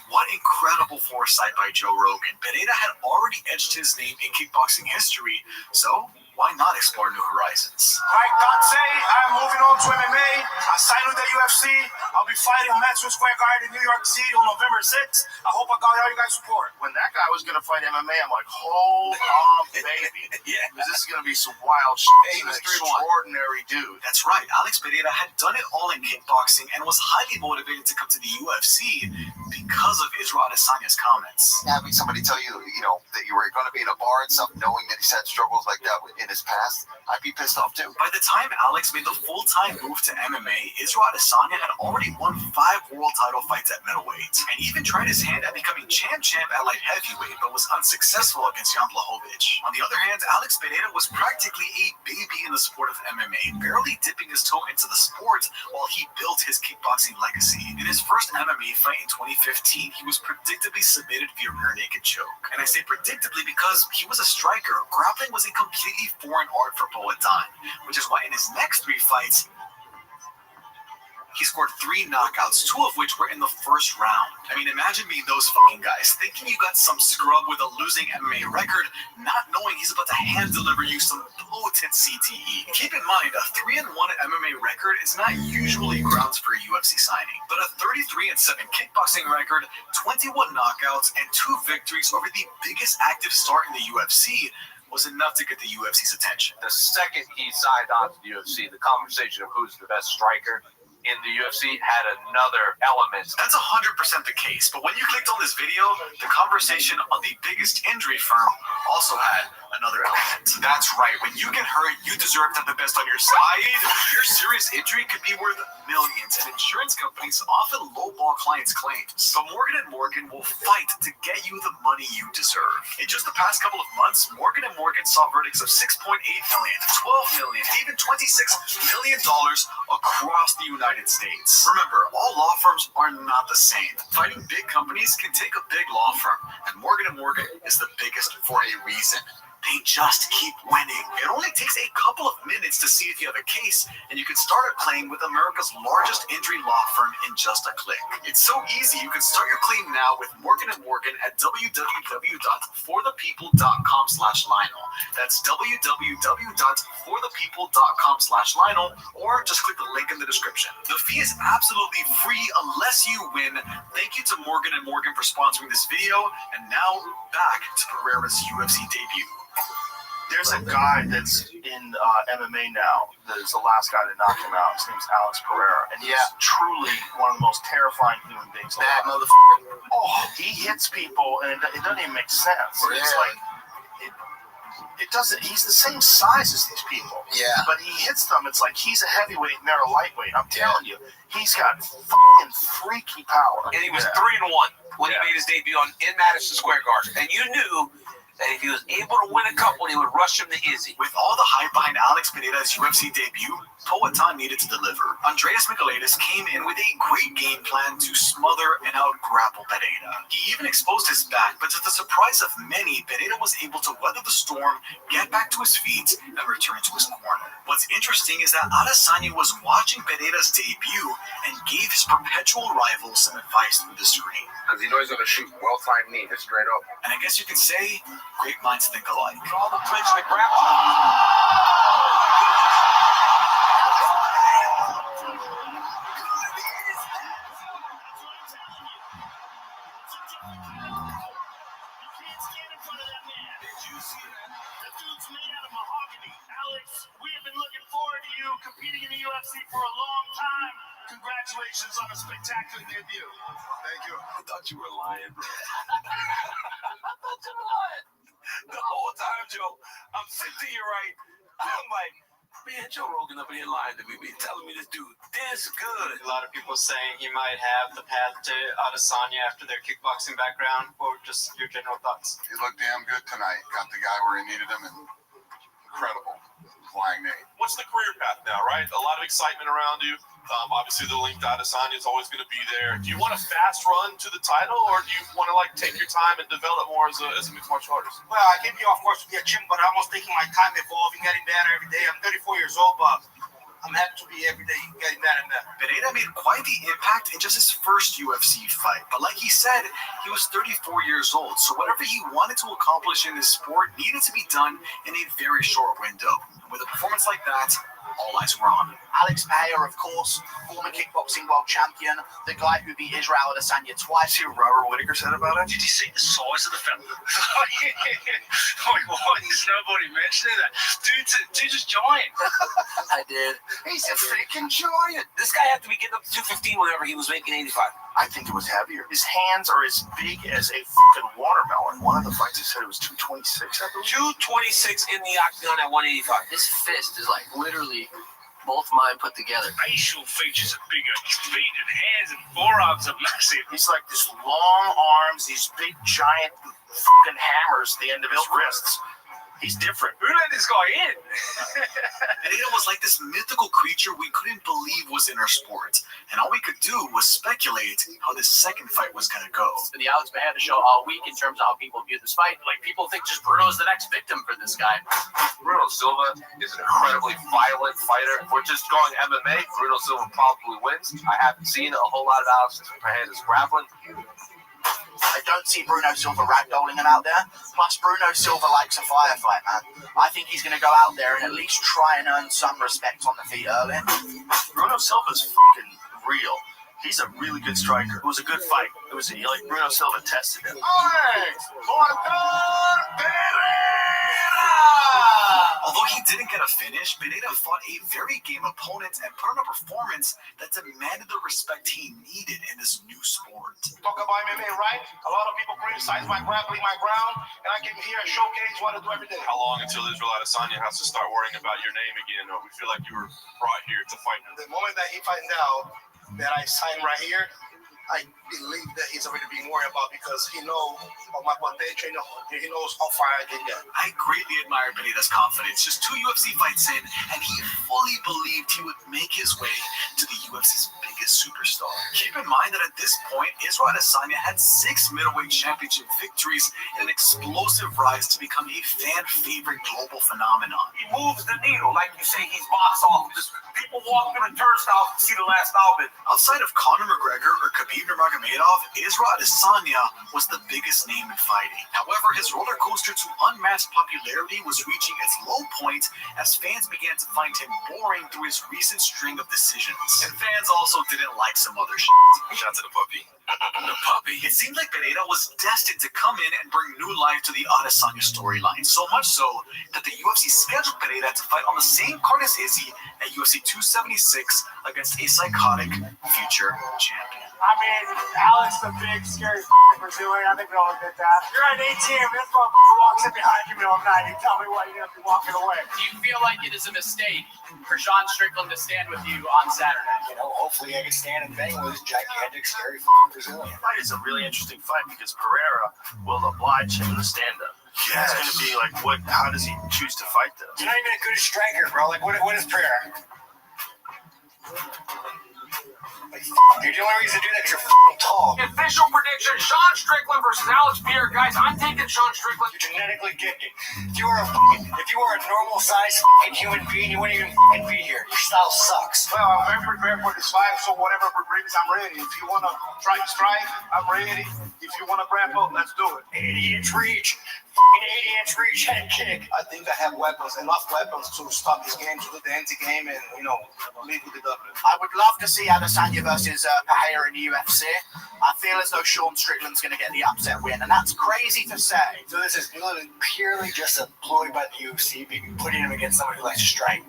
What incredible foresight by Joe Rogan. Pereira had already etched his name in kickboxing history, so why not explore new horizons? Like Dante, I'm moving on to MMA. I signed with the UFC. I'll be fighting on Madison Square Garden in New York City on November 6th. I hope I got all you guys' support. When that guy was going to fight MMA, I'm like, hold on, baby. Yeah. This is going to be some wild shit. He's an extraordinary dude. That's right. Alex Pereira had done it all in kickboxing and was highly motivated to come to the UFC because of Israel Adesanya's comments. Having somebody tell you, that you were going to be in a bar and stuff, knowing that he's had struggles like that in his past, I'd be pissed off too. By the time Alex made the full-time move to MMA, Israel Adesanya had already won 5 world title fights at middleweight, and even tried his hand at becoming champ at light heavyweight, but was unsuccessful against Jan Blachowicz. On the other hand, Alex Pereira was practically a baby in the sport of MMA, barely dipping his toe into the sport while he built his kickboxing legacy. In his first MMA fight in 2015, he was predictably submitted via rear naked choke. And I say predictably because he was a striker. Grappling was a completely foreign art for Poetan, which is why in his next 3 fights, he scored 3 knockouts, 2 of which were in the first round. I mean, imagine being those fucking guys, thinking you got some scrub with a losing MMA record, not knowing he's about to hand-deliver you some potent CTE. Keep in mind, a 3-1 MMA record is not usually grounds for a UFC signing, but a 33-7 kickboxing record, 21 knockouts, and 2 victories over the biggest active star in the UFC was enough to get the UFC's attention. The second he signed on to the UFC, the conversation of who's the best striker in the UFC had another element. That's 100% the case, but when you clicked on this video, the conversation on the biggest injury firm also had another element. That's right, when you get hurt, you deserve to have the best on your side. Your serious injury could be worth millions, and insurance companies often lowball clients' claims. So Morgan & Morgan will fight to get you the money you deserve. In just the past couple of months, Morgan & Morgan saw verdicts of $6.8 million, $12 million, and even $26 million across the United States. Remember, all law firms are not the same. Fighting big companies can take a big law firm, and Morgan & Morgan is the biggest for a reason. They just keep winning. It only takes a couple of minutes to see if you have a case, and you can start a claim with America's largest injury law firm in just a click. It's so easy, you can start your claim now with Morgan & Morgan at www.forthepeople.com/Lionel. That's www.forthepeople.com/Lionel, or just click the link in the description. The fee is absolutely free unless you win. Thank you to Morgan & Morgan for sponsoring this video, and now back to Pereira's UFC debut. There's a guy that's in MMA now that is the last guy to knock him out. His name's Alex Pereira, and he's truly one of the most terrifying human beings alive. Bad motherfucker. Oh, he hits people, and it doesn't even make sense. It's like it doesn't. He's the same size as these people. Yeah. But he hits them. It's like he's a heavyweight and they're a lightweight. I'm telling you, he's got fucking freaky power. And he was 3-1 when he made his debut in Madison Square Garden, and you knew that if he was able to win a couple, he would rush him to Izzy. With all the hype behind Alex Pereira's UFC debut, Poatan needed to deliver. Andreas Michailidis came in with a great game plan to smother and out-grapple Pereira. He even exposed his back, but to the surprise of many, Pereira was able to weather the storm, get back to his feet, and return to his corner. What's interesting is that Adesanya was watching Pereira's debut and gave his perpetual rival some advice through the screen. Because he knows he's going to shoot well-timed knee, just straight up. And I guess you could say, great minds think alike. All the clinch and the grapple. Competing in the UFC for a long time. Congratulations on a spectacular debut. Thank you. I thought you were lying, bro. I thought you were lying. The whole time, Joe. I'm sitting to your right. I'm like, man, Joe Rogan up in here lying to me, telling me this dude, this good. A lot of people saying he might have the path to Adesanya after their kickboxing background. What were just your general thoughts? He looked damn good tonight. Got the guy where he needed him, and incredible. Flying knee. What's the career path now, right? A lot of excitement around you. Obviously, the link to Adesanya is always going to be there. Do you want a fast run to the title, or do you want to take your time and develop more as a mixed martial artist? Well, I came here, of course, to be a gym, but I'm almost taking my time evolving, getting better every day. I'm 34 years old, but I'm happy to be every day getting better and better. Pereira made quite the impact in just his first UFC fight. But like he said, he was 34 years old, so whatever he wanted to accomplish in this sport needed to be done in a very short window. With a performance like that, all eyes were on him. Alex Pereira, of course, former kickboxing world champion, the guy who beat Israel Adesanya twice. See what Robert Whittaker said about it? Did you see the size of the fella? Like, what? Is nobody mentioning that? Dude's just giant. I did. He's a freaking giant. This guy had to be getting up to 215 whenever he was making 85. I think it was heavier. His hands are as big as a fucking watermelon. One of the fights he said it was 226, I believe. 226 in the octagon at 185. His fist is like literally both mine put together. Facial features are bigger. Feet and hands and forearms are massive. He's like this long arms, these big giant fucking hammers at the end of his wrists. He's different. Who let this guy in? Pereira was like this mythical creature we couldn't believe was in our sport. And all we could do was speculate how this second fight was going to go. The Alex Pereira show all week in terms of how people view this fight. Like, people think just Bruno's the next victim for this guy. Bruno Silva is an incredibly violent fighter. If we're just going MMA, Bruno Silva probably wins. I haven't seen a whole lot of Alex Pereira's grappling. I don't see Bruno Silva ragdolling him out there. Plus, Bruno Silva likes a firefight, man. I think he's going to go out there and at least try and earn some respect on the feet early. Bruno Silva's fucking real. He's a really good striker. It was a good fight. It was like Bruno Silva tested him. Although he didn't get a finish, Pereira fought a very game opponent and put on a performance that demanded the respect he needed in this new sport. Talk about MMA, right? A lot of people criticize my grappling, my ground, and I came here and showcase what I do every day. How long until Israel Adesanya has to start worrying about your name again? Or we feel like you were brought here to fight him. The moment that he finds out that I signed right here, I believe that he's already being worried about because he knows of my potential, he knows how far I can get. I greatly admire Pereira's confidence. Just 2 UFC fights in, and he fully believed he would make his way to the UFC's biggest superstar. Keep in mind that at this point, Israel Adesanya had 6 middleweight championship victories and an explosive rise to become a fan-favorite global phenomenon. He moves the needle, like you say, he's box office. People walk through the turnstile to see the last album. Outside of Conor McGregor or Khabib Nurmagomedov, Israel Adesanya was the biggest name in fighting. However, his roller coaster to unmatched popularity was reaching its low point as fans began to find him boring through his recent string of decisions. And fans also didn't like some other shit. Shout out to the puppy. The puppy. It seemed like Pereira was destined to come in and bring new life to the Adesanya storyline. So much so that the UFC scheduled Pereira to fight on the same card as Izzy at UFC 276 against a psychotic future champion. I mean, Alex the big, scary for doing. I think we all admit that. You're at 18, this motherfucker walks in behind you middle of the night. You tell me what you're going to be walking away. Do you feel like it is a mistake for Sean Strickland to stand with you on Saturday? You know, hopefully I can stand and bang with this gigantic, scary fucking Brazilian. Fight is a really interesting fight because Pereira will oblige him to stand up. It's going to be like, how does he choose to fight this? You're not even a good striker, bro. Like, what is prayer? Like, dude, the only reason to do that is you're tall. Official prediction: Sean Strickland versus Alex Pierre. Guys, I'm taking Sean Strickland. You're genetically gifted. If you were a normal size human being, you wouldn't even be here. Your style sucks. Well, I'm very prepared for this fight, so whatever brings, I'm ready. If you want to try to strike, I'm ready. If you want to grapple, let's do it. 80-inch reach. 80-inch reach head kick. I think I have enough weapons to stop this game, to do the anti-game, and, lead with the W. I would love to see Adesanya versus Pereira in the UFC. I feel as though Sean Strickland's going to get the upset win, and that's crazy to say. So this is purely just a ploy by the UFC, putting him against somebody who likes to strike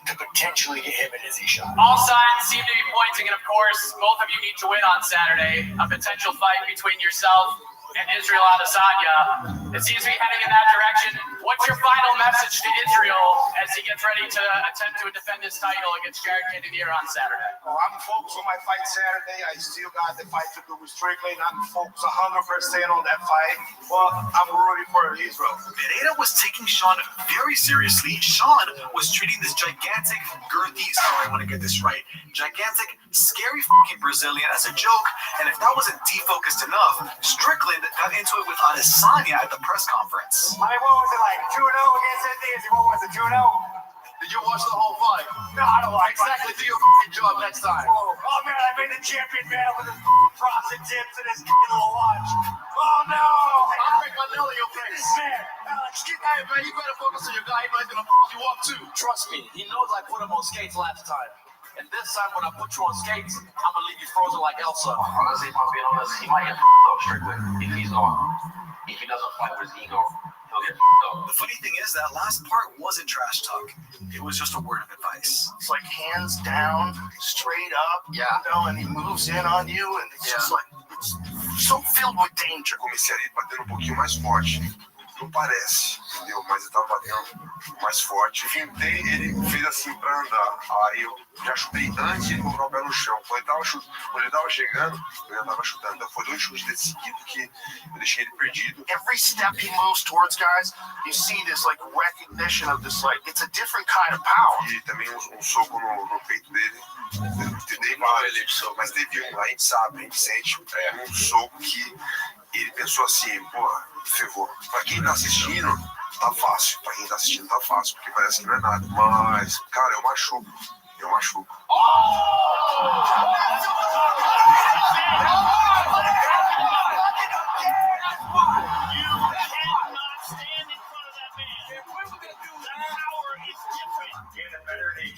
to potentially get him an easy shot. All signs seem to be pointing, and of course, both of you need to win on Saturday. A potential fight between yourself and Israel Adesanya. It seems to be heading in that direction. What's your final message to Israel as he gets ready to attempt to defend his title against Jared Cannonier on Saturday? Well, I'm focused on my fight Saturday. I still got the fight to do with Strickland. I'm focused 100% on that fight. But I'm rooting for Israel. Pereira was taking Sean very seriously. Sean was treating this gigantic, girthy, sorry, I want to get this right, gigantic, scary fucking Brazilian as a joke. And if that wasn't defocused enough, Strickland got into it with Adesanya at the press conference. I mean, what was it like? 2-0 against Anthony? What was it, 2-0? Did you watch the whole fight? No, I don't like exactly. Do your f***ing job next time. Oh man, I made the champion man with his frosted tips and his little watch. Oh no! I'll break my nail in your face. Man, Alex, get Hey man, you better focus on your guy. He might gonna f*** you up too. Trust me, he knows I put him on skates last time. And this time when I put you on skates, I'm gonna leave you frozen like Elsa. Honestly, if I'm being honest, he might get f***ed up Strickland if he's gone. If he doesn't fight with his ego, he'll get f***ed up. The funny thing is that last part wasn't trash talk. It was just a word of advice. It's like hands down, straight up, and he moves in on you, and it's just like, it's so filled with danger. Comecei ali batendo pouquinho mais forte. Não parece, entendeu? Mas ele tava batendo mais forte. Tentei, ele fez assim pra andar. Aí eu já chutei antes de ele colocar o pé no chão. Quando ele tava chegando, eu já tava chutando. Então foi 2 chutes desse seguido que eu deixei ele perdido. Every step he moves towards guys, you see this like recognition of this, like, it's a different kind of power. E também soco no peito dele. Dei vários, mas teve um lá, a gente sabe, a gente sente um soco que ele pensou assim, porra, ferrou. Pra quem tá assistindo, tá fácil. Pra quem tá assistindo, tá fácil, porque parece que não é nada. Mas, cara, eu machuco.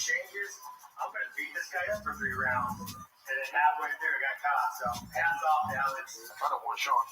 Changes. I'm gonna beat this guy up for 3 rounds, and then halfway through, I got caught. So hands off, Alex. I don't want Sean.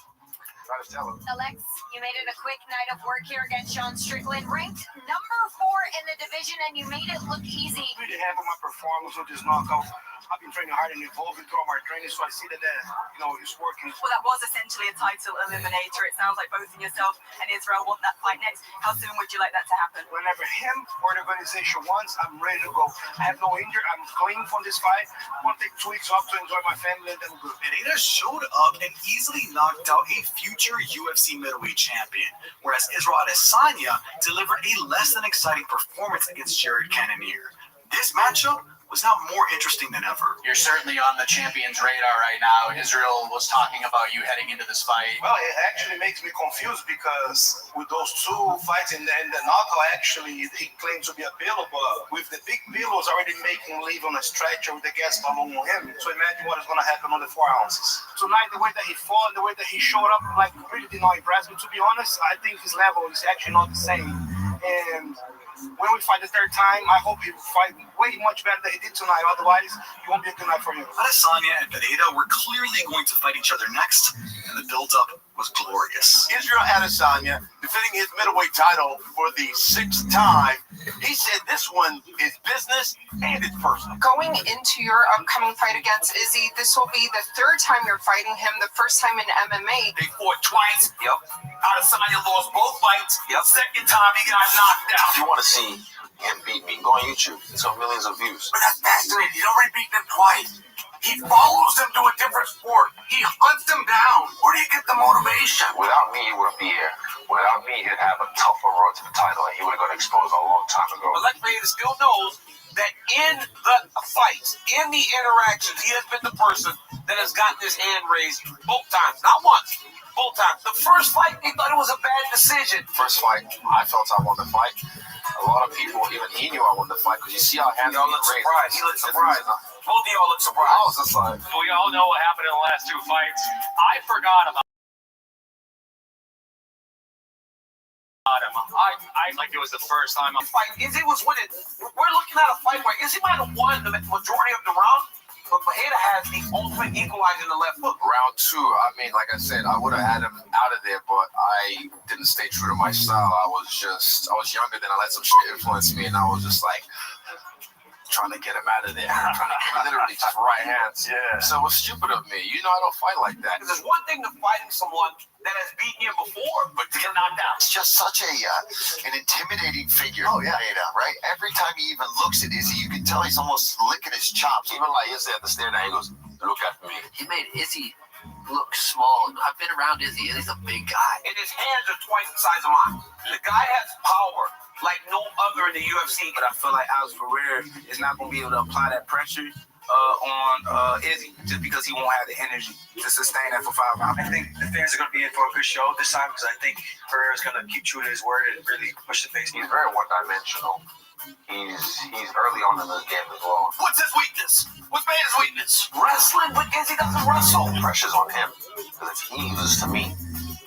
Alex, you made it a quick night of work here against Sean Strickland, ranked number 4 in the division, and you made it look easy. Really happy with my performance with this knockout. I've been training hard and evolving throughout my training, so I see that it's working. Well, that was essentially a title eliminator. It sounds like both yourself and Israel want that fight next. How soon would you like that to happen? Whenever him or the organization wants, I'm ready to go. I have no injury. I'm clean from this fight. I want to take 2 weeks off to enjoy my family, and then we're good. Pereira showed up and easily knocked out a future UFC middleweight champion, whereas Israel Adesanya delivered a less than exciting performance against Jared Cannonier. This matchup was now more interesting than ever. You're certainly on the champion's radar right now. Israel was talking about you heading into this fight. Well, it actually makes me confused because with those 2 fights in the knockout, actually, he claims to be a pillow, but with the big pillows already making him leave on a stretcher with the gas balloon on him. So imagine what is going to happen on the 4 ounces. Tonight, the way that he fought, the way that he showed up, like, really did not impress me. To be honest, I think his level is actually not the same. And when we fight the 3rd time, I hope he will fight way much better than he did tonight. Otherwise, it won't be a good night for him. Adesanya and Pereira were clearly going to fight each other next, and the build-up was glorious. Israel Adesanya defending his middleweight title for the 6th time. He said this one is business and it's personal. Going into your upcoming fight against Izzy, this will be the 3rd time you're fighting him, the 1st time in MMA. They fought twice. Yep. Adesanya lost both fights. Yep. 2nd time he got knocked out. If you want to see him beat me, go on YouTube. It's on millions of views. But that's fascinating. He's already beaten him twice. He follows them to a different sport. He hunts them down. Where do you get the motivation? Without me, he wouldn't be here. Without me, he'd have a tougher road to the title, and he would have got exposed a long time ago. But Lex Bader still knows that in the fights, in the interactions, he has been the person that has gotten his hand raised both times. Not once, both times. The first fight, he thought it was a bad decision. First fight, I felt I won the fight. A lot of people, even he knew I won the fight, because you see how hands y'all look surprised. He looked surprised. Both of y'all look surprised. I was just like... We all know what happened in the last two fights. I forgot about him. I like it was the first time. Fight. Izzy was winning. We're looking at a fight where Izzy might have won the majority of the round, but Pereira has the ultimate equalizer in the left hook. Round 2, I mean, like I said, I would have had him out of there, but I didn't stay true to my style. I was younger then. I let some shit influence me, and I was just like trying to get him out of there. Literally just right hands. Yeah. So it was stupid of me. You know, I don't fight like that. There's one thing to fighting someone that has beaten you before, but to get knocked out. It's just such an intimidating figure. Oh yeah, right. Every time he even looks at Izzy, you can tell he's almost licking his chops. Even like Izzy at the stare down, he goes, "Look at me." He made Izzy look small. I've been around Izzy, and he's a big guy. And his hands are twice the size of mine. The guy has power like no other in the UFC. But I feel like Alex Pereira is not going to be able to apply that pressure on Izzy just because he won't have the energy to sustain that for 5 rounds. I think the fans are going to be in for a good show this time because I think Pereira's going to keep true to his word and really push the pace. He's very one-dimensional. He's early on in the game as well. What's his weakness? What's Bader's weakness? Wrestling, but Izzy doesn't wrestle. Pressure's on him. Because if he loses to me,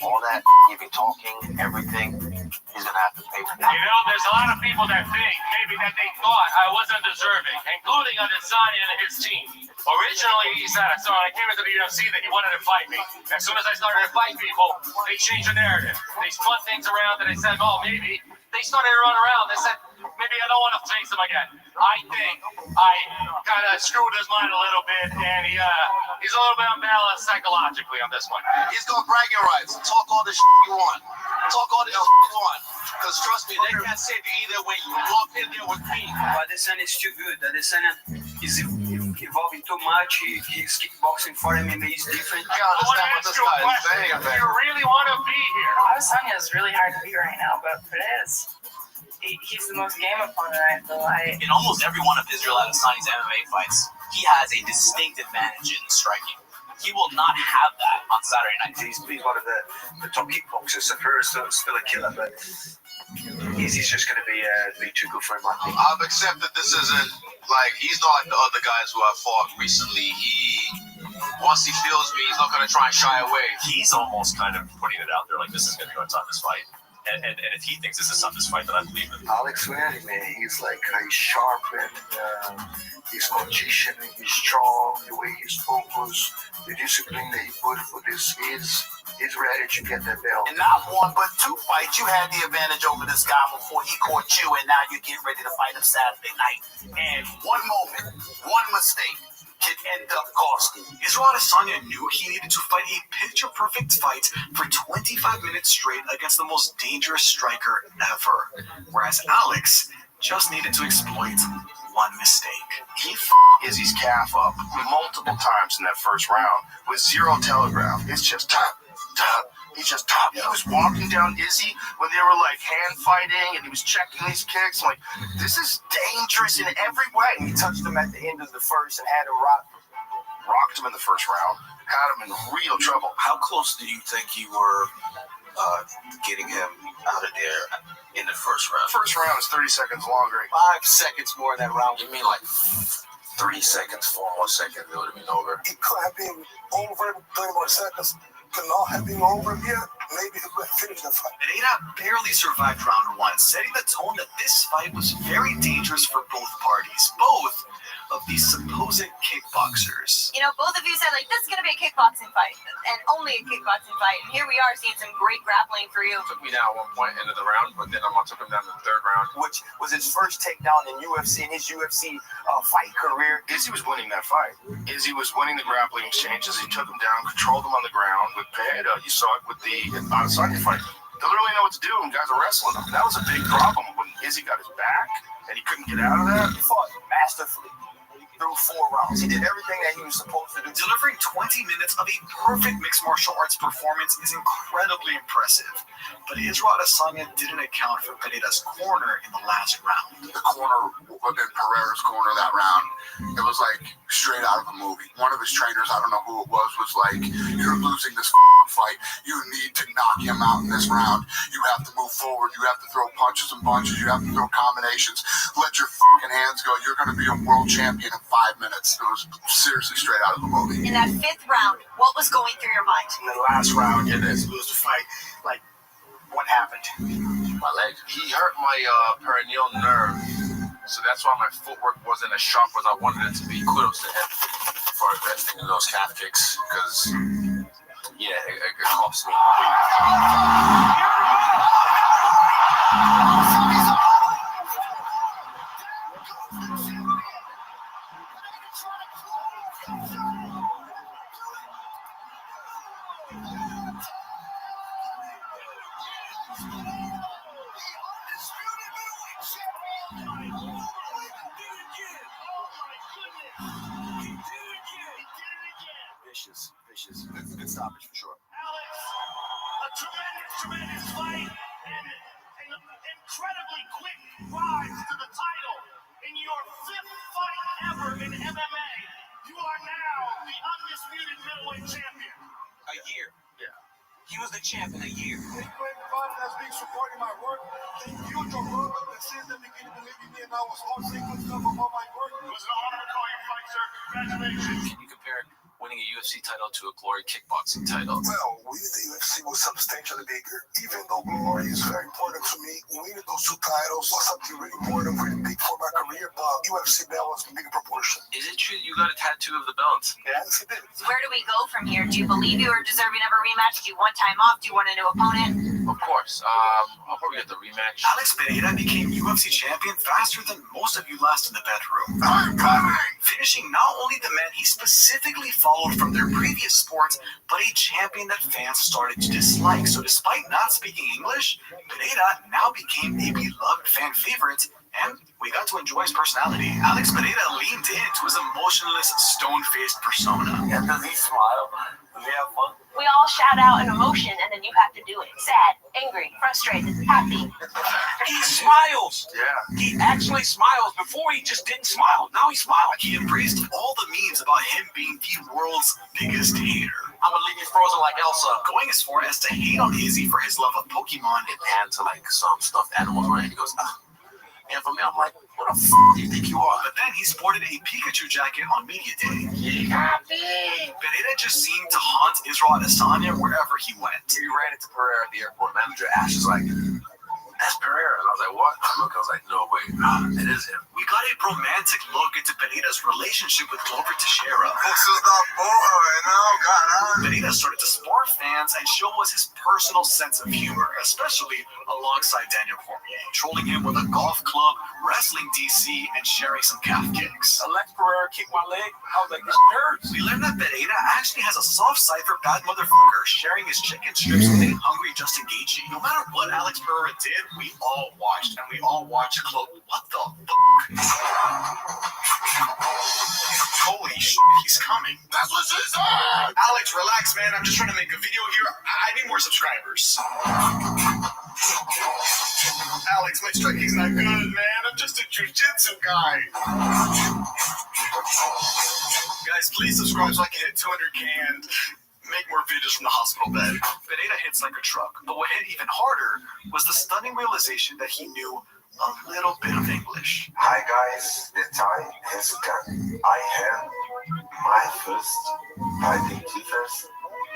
all that even talking, everything, he's gonna have to pay for that. You know, there's a lot of people that think maybe that they thought I wasn't deserving, including Adesanya and his team. Originally, he said, so when I came into the UFC, that he wanted to fight me. As soon as I started to fight people, they changed the narrative. They spun things around and they said, oh, maybe. They started to run around. They said, maybe I don't want to face him again. I think I kind of screwed his mind a little bit, and he's a little bit unbalanced psychologically on this one. He's got bragging rights. Talk all the shit you want. Talk all the shit you want. Because trust me, they can't say you either when you walk in there with me. Adesanya is too good. Adesanya is evolving too much. His kickboxing for MMA is different. I want to ask you a question. Do you really want to be here? Adesanya is really hard to beat right now, but Perez, he's the most game opponent, I feel like. In almost every one of Israel Adesanya's MMA fights, he has a distinct advantage in striking. He will not have that on Saturday night. He's one of the top kickboxers, so Perez is still a killer, but he's just going to be too good for him, I think. I've accepted this isn't like, he's not like the other guys who I've fought recently. Once he feels me, he's not going to try and shy away. He's almost kind of putting it out there like this is going to be a toughest fight. And if he thinks this is the toughest fight, then I believe him. Alex Perez, man, he's sharp and his condition, he's strong, the way he's focused, the discipline that he put for this he's ready to get that belt. And not one, but 2 fights, you had the advantage over this guy before he caught you, and now you're getting ready to fight him Saturday night. And one moment, one mistake can end up costing. Israel Adesanya knew he needed to fight a picture-perfect fight for 25 minutes straight against the most dangerous striker ever, whereas Alex just needed to exploit one mistake. He f***ed Izzy's calf up multiple times in that first round with zero telegraph. It's just top. He's just top. He was walking down Izzy when they were hand fighting, and he was checking his kicks. I'm like, this is dangerous in every way. He touched him at the end of the first and had him rocked him in the first round. Had him in real trouble. How close do you think you were getting him out of there in the first round? First round is 30 seconds longer. 5 seconds more in that round. You mean 3 seconds, 4 more seconds, it would have been over. It could have been over 30 more seconds. Could not have been over yet. Maybe it would finish the fight. Pereira barely survived round 1, setting the tone that this fight was very dangerous for both parties. Both of these supposed kickboxers. You know, both of you said, this is going to be a kickboxing fight, and only a kickboxing fight. And here we are seeing some great grappling for you. Took me down at one point, end of the round, but then I took him down in the 3rd round. Which was his first takedown in UFC, in his UFC fight career. Izzy was winning that fight. Izzy was winning the grappling exchanges. He took him down, controlled him on the ground. With Pereira, you saw it with the Adesanya fight. Don't really know what to do when guys are wrestling him. That was a big problem when Izzy got his back and he couldn't get out of that. He fought masterfully. Threw through 4 rounds. He did everything that he was supposed to do. Delivering 20 minutes of a perfect mixed martial arts performance is incredibly impressive. But Israel Adesanya didn't account for Pereira's corner in the last round. The corner, within Pereira's corner that round, it was like straight out of a movie. One of his trainers, I don't know who it was like, "You're losing this fight. You need to knock him out in this round. You have to move forward. You have to throw punches and bunches. You have to throw combinations. Let your fucking hands go. You're going to be a world champion in 5 minutes." It was seriously straight out of a movie. In that 5th round, what was going through your mind? In the last round, yeah, let's lose the fight. Like, what happened? My leg. He hurt my perineal nerve. So that's why my footwork wasn't as sharp as I wanted it to be. Kudos to him for investing in those calf kicks. Because, yeah, it cost me. Vicious. It's a good stoppage for sure. Alex, a tremendous fight and an incredibly quick rise to the title. In your 5th fight ever in MMA, you are now the undisputed middleweight champion. A year. Yeah. He was the champ in a year. Thank you everybody that's been supporting my work. Thank you, Joe Rogan, that since the beginning believed in me and I was all single stuff about my work. It was an honor to call you fight, sir. Congratulations. Can you compare winning a UFC title to a Glory kickboxing title? Well, winning the UFC was substantially bigger. Even though Glory is very important to me, winning those 2 titles was something really important, really big for my career, but UFC belt was a big proportion. Is it true you got a tattoo of the belt? Yes, it did. Where do we go from here? Do you believe you are deserving of a rematch? Do you want time off? Do you want a new opponent? Of course. I'll probably get the rematch. Alex Pereira became UFC champion faster than most of you last in the bedroom. I'm coming! Finishing not only the man he specifically followed from their previous sports, but a champion that fans started to dislike. So despite not speaking English, Pereira now became a beloved fan favorite, and we got to enjoy his personality. Alex Pereira leaned into his emotionless, stone-faced persona. And does he smile? Does he have fun? We all shout out an emotion, and then you have to do it. Sad, angry, frustrated, happy. He smiles. Yeah. He actually smiles. Before he just didn't smile. Now he smiles. He embraced all the memes about him being the world's biggest hater. I'm gonna leave you frozen like Elsa. Going as far as to hate on Izzy for his love of Pokemon. It panned to like some stuffed animals, right? He goes, ah. And for me, I'm like, what the f*** do you think you are? But then he sported a Pikachu jacket on Media Day. Pereira just seemed to haunt Israel Adesanya wherever he went. We ran into Pereira at the airport. Manager Ash is like, that's Pereira. And I was like, what? I was like, no, wait, it is him. We got a romantic look into Pereira's relationship with Glover Teixeira. This is the boy, now, God. Pereira started to spar fans and show us his personal sense of humor, especially alongside Daniel Cormier, trolling him with a golf club, wrestling DC, and sharing some calf kicks. Alex Pereira kicked my leg. I was like, this hurts. We learned that Pereira actually has a soft side for bad motherfuckers, sharing his chicken strips with a hungry Justin Gaethje. No matter what Alex Pereira did, we all watched, and we all watched close. What the fuck? Holy shit, he's coming. That's what she said! Alex, relax, man. I'm just trying to make a video here. I need more subscribers. Alex, my striking's not good, man. I'm just a jiu-jitsu guy. Guys, please subscribe so I can hit 200K and make more videos from the hospital bed. Pereira hits like a truck, but what hit even harder was the stunning realization that he knew a little bit of English. Hi guys, the time has come. I have my first fighting defense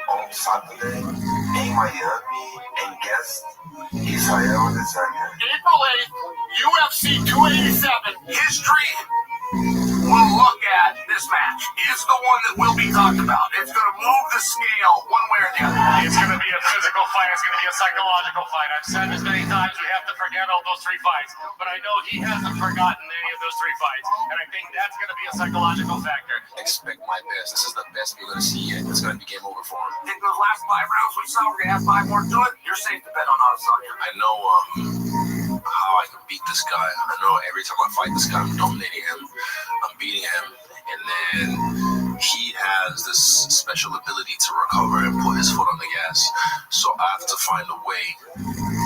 on Saturday in Miami, and guest Israel Adesanya. April 8th, UFC 287. History will look at this match. It's the one that will be talked about. It's going to move the scale one way or the other. It's going to be a physical fight. It's going to be a psychological fight. I've said this many times. We have to forget all those 3 fights. But I know he hasn't forgotten any of those 3 fights. And I think that's going to be a psychological factor. Expect my best. This is the best we're going to see yet. It's going to be game over for him. I think those last 5 rounds we saw, we're going to have 5 more to it. You're safe to bet on Adesanya. I know how I can beat this guy. I know every time I fight this guy, I'm dominating him. I'm beating him. And and he has this special ability to recover and put his foot on the gas. So I have to find a way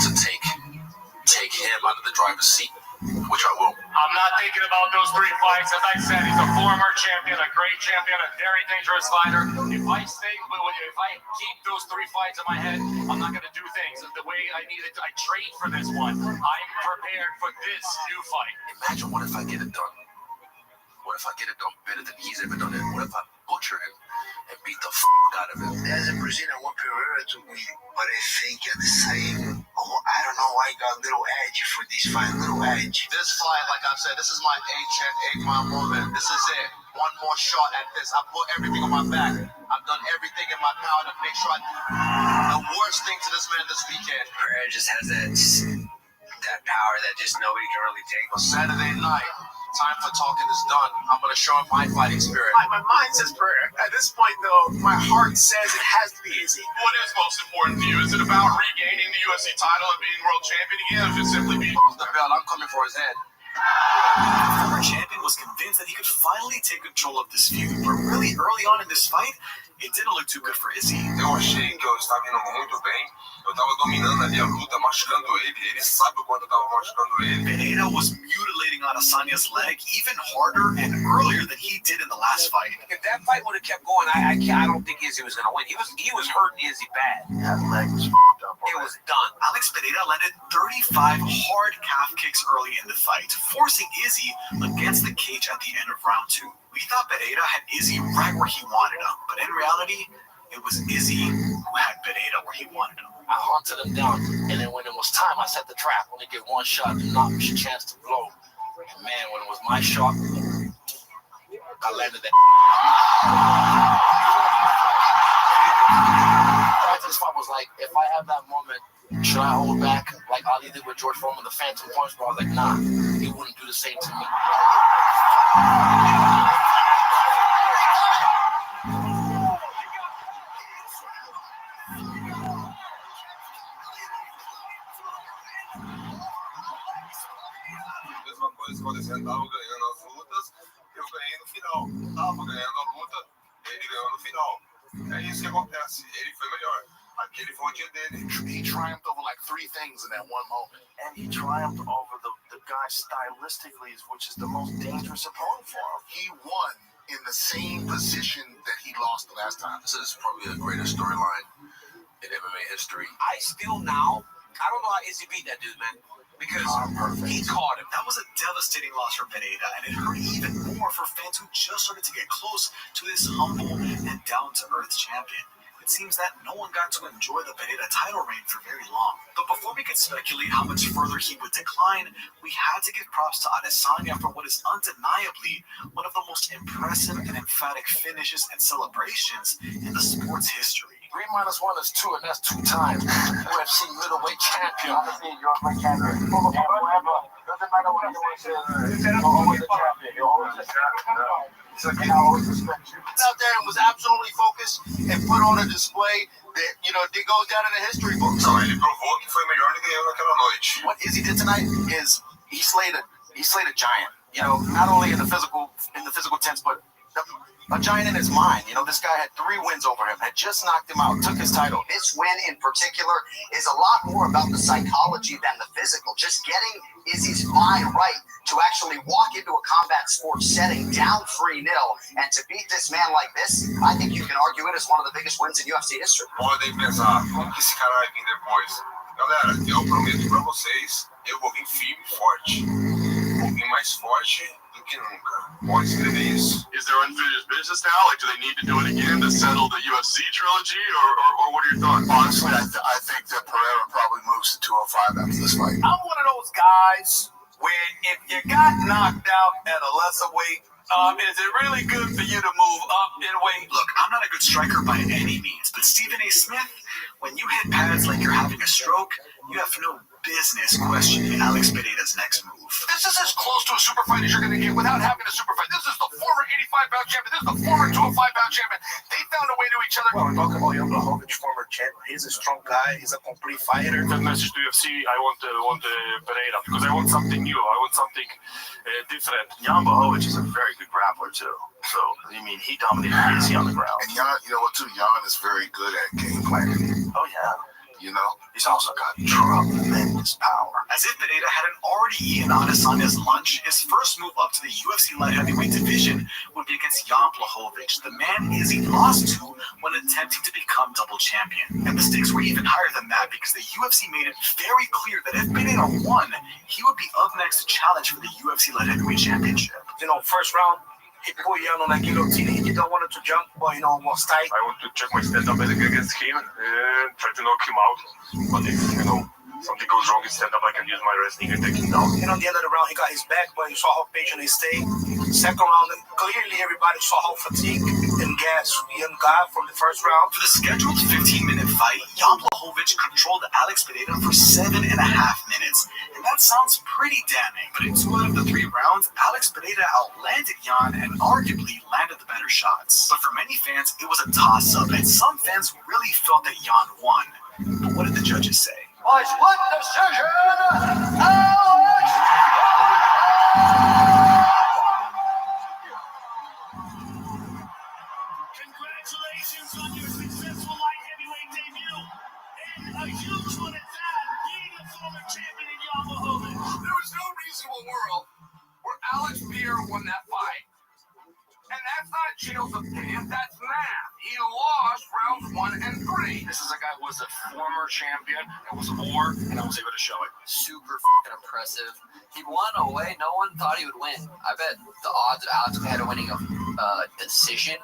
to take him out of the driver's seat, which I will. I'm not thinking about those 3 fights. As I said, he's a former champion, a great champion, a very dangerous fighter. If I keep those 3 fights in my head, I'm not going to do things the way I need it. I trained for this one. I'm prepared for this new fight. Imagine what if I get it done? What if I get it done better than he's ever done it? What if I butcher him and beat the out of him? As a Brazilian, I want Pereira to win, but I think at the same, I don't know why I got a little edge for this fight, a little edge. This fight, like I said, this is my 8-mile moment. This is it. One more shot at this. I put everything on my back. I've done everything in my power to make sure the worst thing to this man this weekend. Pereira just has that power that just nobody can really take. On Saturday night, time for talking is done. I'm going to show him my fighting spirit. My mind says Pereira. At this point, though, my heart says it has to be Izzy. What is most important to you? Is it about regaining the UFC title and being world champion again, or just simply being the belt? I'm coming for his head. The former champion was convinced that he could finally take control of this feud, but really early on in this fight, it didn't look too good for Izzy. Eu achei que eu estava indo muito bem. Eu estava dominando ali a luta, machucando ele. Ele sabe o quanto eu estava machucando ele. Pereira was mutilating Adesanya's leg even harder and earlier than he did in the last fight. If that fight would have kept going, I don't think Izzy was going to win. He was hurting Izzy bad. That leg was up. It was done. Alex Pereira landed 35 hard calf kicks early in the fight, forcing Izzy against the cage at the end of round 2. We thought Pereira had Izzy right where he wanted him, but in reality, it was Izzy who had Pereira where he wanted him. I hunted him down, and then when it was time, I set the trap. Only get one shot to knock me a chance to blow. And man, when it was my shot, I landed that. This fight was like, if I have that moment, should I hold back like Ali did with George Foreman, the Phantom Punch? But I was like, nah, he wouldn't do the same to me. Mesma coisa acontecendo, tava ganhando as lutas, eu ganhei no final. Tava ganhando a luta, ele ganhou no final. É isso que acontece, ele foi melhor. Aquele foi o dia dele. He triumphed over like 3 things in that one moment. And he triumphed over the guy stylistically, which is the most dangerous opponent for him. He won in the same position that he lost the last time. This is probably the greatest storyline in MMA history. I don't know how Izzy beat that dude, man. Because he caught him. That was a devastating loss for Pereira, and it hurt even more for fans who just started to get close to this humble and down-to-earth champion. It seems that no one got to enjoy the Pereira title reign for very long. But before we could speculate how much further he would decline, we had to give props to Adesanya for what is undeniably one of the most impressive and emphatic finishes and celebrations in the sport's history. 3 minus 1 is 2, and that's 2 times. UFC middleweight champion. Doesn't matter what anyone says. You're always a champion. You're always a champion. And I always respect you. Out there and was absolutely focused and put on a display that, that goes down in the history books. Então ele provou que foi melhor do que eu naquela noite. What Izzy did tonight is he slayed a giant. Not only in the physical sense, but a giant in his mind. This guy had 3 wins over him, had just knocked him out, took his title. This win in particular is a lot more about the psychology than the physical. Just getting Izzy's mind right to actually walk into a combat sports setting down 3-0 and to beat this man like this, I think you can argue it as one of the biggest wins in UFC history. Podem pensar, como que esse cara vai vir depois? Galera, eu prometo pra vocês, eu vou vir firme e forte. Vou vir mais forte do que nunca. Pode escrever isso. Is there unfinished business now? Like, do they need to do it again to settle the UFC trilogy, or what are your thoughts? Honestly, I think that Pereira probably moves to 205 after this fight. I'm one of those guys where if you got knocked out at a lesser weight, is it really good for you to move up in weight? Look, I'm not a good striker by any means, but Stephen A. Smith, when you hit pads like you're having a stroke, you have no business questioning Alex Pereira's next move. This is as close to a super fight as you're going to get without having a super fight. This is the former 85-pound champion. This is the former 205-pound champion. They found a way to each other. Well, we're talking about Jan Blachowicz, former champion. He's a strong guy. He's a complete fighter. The message to UFC, I want Pereira because I want something new. I want something different. Jan Blachowicz is a very good grappler too. So I mean, he dominated Izzy on the ground. And Jan, you know what too? Jan is very good at game planning. Oh yeah. You know, he's also got tremendous power. As if Pereira hadn't already eaten Adesanya's lunch, his first move up to the UFC light heavyweight division would be against Jan Blachowicz, the man Izzy lost to when attempting to become double champion. And the stakes were even higher than that because the UFC made it very clear that if Pereira won, he would be up next to challenge for the UFC light heavyweight championship. You know, first round, he put Jan on a guillotine. He don't want it to jump, but you know, was tight. I want to check my stand-up against him and try to knock him out. But if, something goes wrong in stand-up, I can use my wrestling and take him down. And on the end of the round, he got his back, but you saw how patient he stayed. Second round, clearly everybody saw how fatigued and gas Jan got from the first round. For the scheduled 15-minute fight, Jan Blachowicz controlled Alex Pereira for 7.5 minutes. And that sounds pretty damning, but in 2 out of the 3 rounds, Alex Pereira outlanded Jan and arguably landed the better shots. But for many fans, it was a toss-up, and some fans really felt that Jan won. But what did the judges say? By split decision, Congratulations on your successful light heavyweight debut, and a huge one at that, being a former champion in Jan Blachowicz. There was no reasonable world where Alex Pereira won that fight. And that's not Chill's opinion, that's math. He lost rounds 1 and 3. This is a guy who was a former champion and was a war, and I was able to show it. Super fucking impressive. He won a way no one thought he would win. I bet the odds of Alex Pereira winning a decision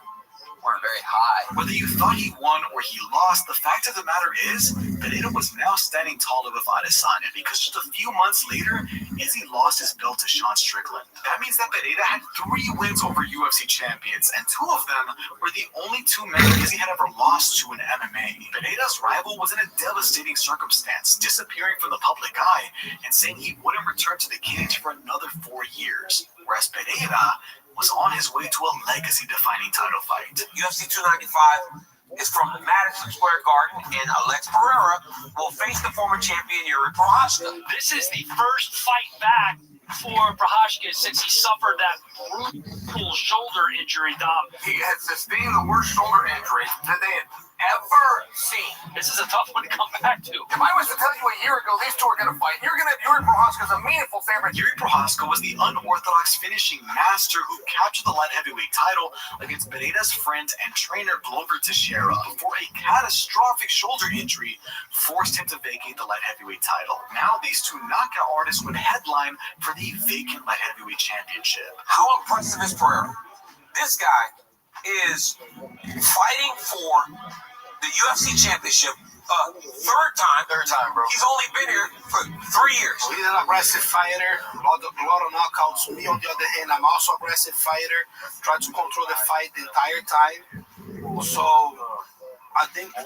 weren't very high. Whether you thought he won or he lost, the fact of the matter is, Pereira was now standing tall above Adesanya because just a few months later, Izzy lost his belt to Sean Strickland. That means that Pereira had 3 wins over UFC champions, and 2 of them were the only 2 men Izzy had ever lost to in MMA. Pereira's rival was in a devastating circumstance, disappearing from the public eye and saying he wouldn't return to the cage for another 4 years, whereas Pereira was on his way to a legacy-defining title fight. UFC 295 is from Madison Square Garden, and Alex Pereira will face the former champion Yuri Prochazka. This is the first fight back for Prochazka since he suffered that brutal shoulder injury, Dom. He has sustained the worst shoulder injury that they had ever seen. This is a tough one to come back to. If I was to tell you a year ago these two are going to fight, you're going to have Yuri Prochazka as a meaningful favorite. Yuri Prochazka was the unorthodox finishing master who captured the light heavyweight title against Pereira's friend and trainer Glover Teixeira before a catastrophic shoulder injury forced him to vacate the light heavyweight title. Now these 2 knockout artists would headline for the vacant light heavyweight championship. How impressive is Pereira? This guy is fighting for the UFC championship third time, bro. He's only been here for 3 years. He's an aggressive fighter, a lot of knockouts. Me, on the other hand, I'm also an aggressive fighter. Try to control the fight the entire time. So I think that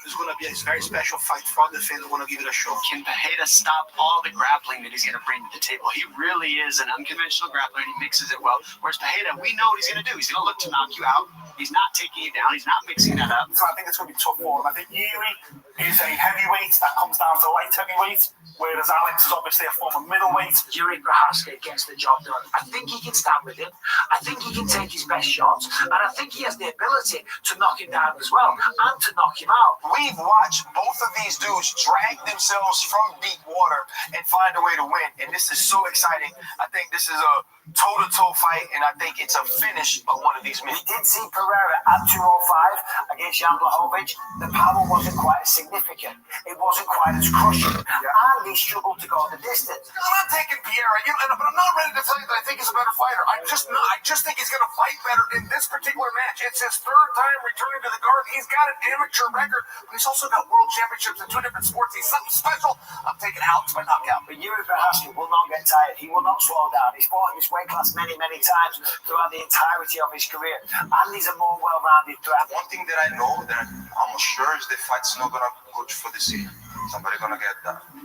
it's going to be a very special fight for the fans who want to give it a show. Can Pereira stop all the grappling that he's going to bring to the table? He really is an unconventional grappler, and he mixes it well. Whereas Pereira, we know what he's going to do. He's going to look to knock you out. He's not taking you down. He's not mixing that up. So I think it's going to be tough for him. I think Yuri is a heavyweight that comes down to light heavyweight, whereas Alex is obviously a former middleweight. Yuri Prochazka gets the job done. I think he can stand with him. I think he can take his best shots. And I think he has the ability to knock him down as well and to knock him out. We've watched both of these dudes drag themselves from deep water and find a way to win. And this is so exciting. I think this is a toe-to-toe fight, and I think it's a finish of one of these men. We did see Pereira at 205 against Jan Blachowicz. The power wasn't quite as significant. It wasn't quite as crushing. And he struggled to go the distance. I'm not taking Pereira, but I'm not ready to tell you that I think he's a better fighter. I'm just not. I just think he's going to fight better in this particular match. It's his 3rd time returning to the Garden. He's got an amateur record, but he's also got world championships in 2 different sports. He's something special. I'm taking Alex by knockout. But Yuri Prochazka will not get tired. He will not slow down. He's fought in his weight class many times throughout the entirety of his career. And he's a more well-rounded threat. One thing that I know that I'm almost sure is the fight's not going to go for the season. Somebody's going to get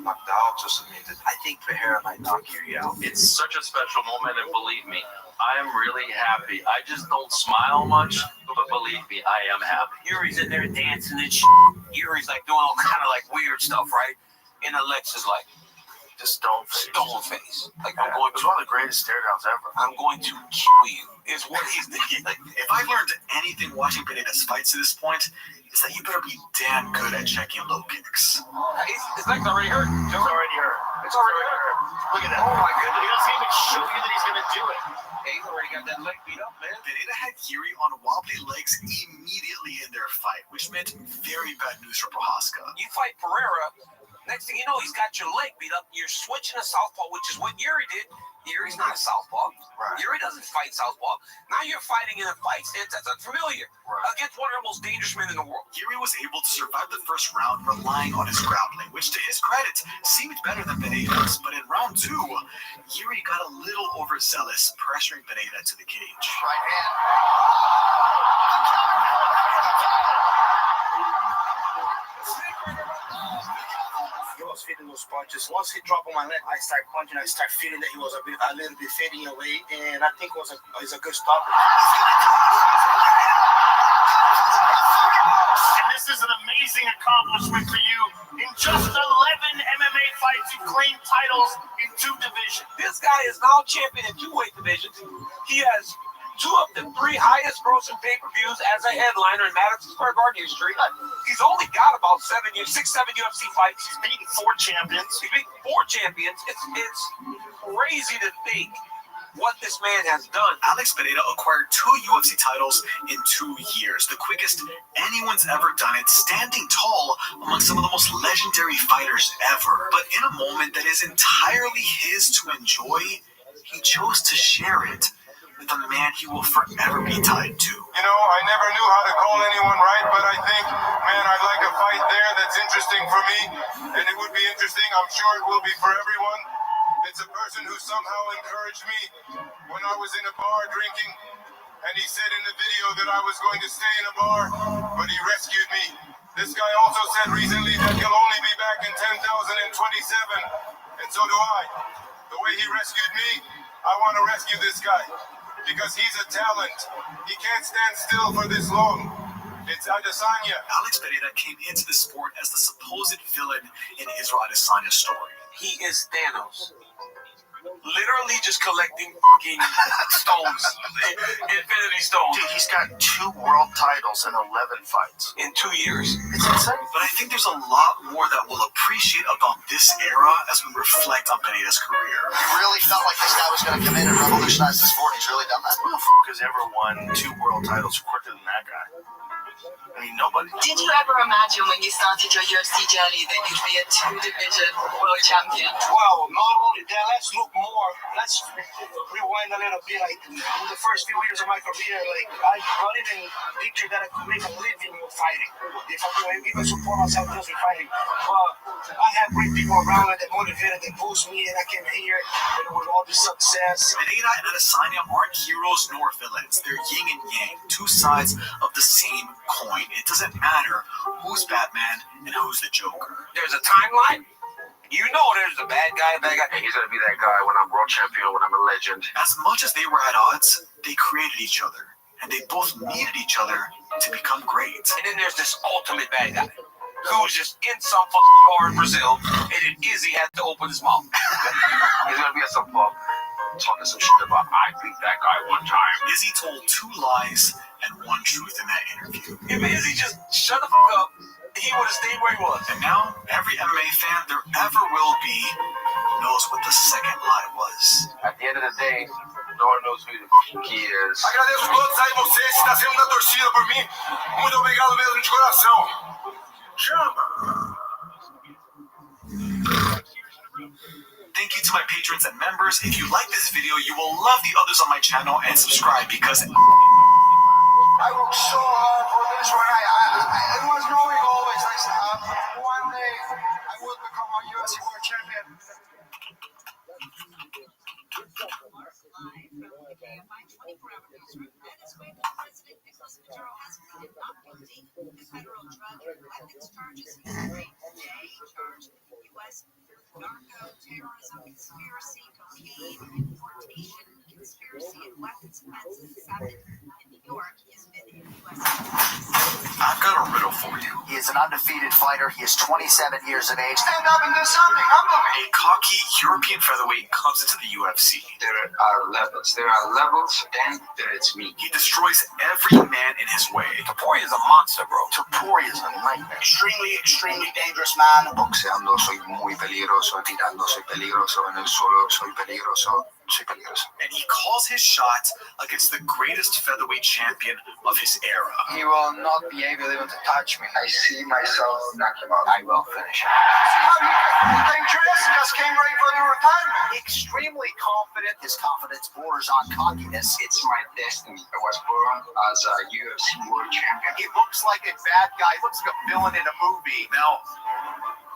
knocked out or submitted. I think Pereira might knock Yuri out. It's such a special moment, and believe me, I am really happy. I just don't smile much, but believe me, I am happy. Yuri's in there dancing and shit. Yuri's like doing all kind of like weird stuff, right? And Alex is like, just stone face. Like, I'm going to. It's one of the greatest stare downs ever. I'm going to kill you. Is what he's thinking. Like, if I've learned anything watching Pineda's fights to this point, it's that you better be damn good at checking low kicks. His leg's already hurt. It's already hurt. It's already hurt. Look at that. Oh my goodness. He doesn't even show you that he's going to do it. Hey, he's already got that leg beat up, man. Pineda had Yuri on wobbly legs immediately in their fight, which meant very bad news for Prohaska. You fight Pereira, next thing you know, he's got your leg beat up. You're switching to southpaw, which is what Yuri did. Yuri's not a southpaw. Right. Yuri doesn't fight southpaw. Now you're fighting in a fight stance that's unfamiliar against one of the most dangerous men in the world. Yuri was able to survive the first round relying on his grappling, which to his credit seemed better than Pineda's. But in round 2, Yuri got a little overzealous, pressuring Pineda to the cage. Right hand. He was feeding those punches. Once he dropped on my leg, I start punching. I start feeling that he was a little bit fading away, and I think it was a good stopper. And this is an amazing accomplishment for you. In just 11 MMA fights, you claimed titles in 2 divisions. This guy is now champion in 2 weight divisions. He has 2 of the 3 highest grossing pay-per-views as a headliner in Madison Square Garden history. He's only got about 6, 7 UFC fights. He's beaten 4 champions. He's beaten 4 champions. It's crazy to think what this man has done. Alex Pineda acquired 2 UFC titles in 2 years, the quickest anyone's ever done it, standing tall among some of the most legendary fighters ever. But in a moment that is entirely his to enjoy, he chose to share it with a man he will forever be tied to. You know, I never knew how to call anyone right, but I think, man, I'd like a fight there that's interesting for me, and it would be interesting. I'm sure it will be for everyone. It's a person who somehow encouraged me when I was in a bar drinking, and he said in the video that I was going to stay in a bar, but he rescued me. This guy also said recently that he'll only be back in 10,027, and so do I. The way he rescued me, I want to rescue this guy. Because he's a talent. He can't stand still for this long. It's Adesanya. Alex Pineda came into the sport as the supposed villain in Israel Adesanya's story. He is Thanos. Literally just collecting fucking stones. Infinity stones. Dude, he's got 2 world titles and 11 fights. In 2 years. It's insane. But I think there's a lot more that we'll appreciate about this era as we reflect on Pineda's career. You really felt like this guy was going to come in and revolutionize the sport. He's really done that. Who the fuck has ever won 2 world titles quicker than that guy? I mean, nobody. Did you ever imagine when you started your UFC journey that you'd be a 2-division world champion? Well, not only that, let's rewind a little bit. Like, in the first few years of my career, like, I didn't picture that I could make a living fighting. If I could even support myself just with fighting. But I have great people around me that motivated, that boost me, and I came here with all this success. Pineda and Adesanya aren't heroes nor villains. They're yin and yang, 2 sides of the same coin. It doesn't matter who's Batman and who's the Joker. There's a timeline. You know there's a bad guy. He's going to be that guy when I'm world champion, when I'm a legend. As much as they were at odds, they created each other. And they both needed each other to become great. And then there's this ultimate bad guy who's just in some fucking bar in Brazil, and then Izzy had to open his mouth. He's going to be at some pub talking some shit about, I beat that guy one time. Izzy told 2 lies and 1 truth in that interview. If Izzy just shut the fuck up, he would have stayed where he was. And now, every MMA fan there ever will be knows what the second lie was. At the end of the day, no one knows who the fuck he is. Agradeço todos aí vocês que está sendo da torcida por mim. Muito obrigado mesmo de coração. Chama! Thank you to my patrons and members. If you like this video, you will love the others on my channel and subscribe because I worked so hard for this one. It was growing always. I said, one day I will become a UFC world champion. Federal drug and weapons charges. U.S. narco, terrorism, conspiracy, cocaine, importation, conspiracy, and weapons offenses. 7 in New York. He has been in U.S. I've got a riddle for you. He is is an undefeated fighter. He is 27 years of age. Stand up and do something. Humble me. A cocky European featherweight comes into the UFC. There are levels. There are levels, then there is me. He destroys every man in his way. Topuria is a monster, bro. Topuria is a nightmare. Extremely dangerous man. Boxeando soy muy peligroso, tirando soy peligroso, en el suelo soy peligroso. And he calls his shot against the greatest featherweight champion of his era. He will not be able even to touch me. I see myself knock him out. I will finish him. See how you dangerous? Just came ready for your retirement. Extremely confident. His confidence borders on cockiness. It's my destiny. I was born as a UFC world champion. He looks like a bad guy. He looks like a villain in a movie. Now,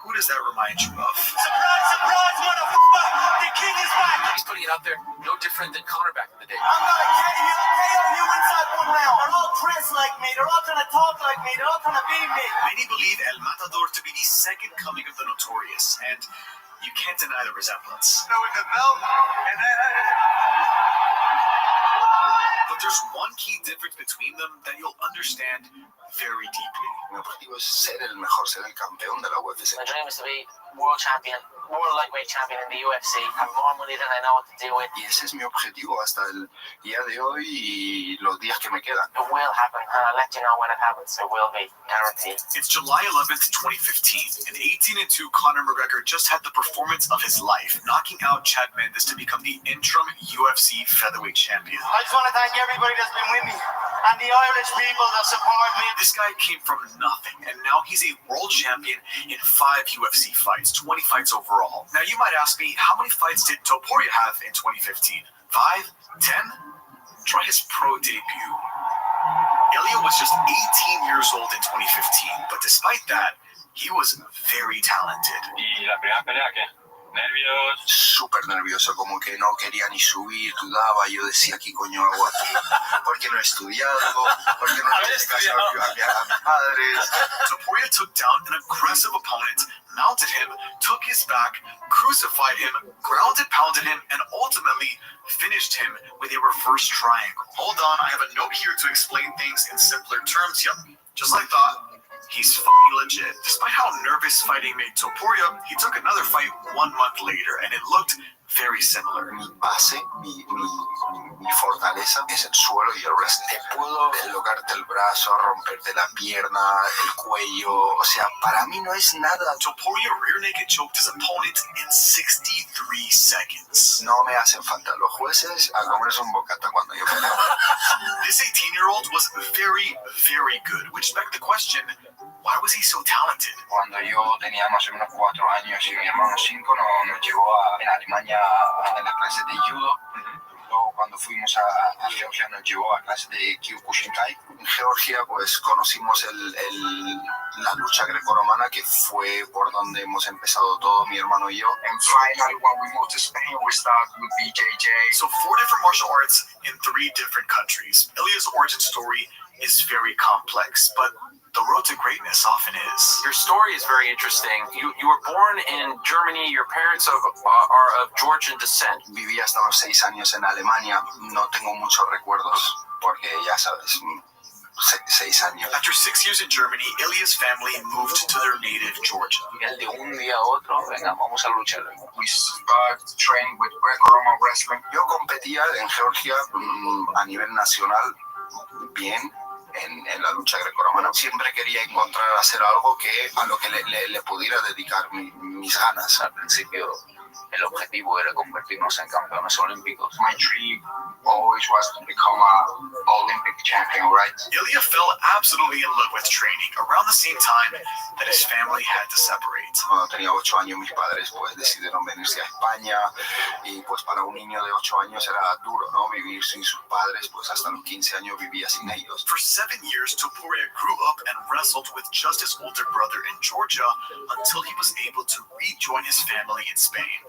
who does that remind you of? Surprise, surprise, motherfucker! The king is back! He's putting it out there, no different than Conor back in the day. I'm gonna KO you inside 1 round. They're all dressed like me. They're all trying to talk like me. They're all trying to be me. Many believe El Matador to be the second coming of the Notorious, and you can't deny the resemblance. With the belt, and then... But there's one key difference between them that you'll understand very deeply. Mi objetivo es ser el mejor, ser el campeón de la UFC. My dream is to be world champion, world lightweight champion in the UFC. Have more money than I know what to do with. Y ese es mi objetivo hasta el día de hoy y los días que me quedan. It will happen, and I'll let you know when it happens. It will be, guaranteed. It's July 11th, 2015, and 18-2 Conor McGregor just had the performance of his life, knocking out Chad Mendes to become the interim UFC featherweight champion. I just want to thank everybody that's been with me, and the Irish people that support me. This guy came from nothing, and now he's a world champion in 5 UFC fights, 20 fights overall. Now you might ask me, how many fights did Topuria have in 2015? 5? 10? Try his pro debut. Ilya was just 18 years old in 2015, but despite that, he was very talented. ¿Y la primera pelea qué? ¿Nervios? Súper nervioso, como que no quería ni subir, dudaba. Yo decía, ¿qué coño hago aquí? ¿Por qué no he estudiado? ¿Por qué no le hice caso a mis padres? Topuria took down an aggressive opponent, mounted him, took his back, crucified him, grounded, pounded him, and ultimately finished him with a reverse triangle. Hold on, I have a note here to explain things in simpler terms. Yep, just like that. He's fucking legit. Despite how nervous fighting made Topuria, he took another fight 1 month later, and it looked very similar. Mi base, mi fortaleza es el suelo y el wrestling. Te puedo deslocarte el brazo, romperte la pierna, el cuello. O sea, para mí no es nada. Topuria rear naked choked his opponent in 63 seconds. No me hacen falta los jueces a comerse un bocata cuando yo peleo. This 18-year-old was very, very good, which begged the question, why was he so talented? Cuando yo tenía más o menos 4 años y mi hermano 5 nos llevó en Alemania a la clase de judo. Luego cuando fuimos a Georgia nos llevó a clase de Kyokushinkai. En Georgia pues conocimos la lucha grecorromana, que fue por donde hemos empezado todo, mi hermano y yo. And finally when we moved to Spain we started with BJJ. So 4 different martial arts in 3 different countries. Ilya's origin story is very complex, but the road to greatness often is. Your story is very interesting. You were born in Germany. Your parents are of Georgian descent. Viví hasta los 6 años en Alemania. No tengo muchos recuerdos porque ya sabes, 6 años. After 6 years in Germany, Ilya's family moved to their native Georgia. De un día a otro, venga, vamos a luchar. We started training with Greco-Roman wrestling. Yo competía en Georgia a nivel nacional bien. En la lucha grecorromana. Siempre quería encontrar, hacer algo a lo que le pudiera dedicar mis ganas. Al principio el objetivo era convertirnos en campeones olímpicos. My dream always was to become an Olympic champion, right? Ilya fell absolutely in love with training around the same time that his family had to separate. Cuando tenía 8 años mis padres pues decidieron venirse a España y pues para un niño de 8 años era duro, ¿no? Vivir sin sus padres, pues hasta los 15 años vivía sin ellos. For 7 years, Topuria grew up and wrestled with just his older brother in Georgia until he was able to rejoin his family in Spain.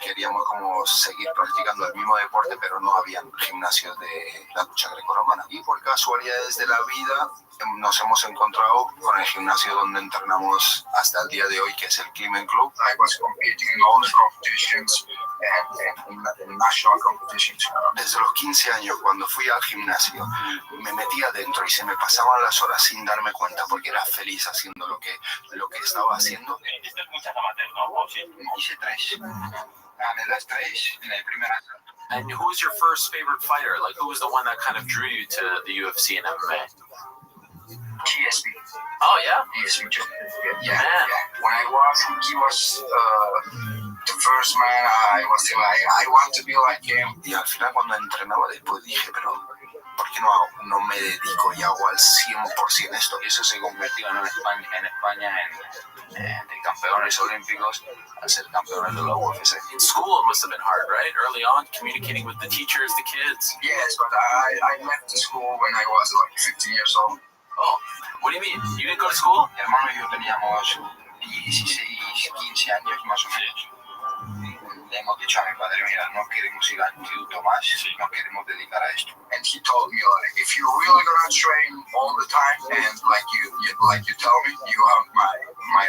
Queríamos como seguir practicando el mismo deporte, pero no había gimnasios de la lucha grecorromana. Y por casualidades de la vida nos hemos encontrado con el gimnasio donde entrenamos hasta el día de hoy, que es el Climen Club. I was competing in all the competitions in national competitions. Desde los 15 años, cuando fui al gimnasio, me metía adentro y se me pasaban las horas sin darme cuenta porque era feliz haciendo lo que estaba haciendo. Hice 3. Gané las 3 en el primer asalto. And who was your first favorite fighter? Like, who was the one that kind of drew you to the UFC and MMA? GSP. Oh, yeah? GSP. Yeah. When he was the first man, I was still like, I want to be like him. Y al final cuando entrenaba después dije, pero ¿por qué no me dedico y hago al 100% esto? Y eso se convirtió en España en campeones olímpicos a ser campeones de la UFC. In school, it must have been hard, right? Early on, communicating with the teachers, the kids. Yes, but I left the school when I was like 15 years old. Oh, what do you mean? You didn't go to school? Mi hermano y yo teníamos 16, 15 años más o menos. Le hemos dicho a mi padre, mira, no queremos ir al instituto más, nos queremos dedicar a esto. And he told me, like, if you're really gonna train all the time and like you tell me, you have my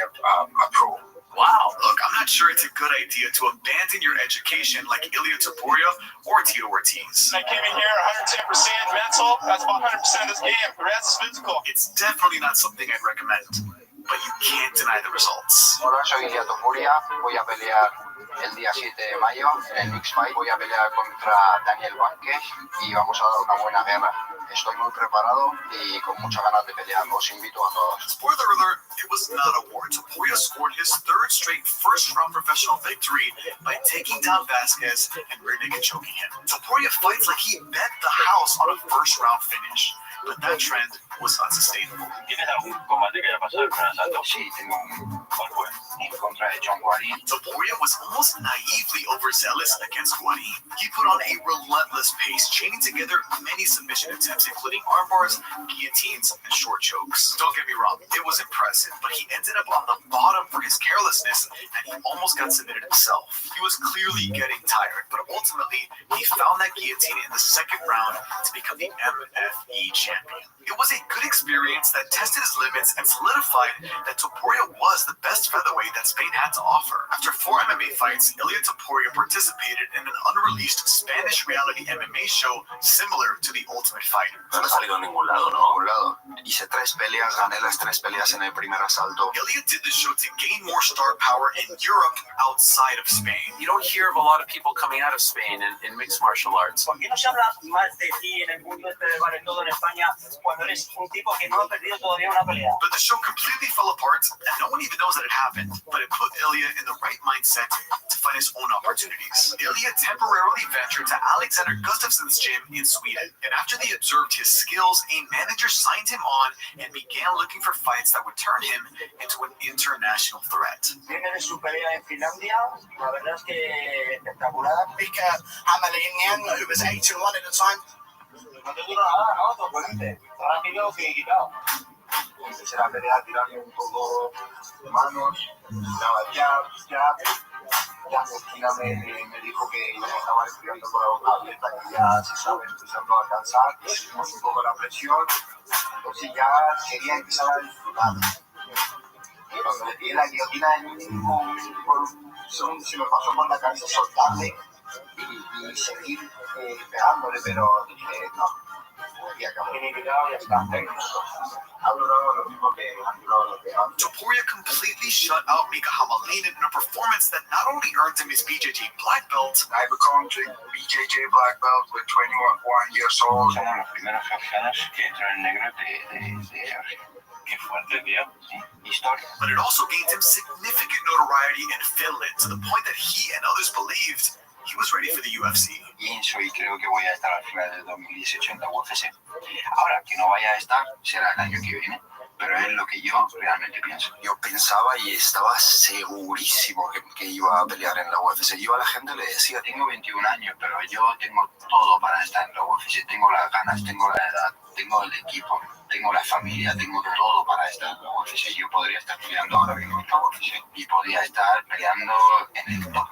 approval. Wow. Look, I'm not sure it's a good idea to abandon your education like Ilia Topuria or Tito Ortiz. I came in here 110% mental. That's about 100% of this game. The rest is physical. It's definitely not something I'd recommend, but you can't deny the results. Hola, soy Ilia Topuria. Voy a pelear el día 7 de mayo en el Mixed Fight. Voy a pelear contra Daniel Vázquez y vamos a dar una buena guerra. Estoy muy preparado y con muchas ganas de pelear. Los invito a todos. Spoiler alert, it was not a war. Topuria scored his 3rd straight first-round professional victory by taking down Vázquez and rear naked choking him. Topuria fights like he bet the house on a first-round finish, but that trend was unsustainable. ¿Tienes algún combate que haya pasado con el asalto? Sí, tengo ¿Cuál fue? En contra de John Guarín. Topuria was almost naively overzealous against Guarín. He put on a relentless pace, chaining together many submission attempts, including arm bars, guillotines, and short chokes. Don't get me wrong, it was impressive, but he ended up on the bottom for his carelessness, and he almost got submitted himself. He was clearly getting tired, but ultimately, he found that guillotine in the 2nd round to become the MFE champion. It was a good experience that tested his limits and solidified that Topuria was the best featherweight that Spain had to offer. After 4 MMA fights, Ilia Topuria participated in an unreleased Spanish reality MMA show similar to The Ultimate Fighter. No he salido a ningún lado, ¿no? Hice 3 peleas, gané las 3 peleas en el primer asalto. Ilia did the show to gain more star power in Europe outside of Spain. You don't hear of a lot of people coming out of Spain in mixed martial arts. ¿Por qué no se habla más de ti en el mundo este de vale todo en España cuando eres un tipo que no ha perdido todavía una pelea? But the show completely fell apart, and no one even knows that it happened. But it put Ilia in the right mindset to find his own opportunities. Ilia temporarily ventured to Alexander Gustafsson's gym in Sweden, and after they observed his skills, a manager signed him on and began looking for fights that would turn him into an international threat. Viene de su pelea en Finlandia, la verdad es que espectacular. Mika Hamalinian, who was 8-1 at the time. No te dura nada, ¿no? Todo potente. Rápido, quitado. Empecé la pelea tirando un poco de manos, daba jab. Ya Cristina me dijo que ya estaba estudiando con la boca abierta, que ya se estaba empezando a cansar, hicimos un poco la presión, entonces ya quería empezar a disfrutar. Cuando le tiré la guillotina, se me pasó por la cabeza soltarle y seguir pegándole, pero dije no. Topuria completely shut out Mika Hamalinen in a performance that not only earned him his BJJ black belt. I became BJJ black belt with 21 years old. Somos los primeros georgianos que entran en negro de Georgia. Qué fuerte, tío. Historia. But it also gained him significant notoriety in Finland to the point that he and others believed he was ready for the UFC. Pienso y creo que voy a estar al final del 2018 en la UFC. Ahora, que no vaya a estar será el año que viene, pero es lo que yo realmente pienso. Yo pensaba y estaba segurísimo que iba a pelear en la UFC. Yo a la gente le decía, tengo 21 años, pero yo tengo todo para estar en la UFC. Tengo las ganas, tengo la edad, tengo el equipo, tengo la familia, tengo todo para estar en la UFC. Yo podría estar peleando ahora mismo en la UFC y podría estar peleando en el top.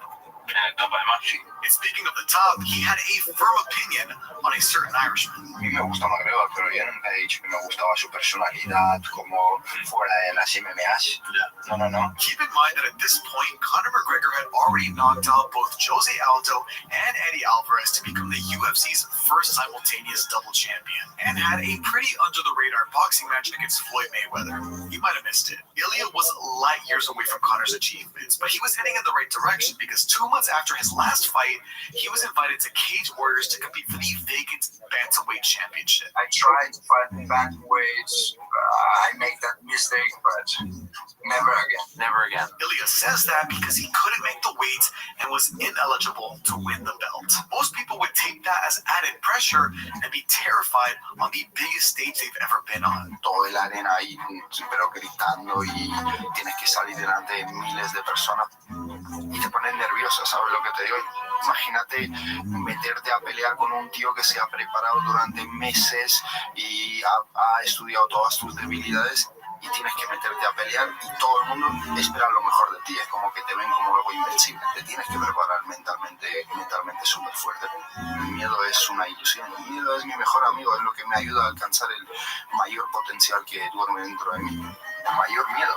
It's And speaking of the top, he had a firm opinion on a certain Irishman. A mí me gusta McGregor, pero yo nunca he dicho que me gustaba su personalidad como fuera de las MMAs. No. Keep in mind that at this point, Conor McGregor had already knocked out both Jose Aldo and Eddie Alvarez to become the UFC's first simultaneous double champion, and had a pretty under-the-radar boxing match against Floyd Mayweather. You might have missed it. Ilya was light years away from Conor's achievements, but he was heading in the right direction because 2 months after his last fight, he was invited to Cage Warriors to compete for the vacant bantamweight championship. I tried to fight bantamweights. I made that mistake, but never again. Never again. Ilya says that because he couldn't make the weight and was ineligible to win the belt. Most people would take that as added pressure and be terrified on the biggest stage they've ever been on. Toda la arena ahí, pero gritando y tienes que salir delante de miles de personas y te pones nervioso, ¿sabes lo que te digo? Imagínate meterte a pelear con un tío que se ha preparado durante meses y ha estudiado todas tus debilidades y tienes que meterte a pelear y todo el mundo espera lo mejor de ti. Es como que te ven como algo invencible. Te tienes que preparar mentalmente súper fuerte. El miedo es una ilusión. El miedo es mi mejor amigo, es lo que me ayuda a alcanzar el mayor potencial que duerme dentro de mí. El mayor miedo,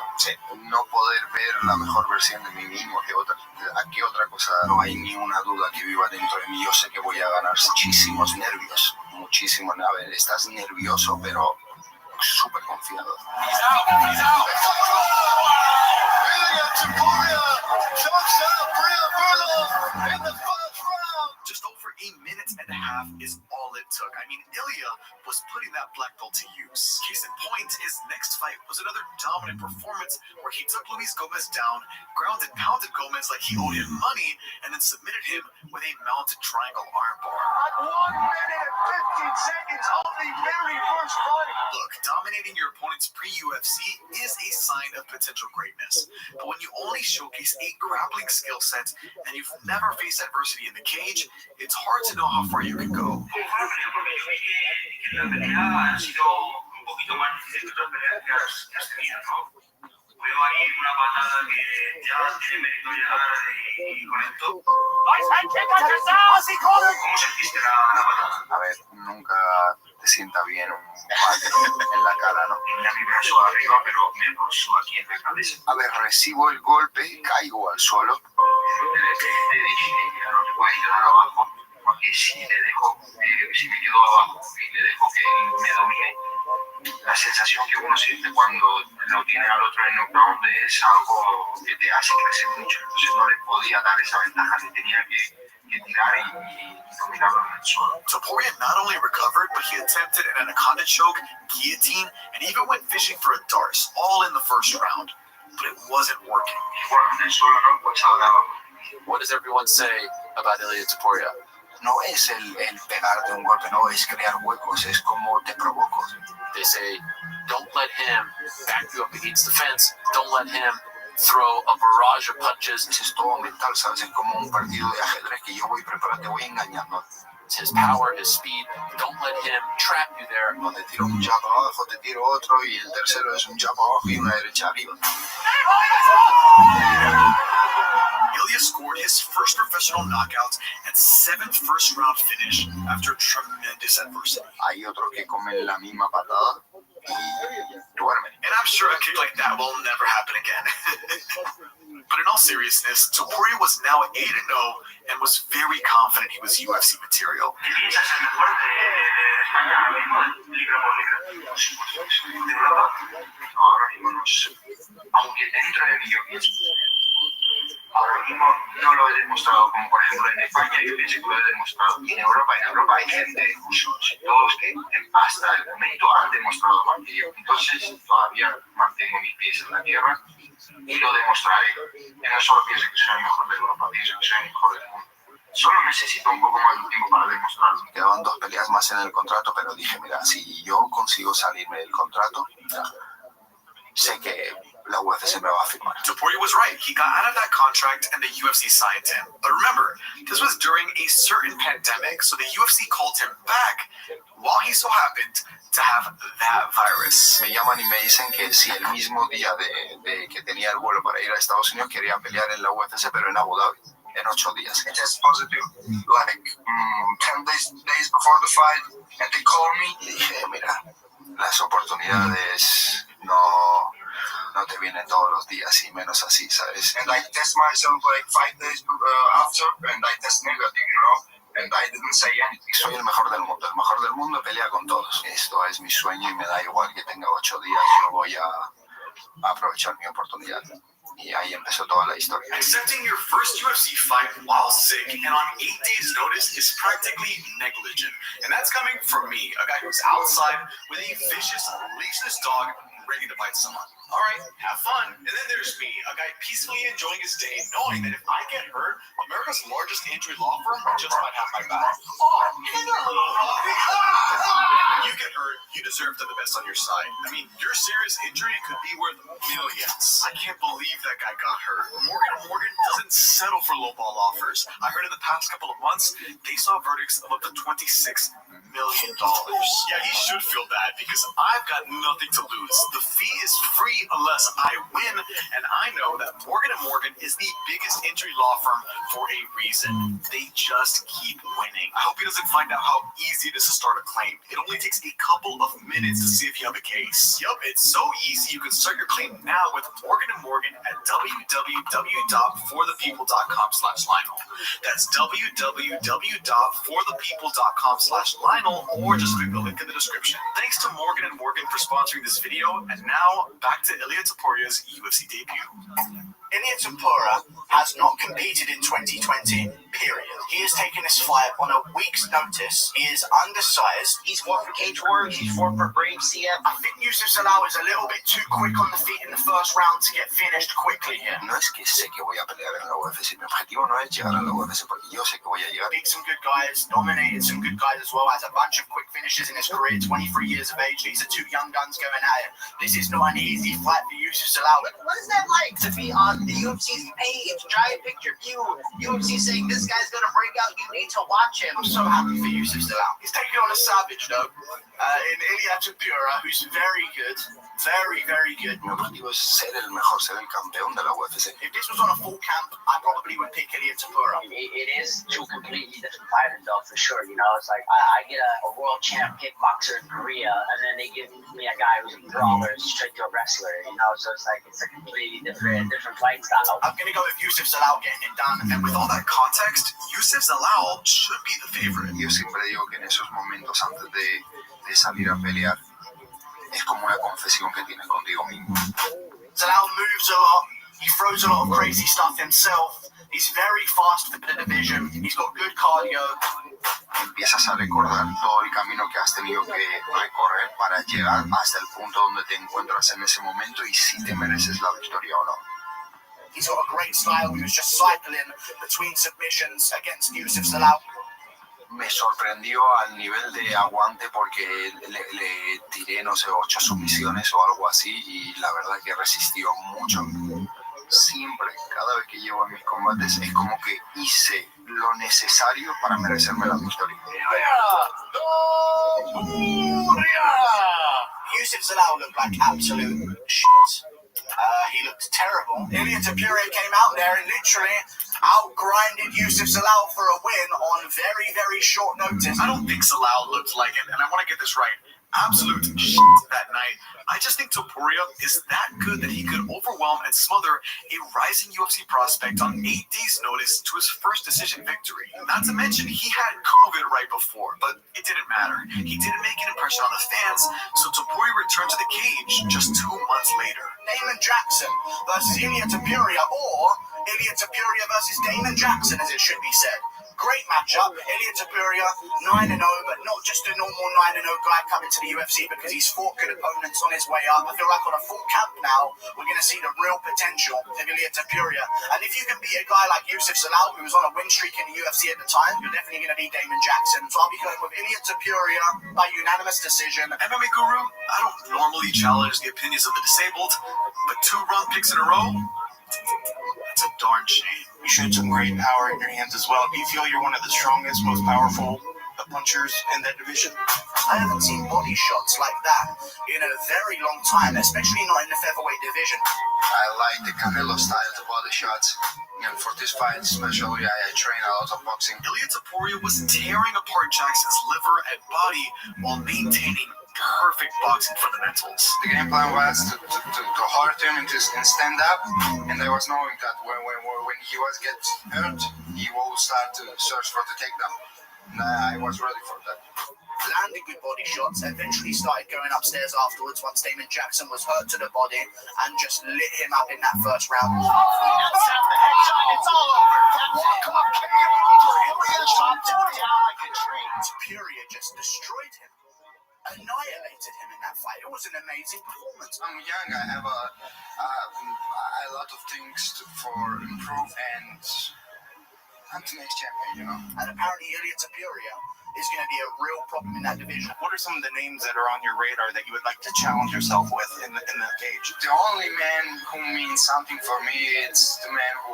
no poder ver la mejor versión de mí mismo que otra. Aquí otra cosa, no hay ni una duda que viva dentro de mí. Yo sé que voy a ganar muchísimos nervios, muchísimos. A ver, estás nervioso, pero súper confiado. Just over a minute and a half is all it took. I mean, Ilya was putting that black belt to use. Case in point, his next fight was another dominant performance where he took Luis Gomez down, ground and pounded Gomez like he owed him money, and then submitted him with a mounted triangle armbar. 1 minute and 15 seconds of the very first fight. Look, dominating your opponents pre-UFC is a sign of potential greatness. But when you only showcase a grappling skill set and you've never faced adversity in the cage, it's hard to know how far you can go. Veo ahí una patada que ya tiene mérito llegar y con esto. ¿Cómo sentiste la patada? A ver, nunca te sienta bien un pate en la cara, ¿no? Tenía mi brazo arriba, pero me rozó aquí en la cabeza. A ver, recibo el golpe, caigo al suelo. Te dije, ya no te puedes quedar abajo, porque si le dejo, si me quedo abajo y le dejo que él me domine, la sensación que uno siente cuando lo tiene al otro en knockdown es algo que te hace crecer mucho. Entonces no le podía dar esa ventaja, le tenía que tirar y dominarlo en el suelo. Topuria not only recovered, but he attempted an anaconda choke, guillotine, and even went fishing for a darce, all in the first round. But it wasn't working. Bueno, en el suelo no, pues ahora vamos. What does everyone say about Ilya Topuria? No es el pegarte un golpe, no, es crear huecos, es como te provoco. They say, don't let him back you up against the fence. Don't let him throw a barrage of punches. Es todo mental, ¿sabes? Es como un partido de ajedrez que yo voy preparando, te voy engañando. It's his power, his speed. Don't let him trap you there. No te tiro un jab abajo, te tiro otro y el tercero es un jab abajo y una derecha arriba. Ilya scored his first professional knockout and 7th first-round finish after tremendous adversity. Hay otros que comen la misma patada y duermen. And I'm sure a kick like that will never happen again. But in all seriousness, Topuria was now 8-0 and was very confident he was UFC material. Aunque dentro de mí yo pienso, ahora mismo no lo he demostrado, como por ejemplo en España yo pienso que lo he demostrado. Y en Europa hay gente, incluso todos que hasta el momento han demostrado más que yo. Entonces todavía mantengo mis pies en la tierra y lo demostraré. Yo no solo pienso que soy el mejor de Europa, pienso que soy el mejor del mundo. Solo necesito un poco más de tiempo para demostrarlo. Quedaban 2 peleas más en el contrato, pero dije, mira, si yo consigo salirme del contrato, sé que la UFC me va a firmar. Topuria was right. He got out of that contract and the UFC signed him. But remember, this was during a certain pandemic, so the UFC called him back while he so happened to have that virus. Me llaman y me dicen que si el mismo día de que tenía el vuelo para ir a Estados Unidos quería pelear en la UFC, pero en Abu Dhabi. en 8 días. I tested positive like 10 days before the fight, and they called me. Y dije, mira, las oportunidades no te vienen todos los días y menos así, ¿sabes? And I test myself like 5 days after, and I test negative, and I didn't say anything. Soy el mejor del mundo. El mejor del mundo pelea con todos. Esto es mi sueño y me da igual que tenga 8 días. Yo voy a aprovechar mi oportunidad. Y ahí empezó toda la historia. Accepting your first UFC fight while sick and on 8 days' notice is practically negligent. And that's coming from me, a guy who's outside with a vicious, leashless dog ready to bite someone. All right, have fun. And then there's me, a guy peacefully enjoying his day, knowing that if I get hurt, America's largest injury law firm just might have my back. When you get hurt, you deserve to have the best on your side. I mean, your serious injury could be worth millions. I can't believe that guy got hurt. Morgan doesn't settle for lowball offers. I heard in the past couple of months, they saw verdicts of up to $26 million. Yeah, he should feel bad because I've got nothing to lose. The fee is free unless I win, and I know that Morgan & Morgan is the biggest injury law firm for a reason. They just keep winning. I hope he doesn't find out how easy it is to start a claim. It only takes a couple of minutes to see if you have a case. Yup, it's so easy. You can start your claim now with Morgan & Morgan at www.forthepeople.com/Lionel. That's www.forthepeople.com/Lionel, or just click the link in the description. Thanks to Morgan & Morgan for sponsoring this video, and now back to Ilia Topuria's UFC debut. Ilia Topuria has not competed in 2020, period. He has taken this fight on a week's notice. He is undersized. He's fought for Cage Warriors, he's fought for Brave CF. I think Yusuf Salau is a little bit too quick on the feet in the first round to get finished quickly here. No es que sé que voy a pelear en la UFC. Mi objetivo no es llegar a la UFC porque yo sé que voy a llegar. Beat some good guys, dominated some good guys as well. Has a bunch of quick finishes in his career. 23 years of age. These are two young guns going at it. This is not an easy fight for Yusuf Salau. What is that like to be on the UFC's page, giant picture view? UFC saying this guy's gonna break out. You need to watch him. I'm so happy for Yusuf Salau. He's taking on a savage though. In Ilia Topuria, who's very good. Very, very good. Mi objetivo es ser el mejor, ser el campeón de la UFC. If this was on a full camp, I probably would pick Ilia Topuria. It is two completely different fighters, though, for sure. You know, it's like I get a world champ kickboxer in Korea, and then they give me a guy who's a brawler straight to a wrestler. You know, so it's like it's a completely different fight style. I'm gonna go with Yusuf Salau getting it done, and with all that context, Yusuf Salau should be the favorite. Yo siempre digo que en esos momentos antes de salir a pelear es como una confesión que tienes contigo mismo. Salau moves a lot. He throws a lot of crazy stuff himself. He's very fast for the division. He's got good cardio. Empiezas a recordar todo el camino que has tenido que recorrer para llegar hasta el punto donde te encuentras en ese momento y si te mereces la victoria o no. He's got a great style. He was just cycling between submissions against Yusuf Salau. Me sorprendió al nivel de aguante porque le tiré, no sé, 8 sumisiones o algo así y la verdad que resistió mucho. Siempre, cada vez que llevo en mis combates es como que hice lo necesario para merecerme la victoria. Yusuf Salau looked like absolute shit. He looked terrible. Ilia Topuria came out there and literally out-grinded Yusuf Salau for a win on very, very short notice. I don't think Salau looked like it, and I want to get this right. Absolute shit that night. I just think Topuria is that good that he could overwhelm and smother a rising UFC prospect on 8 days' notice to his first decision victory. Not to mention, he had COVID right before, but it didn't matter. He didn't make an impression on the fans, so Topuria returned to the cage just 2 months later. Damon Jackson versus Ilia Topuria, or Ilia Topuria versus Damon Jackson, as it should be said. Great matchup. Ilia Topuria, 9-0, but not just a normal 9-0 guy coming to the UFC because he's fought good opponents on his way up. I feel like on a full camp now, we're going to see the real potential of Ilia Topuria. And if you can beat a guy like Yusuf Salau, who was on a win streak in the UFC at the time, you're definitely going to beat Damon Jackson. So I'll be going with Ilia Topuria by unanimous decision. MMA Guru, I don't normally challenge the opinions of the disabled, but 2 wrong picks in a row? That's a darn shame. You showed some great power in your hands as well. Do you feel you're one of the strongest, most powerful punchers in that division? I haven't seen body shots like that in a very long time, especially not in the featherweight division. I like the Canelo style, the body shots. And for this fight especially, I train a lot of boxing. Ilia Topuria was tearing apart Jackson's liver and body while maintaining perfect boxing fundamentals. The game plan was to hurt him and stand up, and I was knowing that when he was get hurt, he will start to search for the takedown. And I was ready for that. Landed good body shots, eventually started going upstairs afterwards once Damon Jackson was hurt to the body and just lit him up in that first round. It's all over. Come on, Superior just destroyed him, annihilated him in that fight. It was an amazing performance. I'm young, I have a lot of things for improve, and I'm the next champion, you know. And apparently Ilia Topuria is going to be a real problem in that division. What are some of the names that are on your radar that you would like to challenge yourself with in the cage? The only man who means something for me is the man who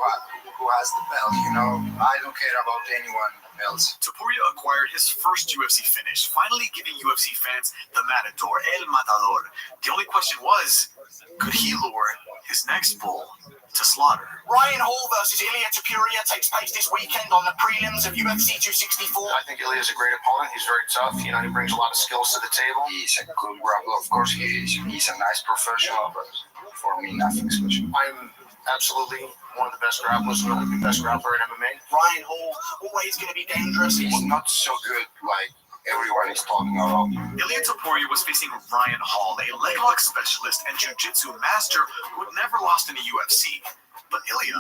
has the belt, you know. I don't care about anyone else. Topuria acquired his first UFC finish, finally giving UFC fans the Matador, El Matador. The only question was, could he lure his next bull to slaughter? Ryan Hall versus Ilia Topuria takes place this weekend on the prelims of UFC 264. I think Ilia is a great opponent. He's very tough. You know, he brings a lot of skills to the table. He's a good grappler. Of course, he's a nice professional, but for me, nothing special. I'm absolutely one of the best grapplers, really the best grappler in MMA. Ryan Hall, always going to be dangerous. He's not so good like everyone is talking about. Ilia Topuria was facing Ryan Hall, a leg lock specialist and jiu-jitsu master who had never lost in the UFC. But Ilia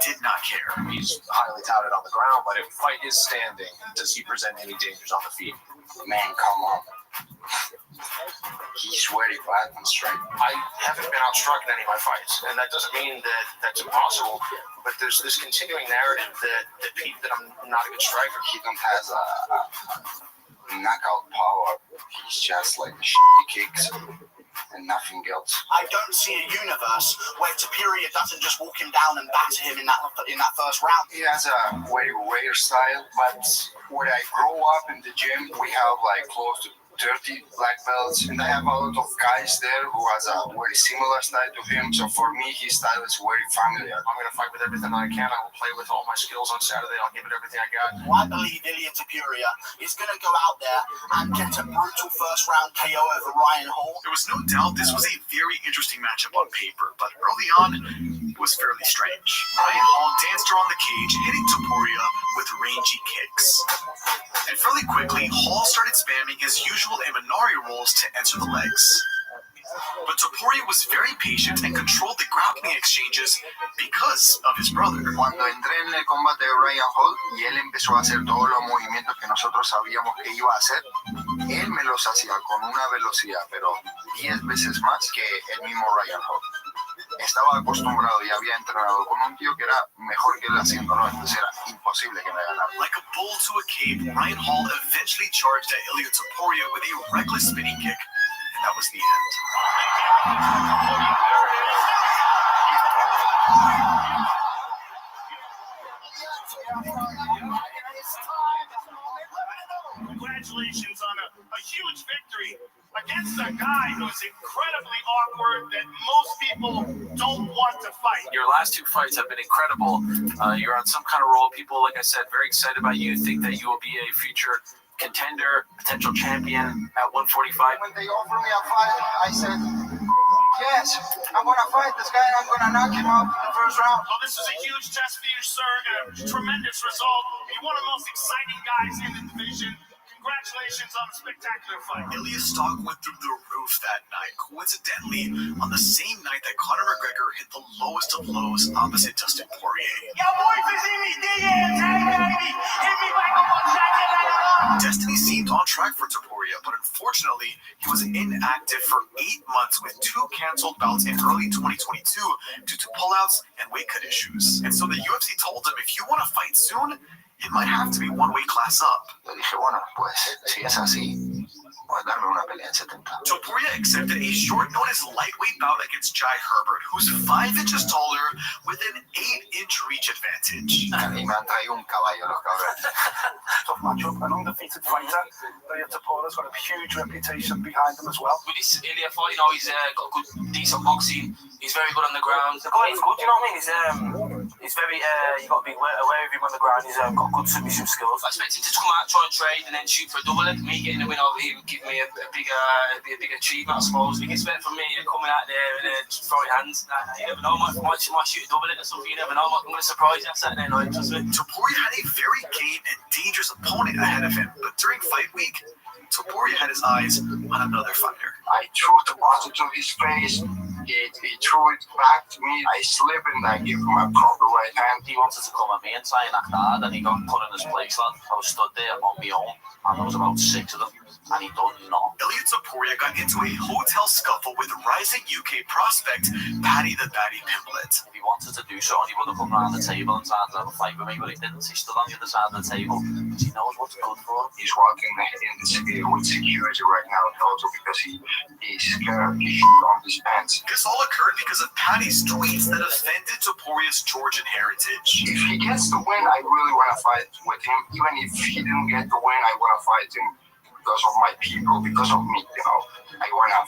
did not care. He's highly touted on the ground, but if fight is standing, does he present any dangers on the feet? Man, come on. He's very flat and straight. I haven't been outstruck in any of my fights, and that doesn't mean that that's impossible, but there's this continuing narrative that I'm not a good striker. He don't has a knockout power. He's just like shitty kicks and nothing else. I don't see a universe where Topuria doesn't just walk him down and batter him in that first round. He has a very rare style, but when I grow up in the gym, we have like close to 30 black belts, and I have a lot of guys there who has a very similar style to him. So for me, his style is very familiar. I'm going to fight with everything I can. I will play with all my skills on Saturday. I'll give it everything I got. Well, I believe Ilia Topuria is going to go out there and get a brutal first round KO over Ryan Hall. There was no doubt this was a very interesting matchup on paper, but early on, it was fairly strange. Ryan Hall danced around the cage, hitting Topuria with rangy kicks. And fairly quickly, Hall started spamming his usual Imanari rolls to enter the legs. But Topuria was very patient and controlled the grappling exchanges because of his brother. Cuando entré en el combate de Ryan Hall y él empezó a hacer todos los movimientos que nosotros sabíamos que iba a hacer, él me los hacía con una velocidad, pero 10 veces más que el mismo Ryan Hall. Estaba acostumbrado y había entrenado con un tío que era mejor que él haciéndolo, entonces era imposible que me ganara. Like a bull to a cave, Ryan Hall eventually charged at Ilia Topuria with a reckless spinning kick, and that was the end. Congratulations on a huge victory against a guy who's incredibly awkward that most people don't want to fight. Your last two fights have been incredible. You're on some kind of roll. People, like I said, very excited about you. Think that you will be a future contender, potential champion at 145. When they offered me a fight, I said, yes, I'm going to fight this guy and I'm going to knock him out in the first round. Well, this is a huge test for you, sir, and a tremendous result. You're one of the most exciting guys in the division. Congratulations on a spectacular fight. Ilia's stock went through the roof that night, coincidentally on the same night that Conor McGregor hit the lowest of lows opposite Dustin Poirier. Yo, boy, see me, baby. Hit me back up on track. Destiny seemed on track for Topuria, but unfortunately, he was inactive for 8 months with 2 canceled bouts in early 2022 due to pullouts and weight cut issues. And so the UFC told him, if you want to fight soon, it might have to be one weight class up. Le dije, bueno, pues si es así, darme una pelea en 70. Topuria accepted a short-notice lightweight bout against Jai Herbert, who's 5 inches taller with an 8-inch reach advantage. Y me han traído un caballo los cabrones. Tough matchup, an undefeated fighter. Ilya Topuria's got a huge reputation behind him as well. With this Ilya fight, he's got good, decent boxing. He's very good on the ground. The guy is good, you know what I mean? He's very, you got to be aware of him on the ground. He's got good submission skills. I expect him to come out, try and trade, and then shoot for a double. Me getting the win over him would give me a big achievement, I suppose. You can expect from me coming out there and throwing hands. You never know, might shoot a double or something. You never know. I'm going to surprise you Saturday night. Trust me. Topuria had a very game and dangerous opponent ahead of him, but during fight week, Topuria had his eyes on another fighter. I threw the bottle to his face. He threw it back to me. I slipped and I gave him a proper right hand. He wanted to come at me and try and act hard, and he got put in his place, lad. I was stood there on my own, and there was about 6 of them, and he done not. Ilya Topuria got into a hotel scuffle with rising UK prospect Paddy the Batty Pimblett. If he wanted to do so, he would have come around the table and tried to have a fight with me, but he didn't. He stood on the other side of the table because he knows what's good for him. He's walking in the city with security right now, also because he's scared on his pants. This all occurred because of Paddy's tweets that offended Topuria's Georgian heritage. If he gets the win, I really want to fight with him. Even if he didn't get the win, I want to fight him because of my people, because of me, you know. I want to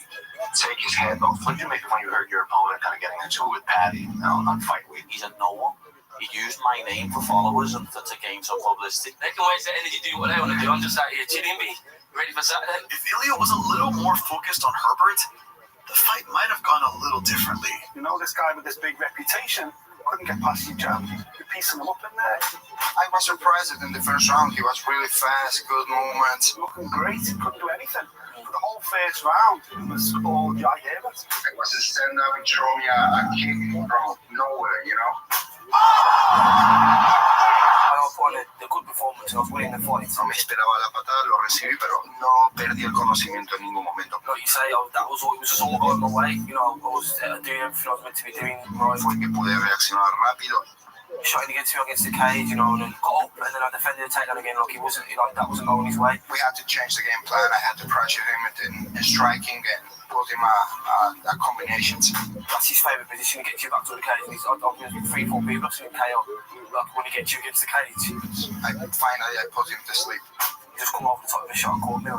take his head off. What did you make when you heard your opponent kind of getting into it with Paddy on fight week? He's a no one. He used my name for followers and to gain some publicity. They can waste their energy doing what they want to do. I'm just out here chilling me, ready for Saturday. If Ilya was a little more focused on Herbert, the fight might have gone a little differently. You know, this guy with this big reputation couldn't get past your jab. You're piecing him up in there. I was surprised that in the first round he was really fast, good movements. Looking great, he couldn't do anything. For the whole first round, it was all Jai Herbert. It was a stand-up and throw me a kick from nowhere, you know. I wanted a good performance. I was winning the fight. No me esperaba la patada, lo recibí, pero no perdí el conocimiento en ningún momento. Like you say, that was all. It was just all going my way. You know, I was doing everything I was meant to be doing. Right. Fue que pude reaccionar rápido. Shot against me against the cage, you know, and then got up, and then I defended the takedown again. Like that wasn't going his way. We had to change the game plan. I had to pressure him in striking and put him a combinations. That's his favourite position. He gets you back to the cage. And I've been 3-4 people. I've seen KO. Like when he gets you against the cage. Finally, I put him to sleep. He just come over the top of the shot and caught me.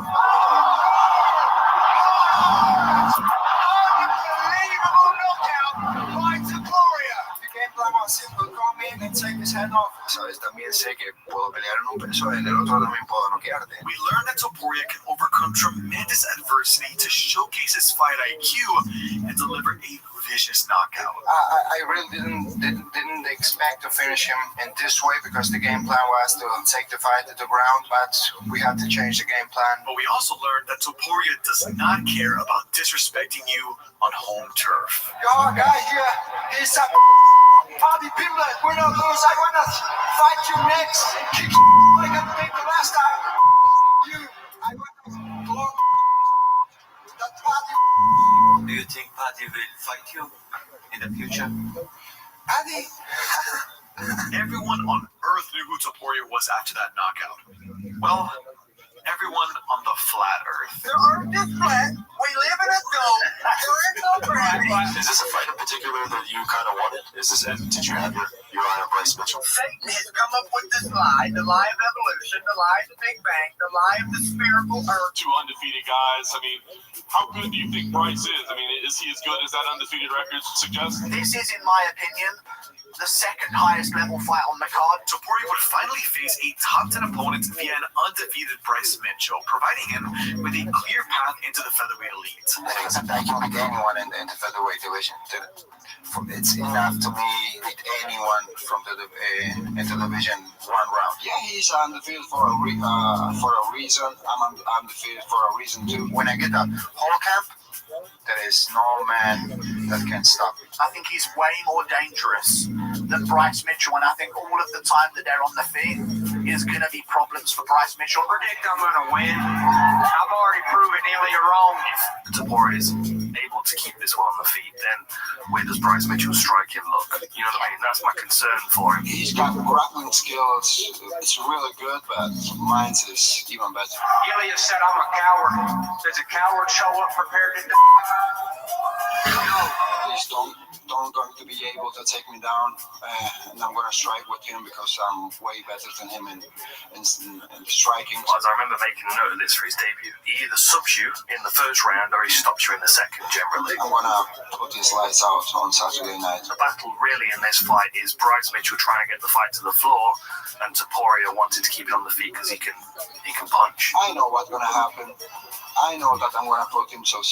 Sabes, también sé que puedo pelear en un peso, en el otro también puedo noquearte. We learned that Topuria can overcome tremendous adversity to showcase his fight IQ and deliver a vicious knockout. I really didn't expect to finish him in this way because the game plan was to take the fight to the ground, but we had to change the game plan. But we also learned that Topuria does not care about disrespecting you on home turf. Yo, guys, here's a Paddy Pimblett, win or lose, I wanna fight you next. Kick like I did the last time. I wanna block that Paddy. Do you think Paddy will fight you in the future? Paddy? Everyone on earth knew who Topuria was after that knockout. Well, everyone on the flat earth. There are this flat. We live in a dome. There is no gravity. Is this a fight in particular that you kind of wanted? Did you have your eye on Bryce Mitchell? Satan has come up with this lie, the lie of evolution, the lie of the Big Bang, the lie of the spherical earth. 2 undefeated guys. I mean, how good do you think Bryce is? I mean, is he as good as that undefeated record suggests? This is, in my opinion, the second highest level fight on the card. Topuria would finally face a top 10 opponent via an undefeated Bryce Mitchell, providing him with a clear path into the featherweight elite. I can beat anyone in the featherweight division. It's enough to beat anyone from the division 1 round. Yeah, he's undefeated for a reason. I'm undefeated for a reason too. When I get that whole camp, there is no man that can stop me. I think he's way more dangerous than Bryce Mitchell, and I think all of the time that they're on the feet is going to be problems for Bryce Mitchell. Predict I'm going to win. I've already proven Ilya wrong. Topuria is able able to keep this one on the feet, then where does Bryce Mitchell's striking look? You know what I mean? That's my concern for him. He's got grappling skills. It's really good, but mine's is even better. Ilya said I'm a coward. Does a coward show up prepared to die? No, please don't going to be able to take me down, and I'm going to strike with him because I'm way better than him in the striking. Well, as I remember making a note of this for his debut, he either subs you in the first round or he stops you in the second, generally. I'm going to put his lights out on Saturday night. The battle really in this fight is Bryce Mitchell trying to get the fight to the floor and Topuria wanting to keep it on the feet because he can punch. I know what's going to happen. I know that I'm going to put him to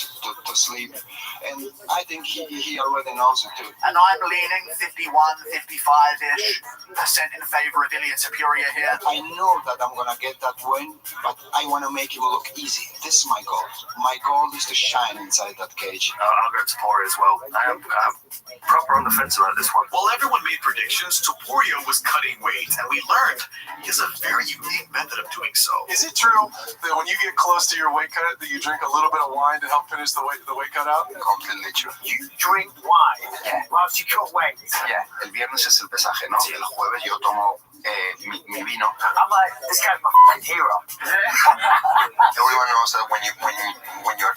sleep, and I think he already knows it too. And I'm leaning 51, 55-ish % in favor of Ilya Topuria here. I know that I'm going to get that win, but I want to make him look easy. This is my goal. My goal is to shine inside that cage. I'll go Topuria as well. I am proper on the fence about this one. While everyone made predictions, Topuria was cutting weight, and we learned he has a very unique method of doing so. Is it true that when you get close to your weight cut, that you drink a little bit of wine to help finish the weight cut out? Completely true. You drink wine whilst you cut weight. Yeah, el viernes es el pesaje, ¿no? Sí. El jueves yo tomo mi vino. I'm like, this guy's my fucking hero. Everyone knows that when you're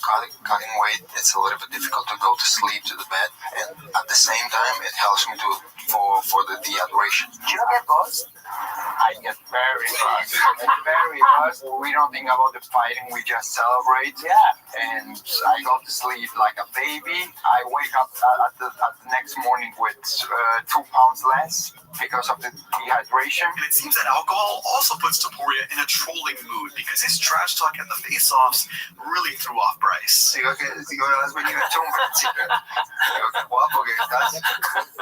cutting weight, it's a little bit difficult to go to sleep to the bed, and at the same time, it helps me for the dehydration. Do you not get buzzed? I get very buzzed. Very buzzed. We don't think about the fighting, we just celebrate. Yeah. And I go to sleep like a baby. I wake up at the next morning with 2 pounds less because of the dehydration. And it seems that alcohol also puts Topuria in a trolling mood because his trash talk at the face-offs really threw off Bryce. Digo, hazme que me echo un principio. Digo, qué guapo que estás.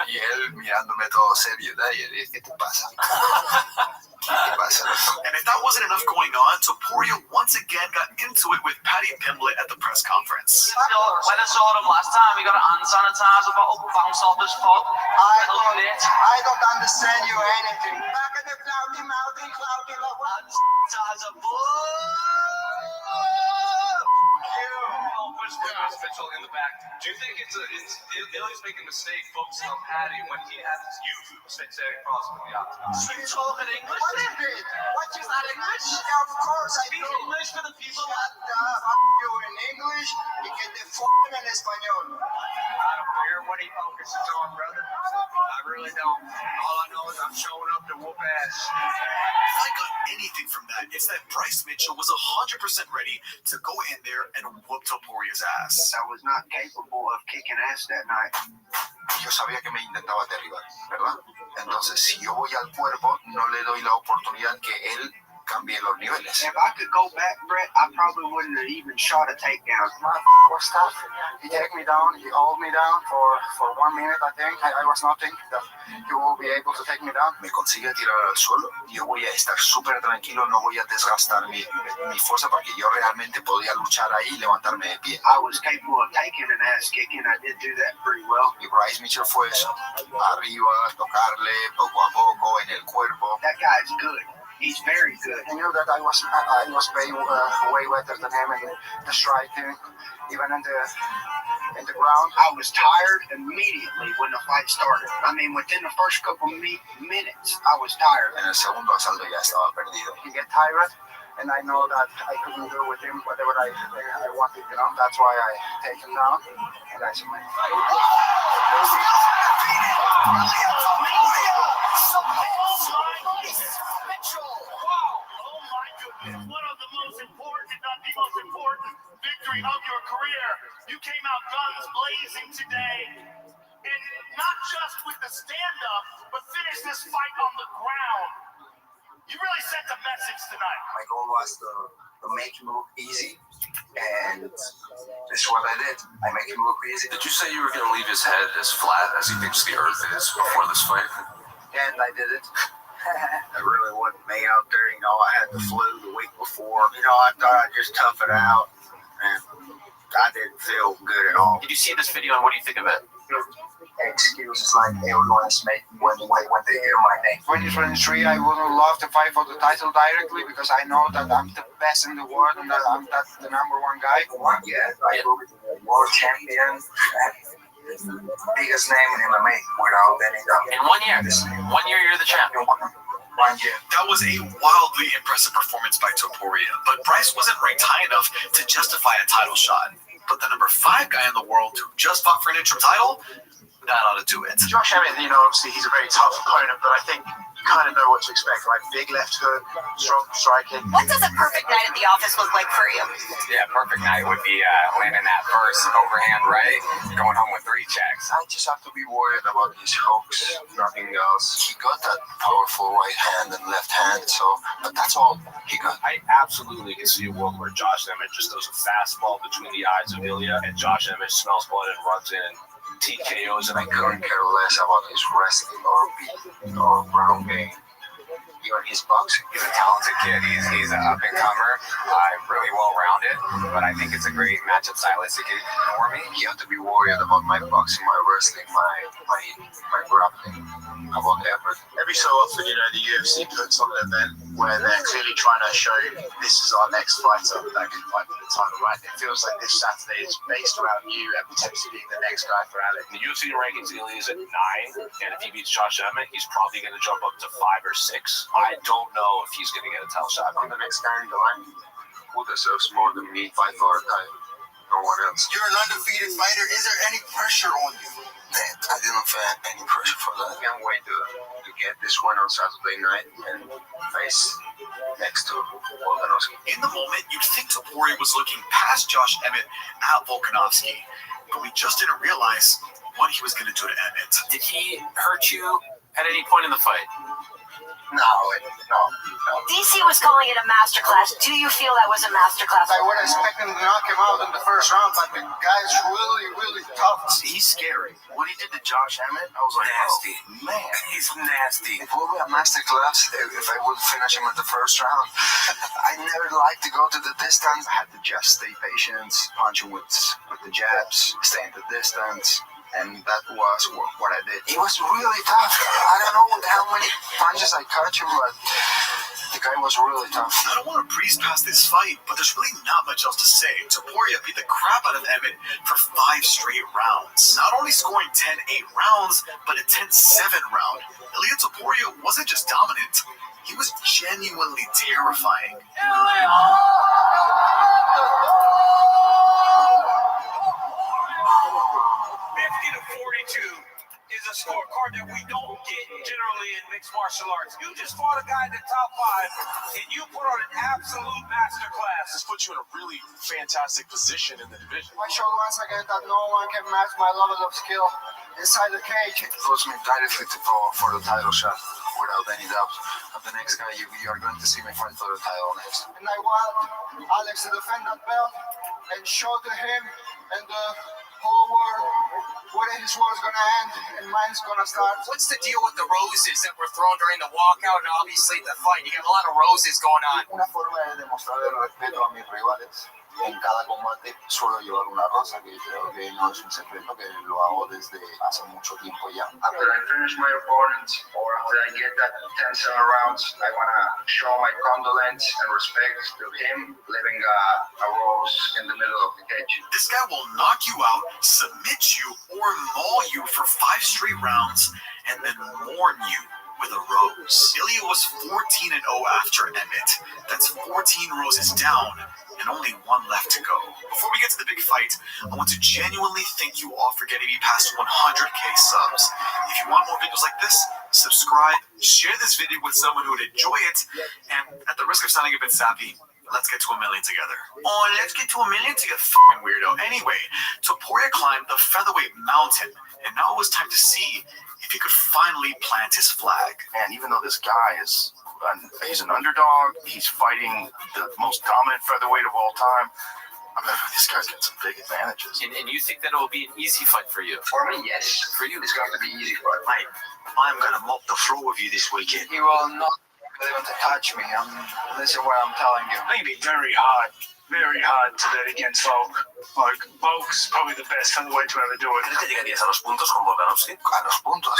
Y él mirándome todo serio. ¿Qué te pasa? ¿Qué pasa? And if that wasn't enough going on, Topuria once again got into it with Paddy Pimblett at the press conference. When I saw him last time, he got an hand sanitizer bottle bounced off his foot. I don't understand you anything. Back in the cloudy mountain, cloudy sanitizer. Bryce Mitchell in the back. Do you think Ilya's making a mistake focusing on Paddy when he has you sitting across from the octagon? So you talking English? What is it? What is that English? Yeah, of course I Speak do. English for the people. You in English, y que te f***en en español. I don't care what he focuses on, brother. I really don't. All I know is I'm showing up to whoop ass. If I got anything from that, it's that Bryce Mitchell was 100% ready to go in there and whoop Topuria's ass. I was not capable of kicking ass that night. Yo sabía que me intentaba derribar, ¿verdad? Entonces, si yo voy al cuerpo, no le doy la oportunidad que él cambie los niveles. If I could go back, Brett, I probably wouldn't have even shot a takedown. Was tough. He take me down, he hold me down for 1 minute, I think. I was not thinking that he will be able to take me down. Me consigue tirar al suelo, yo voy a estar súper tranquilo, no voy a desgastar mi fuerza porque yo realmente podía luchar ahí y levantarme de pie. I was capable of taking an ass kicking. I did do that pretty well. Y Bryce Mitchell fue eso, arriba, tocarle poco a poco en el cuerpo. That guy's good. He's very good. I knew that I was way better than him in the striking, even in the ground. I was tired immediately when the fight started. I mean, within the first couple minutes, I was tired. En el segundo asalto ya estaba perdido. He get tired, and I know that I couldn't do with him whatever I wanted, you know. That's why I take him down, and I submit. One of the most important, if not the most important, victory of your career. You came out guns blazing today. And not just with the stand-up, but finish this fight on the ground. You really sent a message tonight. My goal was to make him look easy, and this is what I did. I make him look easy. Did you say you were going to leave his head as flat as he thinks the earth is before this fight? And I did it. It really wasn't me out there. You know, I had the flu the week before. You know, I thought I'd just tough it out, and I didn't feel good at all. Did you see this video, and what do you think of it? Excuses like everyone is making when they hear my name. 2023, I would love to fight for the title directly because I know that I'm the best in the world and that I'm the #1 guy. Yeah, I will be world champion, biggest name in MMA without any doubt. In 1 year. 1 year, you're the champion. 1 year. That was a wildly impressive performance by Topuria, but Bryce wasn't ranked high enough to justify a title shot. But the number 5 guy in the world who just fought for an interim title, that ought to do it. Josh Emmett, obviously he's a very tough opponent, but I think you kind of know what to expect, right? Big left hook, strong striking. What does a perfect night at the office look like for you? Yeah, perfect night would be landing that first overhand right, going home with 3 checks. I just have to be worried about his hooks, nothing else. He got that powerful right hand and left hand, but that's all he got. I absolutely can see a world where Josh Emmett just throws a fastball between the eyes of Ilya, and Josh Emmett smells blood and runs in and TKOs. And I couldn't care less about his wrestling or beat or ground game. Even his boxing. He's a talented kid. He's an up-and-comer, really well-rounded, but I think it's a great matchup stylistically for me. You have to be worried about my boxing, my wrestling, my grappling, about everything. Every so often, the UFC puts on an event where they're clearly trying to show this is our next fighter that can fight for the title, right? It feels like this Saturday is based around you and potentially being the next guy for Alex. The UFC rankings, Ilya is at 9, and if he beats Josh Emmett, he's probably going to jump up to 5 or 6. I don't know if he's going to get a title shot. I'm the next guy in the line. Who deserves more than me fight for a title? No one else. You're an undefeated fighter. Is there any pressure on you? Man, I didn't feel any pressure for that. I can't wait to get this one on Saturday night and face next to Volkanovski. In the moment, you'd think Topuria was looking past Josh Emmett at Volkanovski, but we just didn't realize what he was going to do to Emmett. Did he hurt you at any point in the fight? No. DC was calling it a masterclass. Do you feel that was a masterclass? I would expect him to knock him out in the first round, but the guy's really, really tough. He's scary. What he did to Josh Emmett, I was like, nasty. Oh, man. He's nasty. If we were a masterclass, if I would finish him at the first round, I never like to go to the distance. I had to just stay patient, punch him with the jabs, stay in the distance. And that was what I did. He was really tough. I don't know how many punches I caught him, but the guy was really tough. I don't want to breeze past this fight, but there's really not much else to say. Topuria beat the crap out of Emmett for 5 straight rounds. Not only scoring 10-8 rounds, but a 10-7 round. Ilya Topuria wasn't just dominant. He was genuinely terrifying. 50-42 is a scorecard that we don't get generally in mixed martial arts. You just fought a guy in the top 5, and you put on an absolute masterclass. This puts you in a really fantastic position in the division. I showed once again that no one can match my level of skill inside the cage. It puts me directly for the title shot, without any doubt. I'm the next guy you are going to see me fight for the title next. And I want Alex to defend that belt and show to him and the whole world where his war's gonna end and mine's gonna start. What's the deal with the roses that were thrown during the walkout and obviously the fight? You got a lot of roses going on. Una forma de demostrar el respeto a mis rivales. En cada combate suelo llevar una rosa, que creo que no es un secreto, que lo hago desde hace mucho tiempo ya. After I finish my opponent, or after I get that 10-7 rounds, I want to show my condolence and respect to him, leaving a rose in the middle of the cage. This guy will knock you out, submit you, or maul you for 5 straight rounds, and then mourn you with a rose. Ilya was 14-0 after Emmett. That's 14 roses down, and only 1 left to go. Before we get to the big fight, I want to genuinely thank you all for getting me past 100k subs. If you want more videos like this, subscribe, share this video with someone who would enjoy it, and at the risk of sounding a bit sappy, let's get to 1 million together. Oh, let's get to 1 million together, f***ing weirdo. Anyway, Topuria climbed the featherweight mountain, and now it was time to see if he could finally plant his flag. And even though this guy he's an underdog, he's fighting the most dominant featherweight of all time, I mean, this guy's got some big advantages. And you think that it will be an easy fight for you? For me, yes. For you, it's going to be easy fight. Mate, I'm going to mop the floor with you this weekend. He will not be able to touch me. This is what I'm telling you. I think it'd be very hard to bet against Volk. Like, Volk's probably the best featherweight to ever do it. ¿Crees que llegarías a los puntos con Volkanovski? A los puntos.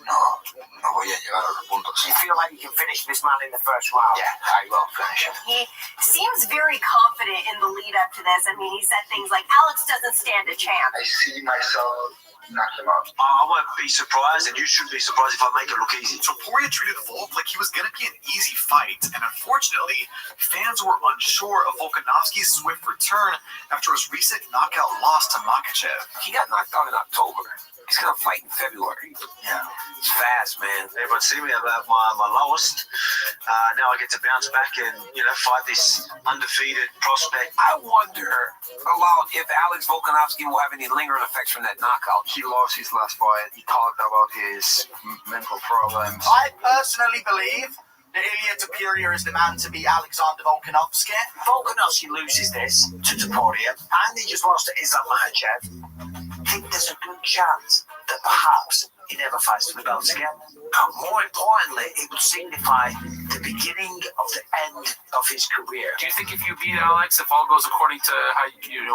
No voy a llevar a los puntos. You feel like you can finish this man in the first round? Yeah, I will finish him. He seems very confident in the lead up to this. I mean, he said things like, Alex doesn't stand a chance. I see myself knock him out. I won't be surprised, and you shouldn't be surprised if I make it look easy. Topuria treated Volk like he was going to be an easy fight, and unfortunately, fans were unsure of Volkanovski's swift return after his recent knockout loss to Makhachev. He got knocked out in October. He's gonna fight in February. Yeah, it's fast, man. Everyone see me about my lowest. Now I get to bounce back and fight this undefeated prospect. I wonder about if Alex Volkanovski will have any lingering effects from that knockout. He lost his last fight. He talked about his mental problems. I personally believe that Ilya Topuria is the man to beat Alexander Volkanovski. Volkanovski loses this to Topuria, and he just lost to Islam Makhachev. I think there's a good chance that perhaps he never fights the belt again. And more importantly, it would signify the beginning of the end of his career. Do you think if you beat Alex, if all goes according to how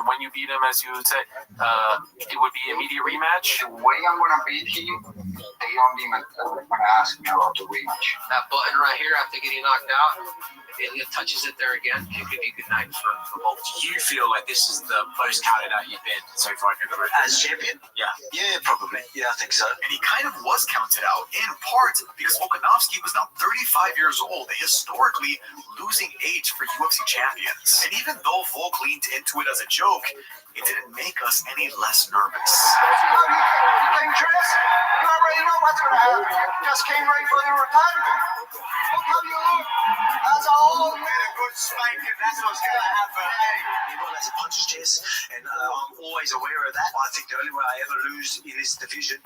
when you beat him, as you would say, it would be immediate rematch? The way I'm gonna beat him, they don't even wanna ask me about the rematch. That button right here after getting knocked out, if Ilya touches it there again, it could be a good night for both. Do you feel like this is the most counted out you've been so far in your career? As champion? Yeah, probably. Yeah, I think so. And he kind of was counted out, in part because Volkanovski was now 35 years old, a historically losing age for UFC champions. And even though Volk leaned into it as a joke, it didn't make us any less nervous. Dangerous? You already know what's gonna happen. You just came ready for your retirement. Look how you look. As a whole, made a good spanking. That's what's gonna happen. Hey, well, that's a puncher's chest, and I'm always aware of that. I think the only way I ever lose in this division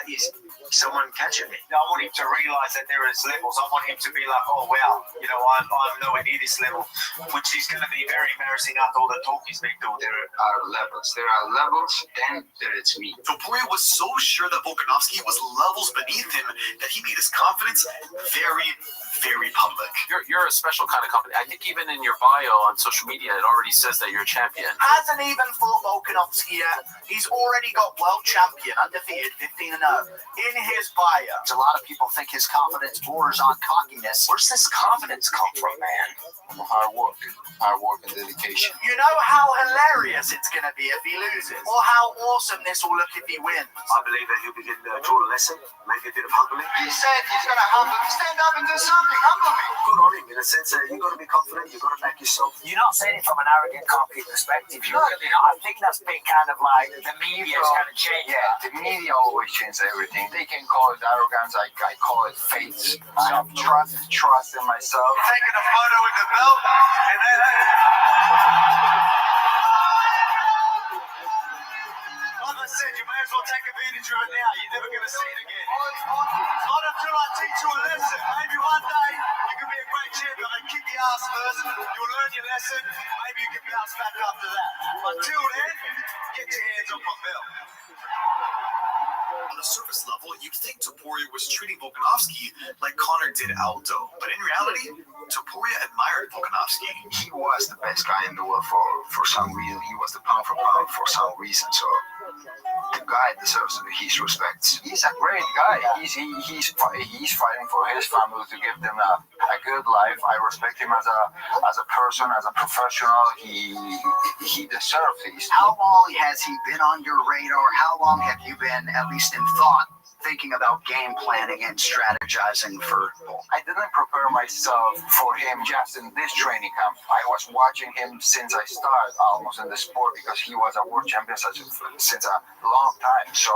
is someone catching me. I want him to realize that there is levels. I want him to be like, oh wow, I'm nowhere near this level, which is going to be very embarrassing after all the talk he's been doing. There are levels. There are levels, then there is me. Topuria was so sure that Volkanovski was levels beneath him that he made his confidence very, very public. You're a special kind of company. I think even in your bio on social media, it already says that you're a champion. Hasn't even fought Volkanovski yet. He's already got world champion, undefeated, 15-0 in his bio. A lot of people think his confidence borders on cockiness. Where's this confidence come from, man? Hard work and dedication. You know how hilarious it's going to be if he loses, or how awesome this will look if he wins. I believe that he'll be getting taught a lesson, maybe a bit of humbling. He said he's going to humble. Stand up and do something. Humble me. Good on him, in a sense that you've got to be confident, you've got to back yourself. You're not saying it from an arrogant, cocky perspective. You really not. I think that's been kind of like the media's kind of changed. Yeah, the media always changes everything. They can call it arrogance. I call it faith. I have trust in myself. Taking a photo with the belt, and then like I said, you may as well take advantage of it now. You're never going to see it again. Not until I teach you a lesson. Maybe one day you can be a great champion and kick your ass first. You'll learn your lesson. Maybe you can bounce back after that. Until then, get your hands off my belt. On a surface level, you'd think Topuria was treating Volkanovski like Conor did Aldo. But in reality, Topuria admired Volkanovski. He was the best guy in the world for some reason. He was the pound for pound for some reason. So the guy deserves his respect. He's a great guy. He's fighting for his family to give them a good life. I respect him as a person, as a professional. He deserves this. How long has he been on your radar? How long have you been, at least in thought, thinking about game planning and strategizing for? I didn't prepare myself for him just in this training camp. I was watching him since I started almost in the sport because he was a world champion since a long time. So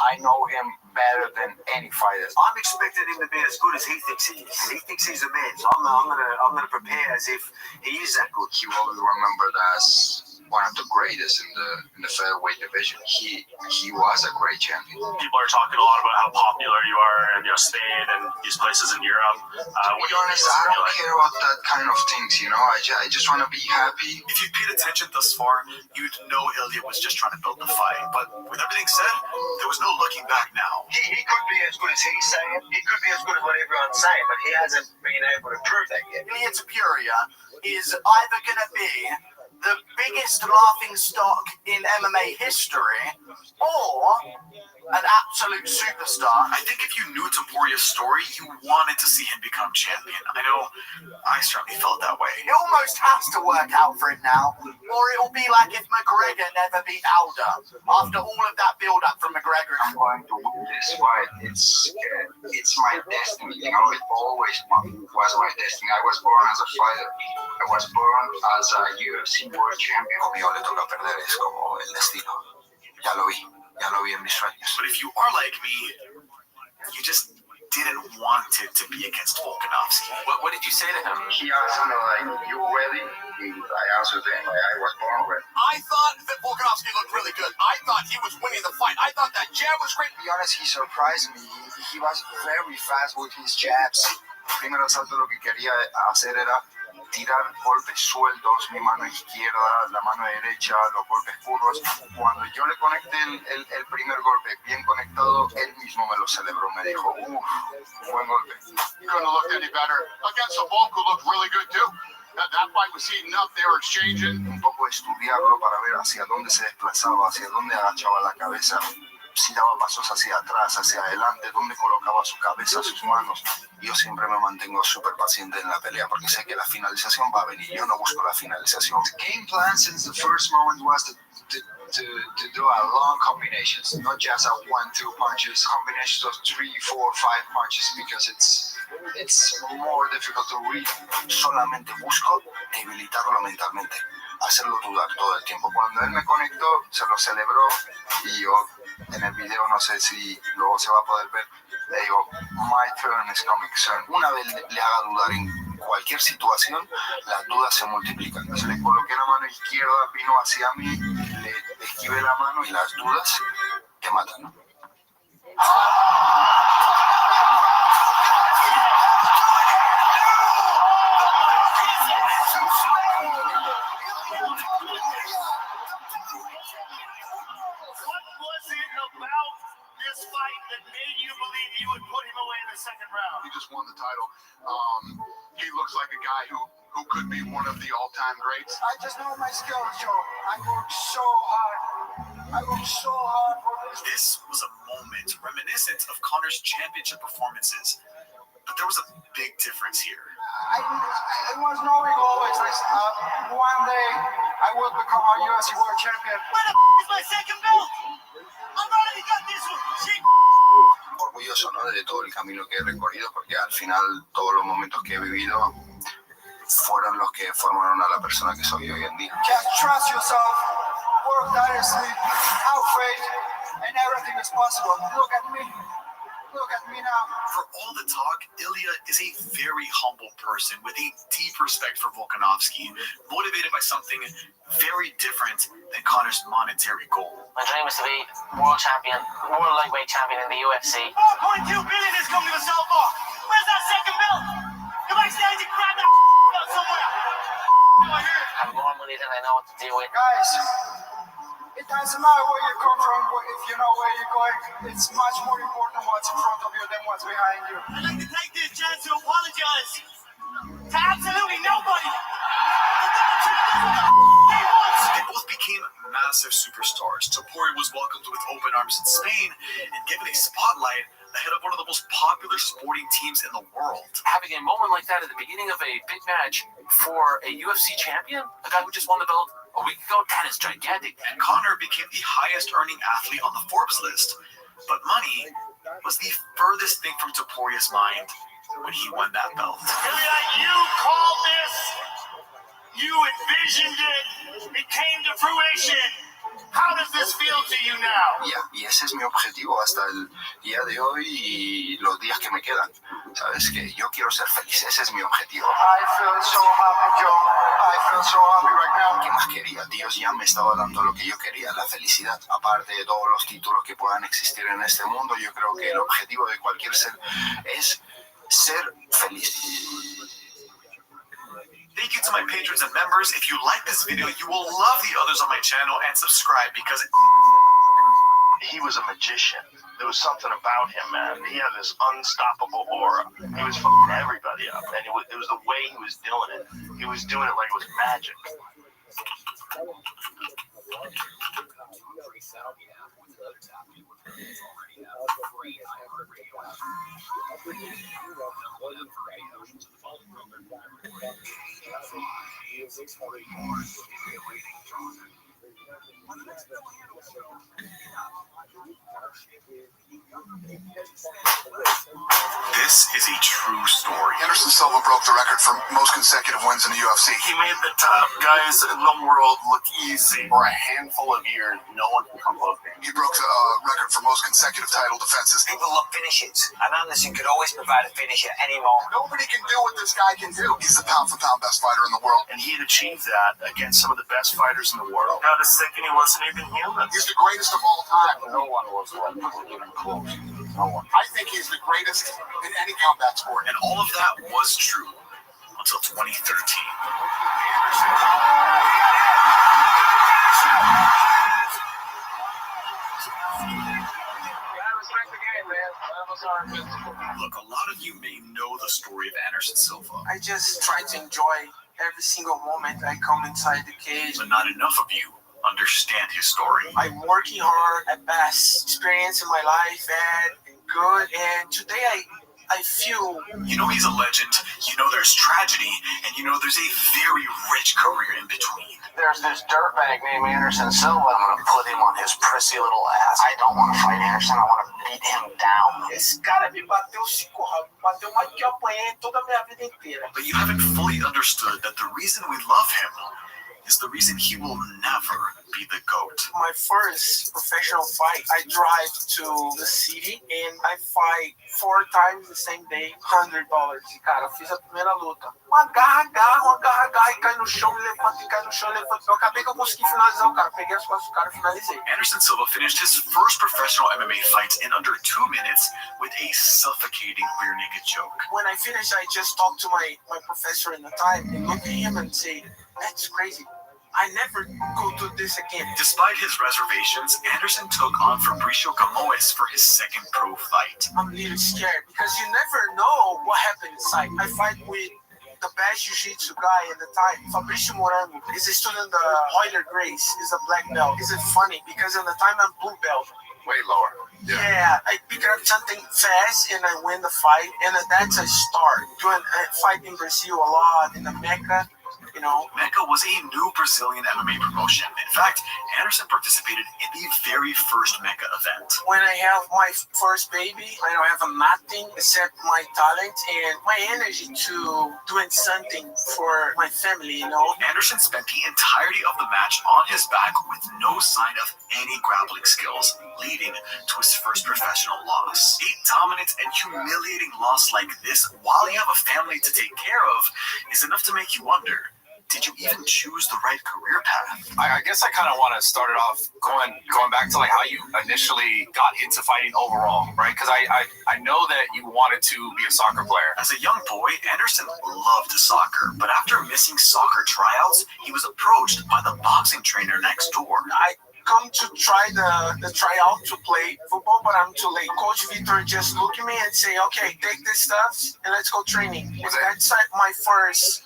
I know him better than any fighter. I'm expecting him to be as good as he thinks he is. And he thinks he's a man, so I'm gonna prepare as if he is that good. He will be remembered as one of the greatest in the featherweight division. He was a great champion. People are talking a lot about how popular you are in Spain and these places in Europe. To be honest, I don't care about that kind of things. I just want to be happy. If you paid attention thus far, you'd know Ilya was just trying to build the fight. But with everything said, there was no looking back now. He could be as good as he's saying. He could be as good as what everyone's saying, but he hasn't been able to prove that yet. Ilya Topuria is either going to be the biggest laughing stock in MMA history, or an absolute superstar. I think if you knew Taporia's story, you wanted to see him become champion. I know I certainly felt that way. It almost has to work out for him now, or it'll be like if McGregor never beat Aldo. After all of that build-up from McGregor. I'm going to win this fight. It's my destiny. You know, it always was my destiny. I was born as a fighter. I was born as a UFC world champion. Conmigo le toca perder, es como el destino. Ya lo vi en mis sueños. But if you are like me, you just didn't want it to be against Volkanovski. What did you say to him? He asked me, like, you ready? I answered him, I was born ready. I thought that Volkanovski looked really good. I thought he was winning the fight. I thought that jab was great. To be honest, he surprised me. He was very fast with his jabs. Primero asalto lo que quería hacer era tirar golpes sueltos, mi mano izquierda, la mano derecha, los golpes puros. Cuando yo le conecté el primer golpe bien conectado, él mismo me lo celebró, me dijo, buen golpe. You couldn't have looked any better. Against a Volk who looked really good too. That fight was heating up, they were exchanging. Un poco estudiarlo para ver hacia dónde se desplazaba, hacia dónde agachaba la cabeza, si daba pasos hacia atrás, hacia adelante, dónde colocaba su cabeza, sus manos. Yo siempre me mantengo súper paciente en la pelea porque sé que la finalización va a venir. Yo no busco la finalización. The game plan since the first moment was to do a long combinations, not just a 1-2 punches, combinations of 3, 4, 5 punches, because it's more difficult to read. Solamente busco debilitarlo mentalmente, hacerlo dudar todo el tiempo. Cuando él me conectó, se lo celebró y yo en el video, no sé si luego se va a poder ver, le digo, my turn is coming soon. Una vez le haga dudar en cualquier situación, las dudas se multiplican. Entonces le coloqué la mano izquierda, vino hacia mí, le esquivé la mano y las dudas te matan, ¿no? He just won the title. He looks like a guy who could be one of the all-time greats. I just know my skills, Joe. I worked so hard. For this. This was a moment reminiscent of Conor's championship performances. But there was a big difference here. I was knowing always like, one day I will become a UFC world champion. Where the is my second belt? I've already got this one. Orgulloso, ¿no? De todo el camino que he recorrido, porque al final todos los momentos que he vivido fueron los que formaron a la persona que soy hoy en día. Just trust yourself, work tirelessly, have faith, and everything is possible. Look at me now. For all the talk, Ilya is a very humble person with a deep respect for Volkanovski, motivated by something very different than Conor's monetary goal. My dream is to be world champion, world lightweight champion in the UFC. 4.2 billion is coming to sell for. Where's that second belt? You might still need to grab that belt somewhere. I have more money than I know what to do with. Guys, it doesn't matter where you come from, but if you know where you're going, it's much more important what's in front of you than what's behind you. I'd like to take this chance to apologize to absolutely nobody. They both became massive superstars. Topuria was welcomed with open arms in Spain and given a spotlight ahead of one of the most popular sporting teams in the world. Having a moment like that at the beginning of a big match for a UFC champion, a guy who just won the belt a week ago, that is gigantic. And Conor became the highest earning athlete on the Forbes list. But money was the furthest thing from Topuria's mind when he won that belt. Ilya, you called this. You envisioned it. It came to fruition. How does this feel to you now? Y ese es mi objetivo hasta el día de hoy y los días que me quedan. Sabes que yo quiero ser feliz, ese es mi objetivo. I feel so happy, Joe. I feel so happy right now. ¿Qué más quería? Dios ya me estaba dando lo que yo quería, la felicidad. Aparte de todos los títulos que puedan existir en este mundo, yo creo que el objetivo de cualquier ser es ser feliz. Thank you to my patrons and members. If you like this video, you will love the others on my channel, and subscribe because he was a magician. There was something about him, man. He had this unstoppable aura. He was fucking everybody up, and it was the way he was doing it. He was doing it like it was magic. This is a true story. Anderson Silva broke the record for most consecutive wins in the UFC. He made the top guys in the world look easy. For a handful of years, no one can come close to him. He broke the record for most consecutive title defenses. People love finishes, and Anderson could always provide a finisher anymore. Nobody can do what this guy can do. He's the pound-for-pound best fighter in the world. And he had achieved that against some of the best fighters in the world. Got us thinking he wasn't even human. He's the greatest of all time. No one was even close. No one. I think he's the greatest in any combat sport. And all of that was true until 2013. Look, a lot of you may know the story of Anderson Silva. I just try to enjoy every single moment I come inside the cage. But not enough of you understand his story. I'm working hard at best experience in my life, bad and good, and today I feel... You know he's a legend, you know there's tragedy, and you know there's a very rich career in between. There's this dirtbag named Anderson Silva. I'm going to put him on his prissy little ass. I don't want to fight Anderson. I want to beat him down. Esse cara me bateu 5 rounds. Bateu mais que eu apanhei toda a minha vida inteira. But you haven't fully understood that the reason we love him is the reason he will never be the GOAT. My first professional fight, I drive to the city and I fight 4 times the same day, $100. Cara, fiz a primeira luta. Uma garra, e cai no chão, levanta, e cai no chão, levanta. Eu acabei que eu consegui finalizar o cara. Peguei as costas do cara e finalizei. Anderson Silva finished his first professional MMA fight in under 2 minutes with a suffocating rear naked choke. When I finished, I just talked to my professor in the time and looked at him and say, that's crazy. I never go do this again. Despite his reservations, Anderson took on Fabricio Camoes for his second pro fight. I'm a little scared because you never know what happened inside. I fight with the best jiu-jitsu guy at the time, Fabricio Morango. He's a student of Euler Grace. He's a black belt. Is it funny? Because at the time I'm blue belt. Way lower. Yeah, I pick up something fast and I win the fight. And that's a start. Doing fight in Brazil a lot, in the Mecca. You know, Mecca was a new Brazilian MMA promotion. In fact, Anderson participated in the very first Mecca event. When I have my first baby, I don't have nothing except my talent and my energy to doing something for my family, you know. Anderson spent the entirety of the match on his back with no sign of any grappling skills, leading to his first professional loss. A dominant and humiliating loss like this, while you have a family to take care of, is enough to make you wonder, did you even choose the right career path? I guess I kind of want to start it off going back to like how you initially got into fighting overall, right? Because I know that you wanted to be a soccer player. As a young boy, Anderson loved soccer, but after missing soccer tryouts, he was approached by the boxing trainer next door. I come to try the tryout to play football, but I'm too late. Coach Victor just look at me and say, okay, take this stuff and let's go training. That's my first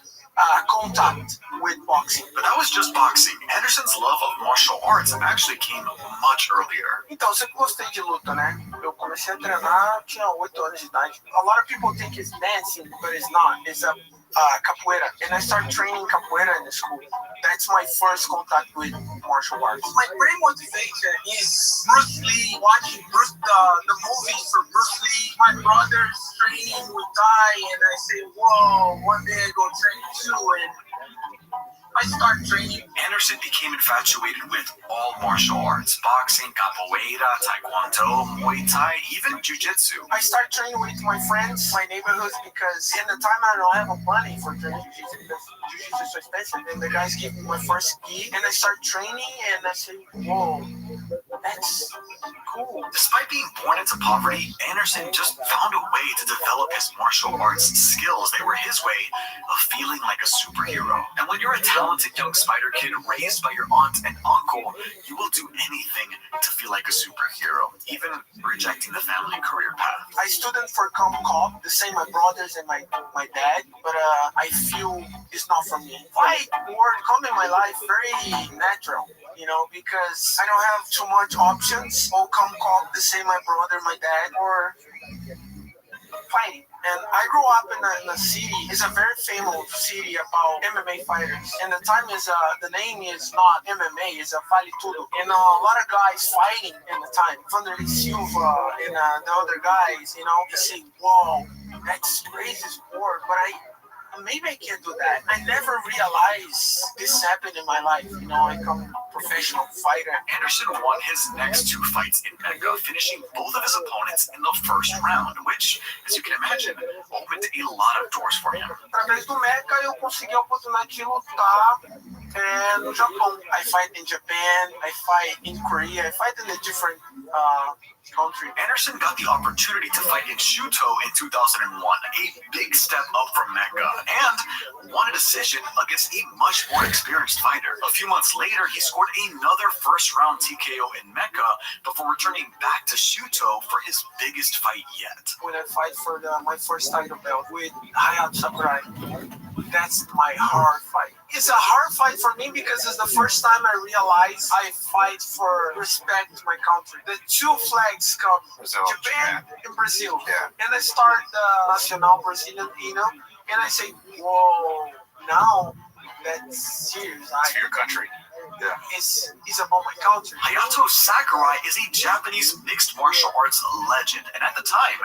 contact with boxing. But that was just boxing. Anderson's love of martial arts actually came much earlier. Então, eu sempre gostei de luta, né? Eu comecei a treinar, tinha 8 anos de idade. A lot of people think it's dancing, but it's not. It's a capoeira. And I started training capoeira in the school. That's my first contact with martial arts. My main motivation is Bruce Lee, watching the movies for Bruce Lee. My brother's training with Guy, and I say, whoa, one day I go train too. And I start training. Anderson became infatuated with all martial arts: boxing, capoeira, taekwondo, Muay Thai, even jiu-jitsu. I start training with my friends, my neighborhoods, because in the time I don't have money for training jiu-jitsu because jiu-jitsu is so expensive. And the guys give me my first gi, and I start training, and I say, whoa, that's cool. Despite being born into poverty, Anderson just found a way to develop his martial arts skills. They were his way of feeling like a superhero. And when you're a talented young spider kid raised by your aunt and uncle, you will do anything to feel like a superhero, even rejecting the family career path. I studied for Cop, the same my brothers and my dad, but I feel it's not for me. Fight word come in my life very natural, you know, because I don't have too much options. Cop, the same my brother, my dad, or fighting. And I grew up in a city. It's a very famous city about MMA fighters. And the name is not MMA. It's a Vale Tudo. And a lot of guys fighting in the time. Vanderlei Silva and the other guys, you say, whoa, that's crazy sport. But maybe I can't do that. I never realized this happened in my life. I become a professional fighter. Anderson won his next 2 fights in Mecca, finishing both of his opponents in the first round, which, as you can imagine, opened a lot of doors for him. Através do Mecca, eu consegui a oportunidade de lutar no Japão. I fight in Japan, I fight in Korea, I fight in a different country. Anderson got the opportunity to fight in Shuto in 2001, a big step up from Mecca, and won a decision against a much more experienced fighter. A few months later, he scored another first-round TKO in Mecca before returning back to Shuto for his biggest fight yet. When I fight for my first title belt with Hayato Sakurai, that's my hard fight. It's a hard fight for me because it's the first time I realized I fight for respect to my country. The 2 flags come, Japan and Brazil. Yeah. And I start the Nacional Brazilian, and I say, whoa, now that's serious. It's for your country. Yeah. It's about my country. Hayato Sakurai is a Japanese mixed martial arts legend, and at the time,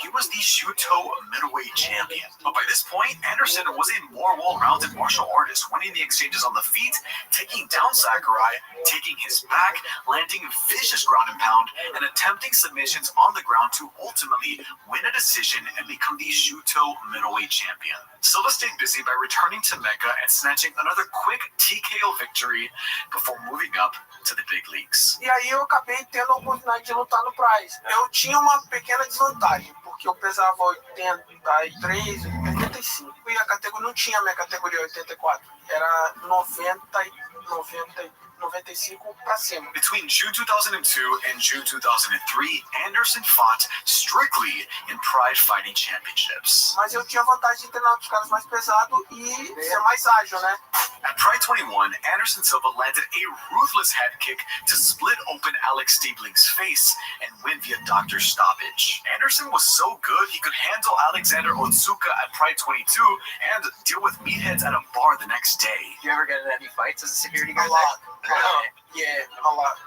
he was the Shuto middleweight champion. But by this point, Anderson was a more well-rounded martial artist, winning the exchanges on the feet, taking down Sakurai, taking his back, landing vicious ground and pound, and attempting submissions on the ground to ultimately win a decision and become the Shuto middleweight champion. Silva stayed busy by returning to Mecca and snatching another quick TKO victory before moving up to the big leagues. E aí eu acabei tendo a oportunidade de lutar no Prize. Eu tinha uma pequena desvantagem, porque eu pesava 83, 85. E a categoria não tinha a minha categoria 84. Era 95 pra cima. Between June 2002 and June 2003, Anderson fought strictly in Pride Fighting Championships. Mas eu tinha vantagem de treinar com os caras mais pesados e ser mais ágil, né? At Pride 21, Anderson Silva landed a ruthless head kick to split open Alex Stiebling's face and win via doctor stoppage. Anderson was so good he could handle Alexander Otsuka at Pride 22 and deal with meatheads at a bar the next day. You ever get in any fights as a security guard? A lot. Yeah, a lot.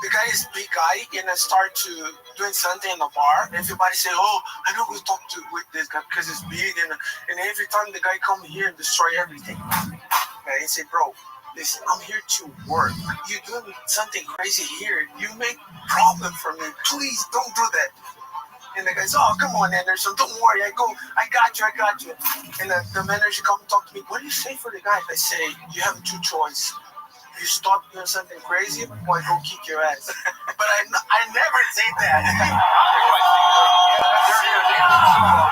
The guy is a big guy, and I start to doing something in the bar. Everybody say, "Oh, I know who to talk to with this guy because he's big." And every time the guy come here and destroy everything, and I say, "Bro, listen, I'm here to work. You doing something crazy here? You make problem for me. Please don't do that." And the guy says, "Oh, come on, Anderson, don't worry. I got you. And the manager come talk to me. What do you say for the guy? I say, you have 2 choices. You stop doing something crazy, or I go kick your ass." But I never say that.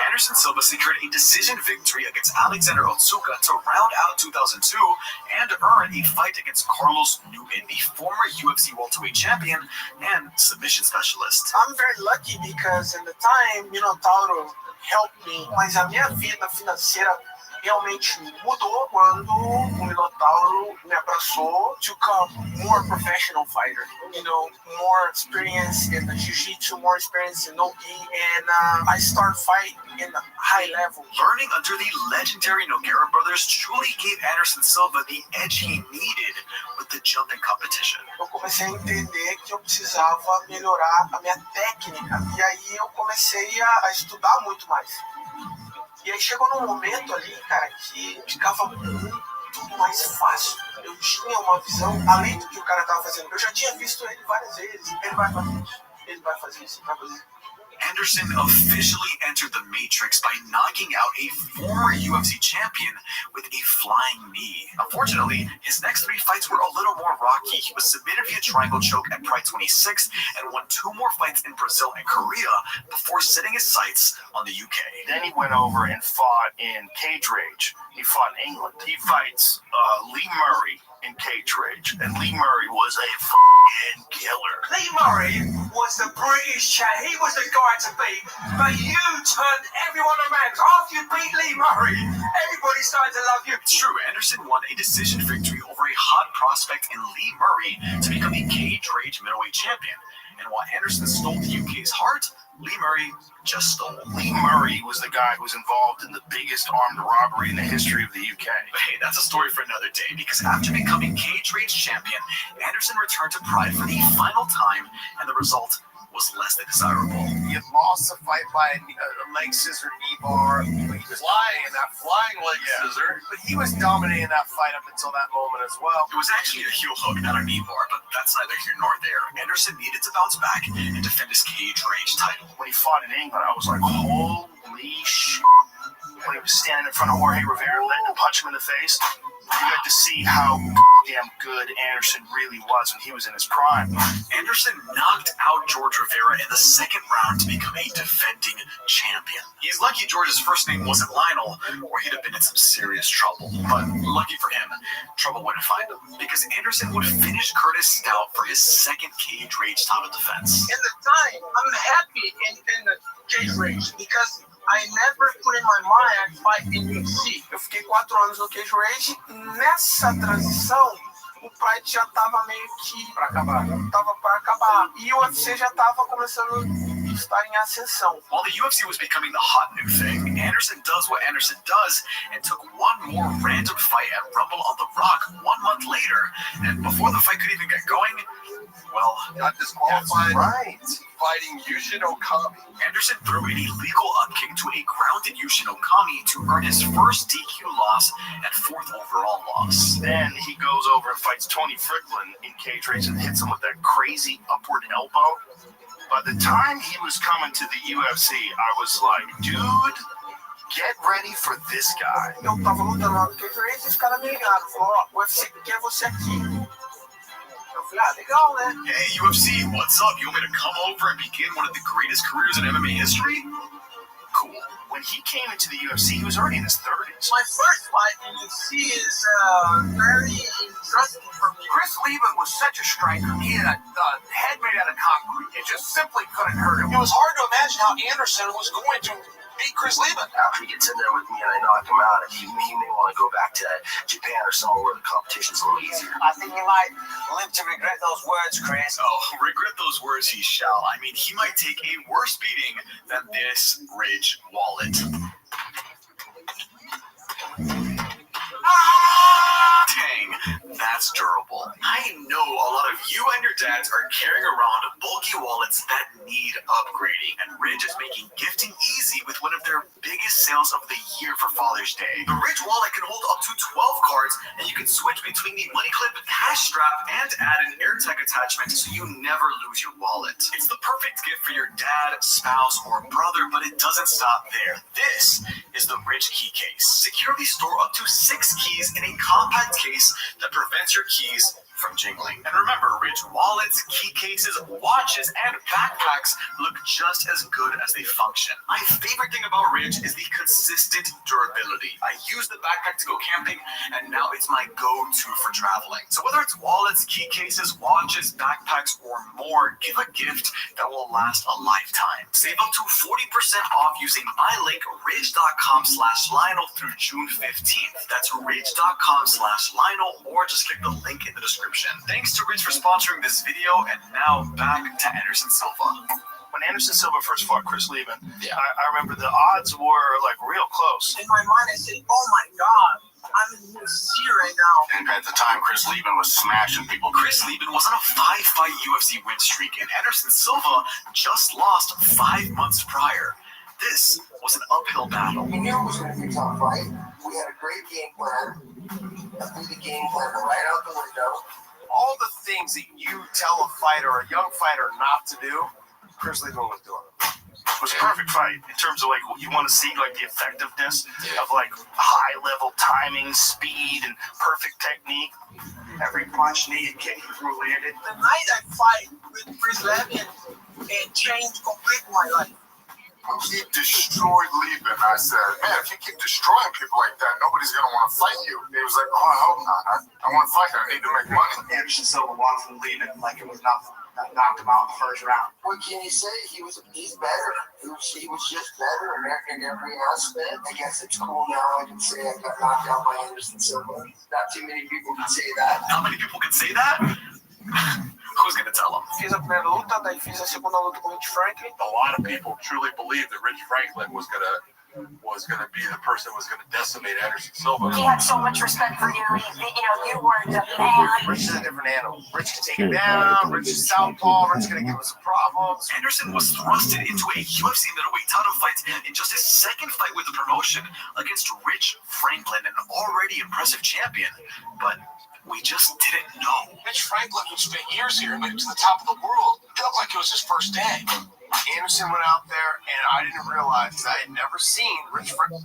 Anderson Silva secured a decision victory against Alexander Otsuka to round out 2002 and earn a fight against Carlos Newton, the former UFC welterweight champion and submission specialist. I'm very lucky because in the time, Tauro helped me, mas a minha vida financeira realmente mudou quando o Minotauro me abraçou to become more professional fighter. More experience in the jiu-jitsu, more experience in no-gi, and I start fighting in a high level. Learning under the legendary Nogueira brothers truly gave Anderson Silva the edge he needed with the jumping competition. Eu comecei a entender que eu precisava melhorar a minha técnica, e aí eu comecei a estudar muito mais. E aí chegou num momento ali, cara, que ficava muito mais fácil. Eu tinha uma visão, além do que o cara tava fazendo. Eu já tinha visto ele várias vezes. Ele vai fazer isso, ele vai fazer isso, ele vai fazer isso. Anderson officially entered the Matrix by knocking out a former UFC champion with a flying knee. Unfortunately, his next 3 fights were a little more rocky. He was submitted via triangle choke at Pride 26 and won 2 more fights in Brazil and Korea before setting his sights on the UK. Then he went over and fought in Cage Rage. He fought in England. He fights Lee Murray in Cage Rage, and Lee Murray was a f***ing killer. Lee Murray was the British chat. He was the guy to beat, but you turned everyone around. After you beat Lee Murray, everybody started to love you. It's true, Anderson won a decision victory over a hot prospect in Lee Murray to become the Cage Rage middleweight champion. And while Anderson stole the UK's heart, Lee Murray just stole. Lee Murray was the guy who was involved in the biggest armed robbery in the history of the UK. But hey, that's a story for another day, because after becoming Cage Rage champion, Anderson returned to Pride for the final time, and the result was less than desirable. He had lost a fight by a leg scissor knee bar. But he was flying leg scissor. But he was dominating that fight up until that moment as well. It was actually a heel hook, not a knee bar, but that's neither here nor there. Anderson needed to bounce back and defend his Cage Rage title. When he fought in England, I was like, holy shit. When he was standing in front of Jorge Rivera, letting him punch him in the face, you got to see how damn good Anderson really was when he was in his prime. Anderson knocked out George Rivera in the second round to become a defending champion. He's lucky George's first name wasn't Lionel, or he'd have been in some serious trouble. But lucky for him, trouble wouldn't find him, because Anderson would finish Curtis Stout for his second Cage Rage title defense. In the time, I'm happy in the Cage Rage, because I never put in my mind fight in UFC. Eu fiquei 4 anos no Cage Rage. Nessa transição, o Pride já tava meio que Pra acabar. Tava para acabar. E o UFC já tava começando a estar em ascensão. While the UFC was becoming the hot new thing, Anderson does what Anderson does and took one more random fight at Rumble on the Rock 1 month later. And before the fight could even get going, well, got disqualified. Right. Fighting Yushin Okami. Anderson threw an illegal upkick to a grounded Yushin Okami to earn his first DQ loss and 4th overall loss. Then he goes over and fights Tony Fricklin in Cage Rage and hits him with that crazy upward elbow. By the time he was coming to the UFC, I was like, dude, get ready for this guy. Eu tava lutando lá no Cage Rage e os caras me ligaram. Falaram, ó, o UFC quer você aqui. Eu falei, legal, né? Hey, UFC, what's up? You want me to come over and begin one of the greatest careers in MMA history? Cool. When he came into the UFC, he was already in his 30s. My first fight in UFC is very interesting for me. Chris Lieben was such a striker. He had a head made out of concrete. It just simply couldn't hurt him. It was hard to imagine how Anderson was going to beat Chris Lieben. After he gets in there with me and I knock him out, he may want to go back to Japan or somewhere where the competition's a little easier. I think he might live to regret those words, Chris. Oh, regret those words he shall. I mean, he might take a worse beating than this Ridge wallet. Dang, that's durable. I know a lot of you and your dads are carrying around bulky wallets that need upgrading, and Ridge is making gifting easy with one of their biggest sales of the year for Father's Day. The Ridge wallet can hold up to 12 cards, and you can switch between the money clip, cash strap, and add an AirTag attachment so you never lose your wallet. It's the perfect gift for your dad, spouse, or brother, but it doesn't stop there. This is the Ridge key case. Securely store up to 6 keys in a compact case that prevents your keys from jingling. And remember, Ridge wallets, key cases, watches, and backpacks look just as good as they function. My favorite thing about Ridge is the consistent durability. I use the backpack to go camping, and now it's my go-to for traveling. So whether it's wallets, key cases, watches, backpacks, or more, give a gift that will last a lifetime. Save up to 40% off using my link, ridge.com/Lionel through June 15th. That's ridge.com/Lionel, or just click the link in the description. Thanks to Ridge for sponsoring this video, and now back to Anderson Silva. When Anderson Silva first fought Chris Lieben, I remember the odds were like real close. In my mind, I said, oh my God, I'm in UFC right now. And at the time, Chris Lieben was smashing people. Chris Lieben was on a 5-fight UFC win streak, and Anderson Silva just lost 5 months prior. This was an uphill battle. We knew it was going to be a tough fight. We had a great game plan. I threw the game plan right out the window. All the things that you tell a fighter, a young fighter, not to do, Chris Lieben was doing. It was a perfect fight in terms of like you want to see like the effectiveness of like high level timing, speed, and perfect technique. Every punch, knee, and kick he threw landed. The night I fight with Chris Lieben, it changed completely my life. He destroyed Lieben. I said, man, if you keep destroying people like that, nobody's going to want to fight you. He was like, oh, I hope not. I want to fight him. I need to make money. Anderson Silva walked from Lieben like it was nothing. Knocked him out in the first round. What can you say? He's better. He was just better in every aspect. I guess it's cool now. I can say I got knocked out by Anderson Silva. Not too many people can say that. Not many people can say that? Who's going to tell him? fiz a primeira luta, daí fiz a segunda luta com o Rich Franklin. A lot of people truly believed that Rich Franklin was gonna be the person who was gonna decimate Anderson Silva. He had so much respect for you. You were the man. Rich is a different animal. Rich can take him down. Rich is southpaw. Rich is gonna give him some problems. Anderson was thrusted into a UFC middleweight title fight in just his second fight with the promotion against Rich Franklin, an already impressive champion. But we just didn't know. Rich Franklin, who spent years here, made it to the top of the world. It looked like it was his first day. Anderson went out there, and I didn't realize I had never seen Rich Franklin.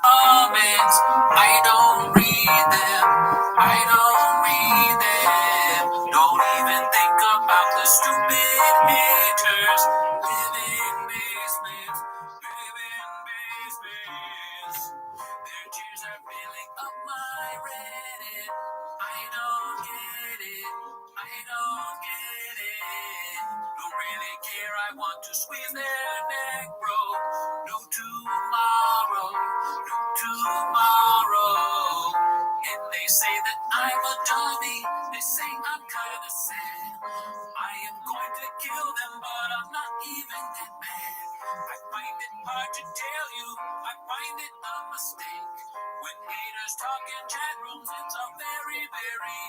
Comments, I don't read them. I don't read them. Don't even think about the stupid haters. Live in basements. Live in basements. Their tears are filling up my Reddit. I don't get it. I don't get it. Don't really care. I want to squeeze their neck, bro. No tomorrow. No tomorrow. And they say that I'm a dummy. They say I'm kind of sad. I am going to kill them, but I'm not even that bad. I find it hard to tell you. I find it a mistake. When haters talk in chat rooms, it's a very, very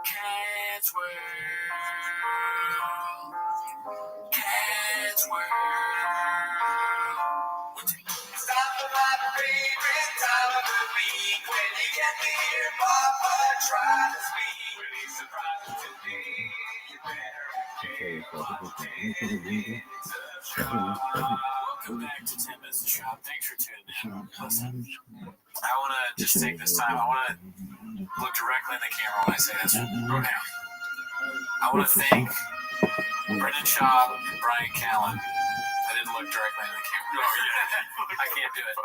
cat's world. Cat's world. Stop for my favorite time of the week. When you get near Papa, try to speak. When he's surprised to me, you better Welcome back to 10 Minutes of Shop. Thanks for tuning in. Listen, I want to just take this time. I want to look directly in the camera when I say this. Go down. I want to thank Brendan Schaub and Brian Callen. I didn't look directly in the camera. Oh, yeah. I can't do it.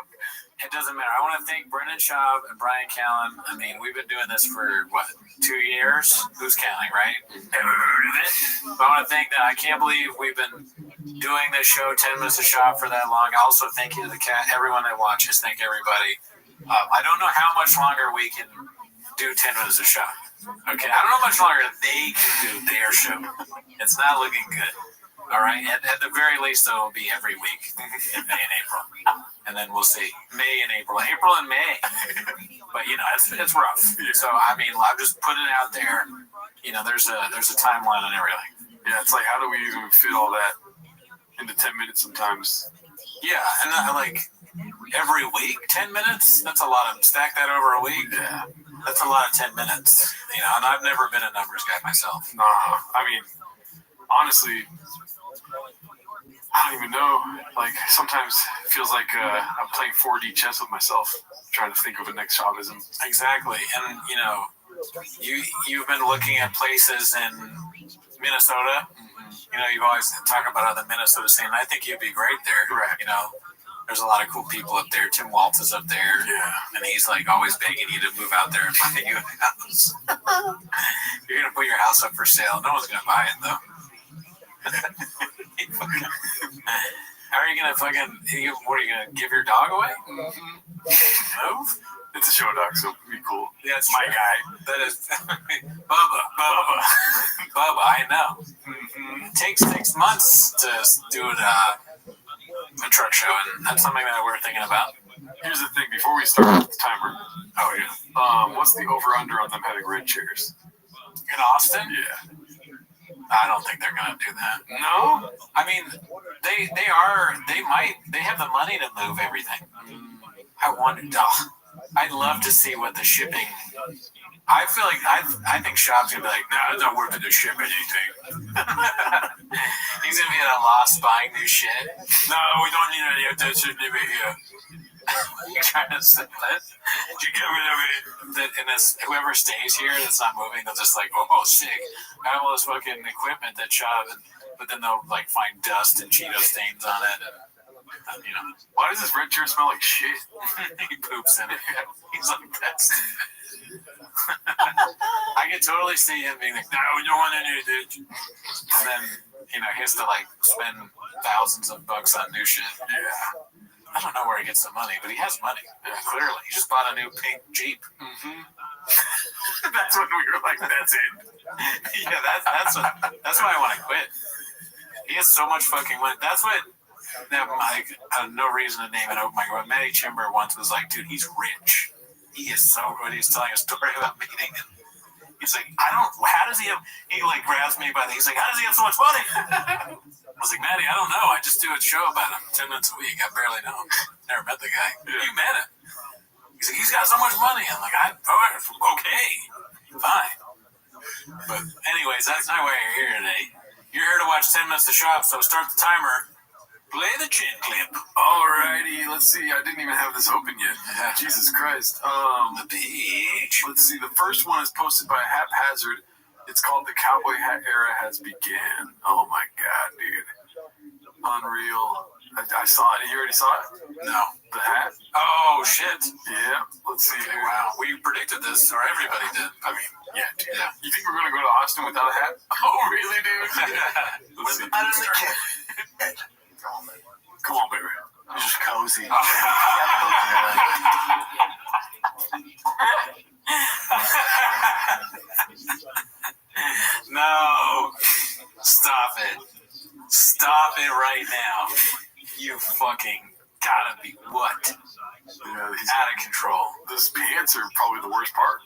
It doesn't matter. I want to thank Brendan Schaub and Brian Callen. I mean, we've been doing this for, 2 years? Who's counting, right? But I want to thank that. I can't believe we've been doing this show, 10 Minutes of Shop, for that long. Also, thank you to everyone that watches. Thank everybody. I don't know how much longer we can do 10 Minutes of Shop. Okay, I don't know how much longer they can do their show. It's not looking good. All right, at the very least, though, it'll be every week in May and April, and then we'll see May and April and May. But it's rough. So I mean, I'm just putting it out there. There's a timeline and everything. Yeah, it's like, how do we even fit all that into 10 minutes sometimes? Yeah, and every week, 10 minutes. That's a lot of stack that over a week. Yeah, that's a lot of 10 minutes. And I've never been a numbers guy myself. No, I mean, honestly, I don't even know. Sometimes it feels like I'm playing 4D chess with myself, trying to think of a next Chauvism. Exactly. And, you've been looking at places in Minnesota. Mm-hmm. You've always talked about the Minnesota scene. I think you'd be great there. Right. There's a lot of cool people up there. Tim Waltz is up there. Yeah. And he's always begging you to move out there and buy you a house. You're going to put your house up for sale. No one's going to buy it, though. How are you gonna what are you gonna give your dog away? Mm-hmm. Move? It's a show dog, so it'd be cool. Yeah, it's my guy. That is Bubba. I know. Mm-hmm. It takes months to do a truck show, and that's something that we're thinking about. Here's the thing: before we start with the timer, what's the over/under on them having red chairs in Austin? Yeah. I don't think they're gonna do that. No, I mean they have the money to move everything. I I'd love to see what the shipping. I feel like I think Shop's gonna be like, no, it's not worth it to ship anything. He's gonna be at a loss buying new shit. No, we don't need any of that shit over here. You're trying to say that? You get rid of it. And whoever stays here that's not moving, they'll just oh, sick. I have all this fucking equipment that shot, but then they'll find dust and Cheeto stains on it. And why does this red chair smell like shit? He poops in it. He's that's. I could totally see him being like, no, we don't want any of it. And then, he has to spend thousands of bucks on new shit. Yeah. I don't know where he gets the money, but he has money. Yeah, clearly. He just bought a new pink Jeep. Mm-hmm. That's when we were like, that's it. Yeah, that's why I want to quit. He has so much fucking money. That's what, I have no reason to name it. Oh my God. Matty Chimber once was like, dude, he's rich. He is so good. He's telling a story about meeting him. He's like, how does he have, he like grabs me by the, he's like, how does he have so much money? I was like, Matty, I don't know. I just do a show about him 10 minutes a week. I barely know him. Never met the guy. Yeah. You met him. He's like, he's got so much money. I'm like, okay, fine. But anyways, that's not why you're here today. You're here to watch 10 minutes to shop, so start the timer. Play the chin clip. Alrighty, let's see. I didn't even have this open yet. Jesus Christ. The page. Let's see. The first one is posted by Haphazard. It's called The Cowboy Hat Era Has Began. Oh my God, dude. Unreal. I saw it. You already saw it? No. The hat? Oh, shit. Yeah. Let's see. Okay, wow. We predicted this, or everybody did. I mean, yeah, dude. Yeah. You think we're going to go to Austin without a hat? Oh, really, dude? Let's see. Out of the kid. Come on, baby. It's just cozy. No. Stop it. Stop it right now. You fucking gotta be what? Yeah, he's out of control. Those pants are probably the worst part.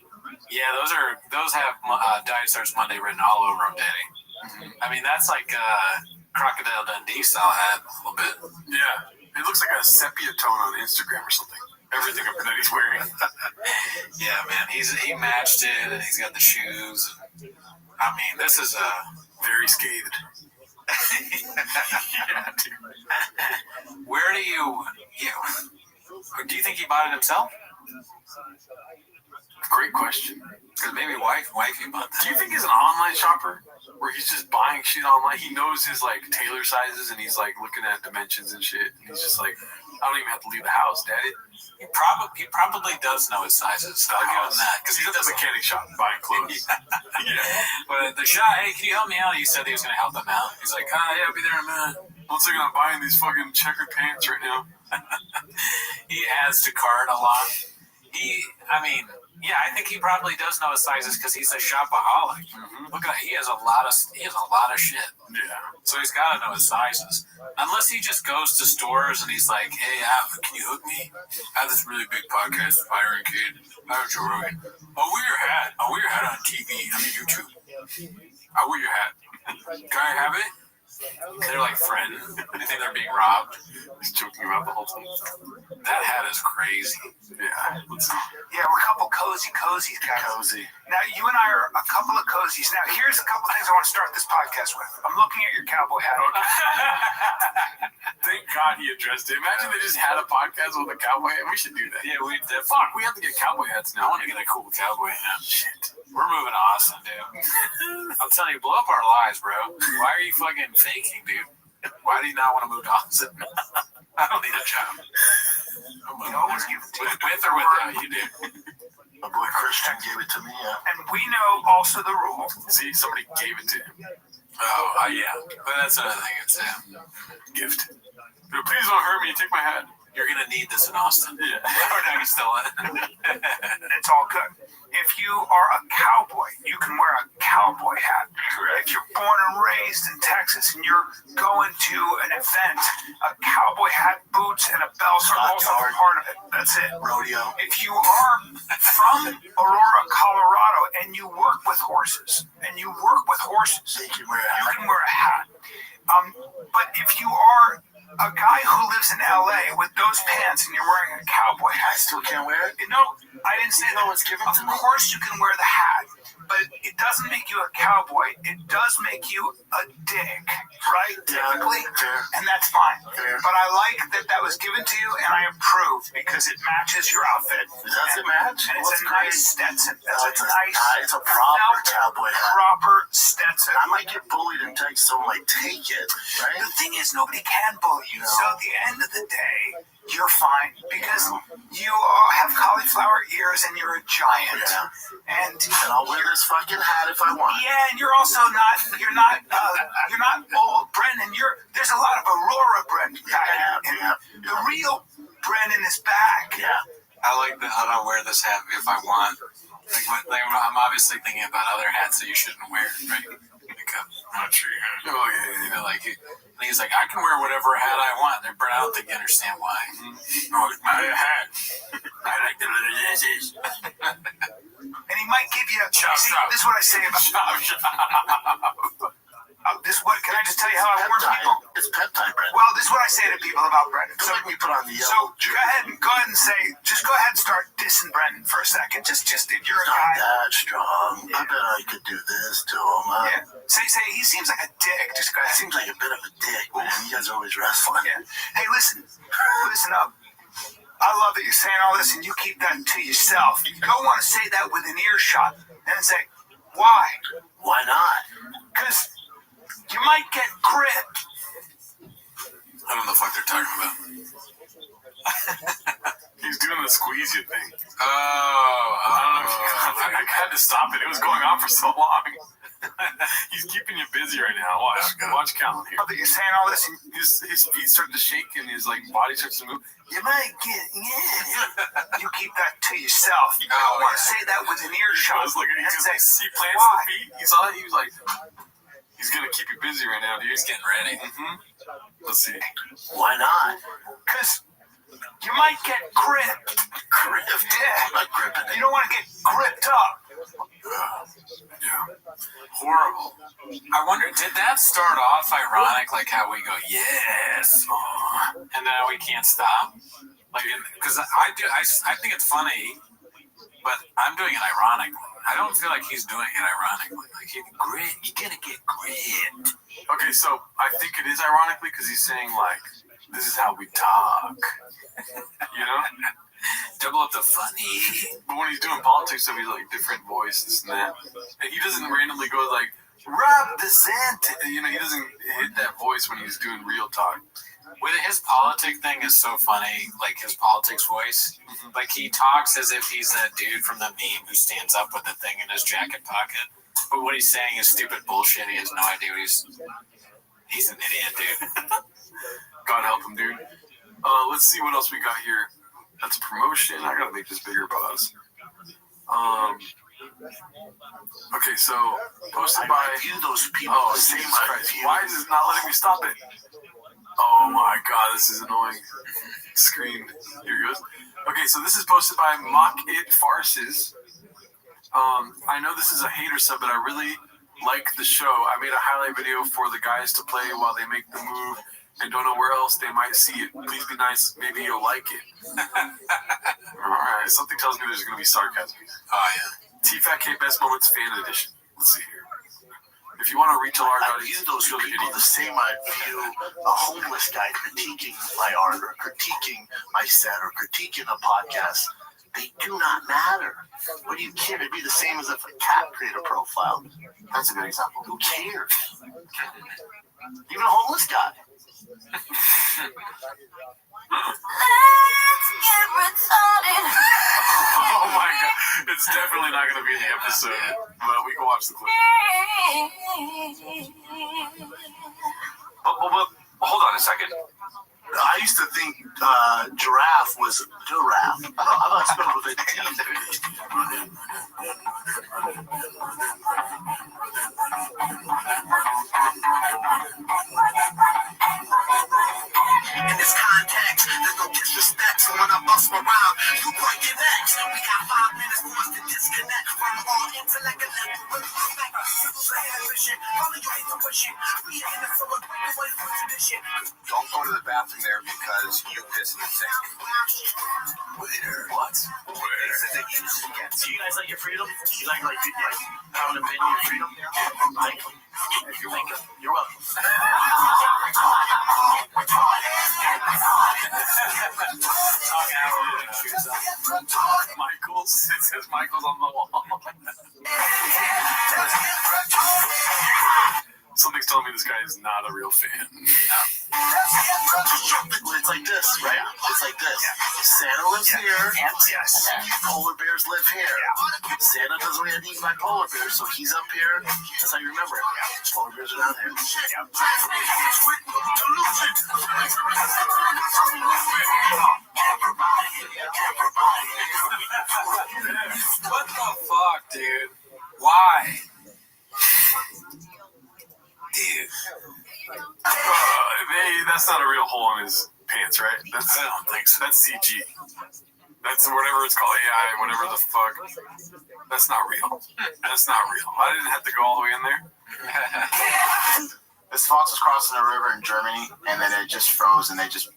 Yeah, those have Diet Starts Monday written all over them, Daddy. Mm-hmm. I mean, that's like Crocodile Dundee style hat a little bit. Yeah. It looks like a sepia tone on Instagram or something. Everything that he's wearing. Yeah, man. He matched it, and he's got the shoes. I mean, this is very scathed. Yeah, dude. Where do you think he bought it himself? Great question. Because maybe wifey bought that. Do you think he's an online shopper? Where he's just buying shit online? He knows his like tailor sizes and he's like looking at dimensions and shit. And he's just like, I don't even have to leave the house, Daddy. He probably does know his sizes. I'll give him that. Because he's at the mechanic shop buying clothes. Yeah. But the shop, hey, can you help me out? He said he was going to help them out. He's like, yeah, I'll be there in a minute. One second, I'm buying these fucking checkered pants right now. He adds to cart a lot. Yeah, I think he probably does know his sizes because he's a shopaholic. Mm-hmm. Look at he has a lot of shit. Yeah. So he's got to know his sizes. Unless he just goes to stores and he's like, hey, can you hook me? I have this really big podcast with Byron Kid. I have Joe Rogan. I'll wear your hat. I'll wear your hat on TV. I mean YouTube. I'll wear your hat. Can I have it? They're like friends. They think they're being robbed. He's joking about the whole thing. That hat is crazy. Yeah. Yeah, we're a couple cozies, guys. Cozy. Now, you and I are a couple of cozies. Now, here's a couple things I want to start this podcast with. I'm looking at your cowboy hat. Thank God he addressed it. Imagine they just had a podcast with a cowboy hat. We should do that. Yeah, we have to get cowboy hats now. I want to get a cool cowboy hat. Shit. We're moving to Austin, dude. I'm telling you, blow up our lives, bro. Why are you fucking faking, dude? Why do you not want to move to Austin? I don't need a job. You always give it to you. With or without you, dude. My boy Christian gave it to me, yeah. And we know also the rule. See, somebody gave it to him. Oh, yeah. But that's another thing. It's a gift. Dude, please don't hurt me. Take my hat. You're going to need this in Austin. Yeah. Or no, you still in. It's all good. If you are a cowboy, you can wear a cowboy hat. Correct. If you're born and raised in Texas and you're going to an event, a cowboy hat, boots, and a belt are also part of it. That's it. Rodeo. If you are from Aurora, Colorado, and you work with horses, you can wear a hat. But if you are a guy who lives in LA with those pants and you're wearing a cowboy hat, I still can't wear it? No, I didn't say that. It's given to me. Of course you can wear the hat, but it doesn't make you a cowboy. It does make you a dick, right? Typically. Fair. And that's fine. Fair. But I like that was given to you, and I approve because it matches your outfit. Does it match? And it's a nice Stetson. It's a proper cowboy hat. Proper Stetson. I might get bullied in Texas, so I'm like, take it, right? The thing is, nobody can bully you. No. So at the end of the day, you're fine because you have cauliflower ears and you're a giant. Yeah. And I'll wear this fucking hat if I want. Yeah, and you're also not old, Brendan. There's a lot of Aurora, Brendan. Yeah. The real Brennan is back. Yeah. I like how I wear this hat if I want. I'm obviously thinking about other hats that you shouldn't wear, right? I'm not sure. Oh, yeah. And he's like, I can wear whatever hat I want. But I don't think you understand why. No, it's my hat. I like the little laces. And he might give you this is what I say about this. What can I just tell you how I warn people? It's peptide, Brennan. Well, this is what I say to people about Brennan. Don't make me put on the So yellow go ahead and say, just go ahead and start dissing Brennan for a second. Just if you're a not guy that strong. I bet I could do this to him. Yeah. Say he seems like a dick. Just go ahead. Seems like a bit of a dick, man. You guys are always wrestling. Yeah. Hey, listen up. I love that you're saying all this and you keep that to yourself. You don't want to say that with an earshot and then say, why? Why not? Because you might get gripped. I don't know the fuck they're talking about. He's doing the squeeze you thing. Oh, I don't know. I had to stop it. It was going on for so long. He's keeping you busy right now. Watch Callan here. I think you're saying all this and his feet start to shake and his body starts to move. you might get You keep that to yourself. You don't want to say that with an earshot. He plants the feet. You saw that? He was like, he's going to keep you busy right now, dude. He's getting ready. Let's see. Why not? Because you might get gripped. Gripped? Yeah. I'm not gripping it. You don't want to get gripped up. Yeah. Horrible. I wonder, did that start off ironic, like how we go, yes, and then we can't stop? Because I think it's funny, but I'm doing it ironically. I don't feel like he's doing it ironically. Like, you're gonna get gripped. Okay, so I think it is ironically because he's saying, like, this is how we talk. You know? Double up the funny. But when he's doing politics, so he's like different voice, this and that. And he doesn't randomly go like, Rob DeSantis. You know, he doesn't hit that voice when he's doing real talk. With his politic thing is so funny, like his politics voice. Like he talks as if he's that dude from the meme who stands up with the thing in his jacket pocket. But what he's saying is stupid bullshit. He has no idea what he's an idiot, dude. God help him, dude. Let's see what else we got here. That's a promotion. I gotta make this bigger, Buzz. Okay, so posted by those people. Oh, Jesus Christ! Why is it not letting me stop it? Oh my God, this is annoying. Screen. Here it goes. Okay, so this is posted by Mock It Farces. I know this is a hater sub, but I really like the show. I made a highlight video for the guys to play while they make the move. And don't know where else they might see it. Please be nice. Maybe you'll like it. Alright, something tells me there's going to be sarcasm. Oh, yeah. T-Fat Best Moments Fan Edition. Let's see here. If you want to reach a large audience, those people the same I view a homeless guy critiquing my art or critiquing my set or critiquing a podcast. They do not matter. What do you care? It'd be the same as if a cat created a profile. That's a good example. Who cares? Even a homeless guy. Let's get retarded. Oh my God. It's definitely not going to be in the episode. But we can watch the clip. Hold on a second. I used to think giraffe was giraffe. I thought it spelled with a T. In this context, there's no disrespect, so when I bust my rhyme, you break your necks. We got 5 minutes for us to disconnect from all intellect and let respect. Simple inhibition, follow your intuition. We ain't in so a great way for tradition. Don't go to the bathroom there because you piss in the sink. Waiter. What? He said that you should get. Do you guys like your freedom? Do you like have an opinion of freedom? Like, you're welcome. You're welcome. Michael's. It says Michael's on the wall. Something's telling me this guy is not a real fan. It's like this, right? It's like this. Santa lives here. Yes. Polar bears live here. Santa doesn't want to eat my polar bears, so he's up here. That's how you remember it. Polar bears are down here. hole in his pants, right? I don't think so. That's CG. That's whatever it's called, AI, whatever the fuck. That's not real. That's not real. I didn't have to go all the way in there. This fox was crossing a river in Germany, and then it just froze, and they just...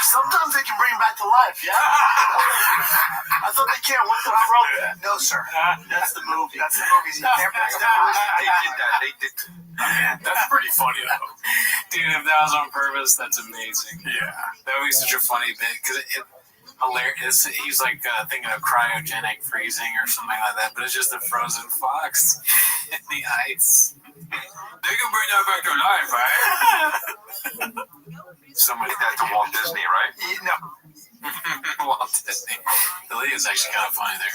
Sometimes they can bring him back to life, yeah? I thought they can't. What the fuck? No, sir. That's the movie. That's the movie. You can't bring him to life. They did that. They did. That's pretty funny, though. Dude, if that was on purpose, that's amazing. Yeah. That would be such a funny bit, because hilarious. He's like thinking of cryogenic freezing or something like that, but it's just a frozen fox in the ice. They can bring that back to life, right? Somebody did that to Walt Disney, right? No. Walt Disney. The lead is actually kind of funny there.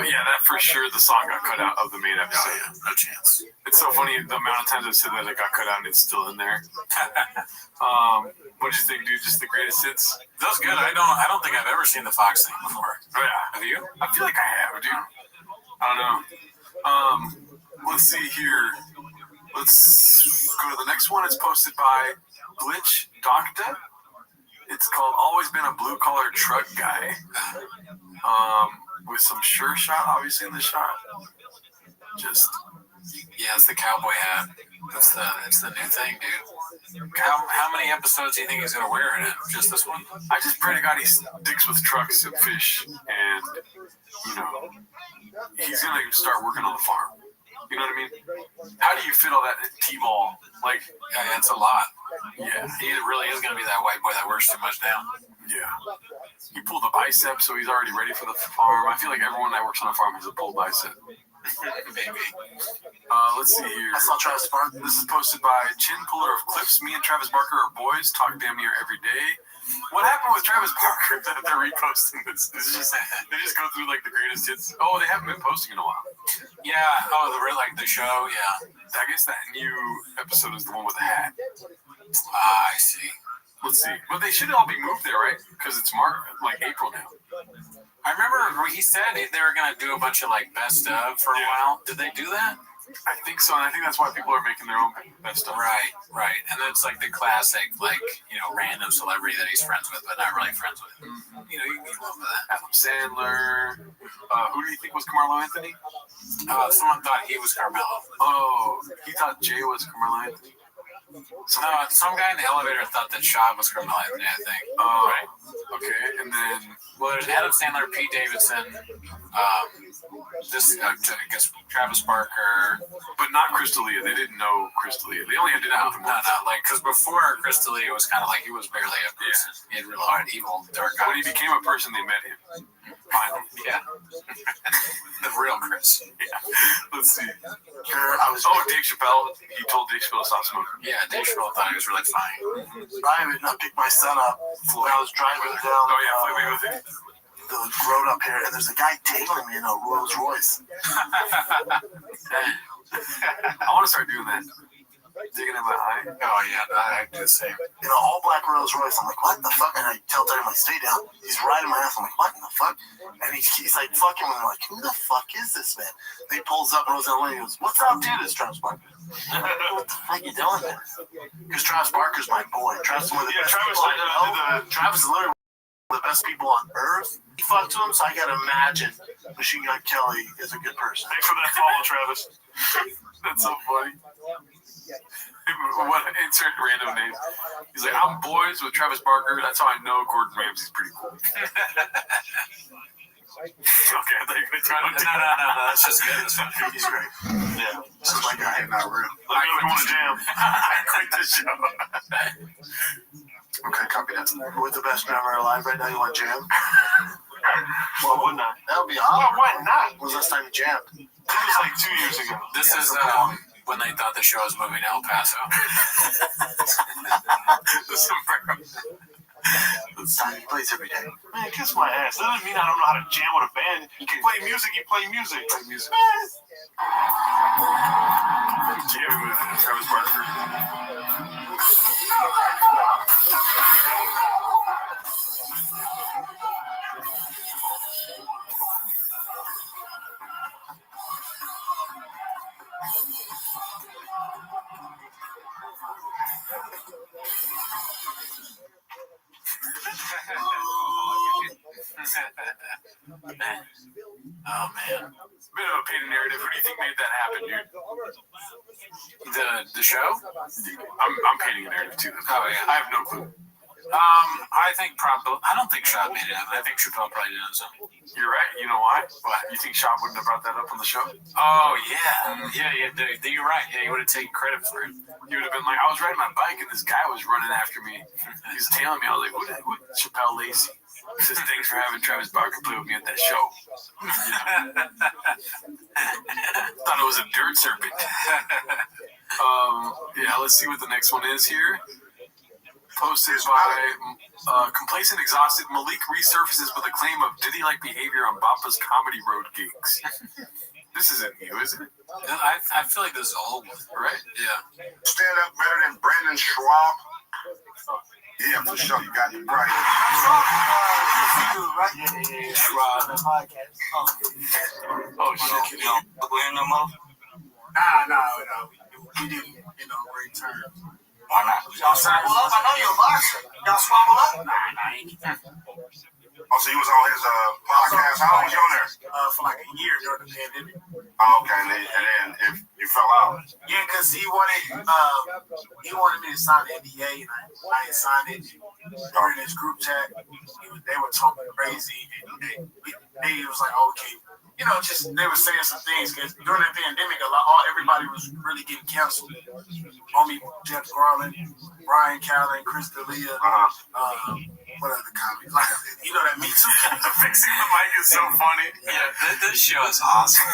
Yeah, that for sure, the song got cut out of the main episode. Oh, yeah, no chance. It's so funny the amount of times I said that it got cut out and it's still in there. What do you think, dude? Just the greatest hits? That was good. I don't think I've ever seen the Fox thing before. Oh, yeah. Have you? I feel like I have, dude. I don't know. Let's see here. Let's go to the next one. It's posted by Glitch Doctor. It's called Always Been a Blue Collar Truck Guy. With some sure shot, obviously, in the shot. Just... Yeah, it's the cowboy hat. It's the new thing, dude. How many episodes do you think he's gonna wear in it? Just this one? I just pray to God he sticks with trucks and fish, and he's gonna start working on the farm. You know what I mean? How do you fit all that T-ball? Like, yeah, it's a lot. Yeah, he really is gonna be that white boy that works too much now. Yeah. He pulled a bicep, so he's already ready for the farm. I feel like everyone that works on a farm has a pulled bicep. Maybe. Let's see here. I saw Travis Barker. This is posted by Chin Puller of Clips. Me and Travis Barker are boys. Talk damn near every day. What happened with Travis Barker that they're reposting this? They just go through like the greatest hits. Oh, they haven't been posting in a while. Yeah. Oh, the show. Yeah. I guess that new episode is the one with the hat. I see. Let's see. But they should all be moved there, right? Because it's April now. I remember he said they were going to do a bunch of best of for a while. Did they do that? I think so, and I think that's why people are making their own best of. Right. And it's the classic, random celebrity that he's friends with, but not really friends with. Mm-hmm. You can love that. Adam Sandler. Who do you think was Carmelo Anthony? Someone thought he was Carmelo. Oh, he thought Jay was Carmelo Anthony. Some guy in the elevator thought that Shaw was Carmelo Anthony, I think. Oh, right. Okay, and then... Well, there's Adam Sandler, Pete Davidson, I guess Travis Barker. But not Crystalia. They didn't know Crystalia. They only did it with the No, because before Crystalia, it was kind of he was barely a person. Yeah. He had real hard, evil, dark eyes. When he became a person, they met him. Finally. Yeah. The real Chris. Yeah. Let's see. Dave Chappelle. He told Dave Chappelle to stop smoking. Yeah, Dave Chappelle thought he was really fine. I picked my son up when I was driving down Fleetway with it. the road up here, and there's a guy tailing me in a Rolls Royce. I want to start doing that. Digging in my eye. Oh, yeah, I do the same. In an all-black Rolls Royce. I'm like, what the fuck? And I tell Terry, I'm like, stay down. He's riding my ass. I'm like, what in the fuck? And he's fucking with me. I'm like, who the fuck is this, man? And he pulls up and rolls down the lane. He goes, what's up, dude? It's Travis Barker. What the fuck you doing, man? Because Travis Barker's my boy. Travis is one of the best people I know. Travis is literally one of the best people on earth. He fucked to him, so I gotta imagine Machine Gun Kelly is a good person. Thanks for that follow, Travis. That's so funny. Insert random name. He's like, I'm boys with Travis Barker. That's how I know Gordon Ramsay's pretty cool. Okay, I thought you were trying to No, that's just good. He's great. Yeah, this is my guy in our room. Let me know if you want to jam. I quit the show. Okay, copy that. We're the best drummer alive right now. You want to jam? Well, wouldn't I? That would be awesome. Why not? When was the last time you jammed? It was 2 years ago. This is when they thought the show was moving to El Paso. He plays every day. Man, kiss my ass. That doesn't mean I don't know how to jam with a band. You can play music, you play music. Jam with Travis Barker. Oh man, Bit of a painted narrative. Who do you think made that happen, dude? the show. I'm painting a narrative too. Oh yeah, I have no clue. I think probably. I don't think Shab made it happen. I think Chappelle probably did it himself. You're right. You know why? What? You think Shab wouldn't have brought that up on the show? Oh yeah. You're right. Yeah, he would have taken credit for it. He would have been like, I was riding my bike and this guy was running after me. He was tailing me. I was like, what? Chappelle Lacey. He says, thanks for having Travis Barker play with me at that show. Thought it was a dirt serpent. Yeah, let's see what the next one is here. Posted by complacent, exhausted Malik resurfaces with a claim of Diddy-like behavior on Bapa's comedy road gigs. This isn't new, is it? I feel like this is old, right? Yeah. Stand up better than Brandon Schwab. Yeah, for sure. You got it right. Schwab. Oh shit! You know, we're no more. Nah. We didn't, great terms. Why not? Y'all squabble up? I know you're a boxer. Y'all squabble up? Nah, I ain't. Oh, so you was on his podcast. How long was you on there? For like a year during the pandemic. Oh, okay. And then if you fell out. Yeah, because he wanted me to sign the NDA, and I didn't sign it. During his group chat, they were talking crazy, and they was like, okay. Just they were saying some things because during the pandemic, everybody was really getting canceled. Homie Jeff Garland, Brian Callen, Chris D'Elia, what other comics? Like, that Me Too. Fixing the mic is so funny. Yeah, this show is awesome.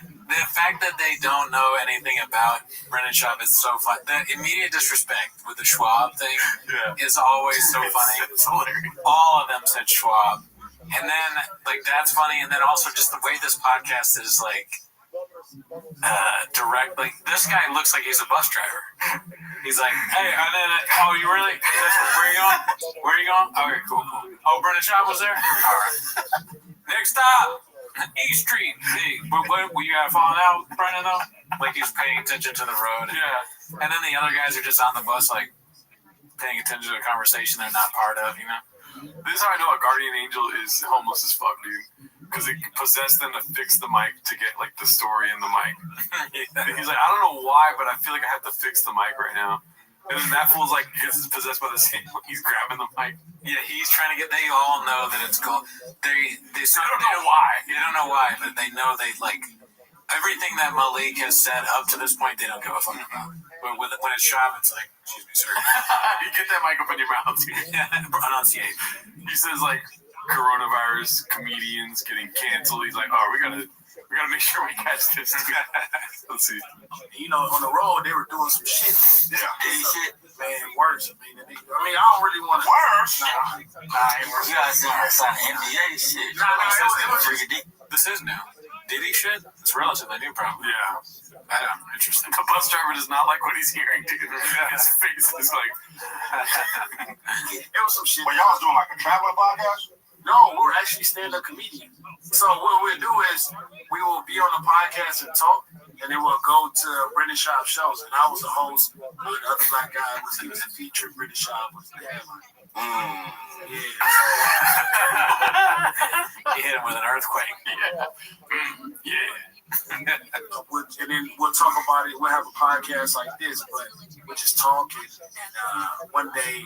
The fact that they don't know anything about Brendan Schaub is so fun. The immediate disrespect with the Schwab thing is always so funny. It's hilarious. All of them said Schwab. And then, that's funny. And then also just the way this podcast is, direct. This guy looks like he's a bus driver. He's like, hey, and then, oh, you really? Where are you going? Where are you going? Okay, cool. Oh, Brendan Schaub was there? All right. Next stop, East Street. Hey, were you falling out, Brendan, though? He's paying attention to the road. Yeah. And then the other guys are just on the bus, paying attention to a conversation they're not part of, This is how I know a guardian angel is homeless as fuck, dude. Because it possessed them to fix the mic to get the story in the mic. He's like, I don't know why, but I feel like I have to fix the mic right now. And then that fool's he's possessed by the same. He's grabbing the mic. Yeah, he's trying to get. They all know that it's gold. They don't know why. They don't know why, but they know they everything that Malik has said up to this point. They don't give a fuck about. But when it's Schaub, it's like, excuse me, sir. You get that mic up in your mouth, dude. Enunciate. He says coronavirus comedians getting canceled. He's like, oh, we gotta make sure we catch this. Let's see. On the road they were doing some shit. Yeah. Shit, man, worse. I don't really want to. Worse. Nah, you guys sign NBA shit. This is new. Diddy shit? It's relatively new, probably. Yeah. I don't know. Interesting. The bus driver does not like what he's hearing, dude. His face is It was some shit. Well, y'all was doing a traveling podcast? No, we're actually stand-up comedians. So what we'll do is we will be on the podcast and talk, and then we'll go to Brendan Schaub shows. And I was the host. The other black guy he was a feature. Brendan Schaub was the headline. Yeah. He hit him with an earthquake. Yeah. And then we'll talk about it. We'll have a podcast like this, but we'll just talk. And one day,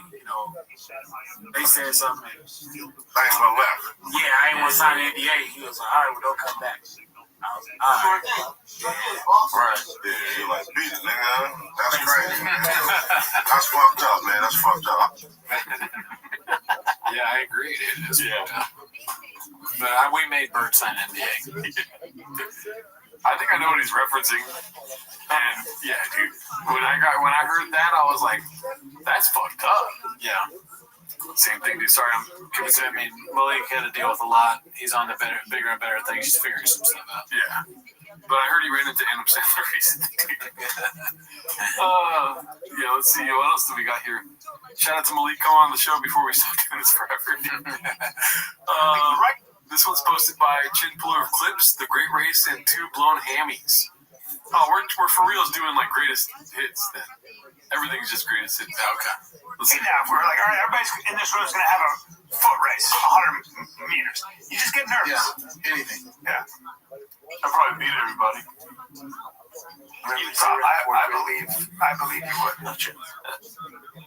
they said something. Thanks for left. Yeah, I ain't want to sign the NDA. He was like, all right, well, don't come back. I was like, all right. Right. Yeah, you're like, beat it, nigga. That's crazy, man. That's fucked up, man. That's fucked up. Yeah, I agree, dude. Yeah. But we made Bert sign NDA. I think I know what he's referencing. And yeah, dude, when I heard that, I was like, that's fucked up. Yeah. Same thing, dude. Sorry, I mean, Malik had to deal with a lot. He's on to bigger and better things. He's figuring some stuff out. Yeah. But I heard he ran into Adam Sandler recently. Yeah, let's see. What else do we got here? Shout out to Malik coming on the show before we stop doing this forever. This one's posted by Chin Puller of Clips, The Great Race, and Two Blown Hammies. Oh, we're for reals doing greatest hits then. Everything's just greatest hits. Okay. Hey, now, if we're like, all right, everybody's in this room is going to have a foot race, 100 meters. You just get nervous. Yeah, anything. Yeah. I'd probably beat everybody. I believe you would. No chance.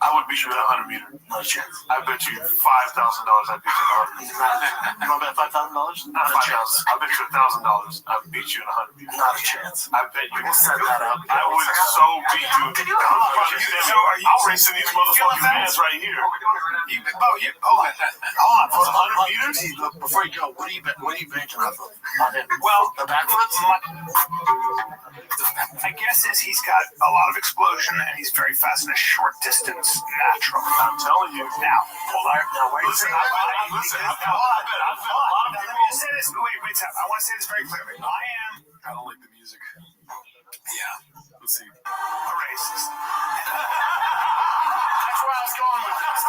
I would beat you at 100 meter. No chance. I bet you $5,000 I'd beat you at 100 meter. You want to bet $5,000? Not a chance. I bet you $1,000 I'd beat you at 100 meter. Not a chance. I bet you. We'll set that up. I would so beat you. I'll race in these motherfucking bands right here. Hold on. For 100 meters? Before you go, what are you banking off of? Well, the backflips? My guess is he's got a lot of explosion and he's very fast in a short distance natural. I'm telling you. Now, hold on. Now, wait a Listen, second. I've bet a lot of Let people. me just say this. Wait, Tom. I want to say this very clearly. I don't like the music. Yeah. Let's see. A racist. That's where I was going with this.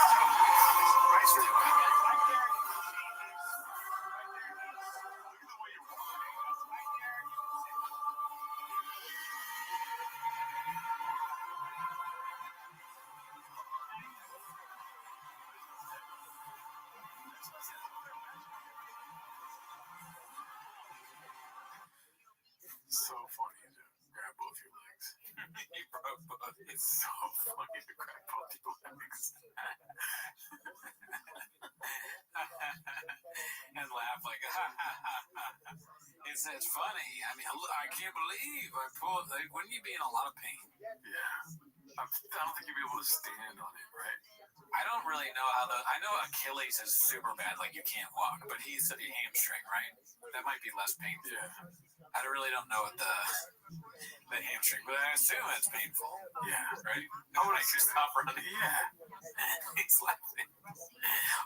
So funny to grab both your legs. He broke both. It's so funny to grab both your legs. And laugh like, it's funny. I mean, I can't believe I pulled. Like, wouldn't you be in a lot of pain? Yeah. I don't think you'd be able to stand on it, right? I don't really know how I know Achilles is super bad, like you can't walk, but he said a hamstring, right? That might be less painful. Yeah. I really don't know what the hamstring, but I assume it's painful. Yeah. Right? I want to stop running. Yeah. He's laughing.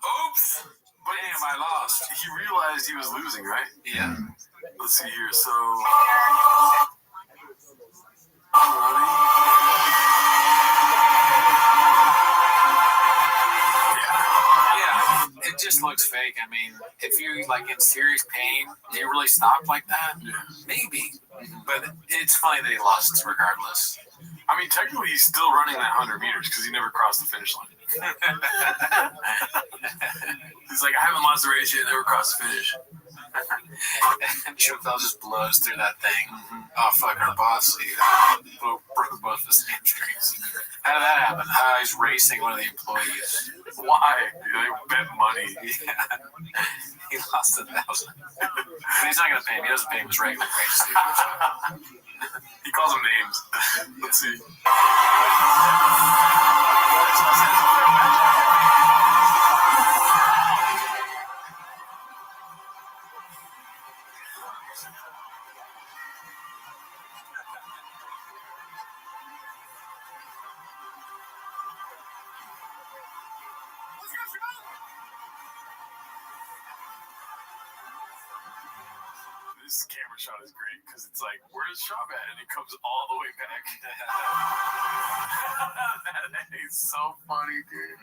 Oops! But damn, I lost. He realized he was losing, right? Yeah. Let's see here. So. It just looks fake. I mean, if you're like in serious pain, do you really stop like that? Yeah. Maybe. But it's funny that he lost regardless. I mean, technically, he's still running that 100 meters because he never crossed the finish line. He's like, I haven't lost the race yet, never crossed the finish. And Chappelle just blows through that thing. Oh, fuck, our boss. He broke both his hamstrings. How did that happen? He's racing one of the employees. Why? They bet money. Yeah. He lost 1,000. But he's not going to pay him. He doesn't pay him his regular wage. He calls them names. Let's see. This camera shot is great because it's like, where's Shop at? And it comes all the way back. That is so funny, dude.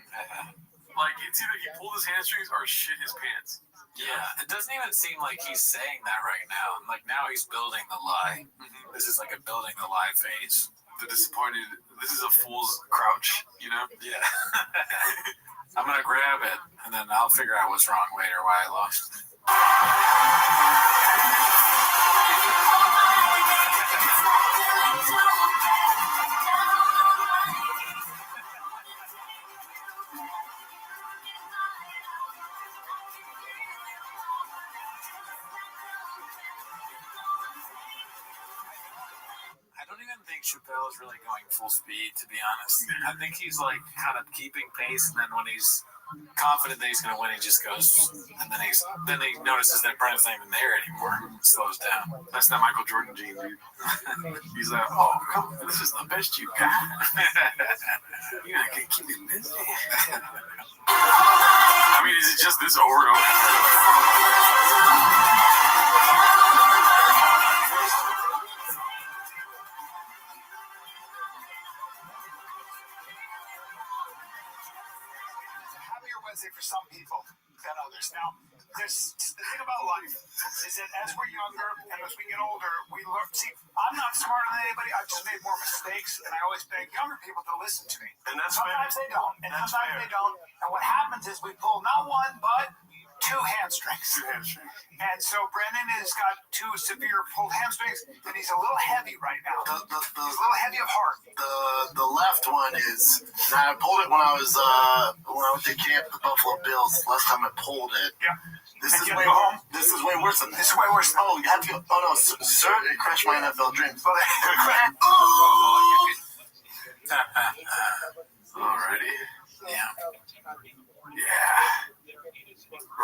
Like, it's either he pulled his hamstrings or shit his pants. Yeah, it doesn't even seem like he's saying that right now. Like, now he's building the lie. This is like a building the lie phase. The disappointed, this is a fool's crouch, you know? Yeah. I'm going to grab it, and then I'll figure out what's wrong later, why I lost. I don't even think Chappelle is really going full speed, to be honest. I think he's like kind of keeping pace, and then when he's confident that he's going to win, he just goes, and then he notices that Brennan's not even there anymore. Slows down. That's that Michael Jordan gene, dude. He's like, oh, come on, this is the best you got. You're not going to keep me busy. I mean, is it just this over and over? For some people, than others. Now, the thing about life is that as we're younger and as we get older, we learn. See, I'm not smarter than anybody. I've just made more mistakes, and I always beg younger people to listen to me. And that's sometimes fair. they don't, and That's sometimes fair. they don't. And what happens is we pull not one but two hamstrings. And so Brandon has got two severe pulled hamstrings, and he's a little heavy right now. He's a little heavy of heart. The left one is. I pulled it when I went to camp with the Buffalo Bills. Last time I pulled it. Yeah. This is way worse than that. This is way worse. Oh, you have to go. Oh no, sir, it crushed my NFL dreams. Alrighty. Yeah.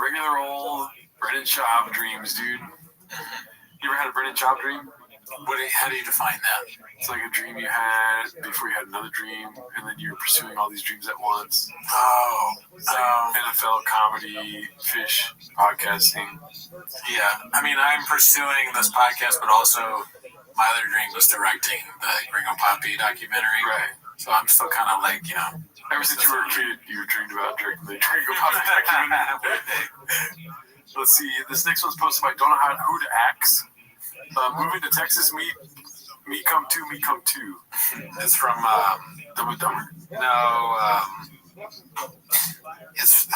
Regular old Brennan Schaub dreams, dude. You ever had a Brennan Schaub dream? How do you define that? It's like a dream you had before you had another dream, and then you were pursuing all these dreams at once. Oh, NFL comedy, fish, podcasting. Yeah, I mean, I'm pursuing this podcast, but also my other dream was directing the Gringo Poppy documentary. Right. So I'm still kind of like, ever since you were a kid, you dreamed about directing the Gringo Poppy documentary. Let's see. This next one's posted by Don't Know Who to Axe. Moving to Texas, me come too. It's from Dumb and Dumber. No, it's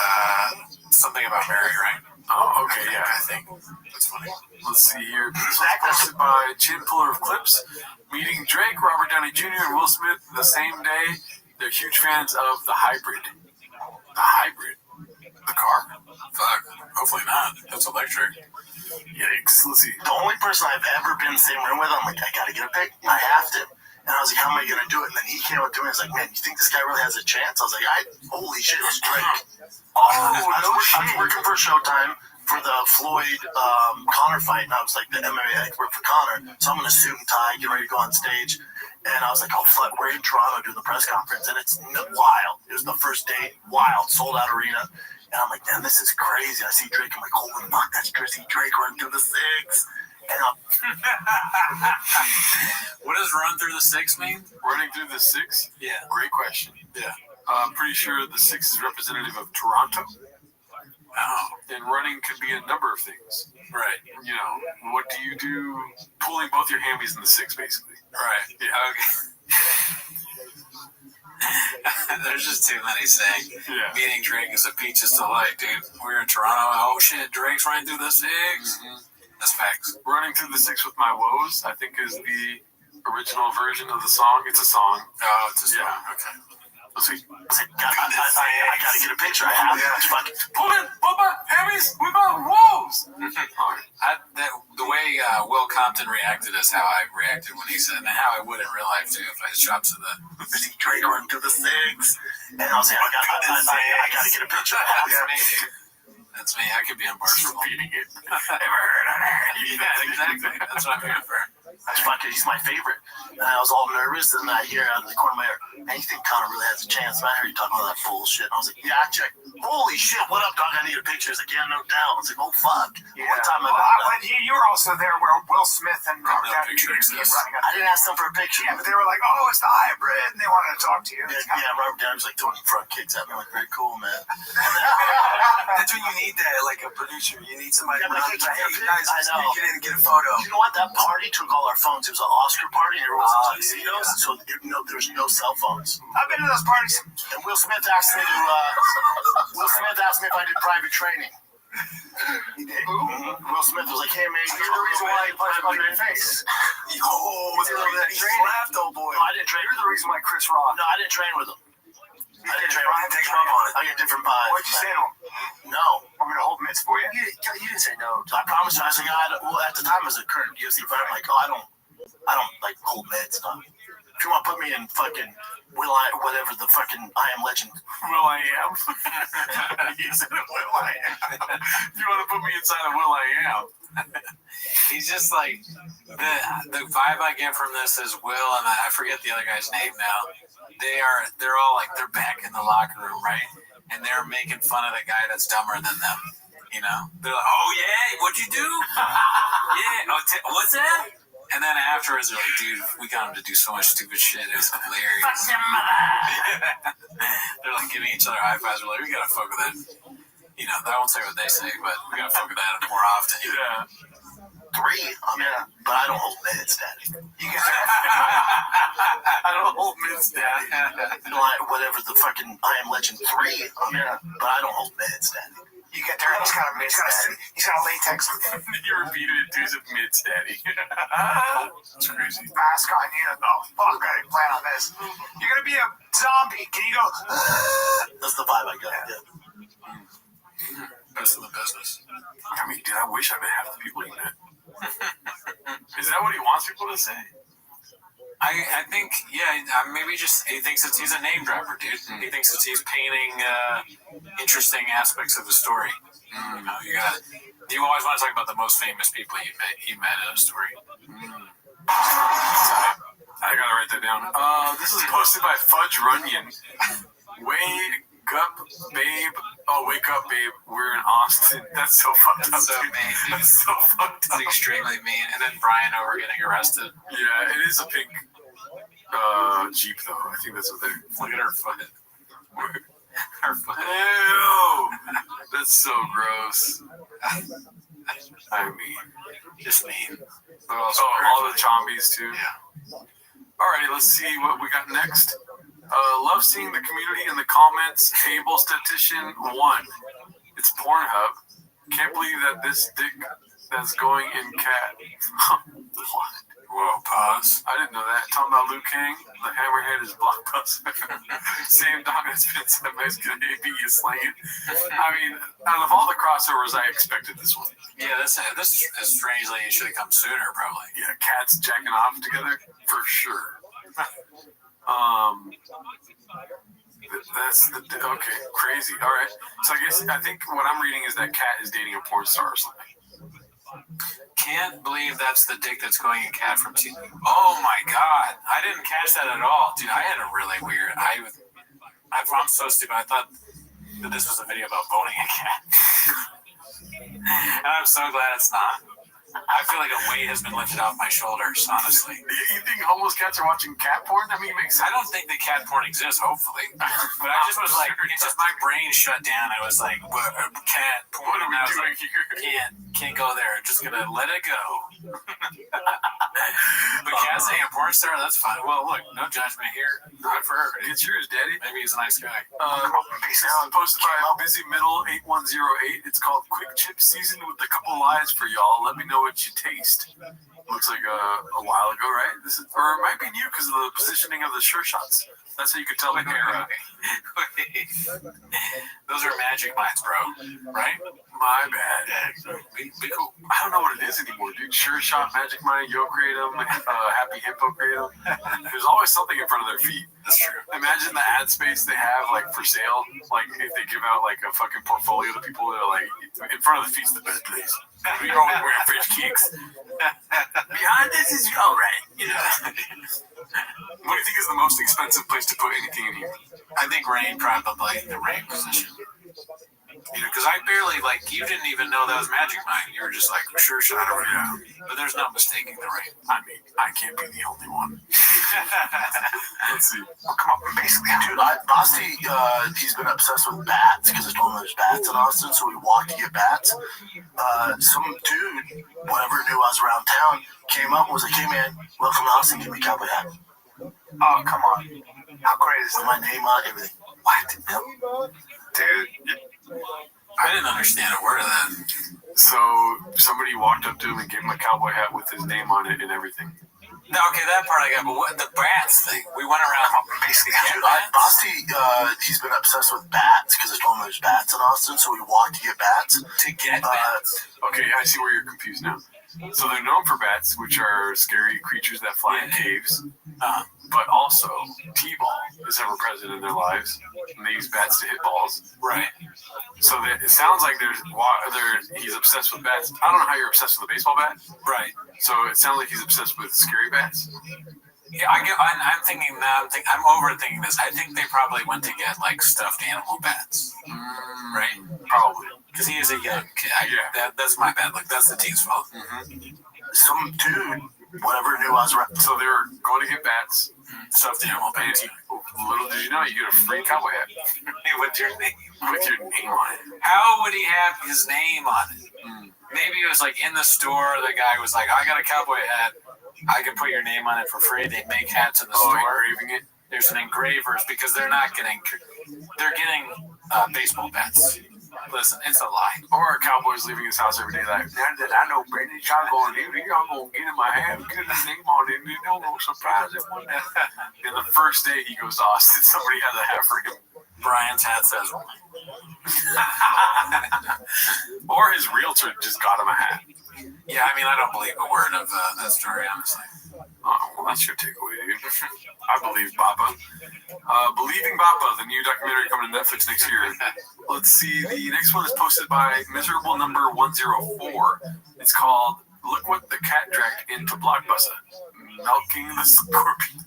something about Mary, right? Oh, okay, yeah. I think that's funny. Let's see here. This was posted by Chin Puller of Clips. Meeting Drake, Robert Downey Jr., and Will Smith the same day. They're huge fans of the hybrid. The car. Fuck. Hopefully not. That's electric. Yikes. Let's see. The only person I've ever been in the same room with, I'm like, I gotta get a pic. I have to. And I was like, how am I gonna do it? And then he came up to me and was like, man, you think this guy really has a chance? I was like, holy shit, it was Drake. I was working for Showtime for the Floyd Connor fight, and I was like the MMA expert for Connor. So I'm in a suit and tie, get ready to go on stage. And I was like, oh, fuck, we're in Toronto doing the press conference. And it's wild. It was the first day, wild, sold out arena. And I'm like, damn, this is crazy. I see Drake. I'm like, holy fuck, that's Drizzy Drake running through the six. And what does run through the six mean? Running through the six? Yeah. Great question. Yeah. I'm pretty sure the six is representative of Toronto. Oh. And running could be a number of things. Right. What do you do? Pulling both your hammies in the six, basically. Right. Yeah. Okay. There's just too many saying. Yeah. Meeting Drake is a peach's delight, dude. We're in Toronto. Oh shit, Drake's running through the six. Mm-hmm. That's facts. Running through the six with my woes, I think, is the original version of the song. It's a song. Oh, it's a song. Yeah. Okay. Let's see. I gotta get a picture. I have to. Fucking pull in, Bubba, hammies, we got woes. The way Will Compton reacted is how I reacted when he said, and how I would in real life too if I dropped to the Drake running through the six. And I was like, I gotta get a picture. That's me, dude. That's me. I could be impartial. Beating it. Yeah, exactly. That's what I'm here for. That's fucking, he's my favorite. And I was all nervous, and I hear out of the corner of my ear, man, you think Connor really has a chance? Man, I heard you talking about that bullshit. And I was like, yeah, I checked. Holy shit, what up, dog? I need a picture. He's like, yeah, no doubt. I was like, oh, fuck. Yeah. One time you were also there where Will Smith and Robert Downey Jr. running. I didn't ask them for a picture. Yeah, but they were like, oh, it's the hybrid, and they wanted to talk to you. Yeah, Robert Downey was like throwing front kicks at me. I'm like, very cool, man. That's when you need that, like a producer. You need somebody around to hey, guys, get in and get a photo. You know what? That party took all our phones. It was an Oscar party, and everyone was in tuxedos, so there was no cell phones. I've been to those parties. And Will Smith asked me if I did private training. He did. Will Smith was like, hey, man, you're the reason why he punched on your face. Oh, was it that training? Laughed, oh boy. No, I didn't train. You're the reason why Chris Rock. No, I didn't train with him. I didn't train with him. Take him up on it. I get different vibes. What'd you say to him? No. I'm going to hold mitts for you? You didn't say no. I promise you. I was like, at the time, as a current UFC fighter, I'm like, I don't like hold mitts. If you want to put me in fucking whatever the fucking I Am Legend. Will I Am. He said Will I Am. If you want to put me inside of Will I Am. He's just like, the vibe I get from this is Will, and I forget the other guy's name now. They're all like, they're back in the locker room, right? And they're making fun of the guy that's dumber than them. They're like, oh yeah, what'd you do? Yeah, what's that? And then afterwards, they're like, dude, we got him to do so much stupid shit. It was hilarious. They're like giving each other high fives. We're like, we gotta fuck with that. You know, I won't say what they say, but we gotta fuck with that more often. Yeah. 3, but I don't hold meds, Daddy. I don't hold meds, Daddy. Whatever the fucking I Am Legend 3, but I don't hold meds, Daddy. You get there and he's got a latex. You repeated it to some mids, Daddy. That's crazy. Mask on you. Oh, fuck, I didn't plan on this. You're gonna be a zombie. Can you go? That's the vibe I got. Yeah. Best in the business. I mean, dude, I wish I met half the people he met. Is that what he wants people to say? I think, maybe just he thinks he's a name dropper, dude. He thinks he's painting interesting aspects of the story. You know, you always want to talk about the most famous people you met in a story. I gotta write that down. This is posted by Fudge Runyon. Wake up, babe. Oh, wake up, babe. We're in Austin. That's so fucked up. So mean. That's so fucked up. It's extremely mean. And then Brian over getting arrested. Yeah, it is a pink Jeep, though. I think that's what they're. Look at her foot. Her foot. Ew! That's so gross. I mean, just mean. But also all the zombies, too. Yeah. Alrighty, let's see what we got next. Love seeing the community in the comments. Able Statistician 1. It's Pornhub. Can't believe that this dick that's going in cat. What? Whoa, pause. I didn't know that. Talking about Liu Kang, the Hammerhead is Blockbuster. Same dog as Vince Mexican AB is slaying. I mean, out of all the crossovers, I expected this one. Yeah, this is strangely, it should have come sooner, probably. Yeah, cats jacking off together, for sure. That's okay, crazy. All right. So I think what I'm reading is that cat is dating a porn star or something. Can't believe that's the dick that's going in cat from TV. Oh my god, I didn't catch that at all, dude. I had a really weird. I'm so stupid. I thought that this was a video about boning a cat, and I'm so glad it's not. I feel like a weight has been lifted off my shoulders, honestly. You think homeless cats are watching cat porn? I mean, it makes sense. I don't think that cat porn exists, hopefully. But I just was like, it's just my brain shut down. I was like, what, cat porn? What are we doing here? Can't go there. Just gonna let it go. But cat's saying a porn star, that's fine. Well, look, no judgment here. Not for her. It's yours, Daddy. Maybe he's a nice guy. Posted by Busy Middle 8108. It's called Quick Chip Seasoned with a couple lies for y'all. Let me know what you taste. Looks like a while ago, right? Or it might be new because of the positioning of the sure shots. That's how you could tell the era. Those are magic minds, bro. Right? My bad. Be cool. I don't know what it is anymore, dude. Sure shot, magic mind, yo kratom, happy hippo kratom. There's always something in front of their feet. That's true. Imagine the ad space they have, like, for sale. Like, if they give out, like, a fucking portfolio to people that are, like, in front of the feet's the best place. We go wearing fish kicks. Behind this is all right. You know. What do you think is the most expensive place to put anything in here? I think rain, probably. The rain position. You know, because I barely, like, you didn't even know that was Magic Mine. You were just like, sure shot over here. But there's no mistaking the rain. I mean, I can't be the only one. Let's see. Well, come on, basically, dude, Basti, he's been obsessed with bats because I told him there's bats in Austin, so we walked to get bats. Some dude, whatever knew I was around town, came up and was like, hey, man, welcome to Austin, give me a cowboy hat. Oh, come on. How crazy is with my name on everything. What? Dude. I didn't understand a word of that. So somebody walked up to him and gave him a cowboy hat with his name on it and everything. No, okay, that part I got, but what the bats thing? We went around basically. Dude, Basti, he's been obsessed with bats because I told him there's bats in Austin, so we walked to get bats. Bats. Okay, I see where you're confused now. So they're known for bats, which are scary creatures that fly in caves. But also, T-ball is ever present in their lives, and they use bats to hit balls. Right. So it sounds like he's obsessed with bats. I don't know how you're obsessed with a baseball bat. Right. So it sounds like he's obsessed with scary bats. Yeah, I'm thinking now. I'm overthinking this. I think they probably went to get like stuffed animal bats. Right. Probably. Because he is a young kid. That's my bad. Like that's the team's fault. Some dude, whatever knew I was around. So they were going to get bats. Stuffed animal painting. Little did you know, you get a free cowboy hat With your name. with your name on it. How would he have his name on it? Maybe it was like in the store. The guy was like, "I got a cowboy hat. I can put your name on it for free." They make hats in the store. Engraving it. There's an engravers because they're not getting. They're getting baseball bats. Listen, it's a lie. Or a cowboy's leaving his house every day like, now that I know Brandon y'all gonna get in my hat and get his name on it, and don't no surprise it one day. And the first day he goes to Austin, somebody has a hat for him. Brian's hat says or his realtor just got him a hat. Yeah, I mean, I don't believe a word of that story, honestly. Oh, well, that's your takeaway, dude. I believe Bappa. Believing Bappa, the new documentary coming to Netflix next year. Let's see. The next one is posted by Miserable Number 104. It's called "Look What the Cat Dragged into Blockbuster: Milking the Scorpion."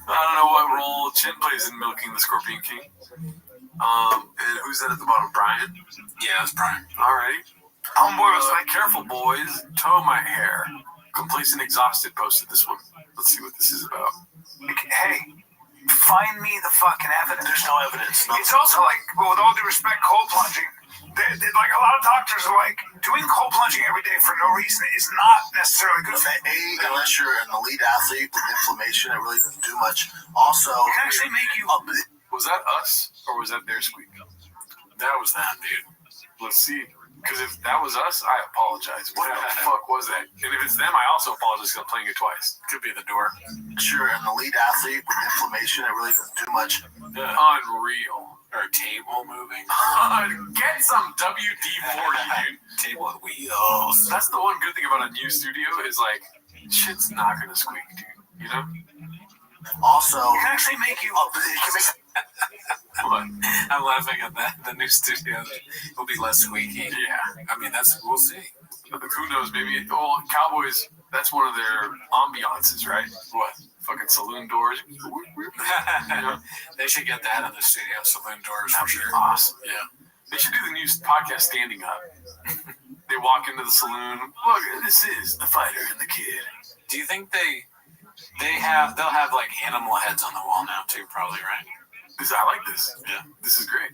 I don't know what role Chin plays in Milking the Scorpion King. And who's that at the bottom? Brian? Yeah, it's Brian. Alrighty. Homeboy was like, "Careful, boys. Tow my hair." Complacent Exhausted posted this one. Let's see what this is about. Hey, find me the fucking evidence. There's no evidence. It's also like, well, with all due respect, cold plunging. Like a lot of doctors are like, doing cold plunging every day for no reason is not necessarily good for you. Unless you're an elite athlete with inflammation, it really doesn't do much. Also, it can actually make you. Was that us or was that their squeak? That was them, dude. Let's see. Because if that was us, I apologize. What the fuck was that? And if it's them, I also apologize because I'm playing it twice. Could be the door. Sure, an elite athlete with inflammation, it really doesn't do much. Unreal. Or a table moving. Get some WD-40, dude. Table with wheels. That's the one good thing about a new studio is like, shit's not going to squeak, dude. You know? Also, it can actually make you. What? I'm laughing at that. The new studio will be less squeaky. Yeah. I mean, we'll see. Who knows? Maybe. Well, Cowboys, that's one of their ambiances, right? What? Fucking saloon doors. You know? They should get that in the studio. Saloon doors for sure. Awesome. Yeah. They should do the new podcast standing up. They walk into the saloon. Look, this is the fighter and the kid. Do you think they'll have like animal heads on the wall now too? Probably, right? I like this. Yeah. This is great.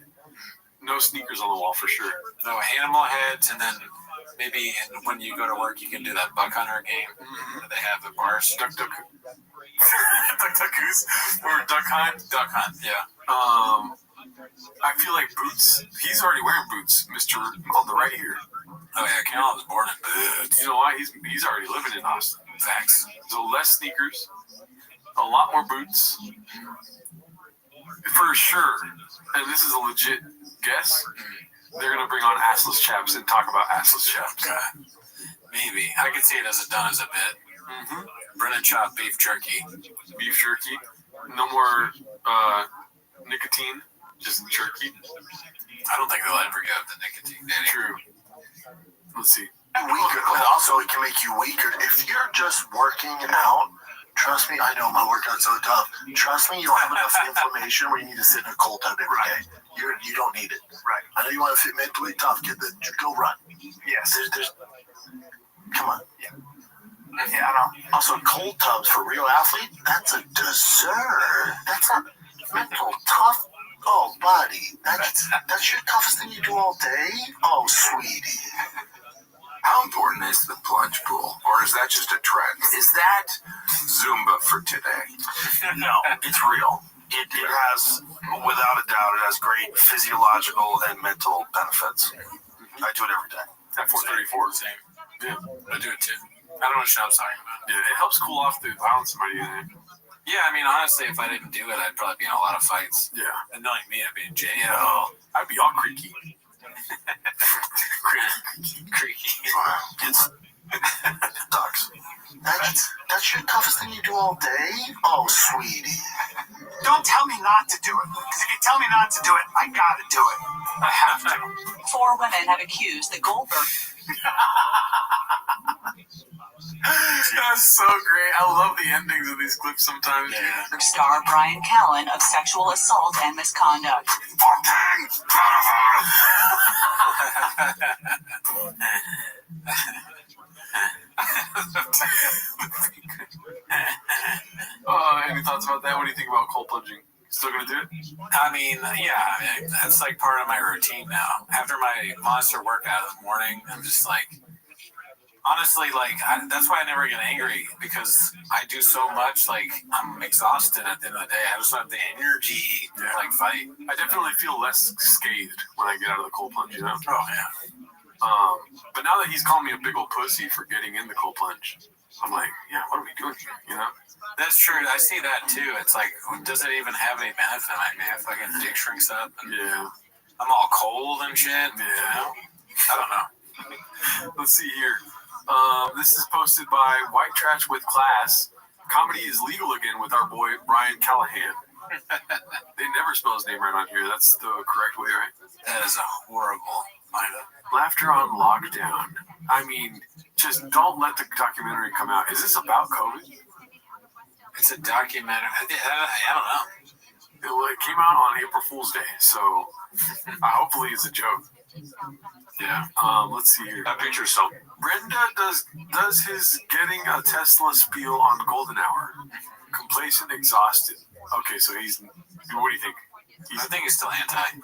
No sneakers on the wall for sure. No animal heads, and then maybe when you go to work, you can do that buck hunter game. Where they have the bars. Duck goose or duck hunt. Duck hunt. Yeah. I feel like boots. He's already wearing boots, Mr. on the right here. Oh yeah, Cal was born in boots. You know why? He's already living in Austin. Facts. So less sneakers, a lot more boots. For sure, and this is a legit guess, they're going to bring on assless chaps and talk about assless chaps. Maybe. I could see it as done as a bit. Mm-hmm. Brennan chop beef jerky. Beef jerky. No more nicotine, just jerky. I don't think they'll ever give up the nicotine, Danny. True. Let's see. Weaker, but also it can make you weaker. If you're just working out, trust me, I know my workout's so tough. Trust me, you don't have enough inflammation where you need to sit in a cold tub every day. You don't need it. Right. I know you want to fit mentally tough. Go run. Yes. Come on. Yeah, I know. Also, cold tubs for real athletes, that's a dessert. That's a mental tough. Oh, buddy, that's your toughest thing you do all day? Oh, sweetie. How important is the plunge pool? Or is that just a trend? Is that Zumba for today? No, it's real. It has, without a doubt, it has great physiological and mental benefits. I do it every day. At 434. Same. Yeah. I do it too. I don't know what Shop's talking about. Yeah, it helps cool off the violence somebody in there. Yeah, I mean, honestly, if I didn't do it, I'd probably be in a lot of fights. Yeah. And knowing me, I'd be in jail. I'd be all creaky. Creaky. It's sucks. That's your toughest thing you do all day? Oh, sweetie. Don't tell me not to do it. Because if you tell me not to do it, I gotta do it. I have to. 4 women have accused the Goldberg. That's so great. I love the endings of these clips sometimes. Yeah. Star Brian Callen of sexual assault and misconduct. about cold plunging? Still gonna do it? I mean, yeah, that's like part of my routine now. After my monster workout in the morning, I'm just like, honestly, like, that's why I never get angry, because I do so much, like, I'm exhausted at the end of the day. I just don't have the energy to, like, fight. I definitely feel less scathed when I get out of the cold plunge, you know? Oh, yeah. But now that he's calling me a big old pussy for getting in the cold plunge, I'm like, yeah, what are we doing here, you know? That's true. I see that too. It's like, does it even have any benefit? Like, man, fucking dick shrinks up. And I'm all cold and shit. Yeah. You know? I don't know. Let's see here. This is posted by White Trash with Class. Comedy is legal again with our boy Brian Callahan. They never spell his name right on here. That's the correct way, right? That is a horrible lineup. Laughter on lockdown. I mean, just don't let the documentary come out. Is this about COVID? It's a documentary. I don't know. It came out on April Fool's Day, so hopefully it's a joke. Yeah. Let's see here. Picture yourself. Brenda does his getting a Tesla spiel on Golden Hour. Complacent, exhausted. Okay, so he's. What do you think? I think he's still anti.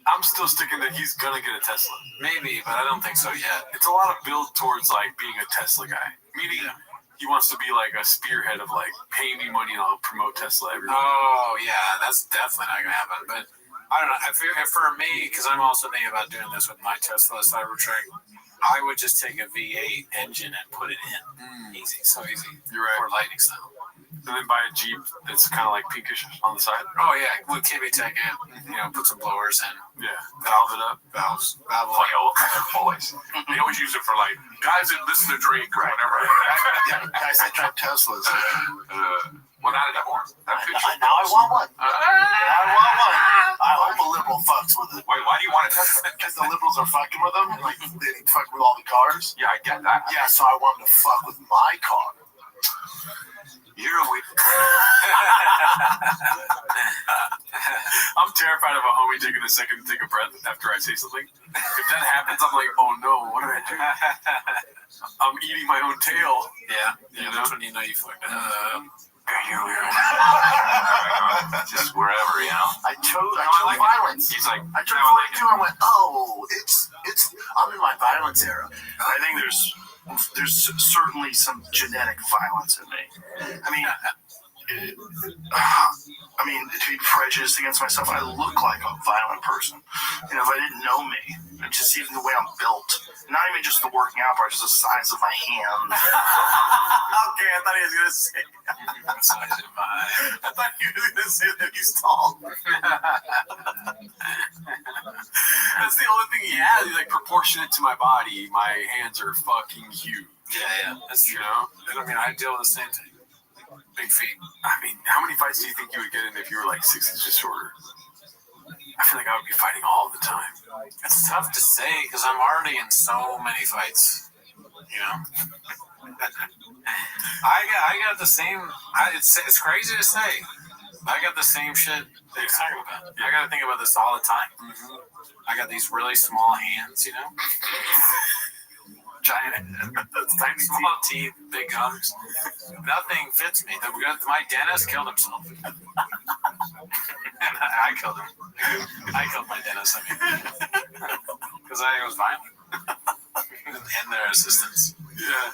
I'm still sticking that he's gonna get a Tesla. Maybe, but I don't think so yet. It's a lot of build towards like being a Tesla guy. Meaning. He wants to be like a spearhead of like, pay me money and I'll promote Tesla everywhere. Oh yeah, that's definitely not gonna happen. But I don't know. I feel for me, because I'm also thinking about doing this with my Tesla Cybertruck, I would just take a V8 engine and put it in. Easy, so easy. You're right. Or Lightning style. And then buy a Jeep that's kind of like pinkish on the side. Oh yeah, with KB Tech in. You know, put some blowers in. Yeah, valve it up. Valve. Funny old always. They always use it for like guys that listen to Drake or whatever. Yeah, guys that drive Teslas. Well, not anymore. Now I want one. I hope a liberal fucks with it. Wait, why do you want a Tesla? Because the liberals are fucking with them. Like they fuck with all the cars. Yeah, I get that. Yeah, so I want them to fuck with my car. You're a weak. I'm terrified of a homie taking a second to take a breath after I say something. If that happens, I'm like, oh no, what did I do? I'm eating my own tail. Yeah, that's when you know you fucked up. Just wherever, you know. I chose violence. He's like, I chose violence too. I went, oh, it's. I'm in my violence era. I think there's certainly some genetic violence in me. I mean, to be prejudiced against myself, I look like a violent person. You know, if I didn't know me, just even the way I'm built, not even just the working out part, just the size of my hands. Okay, I thought he was gonna say. I thought he was gonna say that he's tall. That's the only thing he has. He's like proportionate to my body. My hands are fucking huge. Yeah, that's true. You know? I mean, I deal with the same thing. Big feet. I mean, how many fights do you think you would get in if you were like 6 inches shorter? I feel like I would be fighting all the time. It's tough to say because I'm already in so many fights. You know, I got the same. It's crazy to say. I got the same shit that you're talking about. I got to think about this all the time. Mm-hmm. I got these really small hands, you know. Giant, tiny small teeth, big gums. Nothing fits me. My dentist killed himself. And I killed him. I killed my dentist, because I was violent. And their assistants. Yeah.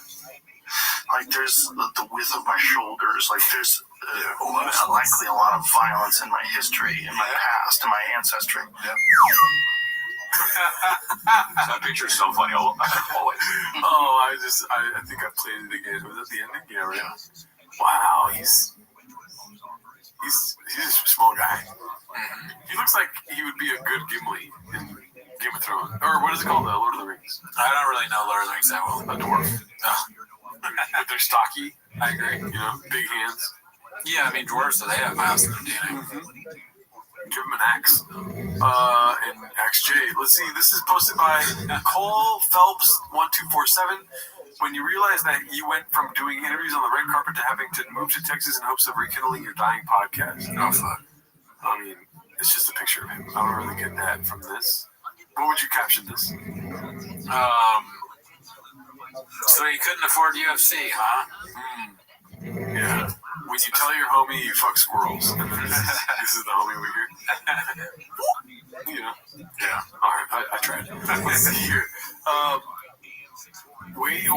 Like there's the width of my shoulders. Like there's likely a lot of violence in my history, in my past, in my ancestry. Yeah. That picture is so funny. I think I played it again. Was that the ending? Yeah, right. Yeah. Wow, he's a small guy. Mm-hmm. He looks like he would be a good Gimli in Game of Thrones, or what is it called? The Lord of the Rings. I don't really know Lord of the Rings that well. A dwarf. But they're stocky. I agree. You know, big hands. Yeah, I mean dwarves, so they have miles in their DNA. Mm-hmm. Give him an axe. And Axe J. Let's see. This is posted by Cole Phelps 1247. When you realize that you went from doing interviews on the red carpet to having to move to Texas in hopes of rekindling your dying podcast. Oh fuck. I mean, it's just a picture of him. I don't really get that from this. What would you caption this? So you couldn't afford UFC, huh? Yeah, Yeah. When you tell your homie you fuck squirrels, and then this is the homie we hear. You know? Yeah. All right, I tried. Let's see here. Wait,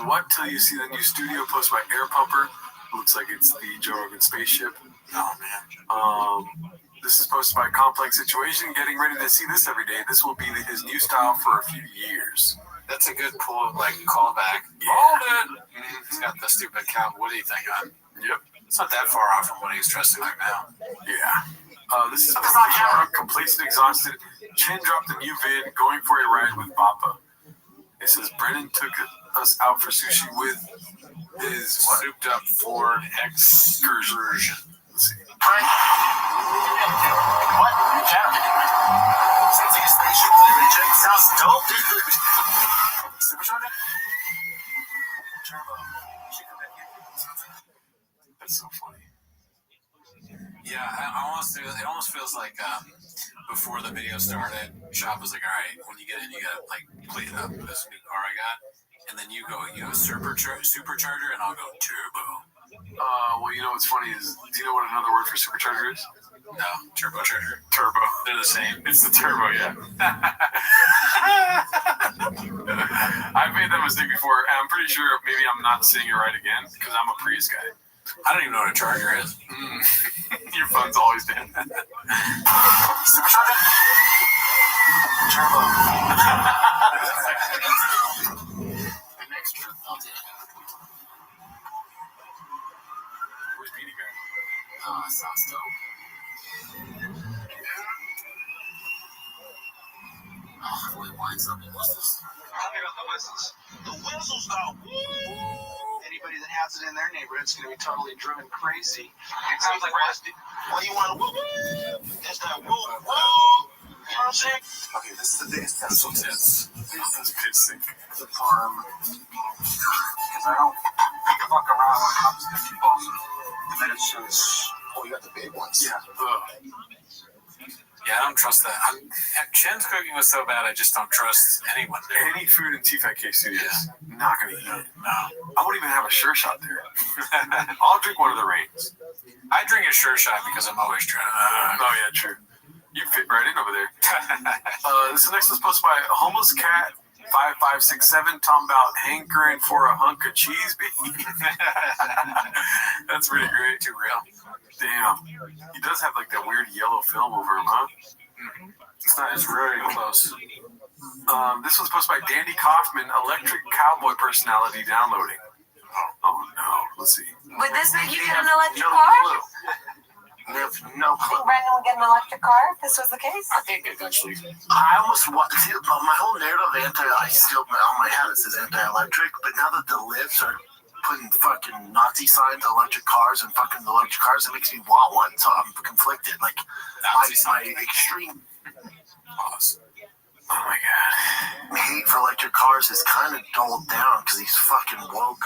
what till you see the new studio post by Air Pumper? Looks like it's the Joe Rogan spaceship. Oh, man. This is posted by Complex Situation. Getting ready to see this every day. This will be his new style for a few years. That's a good pull, like, callback. Yeah. Hold it! He's got the stupid Count Woody thing on. Yep. It's not that far off from what he's dressing like now. Yeah. This is complacent, exhausted. Chin dropped a new vid, going for a ride with Papa. It says Brennan took us out for sushi with his souped up Ford excursion. Let's see. What? Sounds like a spaceship. Sounds dope, dude. Supercharger? Turbo. That's so funny. Yeah, it almost feels like before the video started, Shop was like, all right, when you get in, you gotta like clean up this new car I got, and then you go supercharger, and I'll go turbo. Well, you know what's funny is, do you know what another word for supercharger is? No, turbocharger. Turbo. They're the same. It's the turbo, yeah. I've made that mistake before, and I'm pretty sure maybe I'm not saying it right again, because I'm a Prius guy. I don't even know what a charger is. Your phone's always dead. Supercharger? Turbo. An extra filter. Where's Beanie Guy? Oh, that sounds dope. Oh, if it winds up in whistles. Tell me about the whistles. The whistles, though. Anybody that has it in their neighborhood's going to be totally driven crazy. It sounds like Rusty. Well, you want to woo woo? It's that woo woo. You know what I'm saying? Okay, this is the biggest test. This is pissing. The farm. Because I don't fuck around when it comes to people. And then it's just, oh, you got the big ones. Yeah. Yeah, I don't trust that. Chen's cooking was so bad, I just don't trust anyone there. Any food in T5K Studios, not going to eat it. No. I won't even have a sure shot there. I'll drink one of the rains. I drink a sure shot because I'm always trying to. Oh, yeah, true. You fit right in over there. This next was posted by Homeless Cat 5567, talking about hankering for a hunk of cheese, baby. That's pretty great. Too real. Damn. He does have like that weird yellow film over him, huh? It's very close. This was posted by Dandy Kaufman, electric cowboy personality downloading. Oh no. Let's see. Would this make you get an electric car? We have no clue. Think Brendan would get an electric car if this was the case? I think eventually. I almost want to, but my whole narrative I still, on my hat it says anti-electric, but now that the libs are putting fucking Nazi signs on electric cars and fucking electric cars, it makes me want one, so I'm conflicted. Like, my extreme pause. Oh my god. Hate for electric cars is kind of dulled down because these fucking woke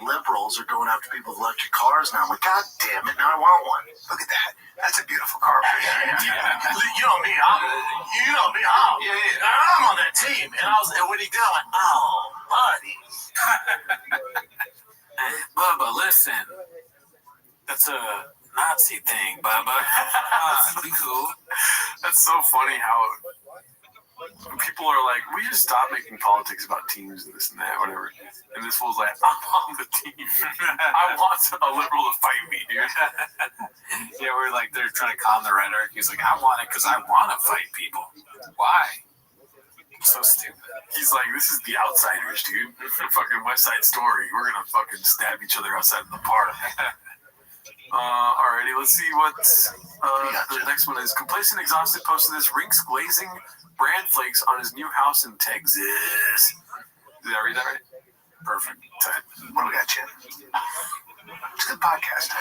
liberals are going after people with electric cars now. I'm like, god damn it, now I want one. Look at that. That's a beautiful car. Yeah. You know me, I'm on that team. And when he did, I'm like, oh, buddy. Bubba, listen. That's a Nazi thing, Bubba. Be cool. That's so funny how people are like, we just stop making politics about teams and this and that, whatever. And this fool's like, I'm on the team. I want a liberal to fight me, dude. Yeah, we're like, they're trying to calm the rhetoric. He's like, I want it because I want to fight people. Why? So stupid. He's like, this is the Outsiders, dude. Fucking West Side Story. We're gonna fucking stab each other outside of the park. Alrighty, let's see what the next one is. Complacent Exhausted posted this Rinks glazing bran flakes on his new house in Texas. Did I read that right? Perfect. What do we got, Chin? It's a good podcast.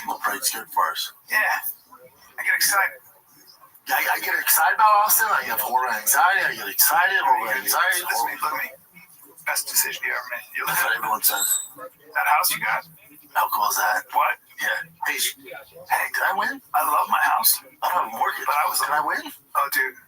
Well, Braid's good for us. Yeah. I get excited. Yeah, I get excited about Austin. I have horror anxiety. I get excited. Horror anxiety. Look at me. Best decision you ever made. That's what everyone says. That house you got. How cool is that? What? Yeah. Hey, did I win? I love my house. I don't have a mortgage. But did I win? Oh, dude.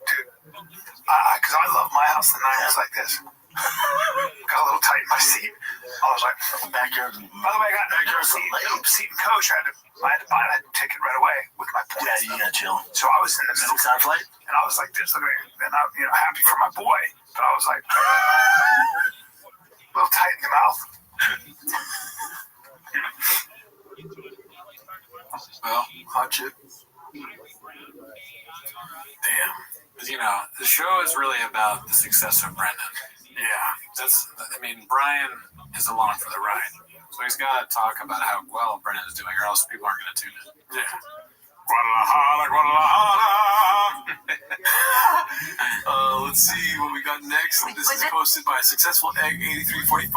Because I love my house. The night was like this. Got a little tight in my seat. I was like, backyard. By the way, I got backyard seat and coach. I had to buy that ticket right away with my points. Yeah, you got chill. So I was in the middle. 6-hour flight, and I was like this, looking at me, and I'm happy for my boy, but I was like a little tight in the mouth. Well, hot chip. Damn. The show is really about the success of Brendan. Yeah. Brian is along for the ride. So he's got to talk about how well Brendan is doing, or else people aren't going to tune in. Yeah. Guadalajara. Let's see what we got next. This is posted by Successful Egg 8345.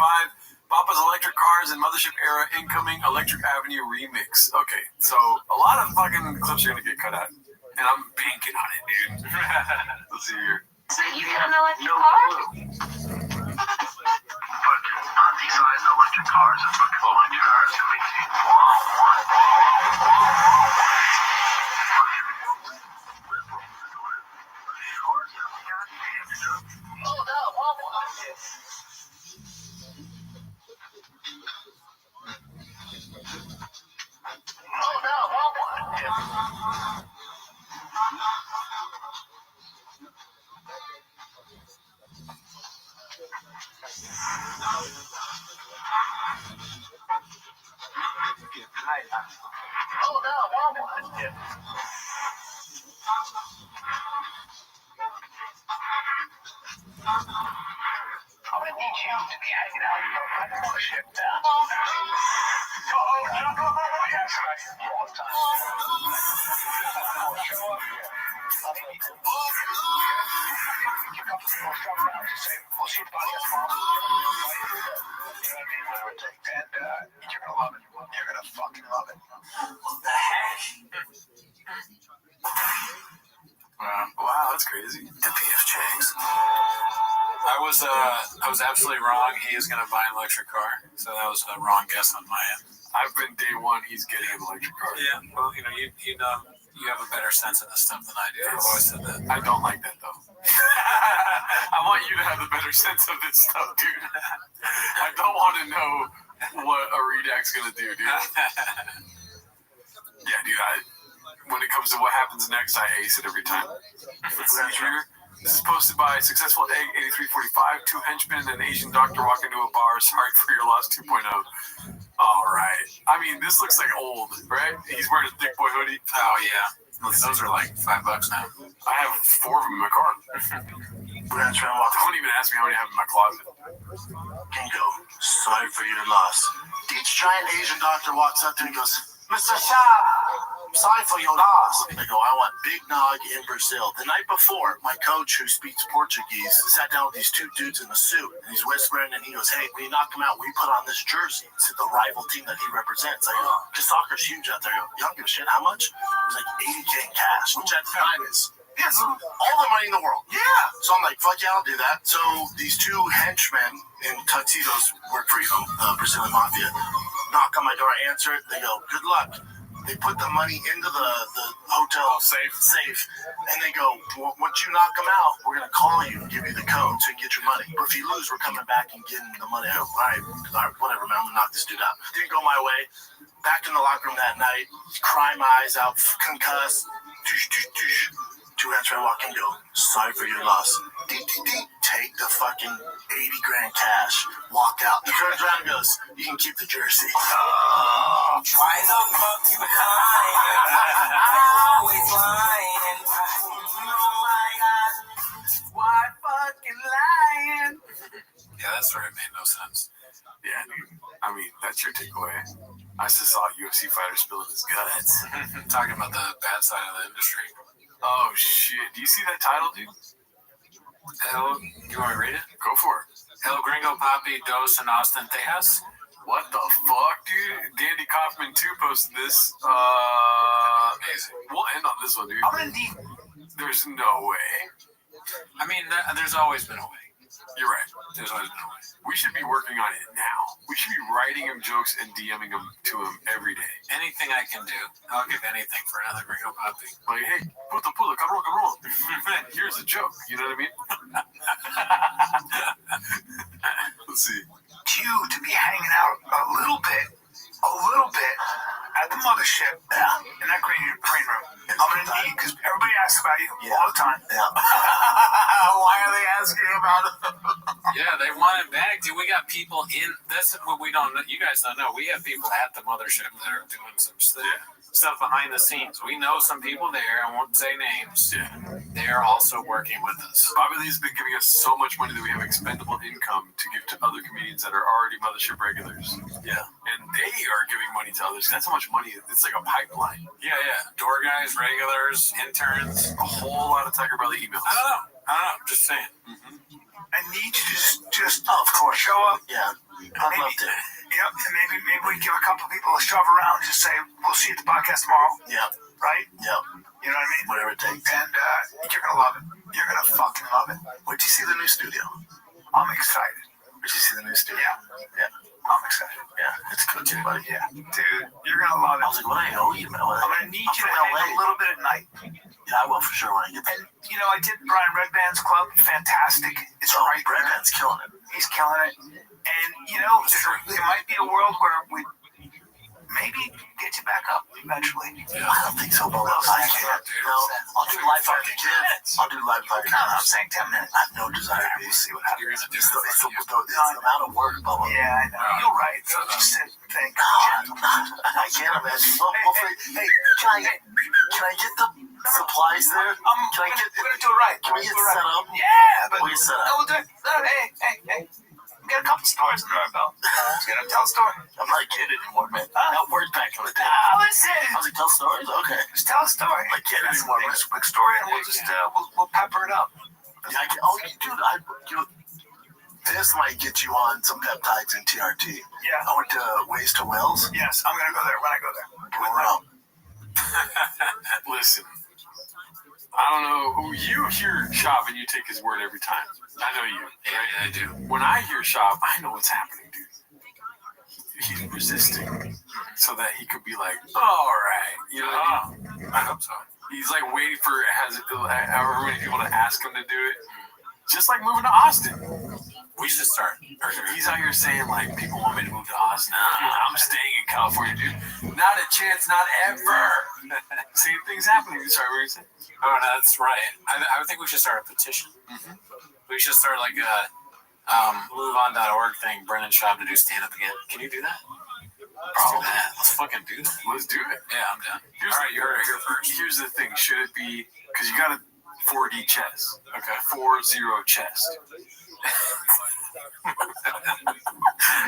Papa's Electric Cars and Mothership Era Incoming Electric Avenue Remix. Okay, so a lot of fucking clips are going to get cut out. And I'm banking on it, dude. Let's see here. So you get an electric car? Auntie-sized electric cars and fucking electric cars can make you Wow, that's crazy. MPF checks. I was absolutely wrong. He is going to buy an electric car, so that was a wrong guess on my end. I've been day one. He's getting an electric car. Yeah, well, you have a better sense of this stuff than I do. I've always said that. I don't like that though. I want you to have the better sense of this stuff, dude. I don't want to know what a redact's gonna do, dude. Yeah, dude. When it comes to what happens next, I ace it every time. Let's see here. This is posted by Successful Egg 8345. 2 henchmen and an Asian doctor walk into a bar. Sorry for your loss 2.0. All right. I mean, this looks like old, right? He's wearing a thick boy hoodie. Oh, yeah. Those are like $5 now. I have 4 of them in my car. Don't even ask me how many I have in my closet. Kingo, sorry for your loss. Each giant Asian doctor walks up to me and goes, Mr. Sharp, sorry for your loss. I go, I want Big Nog in Brazil. The night before, my coach, who speaks Portuguese, sat down with these 2 dudes in a suit, and he's whispering, and he goes, hey, when you knock him out, we put on this jersey. It's the rival team that he represents. I go, because soccer's huge out there. I go, you don't give a shit. How much? It was like $80K in cash, which at the time is all the money in the world. Yeah. So I'm like, fuck yeah, I'll do that. So these 2 henchmen in tuxedos work for, the Brazilian mafia. Knock on my door, I answer it. They go, good luck. They put the money into the hotel safe, and they go, well, once you knock them out, we're going to call you and give you the code so you can get your money. But if you lose, we're coming back and getting the money. I go, all right, whatever, man, I'm going to knock this dude out. Didn't go my way. Back in the locker room that night, cry my eyes out, concussed. 2 henchmen walk in, go, sorry for your loss. Take the fucking 80 grand cash, walk out. He turns around and goes, you can keep the jersey. Why the fuck you lying? Always lying. Oh my God. Why fucking lying? Yeah, that story made no sense. Yeah, dude. I mean, that's your takeaway. I just saw a UFC fighter spilling his guts. Talking about the bad side of the industry. Oh, shit. Do you see that title, dude? You want to read it? Go for it. El Gringo Papi Dos in Austin, Texas. What the fuck, dude? Dandy Kaufman 2 posted this. Amazing. We'll end on this one, dude. There's no way. I mean, there's always been a way. You're right. There's always been a way. We should be working on it now. We should be writing him jokes and DMing them to him every day. Anything I can do, I'll give anything for another Gringo Papi. Like, hey, puta, cabrón. Here's a joke. You know what I mean? Let's see. You to be hanging out a little bit at the mothership in that green room. I'm gonna need, because everybody asks about you all the time. Why are they asking about it? Yeah, they want it back, dude. We got people in. That's what we don't know. You guys don't know. We have people at the mothership that are doing some stuff behind the scenes. We know some people there. I won't say names. Yeah. They're also working with us. Bobby Lee's been giving us so much money that we have expendable income to give to other comedians that are already mothership regulars. Yeah. And they are giving money to others. That's how much money. It's like a pipeline. Yeah. Door guys, regulars, interns. A whole lot of Tiger Belly emails. I don't know. Just saying. Mm-hmm. I need you to just of course, show up. Yeah. I'd love to. Yep, and maybe we give a couple people a shove around and just say, we'll see you at the podcast tomorrow. Yep. Right? Yep. You know what I mean? Whatever it takes. And you're going to love it. You're going to fucking love it. Where'd you see the new studio? I'm excited. Where'd you see the new studio? Yeah. I'm excited. Yeah. It's cooking, buddy. Yeah. Dude, you're going to love it. I was like, what I owe you, man? I'm going to need you to hang a little bit at night. Yeah, I will for sure when I get there. And, you know, I did Brian Redban's club. Fantastic. It's right. Redban's killing it. He's killing it. And, you know, there might be a world where we maybe get you back up eventually. Yeah, I don't think so, but I can't. No, I'll do live for the kids. I'll do live for the kids. I'm saying 10 minutes. I have no desire to We'll see what happens. It's the amount of work, Bubba. Yeah, I know. You're right. So just sit and think. I can't imagine. Hey, can I get the supplies there? Can I get? We're gonna do it right. Can we get set up? Yeah, but we'll get set up. No, we'll do it. No, hey. We got a couple stories under our belt. Let's get tell a story. I'm not kidding anymore, man. That worked back in the day. Listen. I was like, tell stories? Okay. Just tell a story. I'm not kidding anymore, man. Just a quick story, and we'll just we'll pepper it up. Yeah, dude, this might get you on some peptides in TRT. Yeah. I went to Ways to Wells. Yes, I'm gonna go there when I go there. Listen, I don't know who you hear Shop and you take his word every time. I know you. Yeah, I do. When I hear Shop, I know what's happening, dude. He's resisting so that he could be like, all right, you know what I mean? I hope so. He's like waiting for however many people to ask him to do it. Just like moving to Austin. We should start. He's out here saying, like, people want me to move to Austin. I'm staying in California, dude. Not a chance, not ever. Same thing's happening. Sorry, what were you saying? Oh, no, that's right. I think we should start a petition. Mm-hmm. We should start like a moveon.org thing, Brennan Schaub to do stand-up again. Can you do that? Let's do that. Let's fucking do that. Let's do it. Yeah, I'm down. All right, you heard it here first. Here's the thing. Should it be, because you got a 4D chest. Okay. 4-0 chest.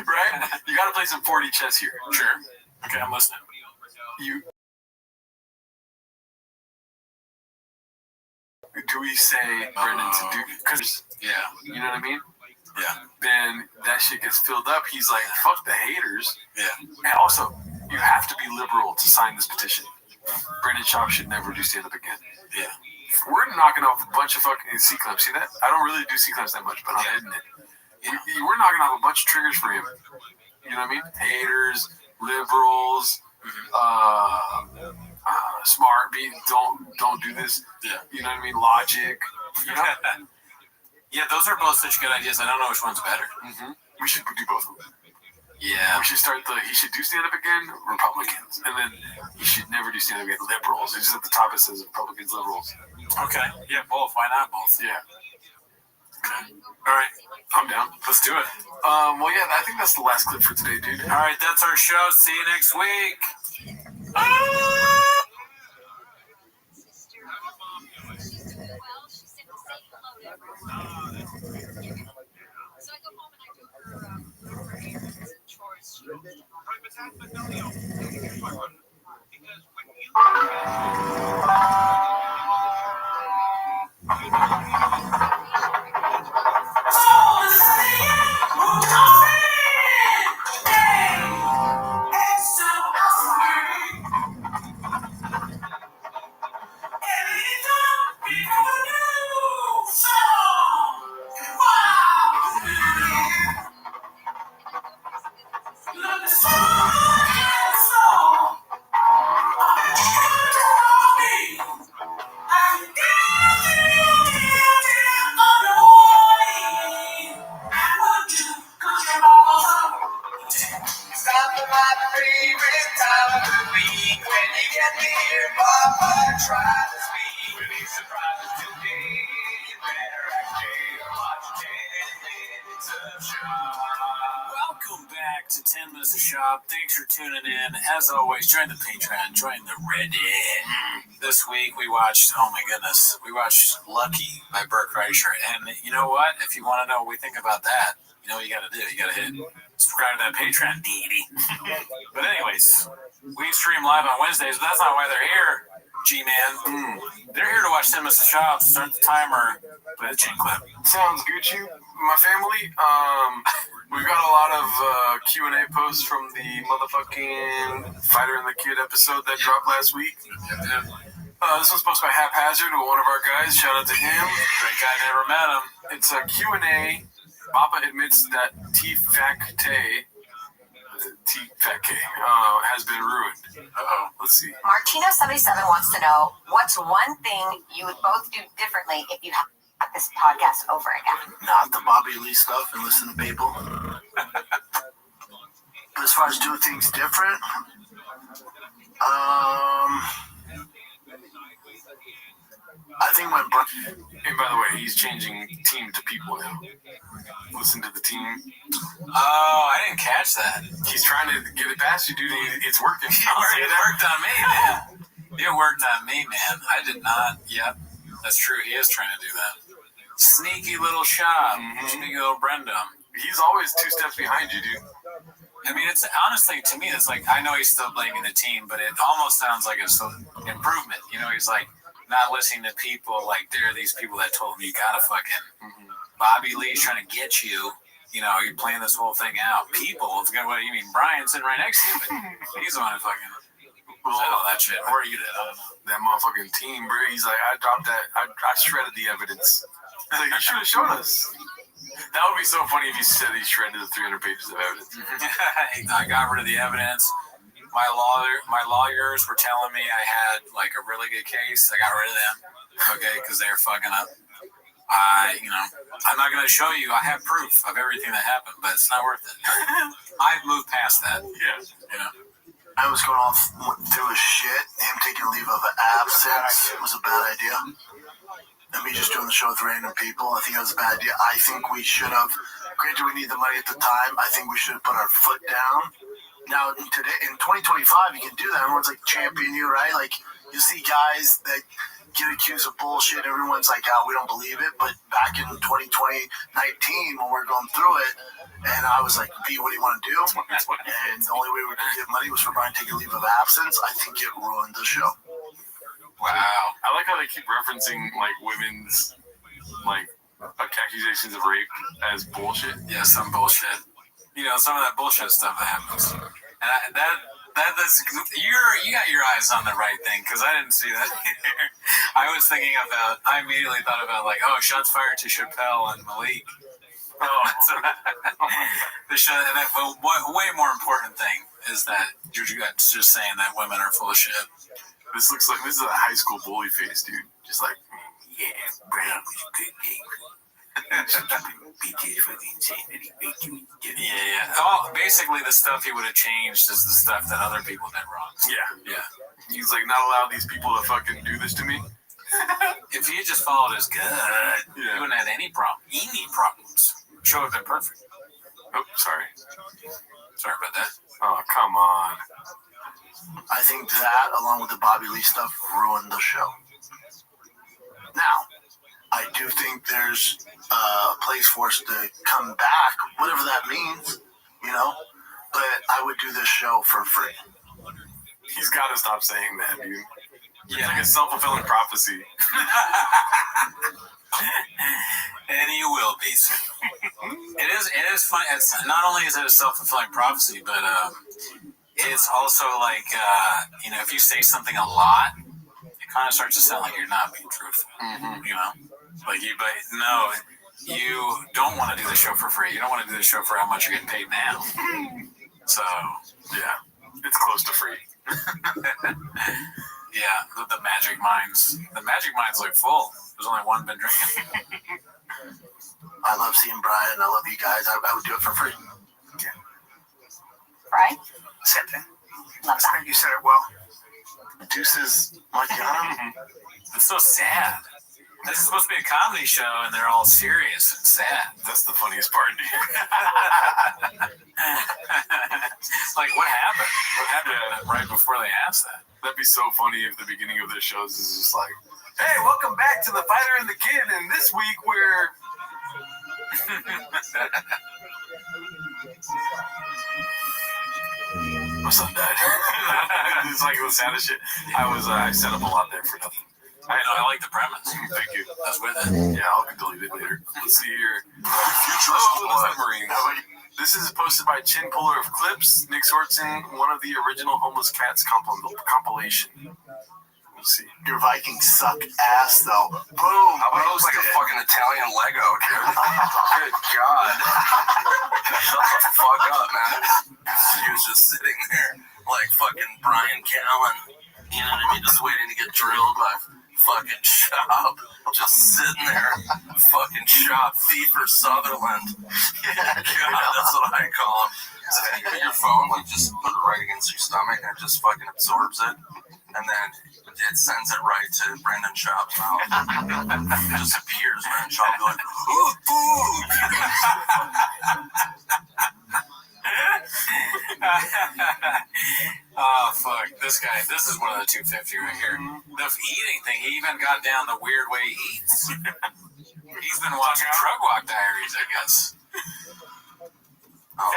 Right? You got to play some 4D chess here. Sure. Okay, I'm listening. Do we say Brendan to do? Because you know what I mean. Yeah. Then that shit gets filled up. He's like, fuck the haters. Yeah. And also, you have to be liberal to sign this petition. Brendan Schaub should never do stand up again. Yeah. We're knocking off a bunch of fucking C-clamps. See that? I don't really do C-clamps that much, but I'm hitting it. Yeah. We're knocking off a bunch of triggers for him. You know what I mean? Haters, liberals, smart, don't do this. Yeah. You know what I mean? Logic. You know? Yeah, those are both such good ideas. I don't know which one's better. Mm-hmm. We should do both of them. Yeah. We should start he should do stand-up again, Republicans. And then he should never do stand-up again, liberals. It's just at the top it says Republicans, liberals. Okay. Yeah, both. Why not both? Yeah. Okay. All right. I'm down. Let's do it. Well, yeah, I think that's the last clip for today, dude. All right, that's our show. See you next week. surprises today. You better act or watch 10 minutes of shop. Welcome back to 10 Minutes of Shop. Thanks for tuning in. As always, join the Patreon, join the Reddit. This week we watched, oh my goodness, we watched Lucky by Burt Kreischer. And you know what? If you want to know what we think about that, you know what you got to do. You got to hit subscribe to that Patreon, deity. But anyways, we stream live on Wednesdays, but that's not why they're here, G-Man. They're here to watch 10 Minutes of Shop, start the timer, play the chain clip. Sounds Gucci. My family, we've got a lot of Q&A posts from the motherfucking Fighter and the Kid episode that dropped last week. This was posted by Haphazard with one of our guys. Shout out to him. Great guy, never met him. It's a Q&A. Papa admits that T-Fac-K has been ruined. Uh-oh. Let's see. Martino77 wants to know, what's one thing you would both do differently if you had this podcast over again? Not the Bobby Lee stuff and listen to people. But as far as doing things different, I think when and by the way, he's changing team to people now. Listen to the team. Oh, I didn't catch that. He's trying to get it past you, dude. It's working. It worked on me, man. It worked on me, man. I did not. Yep, that's true. He is trying to do that. Sneaky little shot. Sneaky little Brenda. He's always 2 steps behind you, dude. I mean, it's honestly, to me, it's like, I know he's still blaming the team, but it almost sounds like it's an improvement. You know, he's like not listening to people. Like, there are these people that told him, you gotta fucking, Bobby Lee's trying to get you. You know, you're playing this whole thing out. People, what do you mean? Brian's sitting right next to you, but he's the one who fucking said all that shit. Or you did, I don't know. That motherfucking team, bro. He's like, I dropped that. I shredded the evidence. He's like, you should have shown us. That would be so funny if you said he shredded the 300 pages of evidence. I got rid of the evidence. My lawyers were telling me I had like a really good case. I got rid of them, okay, because they're fucking up. I'm not going to show you. I have proof of everything that happened, but it's not worth it. I've moved past that. Yeah. You know? I was going off through his shit. Him taking leave of absence was a bad idea. And me just doing the show with random people, I think that was a bad idea. I think we should have, granted we need the money at the time, I think we should have put our foot down. Now, today in 2025, you can do that. Everyone's like champion you, right? Like, you see guys that get accused of bullshit. Everyone's like, oh, we don't believe it. But back in 2019, when we're going through it, and I was like, B, what do you want to do? And the only way we could get money was for Brian to take a leave of absence. I think it ruined the show. Wow. I like how they keep referencing, like, women's, like, accusations of rape as bullshit. Yeah, some bullshit. You know, some of that bullshit stuff that happens. And that's you got your eyes on the right thing, because I didn't see that either. I was thinking about, I immediately thought about, like, oh, shots fired to Chappelle and Malik. Oh, so the show, and that, way more important thing is that you're just saying that women are full of shit. This looks like this is a high school bully face, dude. Just like, yeah, Brown was a good game. BJ fucking saying that he made you. Yeah. Oh, basically, the stuff he would have changed is the stuff that other people did wrong. Yeah. He's like, not allow these people to fucking do this to me. If he had just followed his gut, he wouldn't have had any problems. Show would have been perfect. Oh, sorry. Sorry about that. Oh, come on. I think that, along with the Bobby Lee stuff, ruined the show. Now, I do think there's a place for us to come back, whatever that means, you know, but I would do this show for free. He's got to stop saying that, dude. It's like a self-fulfilling prophecy. And he will be. It is fun. It's not only is it a self-fulfilling prophecy, but it's also like, if you say something a lot, it kind of starts to sound like you're not being truthful. You know, you don't want to do the show for free. You don't want to do the show for how much you're getting paid now. So yeah, it's close to free. Yeah, the magic minds. The magic minds look full. There's only one been drinking. I love seeing Brian. I love you guys. I would do it for free. Yeah. Right? Same thing. Love that. You said it well. Deuces, Marciano. It's so sad. This is supposed to be a comedy show, and they're all serious and sad. That's the funniest part, dude. Like, what happened? What happened right before they asked that? That'd be so funny if the beginning of their shows is just like, hey, welcome back to The Fighter and the Kid, and this week we're... My son died. It's like the saddest shit. I set up a lot there for nothing. I know, I like the premise. Thank you. I was with it. Yeah, I'll delete it later. Let's see here. Futurist submarine. This is posted by Chin Puller of Clips, Nick Swartzen, one of the original Homeless Cats compilation. Let's see. Your Vikings suck ass, though. Boom. How about it looks like a fucking Italian Lego, dude? Good God. Shut the fuck up, man. He was just sitting there like fucking Brian Callen. You know what I mean? Just waiting to get drilled by fucking Shop. Just sitting there. Fucking Shop. Thiefer Sutherland. Yeah, God, that's what I call him. So you get your phone, like, just put it right against your stomach and it just fucking absorbs it. And then it sends it right to Brendan Schaub's mouth. It just appears. Brendan Schaub will be like, ooh, food. Oh, fuck. This guy, this is one of the 250 right here. The eating thing, he even got down the weird way he eats. He's been watching Drug Walk Diaries, I guess. Oh,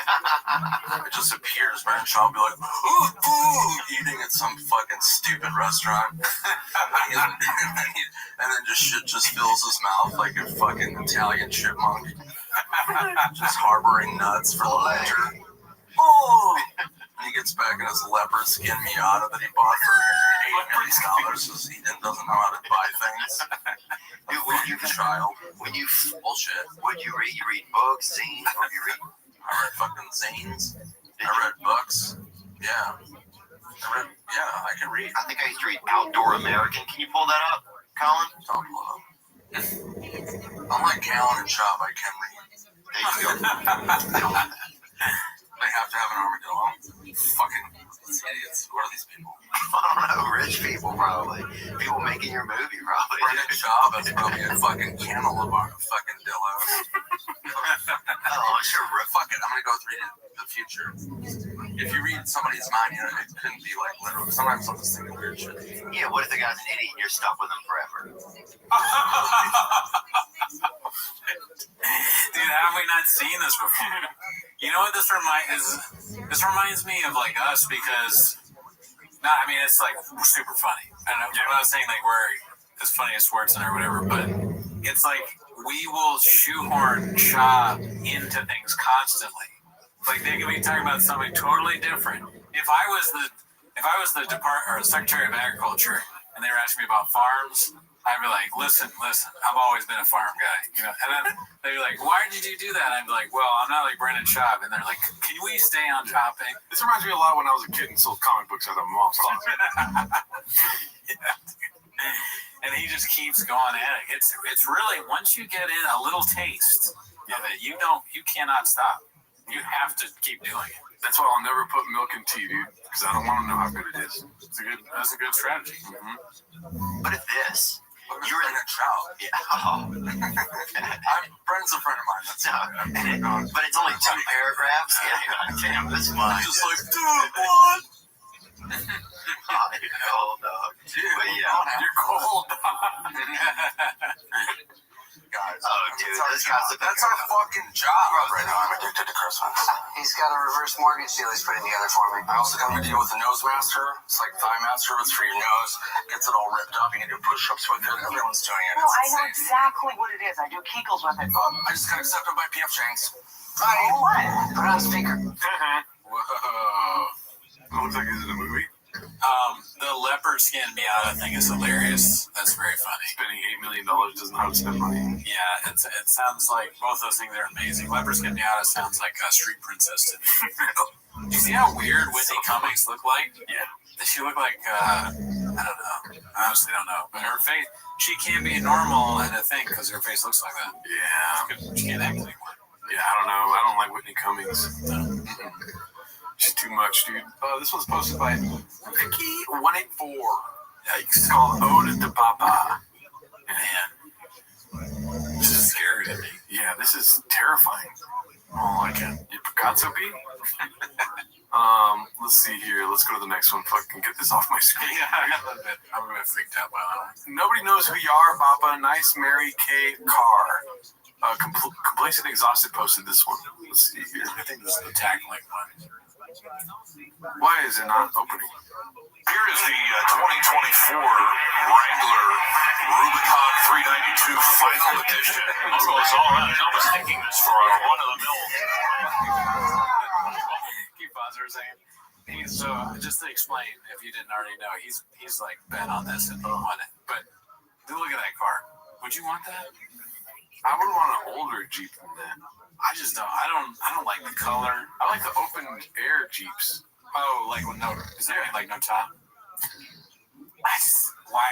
it just appears. Brendan Schaub will be like, ooh, food, eating at some fucking stupid restaurant. And then just shit just fills his mouth like a fucking Italian chipmunk. Just harboring nuts for the winter. Oh! And he gets back in his leopard skin Miata that he bought for $8 million because he doesn't know how to buy things. Dude, when you bullshit. What you read books, zines, what you read? I read fucking zines. I read books. Yeah. I can read. I think I used to read Outdoor American. Can you pull that up, Colin? Don't pull it up. Unlike Callen and Schaub, I can read. There you go. They have to have an armadillo. Fucking idiots. What are these people? I don't know. Rich people, probably. People making your movie, probably. Brendan Schaub has probably a fucking kennel of fucking dillos. Oh, sure. Fuck it. I'm going to go read the future. If you read somebody's mind, you know, it couldn't be like literal. Sometimes I'm just thinking weird shit. Yeah, what if the guy's an idiot and you're stuck with him forever? Dude, how have we not seen this before? You know what this reminds me of, like, us, because it's like super funny. I'm not saying like we're as funny as Swartzen or whatever, but it's like we will shoehorn Schaub into things constantly. Like they could be talking about something totally different. If I was the Secretary of Agriculture and they were asking me about farms, I'd be like, listen, I've always been a farm guy, you know. And then they'd be like, why did you do that? And I'd be like, well, I'm not like Brendan Schaub. And they're like, can we stay on topic? This reminds me a lot when I was a kid and sold comic books out of my mom's closet. And he just keeps going at it. It's really, once you get in a little taste of it, you cannot stop. You have to keep doing it. That's why I'll never put milk in tea, dude, because I don't want to know how good it is. That's a good strategy. Mm-hmm. But if this, you're in a child. Yeah. Brendan's a friend of mine. That's but it's only 2 paragraphs. Yeah, damn, this one. Just like, dude, what? You're cold, dog. Dude, you're cold, dog. Guys, dude, that's our fucking job right now. I'm addicted to Christmas. He's got a reverse mortgage deal he's putting together for me. I also got a deal with the Nose Master. It's like Thigh Master, it's for your nose. Gets it all ripped up. You can do push-ups with it. Everyone's doing it. No, I know exactly what it is. I do Kegels with it. I just got accepted by P.F. Chang's. Hi. What? Put it on speaker. Whoa. Looks like it's in a movie. The leopard skin Miata thing is hilarious. That's very funny. Spending $8 million doesn't know how to spend money. Yeah, it sounds like both those things are amazing. Leopard skin Miata sounds like a street princess to me. Do you see how weird Whitney Cummings look like? Yeah. Does she look like, I don't know. I honestly don't know. But her face, she can't be normal in a thing because her face looks like that. Yeah. She can't act anymore. Yeah, I don't know. I don't like Whitney Cummings. She's too much, dude. This one's posted by Vicky184. Yikes. It's called Ode to Papa. Man, this is scary to me. Yeah, this is terrifying. Oh, I can't. You Picasso B? Let's see here. Let's go to the next one. Fucking get this off my screen. Yeah, I'm a bit freaked out by that one. Nobody knows who you are, Papa. Nice Mary K. Carr. Complacent Exhausted posted this one. Let's see here. I think this is the tackling one. Why is it not opening? Here is the 2024 Wrangler Rubicon 392 final edition. Logos all out. I was thinking this for a run-of-the-mill. Keep pause for a second. So just to explain, if you didn't already know, he's like bet on this and he won it. But look at that car. Would you want that? I would want an older Jeep than that. I just don't. I don't like the color. I like the open air Jeeps. Oh, like with no. Is that like no top? Why?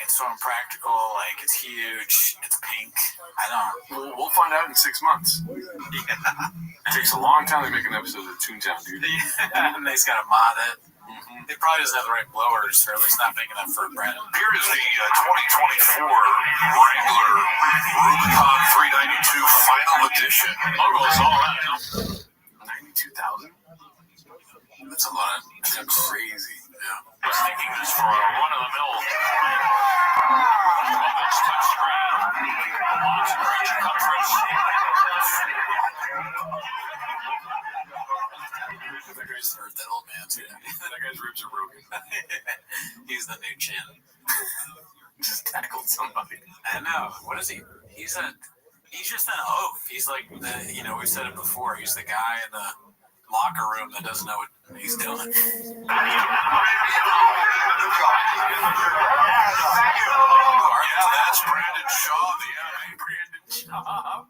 It's so impractical. Like it's huge. It's pink. I don't. We'll find out in 6 months. Yeah. It takes a long time to make an episode of Toontown, dude. Yeah. And they's got to mod it. Mm-hmm. It probably doesn't have the right blowers, or at least not big enough for Brandon. Here is the 2024 Wrangler Rubicon 392 final edition. Logos all out. 92,000. That's a lot. That's crazy. Yeah. I was thinking this for a run-of-the-mill. Logos touchscreen. Lots of great circumference. I just heard that old man too. That guy's ribs are broken. He's the new chin. Just tackled somebody. I know. What is he? He's just an oaf. He's like we said it before. He's the guy in the locker room that doesn't know what he's doing. That's Brandon Shaw, the anime Brandon Shaw.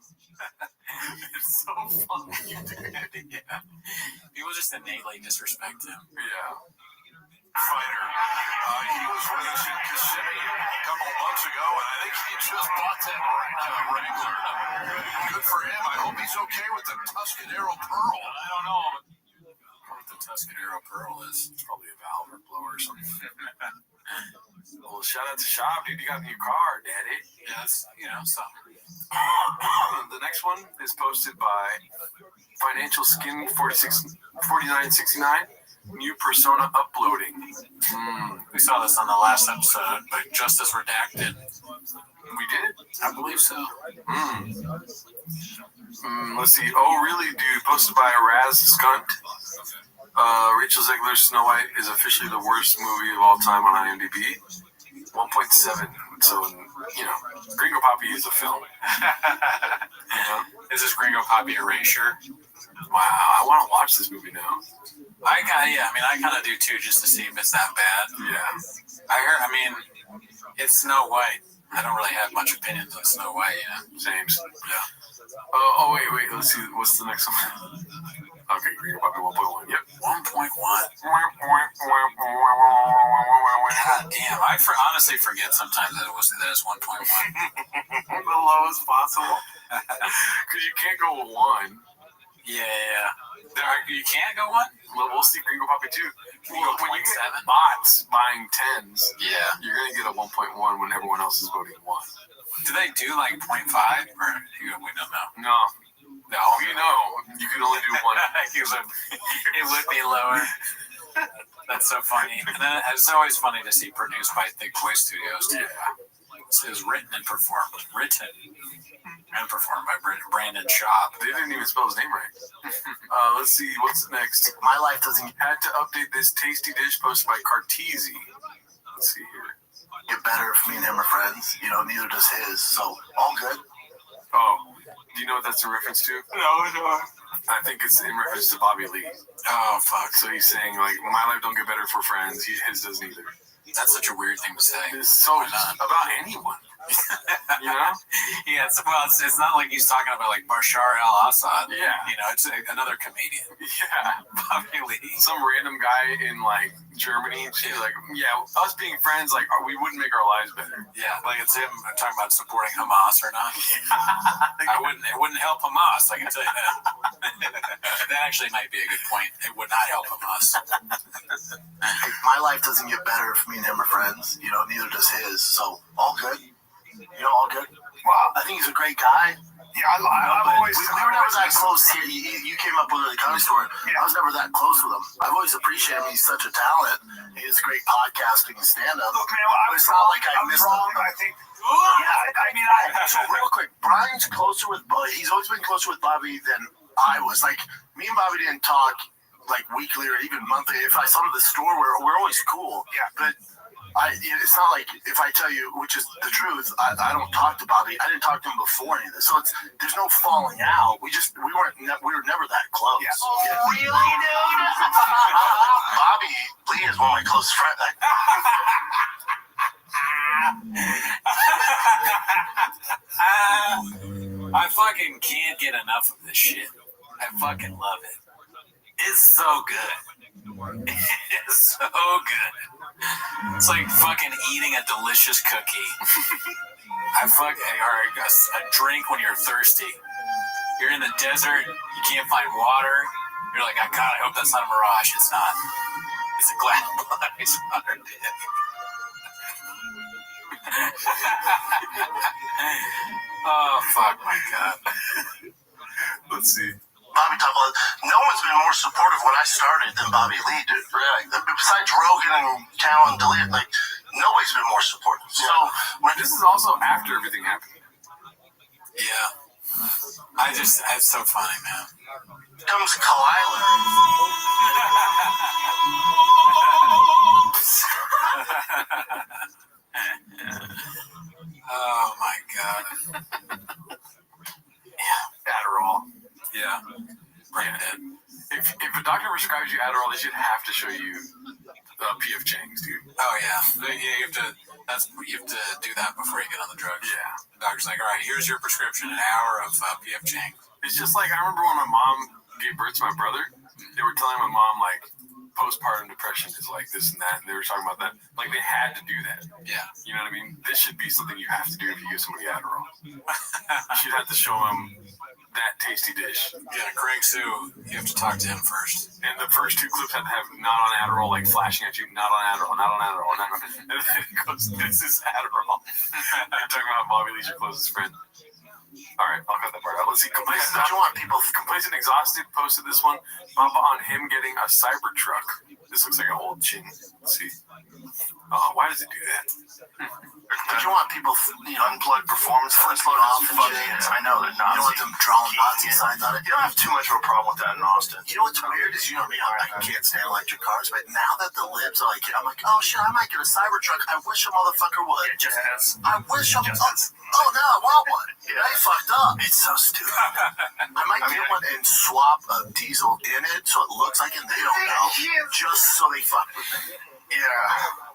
It's so funny, dude. Yeah. People just innately disrespect him. Yeah. Fighter. He was released in Kissimmee a couple of months ago, and I think he just bought that Wrangler. Good for him. I hope he's okay with the Tuscadero Pearl. I don't know what the Tuscadero Pearl is. It's probably a valve or blower or something. Well, shout out to Shop, dude. You got a new car, daddy. Yeah, that's, something. The next one is posted by Financial Skin 4969. New persona uploading. We saw this on the last episode, but Justice Redacted. We did? I believe so. Let's see. Oh, really, dude? Posted by Raz Skunt. Rachel Zegler's Snow White is officially the worst movie of all time on IMDb. 1.7. So, Gringo Poppy is a film. Is this Gringo Poppy Erasure? Wow, I want to watch this movie now. I kind of do too, just to see if it's that bad. Yeah. It's Snow White. I don't really have much opinions on Snow White, Same. Yeah. Oh, wait. Let's see. What's the next one? Okay, Gringo Poppy 1.1. Yep. 1.1. God damn. I honestly forget sometimes that it's 1.1. The lowest possible. Because you can't go with 1. Yeah. You can't go 1? Well, we'll see Gringo Poppy 2. When you get bots buying 10s, yeah, you're going to get a 1.1 when everyone else is voting 1. Do they do like 0.5? Or we don't know. No, you can only do 1. It would be lower. That's so funny. And then it's always funny to see produced by Thick Boy Studios too. It was written and performed by Brandon Schaub. They didn't even spell his name right. Let's see, what's next? My life doesn't had to update this tasty dish posted by Cartesi. Let's see here. Get better if me and him are friends. Neither does his. So all good. Oh, do you know what that's in reference to? No. I think it's in reference to Bobby Lee. Oh, fuck. So he's saying, like, my life don't get better for friends. His doesn't either. That's such a weird thing to say. It's so about anyone. Yeah, it's not like he's talking about like Bashar al-Assad. Yeah. It's another comedian. Yeah. Bobby Lee. Some random guy in like Germany. She's like, us being friends, like we wouldn't make our lives better. Yeah, like it's him talking about supporting Hamas or not. It wouldn't help Hamas, I can tell you that. That actually might be a good point. It would not help Hamas. My life doesn't get better if me and him are friends. You know, neither does his. So all good. You know, all good. Wow. I think he's a great guy. Yeah, I've always. We were never that close here. You came up with the comedy store. I was never that close with him. I've always appreciated him. He's such a talent. He has great podcasting and stand-up. Look, man, well, it's not like I missed wrong. him. I think. Yeah, I mean, So real quick, Brian's closer with Bobby. He's always been closer with Bobby than I was. Like, me and Bobby didn't talk like weekly or even monthly. If I saw him at the store, we're always cool. Yeah. But it's not like if I tell you, which is the truth, I don't talk to Bobby. I didn't talk to him before any of this. So there's no falling out. We were never that close. Yeah. Really, dude? Bobby Lee is one of my closest friends. I fucking can't get enough of this shit. I fucking love it. It's so good. It's so good. It's like fucking eating a delicious cookie. Or a drink when you're thirsty. You're in the desert, you can't find water. You're like, God, I hope that's not a mirage. It's not. It's a glass ice water. Oh, fuck my God. Let's see. Bobby talked about no one's been more supportive when I started than Bobby Lee did. Really. Besides Rogan and Callan, Delia, like nobody's been more supportive. So this is also after everything happened. Yeah. It's so funny, man. Comes Kalila. Oh my God. Yeah. Adderall. Yeah. Brandon. If a doctor prescribes you Adderall, they should have to show you PF Chang's, dude. Oh yeah. You have to do that before you get on the drugs. Yeah. The doctor's like, all right, here's your prescription, an hour of PF Chang. It's just like I remember when my mom gave birth to my brother. They were telling my mom like postpartum depression is like this and that, and they were talking about that. Like they had to do that. Yeah. You know what I mean? This should be something you have to do if you give somebody Adderall. You should have to show them that tasty dish. Yeah, Craig Sue, you have to talk to him first. And the first two clips have to have not on Adderall, like flashing at you, not on Adderall, not on Adderall, not on. And then it goes, this is Adderall. You're talking about Bobby Lee's your closest friend. All right, I'll cut that part out. Let's see. Complacent Exhausted posted this one. Bump on him getting a Cybertruck. This looks like an old chin. Let's see. Why does it do that? Don't you want people unplugged performance flipping off and shit? I know they're Nazi. You don't want them drawing Nazi signs on it. You don't have too much of a problem with that in Austin. You know what's weird is, you know me, I can't stand electric cars, but now that the libs are like, I'm like, oh shit, I might get a Cybertruck. I wish a motherfucker would. Yeah, just has. I wish I'm. Oh no, I want one. Yeah. They fucked up. It's so stupid. I might get one and swap a diesel in it so it looks like it. They don't know. Just so they fuck with me. Yeah.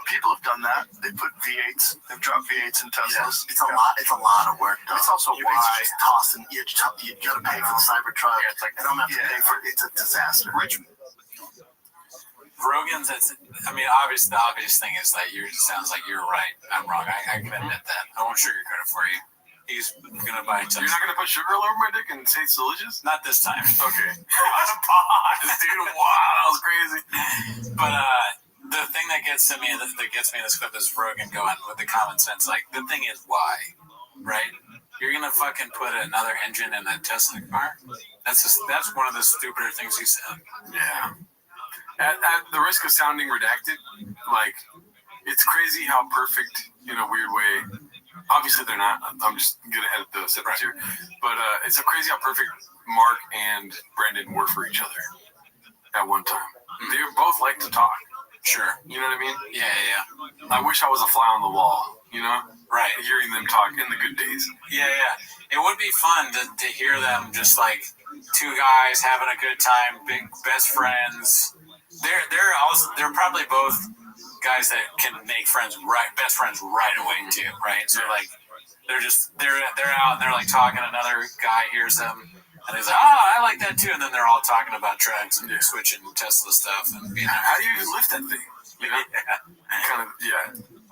People have done that. They put V8s. They've dropped V8s in Teslas. Yeah. It's a lot of work. Though. It's also you why just tossing. You got to pay for the Cybertruck. Yeah, it's like, and I'm gonna have to pay for it. It's a disaster. Rogan's. The obvious thing is that it sounds like you're right. I'm wrong. I can admit that. I won't sugarcoat it for you. He's gonna buy. You're not gonna put sugar all over my dick and say it's delicious? Not this time. Okay. Pause, dude. Wow, that was crazy. But the thing that gets me in this clip is Rogan going with the common sense. Like the thing is why, right? You're gonna fucking put another engine in a Tesla car? That's one of the stupider things he said. Yeah. At the risk of sounding redacted, like it's crazy how perfect, in a weird way. Obviously, they're not. I'm just gonna edit the sentence here, but it's a crazy how perfect Mark and Brendan were for each other at one time. They both like to talk. Sure. You know what I mean? Yeah. I wish I was a fly on the wall. You know? Right. Hearing them talk in the good days. Yeah. It would be fun to hear them just like two guys having a good time, big best friends. They're probably both guys that can make best friends right away too, right? So like they're out and they're like talking, another guy hears them and he's like, I like that too, and then they're all talking about trucks and switching Tesla stuff and how do you lift that thing? You know?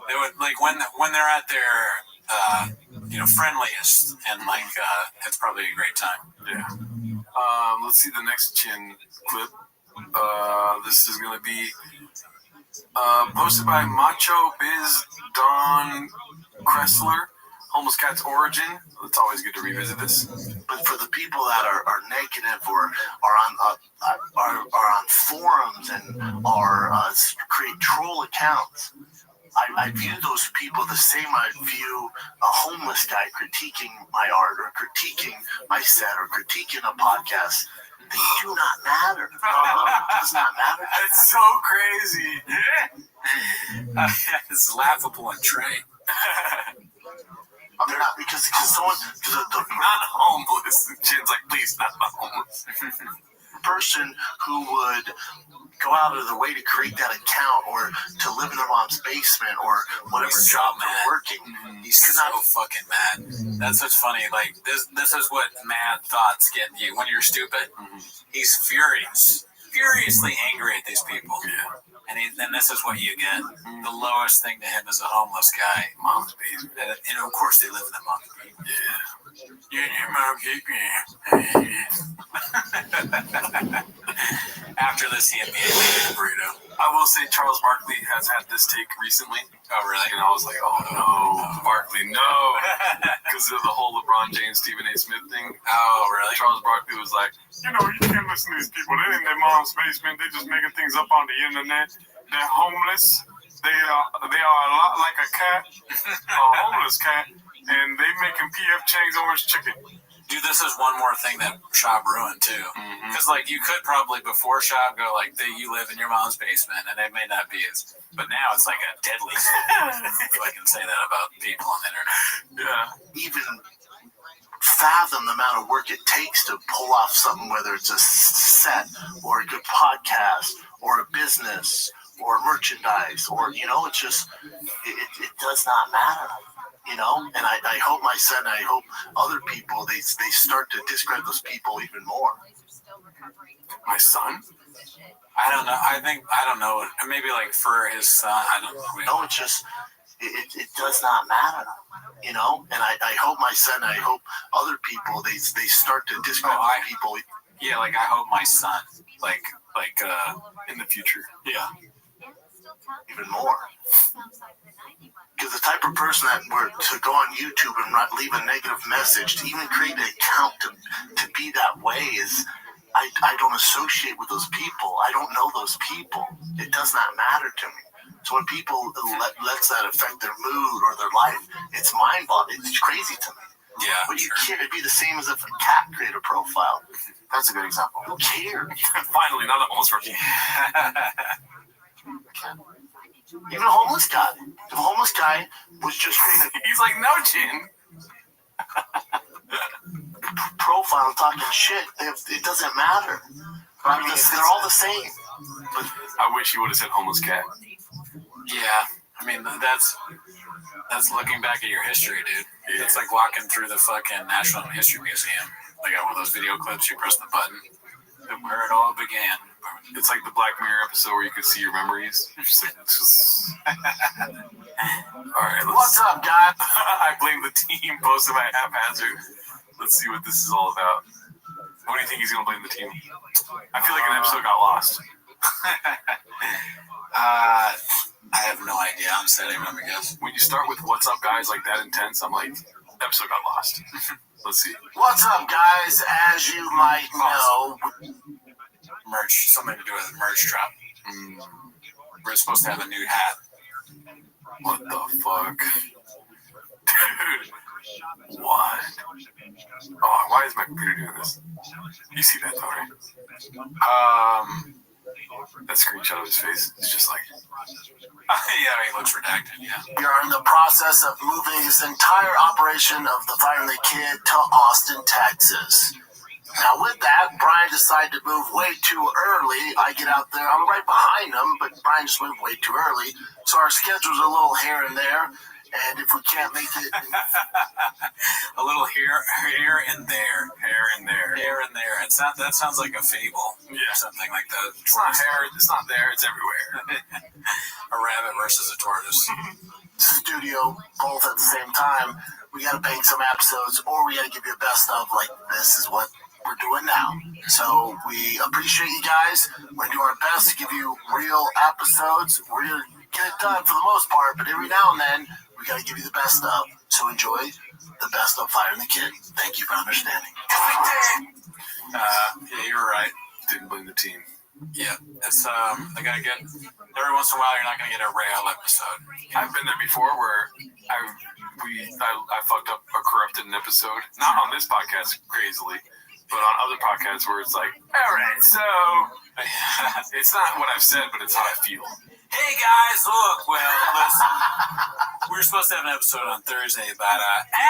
They would like when they're at their friendliest and like it's probably a great time. Yeah. Let's see the next chin clip. This is going to be posted by Macho Biz Don Kressler. Homeless Cat's Origin. It's always good to revisit this. But for the people that are negative or are on forums and create troll accounts, I view those people the same I view a homeless guy critiquing my art or critiquing my set or critiquing a podcast. They do not matter. It does not matter. It's so crazy. It's laughable and Trey. I mean, not because someone, not homeless. Chin's like, please, not the homeless. Person who would go out of their way to create that account or to live in their mom's basement or whatever job they're working. He's so fucking mad. That's what's funny. Like this is what mad thoughts get you when you're stupid. He's furiously angry at these people. Yeah. And then this is what you get. The lowest thing to him is a homeless guy. Mom's basement. And of course they live in a mom's basement. Yeah. You're in your mom's basement. After this, he immediately ate a burrito. I will say Charles Barkley has had this take recently. Oh, really? And I was like, oh no, Barkley, no. Because of the whole LeBron James, Stephen A. Smith thing. Oh, really? Charles Barkley was like, you can't listen to these people. They're in their mom's basement. They're just making things up on the internet. They're homeless. They are a lot like a cat, a homeless cat, and they making PF Chang's orange chicken. Dude, this is one more thing that Shab ruined too. Because you could probably before Shab go you live in your mom's basement, and it may not be as. But now it's like a deadly sin. If I can say that about people on the internet. Yeah. Even fathom the amount of work it takes to pull off something, whether it's a set or a good podcast or a business or merchandise or it's just it does not matter. And I hope my son, I hope other people, they start to discredit those people even more. My son? I don't know. I don't know. Maybe for his son. I don't know. No, it's just, it does not matter. And I hope my son, I hope other people, they start to discredit those people. Yeah, I hope my son, in the future. Yeah. Even more. Because the type of person that were to go on YouTube and leave a negative message, to even create an account to be that way is, I don't associate with those people. I don't know those people. It does not matter to me. So when people lets that affect their mood or their life, it's mind-boggling. It's crazy to me. Yeah. But you can't. It'd be the same as if a cat created a profile. That's a good example. Who cares? Finally, not a homeless person. Even a homeless guy. If a homeless guy was just creating he's like, no, Chin. Profile and talking shit, it doesn't matter. They're all the same. But I wish he would have said homeless cat. Yeah. That's looking back at your history, dude. Yeah. It's like walking through the fucking National History Museum. They got one of those video clips, you press the button, where it all began. It's like the Black Mirror episode where you can see your memories. It's just... All right, what's up, guys? I blame the team posted by haphazard. Let's see what this is all about. What do you think he's going to blame the team? I feel like an episode got lost. I have no idea. I'm setting them, I guess. When you start with what's up, guys, like that intense, I'm like, episode got lost. Let's see. What's up, guys? As you might know... Merch, something to do with a merch drop. We're supposed to have a new hat. What the fuck? Dude. What? Oh, why is my computer doing this? You see that though, right? That screenshot of his face is just like... yeah, he looks redacted, yeah. We are in the process of moving this entire operation of the Fire and the Kid to Austin, Texas. Now with that, Brian decided to move way too early. I get out there, I'm right behind him, but Brian just moved way too early. So our schedule's a little here and there. And if we can't make it... a little here and there. Here and there. Here and there. That sounds like a fable. Yeah. Or something like that. It's not here, it's not there, it's everywhere. A rabbit versus a tortoise. Studio, both at the same time. We gotta bank some episodes, or we gotta give you a best of, like, this is what we're doing now. So we appreciate you guys. We're doing our best to give you real episodes. We're going to get it done for the most part, but every now and then we got to give you the best of. So enjoy the best of Fire and the Kid. Thank you for understanding. Yeah, you were right. Didn't blame the team. Yeah, it's they gotta get every once in a while. You're not gonna get a rail episode. I've been there before where I fucked up or corrupted an episode. Not on this podcast, crazily, but on other podcasts where it's like, all right, so it's not what I've said, but it's how I feel. Hey guys, look, well, listen, we were supposed to have an episode on Thursday, but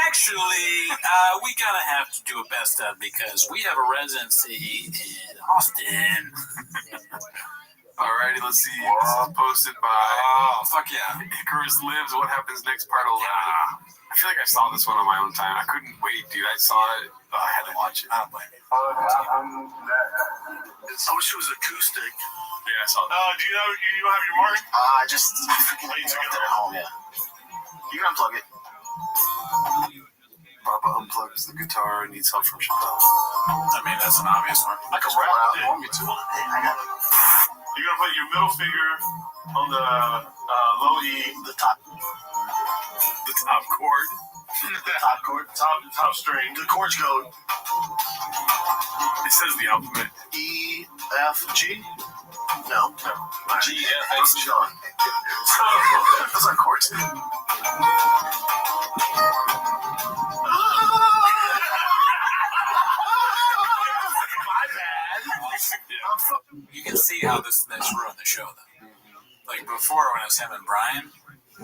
actually, we gotta have to do a best of because we have a residency in Austin. Alrighty, let's see. This is posted by fuck yeah, Icarus Lives. What happens next? Part 11. I feel like I saw this one on my own time. I couldn't wait, dude. I saw it. I had to watch it. I don't blame you. I wish it was acoustic. Yeah, I saw that. Do you have your mark? I freaking left it at home. Yeah. You can unplug it. Papa unplugs the guitar and needs help from Chantal. I mean, that's an obvious one. I can rap with it. Want me to? I got it. You're gonna put your middle finger on the low E, The top chord. The top chord. top string. The chords go It says the alphabet. E, F, G. No. G, F, H, G. Those are chords. You can see how this ruined the show, though. Like before, when it was him and Brian,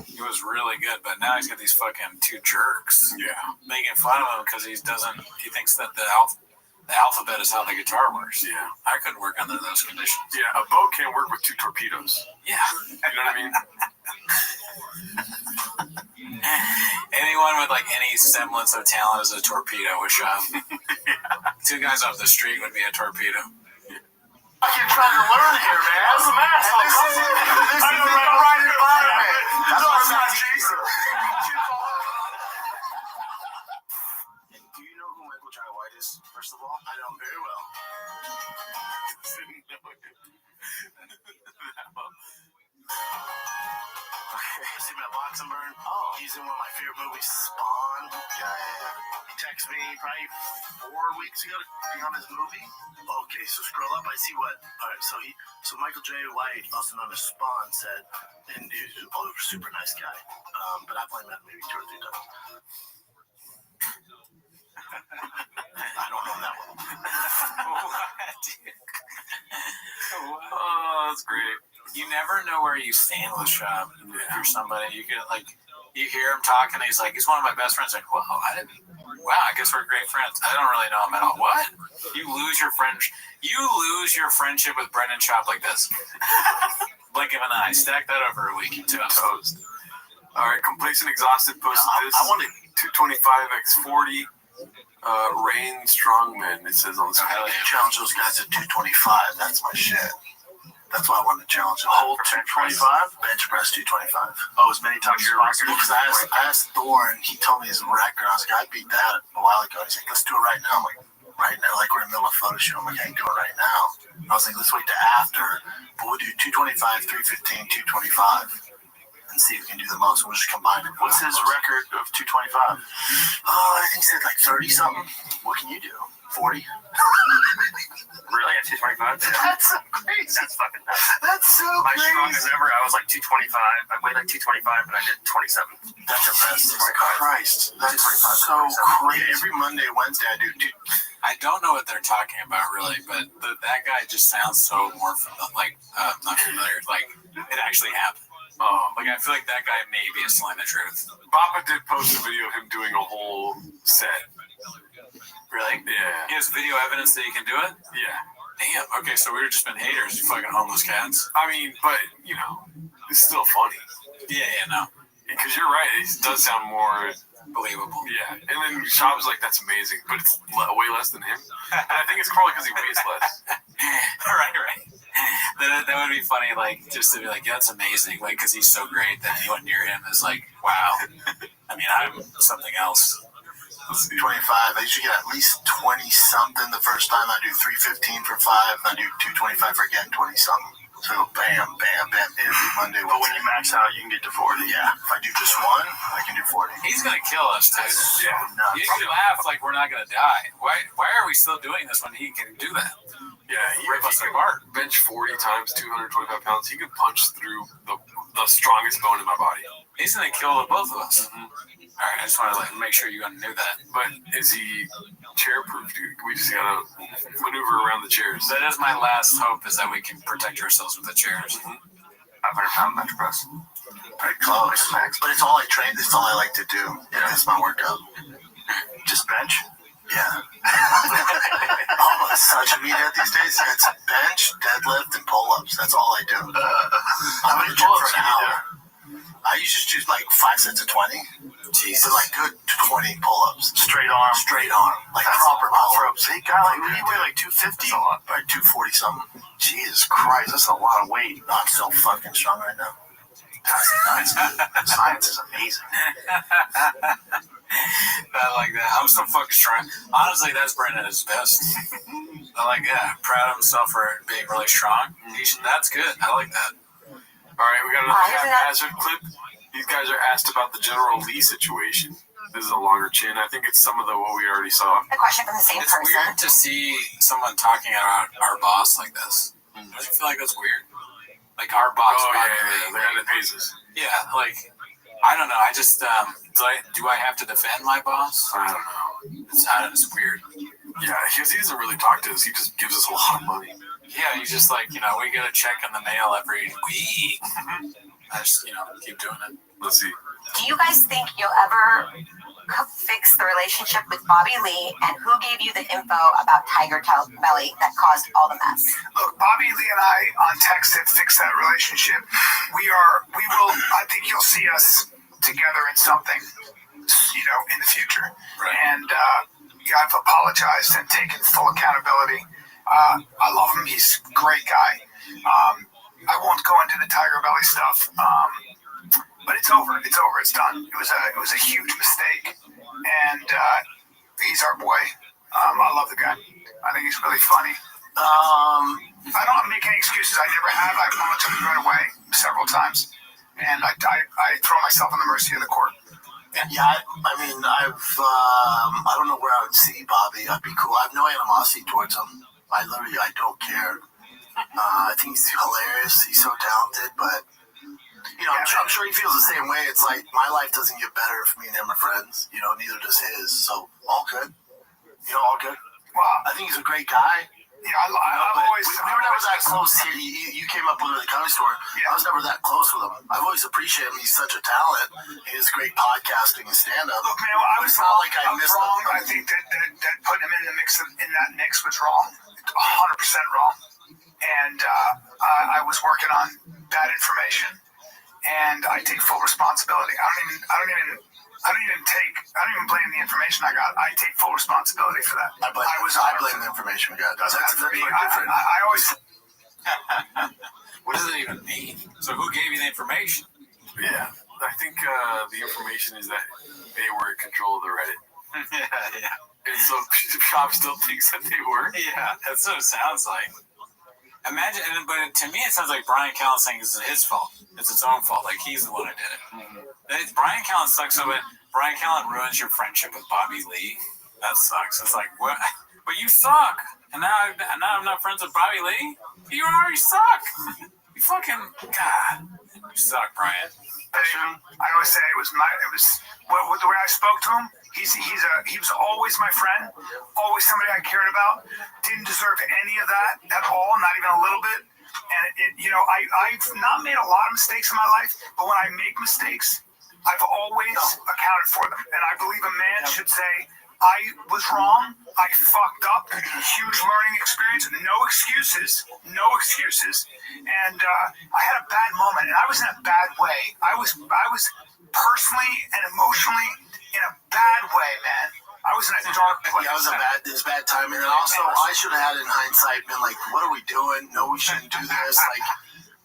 he was really good, but now he's got these fucking two jerks. Yeah. Making fun of him because he thinks that the alphabet is how the guitar works. Yeah. I couldn't work under those conditions. Yeah, a boat can't work with two torpedoes. Yeah. You know what I mean? Anyone with like any semblance of talent is a torpedo with shop. Two guys off the street would be a torpedo. You're trying to learn here, man. That's some asshole. This is the right environment. That's what I'm not Jason. Do you know who Michael Jai White is, first of all? I know him very well. Okay, see Matt Luxembourg? Oh. He's in one of my favorite movies, Spawn. Yeah. He texted me probably 4 weeks ago to be on his movie. Okay, so scroll up, I see what. Alright, so Michael J. White, also known as Spawn, said, and he's a super nice guy. But I've only met him maybe 2 or 3 times. I don't know that one. Oh, that's great. You never know where you stand with Shab. If you're somebody, you get like, you hear him talking, he's like, he's one of my best friends. Like, wow, I guess we're great friends. I don't really know him at all. What? You lose your friendship with Brendan Schaub like this. Blink of an eye. Stack that over a week. Toast. All right, Complacent Exhausted posted this. I wanted 225x40. Rain Strongman, it says on the screen. Challenge those guys at 225. That's my shit. That's why I wanted to challenge them. Hold 225, bench press 225. Oh, as many times as possible. Because I asked Thor, and he told me his record. I was like, I beat that a while ago. He's like, let's do it right now. I'm like, right now? Like, we're in the middle of a photo shoot. I'm like, I ain't doing it right now. I was like, let's wait to after. But we'll do 225, 315, 225. And see if we can do the most. We'll just combine it. What's his record of 225? Oh, I think he said like 30 something. What can you do? 40? Really? At 225? That's so crazy. That's fucking nuts. That's so My crazy. strongest ever, I was like 225. I weighed like 225, and I did 27. That's impressive. Christ. That's so crazy. Every Monday, Wednesday, I do two. I don't know what they're talking about really, but that guy just sounds so more like not familiar. Like it actually happened. Oh, like I feel like that guy may be a Slang the Truth. Bappa did post a video of him doing a whole set. Really? Yeah. He has video evidence that he can do it? Yeah. Damn. Okay, so we've just been haters, you fucking homeless cats. I mean, but, you know, it's still funny. Yeah, no. Because you're right, it does sound more believable. Yeah. And then Shab's like, that's amazing, but it's way less than him. And I think it's probably because he weighs less. Right. That would be funny, like, just to be like, yeah, that's amazing, like, because he's so great that anyone near him is like, wow. I mean, I'm something else. 25. I usually get at least 20 something the first time. I do 315 for 5, and I do 225 for again 20 something. So bam, bam, bam every Monday. But when you max out, you can get to 40. Yeah, if I do just one, I can do 40. He's gonna kill us, too. Yeah, You can laugh like we're not gonna die. Why are we still doing this when he can do that? Yeah, rip us apart. Bench 40 times 225 pounds. He could punch through the strongest bone in my body. He's gonna kill both of us. Mm-hmm. All right, I just want to make sure you knew that. But is he chair-proof, dude? We just gotta maneuver around the chairs. That is my last hope, is that we can protect ourselves with the chairs. Mm-hmm. 500-pound bench press. Pretty close, max. But it's all I train. It's all I like to do. Yeah, it's my workout. Just bench. Yeah. Almost social media these days. It's bench, deadlift, and pull-ups. That's all I do. I'm in the gym for an hour. I usually just do like 5 sets of 20. Jesus. So like good 20 pull-ups. Straight arm. Straight arm. Like that's proper for a pull-ups. big guy like you weigh like 250? Like 240 something. Jesus Christ, that's a lot of weight. No, I'm so fucking strong right now. That's nuts. Science is amazing. I like that. I'm so fucking strong. Honestly, that's Brendan at his best. I like that. Proud of himself for being really strong. That's good. I like that. All right, we got another haphazard clip. These guys are asked about the General Lee situation. This is a longer chin. I think it's some of what we already saw. The question from the same It's person. weird to see someone talking about our boss like this. Don't you feel like that's weird? Like our boss. Oh, yeah, the guy that pays us. Yeah, like, I don't know. I just, do I have to defend my boss? I don't know. It's weird. Yeah, because he doesn't really talk to us. He just gives us a lot of money. Yeah, you just like, we get a check in the mail every week. I just, keep doing it. Let's see. Do you guys think you'll ever fix the relationship with Bobby Lee, and who gave you the info about Tiger Belly that caused all the mess? Look, Bobby Lee and I on text have fixed that relationship. I think you'll see us together in something, in the future. Right. And I've apologized and taken full accountability. I love him. He's a great guy. I won't go into the Tiger Belly stuff. But it's over. It's over. It's done. It was a huge mistake, and he's our boy. I love the guy. I think he's really funny. I don't make any excuses. I never have. I acknowledge him right away several times, and I throw myself on the mercy of the court. Yeah, I don't know where I would see Bobby. I'd be cool. I have no animosity towards him. I don't care. I think he's hilarious. He's so talented, but. I'm sure he feels the same way. It's like my life doesn't get better if me and him are friends. Neither does his. So all good. All good. Well, I think he's a great guy. Yeah, I've always. We were never that close. You came up with him at the comedy store. Yeah. I was never that close with him. I've always appreciated him. He's such a talent. He has great podcasting and stand-up. Look, man, it's not like I missed wrong. him. I think that putting him in the mix in that mix was wrong. 100% wrong. And I was working on bad information. And I take full responsibility. I don't even blame the information I got. I take full responsibility for that. I blame the information we got. Doesn't have to be. I always. What does it even mean? So who gave you the information? Yeah, I think the information is that they were in control of the Reddit. Yeah. And so Shop still thinks that they were. Yeah, that's what it sounds like. Imagine, but to me, it sounds like Brian Callen saying it's his fault. It's his own fault. Like he's the one who did it. Mm-hmm. Brian Callen sucks so bad. Brian Callen ruins your friendship with Bobby Lee. That sucks. It's like, what? But you suck. And now I'm not friends with Bobby Lee. You already suck. You fucking God. You suck, Brian. I always say it was the way I spoke to him. He was always my friend, always somebody I cared about. Didn't deserve any of that at all, not even a little bit. And I've not made a lot of mistakes in my life, but when I make mistakes, I've always accounted for them. And I believe a man should say, I was wrong. I fucked up. Huge learning experience. No excuses. And I had a bad moment, and I was in a bad way. I was personally and emotionally in a bad way, man. I was in a dark place. Yeah, it was bad timing. And also, I should have had in hindsight been like, what are we doing? No, we shouldn't do this. Like,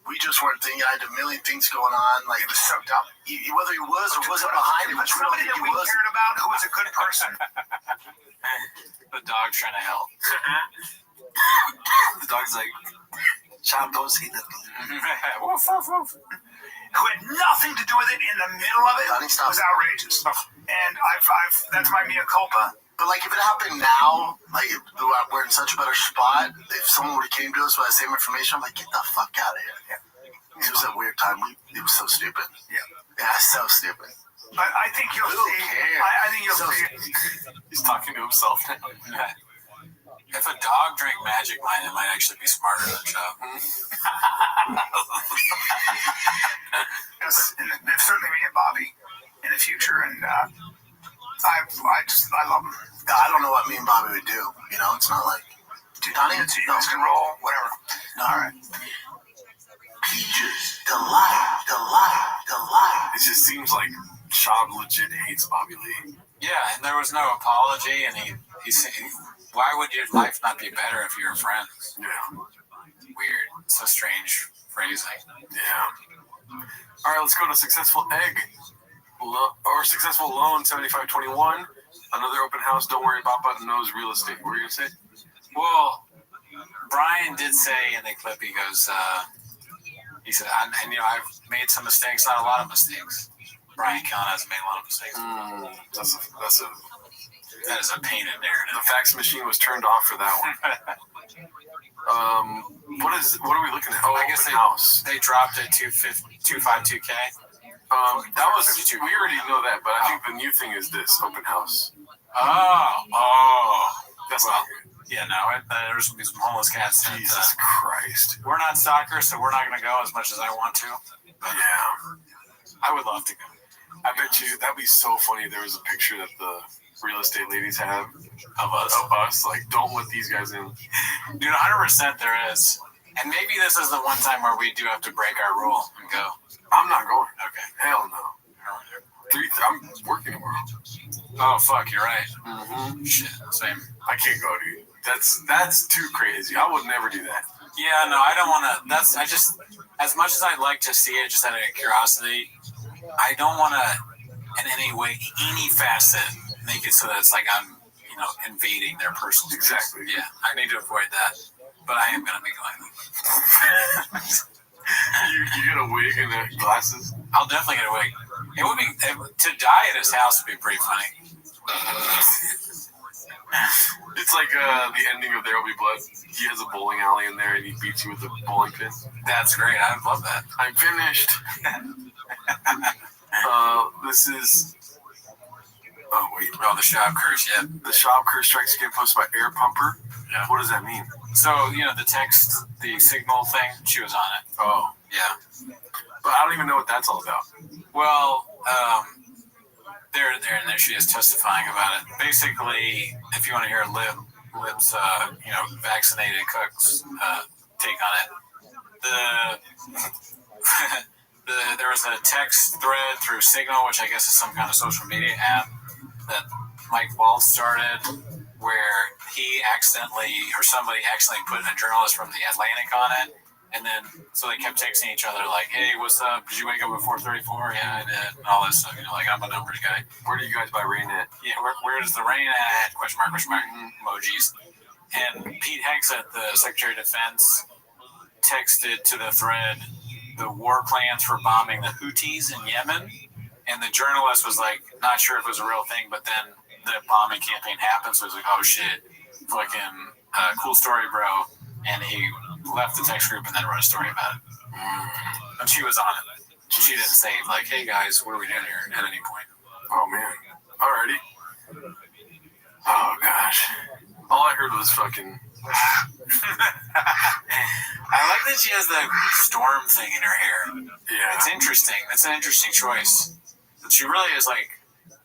We just weren't thinking. I had a million things going on. Like, It was so dumb. whether he was or wasn't behind it, But which we don't somebody think that he we was. cared about who was a good person. The dog trying to help. The dog's like, Chop, don't say nothing. Woof, woof, woof. Who had nothing to do with it in the middle of it was outrageous. And that's my mea culpa. But like, if it happened now, like, if we're in such a better spot. If someone would have came to us with the same information, I'm like, get the fuck out of here. Yeah. It was a weird time. It was so stupid. Yeah, so stupid. But I think you'll see. I think you'll see. He's talking to himself now. If a dog drank Magic Mind, it might actually be smarter than Chop. Yes, and certainly me and Bobby in the future, and I love him. I don't know what me and Bobby would do. You know, it's not like, dude, you guys can roll, whatever. All right. Peaches, delight. It just seems like Chop legit hates Bobby Lee. Yeah, and there was no apology, and he said, why would your life not be better if you were friends? Yeah. Weird. It's a strange phrasing. Yeah. All right, let's go to Successful Egg. Or Successful Loan 7521. Another open house. Don't worry about button knows real estate. What were you going to say? Well, Brian did say in the clip, he goes, he said, I've made some mistakes, not a lot of mistakes. Brian Callen hasn't made a lot of mistakes. That is a painted narrative. The fax machine was turned off for that one. What are we looking at? Oh, I guess house. They dropped it to 252K. That was, we already know that, but I think the new thing is this, open house. Oh. That's not good. Yeah, no, there's some homeless cats. Jesus Christ. We're not stalkers, so we're not going to go as much as I want to. But yeah. I would love to go. I bet you that'd be so funny. There was a picture that the real estate ladies have of us. Like, don't let these guys in. Dude, 100% there is. And maybe this is the one time where we do have to break our rule and go. I'm not going. Okay. Hell no. I'm working tomorrow. Oh, fuck, you're right. Mm-hmm. Shit, same. I can't go, dude. That's too crazy. I would never do that. Yeah, no, I don't want to. I just, as much as I'd like to see it, just out of curiosity, I don't want to, in any way, any facet, make it so that it's like I'm, invading their personal space. Exactly. Yeah, I need to avoid that. But I am going to be going. You get a wig and glasses? I'll definitely get a wig. It would be, to die at his house would be pretty funny. It's like the ending of There Will Be Blood. He has a bowling alley in there and he beats you with a bowling pin. That's great. I love that. I'm finished. This is... Oh, wait. Oh, the shop curse, yeah. The shop curse strikes again, posted by Air Pumper. Yeah. What does that mean? So, the text, the signal thing, she was on it. Oh. Yeah. But I don't even know what that's all about. Well, there she is testifying about it. Basically, if you want to hear Lib's, vaccinated cooks take on it, there was a text thread through Signal, which I guess is some kind of social media app that Mike Wall started, where he somebody accidentally put a journalist from The Atlantic on it. And then, so they kept texting each other like, hey, what's up? Did you wake up at 4:34? Yeah, I did. And all this stuff. Like, I'm a numbers guy. Where do you guys buy rain at? Yeah, where does the rain at? Question mark, emojis. And Pete Hegseth, the Secretary of Defense, texted to the thread the war plans for bombing the Houthis in Yemen. And the journalist was like, not sure if it was a real thing, but then the bombing campaign happened. So he was like, oh shit, fucking cool story, bro. And he left the text group and then wrote a story about it. And she was on it. She didn't say, like, hey guys, what are we doing here at any point? Oh man. Alrighty. Oh gosh. All I heard was fucking... I like that she has the storm thing in her hair. Yeah. It's interesting. That's an interesting choice. But she really is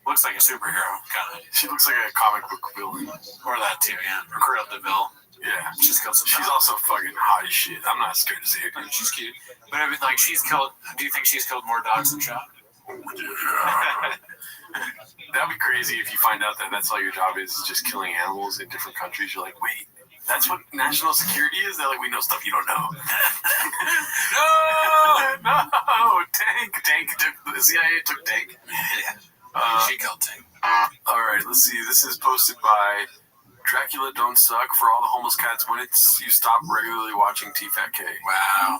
looks like a superhero, kind of. She looks like a comic book villain. Or that too, yeah. Or Cruella DeVille. Yeah. She's also fucking hot as shit. I'm not scared to see her. She's cute. But I mean, she's killed, do you think she's killed more dogs than Chop? Yeah. That'd be crazy if you find out that that's all your job is just killing animals in different countries. You're like, wait, That's what national security is? They're like, we know stuff you don't know. No! Tank took, the CIA took Tank. Yeah. She killed Tank. Alright, let's see. This is posted by Dracula Don't Suck for all the homeless cats when you stop regularly watching T-Fat K. Wow.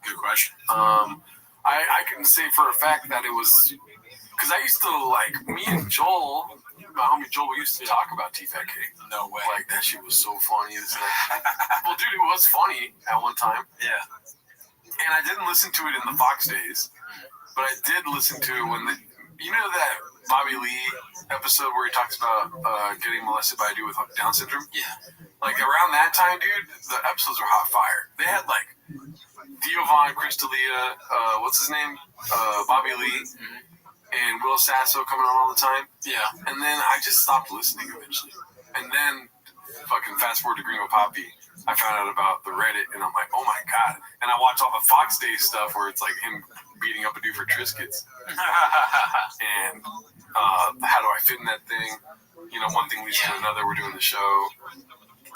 Good question. I can say for a fact that it was, because I used to, like, me and Joel, my homie Joel, we used to talk about T-Fat K. No way. Like, that shit was so funny. Well, dude, it was funny at one time. Yeah. And I didn't listen to it in the Fox days, but I did listen to it when you know that Bobby Lee episode where he talks about getting molested by a dude with Down syndrome? Yeah. Like, around that time, dude, the episodes were hot fire. They had, like, Theo Von, Chris D'Elia, what's his name? Bobby Lee, and Will Sasso coming on all the time. Yeah. And then I just stopped listening eventually. And then, fucking fast forward to Greenwood Poppy, I found out about the Reddit, and I'm like, oh my God. And I watch all the Fox Days stuff where it's like him beating up a dude for Triscuits. And how do I fit in that thing? You know, one thing leads to another. We're doing the show.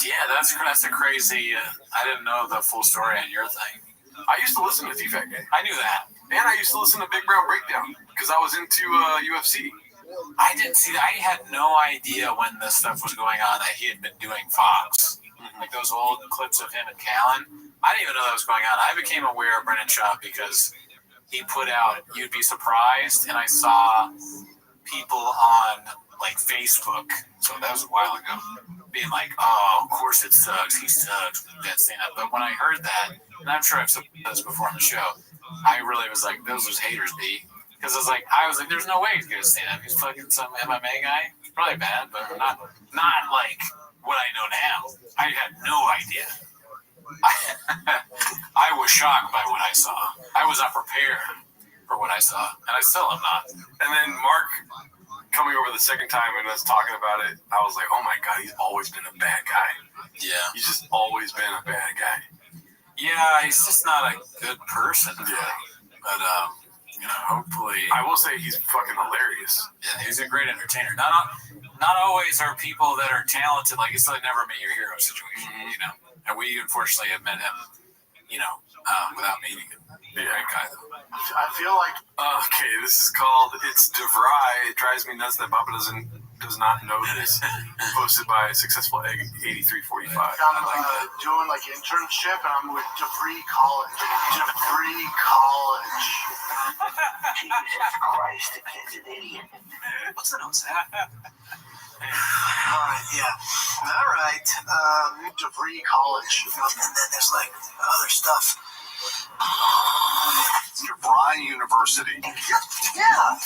Yeah, that's a crazy. I didn't know the full story on your thing. I used to listen to T-Fat K. I knew that. And I used to listen to Big Brown Breakdown because I was into UFC. I didn't see that. I had no idea when this stuff was going on that he had been doing Fox. Like those old clips of him and Callan. I didn't even know that was going on. I became aware of Brennan Schaub because he put out You'd Be Surprised, and I saw people on like Facebook, so that was a while ago, being like, oh, of course it sucks. He sucks. That stand-up. But when I heard that, and I'm sure I've said this before on the show, I really was like, those was haters, B. Because I was like, there's no way he's going to stand up. He's fucking some MMA guy. It's probably bad, but not like what I know now. I had no idea. I was shocked by what I saw. I was not prepared for what I saw, and I still am not. And then Mark coming over the second time and us talking about it, I was like, oh my God, he's always been a bad guy. Yeah. He's just always been a bad guy. Yeah, he's just not a good person. Yeah. But, you know, hopefully. I will say he's fucking hilarious. Yeah, he's a great entertainer. Not always are people that are talented, like it's like never meet your hero situation, you know. And we unfortunately have met him, you know, without meeting him. Yeah. Great guy, though. I feel like okay, this is called It's DeVry. It drives me nuts that Papa does not know this. Posted by Successful Egg 8345. I'm doing like internship and I'm with DeVry College. DeVry College. Jesus Christ, the kid's an idiot. What's the note say? Alright, yeah. Alright. DeVry College. And then there's like other stuff. DeVry University. Yeah.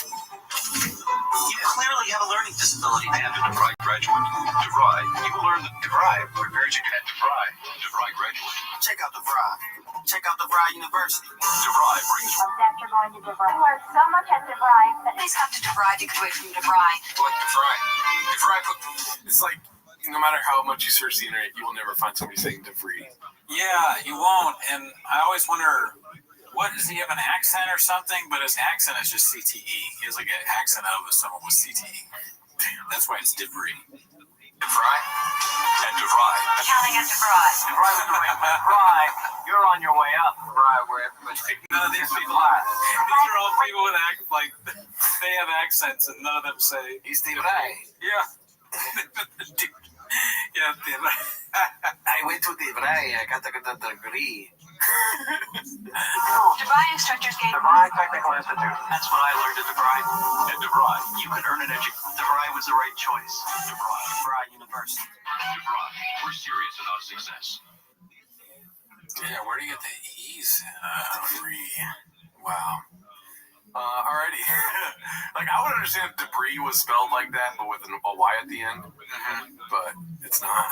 You clearly have a learning disability. And a DeVry graduate. DeVry. You will learn that DeVry prepares you at DeVry. DeVry graduate. Check out DeVry. Check out DeVry University. DeVry brings After going to DeVry. I learned so much at DeVry. Please come to DeVry to get away from DeVry. what DeVry. DeVry. It's like, no matter how much you search the internet, you will never find somebody saying DeVry. Yeah, you won't. And I always wonder, what does he have an accent or something? But his accent is just CTE. He has like an accent of someone with CTE. Damn, that's why it's DeVry. DeVry and DeVry. Counting at DeVry. DeVry, you're on your way up. DeVry, where everybody's None of these people are. These are all people with they have accents, and none of them say He's DeVry. yeah. Yeah, DeVry. I went to DeVry. I got the degree. DeVry instructors gave DeVry Technical Institute. That's what I learned at DeVry. At DeVry, you can earn an education. DeVry was the right choice. DeVry University. DeVry, we're serious about success. Yeah, where do you get the E's? DeVry. Wow. Alrighty. Like, I would understand if debris was spelled like that, but with a Y at the end. But it's not.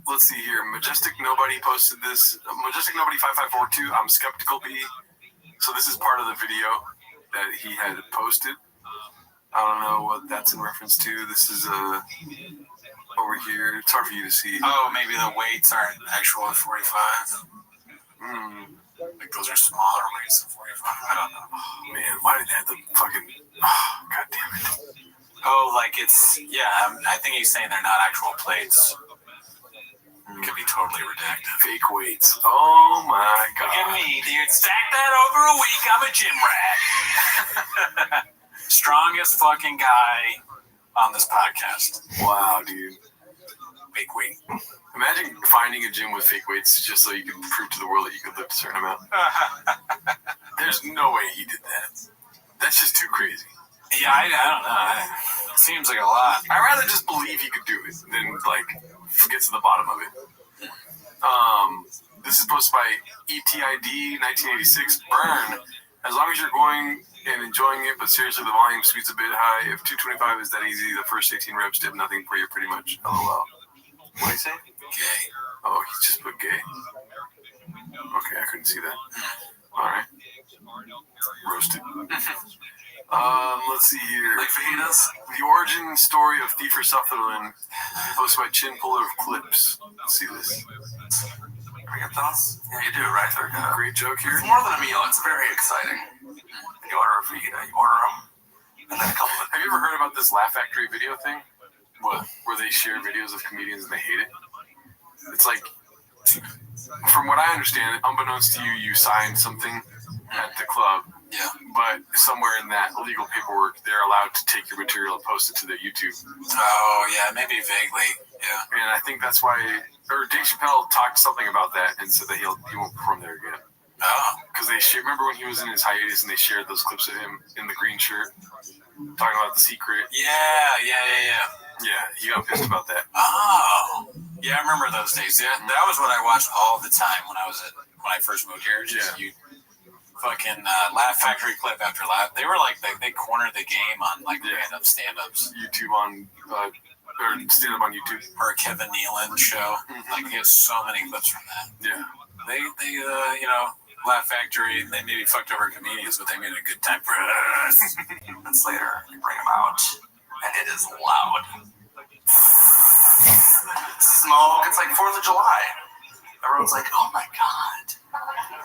Let's see here. Majestic Nobody posted this. Majestic Nobody 5542. I'm skeptical B. So this is part of the video that he had posted. I don't know what that's in reference to. This is over here. It's hard for you to see. Oh, maybe the weights aren't actual 45. Like those are smaller weights than 45. I don't know. Oh, man, why did they have the fucking... Oh, God damn it. Oh, like it's I think he's saying they're not actual plates. It could be totally redacted. Fake weights. Oh my god. Look at me, dude. Stack that over a week. I'm a gym rat. Strongest fucking guy on this podcast. Wow, dude. Fake weight. Imagine finding a gym with fake weights just so you can prove to the world that you could lift a certain amount. There's no way he did that. That's just too crazy. Yeah, I don't know. It seems like a lot. I'd rather just believe he could do it than, like, get to the bottom of it. This is posted by ETID 1986. Burn. As long as you're going and enjoying it, but seriously, the volume speed's a bit high. If 225 is that easy, the first 18 reps did nothing for you, pretty much. LOL. What did he say? Gay. Oh, he just put gay. Okay, I couldn't see that. All right. Roasted. Let's see here. Like fajitas? The origin story of Thiefer Sutherland, posted by Chin Puller of Clips. Let's see this. We get those? Yeah, you do, right? They're good. Great joke here. It's more than a meal. It's very exciting. You order a fajita, you order them, and then a couple of... Have you ever heard about this Laugh Factory video thing? What? Where they share videos of comedians and they hate it? It's like, from what I understand, unbeknownst to you, you signed something at the club. Yeah. But somewhere in that legal paperwork, they're allowed to take your material and post it to their YouTube. Oh, yeah, maybe vaguely. Yeah. And I think that's why, or Dave Chappelle talked something about that and said that he won't perform there again. Oh. Because remember when he was in his hiatus and they shared those clips of him in the green shirt talking about The Secret? Yeah. Yeah, he got pissed about that. Oh. Yeah, I remember those days. Yeah, that was what I watched all the time when I first moved here. Just fucking Laugh Factory clip after laugh. They were like, they cornered the game on like random stand-ups. YouTube on, or stand-up on YouTube. Or a Kevin Nealon show. Like, he has so many clips from that. Yeah. They Laugh Factory, they maybe fucked over comedians, but they made a good time for us. Minutes later, you bring them out, and it is loud. Smoke. It's like 4th of July. Everyone's like, oh my god.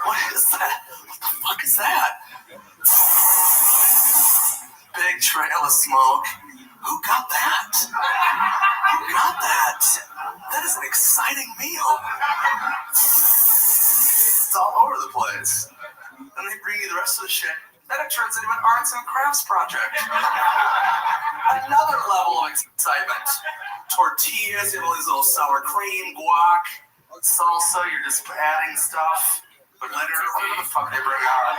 What is that? What the fuck is that? Big trail of smoke. Who got that? Who got that? That is an exciting meal. It's all over the place. Then they bring you the rest of the shit. Then it turns into an arts and crafts project. Another level of excitement. Tortillas, you have all these little sour cream, guac, salsa, you're just adding stuff. But later, whatever the fuck they bring out,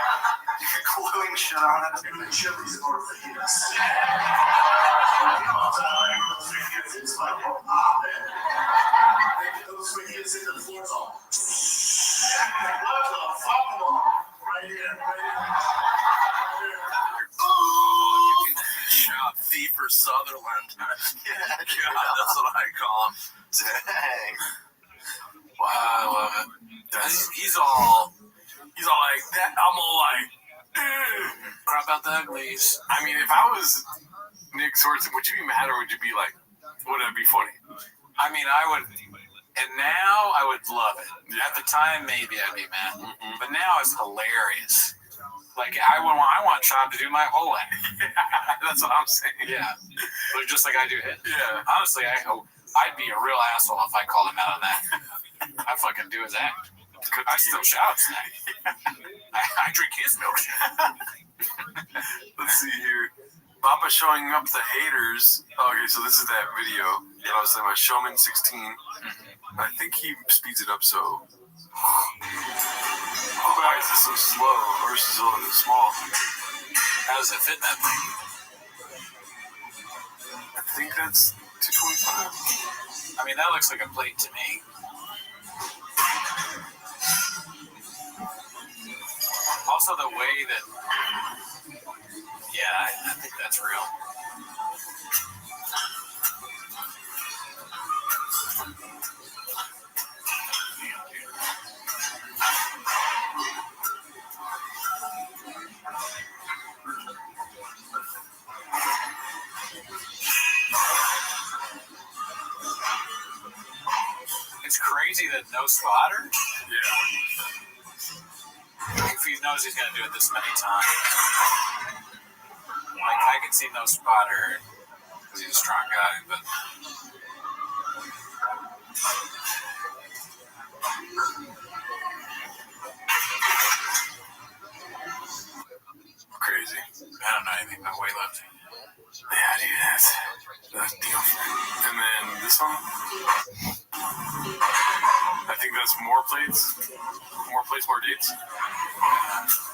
you're gluing shit on it. And the chilies or fajitas. It's like, those fajitas in the floor, all. What the fuck? Right here. Ooh! Shot Thiefer Sutherland. Yeah, God, that's what I call him. Dang. Wow, I love it. He's all like that. I'm all like, crap out the uglies. I mean, if I was Nick Swartzen, would you be mad or would you be like, would it be funny? I mean, I would, and now I would love it. At the time, maybe I'd be mad, but now it's hilarious. Like, I want Chop to do my whole act. That's what I'm saying. Yeah, but just like I do his. Yeah. Honestly, I'd be a real asshole if I called him out on that. I fucking do his act. I still shout snack. I drink his milkshake. Let's see here. Papa showing up the haters. Oh, okay, so this is that video that I was saying about Showman 16. I think he speeds it up so. Why is this so slow? Or is it so small? How does it fit that thing? I think that's 225. I mean, that looks like a plate to me. Also, the way that, I think that's real. It's crazy that no spotter. Yeah. If he knows he's going to do it this many times. Like, I could see no spotter Because he's a strong guy, but. Crazy. I don't know anything about weightlifting. Yeah, dude, that's deal. And then this one, I think that's more plates, more dates.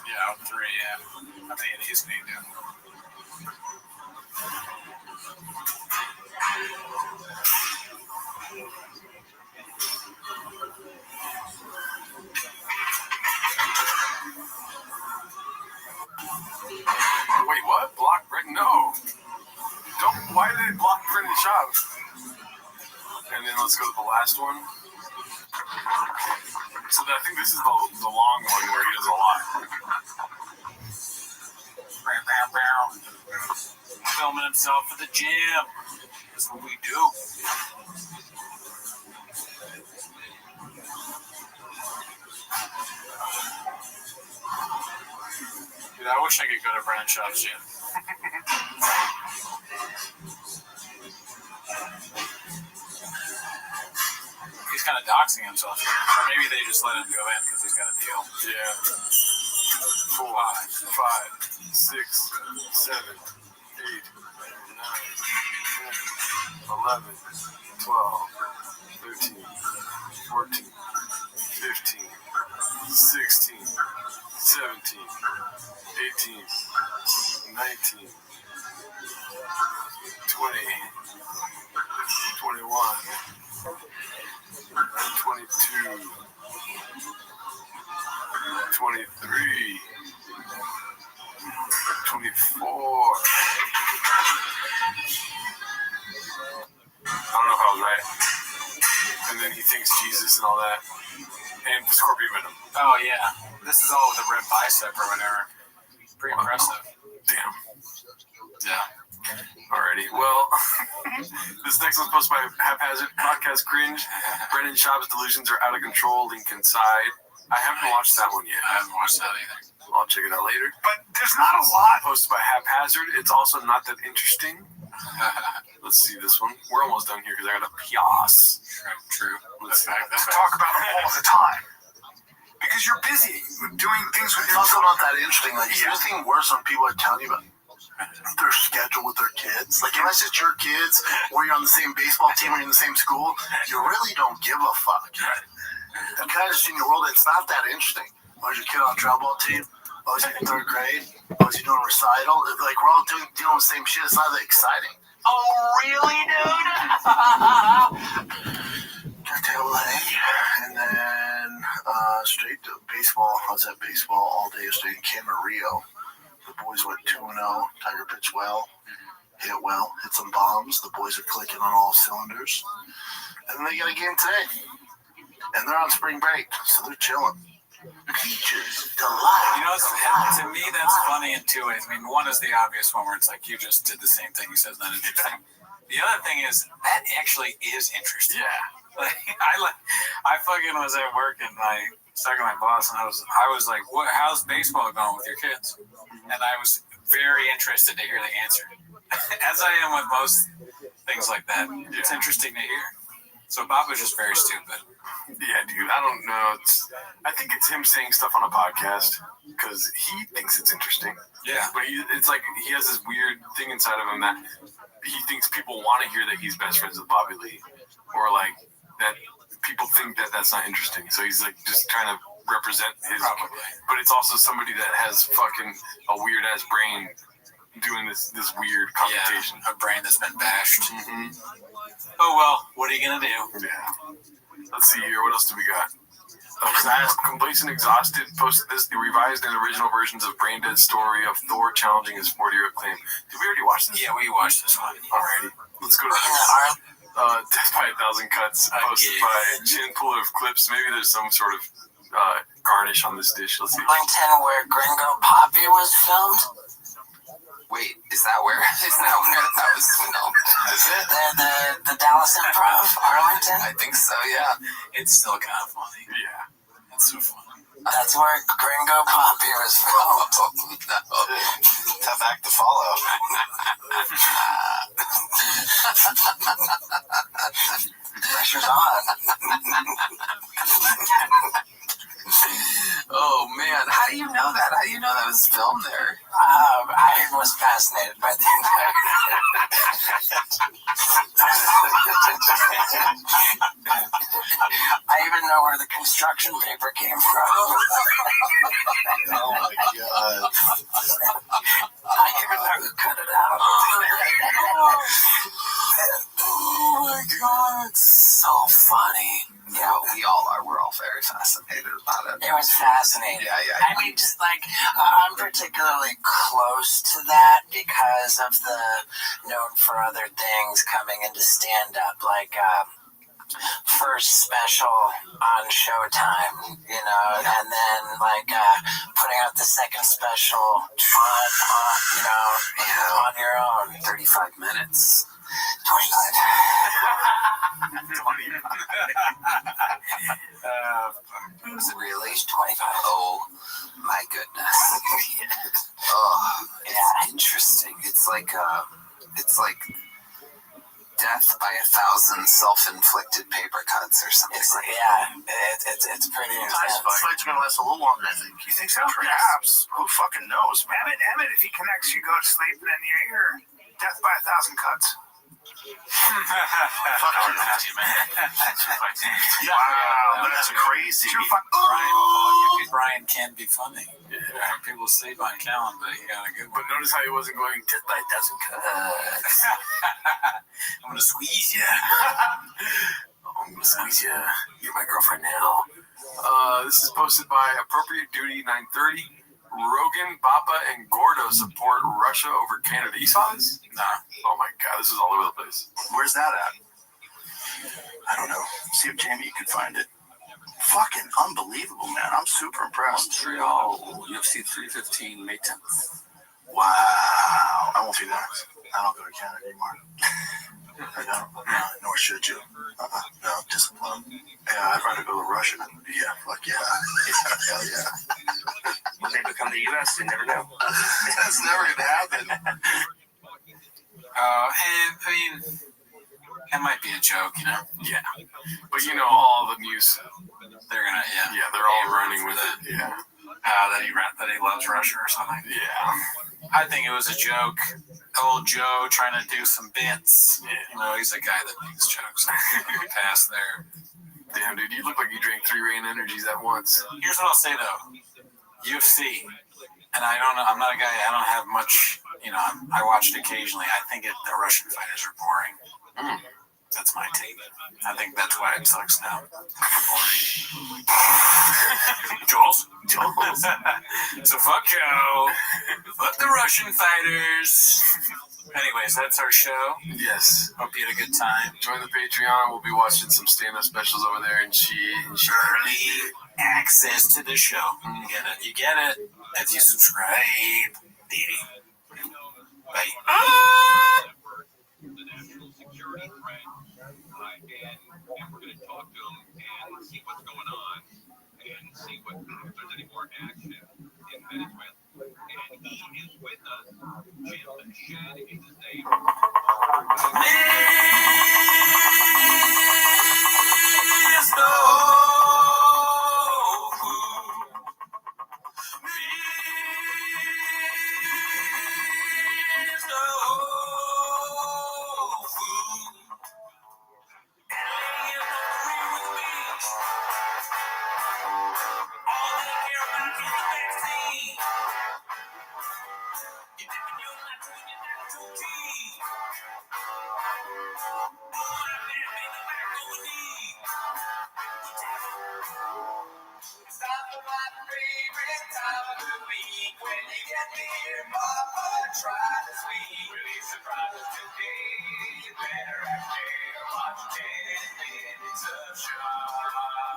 Yeah, 3, yeah. How many of these can you do? Wait, what? Block Brendan? No. Don't. Why did it block Brendan Schaub? And then let's go to the last one. So I think this is the long one where he does a lot. Filming himself at the gym. That's what we do. Dude, I wish I could go to Brendan Schaub's gym. He's kind of doxing himself. Or maybe they just let him go in because he's got a deal. Yeah. 4, 5, 6, 7, 8, 9, 10, 11, 12, 13, 14, 15, 16, 17, 18, 19, 20, 21, 22, 23, 24. I don't know if I was right. And then he thinks Jesus and all that. And Scorpion Venom. Oh, yeah. This is all with a ripped bicep or whatever. Pretty impressive. Damn. Yeah. Alrighty. Well, this next one's posted by Haphazard Podcast Cringe. Brendan Schaub's delusions are out of control. Link inside. I haven't watched that one yet. I haven't watched that either. I'll check it out later. But there's not a lot. Posted by Haphazard. It's also not that interesting. Let's see this one. We're almost done here because I got a pias. True. Let's talk about it all the time. Because you're busy doing things with It's your also not that interesting. Like, it's anything worse when people are telling you about their schedule with their kids. Like, unless it's your kids or you're on the same baseball team or you're in the same school, you really don't give a fuck. And kind of just in your world, it's not that interesting. Oh, is your kid on a travel ball team? Oh, is he in 3rd grade? Oh, is he doing a recital? Like, we're all dealing with the same shit. It's not that exciting. Oh, really, dude? Cocktail leg. And then straight to baseball. I was at baseball all day yesterday in Camarillo. The boys went 2-0. Tiger pitched well. Hit well. Hit some bombs. The boys are clicking on all cylinders. And then they got a game today. And they're on spring break, so they're chilling. Peaches, delight. You know, to me, that's funny in 2 ways. I mean, one is the obvious one where it's like you just did the same thing. You said it's not interesting. The other thing is that actually is interesting. Yeah. Like, I fucking was at work and I was talking to my boss and I was like, "What? How's baseball going with your kids?" And I was very interested to hear the answer, as I am with most things like that. It's interesting to hear. So Bob was just very stupid. Yeah, dude, I don't know. I think it's him saying stuff on a podcast because he thinks it's interesting. Yeah. But it's like he has this weird thing inside of him that he thinks people want to hear that he's best friends with Bobby Lee. Or like that people think that that's not interesting. So he's like just trying to represent his... Probably. But it's also somebody that has fucking a weird-ass brain doing this weird computation. Yeah, a brain that's been bashed. Mm-hmm. Oh, well, what are you going to do? Yeah. Let's see here. What else do we got? Obsessed, Complacent, Exhausted posted this. The revised and original versions of Brain Dead's story of Thor challenging his 40-year claim. Did we already watch this? Yeah, we watched this one. Alrighty. Let's go to the Death by 1,000 Cuts posted by Chin Puller of Clips. Maybe there's some sort of garnish on this dish. Let's see. Arlington, where Gringo Poppy was filmed? Wait, is that where that was filmed? Is it? The Dallas Improv, Arlington? I think so, yeah. It's still kind of funny. Yeah. It's so funny. That's where Gringo Poppy was filmed. No. Tough act to follow. Pressure's on. Oh man, how do you know that? How do you know that was filmed there? I was fascinated by the entire. I even know where the construction paper came from. Oh my god. I even know who cut it out. Oh my god, it's so funny. Yeah, we all are. We're all very fascinated about it. It was fascinating. Yeah. I mean, just like, I'm particularly close to that because of the known for other things coming into stand-up, like first special on Showtime, you know, and then like putting out the second special on you know, on your own. 35 minutes. 25. 25. Was it really? 25. Oh my goodness. Oh, it's interesting. It's like death by 1,000 self-inflicted paper cuts or something. It's pretty intense. This fight's gonna last a little longer, I think. You think so? Perhaps. Who fucking knows, man? Emmett, if he connects, you go to sleep, and then you're death by 1,000 cuts. Fuck you, man. Wow, that's crazy. Brian can be funny. Yeah. People sleep on Callan, but he got a good one. But notice how he wasn't going death by 1,000 cuts. I'm gonna squeeze you. I'm gonna squeeze you. You're my girlfriend now. This is posted by Appropriate Duty 930. Rogan, Bappa, and Gordo support Russia over Canada. You saw this? Nah. Oh my god, this is all over the place. Where's that at? I don't know. See if Jamie can find it. Fucking unbelievable, man. I'm super impressed. Montreal, UFC 315, May 10th. Wow. I won't do that. I don't go to Canada anymore. I don't. Nor should you. No, discipline. Yeah, I'd rather go to Russia. Yeah, fuck yeah. Hell yeah. When they become the U.S., you never know. That's never gonna happen. I mean, it might be a joke, you know. Yeah, but you know all the news. They're gonna, they're all running with it. Yeah, that he loves Russia or something. Yeah, I think it was a joke. Old Joe trying to do some bits. Yeah. You know, he's a guy that makes jokes. Pass there. Damn, dude, you look like you drank 3 Rain Energies at once. Here's what I'll say though. UFC, and I don't know. I'm not a guy. I don't have much. You know, I watched occasionally. I think the Russian fighters are boring. That's my take. I think that's why it sucks now. Jules. So fuck Joe. Fuck the Russian fighters. Anyways, that's our show. Yes. Hope you had a good time. Join the Patreon. We'll be watching some stand-up specials over there, and early access to the show. You get it. You get it as you subscribe. Bye. The national security threat, and we're going to talk to him and see what's going on and see if there's any more action in Venezuela. And he is with us. Jim Shed is his name.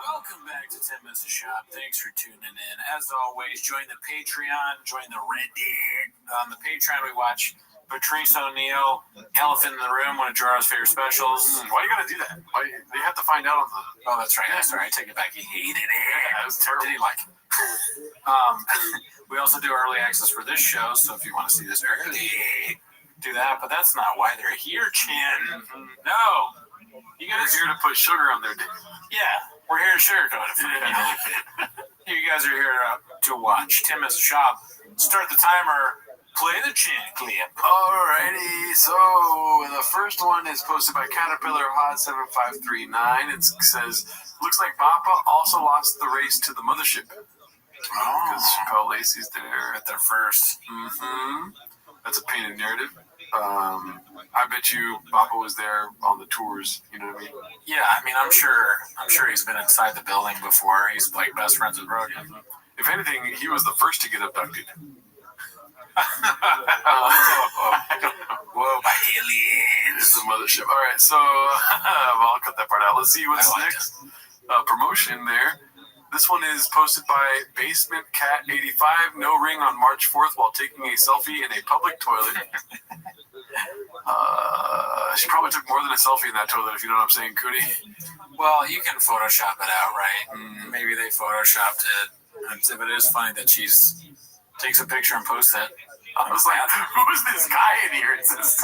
Welcome back to 10 Minutes of Shop. Thanks for tuning in. As always, join the Patreon, join the Reddit. On the Patreon, we watch Patrice O'Neal, Elephant in the Room, one of Gerard's favorite specials. Why you gotta do that? Why they have to find out on the... Oh, that's right. That's right. I take it back. He hated it. Yeah, that was terrible. Did he like it? We also do early access for this show, so if you want to see this early, do that, but that's not why they're here, Chin. No. You guys are here to put sugar on their dick. Yeah, we're here to sugarcoat it for you. You guys are here to watch Tim as a shop. Start the timer. Play the Chin clip. Alrighty, so the first one is posted by Caterpillar Hot 7539. It says, looks like Bappa also lost the race to the mothership. Because Chappelle Lacey's there at their first. That's a painted narrative. I bet you Bappa was there on the tours. You know what I mean? Yeah, I mean, I'm sure he's been inside the building before. He's like best friends with Rogan. If anything, he was the first to get abducted. Whoa, by aliens. This is a mothership. All right, so I'll cut that part out. Let's see what's next. Promotion there. This one is posted by Basement Cat 85. No ring on March 4th while taking a selfie in a public toilet. She probably took more than a selfie in that toilet, if you know what I'm saying, Cootie. Well, you can Photoshop it out, right? Maybe they Photoshopped it. But it is funny that she's takes a picture and posts it. I was like, who's this guy in here? It says,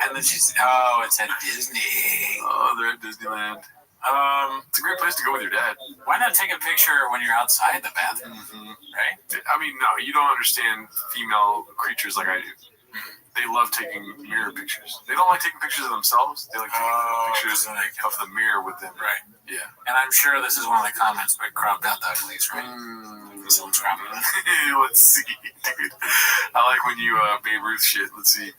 and then she's, it's at Disney. Oh, they're at Disneyland. It's a great place to go with your dad. Why not take a picture when you're outside the bathroom? Right? I mean, no, you don't understand female creatures like I do. They love taking mirror pictures. They don't like taking pictures of themselves. They like taking pictures of the mirror with them. Right. Yeah. And I'm sure this is one of the comments, but cropped out the uglies, right? Someone's cropping it. Let's see, dude. I like when you Babe Ruth shit. Let's see.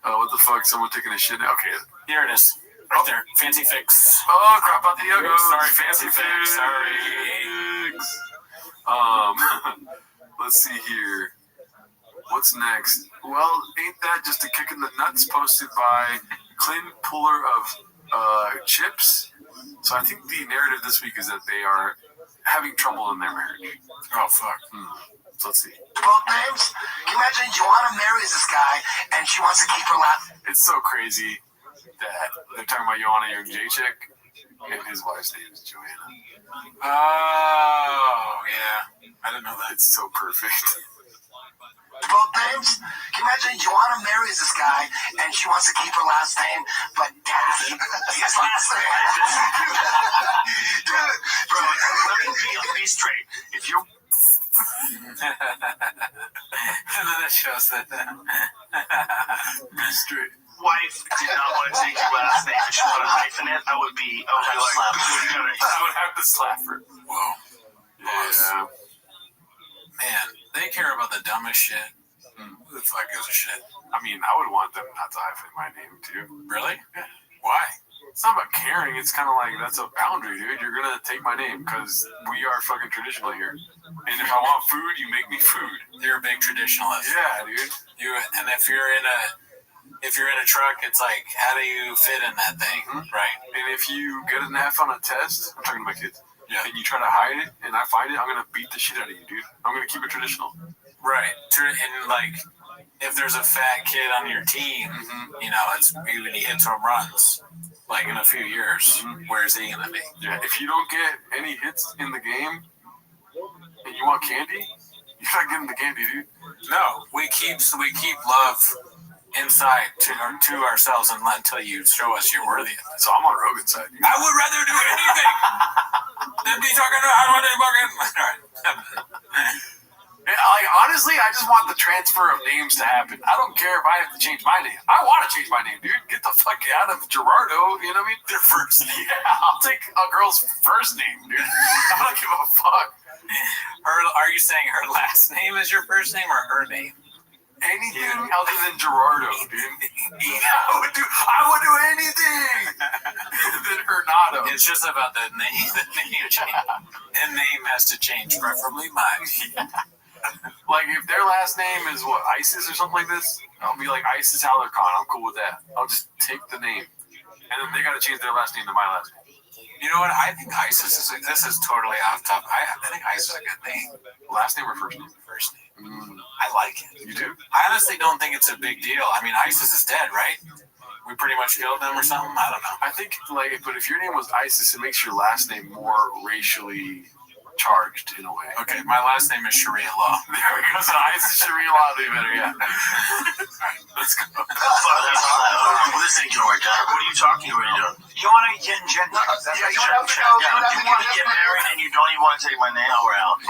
What the fuck? Someone taking a shit? Okay. Here it is. Right there. Fancy fix. Oh, crop out the ugly. Sorry, fancy fix. Sorry. Let's see here. What's next? Well, ain't that just a kick in the nuts posted by Clint Puller of Chips? So I think the narrative this week is that they are having trouble in their marriage. Oh, fuck. So let's see. Both names? Can you imagine Joanna marries this guy and she wants to keep her last? It's so crazy that they're talking about Joanna Jacek and his wife's name is Joanna. Oh, yeah. I didn't know that. It's so perfect. Both names? Can you imagine Joanna marries this guy and she wants to keep her last name, but Dash his last name? Dude, bro, let me straight. If you and then it shows that straight. Wife did not want to take your last name. If she wanted to hyphen it, I would have to slap her. Whoa. Yeah. Man, they care about the dumbest shit. Who the fuck gives a shit? I mean, I would want them not to hyphen my name, too. Really? Why? It's not about caring. It's kind of like, that's a boundary, dude. You're going to take my name because we are fucking traditional here. And if I want food, you make me food. You're a big traditionalist. Yeah, dude. And if you're in a truck, it's like, how do you fit in that thing, right? And if you get an F on a test, I'm talking to my kids, and you try to hide it, and I find it, I'm going to beat the shit out of you, dude. I'm going to keep it traditional. Right. And, like, if there's a fat kid on your team, you know, it's when he hits home runs, like in a few years, where's he going to be? Yeah, if you don't get any hits in the game, and you want candy, you're not getting the candy, dude. No, we keep love inside to ourselves until you show us you're worthy of it. So I'm on Rogan's side, dude. I would rather do anything than be talking to I want to Like, honestly, I just want the transfer of names to happen. I don't care if I have to change my name. I want to change my name, dude. Get the fuck out of Gerardo, you know what I mean? Their first name. Yeah, I'll take a girl's first name, dude. I don't give a fuck. Are you saying her last name is your first name or her name? Anything other than Gerardo, dude. I would do anything than Hernado. It's just about the name. The name has to change, preferably mine. Like, if their last name is, what, ISIS or something like this, I'll be like ISIS Alarcon. I'm cool with that. I'll just take the name. And then they got to change their last name to my last name. You know what? I think ISIS is, this is totally off topic. I think ISIS is a good name. Last name or first name? First name. I like it. You do? I honestly don't think it's a big deal. I mean, ISIS is dead, right? We pretty much killed them or something? I don't know. I think, like, but if your name was ISIS, it makes your last name more racially charged in a way. Okay, my last name is Sharia law. There we go. So I said Sharia law, be better, yeah. Let's go. This ain't gonna work out. What are you talking about? You want to get in jet? You want to get married and you don't even want to take my name? No, we're out.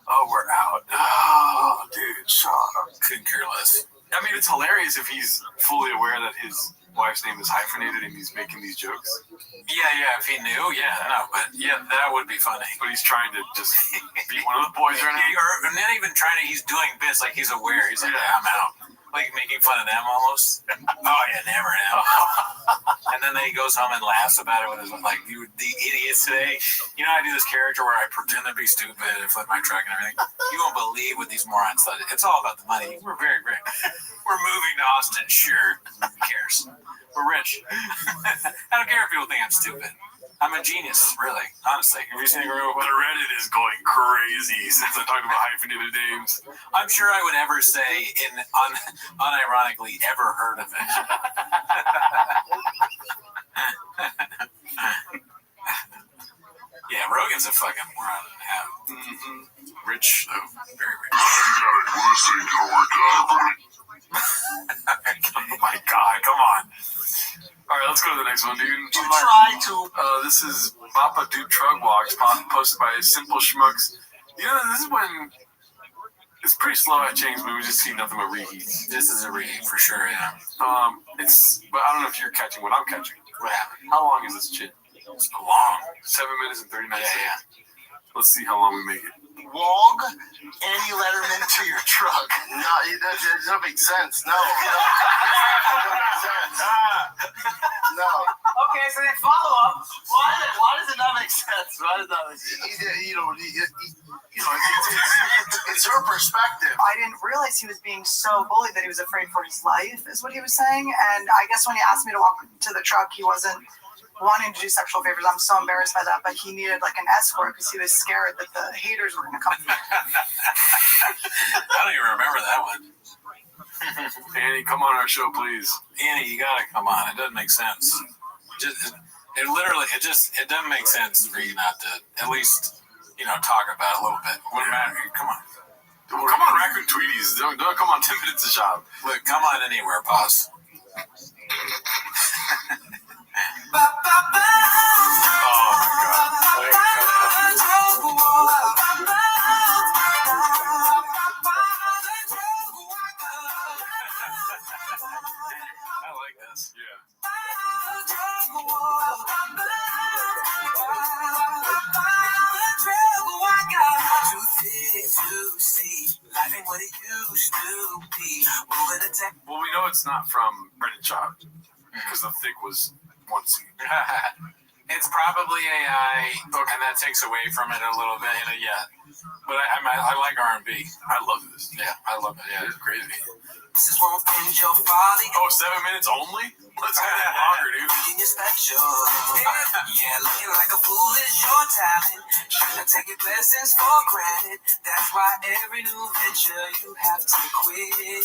Oh, we're out. Oh, dude, Sean. Couldn't care less. I mean, it's hilarious if he's fully aware that his wife's name is hyphenated and he's making these jokes. Yeah, if he knew, but that would be funny. But he's trying to just be one of the boys right now. Or not even trying to, he's doing bits like he's aware. He's like, I'm out. Like making fun of them almost. Oh, yeah, never now. And then he goes home and laughs about it with his, like, you the idiots today. You know, I do this character where I pretend to be stupid and flip my truck and everything. You won't believe what these morons thought. It's all about the money. We're very rich. We're moving to Austin, sure. Who cares? We're rich. I don't care if people think I'm stupid. I'm a genius, really, honestly. Have you seen a group? The Reddit is going crazy since I talked about hyphenated names. I'm sure I would ever say, unironically, ever heard of it. Yeah, Rogan's a fucking moron. Rich, though. Very rich. Oh my God, come on. All right, let's go to the next one, dude. This is Papa Dude Trug Walks, posted by Simple Schmucks. You know, this is when it's pretty slow at change, but we just see nothing but reheats. This is a reheat for sure, yeah. But I don't know if you're catching what I'm catching. What happened? How long is this shit? It's long. 7 minutes and 39 seconds. Yeah. Let's see how long we make it. Log Annie Letterman to your truck. No, that doesn't make sense. No. No. Okay, so then follow up. Why does it not make sense? Why does it not make sense? It's her perspective. I didn't realize he was being so bullied that he was afraid for his life, is what he was saying. And I guess when he asked me to walk to the truck, he wasn't wanting to do sexual favors. I'm so embarrassed by that, but he needed like an escort because he was scared that the haters were going to come. I don't even remember that one. Annie, come on our show, please. Annie, you gotta come on. It doesn't make sense. It doesn't make sense for you not to at least, talk about it a little bit. What matter? Come on. Well, come on, Raccoon Tweeties. Don't come on 10 minutes a shop. Look, come on anywhere, boss. Oh my I like this. Yeah. Well, we know it's not from Brendan Schaub because the thick was one scene. It's probably AI, and that takes away from it a little bit. But I like R&B. I love this. Yeah, I love it. Yeah, it's crazy. This is one thing your folly. Oh, 7 minutes only? Let's go that longer, dude. Thinking you're special. Yeah, looking like a fool is your talent. Shouldn't take your blessings for granted. That's why every new venture you have to quit.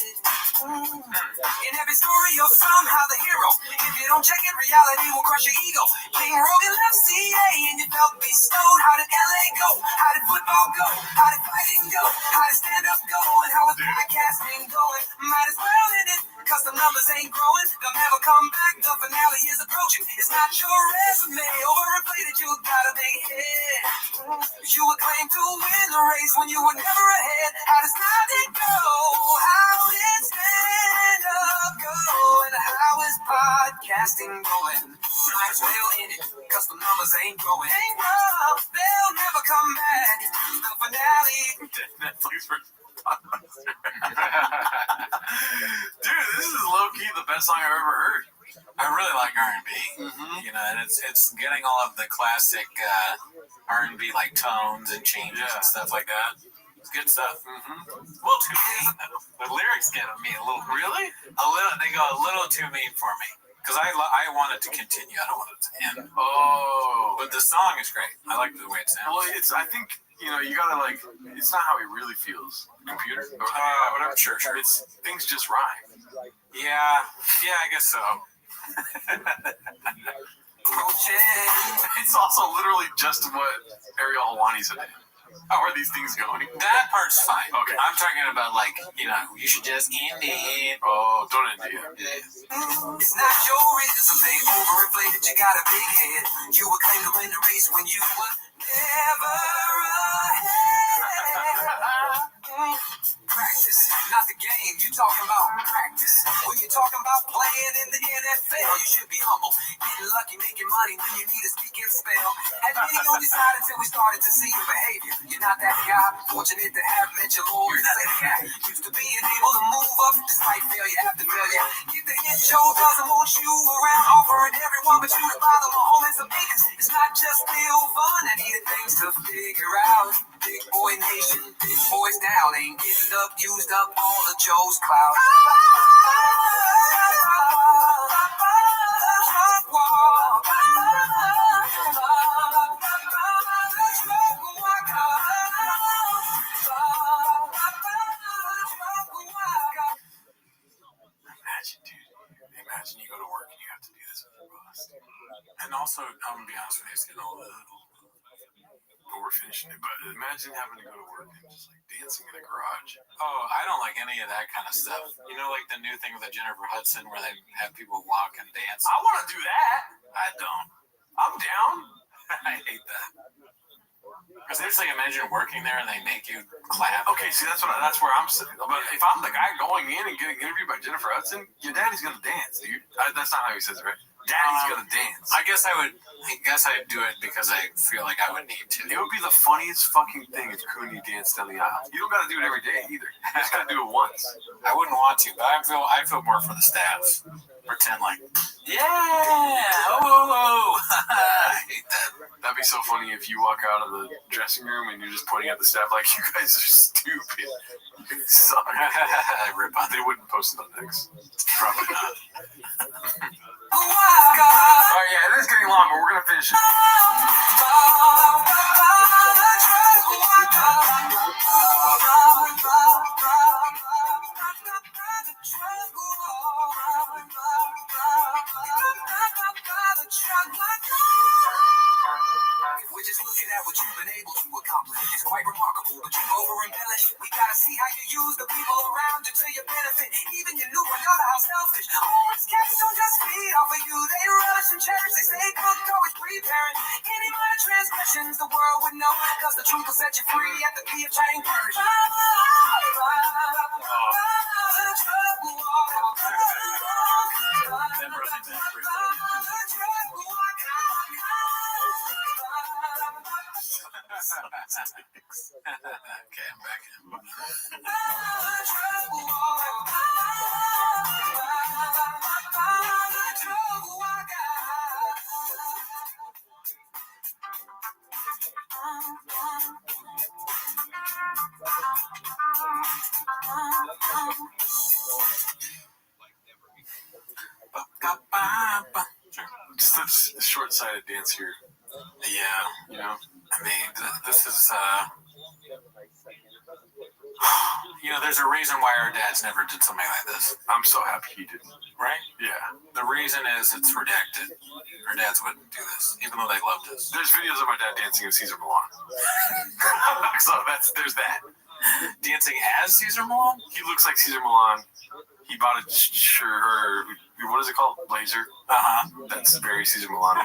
In every story you're somehow the hero. If you don't check it, reality will crush your ego. King Rogan left CA and you felt bestowed. How did LA go? How did football go? How did fighting go? How did stand-up go? And how is podcasting going? Might as well end it, cause the numbers ain't growing. They'll never come back, the finale is approaching. It's not your resume, overinflated, you got a big head. You were claimed to win the race when you were never ahead. How does nothing go? How did stand-up go? And how is podcasting going? Might as well end it, cause the numbers ain't growing. Ain't grow, they'll never come back. The finale. Netflix version. Dude, this is low-key the best song I've ever heard. I really like R&B, and it's getting all of the classic R&B like tones and changes and stuff like that. It's good stuff. Well, too mean though. The lyrics get me a little. Really? They go a little too mean for me because I want it to continue. I don't want it to end. Oh, but the song is great. I like the way it sounds. Well, I think. You gotta it's not how he really feels. Computer? Whatever. Sure. It's things just rhyme. Yeah, I guess so. It's also literally just what Ariel Hawani said. How are these things going? That part's fine. Okay. I'm talking about, like, you should just end it. Oh, don't end it. It's not your reason they overinflated. You got a big head. You were kind of in the race when you were never ahead. Practice, not the game. You talking about practice. When you talking about playing in the NFL, you should be humble. Getting lucky, making money when you need a speaking spell. Had meeting on your side until we started to see your behavior. You're not that guy. Fortunate to have met your Lord and Savior. Used to being able to move up despite failure after failure. Get the hint, Joe doesn't want you around, offering everyone but you to bother my home and some acres. It's not just still fun. I needed things to figure out. Big boy nation, big boys down, ain't getting up, used up all of Joe's clout. Imagine you go to work and you have to do this with your boss. And also, I'm going to be honest with you, it's getting a little. But we're finishing it. But imagine having to go to work and just like dancing in a garage. Oh, I don't like any of that kind of stuff. You know, like the new thing with Jennifer Hudson where they have people walk and dance? I want to do that. I don't. I'm down. I hate that. Because there's like, imagine working there and they make you clap. Okay, see, that's where I'm sitting. But if I'm the guy going in and getting interviewed by Jennifer Hudson, your daddy's gonna dance, dude. That's not how he says it, right? Daddy's gonna dance. I guess I'd do it because I feel like I would need to. It would be the funniest fucking thing if Cooney danced down the aisle. You don't gotta do it every day either. You just gotta do it once. I wouldn't want to, but I feel more for the staff. Pretend like, yeah, oh, I hate that. That'd be so funny if you walk out of the dressing room and you're just pointing at the staff like, you guys are stupid. You suck. Rip on. They wouldn't post it on X. Probably not. Oh yeah, it is getting long, but we're gonna finish it. If we're just looking at what you've been able to accomplish, it's quite remarkable, but you over-embellish. We gotta see how you use the people around you to your benefit. Even you knew another how selfish. Always cats don't just feed off of you. They rush and cherish, they stay cooked, always preparing. Any minor transgressions the world would know, cause the truth will set you free at the key of change. Okay, I'm back in. Just a short-sighted dance here. Yeah, you know. I mean, this is there's a reason why our dads never did something like this. I'm so happy he didn't. Right? Yeah. The reason is it's redacted. Our dads wouldn't do this, even though they loved us. There's videos of my dad dancing in Caesar Milan. So there's that. Dancing as Caesar Milan? He looks like Caesar Milan. He bought a shirt, or what is it called? Blazer. That's very Caesar Milan.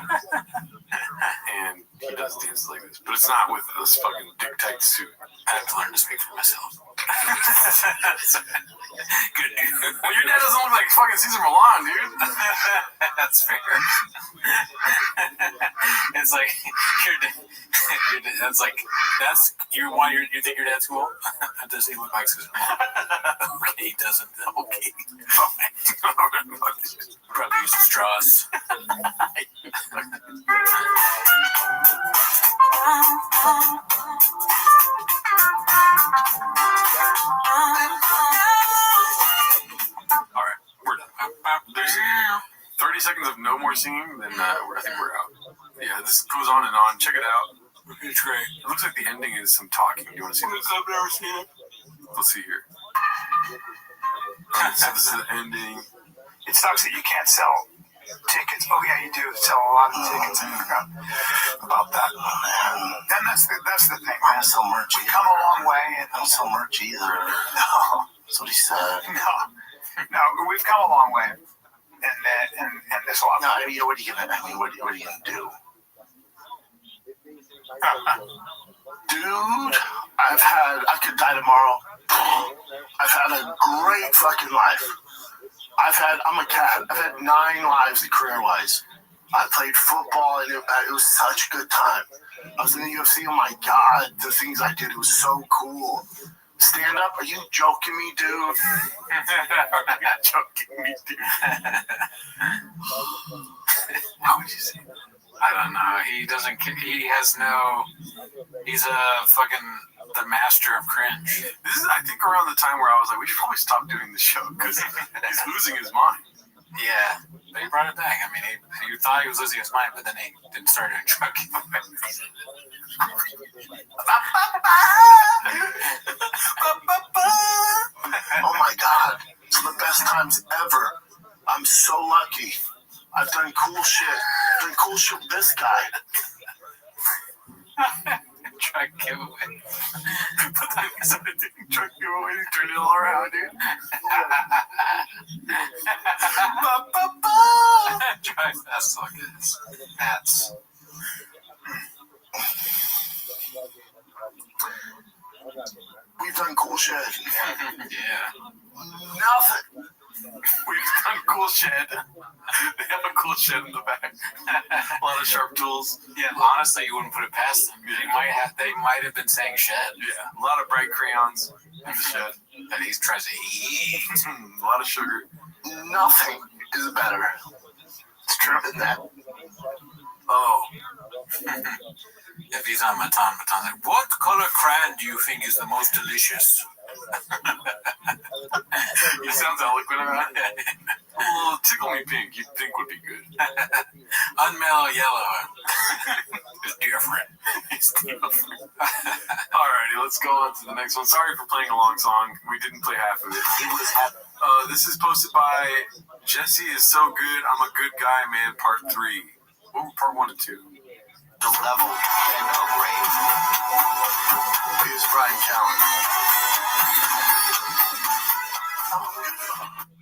And he does dances like this, but it's not with this fucking dick tight suit. I have to learn to speak for myself. Good dude. Well, your dad doesn't look like fucking Caesar Milan, dude. That's fair. It's like that's like you think your dad's cool? Does he look like Caesar Milan? Okay, he doesn't. Okay, fine. Probably uses straws. All right, we're done. There's 30 seconds of no more singing, then I think we're out. Yeah, this goes on and on. Check it out. It's great. It looks like the ending is some talking. Do you want to see this? I've never seen it. Let's see here. So this is the ending. It sucks that you can't sell tickets. Oh yeah, you do sell a lot of tickets. I forgot about that. And that's the thing. I don't sell merch. We come a long way. And I don't sell merch either. no, That's what he said. no, we've come a long way. And there's a lot. No, I mean, what are you gonna do? Dude, I could die tomorrow. I've had a great fucking life. I'm a cat. I've had 9 lives career-wise. I played football, and it was such a good time. I was in the UFC. Oh my God, the things I did, it was so cool. Stand up? Are you joking me, dude? I'm not joking me, dude. How would you say that? I don't know. He doesn't. He's a fucking the master of cringe. This is, I think, around the time where I was like, we should probably stop doing this show because he's losing his mind. Yeah, but he brought it back. I mean, you thought he was losing his mind, but then he didn't start a truck. Oh my God, it's the best times ever. I'm so lucky. I've done cool shit. I've done cool shit with this guy. Truck giveaway. But then he started doing truck giveaway. He turned it all around, dude. That's like this. That's. We've done cool shit. Yeah. Nothing. We've done cool shit. They have a cool shit in the back. A lot of sharp tools. Yeah, honestly, you wouldn't put it past them. They might have been saying shed. Yeah, a lot of bright crayons in the shed that he tries to eat. A lot of sugar. Nothing is better. It's true than that. Oh. If he's on Matan's like, what color crayon do you think is the most delicious? He sounds eloquent about it. Well, tickle me pink, you'd think would be good. Unmellow yellow. It's different. It's different. Alrighty, let's go on to the next one. Sorry for playing a long song. We didn't play half of it. This is posted by Jesse is so good. I'm a good guy, man. Part 3. What were part 1 and 2? The level of rage. Here's Brian Callen.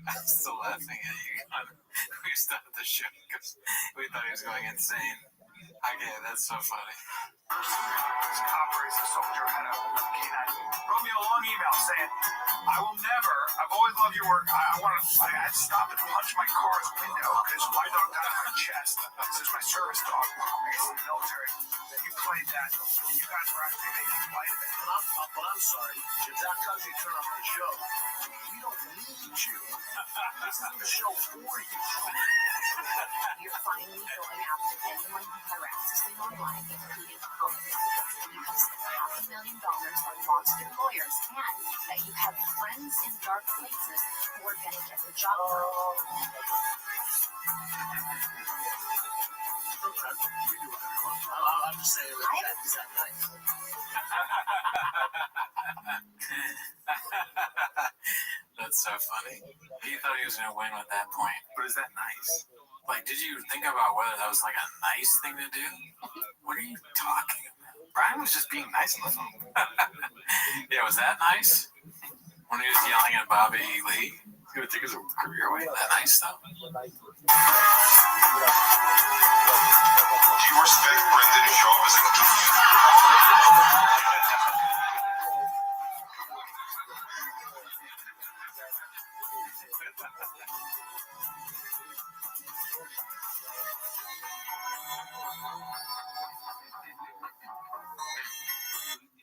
I'm still laughing at you. We stopped the show because we thought he was going insane. Okay, that's so funny. This cop racing soldier had a canine. Wrote me a long email saying, I've always loved your work. I had to stop and punch my car's window because my dog died on my chest. This is my service dog. I guess in the military. You played that, and you guys were actually making light of it. But I'm sorry. If that cause you turn off the show, we don't need you. This is the show for you. You're finally going after anyone who harasses you online, including homies. You have $500,000 on monster lawyers, and that you have friends in dark places who are going to get the job done. I'm just saying that is that nice. That's so funny. He thought he was going to win at that point. But is that nice? Like, did you think about whether that was like a nice thing to do? What are you talking about? Brian was just being nice on the phone. Yeah, was that nice? When he was yelling at Bobby Lee? He's going to take his career away. That nice, though. Do you respect Brendan Shaw as a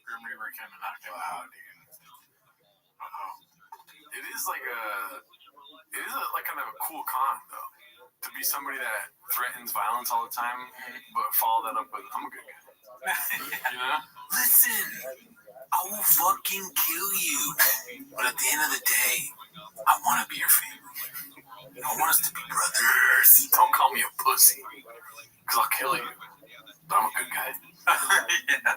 Grim Reaper kind of knocked him out, dude. It is like kind of a cool con, though. To be somebody that threatens violence all the time, but follow that up with, I'm a good guy. You know? Listen, I will fucking kill you. But at the end of the day, I want to be your family. I want us to be brothers. Don't call me a pussy, because I'll kill you. But I'm a good guy. Yeah.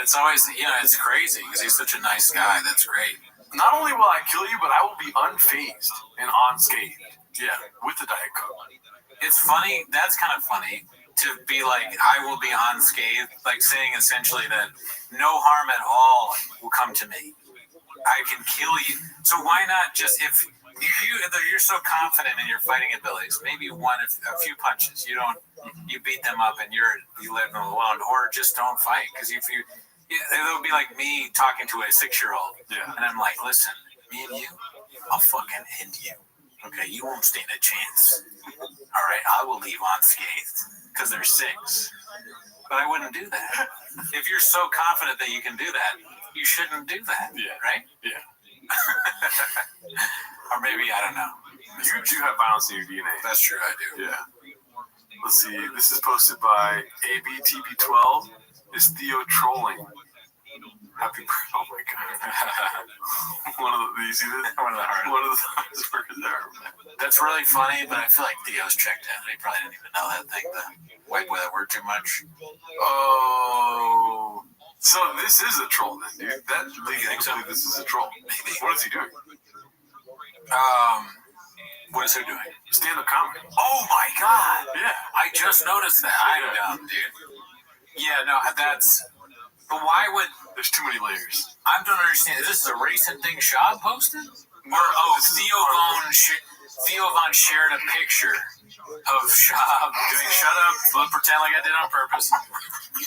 It's always, it's crazy because he's such a nice guy. That's great. Not only will I kill you, but I will be unfazed and unscathed. Yeah, with the Diet Coke. it's funny. That's kind of funny to be like, I will be unscathed, like saying essentially that no harm at all will come to me. I can kill you. So why not just if you're so confident in your fighting abilities, maybe a few punches. You beat them up and you let them alone, or just don't fight. Because it'll be like me talking to a 6-year-old, and I'm like, listen, me and you, I'll fucking end you. Okay, you won't stand a chance. All right, I will leave unscathed because they're 6. But I wouldn't do that. If you're so confident that you can do that, you shouldn't do that. Yeah. Right? Yeah. Or maybe, I don't know. You do have violence in your DNA. That's true, I do. Yeah. Let's see. This is posted by ABTB12. Is Theo trolling? Happy birthday. Oh my god. Do you see this? One of the hardest workers ever. That's really funny, but I feel like Theo's checked out. He probably didn't even know that thing. The white boy that worked too much. Oh. So this is a troll then, dude. That leads me to believe this is a troll. Maybe. What is he doing? What is he doing? Stand-up comedy. Oh my god. Yeah. I just noticed that. I'm dumb, dude. Yeah, no, that's... But why would... There's too many layers. I don't understand. This is a recent thing Shab posted? Theo Von shared a picture of Shab doing shut up, but pretend like I did on purpose.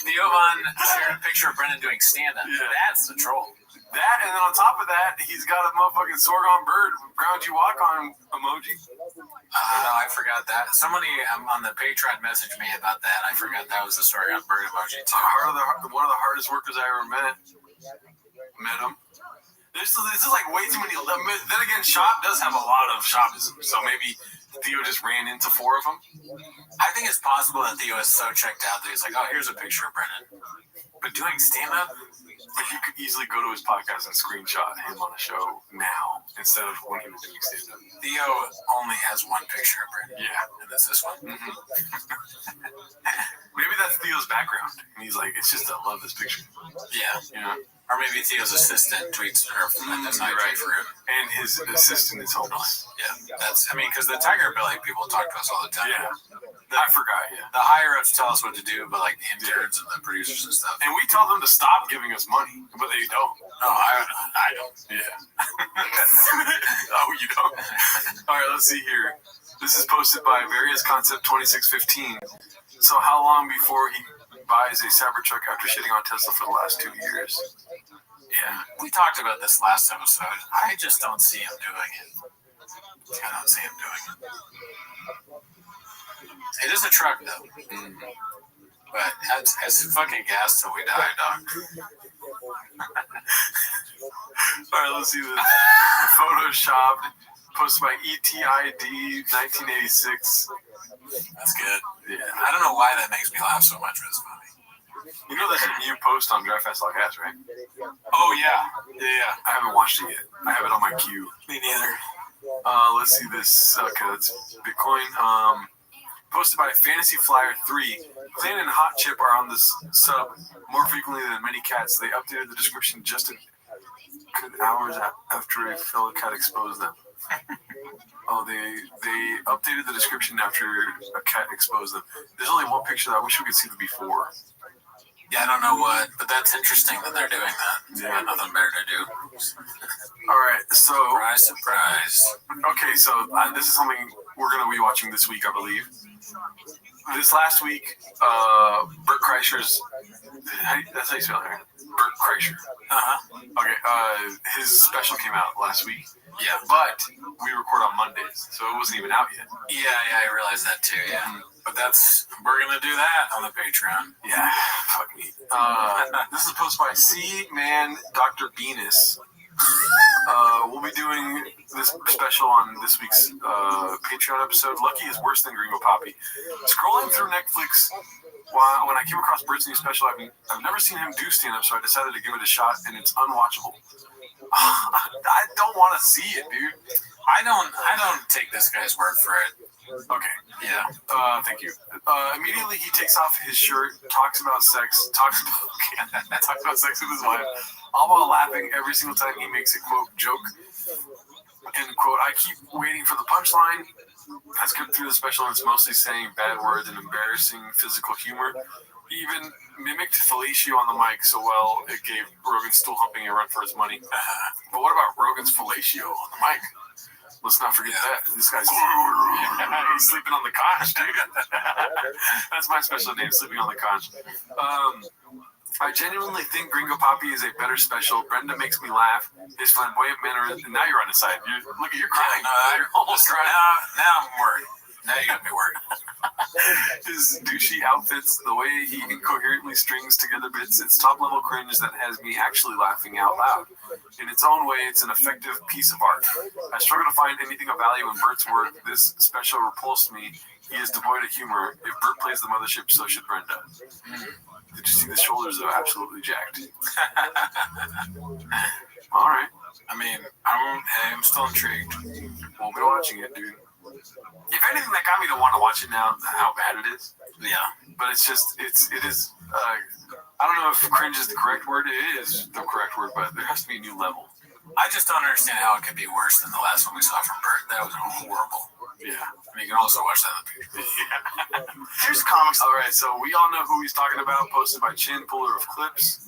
Theo Von shared a picture of Brendan doing stand-up. Yeah. That's the troll. That, and then on top of that, he's got a motherfucking Sorghum bird ground you walk on emoji. No, I forgot that. Somebody on the Patreon messaged me about that. I forgot that was the Sorghum bird emoji too. One of the hardest workers I ever met. Met him. This is like way too many. Then again, Shop does have a lot of shopism, so maybe Theo just ran into 4 of them. I think it's possible that Theo is so checked out that he's like, oh, here's a picture of Brennan. But doing stand-up? But you could easily go to his podcast and screenshot him on a show now instead of when he was doing stand-up. Theo only has one picture of Brennan. Yeah. And that's this one. Mm-hmm. Maybe that's Theo's background. And he's like, it's just, I love this picture. Yeah. You know? Or maybe Theo's assistant tweets her that's not right for him. And his assistant is homeless. Yeah, because the Tiger Belly people talk to us all the time. Yeah. I forgot, yeah. The higher-ups tell us what to do, but like the interns and the producers and stuff. And we tell them to stop giving us money, but they don't. No, I don't. Yeah. Oh, you don't? All right, let's see here. This is posted by Various Concept 2615. So how long before he buys a Cybertruck after shitting on Tesla for the last 2 years? Yeah, we talked about this last episode. I just don't see him doing it. I don't see him doing it. It is a truck, though. Mm. But it's fucking gas till we die, dog. All right, let's see this. Photoshop posted by ETID 1986. That's good. Yeah. I don't know why that makes me laugh so much, but it's funny. You know there's a new post on Drive Fast Like Ass, right? Oh, yeah. Yeah. I haven't watched it yet. I have it on my queue. Me neither. Let's see this. Okay, that's Bitcoin. Posted by Fantasy Flyer 3. Clan and Hot Chip are on this sub more frequently than many cats. They updated the description just hours after a fellow cat exposed them. Oh, they updated the description after a cat exposed them. There's only one picture that I wish we could see the before. Yeah, I don't know what, but that's interesting that they're doing that. They got nothing better to do. All right, so... Surprise, surprise. Okay, so this is something we're going to be watching this week, I believe. This last week, Bert Kreischer's... That's how you spell it, right? Bert Kreischer. Uh-huh. Okay, his special came out last week. Yeah. But we record on Mondays, so it wasn't even out yet. Yeah, I realized that too, yeah. But we're going to do that on the Patreon. Yeah, fuck me. This is posted by C-Man Dr. Venus. We'll be doing this special on this week's Patreon episode. Lucky is worse than Gringo Poppy. Scrolling through Netflix, when I came across Bert's new special, I've never seen him do stand-up, so I decided to give it a shot, and it's unwatchable. I don't want to see it, dude. I don't take this guy's word for it. Okay. Yeah. Thank you. Immediately he takes off his shirt, talks about sex with his wife, all while laughing every single time he makes a quote joke. End quote. I keep waiting for the punchline. I skipped through the special and it's mostly saying bad words and embarrassing physical humor. He even mimicked fellatio on the mic so well it gave Rogan's stool humping a run for his money. But what about Rogan's fellatio on the mic? Let's not forget that. This guy's he's sleeping on the conch, dude. That's my special name, sleeping on the conch. I genuinely think Gringo Papi is a better special. Brenda makes me laugh. His flamboyant manner, and now you're on his side. Look at you're crying. You're almost crying. Now I'm worried. Now you got me worried. His douchey outfits, the way he incoherently strings together bits, it's top-level cringe that has me actually laughing out loud. In its own way, it's an effective piece of art. I struggle to find anything of value in Bert's work. This special repulsed me. He is devoid of humor. If Bert plays the mothership, so should Brenda. Did you see the shoulders, though? Absolutely jacked. All right. I mean, I'm still intrigued. We'll be watching it, dude. If anything, that got me to want to watch it now, how bad it is. Yeah. But it is, I don't know if cringe is the correct word. It is the correct word, but there has to be a new level. I just don't understand how it could be worse than the last one we saw from Bert. That was horrible. Yeah. I mean, you can also watch that on the picture. Yeah. Here's comics. All right, so we all know who he's talking about, posted by Chin, puller of clips.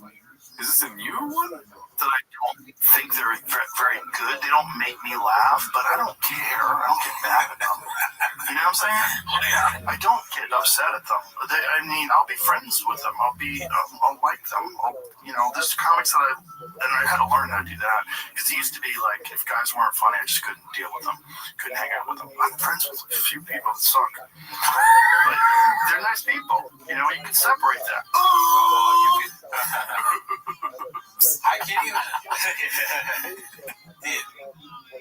Is this a new one? That I don't think they're very good. They don't make me laugh, but I don't care. I don't get mad at them. You know what I'm saying? Yeah. I don't get upset at them. I'll be friends with them. I'll like them. There's comics that I had to learn how to do that because it used to be like if guys weren't funny, I just couldn't deal with them, couldn't hang out with them. I'm friends with a few people that suck, but they're nice people. You can separate that. I can't even. Dude,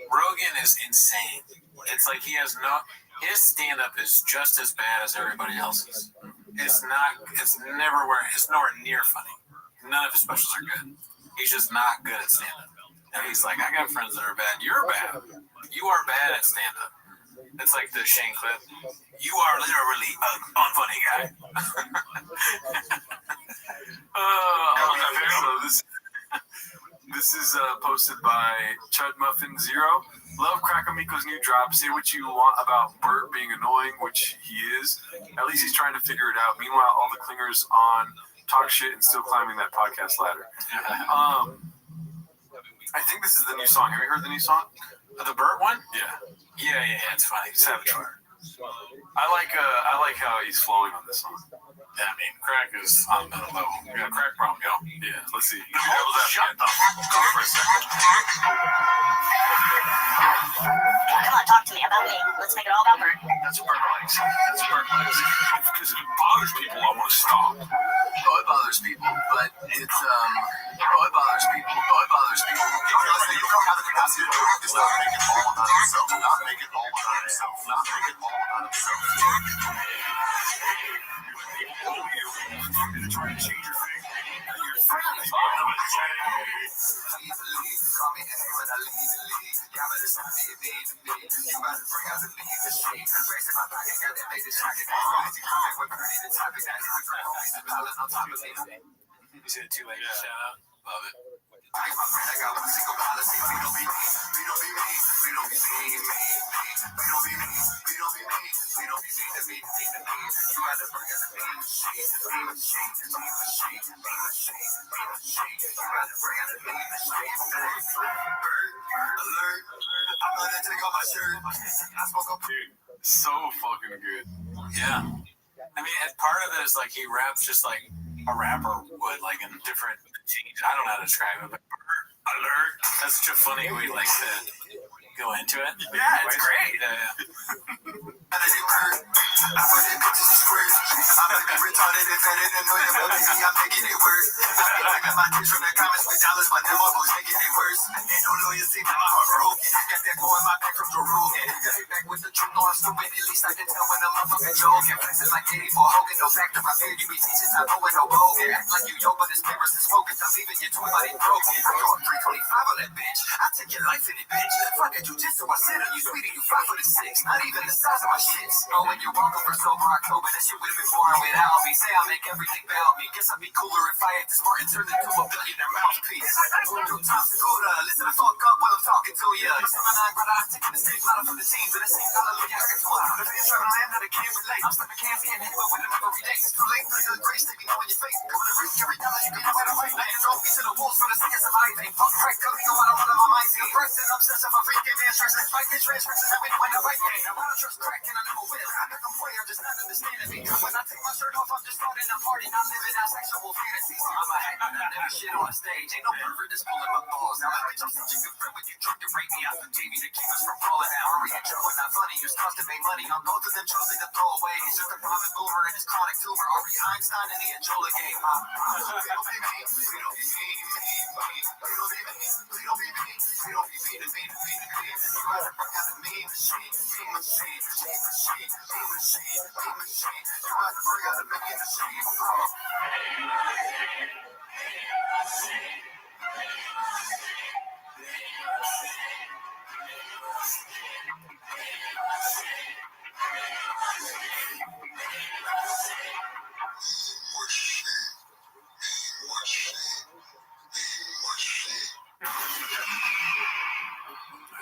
Rogan is insane. It's like his stand-up is just as bad as everybody else's. It's nowhere near funny. None of his specials are good. He's just not good at stand-up. And he's like, I got friends that are bad. You're bad. You are bad at stand-up. It's like the Shane clip. You are literally an unfunny guy. This is posted by Chud Muffin Zero. Love Crackamico's new drop. Say what you want about Bert being annoying, which he is. At least he's trying to figure it out. Meanwhile, all the clingers on talk shit and still climbing that podcast ladder. I think this is the new song. Have you heard the new song? The Bert one? Yeah, it's funny. Savage Fire. I like how he's flowing on this song. Yeah, I mean, crack is on the level. You got a crack problem, yo. Yeah, let's see. Shut the fuck up for a second. Come on, talk to me about me. Let's make it all about Bert. That's Bert likes. Because if it bothers people, I want to stop. Oh, it bothers people, but it's, it bothers people. Because they don't have the capacity to do it. It's not make it all about himself. Not make it all about himself. You're trying to change your thing. Your friends. You see the two-legged shout out? Love it. Dude, so fucking good. Yeah. I mean, and part of it is like he raps just like a rapper would, like in different change. I don't know how to describe it, but alert. That's such a funny way like to go into it. Yeah, it's great. I'm fucking joking. Flexing like 84 Hogan. No back to my bed. You be teaching. I'm going no bogan. Act like you yo, but this paper's is focused. I'm leaving your toy body broken. I go 325 on that bitch. I take your life in it, bitch. Fuck it, jujitsu. I sit on you, sweetie. You 5'6". Not even the size of my shits. Oh, when you're welcome for sober October. That shit would've been boring without me. Say I'll make everything about me. Guess I'd be cooler if I had this Martin turned into a billionaire mouthpiece. Two times Dakota. Listen the fuck up while I'm talking to ya. You say my nine brother, I'm taking the stage ladder from the teams. And the same hallelujah. I can do it. The fans trying to land that I can't relate. I'm stuck in can't get hit with them every day. It's too late. Good grace, they be knowing your face. Coming to risk every dollar you get away to fight. Laying trophies to the walls for the sickest of my thing. Fuck crack, tell me no matter what on my mind. Depressed and obsessive, I'm freaking man. Stress and fight, this transgressions. I win the right game. I'm not trust crack and I never will. I think I'm player, just not understanding me. When I take my shirt off, I'm just starting a party. Not living out sexual fantasies. I'm a hack, not every shit on stage. Ain't no pervert that's pulling my balls out. Bitch, I'm such a good friend when you drunk and rape me out the TV to keep us from falling out. Hurry and Joe and not funny. You're supposed to make money on both of them, choosing to throw away. Just a private boomer and his chronic tumor. Ari Einstein and the Anjola game.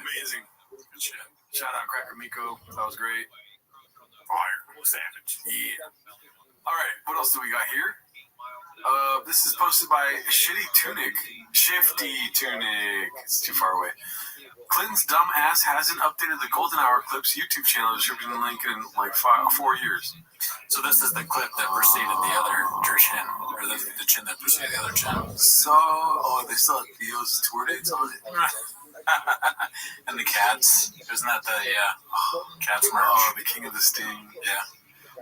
Amazing. Good shit. Shout out Cracker Miko. That was great. Fire. Savage. Yeah. All right. What else do we got here? This is posted by Shitty Tunic. Shifty Tunic. It's too far away. Clinton's dumb ass hasn't updated the Golden Hour Clips YouTube channel distributing the link in like 4 years. So this is the clip that preceded the other chin, or the chin that preceded the other chin. So, they still have Theo's tour dates on it. And the cats. Isn't that the cats merch? Oh, the King of the Sting. Yeah.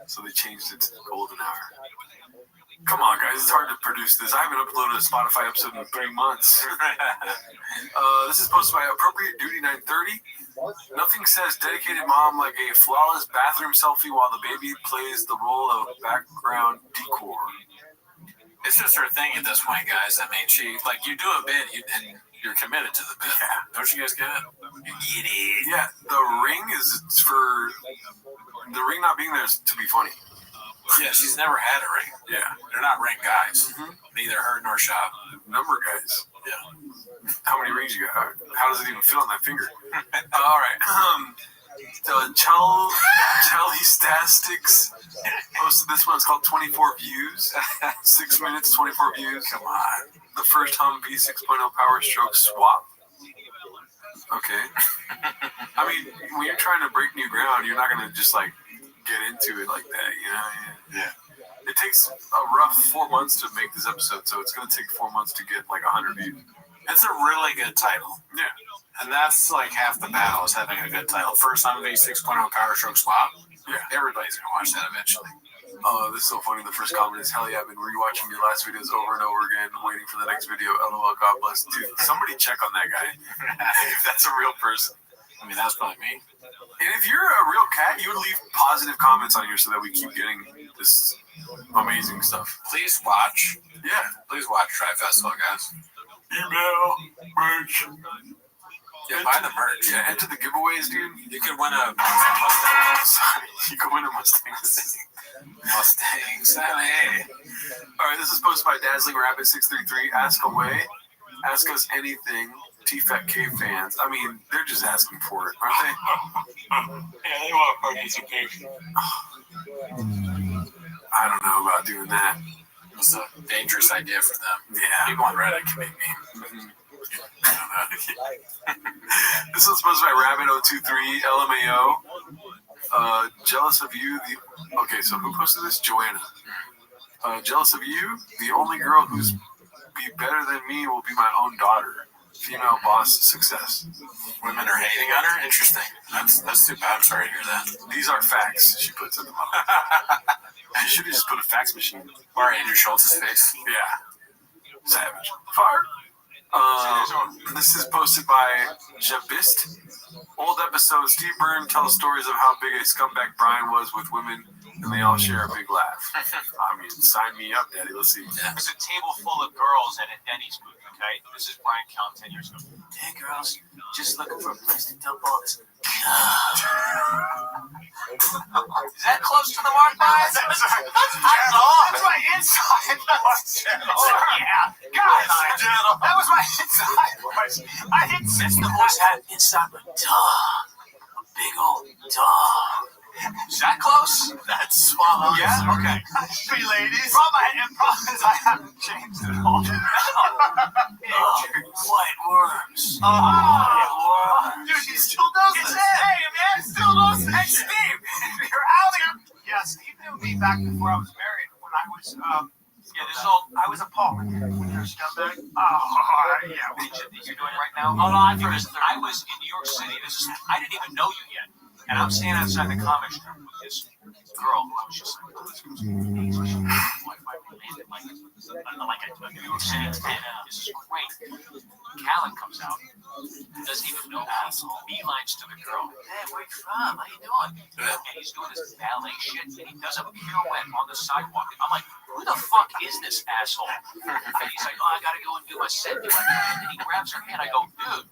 So they changed it to the Golden Hour. Come on, guys. It's hard to produce this. I haven't uploaded a Spotify episode in 3 months. This is posted by Appropriate Duty 930. Nothing says dedicated mom like a flawless bathroom selfie while the baby plays the role of background decor. It's just her thing at this point, guys. I mean, you do a bit and you're committed to the bit. Yeah. Don't you guys get it? You get it. Yeah, the ring is for... The ring not being there is to be funny. Yeah, she's never had a ring. Yeah. They're not ring guys. Mm-hmm. Neither her nor Shop. Number guys. Yeah. How many rings you got? How does it even fit on that finger? All right. The Chelly Statistics posted this one. It's called 24 Views. 6 minutes, 24 views. Come on. The first Humvee 6.0 Power Stroke swap. Okay. I mean, when you're trying to break new ground, you're not going to just get into it like that, you know? Yeah. It takes a rough 4 months to make this episode, so it's going to take 4 months to get 100 views. It's a really good title. Yeah. And that's half the battle is having a good title. First Humvee 6.0 Power Stroke swap. Yeah. Everybody's going to watch that eventually. Oh, this is so funny. The first comment is, hell yeah, I've been rewatching your last videos over and over again, waiting for the next video. LOL, God bless. Dude, somebody check on that guy. If that's a real person. I mean, that's probably me. And if you're a real cat, you would leave positive comments on here so that we keep getting this amazing stuff. Please watch. Yeah. Please watch Try Festival, guys. Email, merch. Yeah, buy the merch. Yeah, enter the giveaways, dude. You could win a Mustang. You could win a Mustang. Mustang. Sally. All right, this is posted by Dazzling Rabbit 633. Ask away. Ask us anything. T-Fat K fans. I mean, they're just asking for it, aren't they? Yeah, they want participation. I don't know about doing that. It's a dangerous idea for them. Yeah. People on Reddit can make me. Mm-hmm. I don't know. This one's posted by Rabbit023 LMAO. Jealous of you. Okay, so who posted this? Joanna. Jealous of you. The only girl who's be better than me will be my own daughter. Female boss success. Women are hating on her? Interesting. That's too bad. I'm sorry to hear that. These are facts, she puts in the mouth. You should have just put a fax machine. Or Andrew Schultz's face. Yeah. Savage. Fire. This is posted by Jabist. Old episode, Steve Byrne tells stories of how big a scumbag Brian was with women, and they all share a big laugh. I mean, sign me up, Daddy. Let's see. There's a table full of girls at a Denny's booth, okay? This is Brian Callen 10 years ago. Hey, girls, just looking for a place to dump all this. Is that close to the mark, Brian? That's my inside. Yeah, guys, that was my inside voice. I didn't sense the voice had inside my dog. A big old dog. Is that close? That's spot on. Yeah? Okay. Hey, ladies. Problem is I haven't changed at all. White worms. Dude, he still does this. Hey, man, he still does this. Hey, Steve, you're out here. Yeah, Steve knew me back before I was married. When I was, I was appalled. When you're a scumbag. Yeah. What you're doing right now? Oh, no, I was in New York City. I didn't even know you yet. And I'm standing outside the comic strip with this girl who I was just like, this is great. Callen comes out, doesn't even know asshole. Beelines to the girl. Hey, where you from? How you doing? And he's doing this ballet shit, and he does a pirouette on the sidewalk. And I'm like, who the fuck is this asshole? And he's like, oh, I gotta go and do my set. And he grabs her hand. I go, dude.